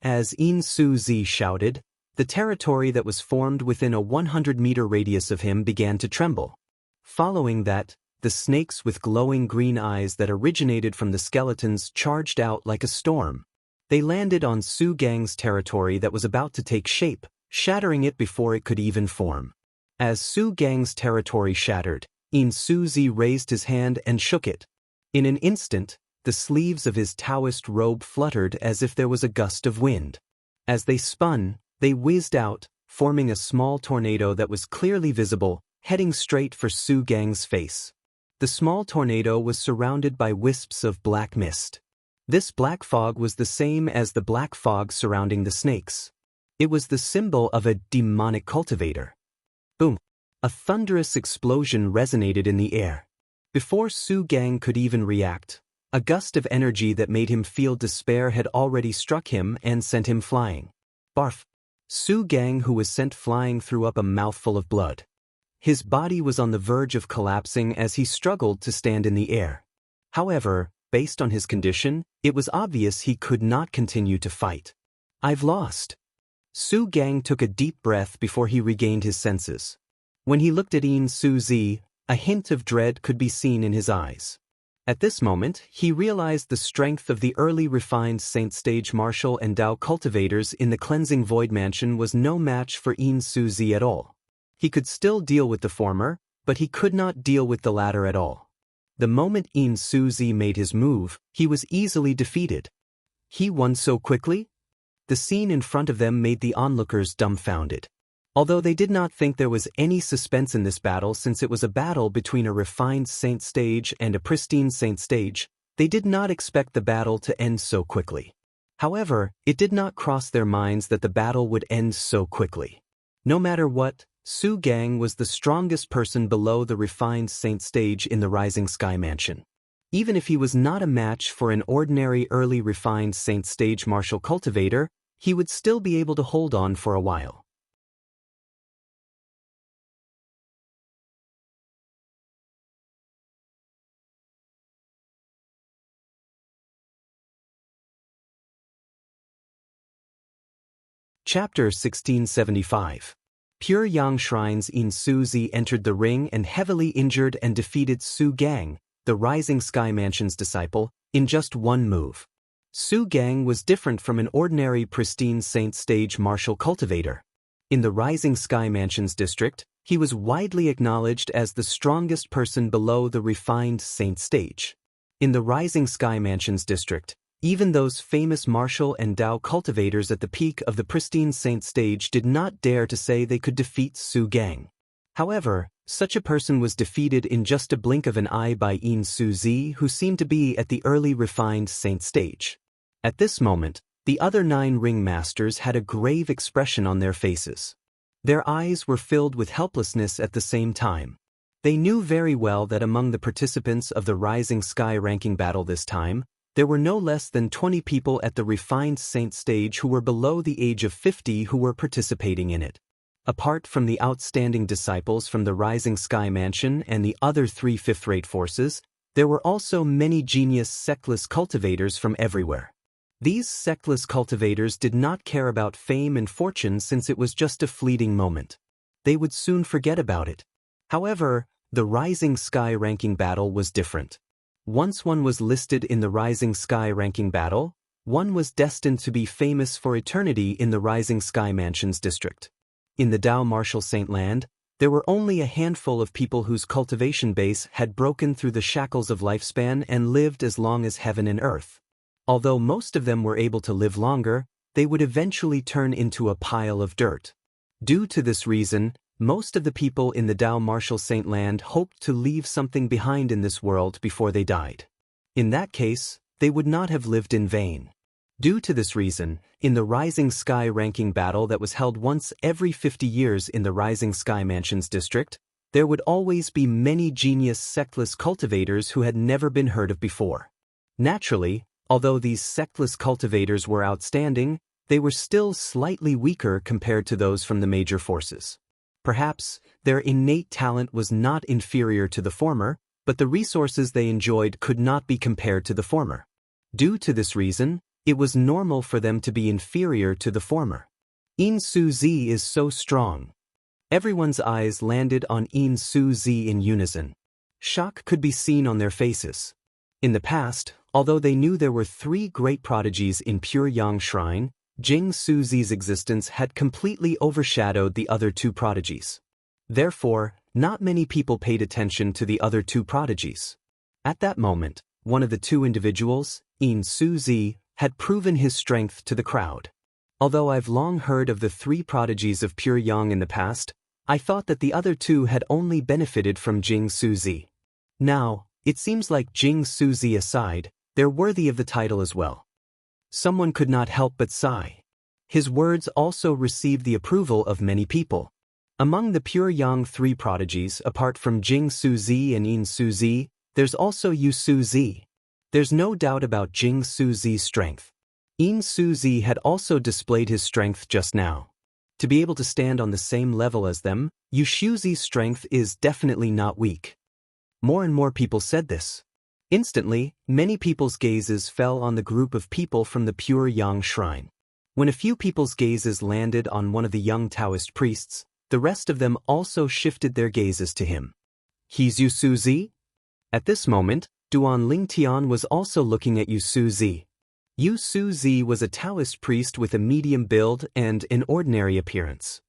As Yin Suzi shouted, the territory that was formed within a 100-meter radius of him began to tremble. Following that, the snakes with glowing green eyes that originated from the skeletons charged out like a storm. They landed on Su Gang's territory that was about to take shape, shattering it before it could even form. As Su Gang's territory shattered, Yin Suzi raised his hand and shook it. In an instant, the sleeves of his Taoist robe fluttered as if there was a gust of wind. As they spun, they whizzed out, forming a small tornado that was clearly visible, heading straight for Su Gang's face. The small tornado was surrounded by wisps of black mist. This black fog was the same as the black fog surrounding the snakes. It was the symbol of a demonic cultivator. Boom! A thunderous explosion resonated in the air. Before Su Gang could even react, a gust of energy that made him feel despair had already struck him and sent him flying. Barf! Su Gang, who was sent flying, threw up a mouthful of blood. His body was on the verge of collapsing as he struggled to stand in the air. However, based on his condition, it was obvious he could not continue to fight. I've lost. Su Gang took a deep breath before he regained his senses. When he looked at Yin Suzi, a hint of dread could be seen in his eyes. At this moment, he realized the strength of the early refined Saint Stage Martial and Dao cultivators in the Cleansing Void Mansion was no match for Yin Suzi at all. He could still deal with the former, but he could not deal with the latter at all. The moment Yin Suzi made his move, he was easily defeated. He won so quickly? The scene in front of them made the onlookers dumbfounded. Although they did not think there was any suspense in this battle since it was a battle between a refined Saint Stage and a pristine Saint Stage, they did not expect the battle to end so quickly. However, it did not cross their minds that the battle would end so quickly. No matter what, Su Gang was the strongest person below the refined Saint Stage in the Rising Sky Mansion. Even if he was not a match for an ordinary early refined Saint Stage martial cultivator, he would still be able to hold on for a while. Chapter 1675. Pure Yang Shrine's Yin Suzi entered the ring and heavily injured and defeated Su Gang, the Rising Sky Mansion's disciple, in just one move. Su Gang was different from an ordinary pristine Saint Stage martial cultivator. In the Rising Sky Mansion's district, he was widely acknowledged as the strongest person below the refined Saint Stage. In the Rising Sky Mansion's district, even those famous martial and Dao cultivators at the peak of the pristine Saint Stage did not dare to say they could defeat Su Gang. However, such a person was defeated in just a blink of an eye by Yin Suzi, who seemed to be at the early refined Saint Stage. At this moment, the other 9 ring masters had a grave expression on their faces. Their eyes were filled with helplessness at the same time. They knew very well that among the participants of the Rising Sky ranking battle this time, there were no less than 20 people at the refined Saint Stage who were below the age of 50 who were participating in it. Apart from the outstanding disciples from the Rising Sky Mansion and the other 3 fifth-rate forces, there were also many genius sectless cultivators from everywhere. These sectless cultivators did not care about fame and fortune since it was just a fleeting moment. They would soon forget about it. However, the Rising Sky ranking battle was different. Once one was listed in the Rising Sky ranking battle, one was destined to be famous for eternity in the Rising Sky Mansion's district. In the Dao Martial Saint Land, there were only a handful of people whose cultivation base had broken through the shackles of lifespan and lived as long as heaven and earth. Although most of them were able to live longer, they would eventually turn into a pile of dirt. Due to this reason, most of the people in the Dao Martial Saint Land hoped to leave something behind in this world before they died. In that case, they would not have lived in vain. Due to this reason, in the Rising Sky ranking battle that was held once every 50 years in the Rising Sky Mansion's district, there would always be many genius sectless cultivators who had never been heard of before. Naturally, although these sectless cultivators were outstanding, they were still slightly weaker compared to those from the major forces. Perhaps, their innate talent was not inferior to the former, but the resources they enjoyed could not be compared to the former. Due to this reason, it was normal for them to be inferior to the former. In Su-zi is so strong. Everyone's eyes landed on In Su-zi in unison. Shock could be seen on their faces. In the past, although they knew there were 3 great prodigies in Pure Yang Shrine, Jing Su-zi's existence had completely overshadowed the other 2 prodigies. Therefore, not many people paid attention to the other 2 prodigies. At that moment, one of the 2 individuals, In Su-zi, had proven his strength to the crowd. Although I've long heard of the 3 prodigies of Pure Yang in the past, I thought that the other 2 had only benefited from Jing Su-zi. Now, it seems like Jing Su-zi aside, they're worthy of the title as well. Someone could not help but sigh. His words also received the approval of many people. Among the Pure Yang 3 prodigies, apart from Jing Su-zi and In Su-zi, there's also Yu Su-zi. There's no doubt about Jing Su-zi's strength. In Su-zi had also displayed his strength just now. To be able to stand on the same level as them, Yu Su-zi's strength is definitely not weak. More and more people said this. Instantly, many people's gazes fell on the group of people from the Pure Yang Shrine. When a few people's gazes landed on one of the young Taoist priests, the rest of them also shifted their gazes to him. He's Yu Su-zi? At this moment, Duan Lingtian was also looking at Yu Su-zi. Yu Su-zi was a Taoist priest with a medium build and an ordinary appearance.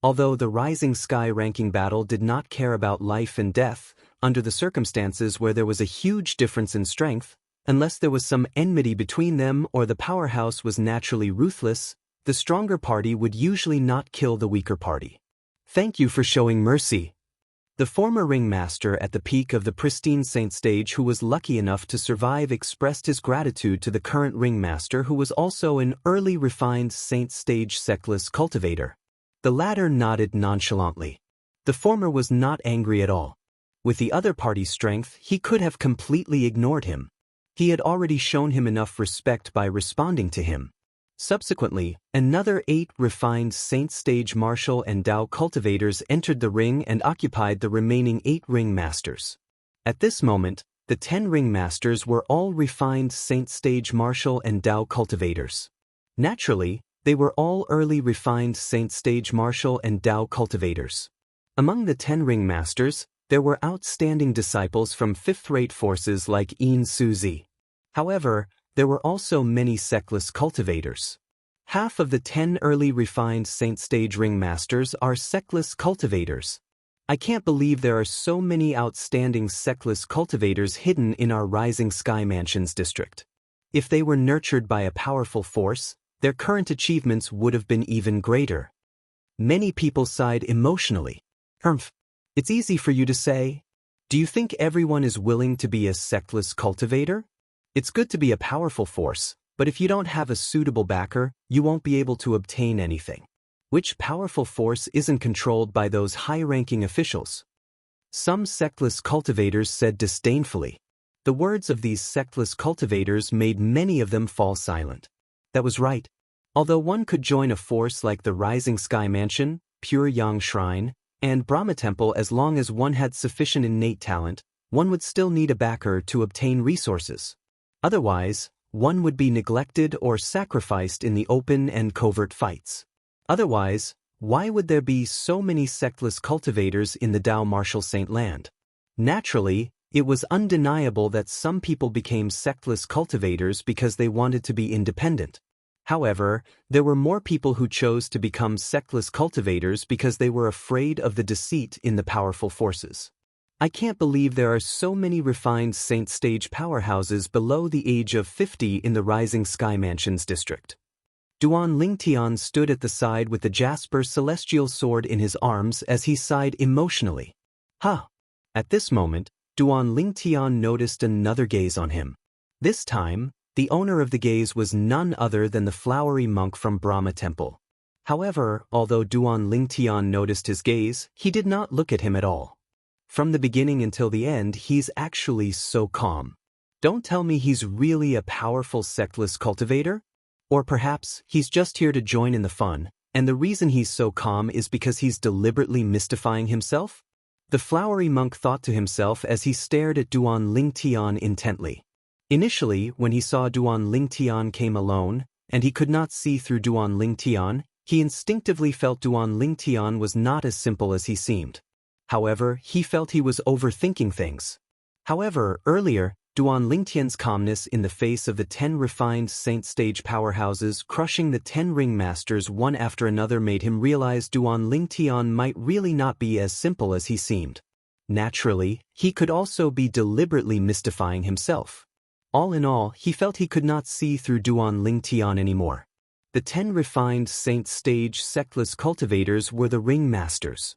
Although the Rising Sky ranking battle did not care about life and death, under the circumstances where there was a huge difference in strength, unless there was some enmity between them or the powerhouse was naturally ruthless, the stronger party would usually not kill the weaker party. Thank you for showing mercy. The former ringmaster at the peak of the pristine saint stage who was lucky enough to survive expressed his gratitude to the current ringmaster who was also an early refined saint stage sectless cultivator. The latter nodded nonchalantly. The former was not angry at all. With the other party's strength, he could have completely ignored him. He had already shown him enough respect by responding to him. Subsequently, another 8 refined Saint Stage Martial and Dao cultivators entered the ring and occupied the remaining 8 ring masters. At this moment, the 10 ring masters were all refined Saint Stage Martial and Dao cultivators. Naturally, they were all early refined Saint Stage Martial and Dao cultivators. Among the 10 ring masters, there were outstanding disciples from 5th-rate forces like In Su-zi. However, there were also many sectless cultivators. Half of the 10 early refined Saint Stage Ring Masters are sectless cultivators. I can't believe there are so many outstanding sectless cultivators hidden in our Rising Sky Mansions district. If they were nurtured by a powerful force, their current achievements would have been even greater. Many people sighed emotionally. It's easy for you to say. Do you think everyone is willing to be a sectless cultivator? It's good to be a powerful force, but if you don't have a suitable backer, you won't be able to obtain anything. Which powerful force isn't controlled by those high-ranking officials? Some sectless cultivators said disdainfully. The words of these sectless cultivators made many of them fall silent. That was right. Although one could join a force like the Rising Sky Mansion, Pure Yang Shrine, and Brahma Temple as long as one had sufficient innate talent, one would still need a backer to obtain resources. Otherwise, one would be neglected or sacrificed in the open and covert fights. Otherwise, why would there be so many sectless cultivators in the Dao Martial Saint Land? Naturally, it was undeniable that some people became sectless cultivators because they wanted to be independent. However, there were more people who chose to become sectless cultivators because they were afraid of the deceit in the powerful forces. I can't believe there are so many refined Saint Stage powerhouses below the age of 50 in the Rising Sky Mansions district. Duan Lingtian stood at the side with the Jasper Celestial Sword in his arms as he sighed emotionally. At this moment, Duan Lingtian noticed another gaze on him. This time, The owner of the gaze was none other than the flowery monk from Brahma Temple. However, although Duan Lingtian noticed his gaze, he did not look at him at all. From the beginning until the end, he's actually so calm. Don't tell me he's really a powerful sectless cultivator? Or perhaps he's just here to join in the fun, and the reason he's so calm is because he's deliberately mystifying himself? The flowery monk thought to himself as he stared at Duan Lingtian intently. Initially, when he saw Duan Lingtian came alone, and he could not see through Duan Lingtian, he instinctively felt Duan Lingtian was not as simple as he seemed. However, he felt he was overthinking things. However, earlier, Duan Lingtian's calmness in the face of the 10 refined saint stage powerhouses crushing the 10 ringmasters one after another made him realize Duan Lingtian might really not be as simple as he seemed. Naturally, he could also be deliberately mystifying himself. All in all, he felt he could not see through Duan Lingtian anymore. The 10 refined saint stage sectless cultivators were the ringmasters.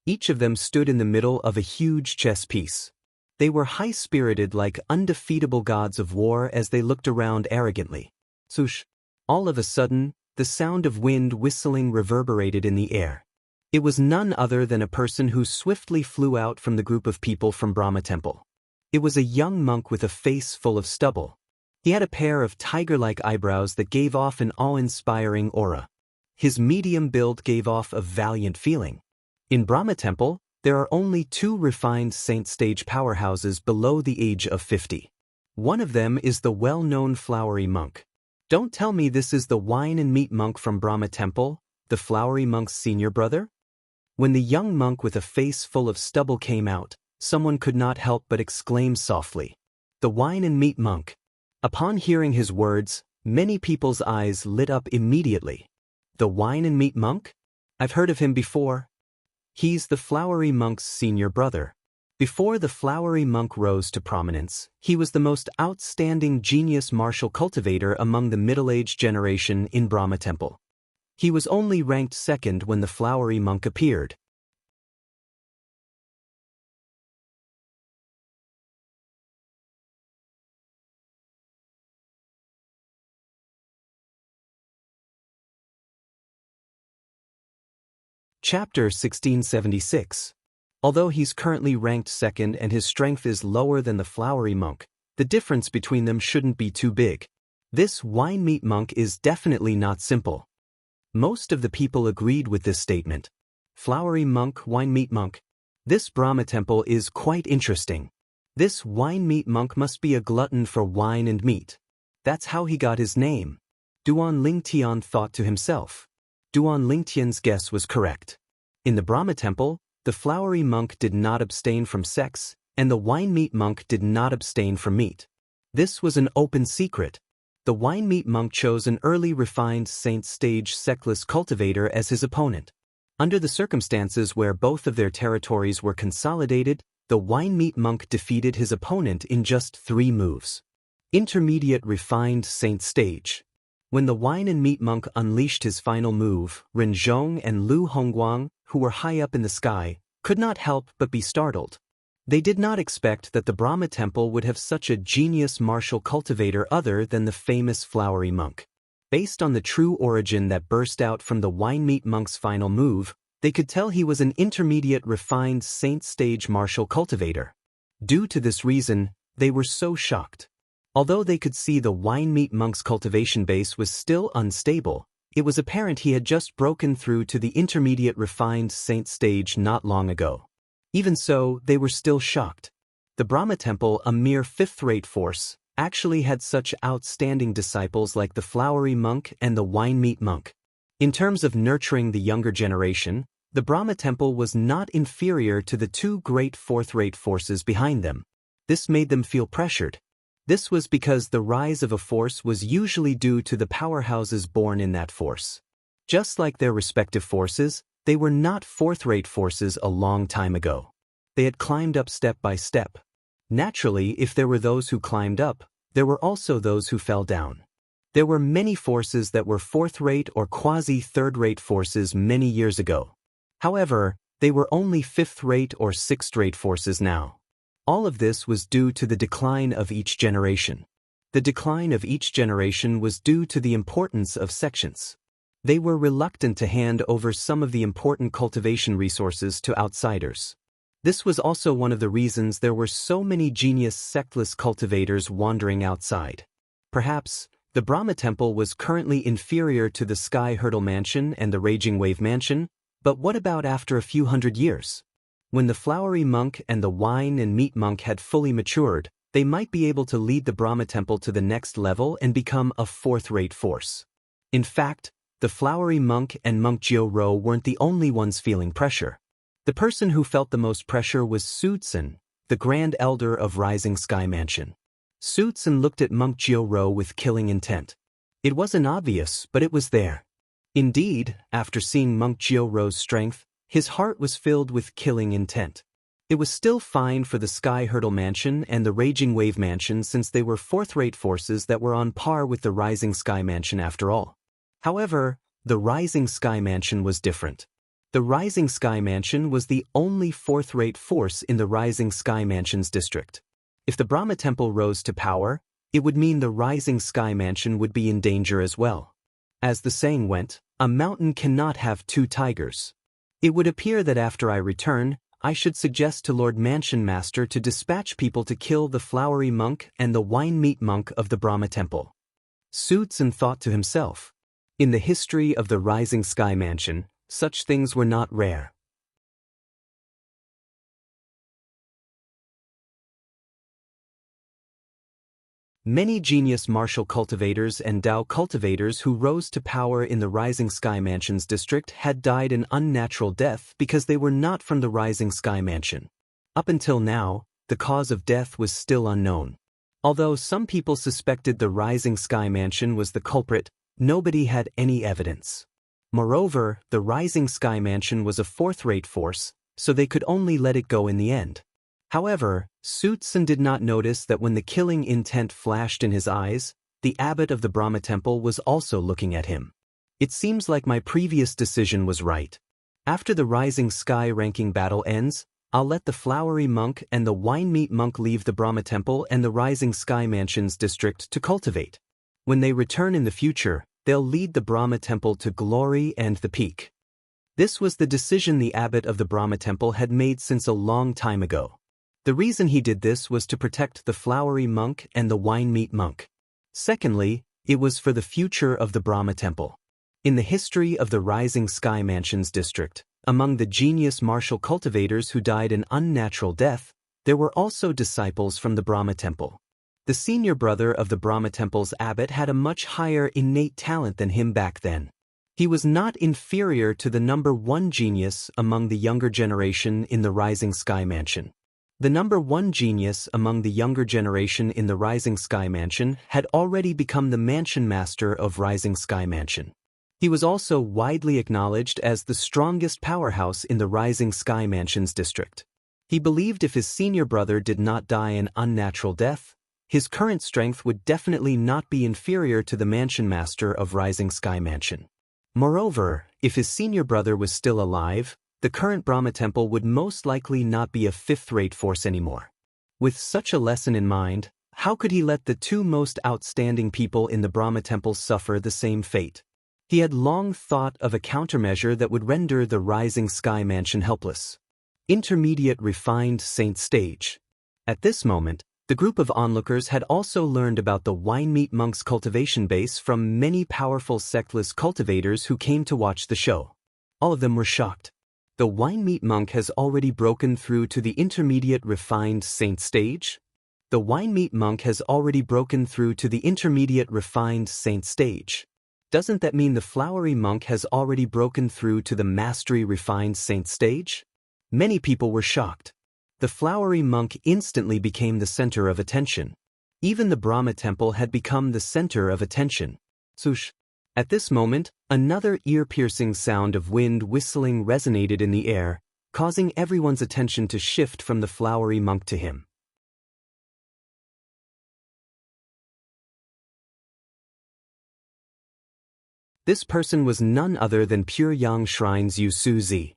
Each of them stood in the middle of a huge chess piece. They were high-spirited like undefeatable gods of war as they looked around arrogantly. Swoosh! All of a sudden, the sound of wind whistling reverberated in the air. It was none other than a person who swiftly flew out from the group of people from Brahma Temple. It was a young monk with a face full of stubble. He had a pair of tiger-like eyebrows that gave off an awe-inspiring aura. His medium build gave off a valiant feeling. In Brahma Temple, there are only 2 refined saint stage powerhouses below the age of 50. One of them is the well-known flowery monk. Don't tell me this is the wine and meat monk from Brahma Temple, the flowery monk's senior brother? When the young monk with a face full of stubble came out, someone could not help but exclaim softly, "The wine and meat monk." Upon hearing his words, many people's eyes lit up immediately. The wine and meat monk? I've heard of him before. He's the flowery monk's senior brother. Before the flowery monk rose to prominence, he was the most outstanding genius martial cultivator among the middle-aged generation in Brahma Temple. He was only ranked second when the flowery monk appeared. Chapter 1676. Although he's currently ranked second and his strength is lower than the flowery monk, the difference between them shouldn't be too big. This wine-meat monk is definitely not simple. Most of the people agreed with this statement. Flowery monk, wine-meat monk. This Brahma temple is quite interesting. This wine-meat monk must be a glutton for wine and meat. That's how he got his name. Duan Lingtian thought to himself. Duan Lingtian's guess was correct. In the Brahma temple, the flowery monk did not abstain from sex, and the wine-meat monk did not abstain from meat. This was an open secret. The wine-meat monk chose an early refined saint stage sectless cultivator as his opponent. Under the circumstances where both of their territories were consolidated, the wine-meat monk defeated his opponent in just 3 moves. Intermediate refined saint stage. When the wine and meat monk unleashed his final move, Ren Zhong and Lu Hongguang, who were high up in the sky, could not help but be startled. They did not expect that the Brahma temple would have such a genius martial cultivator other than the famous flowery monk. Based on the true origin that burst out from the wine-meat monk's final move, they could tell he was an intermediate refined saint stage martial cultivator. Due to this reason, they were so shocked. Although they could see the wine-meat monk's cultivation base was still unstable, it was apparent he had just broken through to the intermediate refined saint stage not long ago. Even so, they were still shocked. The Brahma temple, a mere 5th-rate force, actually had such outstanding disciples like the flowery monk and the wine-meat monk. In terms of nurturing the younger generation, the Brahma temple was not inferior to the 2 great 4th-rate forces behind them. This made them feel pressured. This was because the rise of a force was usually due to the powerhouses born in that force. Just like their respective forces, they were not 4th-rate forces a long time ago. They had climbed up step by step. Naturally, if there were those who climbed up, there were also those who fell down. There were many forces that were 4th-rate or quasi-3rd-rate forces many years ago. However, They were only fifth-rate or sixth-rate forces now. All of this was due to the decline of each generation. The decline of each generation was due to the importance of sections. They were reluctant to hand over some of the important cultivation resources to outsiders. This was also one of the reasons there were so many genius sectless cultivators wandering outside. Perhaps, the Brahma Temple was currently inferior to the Sky Hurdle Mansion and the Raging Wave Mansion, but what about after a few hundred years? When the Flowery Monk and the Wine and Meat Monk had fully matured, they might be able to lead the Brahma Temple to the next level and become a fourth-rate force. In fact, the Flowery Monk and Monk Jiu-Ro weren't the only ones feeling pressure. The person who felt the most pressure was Sudson, the Grand Elder of Rising Sky Mansion. Sudson looked at Monk Jiu-Ro with killing intent. It wasn't obvious, but it was there. Indeed, after seeing Monk Jiu-Ro's strength, his heart was filled with killing intent. It was still fine for the Sky Hurdle Mansion and the Raging Wave Mansion since they were fourth-rate forces that were on par with the Rising Sky Mansion after all. However, the Rising Sky Mansion was different. The Rising Sky Mansion was the only fourth-rate force in the Rising Sky Mansion's district. If the Brahma Temple rose to power, it would mean the Rising Sky Mansion would be in danger as well. As the saying went, a mountain cannot have two tigers. It would appear that after I return, I should suggest to Lord Mansion Master to dispatch people to kill the Flowery Monk and the Wine Meat Monk of the Brahma Temple. Sudson thought to himself. In the history of the Rising Sky Mansion, such things were not rare. Many genius martial cultivators and Dao cultivators who rose to power in the Rising Sky Mansion's district had died an unnatural death because they were not from the Rising Sky Mansion. Up until now, the cause of death was still unknown. Although some people suspected the Rising Sky Mansion was the culprit, nobody had any evidence. Moreover, the Rising Sky Mansion was a fourth-rate force, so they could only let it go in the end. However, Sudson did not notice that when the killing intent flashed in his eyes, the abbot of the Brahma Temple was also looking at him. It seems like my previous decision was right. After the Rising Sky ranking battle ends, I'll let the Flowery Monk and the Wine Meat Monk leave the Brahma Temple and the Rising Sky Mansion's district to cultivate. When they return in the future, they'll lead the Brahma Temple to glory and the peak. This was the decision the abbot of the Brahma Temple had made since a long time ago. The reason he did this was to protect the Flowery Monk and the Wine Meat Monk. Secondly, it was for the future of the Brahma Temple. In the history of the Rising Sky Mansion's district, among the genius martial cultivators who died an unnatural death, there were also disciples from the Brahma Temple. The senior brother of the Brahma Temple's abbot had a much higher innate talent than him back then. He was not inferior to the number one genius among the younger generation in the Rising Sky Mansion. The number one genius among the younger generation in the Rising Sky Mansion had already become the Mansion Master of Rising Sky Mansion. He was also widely acknowledged as the strongest powerhouse in the Rising Sky Mansion's district. He believed if his senior brother did not die an unnatural death, his current strength would definitely not be inferior to the Mansion Master of Rising Sky Mansion. Moreover, if his senior brother was still alive, the current Brahma Temple would most likely not be a fifth-rate force anymore. With such a lesson in mind, how could he let the two most outstanding people in the Brahma Temple suffer the same fate? He had long thought of a countermeasure that would render the Rising Sky Mansion helpless. Intermediate Refined Saint Stage. At this moment, the group of onlookers had also learned about the Wine Meat Monk's cultivation base from many powerful sectless cultivators who came to watch the show. All of them were shocked. The Wine Meat Monk has already broken through to the Intermediate Refined Saint Stage? The Wine Meat Monk has already broken through to the Intermediate Refined Saint Stage. Doesn't that mean the Flowery Monk has already broken through to the Mastery Refined Saint Stage? Many people were shocked. The Flowery Monk instantly became the center of attention. Even the Brahma Temple had become the center of attention. Swoosh. At this moment, another ear-piercing sound of wind whistling resonated in the air, causing everyone's attention to shift from the Flowery Monk to him. This person was none other than Pure Yang Shrine's Yu Suzi.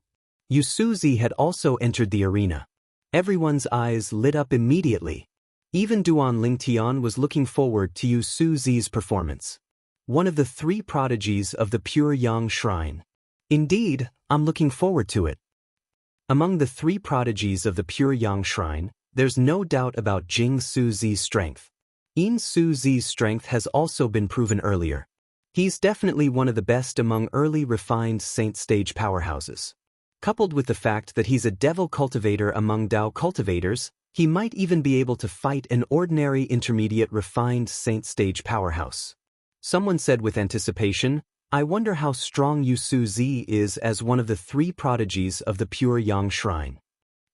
Yusuzi had also entered the arena. Everyone's eyes lit up immediately. Even Duan Lingtian was looking forward to Yusuzi's performance. One of the 3 prodigies of the Pure Yang Shrine. Indeed, I'm looking forward to it. Among the 3 prodigies of the Pure Yang Shrine, there's no doubt about Jing Suzi's strength. Yin Suzi's strength has also been proven earlier. He's definitely one of the best among early refined saint stage powerhouses. Coupled with the fact that he's a devil cultivator among Dao cultivators, he might even be able to fight an ordinary intermediate refined saint stage powerhouse. Someone said with anticipation, I wonder how strong Yusuzi is as one of the 3 prodigies of the Pure Yang Shrine.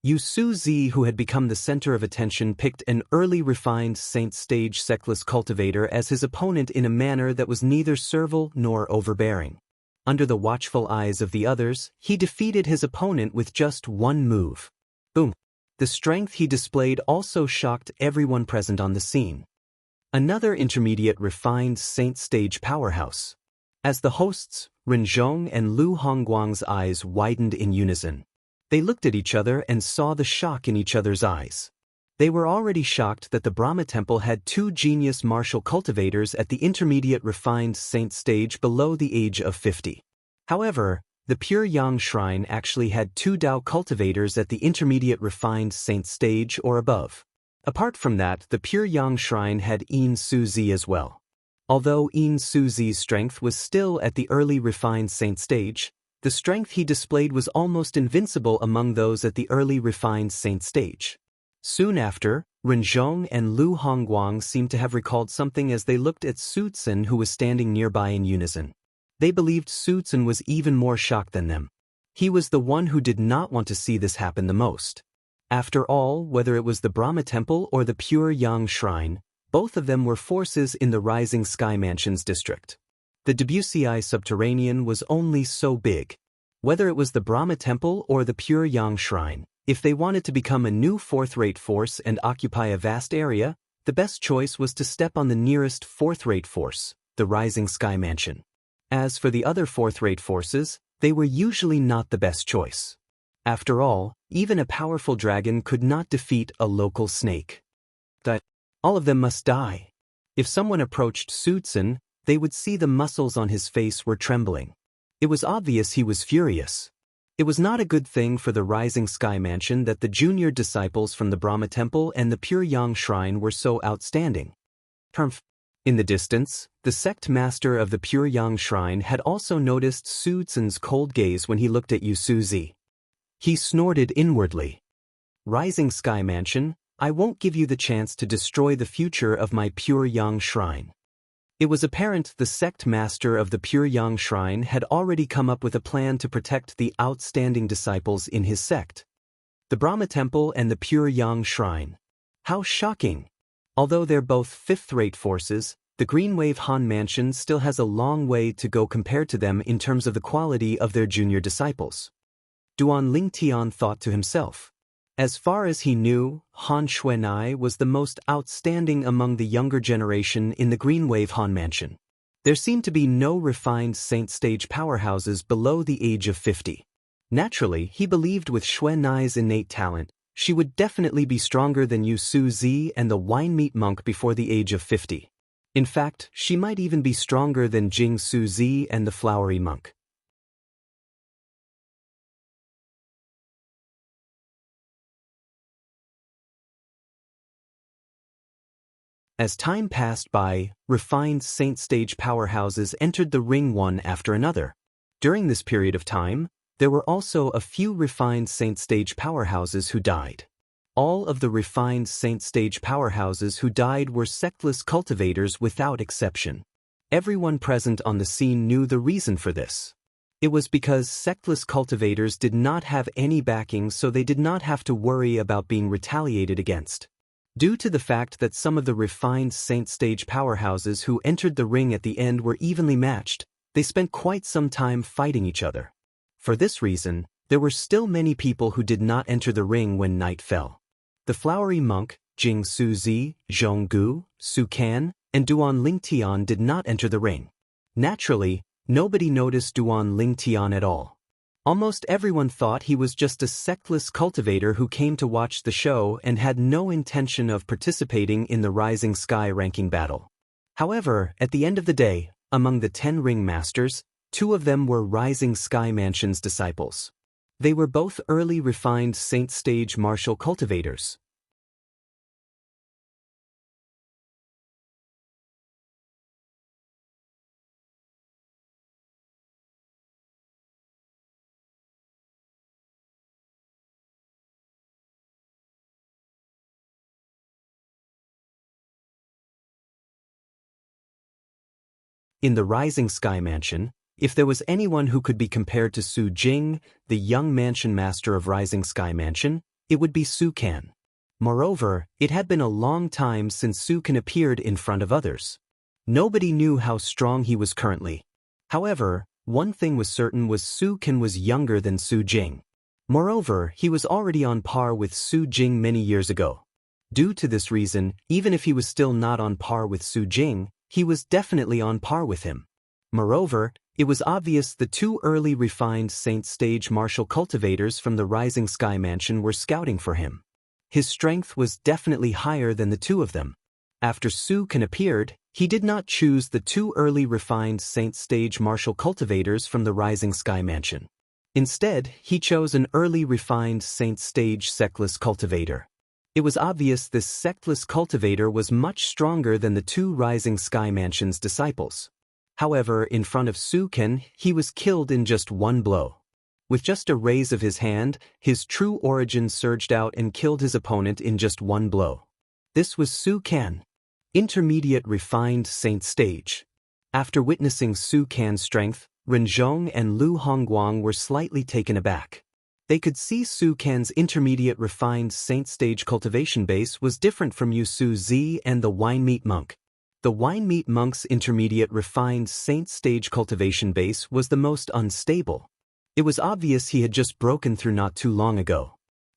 Yusuzi, who had become the center of attention, picked an early refined saint stage sectless cultivator as his opponent in a manner that was neither servile nor overbearing. Under the watchful eyes of the others, he defeated his opponent with just 1 move. Boom. The strength he displayed also shocked everyone present on the scene. Another intermediate refined saint stage powerhouse. As the hosts, Renzhong and Lu Hongguang's eyes widened in unison. They looked at each other and saw the shock in each other's eyes. They were already shocked that the Brahma Temple had 2 genius martial cultivators at the intermediate refined saint stage below the age of 50. However, the Pure Yang Shrine actually had 2 Dao cultivators at the intermediate refined saint stage or above. Apart from that, the Pure Yang Shrine had Yin Suzi as well. Although Yin Suzi's strength was still at the early refined saint stage, the strength he displayed was almost invincible among those at the early refined saint stage. Soon after, Renzhong and Lu Hongguang seemed to have recalled something as they looked at Su Tsun, who was standing nearby in unison. They believed Su Tsun was even more shocked than them. He was the one who did not want to see this happen the most. After all, whether it was the Brahma Temple or the Pure Yang Shrine, both of them were forces in the Rising Sky Mansions district. The Debussy subterranean was only so big. Whether it was the Brahma Temple or the Pure Yang Shrine, if they wanted to become a new 4th-rate force and occupy a vast area, the best choice was to step on the nearest 4th-rate force, the Rising Sky Mansion. As for the other 4th-rate forces, they were usually not the best choice. After all, even a powerful dragon could not defeat a local snake. All of them must die. If someone approached Su Tsun, they would see the muscles on his face were trembling. It was obvious he was furious. It was not a good thing for the Rising Sky Mansion that the junior disciples from the Brahma Temple and the Pure Yang Shrine were so outstanding. In the distance, the sect master of the Pure Yang Shrine had also noticed Su Tsun's cold gaze when he looked at Yusuzi. He snorted inwardly. Rising Sky Mansion, I won't give you the chance to destroy the future of my Pure Yang Shrine. It was apparent the sect master of the Pure Yang Shrine had already come up with a plan to protect the outstanding disciples in his sect. The Brahma Temple and the Pure Yang Shrine. How shocking! Although they're both 5th-rate forces, the Green Wave Han Mansion still has a long way to go compared to them in terms of the quality of their junior disciples. Duan Lingtian thought to himself. As far as he knew, Han Xuanai was the most outstanding among the younger generation in the Green Wave Han Mansion. There seemed to be no refined saint stage powerhouses below the age of 50. Naturally, he believed with Xuanai's innate talent, she would definitely be stronger than Yu Suzi and the wine meat monk before the age of 50. In fact, she might even be stronger than Jing Suzi and the flowery monk. As time passed by, refined saint stage powerhouses entered the ring one after another. During this period of time, there were also a few refined saint stage powerhouses who died. All of the refined saint stage powerhouses who died were sectless cultivators without exception. Everyone present on the scene knew the reason for this. It was because sectless cultivators did not have any backing, so they did not have to worry about being retaliated against. Due to the fact that some of the refined saint stage powerhouses who entered the ring at the end were evenly matched, they spent quite some time fighting each other. For this reason, there were still many people who did not enter the ring when night fell. The flowery monk, Jing Suzi, Zhonggu, Su Kan, and Duan Lingtian did not enter the ring. Naturally, nobody noticed Duan Lingtian at all. Almost everyone thought he was just a sectless cultivator who came to watch the show and had no intention of participating in the Rising Sky ranking battle. However, at the end of the day, among the 10 ring masters, 2 of them were Rising Sky Mansion's disciples. They were both early refined Saint stage martial cultivators. In the Rising Sky Mansion, if there was anyone who could be compared to Su Jing, the young mansion master of Rising Sky Mansion, it would be Su Kan. Moreover, it had been a long time since Su Kan appeared in front of others. Nobody knew how strong he was currently. However, one thing was certain was Su Kan was younger than Su Jing. Moreover, he was already on par with Su Jing many years ago. Due to this reason, even if he was still not on par with Su Jing, he was definitely on par with him. Moreover, it was obvious the 2 early refined Saint stage martial cultivators from the Rising Sky Mansion were scouting for him. His strength was definitely higher than the 2 of them. After Su Kan appeared, he did not choose the 2 early refined Saint stage martial cultivators from the Rising Sky Mansion. Instead, he chose an early refined Saint stage sectless cultivator. It was obvious this sectless cultivator was much stronger than the 2 Rising Sky Mansion's disciples. However, in front of Su Kan, he was killed in just 1 blow. With just a raise of his hand, his true origin surged out and killed his opponent in just 1 blow. This was Su Kan, intermediate refined Saint stage. After witnessing Su Kan's strength, Renzhong and Lu Hongguang were slightly taken aback. They could see Su Kan's intermediate refined Saint stage cultivation base was different from Yu Su Zi and the Wine Meat Monk. The Wine Meat Monk's intermediate refined Saint stage cultivation base was the most unstable. It was obvious he had just broken through not too long ago.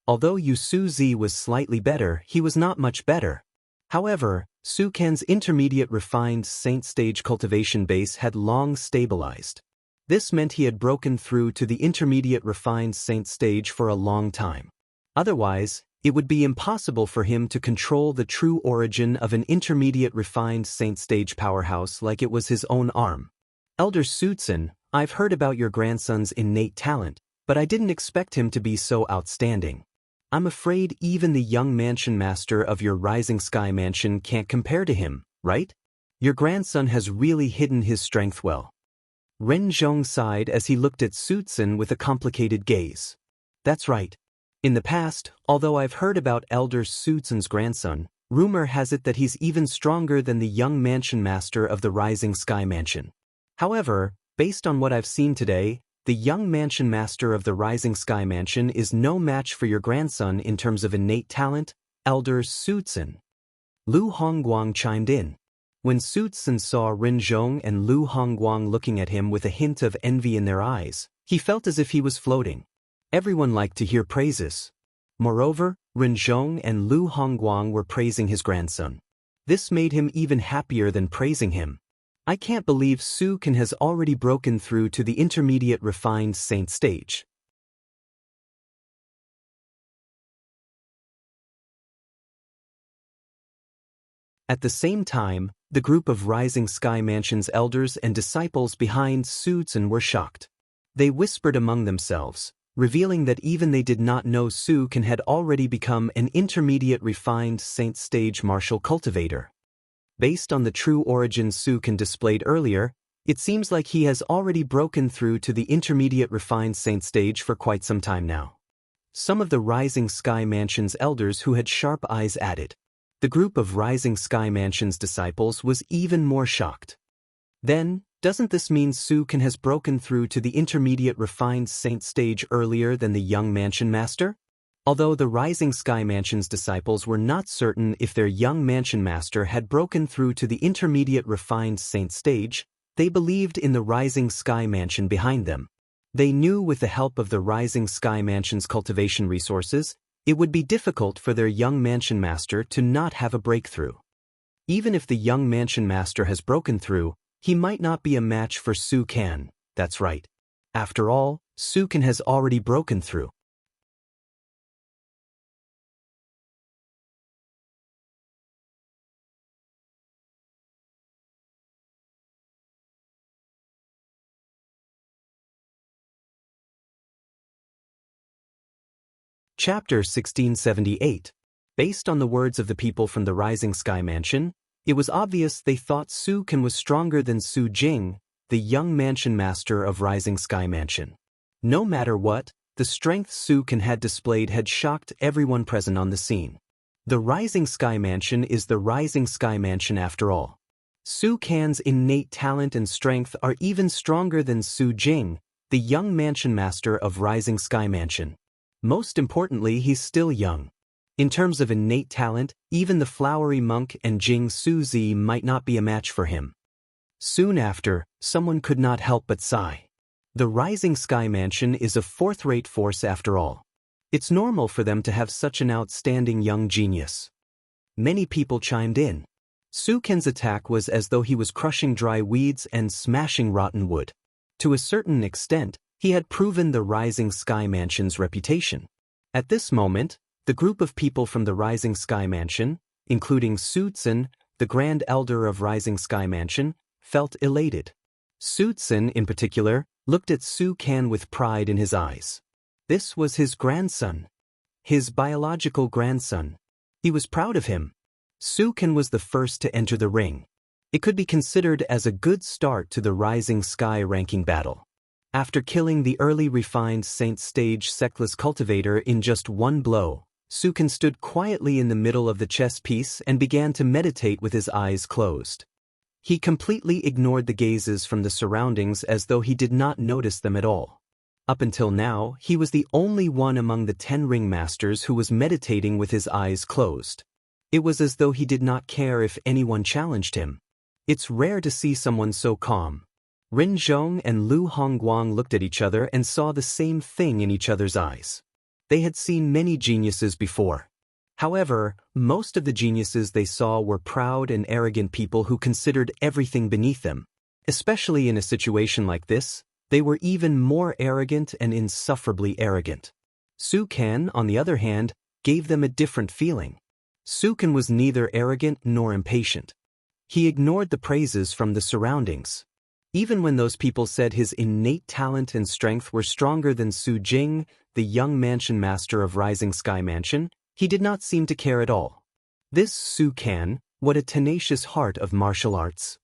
Although Yu Su Zi was slightly better, he was not much better. However, Su Kan's intermediate refined Saint stage cultivation base had long stabilized. This meant he had broken through to the intermediate refined Saint stage for a long time. Otherwise, it would be impossible for him to control the true origin of an intermediate refined Saint stage powerhouse like it was his own arm. Elder Sutsun, I've heard about your grandson's innate talent, but I didn't expect him to be so outstanding. I'm afraid even the young mansion master of your Rising Sky Mansion can't compare to him, right? Your grandson has really hidden his strength well. Renzhong sighed as he looked at Sutsun with a complicated gaze. That's right. In the past, although I've heard about Elder Sutsun's grandson, rumor has it that he's even stronger than the young mansion master of the Rising Sky Mansion. However, based on what I've seen today, the young mansion master of the Rising Sky Mansion is no match for your grandson in terms of innate talent, Elder Sutsun. Lu Hongguang chimed in. When Sutsun saw Renzhong and Lu Hongguang looking at him with a hint of envy in their eyes, he felt as if he was floating. Everyone liked to hear praises. Moreover, Renzhong and Lu Hongguang were praising his grandson. This made him even happier than praising him. I can't believe Su Kan has already broken through to the intermediate refined Saint stage. At the same time, the group of Rising Sky Mansion's elders and disciples behind Sutsun were shocked. They whispered among themselves, revealing that even they did not know Su Kan had already become an intermediate refined Saint stage martial cultivator. Based on the true origin Su Kan displayed earlier, it seems like he has already broken through to the intermediate refined Saint stage for quite some time now. Some of the Rising Sky Mansion's elders who had sharp eyes added. The group of Rising Sky Mansion's disciples was even more shocked. Then, doesn't this mean Su Kan has broken through to the intermediate refined Saint stage earlier than the young mansion master? Although the Rising Sky Mansion's disciples were not certain if their young mansion master had broken through to the intermediate refined Saint stage, they believed in the Rising Sky Mansion behind them. They knew with the help of the Rising Sky Mansion's cultivation resources, it would be difficult for their young mansion master to not have a breakthrough. Even if the young mansion master has broken through, he might not be a match for Su Kan, that's right. After all, Sukin has already broken through. Chapter 1678. Based on the words of the people from the Rising Sky Mansion, it was obvious they thought Su Can was stronger than Su Jing, the young mansion master of Rising Sky Mansion. No matter what, the strength Su Can had displayed had shocked everyone present on the scene. The Rising Sky Mansion is the Rising Sky Mansion after all. Su Can's innate talent and strength are even stronger than Su Jing, the young mansion master of Rising Sky Mansion. Most importantly, he's still young. In terms of innate talent, even the flowery monk and Jing Suzi might not be a match for him. Soon after, someone could not help but sigh. The Rising Sky Mansion is a fourth-rate force after all. It's normal for them to have such an outstanding young genius. Many people chimed in. Su Ken's attack was as though he was crushing dry weeds and smashing rotten wood. To a certain extent, he had proven the Rising Sky Mansion's reputation. At this moment, the group of people from the Rising Sky Mansion, including Su Tsun, the Grand Elder of Rising Sky Mansion, felt elated. Su Tsun, in particular, looked at Su Can with pride in his eyes. This was his grandson. His biological grandson. He was proud of him. Su Can was the first to enter the ring. It could be considered as a good start to the Rising Sky ranking battle. After killing the early refined Saint Stage Sectless Cultivator in just one blow, Su Can stood quietly in the middle of the chess piece and began to meditate with his eyes closed. He completely ignored the gazes from the surroundings as though he did not notice them at all. Up until now, he was the only one among the 10 ringmasters who was meditating with his eyes closed. It was as though he did not care if anyone challenged him. It's rare to see someone so calm. Rin Zhong and Lu Hongguang looked at each other and saw the same thing in each other's eyes. They had seen many geniuses before. However, most of the geniuses they saw were proud and arrogant people who considered everything beneath them. Especially in a situation like this, they were even more arrogant and insufferably arrogant. Su Can, on the other hand, gave them a different feeling. Su Can was neither arrogant nor impatient. He ignored the praises from the surroundings. Even when those people said his innate talent and strength were stronger than Su Jing, the young mansion master of Rising Sky Mansion, he did not seem to care at all. This Su Can, what a tenacious heart of martial arts.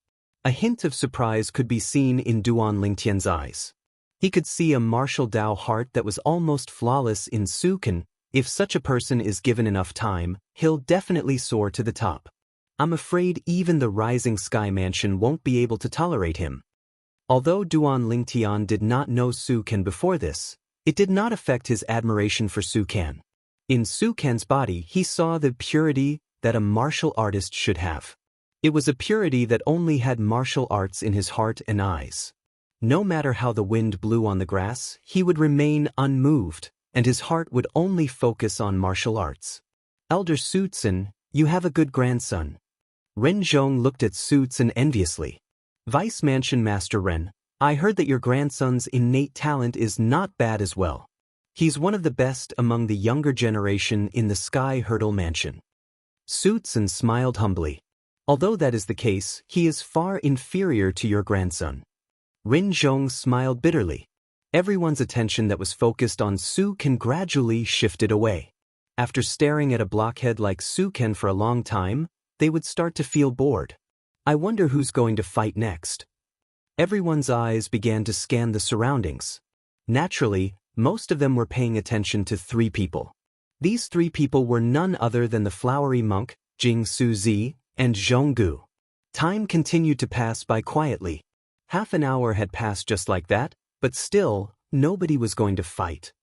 A hint of surprise could be seen in Duan Lingtian's eyes. He could see a martial Dao heart that was almost flawless in Su Can. If such a person is given enough time, he'll definitely soar to the top. I'm afraid even the Rising Sky Mansion won't be able to tolerate him. Although Duan Lingtian did not know Su Can before this, it did not affect his admiration for Su Can. In Su Can's body, he saw the purity that a martial artist should have. It was a purity that only had martial arts in his heart and eyes. No matter how the wind blew on the grass, he would remain unmoved, and his heart would only focus on martial arts. Elder Su Tsun, you have a good grandson. Ren Zhong looked at Su Tsun enviously. Vice Mansion Master Ren, I heard that your grandson's innate talent is not bad as well. He's one of the best among the younger generation in the Sky Hurdle Mansion. Su Tsun smiled humbly. Although that is the case, he is far inferior to your grandson. Rin Zhong smiled bitterly. Everyone's attention that was focused on Su Can gradually shifted away. After staring at a blockhead like Su Can for a long time, they would start to feel bored. I wonder who's going to fight next. Everyone's eyes began to scan the surroundings. Naturally, most of them were paying attention to 3 people. These 3 people were none other than the flowery monk, Jing Suzi, and Zhonggu. Time continued to pass by quietly. Half an hour had passed just like that, but still, nobody was going to fight.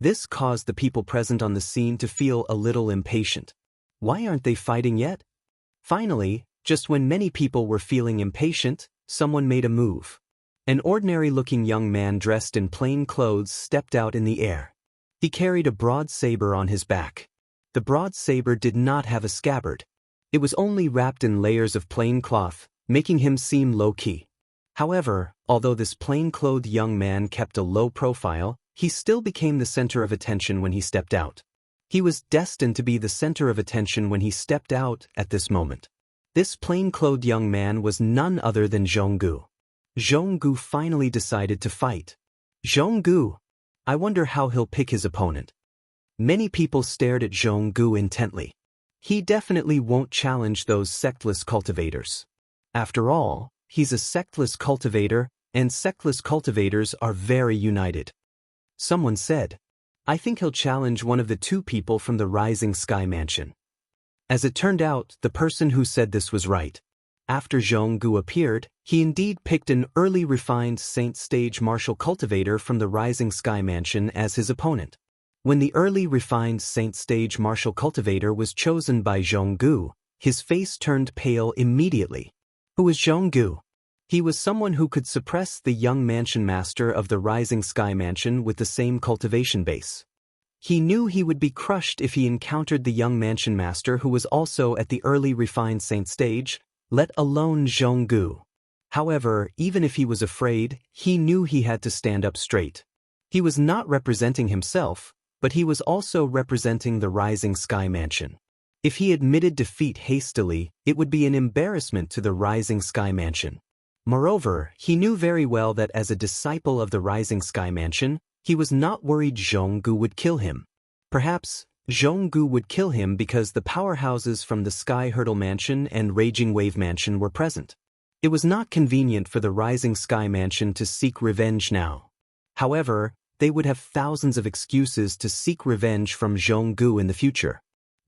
This caused the people present on the scene to feel a little impatient. Why aren't they fighting yet? Finally, just when many people were feeling impatient, someone made a move. An ordinary-looking young man dressed in plain clothes stepped out in the air. He carried a broad saber on his back. The broad saber did not have a scabbard. It was only wrapped in layers of plain cloth, making him seem low-key. However, although this plain-clothed young man kept a low profile, he still became the center of attention when he stepped out. He was destined to be the center of attention when he stepped out at this moment. This plain-clothed young man was none other than Zhonggu. Zhonggu finally decided to fight. Zhonggu! I wonder how he'll pick his opponent. Many people stared at Zhonggu intently. He definitely won't challenge those sectless cultivators. After all, he's a sectless cultivator, and sectless cultivators are very united. Someone said, I think he'll challenge one of the two people from the Rising Sky Mansion. As it turned out, the person who said this was right. After Zhonggu appeared, he indeed picked an early refined Saint Stage martial cultivator from the Rising Sky Mansion as his opponent. When the early refined Saint Stage martial cultivator was chosen by Zhonggu, his face turned pale immediately. Who was Zhonggu? He was someone who could suppress the young mansion master of the Rising Sky Mansion with the same cultivation base. He knew he would be crushed if he encountered the young mansion master who was also at the early refined Saint Stage, let alone Zhonggu. However, even if he was afraid, he knew he had to stand up straight. He was not representing himself, but he was also representing the Rising Sky Mansion. If he admitted defeat hastily, it would be an embarrassment to the Rising Sky Mansion. Moreover, he knew very well that as a disciple of the Rising Sky Mansion, he was not worried Zhonggu would kill him. Perhaps, Zhonggu would kill him because the powerhouses from the Sky Hurdle Mansion and Raging Wave Mansion were present. It was not convenient for the Rising Sky Mansion to seek revenge now. However, they would have thousands of excuses to seek revenge from Zhonggu in the future.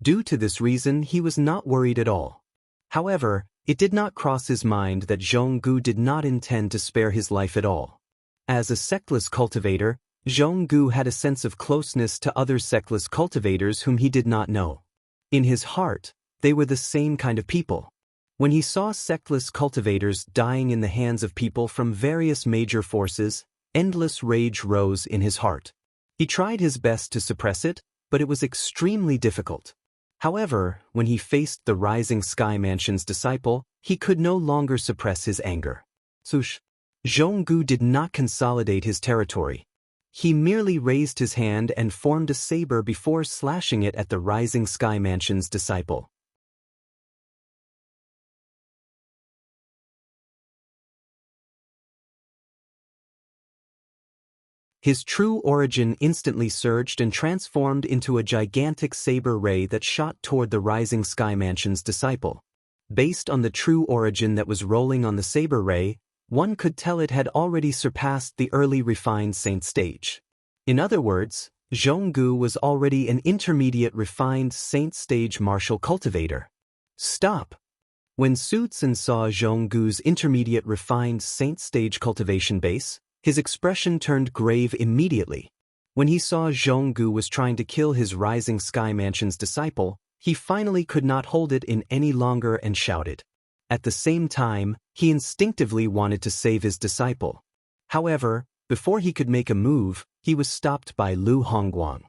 Due to this reason, he was not worried at all. However, it did not cross his mind that Zhonggu did not intend to spare his life at all. As a sectless cultivator, Zhonggu had a sense of closeness to other sectless cultivators whom he did not know. In his heart, they were the same kind of people. When he saw sectless cultivators dying in the hands of people from various major forces, endless rage rose in his heart. He tried his best to suppress it, but it was extremely difficult. However, when he faced the Rising Sky Mansion's disciple, he could no longer suppress his anger. Zhonggu did not consolidate his territory. He merely raised his hand and formed a saber before slashing it at the Rising Sky Mansion's disciple. His true origin instantly surged and transformed into a gigantic saber ray that shot toward the Rising Sky Mansion's disciple. Based on the true origin that was rolling on the saber ray, one could tell it had already surpassed the early refined Saint Stage. In other words, Zhonggu was already an intermediate refined Saint Stage martial cultivator. Stop! When Sutsun saw Zhonggu's intermediate refined Saint Stage cultivation base, his expression turned grave immediately. When he saw Zhonggu was trying to kill his Rising Sky Mansion's disciple, he finally could not hold it in any longer and shouted. At the same time, he instinctively wanted to save his disciple. However, before he could make a move, he was stopped by Lu Hongguang.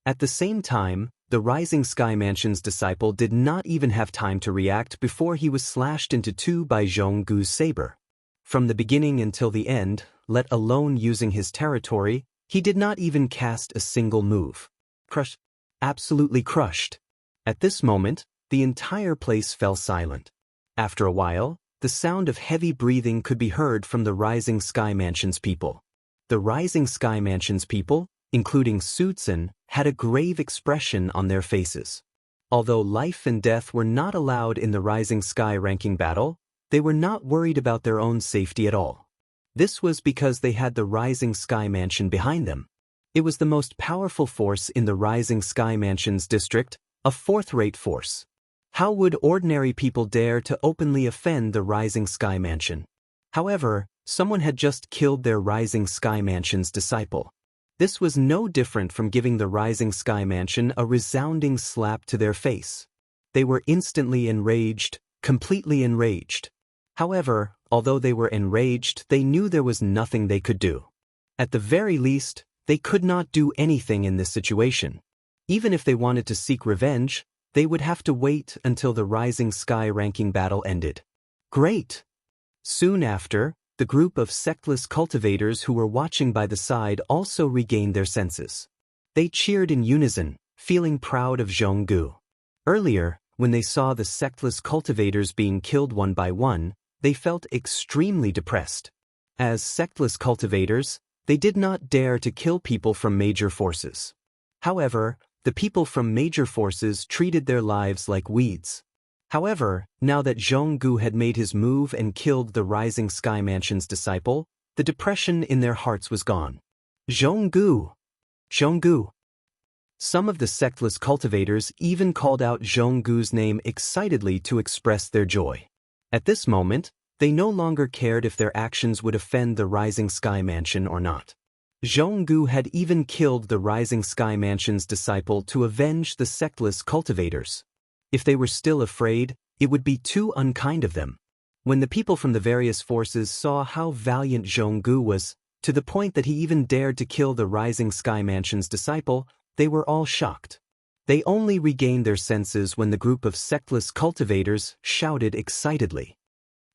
At the same time, the Rising Sky Mansion's disciple did not even have time to react before he was slashed into two by Zhonggu's saber. From the beginning until the end, let alone using his territory, he did not even cast a single move. Crushed. Absolutely crushed. At this moment, the entire place fell silent. After a while, the sound of heavy breathing could be heard from the Rising Sky Mansion's people. The Rising Sky Mansion's people, including Sutsun, had a grave expression on their faces. Although life and death were not allowed in the Rising Sky ranking battle, they were not worried about their own safety at all. This was because they had the Rising Sky Mansion behind them. It was the most powerful force in the Rising Sky Mansion's district, a fourth-rate force. How would ordinary people dare to openly offend the Rising Sky Mansion? However, someone had just killed their Rising Sky Mansion's disciple. This was no different from giving the Rising Sky Mansion a resounding slap to their face. They were instantly enraged, completely enraged. However, although they were enraged, they knew there was nothing they could do. At the very least, they could not do anything in this situation. Even if they wanted to seek revenge, They would have to wait until the Rising Sky ranking battle ended. Great! Soon after, the group of sectless cultivators who were watching by the side also regained their senses. They cheered in unison, feeling proud of Zhonggu. Earlier, when they saw the sectless cultivators being killed one by one, they felt extremely depressed. As sectless cultivators, they did not dare to kill people from major forces. However, the people from major forces treated their lives like weeds. However, now that Zhonggu had made his move and killed the Rising Sky Mansion's disciple, the depression in their hearts was gone. Zhonggu! Zhonggu! Some of the sectless cultivators even called out Zhonggu's name excitedly to express their joy. At this moment, they no longer cared if their actions would offend the Rising Sky Mansion or not. Zhonggu had even killed the Rising Sky Mansion's disciple to avenge the sectless cultivators. If they were still afraid, it would be too unkind of them. When the people from the various forces saw how valiant Zhonggu was, to the point that he even dared to kill the Rising Sky Mansion's disciple, they were all shocked. They only regained their senses when the group of sectless cultivators shouted excitedly.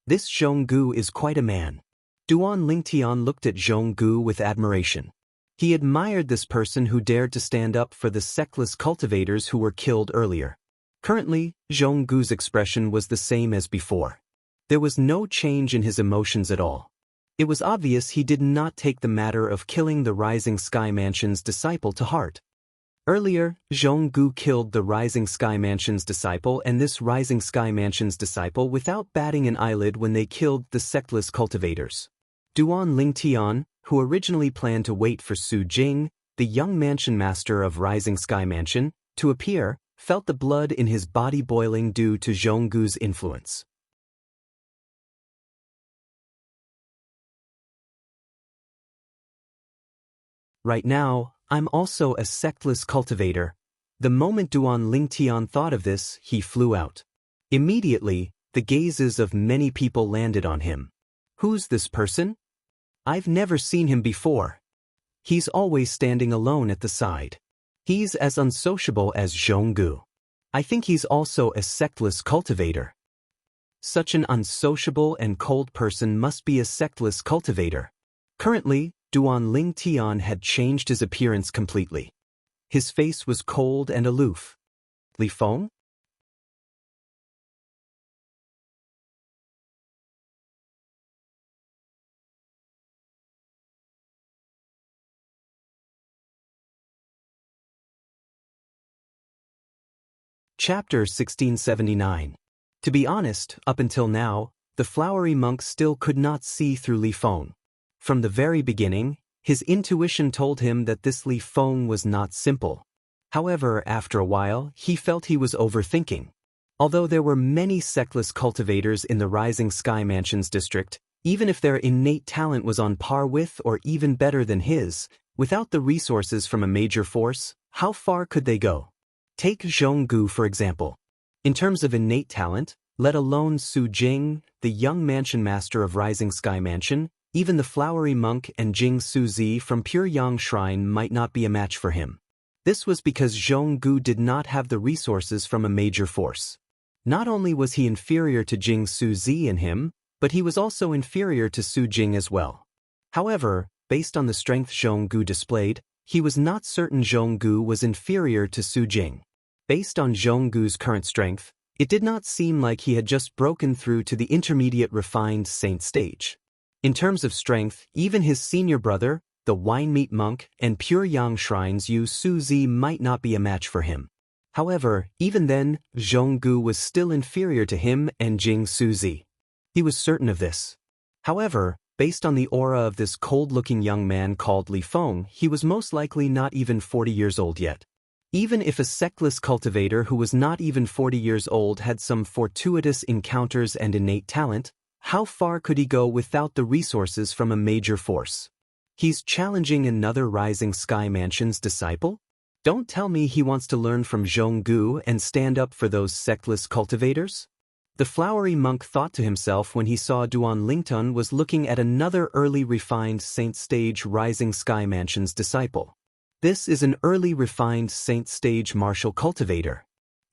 This Zhonggu is quite a man. Duan Lingtian looked at Zhonggu with admiration. He admired this person who dared to stand up for the sectless cultivators who were killed earlier. Currently, Zhonggu's expression was the same as before. There was no change in his emotions at all. It was obvious he did not take the matter of killing the Rising Sky Mansion's disciple to heart. Earlier, Zhonggu killed the Rising Sky Mansion's disciple and this Rising Sky Mansion's disciple without batting an eyelid when they killed the sectless cultivators. Duan Lingtian, who originally planned to wait for Su Jing, the young mansion master of Rising Sky Mansion, to appear, felt the blood in his body boiling due to Zhonggu's influence. Right now, I'm also a sectless cultivator. The moment Duan Lingtian thought of this, he flew out. Immediately, the gazes of many people landed on him. Who's this person? I've never seen him before. He's always standing alone at the side. He's as unsociable as Zhonggu. I think he's also a sectless cultivator. Such an unsociable and cold person must be a sectless cultivator. Currently, Duan Lingtian had changed his appearance completely. His face was cold and aloof. Li Feng? Chapter 1679. To be honest, up until now, the flowery monk still could not see through Li Feng. From the very beginning, his intuition told him that this Li Feng was not simple. However, after a while, he felt he was overthinking. Although there were many sectless cultivators in the Rising Sky Mansion's district, even if their innate talent was on par with or even better than his, without the resources from a major force, how far could they go? Take Zhonggu for example. In terms of innate talent, let alone Su Jing, the young mansion master of Rising Sky Mansion, even the flowery monk and Jing Suzi from Pure Yang Shrine might not be a match for him. This was because Zhonggu did not have the resources from a major force. Not only was he inferior to Jing Suzi and him, but he was also inferior to Su Jing as well. However, based on the strength Zhonggu displayed, he was not certain Zhonggu was inferior to Su Jing. Based on Zhonggu's current strength, it did not seem like he had just broken through to the intermediate refined saint stage. In terms of strength, even his senior brother, the Wine-Meat Monk, and Pure Yang Shrine's Yu Suzi might not be a match for him. However, even then, Zhonggu was still inferior to him and Jing Suzi. He was certain of this. However, based on the aura of this cold-looking young man called Li Feng, he was most likely not even 40 years old yet. Even if a sectless cultivator who was not even 40 years old had some fortuitous encounters and innate talent, how far could he go without the resources from a major force? He's challenging another Rising Sky Mansion's disciple? Don't tell me he wants to learn from Zhonggu and stand up for those sectless cultivators? The flowery monk thought to himself when he saw Duan Lingtian was looking at another early refined saint stage Rising Sky Mansion's disciple. This is an early refined saint stage martial cultivator.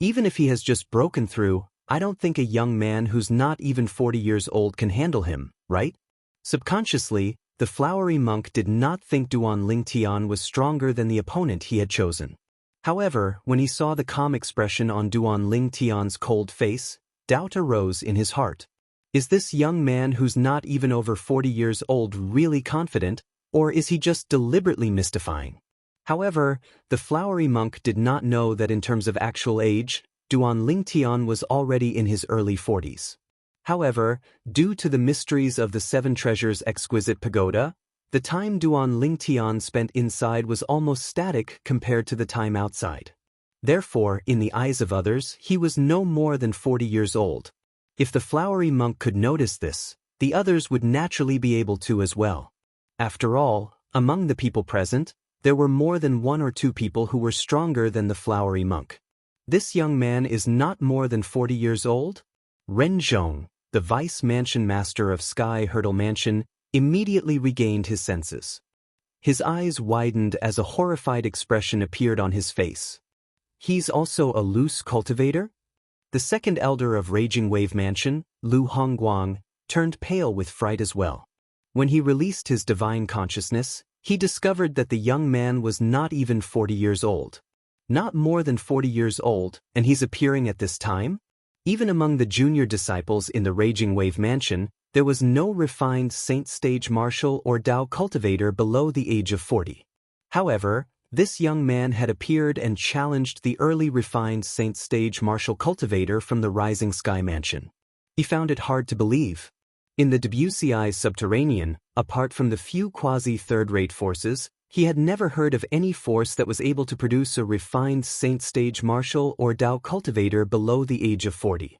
Even if he has just broken through, I don't think a young man who's not even 40 years old can handle him, right? Subconsciously, the flowery monk did not think Duan Lingtian was stronger than the opponent he had chosen. However, when he saw the calm expression on Duan Lingtian's cold face, doubt arose in his heart. Is this young man who's not even over 40 years old really confident, or is he just deliberately mystifying? However, the flowery monk did not know that in terms of actual age, Duan Lingtian was already in his early 40s. However, due to the mysteries of the Seven Treasures' exquisite pagoda, the time Duan Lingtian spent inside was almost static compared to the time outside. Therefore, in the eyes of others, he was no more than 40 years old. If the flowery monk could notice this, the others would naturally be able to as well. After all, among the people present, there were more than 1 or 2 people who were stronger than the flowery monk. This young man is not more than 40 years old? Ren Zhong, the vice mansion master of Sky Hurdle Mansion, immediately regained his senses. His eyes widened as a horrified expression appeared on his face. He's also a loose cultivator? The second elder of Raging Wave Mansion, Lu Hongguang, turned pale with fright as well. When he released his divine consciousness, he discovered that the young man was not even 40 years old. Not more than 40 years old, and he's appearing at this time? Even among the junior disciples in the Raging Wave Mansion, there was no refined Saint Stage Martial or Dao cultivator below the age of 40. However, this young man had appeared and challenged the early refined Saint Stage Martial cultivator from the Rising Sky Mansion. He found it hard to believe. In the Debussy subterranean, apart from the few quasi-third-rate forces, he had never heard of any force that was able to produce a refined Saint Stage Martial or Dao cultivator below the age of 40.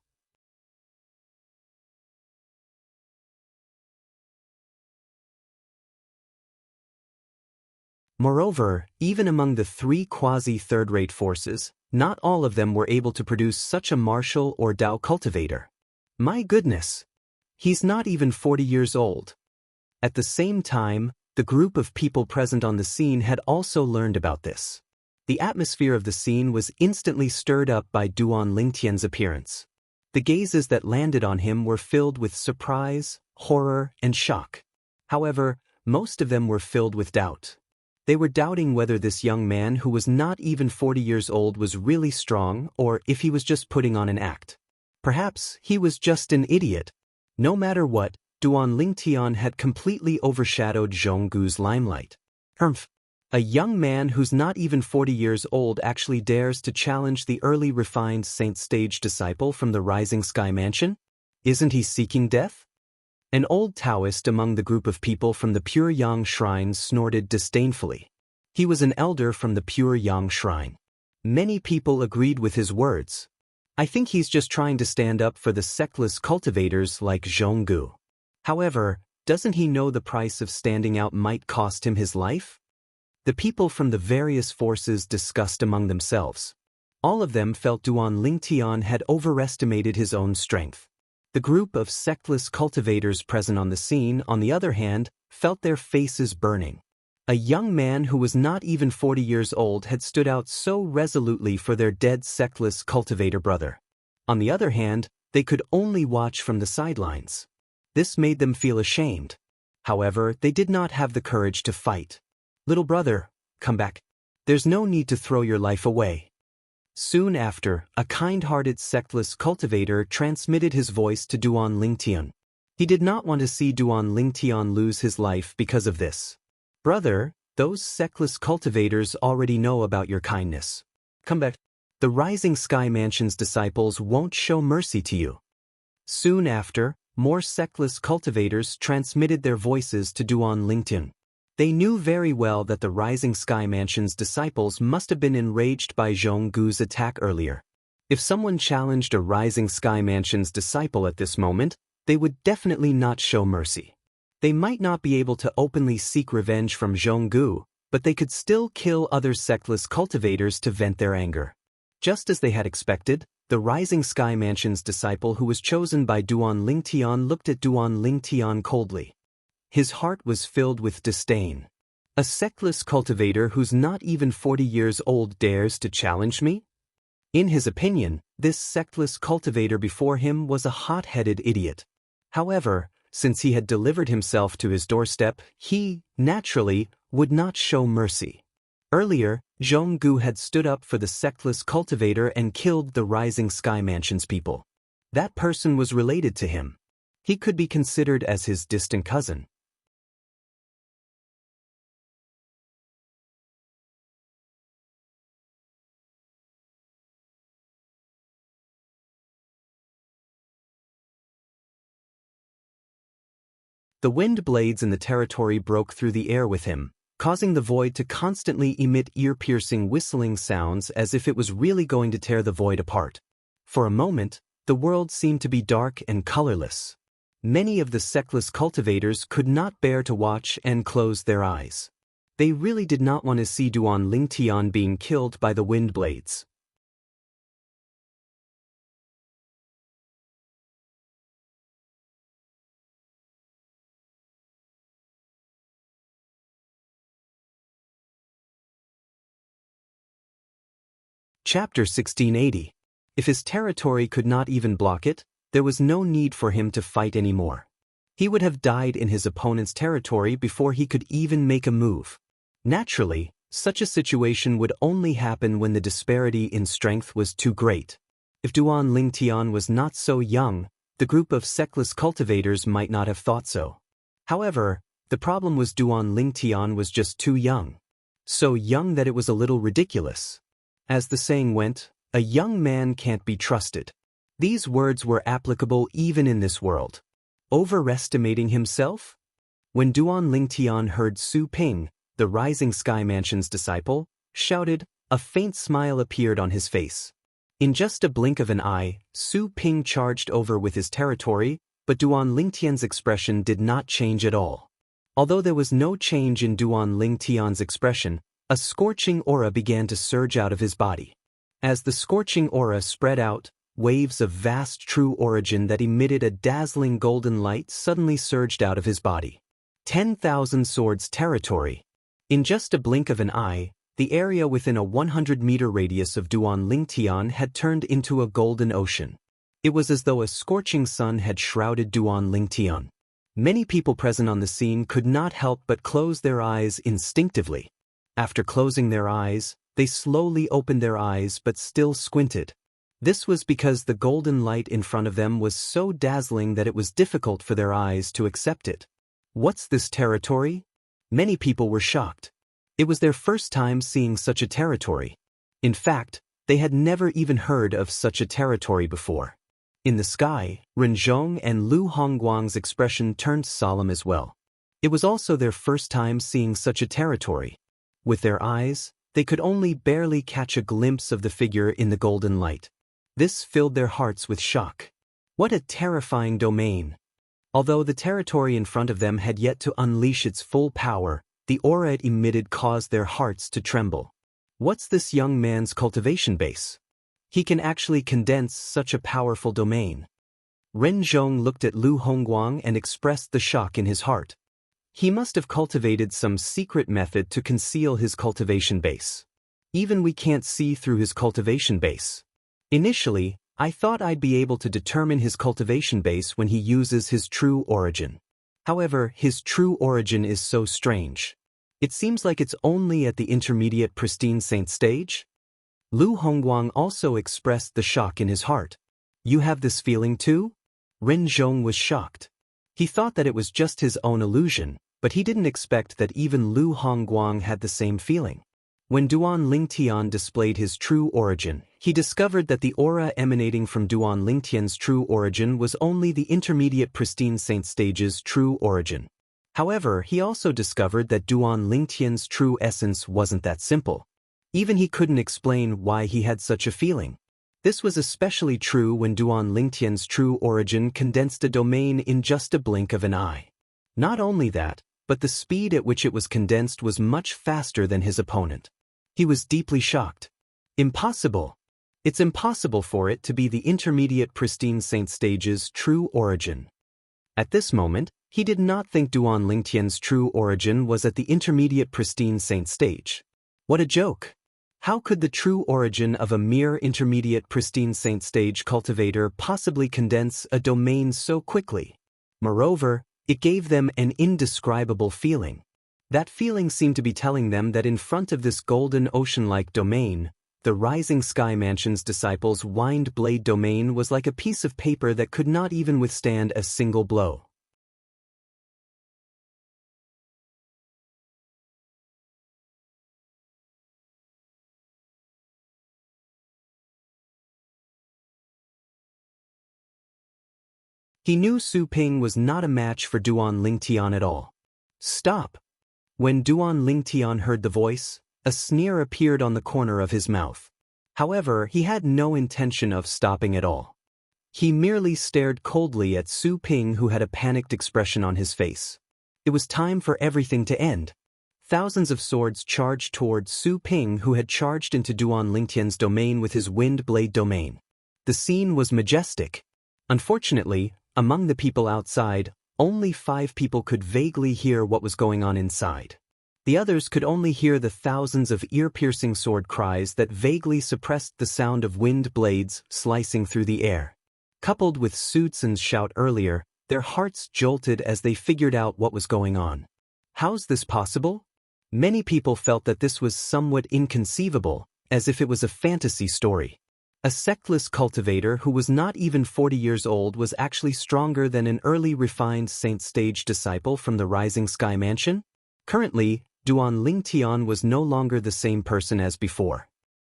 Moreover, even among the 3 quasi-third-rate forces, not all of them were able to produce such a martial or Dao cultivator. My goodness! He's not even 40 years old. At the same time, the group of people present on the scene had also learned about this. The atmosphere of the scene was instantly stirred up by Duan Lingtian's appearance. The gazes that landed on him were filled with surprise, horror, and shock. However, most of them were filled with doubt. They were doubting whether this young man who was not even 40 years old was really strong or if he was just putting on an act. Perhaps he was just an idiot. No matter what, Duan Lingtian had completely overshadowed Zhonggu's limelight. A young man who's not even 40 years old actually dares to challenge the early refined Saint Stage disciple from the Rising Sky Mansion? Isn't he seeking death? An old Taoist among the group of people from the Pure Yang Shrine snorted disdainfully. He was an elder from the Pure Yang Shrine. Many people agreed with his words. I think he's just trying to stand up for the sectless cultivators like Zhonggu. However, doesn't he know the price of standing out might cost him his life? The people from the various forces discussed among themselves. All of them felt Duan Lingtian had overestimated his own strength. The group of sectless cultivators present on the scene, on the other hand, felt their faces burning. A young man who was not even 40 years old had stood out so resolutely for their dead sectless cultivator brother. On the other hand, they could only watch from the sidelines. This made them feel ashamed. However, they did not have the courage to fight. Little brother, come back. There's no need to throw your life away. Soon after, a kind-hearted sectless cultivator transmitted his voice to Duan Lingtian. He did not want to see Duan Lingtian lose his life because of this. Brother, those sectless cultivators already know about your kindness. Come back. The Rising Sky Mansion's disciples won't show mercy to you. Soon after, more sectless cultivators transmitted their voices to Duan Lingtian. They knew very well that the Rising Sky Mansion's disciples must have been enraged by Zhonggu's attack earlier. If someone challenged a Rising Sky Mansion's disciple at this moment, they would definitely not show mercy. They might not be able to openly seek revenge from Zhonggu, but they could still kill other sectless cultivators to vent their anger. Just as they had expected, the Rising Sky Mansion's disciple who was chosen by Duan Lingtian looked at Duan Lingtian coldly. His heart was filled with disdain. A sectless cultivator who's not even 40 years old dares to challenge me? In his opinion, this sectless cultivator before him was a hot-headed idiot. However, since he had delivered himself to his doorstep, he, naturally, would not show mercy. Earlier, Zhonggu had stood up for the sectless cultivator and killed the Rising Sky Mansion's people. That person was related to him. He could be considered as his distant cousin. The wind blades in the territory broke through the air with him, causing the void to constantly emit ear-piercing whistling sounds as if it was really going to tear the void apart. For a moment, the world seemed to be dark and colorless. Many of the sectless cultivators could not bear to watch and closed their eyes. They really did not want to see Duan Lingtian being killed by the wind blades. Chapter 1680. If his territory could not even block it, there was no need for him to fight anymore. He would have died in his opponent's territory before he could even make a move. Naturally, such a situation would only happen when the disparity in strength was too great. If Duan Lingtian was not so young, the group of sectless cultivators might not have thought so. However, the problem was Duan Lingtian was just too young. So young that it was a little ridiculous. As the saying went, a young man can't be trusted. These words were applicable even in this world. Overestimating himself? When Duan Lingtian heard Su Ping, the Rising Sky Mansion's disciple, shouted, a faint smile appeared on his face. In just a blink of an eye, Su Ping charged over with his territory, but Duan Lingtian's expression did not change at all. Although there was no change in Duan Lingtian's expression, a scorching aura began to surge out of his body. As the scorching aura spread out, waves of vast true origin that emitted a dazzling golden light suddenly surged out of his body. 10,000 swords territory. In just a blink of an eye, the area within a 100-meter radius of Duan Lingtian had turned into a golden ocean. It was as though a scorching sun had shrouded Duan Lingtian. Many people present on the scene could not help but close their eyes instinctively. After closing their eyes, they slowly opened their eyes but still squinted. This was because the golden light in front of them was so dazzling that it was difficult for their eyes to accept it. What's this territory? Many people were shocked. It was their first time seeing such a territory. In fact, they had never even heard of such a territory before. In the sky, Renzhong and Lu Hongguang's expression turned solemn as well. It was also their first time seeing such a territory. With their eyes, they could only barely catch a glimpse of the figure in the golden light. This filled their hearts with shock. What a terrifying domain! Although the territory in front of them had yet to unleash its full power, the aura it emitted caused their hearts to tremble. What's this young man's cultivation base? He can actually condense such a powerful domain. Renzhong looked at Lu Hongguang and expressed the shock in his heart. He must have cultivated some secret method to conceal his cultivation base. Even we can't see through his cultivation base. Initially, I thought I'd be able to determine his cultivation base when he uses his true origin. However, his true origin is so strange. It seems like it's only at the intermediate pristine saint stage. Lu Hongguang also expressed the shock in his heart. You have this feeling too? Renzhong was shocked. He thought that it was just his own illusion, but he didn't expect that even Lu Hongguang had the same feeling. When Duan Lingtian displayed his true origin, he discovered that the aura emanating from Duan Lingtian's true origin was only the intermediate pristine saint stage's true origin. However, he also discovered that Duan Lingtian's true essence wasn't that simple. Even he couldn't explain why he had such a feeling. This was especially true when Duan Lingtian's true origin condensed a domain in just a blink of an eye. Not only that, but the speed at which it was condensed was much faster than his opponent. He was deeply shocked. Impossible. It's impossible for it to be the intermediate pristine saint stage's true origin. At this moment, he did not think Duan Lingtian's true origin was at the intermediate pristine saint stage. What a joke. How could the true origin of a mere intermediate pristine saint stage cultivator possibly condense a domain so quickly? Moreover, it gave them an indescribable feeling. That feeling seemed to be telling them that in front of this golden ocean-like domain, the Rising Sky Mansion's disciples' Wind Blade domain was like a piece of paper that could not even withstand a single blow. He knew Su Ping was not a match for Duan Lingtian at all. Stop! When Duan Lingtian heard the voice, a sneer appeared on the corner of his mouth. However, he had no intention of stopping at all. He merely stared coldly at Su Ping, who had a panicked expression on his face. It was time for everything to end. Thousands of swords charged toward Su Ping, who had charged into Duan Lingtian's domain with his Wind Blade domain. The scene was majestic. Unfortunately, among the people outside, only 5 people could vaguely hear what was going on inside. The others could only hear the thousands of ear-piercing sword cries that vaguely suppressed the sound of wind blades slicing through the air. Coupled with Su Tsun's shout earlier, their hearts jolted as they figured out what was going on. How's this possible? Many people felt that this was somewhat inconceivable, as if it was a fantasy story. A sectless cultivator who was not even 40 years old was actually stronger than an early refined saint stage disciple from the Rising Sky Mansion? Currently, Duan Lingtian was no longer the same person as before.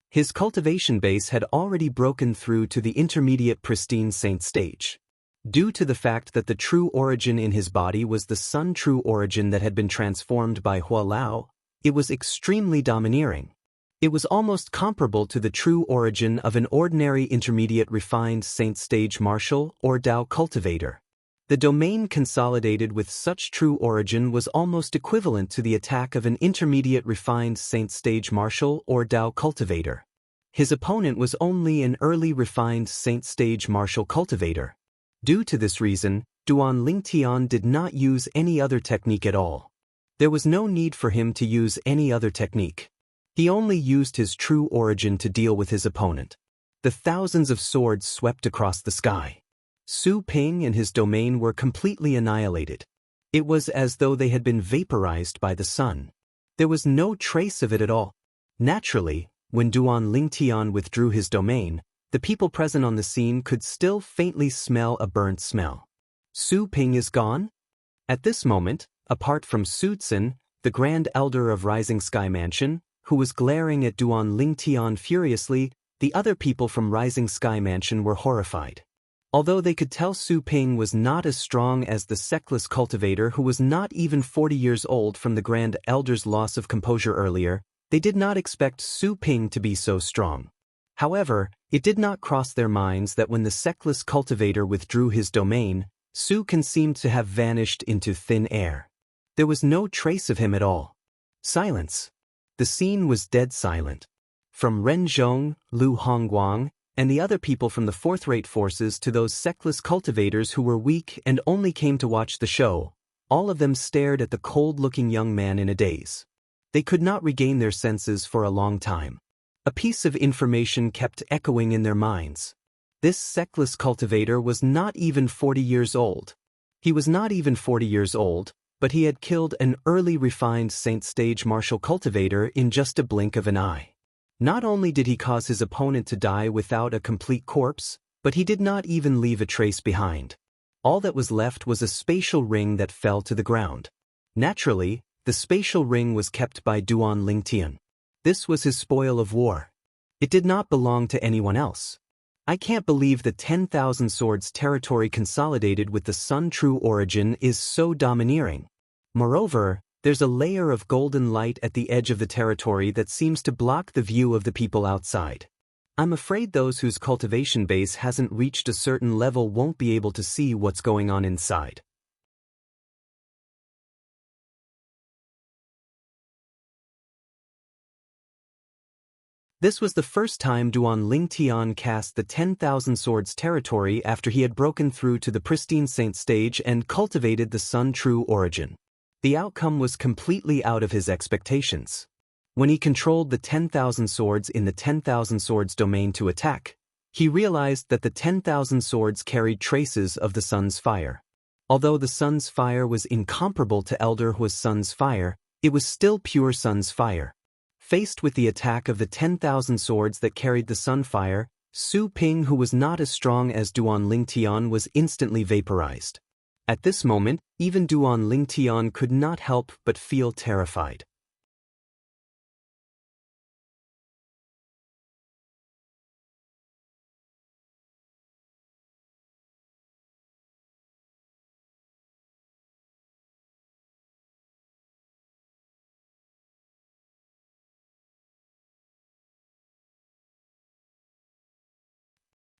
His cultivation base had already broken through to the intermediate pristine saint stage. Due to the fact that the true origin in his body was the sun true origin that had been transformed by Hua Lao, it was extremely domineering. It was almost comparable to the true origin of an ordinary intermediate refined saint stage martial or Dao cultivator. The domain consolidated with such true origin was almost equivalent to the attack of an intermediate refined saint stage martial or Dao cultivator. His opponent was only an early refined saint stage martial cultivator. Due to this reason, Duan Lingtian did not use any other technique at all. There was no need for him to use any other technique. He only used his true origin to deal with his opponent. The thousands of swords swept across the sky. Su Ping and his domain were completely annihilated. It was as though they had been vaporized by the sun. There was no trace of it at all. Naturally, when Duan Lingtian withdrew his domain, the people present on the scene could still faintly smell a burnt smell. Su Ping is gone? At this moment, apart from Su Tsun, the Grand Elder of Rising Sky Mansion, who was glaring at Duan Lingtian furiously, the other people from Rising Sky Mansion were horrified. Although they could tell Su Ping was not as strong as the sectless cultivator who was not even 40 years old from the Grand Elder's loss of composure earlier, they did not expect Su Ping to be so strong. However, it did not cross their minds that when the sectless cultivator withdrew his domain, Su Can seemed to have vanished into thin air. There was no trace of him at all. Silence. The scene was dead silent. From Ren Zhong, Lu Hongguang, and the other people from the fourth-rate forces to those sectless cultivators who were weak and only came to watch the show, all of them stared at the cold-looking young man in a daze. They could not regain their senses for a long time. A piece of information kept echoing in their minds. This sectless cultivator was not even 40 years old. He was not even 40 years old, but he had killed an early refined saint stage martial cultivator in just a blink of an eye. Not only did he cause his opponent to die without a complete corpse, but he did not even leave a trace behind. All that was left was a spatial ring that fell to the ground. Naturally, the spatial ring was kept by Duan Lingtian. This was his spoil of war. It did not belong to anyone else. I can't believe the 10,000 swords territory consolidated with the sun true origin is so domineering. Moreover, there's a layer of golden light at the edge of the territory that seems to block the view of the people outside. I'm afraid those whose cultivation base hasn't reached a certain level won't be able to see what's going on inside. This was the first time Duan Lingtian cast the 10,000 swords territory after he had broken through to the pristine saint stage and cultivated the sun true origin. The outcome was completely out of his expectations. When he controlled the 10,000 swords in the 10,000 swords domain to attack, he realized that the 10,000 swords carried traces of the sun's fire. Although the sun's fire was incomparable to Elder Hua's sun's fire, it was still pure sun's fire. Faced with the attack of the 10,000 swords that carried the sun fire, Su Ping, who was not as strong as Duan Lingtian, was instantly vaporized. At this moment, even Duan Lingtian could not help but feel terrified.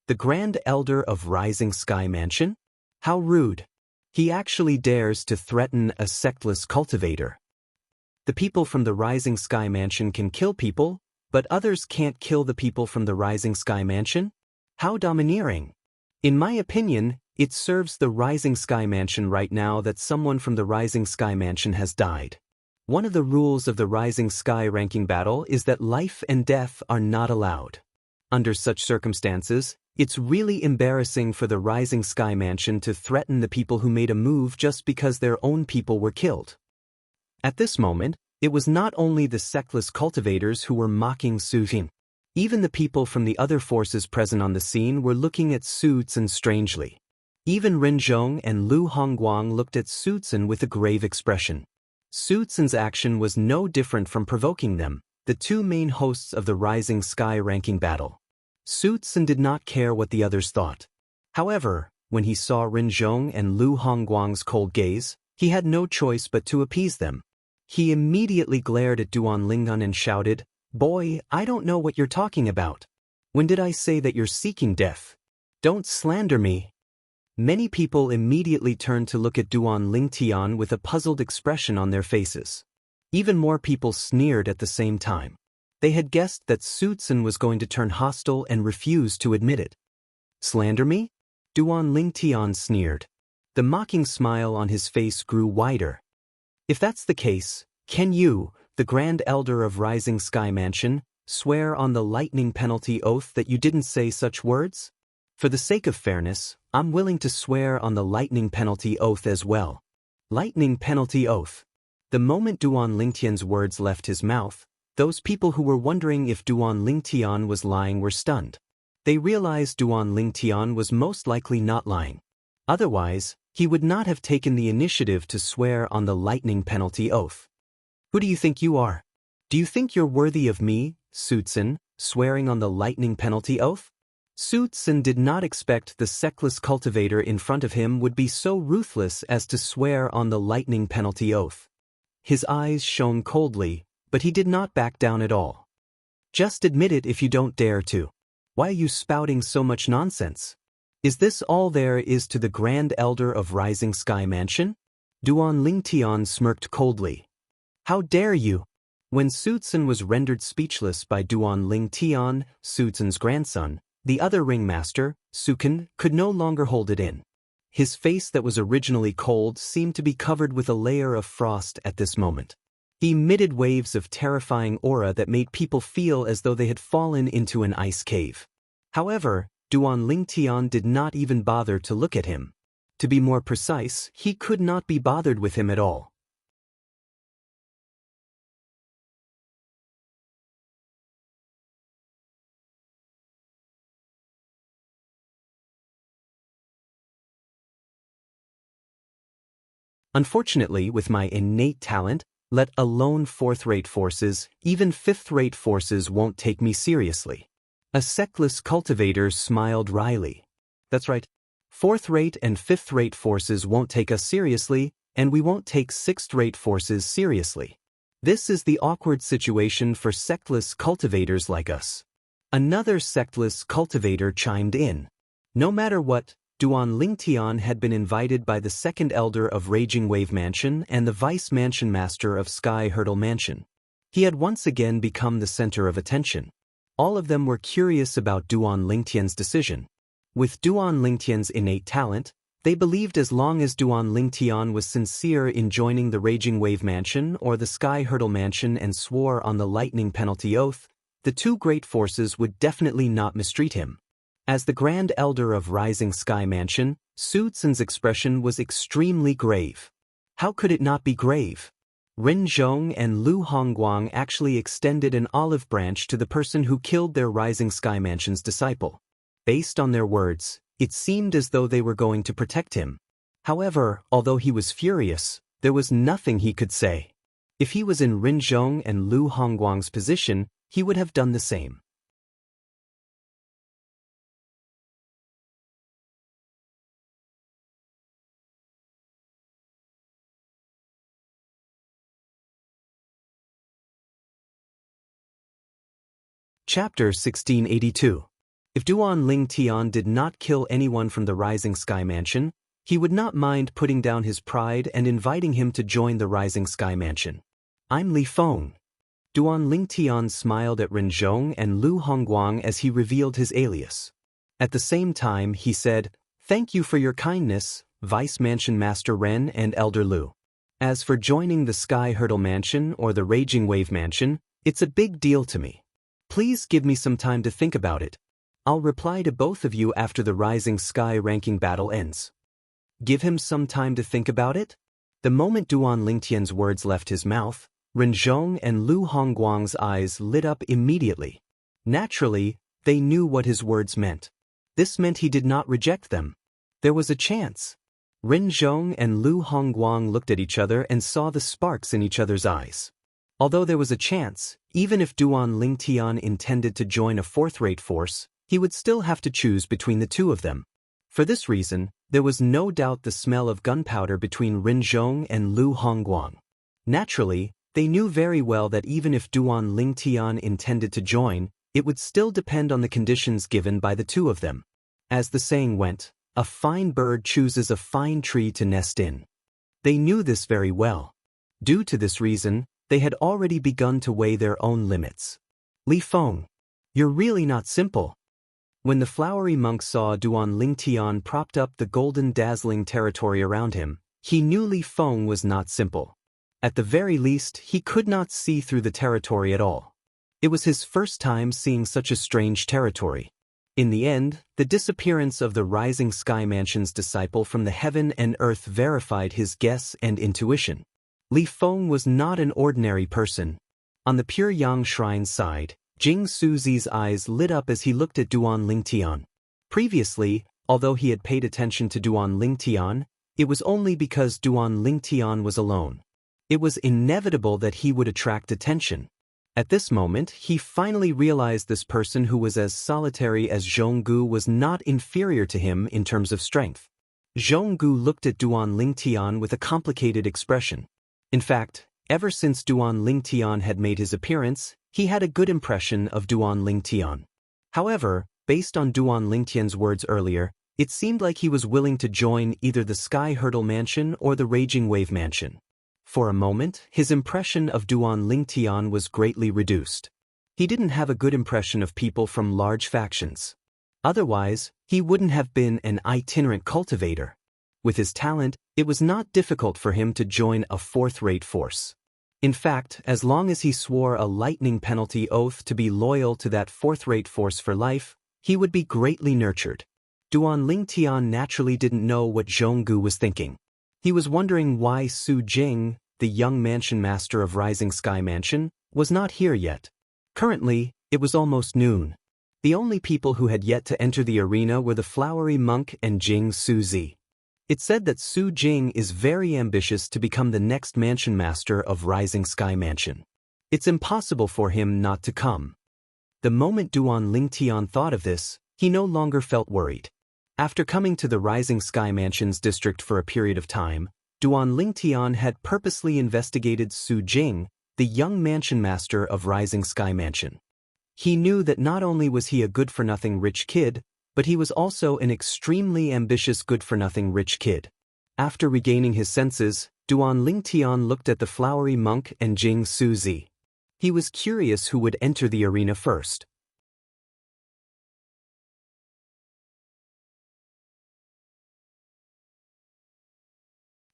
The Grand Elder of Rising Sky Mansion? How rude. He actually dares to threaten a sectless cultivator. The people from the Rising Sky Mansion can kill people, but others can't kill the people from the Rising Sky Mansion? How domineering. In my opinion, it serves the Rising Sky Mansion right now that someone from the Rising Sky Mansion has died. One of the rules of the Rising Sky ranking battle is that life and death are not allowed. Under such circumstances, it's really embarrassing for the Rising Sky Mansion to threaten the people who made a move just because their own people were killed. At this moment, it was not only the sectless cultivators who were mocking Su Jin. Even the people from the other forces present on the scene were looking at Su Zhen strangely. Even Ren Zhong and Lu Hongguang looked at Su Zhen with a grave expression. Su Zhen's action was no different from provoking them, the two main hosts of the Rising Sky ranking battle. Su Zhen did not care what the others thought. However, when he saw Ren Zhong and Lu Hongguang's cold gaze, he had no choice but to appease them. He immediately glared at Duan Lingan and shouted, "Boy, I don't know what you're talking about. When did I say that you're seeking death? Don't slander me." Many people immediately turned to look at Duan Lingtian with a puzzled expression on their faces. Even more people sneered at the same time. They had guessed that Su Zhen was going to turn hostile and refused to admit it. "Slander me?" Duan Lingtian sneered. The mocking smile on his face grew wider. "If that's the case, can you, the Grand Elder of Rising Sky Mansion, swear on the lightning penalty oath that you didn't say such words? For the sake of fairness, I'm willing to swear on the lightning penalty oath as well." Lightning penalty oath. The moment Duan Lingtian's words left his mouth, those people who were wondering if Duan Lingtian was lying were stunned. They realized Duan Lingtian was most likely not lying. Otherwise, he would not have taken the initiative to swear on the lightning penalty oath. "Who do you think you are? Do you think you're worthy of me, Su Zhen, swearing on the lightning penalty oath?" Su Zhen did not expect the sectless cultivator in front of him would be so ruthless as to swear on the lightning penalty oath. His eyes shone coldly, but he did not back down at all. "Just admit it if you don't dare to. Why are you spouting so much nonsense? Is this all there is to the Grand Elder of Rising Sky Mansion?" Duan Lingtian smirked coldly. "How dare you?" When Su Zhen was rendered speechless by Duan Lingtian, Su Zhen's grandson, the other ringmaster, Su Can, could no longer hold it in. His face that was originally cold seemed to be covered with a layer of frost at this moment. He emitted waves of terrifying aura that made people feel as though they had fallen into an ice cave. However, Duan Lingtian did not even bother to look at him. To be more precise, he could not be bothered with him at all. Unfortunately, with my innate talent, let alone fourth-rate forces, even fifth-rate forces won't take me seriously. A sectless cultivator smiled wryly. "That's right. Fourth-rate and fifth-rate forces won't take us seriously, and we won't take sixth-rate forces seriously. This is the awkward situation for sectless cultivators like us." Another sectless cultivator chimed in. No matter what, Duan Lingtian had been invited by the second elder of Raging Wave Mansion and the vice mansion master of Sky Hurdle Mansion. He had once again become the center of attention. All of them were curious about Duan Lingtian's decision. With Duan Lingtian's innate talent, They believed as long as Duan Lingtian was sincere in joining the Raging Wave Mansion or the Sky Hurdle Mansion and swore on the Lightning Penalty Oath, the two great forces would definitely not mistreat him. As the Grand Elder of Rising Sky Mansion, Su Tsun's expression was extremely grave. How could it not be grave? Ren Zhong and Lu Hongguang actually extended an olive branch to the person who killed their Rising Sky Mansion's disciple. Based on their words, it seemed as though they were going to protect him. However, although he was furious, there was nothing he could say. If he was in Ren Zhong and Lu Hongguang's position, he would have done the same. Chapter 1682. If Duan Lingtian did not kill anyone from the Rising Sky Mansion, he would not mind putting down his pride and inviting him to join the Rising Sky Mansion. I'm Li Feng. Duan Lingtian smiled at Ren Zhong and Lu Hongguang as he revealed his alias. At the same time, he said, "Thank you for your kindness, Vice Mansion Master Ren and Elder Lu. As for joining the Sky Hurdle Mansion or the Raging Wave Mansion, it's a big deal to me. Please give me some time to think about it. I'll reply to both of you after the Rising Sky ranking battle ends." Give him some time to think about it? The moment Duan Lingtian's words left his mouth, Ren Zhong and Lu Hongguang's eyes lit up immediately. Naturally, they knew what his words meant. This meant he did not reject them. There was a chance. Ren Zhong and Lu Hongguang looked at each other and saw the sparks in each other's eyes. Although there was a chance, even if Duan Lingtian intended to join a fourth-rate force, he would still have to choose between the two of them. For this reason, there was no doubt the smell of gunpowder between Ren Zhong and Lu Hongguang. Naturally, they knew very well that even if Duan Lingtian intended to join, it would still depend on the conditions given by the two of them. As the saying went, a fine bird chooses a fine tree to nest in. They knew this very well. Due to this reason, they had already begun to weigh their own limits. Li Feng, you're really not simple. When the flowery monk saw Duan Lingtian propped up the golden dazzling territory around him, he knew Li Feng was not simple. At the very least, he could not see through the territory at all. It was his first time seeing such a strange territory. In the end, the disappearance of the Rising Sky Mansion's disciple from the heaven and earth verified his guess and intuition. Li Feng was not an ordinary person. On the Pure Yang Shrine side, Jing Suzi's eyes lit up as he looked at Duan Lingtian. Previously, although he had paid attention to Duan Lingtian, it was only because Duan Lingtian was alone. It was inevitable that he would attract attention. At this moment, he finally realized this person who was as solitary as Zhonggu was not inferior to him in terms of strength. Zhonggu looked at Duan Lingtian with a complicated expression. In fact, ever since Duan Lingtian had made his appearance, he had a good impression of Duan Lingtian. However, based on Duan Lingtian's words earlier, it seemed like he was willing to join either the Sky Hurdle Mansion or the Raging Wave Mansion. For a moment, his impression of Duan Lingtian was greatly reduced. He didn't have a good impression of people from large factions. Otherwise, he wouldn't have been an itinerant cultivator. With his talent, it was not difficult for him to join a fourth-rate force. In fact, as long as he swore a lightning penalty oath to be loyal to that fourth-rate force for life, he would be greatly nurtured. Duan Lingtian naturally didn't know what Zhonggu was thinking. He was wondering why Su Jing, the young mansion master of Rising Sky Mansion, was not here yet. Currently, it was almost noon. The only people who had yet to enter the arena were the flowery monk and Jing Suzi. It said that Su Jing is very ambitious to become the next mansion master of Rising Sky Mansion. It's impossible for him not to come. The moment Duan Lingtian thought of this, he no longer felt worried. After coming to the Rising Sky Mansion's district for a period of time, Duan Lingtian had purposely investigated Su Jing, the young mansion master of Rising Sky Mansion. He knew that not only was he a good-for-nothing rich kid, but he was also an extremely ambitious good-for-nothing rich kid. After regaining his senses, Duan Lingtian looked at the flowery monk and Jing Suzi. He was curious who would enter the arena first.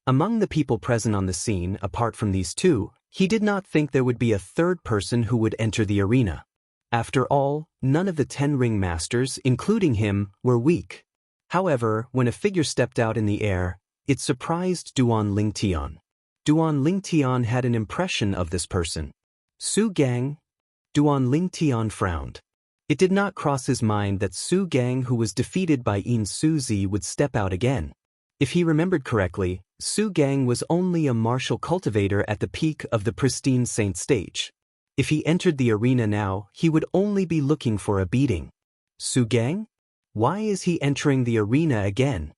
Among the people present on the scene, apart from these two, he did not think there would be a third person who would enter the arena. After all, none of the 10 ring masters, including him, were weak. However, when a figure stepped out in the air, it surprised Duan Lingtian. Duan Lingtian had an impression of this person. Su Gang? Duan Lingtian frowned. It did not cross his mind that Su Gang, who was defeated by Yin Suzi, would step out again. If he remembered correctly, Su Gang was only a martial cultivator at the peak of the pristine saint stage. If he entered the arena now, he would only be looking for a beating. Su Gang? Why is he entering the arena again?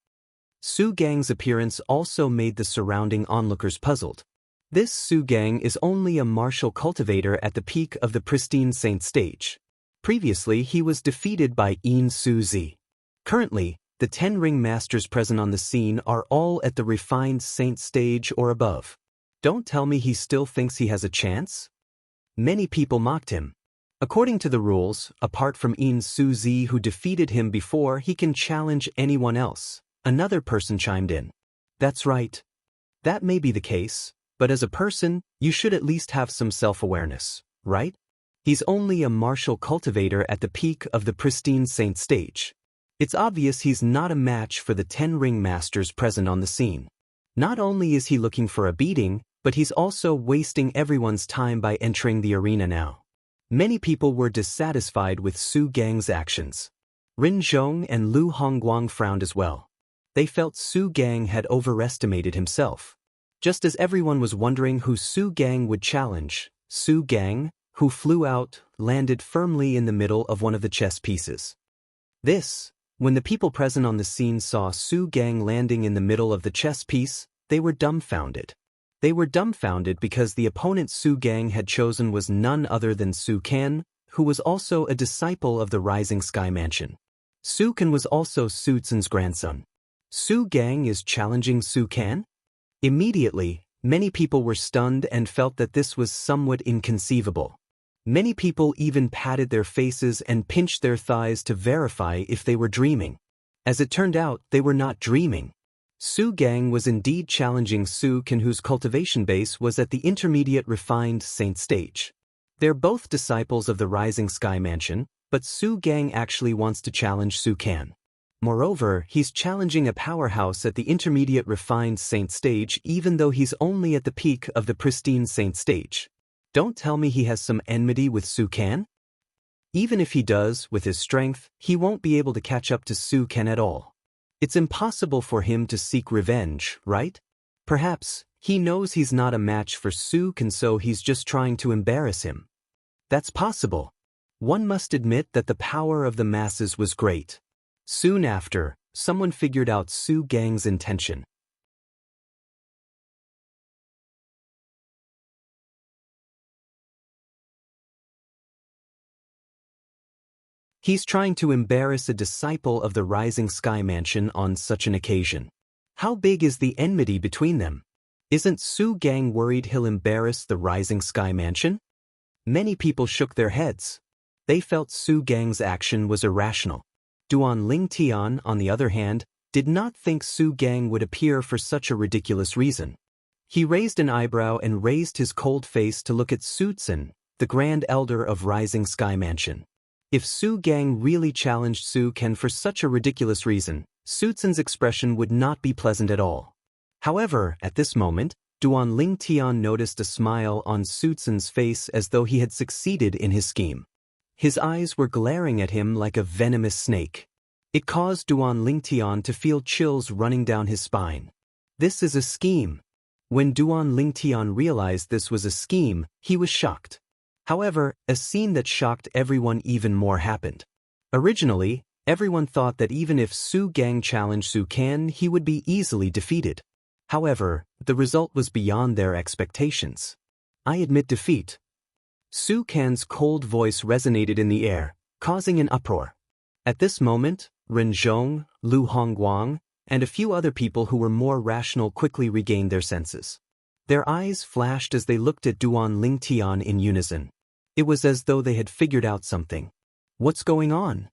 Su Gang's appearance also made the surrounding onlookers puzzled. This Su Gang is only a martial cultivator at the peak of the pristine saint stage. Previously, he was defeated by Yin Suzi. Currently, the 10 ring masters present on the scene are all at the refined saint stage or above. Don't tell me he still thinks he has a chance? Many people mocked him. According to the rules, apart from Yin Suzi, who defeated him before, he can challenge anyone else. Another person chimed in. That's right. That may be the case, but as a person, you should at least have some self-awareness, right? He's only a martial cultivator at the peak of the pristine saint stage. It's obvious he's not a match for the 10 ring masters present on the scene. Not only is he looking for a beating, but he's also wasting everyone's time by entering the arena now. Many people were dissatisfied with Su Gang's actions. Rin Zhong and Lu Hongguang frowned as well. They felt Su Gang had overestimated himself. Just as everyone was wondering who Su Gang would challenge, Su Gang, who flew out, landed firmly in the middle of one of the chess pieces. When the people present on the scene saw Su Gang landing in the middle of the chess piece, they were dumbfounded. They were dumbfounded because the opponent Su Gang had chosen was none other than Su Kan, who was also a disciple of the Rising Sky Mansion. Su Kan was also Su Tsun's grandson. Su Gang is challenging Su Kan? Immediately, many people were stunned and felt that this was somewhat inconceivable. Many people even patted their faces and pinched their thighs to verify if they were dreaming. As it turned out, they were not dreaming. Su Gang was indeed challenging Su Kan, whose cultivation base was at the intermediate refined saint stage. They're both disciples of the Rising Sky Mansion, but Su Gang actually wants to challenge Su Kan. Moreover, he's challenging a powerhouse at the intermediate refined saint stage even though he's only at the peak of the pristine saint stage. Don't tell me he has some enmity with Su Kan? Even if he does, with his strength, he won't be able to catch up to Su Kan at all. It's impossible for him to seek revenge, right? Perhaps, he knows he's not a match for Su Kan, so he's just trying to embarrass him. That's possible. One must admit that the power of the masses was great. Soon after, someone figured out Su Gang's intention. He's trying to embarrass a disciple of the Rising Sky Mansion on such an occasion. How big is the enmity between them? Isn't Su Gang worried he'll embarrass the Rising Sky Mansion? Many people shook their heads. They felt Su Gang's action was irrational. Duan Lingtian, on the other hand, did not think Su Gang would appear for such a ridiculous reason. He raised an eyebrow and raised his cold face to look at Su Tsun, the Grand Elder of Rising Sky Mansion. If Su Gang really challenged Su Kan for such a ridiculous reason, Su Tsun's expression would not be pleasant at all. However, at this moment, Duan Lingtian noticed a smile on Su Tsun's face as though he had succeeded in his scheme. His eyes were glaring at him like a venomous snake. It caused Duan Lingtian to feel chills running down his spine. This is a scheme. When Duan Lingtian realized this was a scheme, he was shocked. However, a scene that shocked everyone even more happened. Originally, everyone thought that even if Su Gang challenged Su Kan, he would be easily defeated. However, the result was beyond their expectations. I admit defeat. Su Kan's cold voice resonated in the air, causing an uproar. At this moment, Ren Zhong, Lu Hongguang, and a few other people who were more rational quickly regained their senses. Their eyes flashed as they looked at Duan Lingtian in unison. It was as though they had figured out something. What's going on?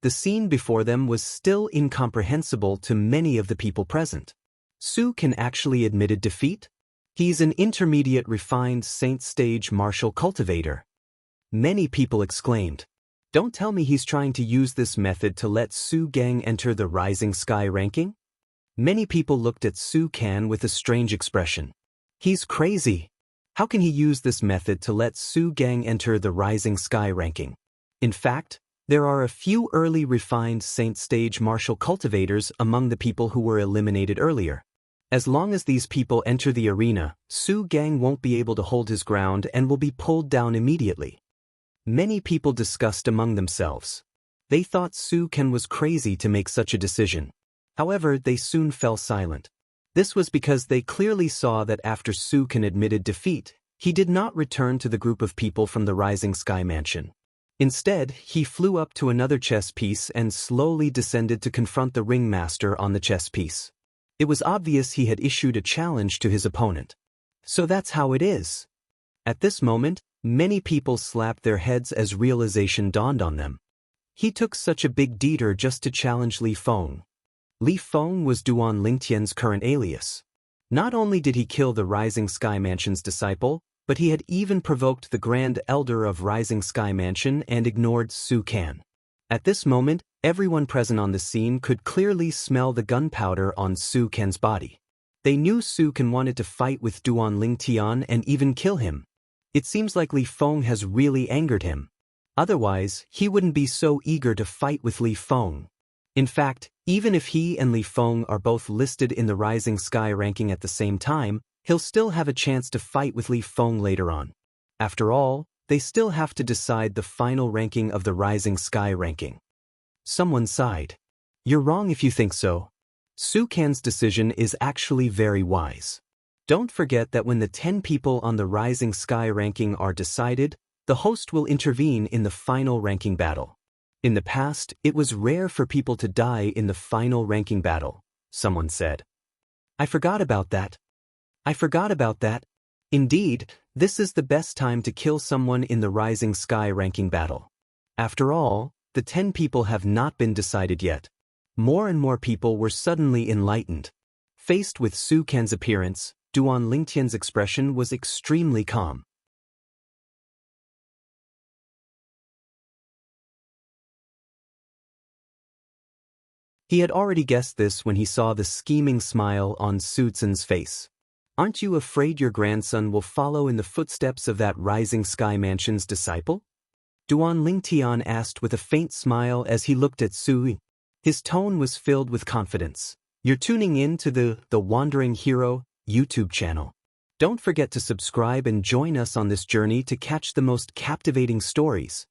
The scene before them was still incomprehensible to many of the people present. Su can actually admitted defeat? He's an intermediate refined saint stage martial cultivator. Many people exclaimed. Don't tell me he's trying to use this method to let Su Gang enter the Rising Sky ranking? Many people looked at Su Can with a strange expression. He's crazy. How can he use this method to let Su Gang enter the Rising Sky ranking? In fact, there are a few early refined saint stage martial cultivators among the people who were eliminated earlier. As long as these people enter the arena, Su Gang won't be able to hold his ground and will be pulled down immediately. Many people discussed among themselves. They thought Su Can was crazy to make such a decision. However, they soon fell silent. This was because they clearly saw that after Su Can admitted defeat, he did not return to the group of people from the Rising Sky Mansion. Instead, he flew up to another chess piece and slowly descended to confront the ringmaster on the chess piece. It was obvious he had issued a challenge to his opponent. So that's how it is. At this moment, many people slapped their heads as realization dawned on them. He took such a big detour just to challenge Li Feng. Li Feng was Duan Lingtian's current alias. Not only did he kill the Rising Sky Mansion's disciple, but he had even provoked the Grand Elder of Rising Sky Mansion and ignored Su Can. At this moment, everyone present on the scene could clearly smell the gunpowder on Su Can's body. They knew Su Can wanted to fight with Duan Lingtian and even kill him. It seems like Li Feng has really angered him. Otherwise, he wouldn't be so eager to fight with Li Feng. In fact, even if he and Li Feng are both listed in the Rising Sky ranking at the same time, he'll still have a chance to fight with Li Feng later on. After all, they still have to decide the final ranking of the Rising Sky ranking. Someone sighed. You're wrong if you think so. Su Can's decision is actually very wise. Don't forget that when the 10 people on the Rising Sky ranking are decided, the host will intervene in the final ranking battle. In the past, it was rare for people to die in the final ranking battle, someone said. I forgot about that. Indeed, this is the best time to kill someone in the Rising Sky ranking battle. After all, the 10 people have not been decided yet. More and more people were suddenly enlightened. Faced with Su Can's appearance, Duan Lingtian's expression was extremely calm. He had already guessed this when he saw the scheming smile on Su Can's face. Aren't you afraid your grandson will follow in the footsteps of that Rising Sky Mansion's disciple? Duan Lingtian asked with a faint smile as he looked at Su. His tone was filled with confidence. You're tuning in to the Wandering Hero YouTube channel. Don't forget to subscribe and join us on this journey to catch the most captivating stories.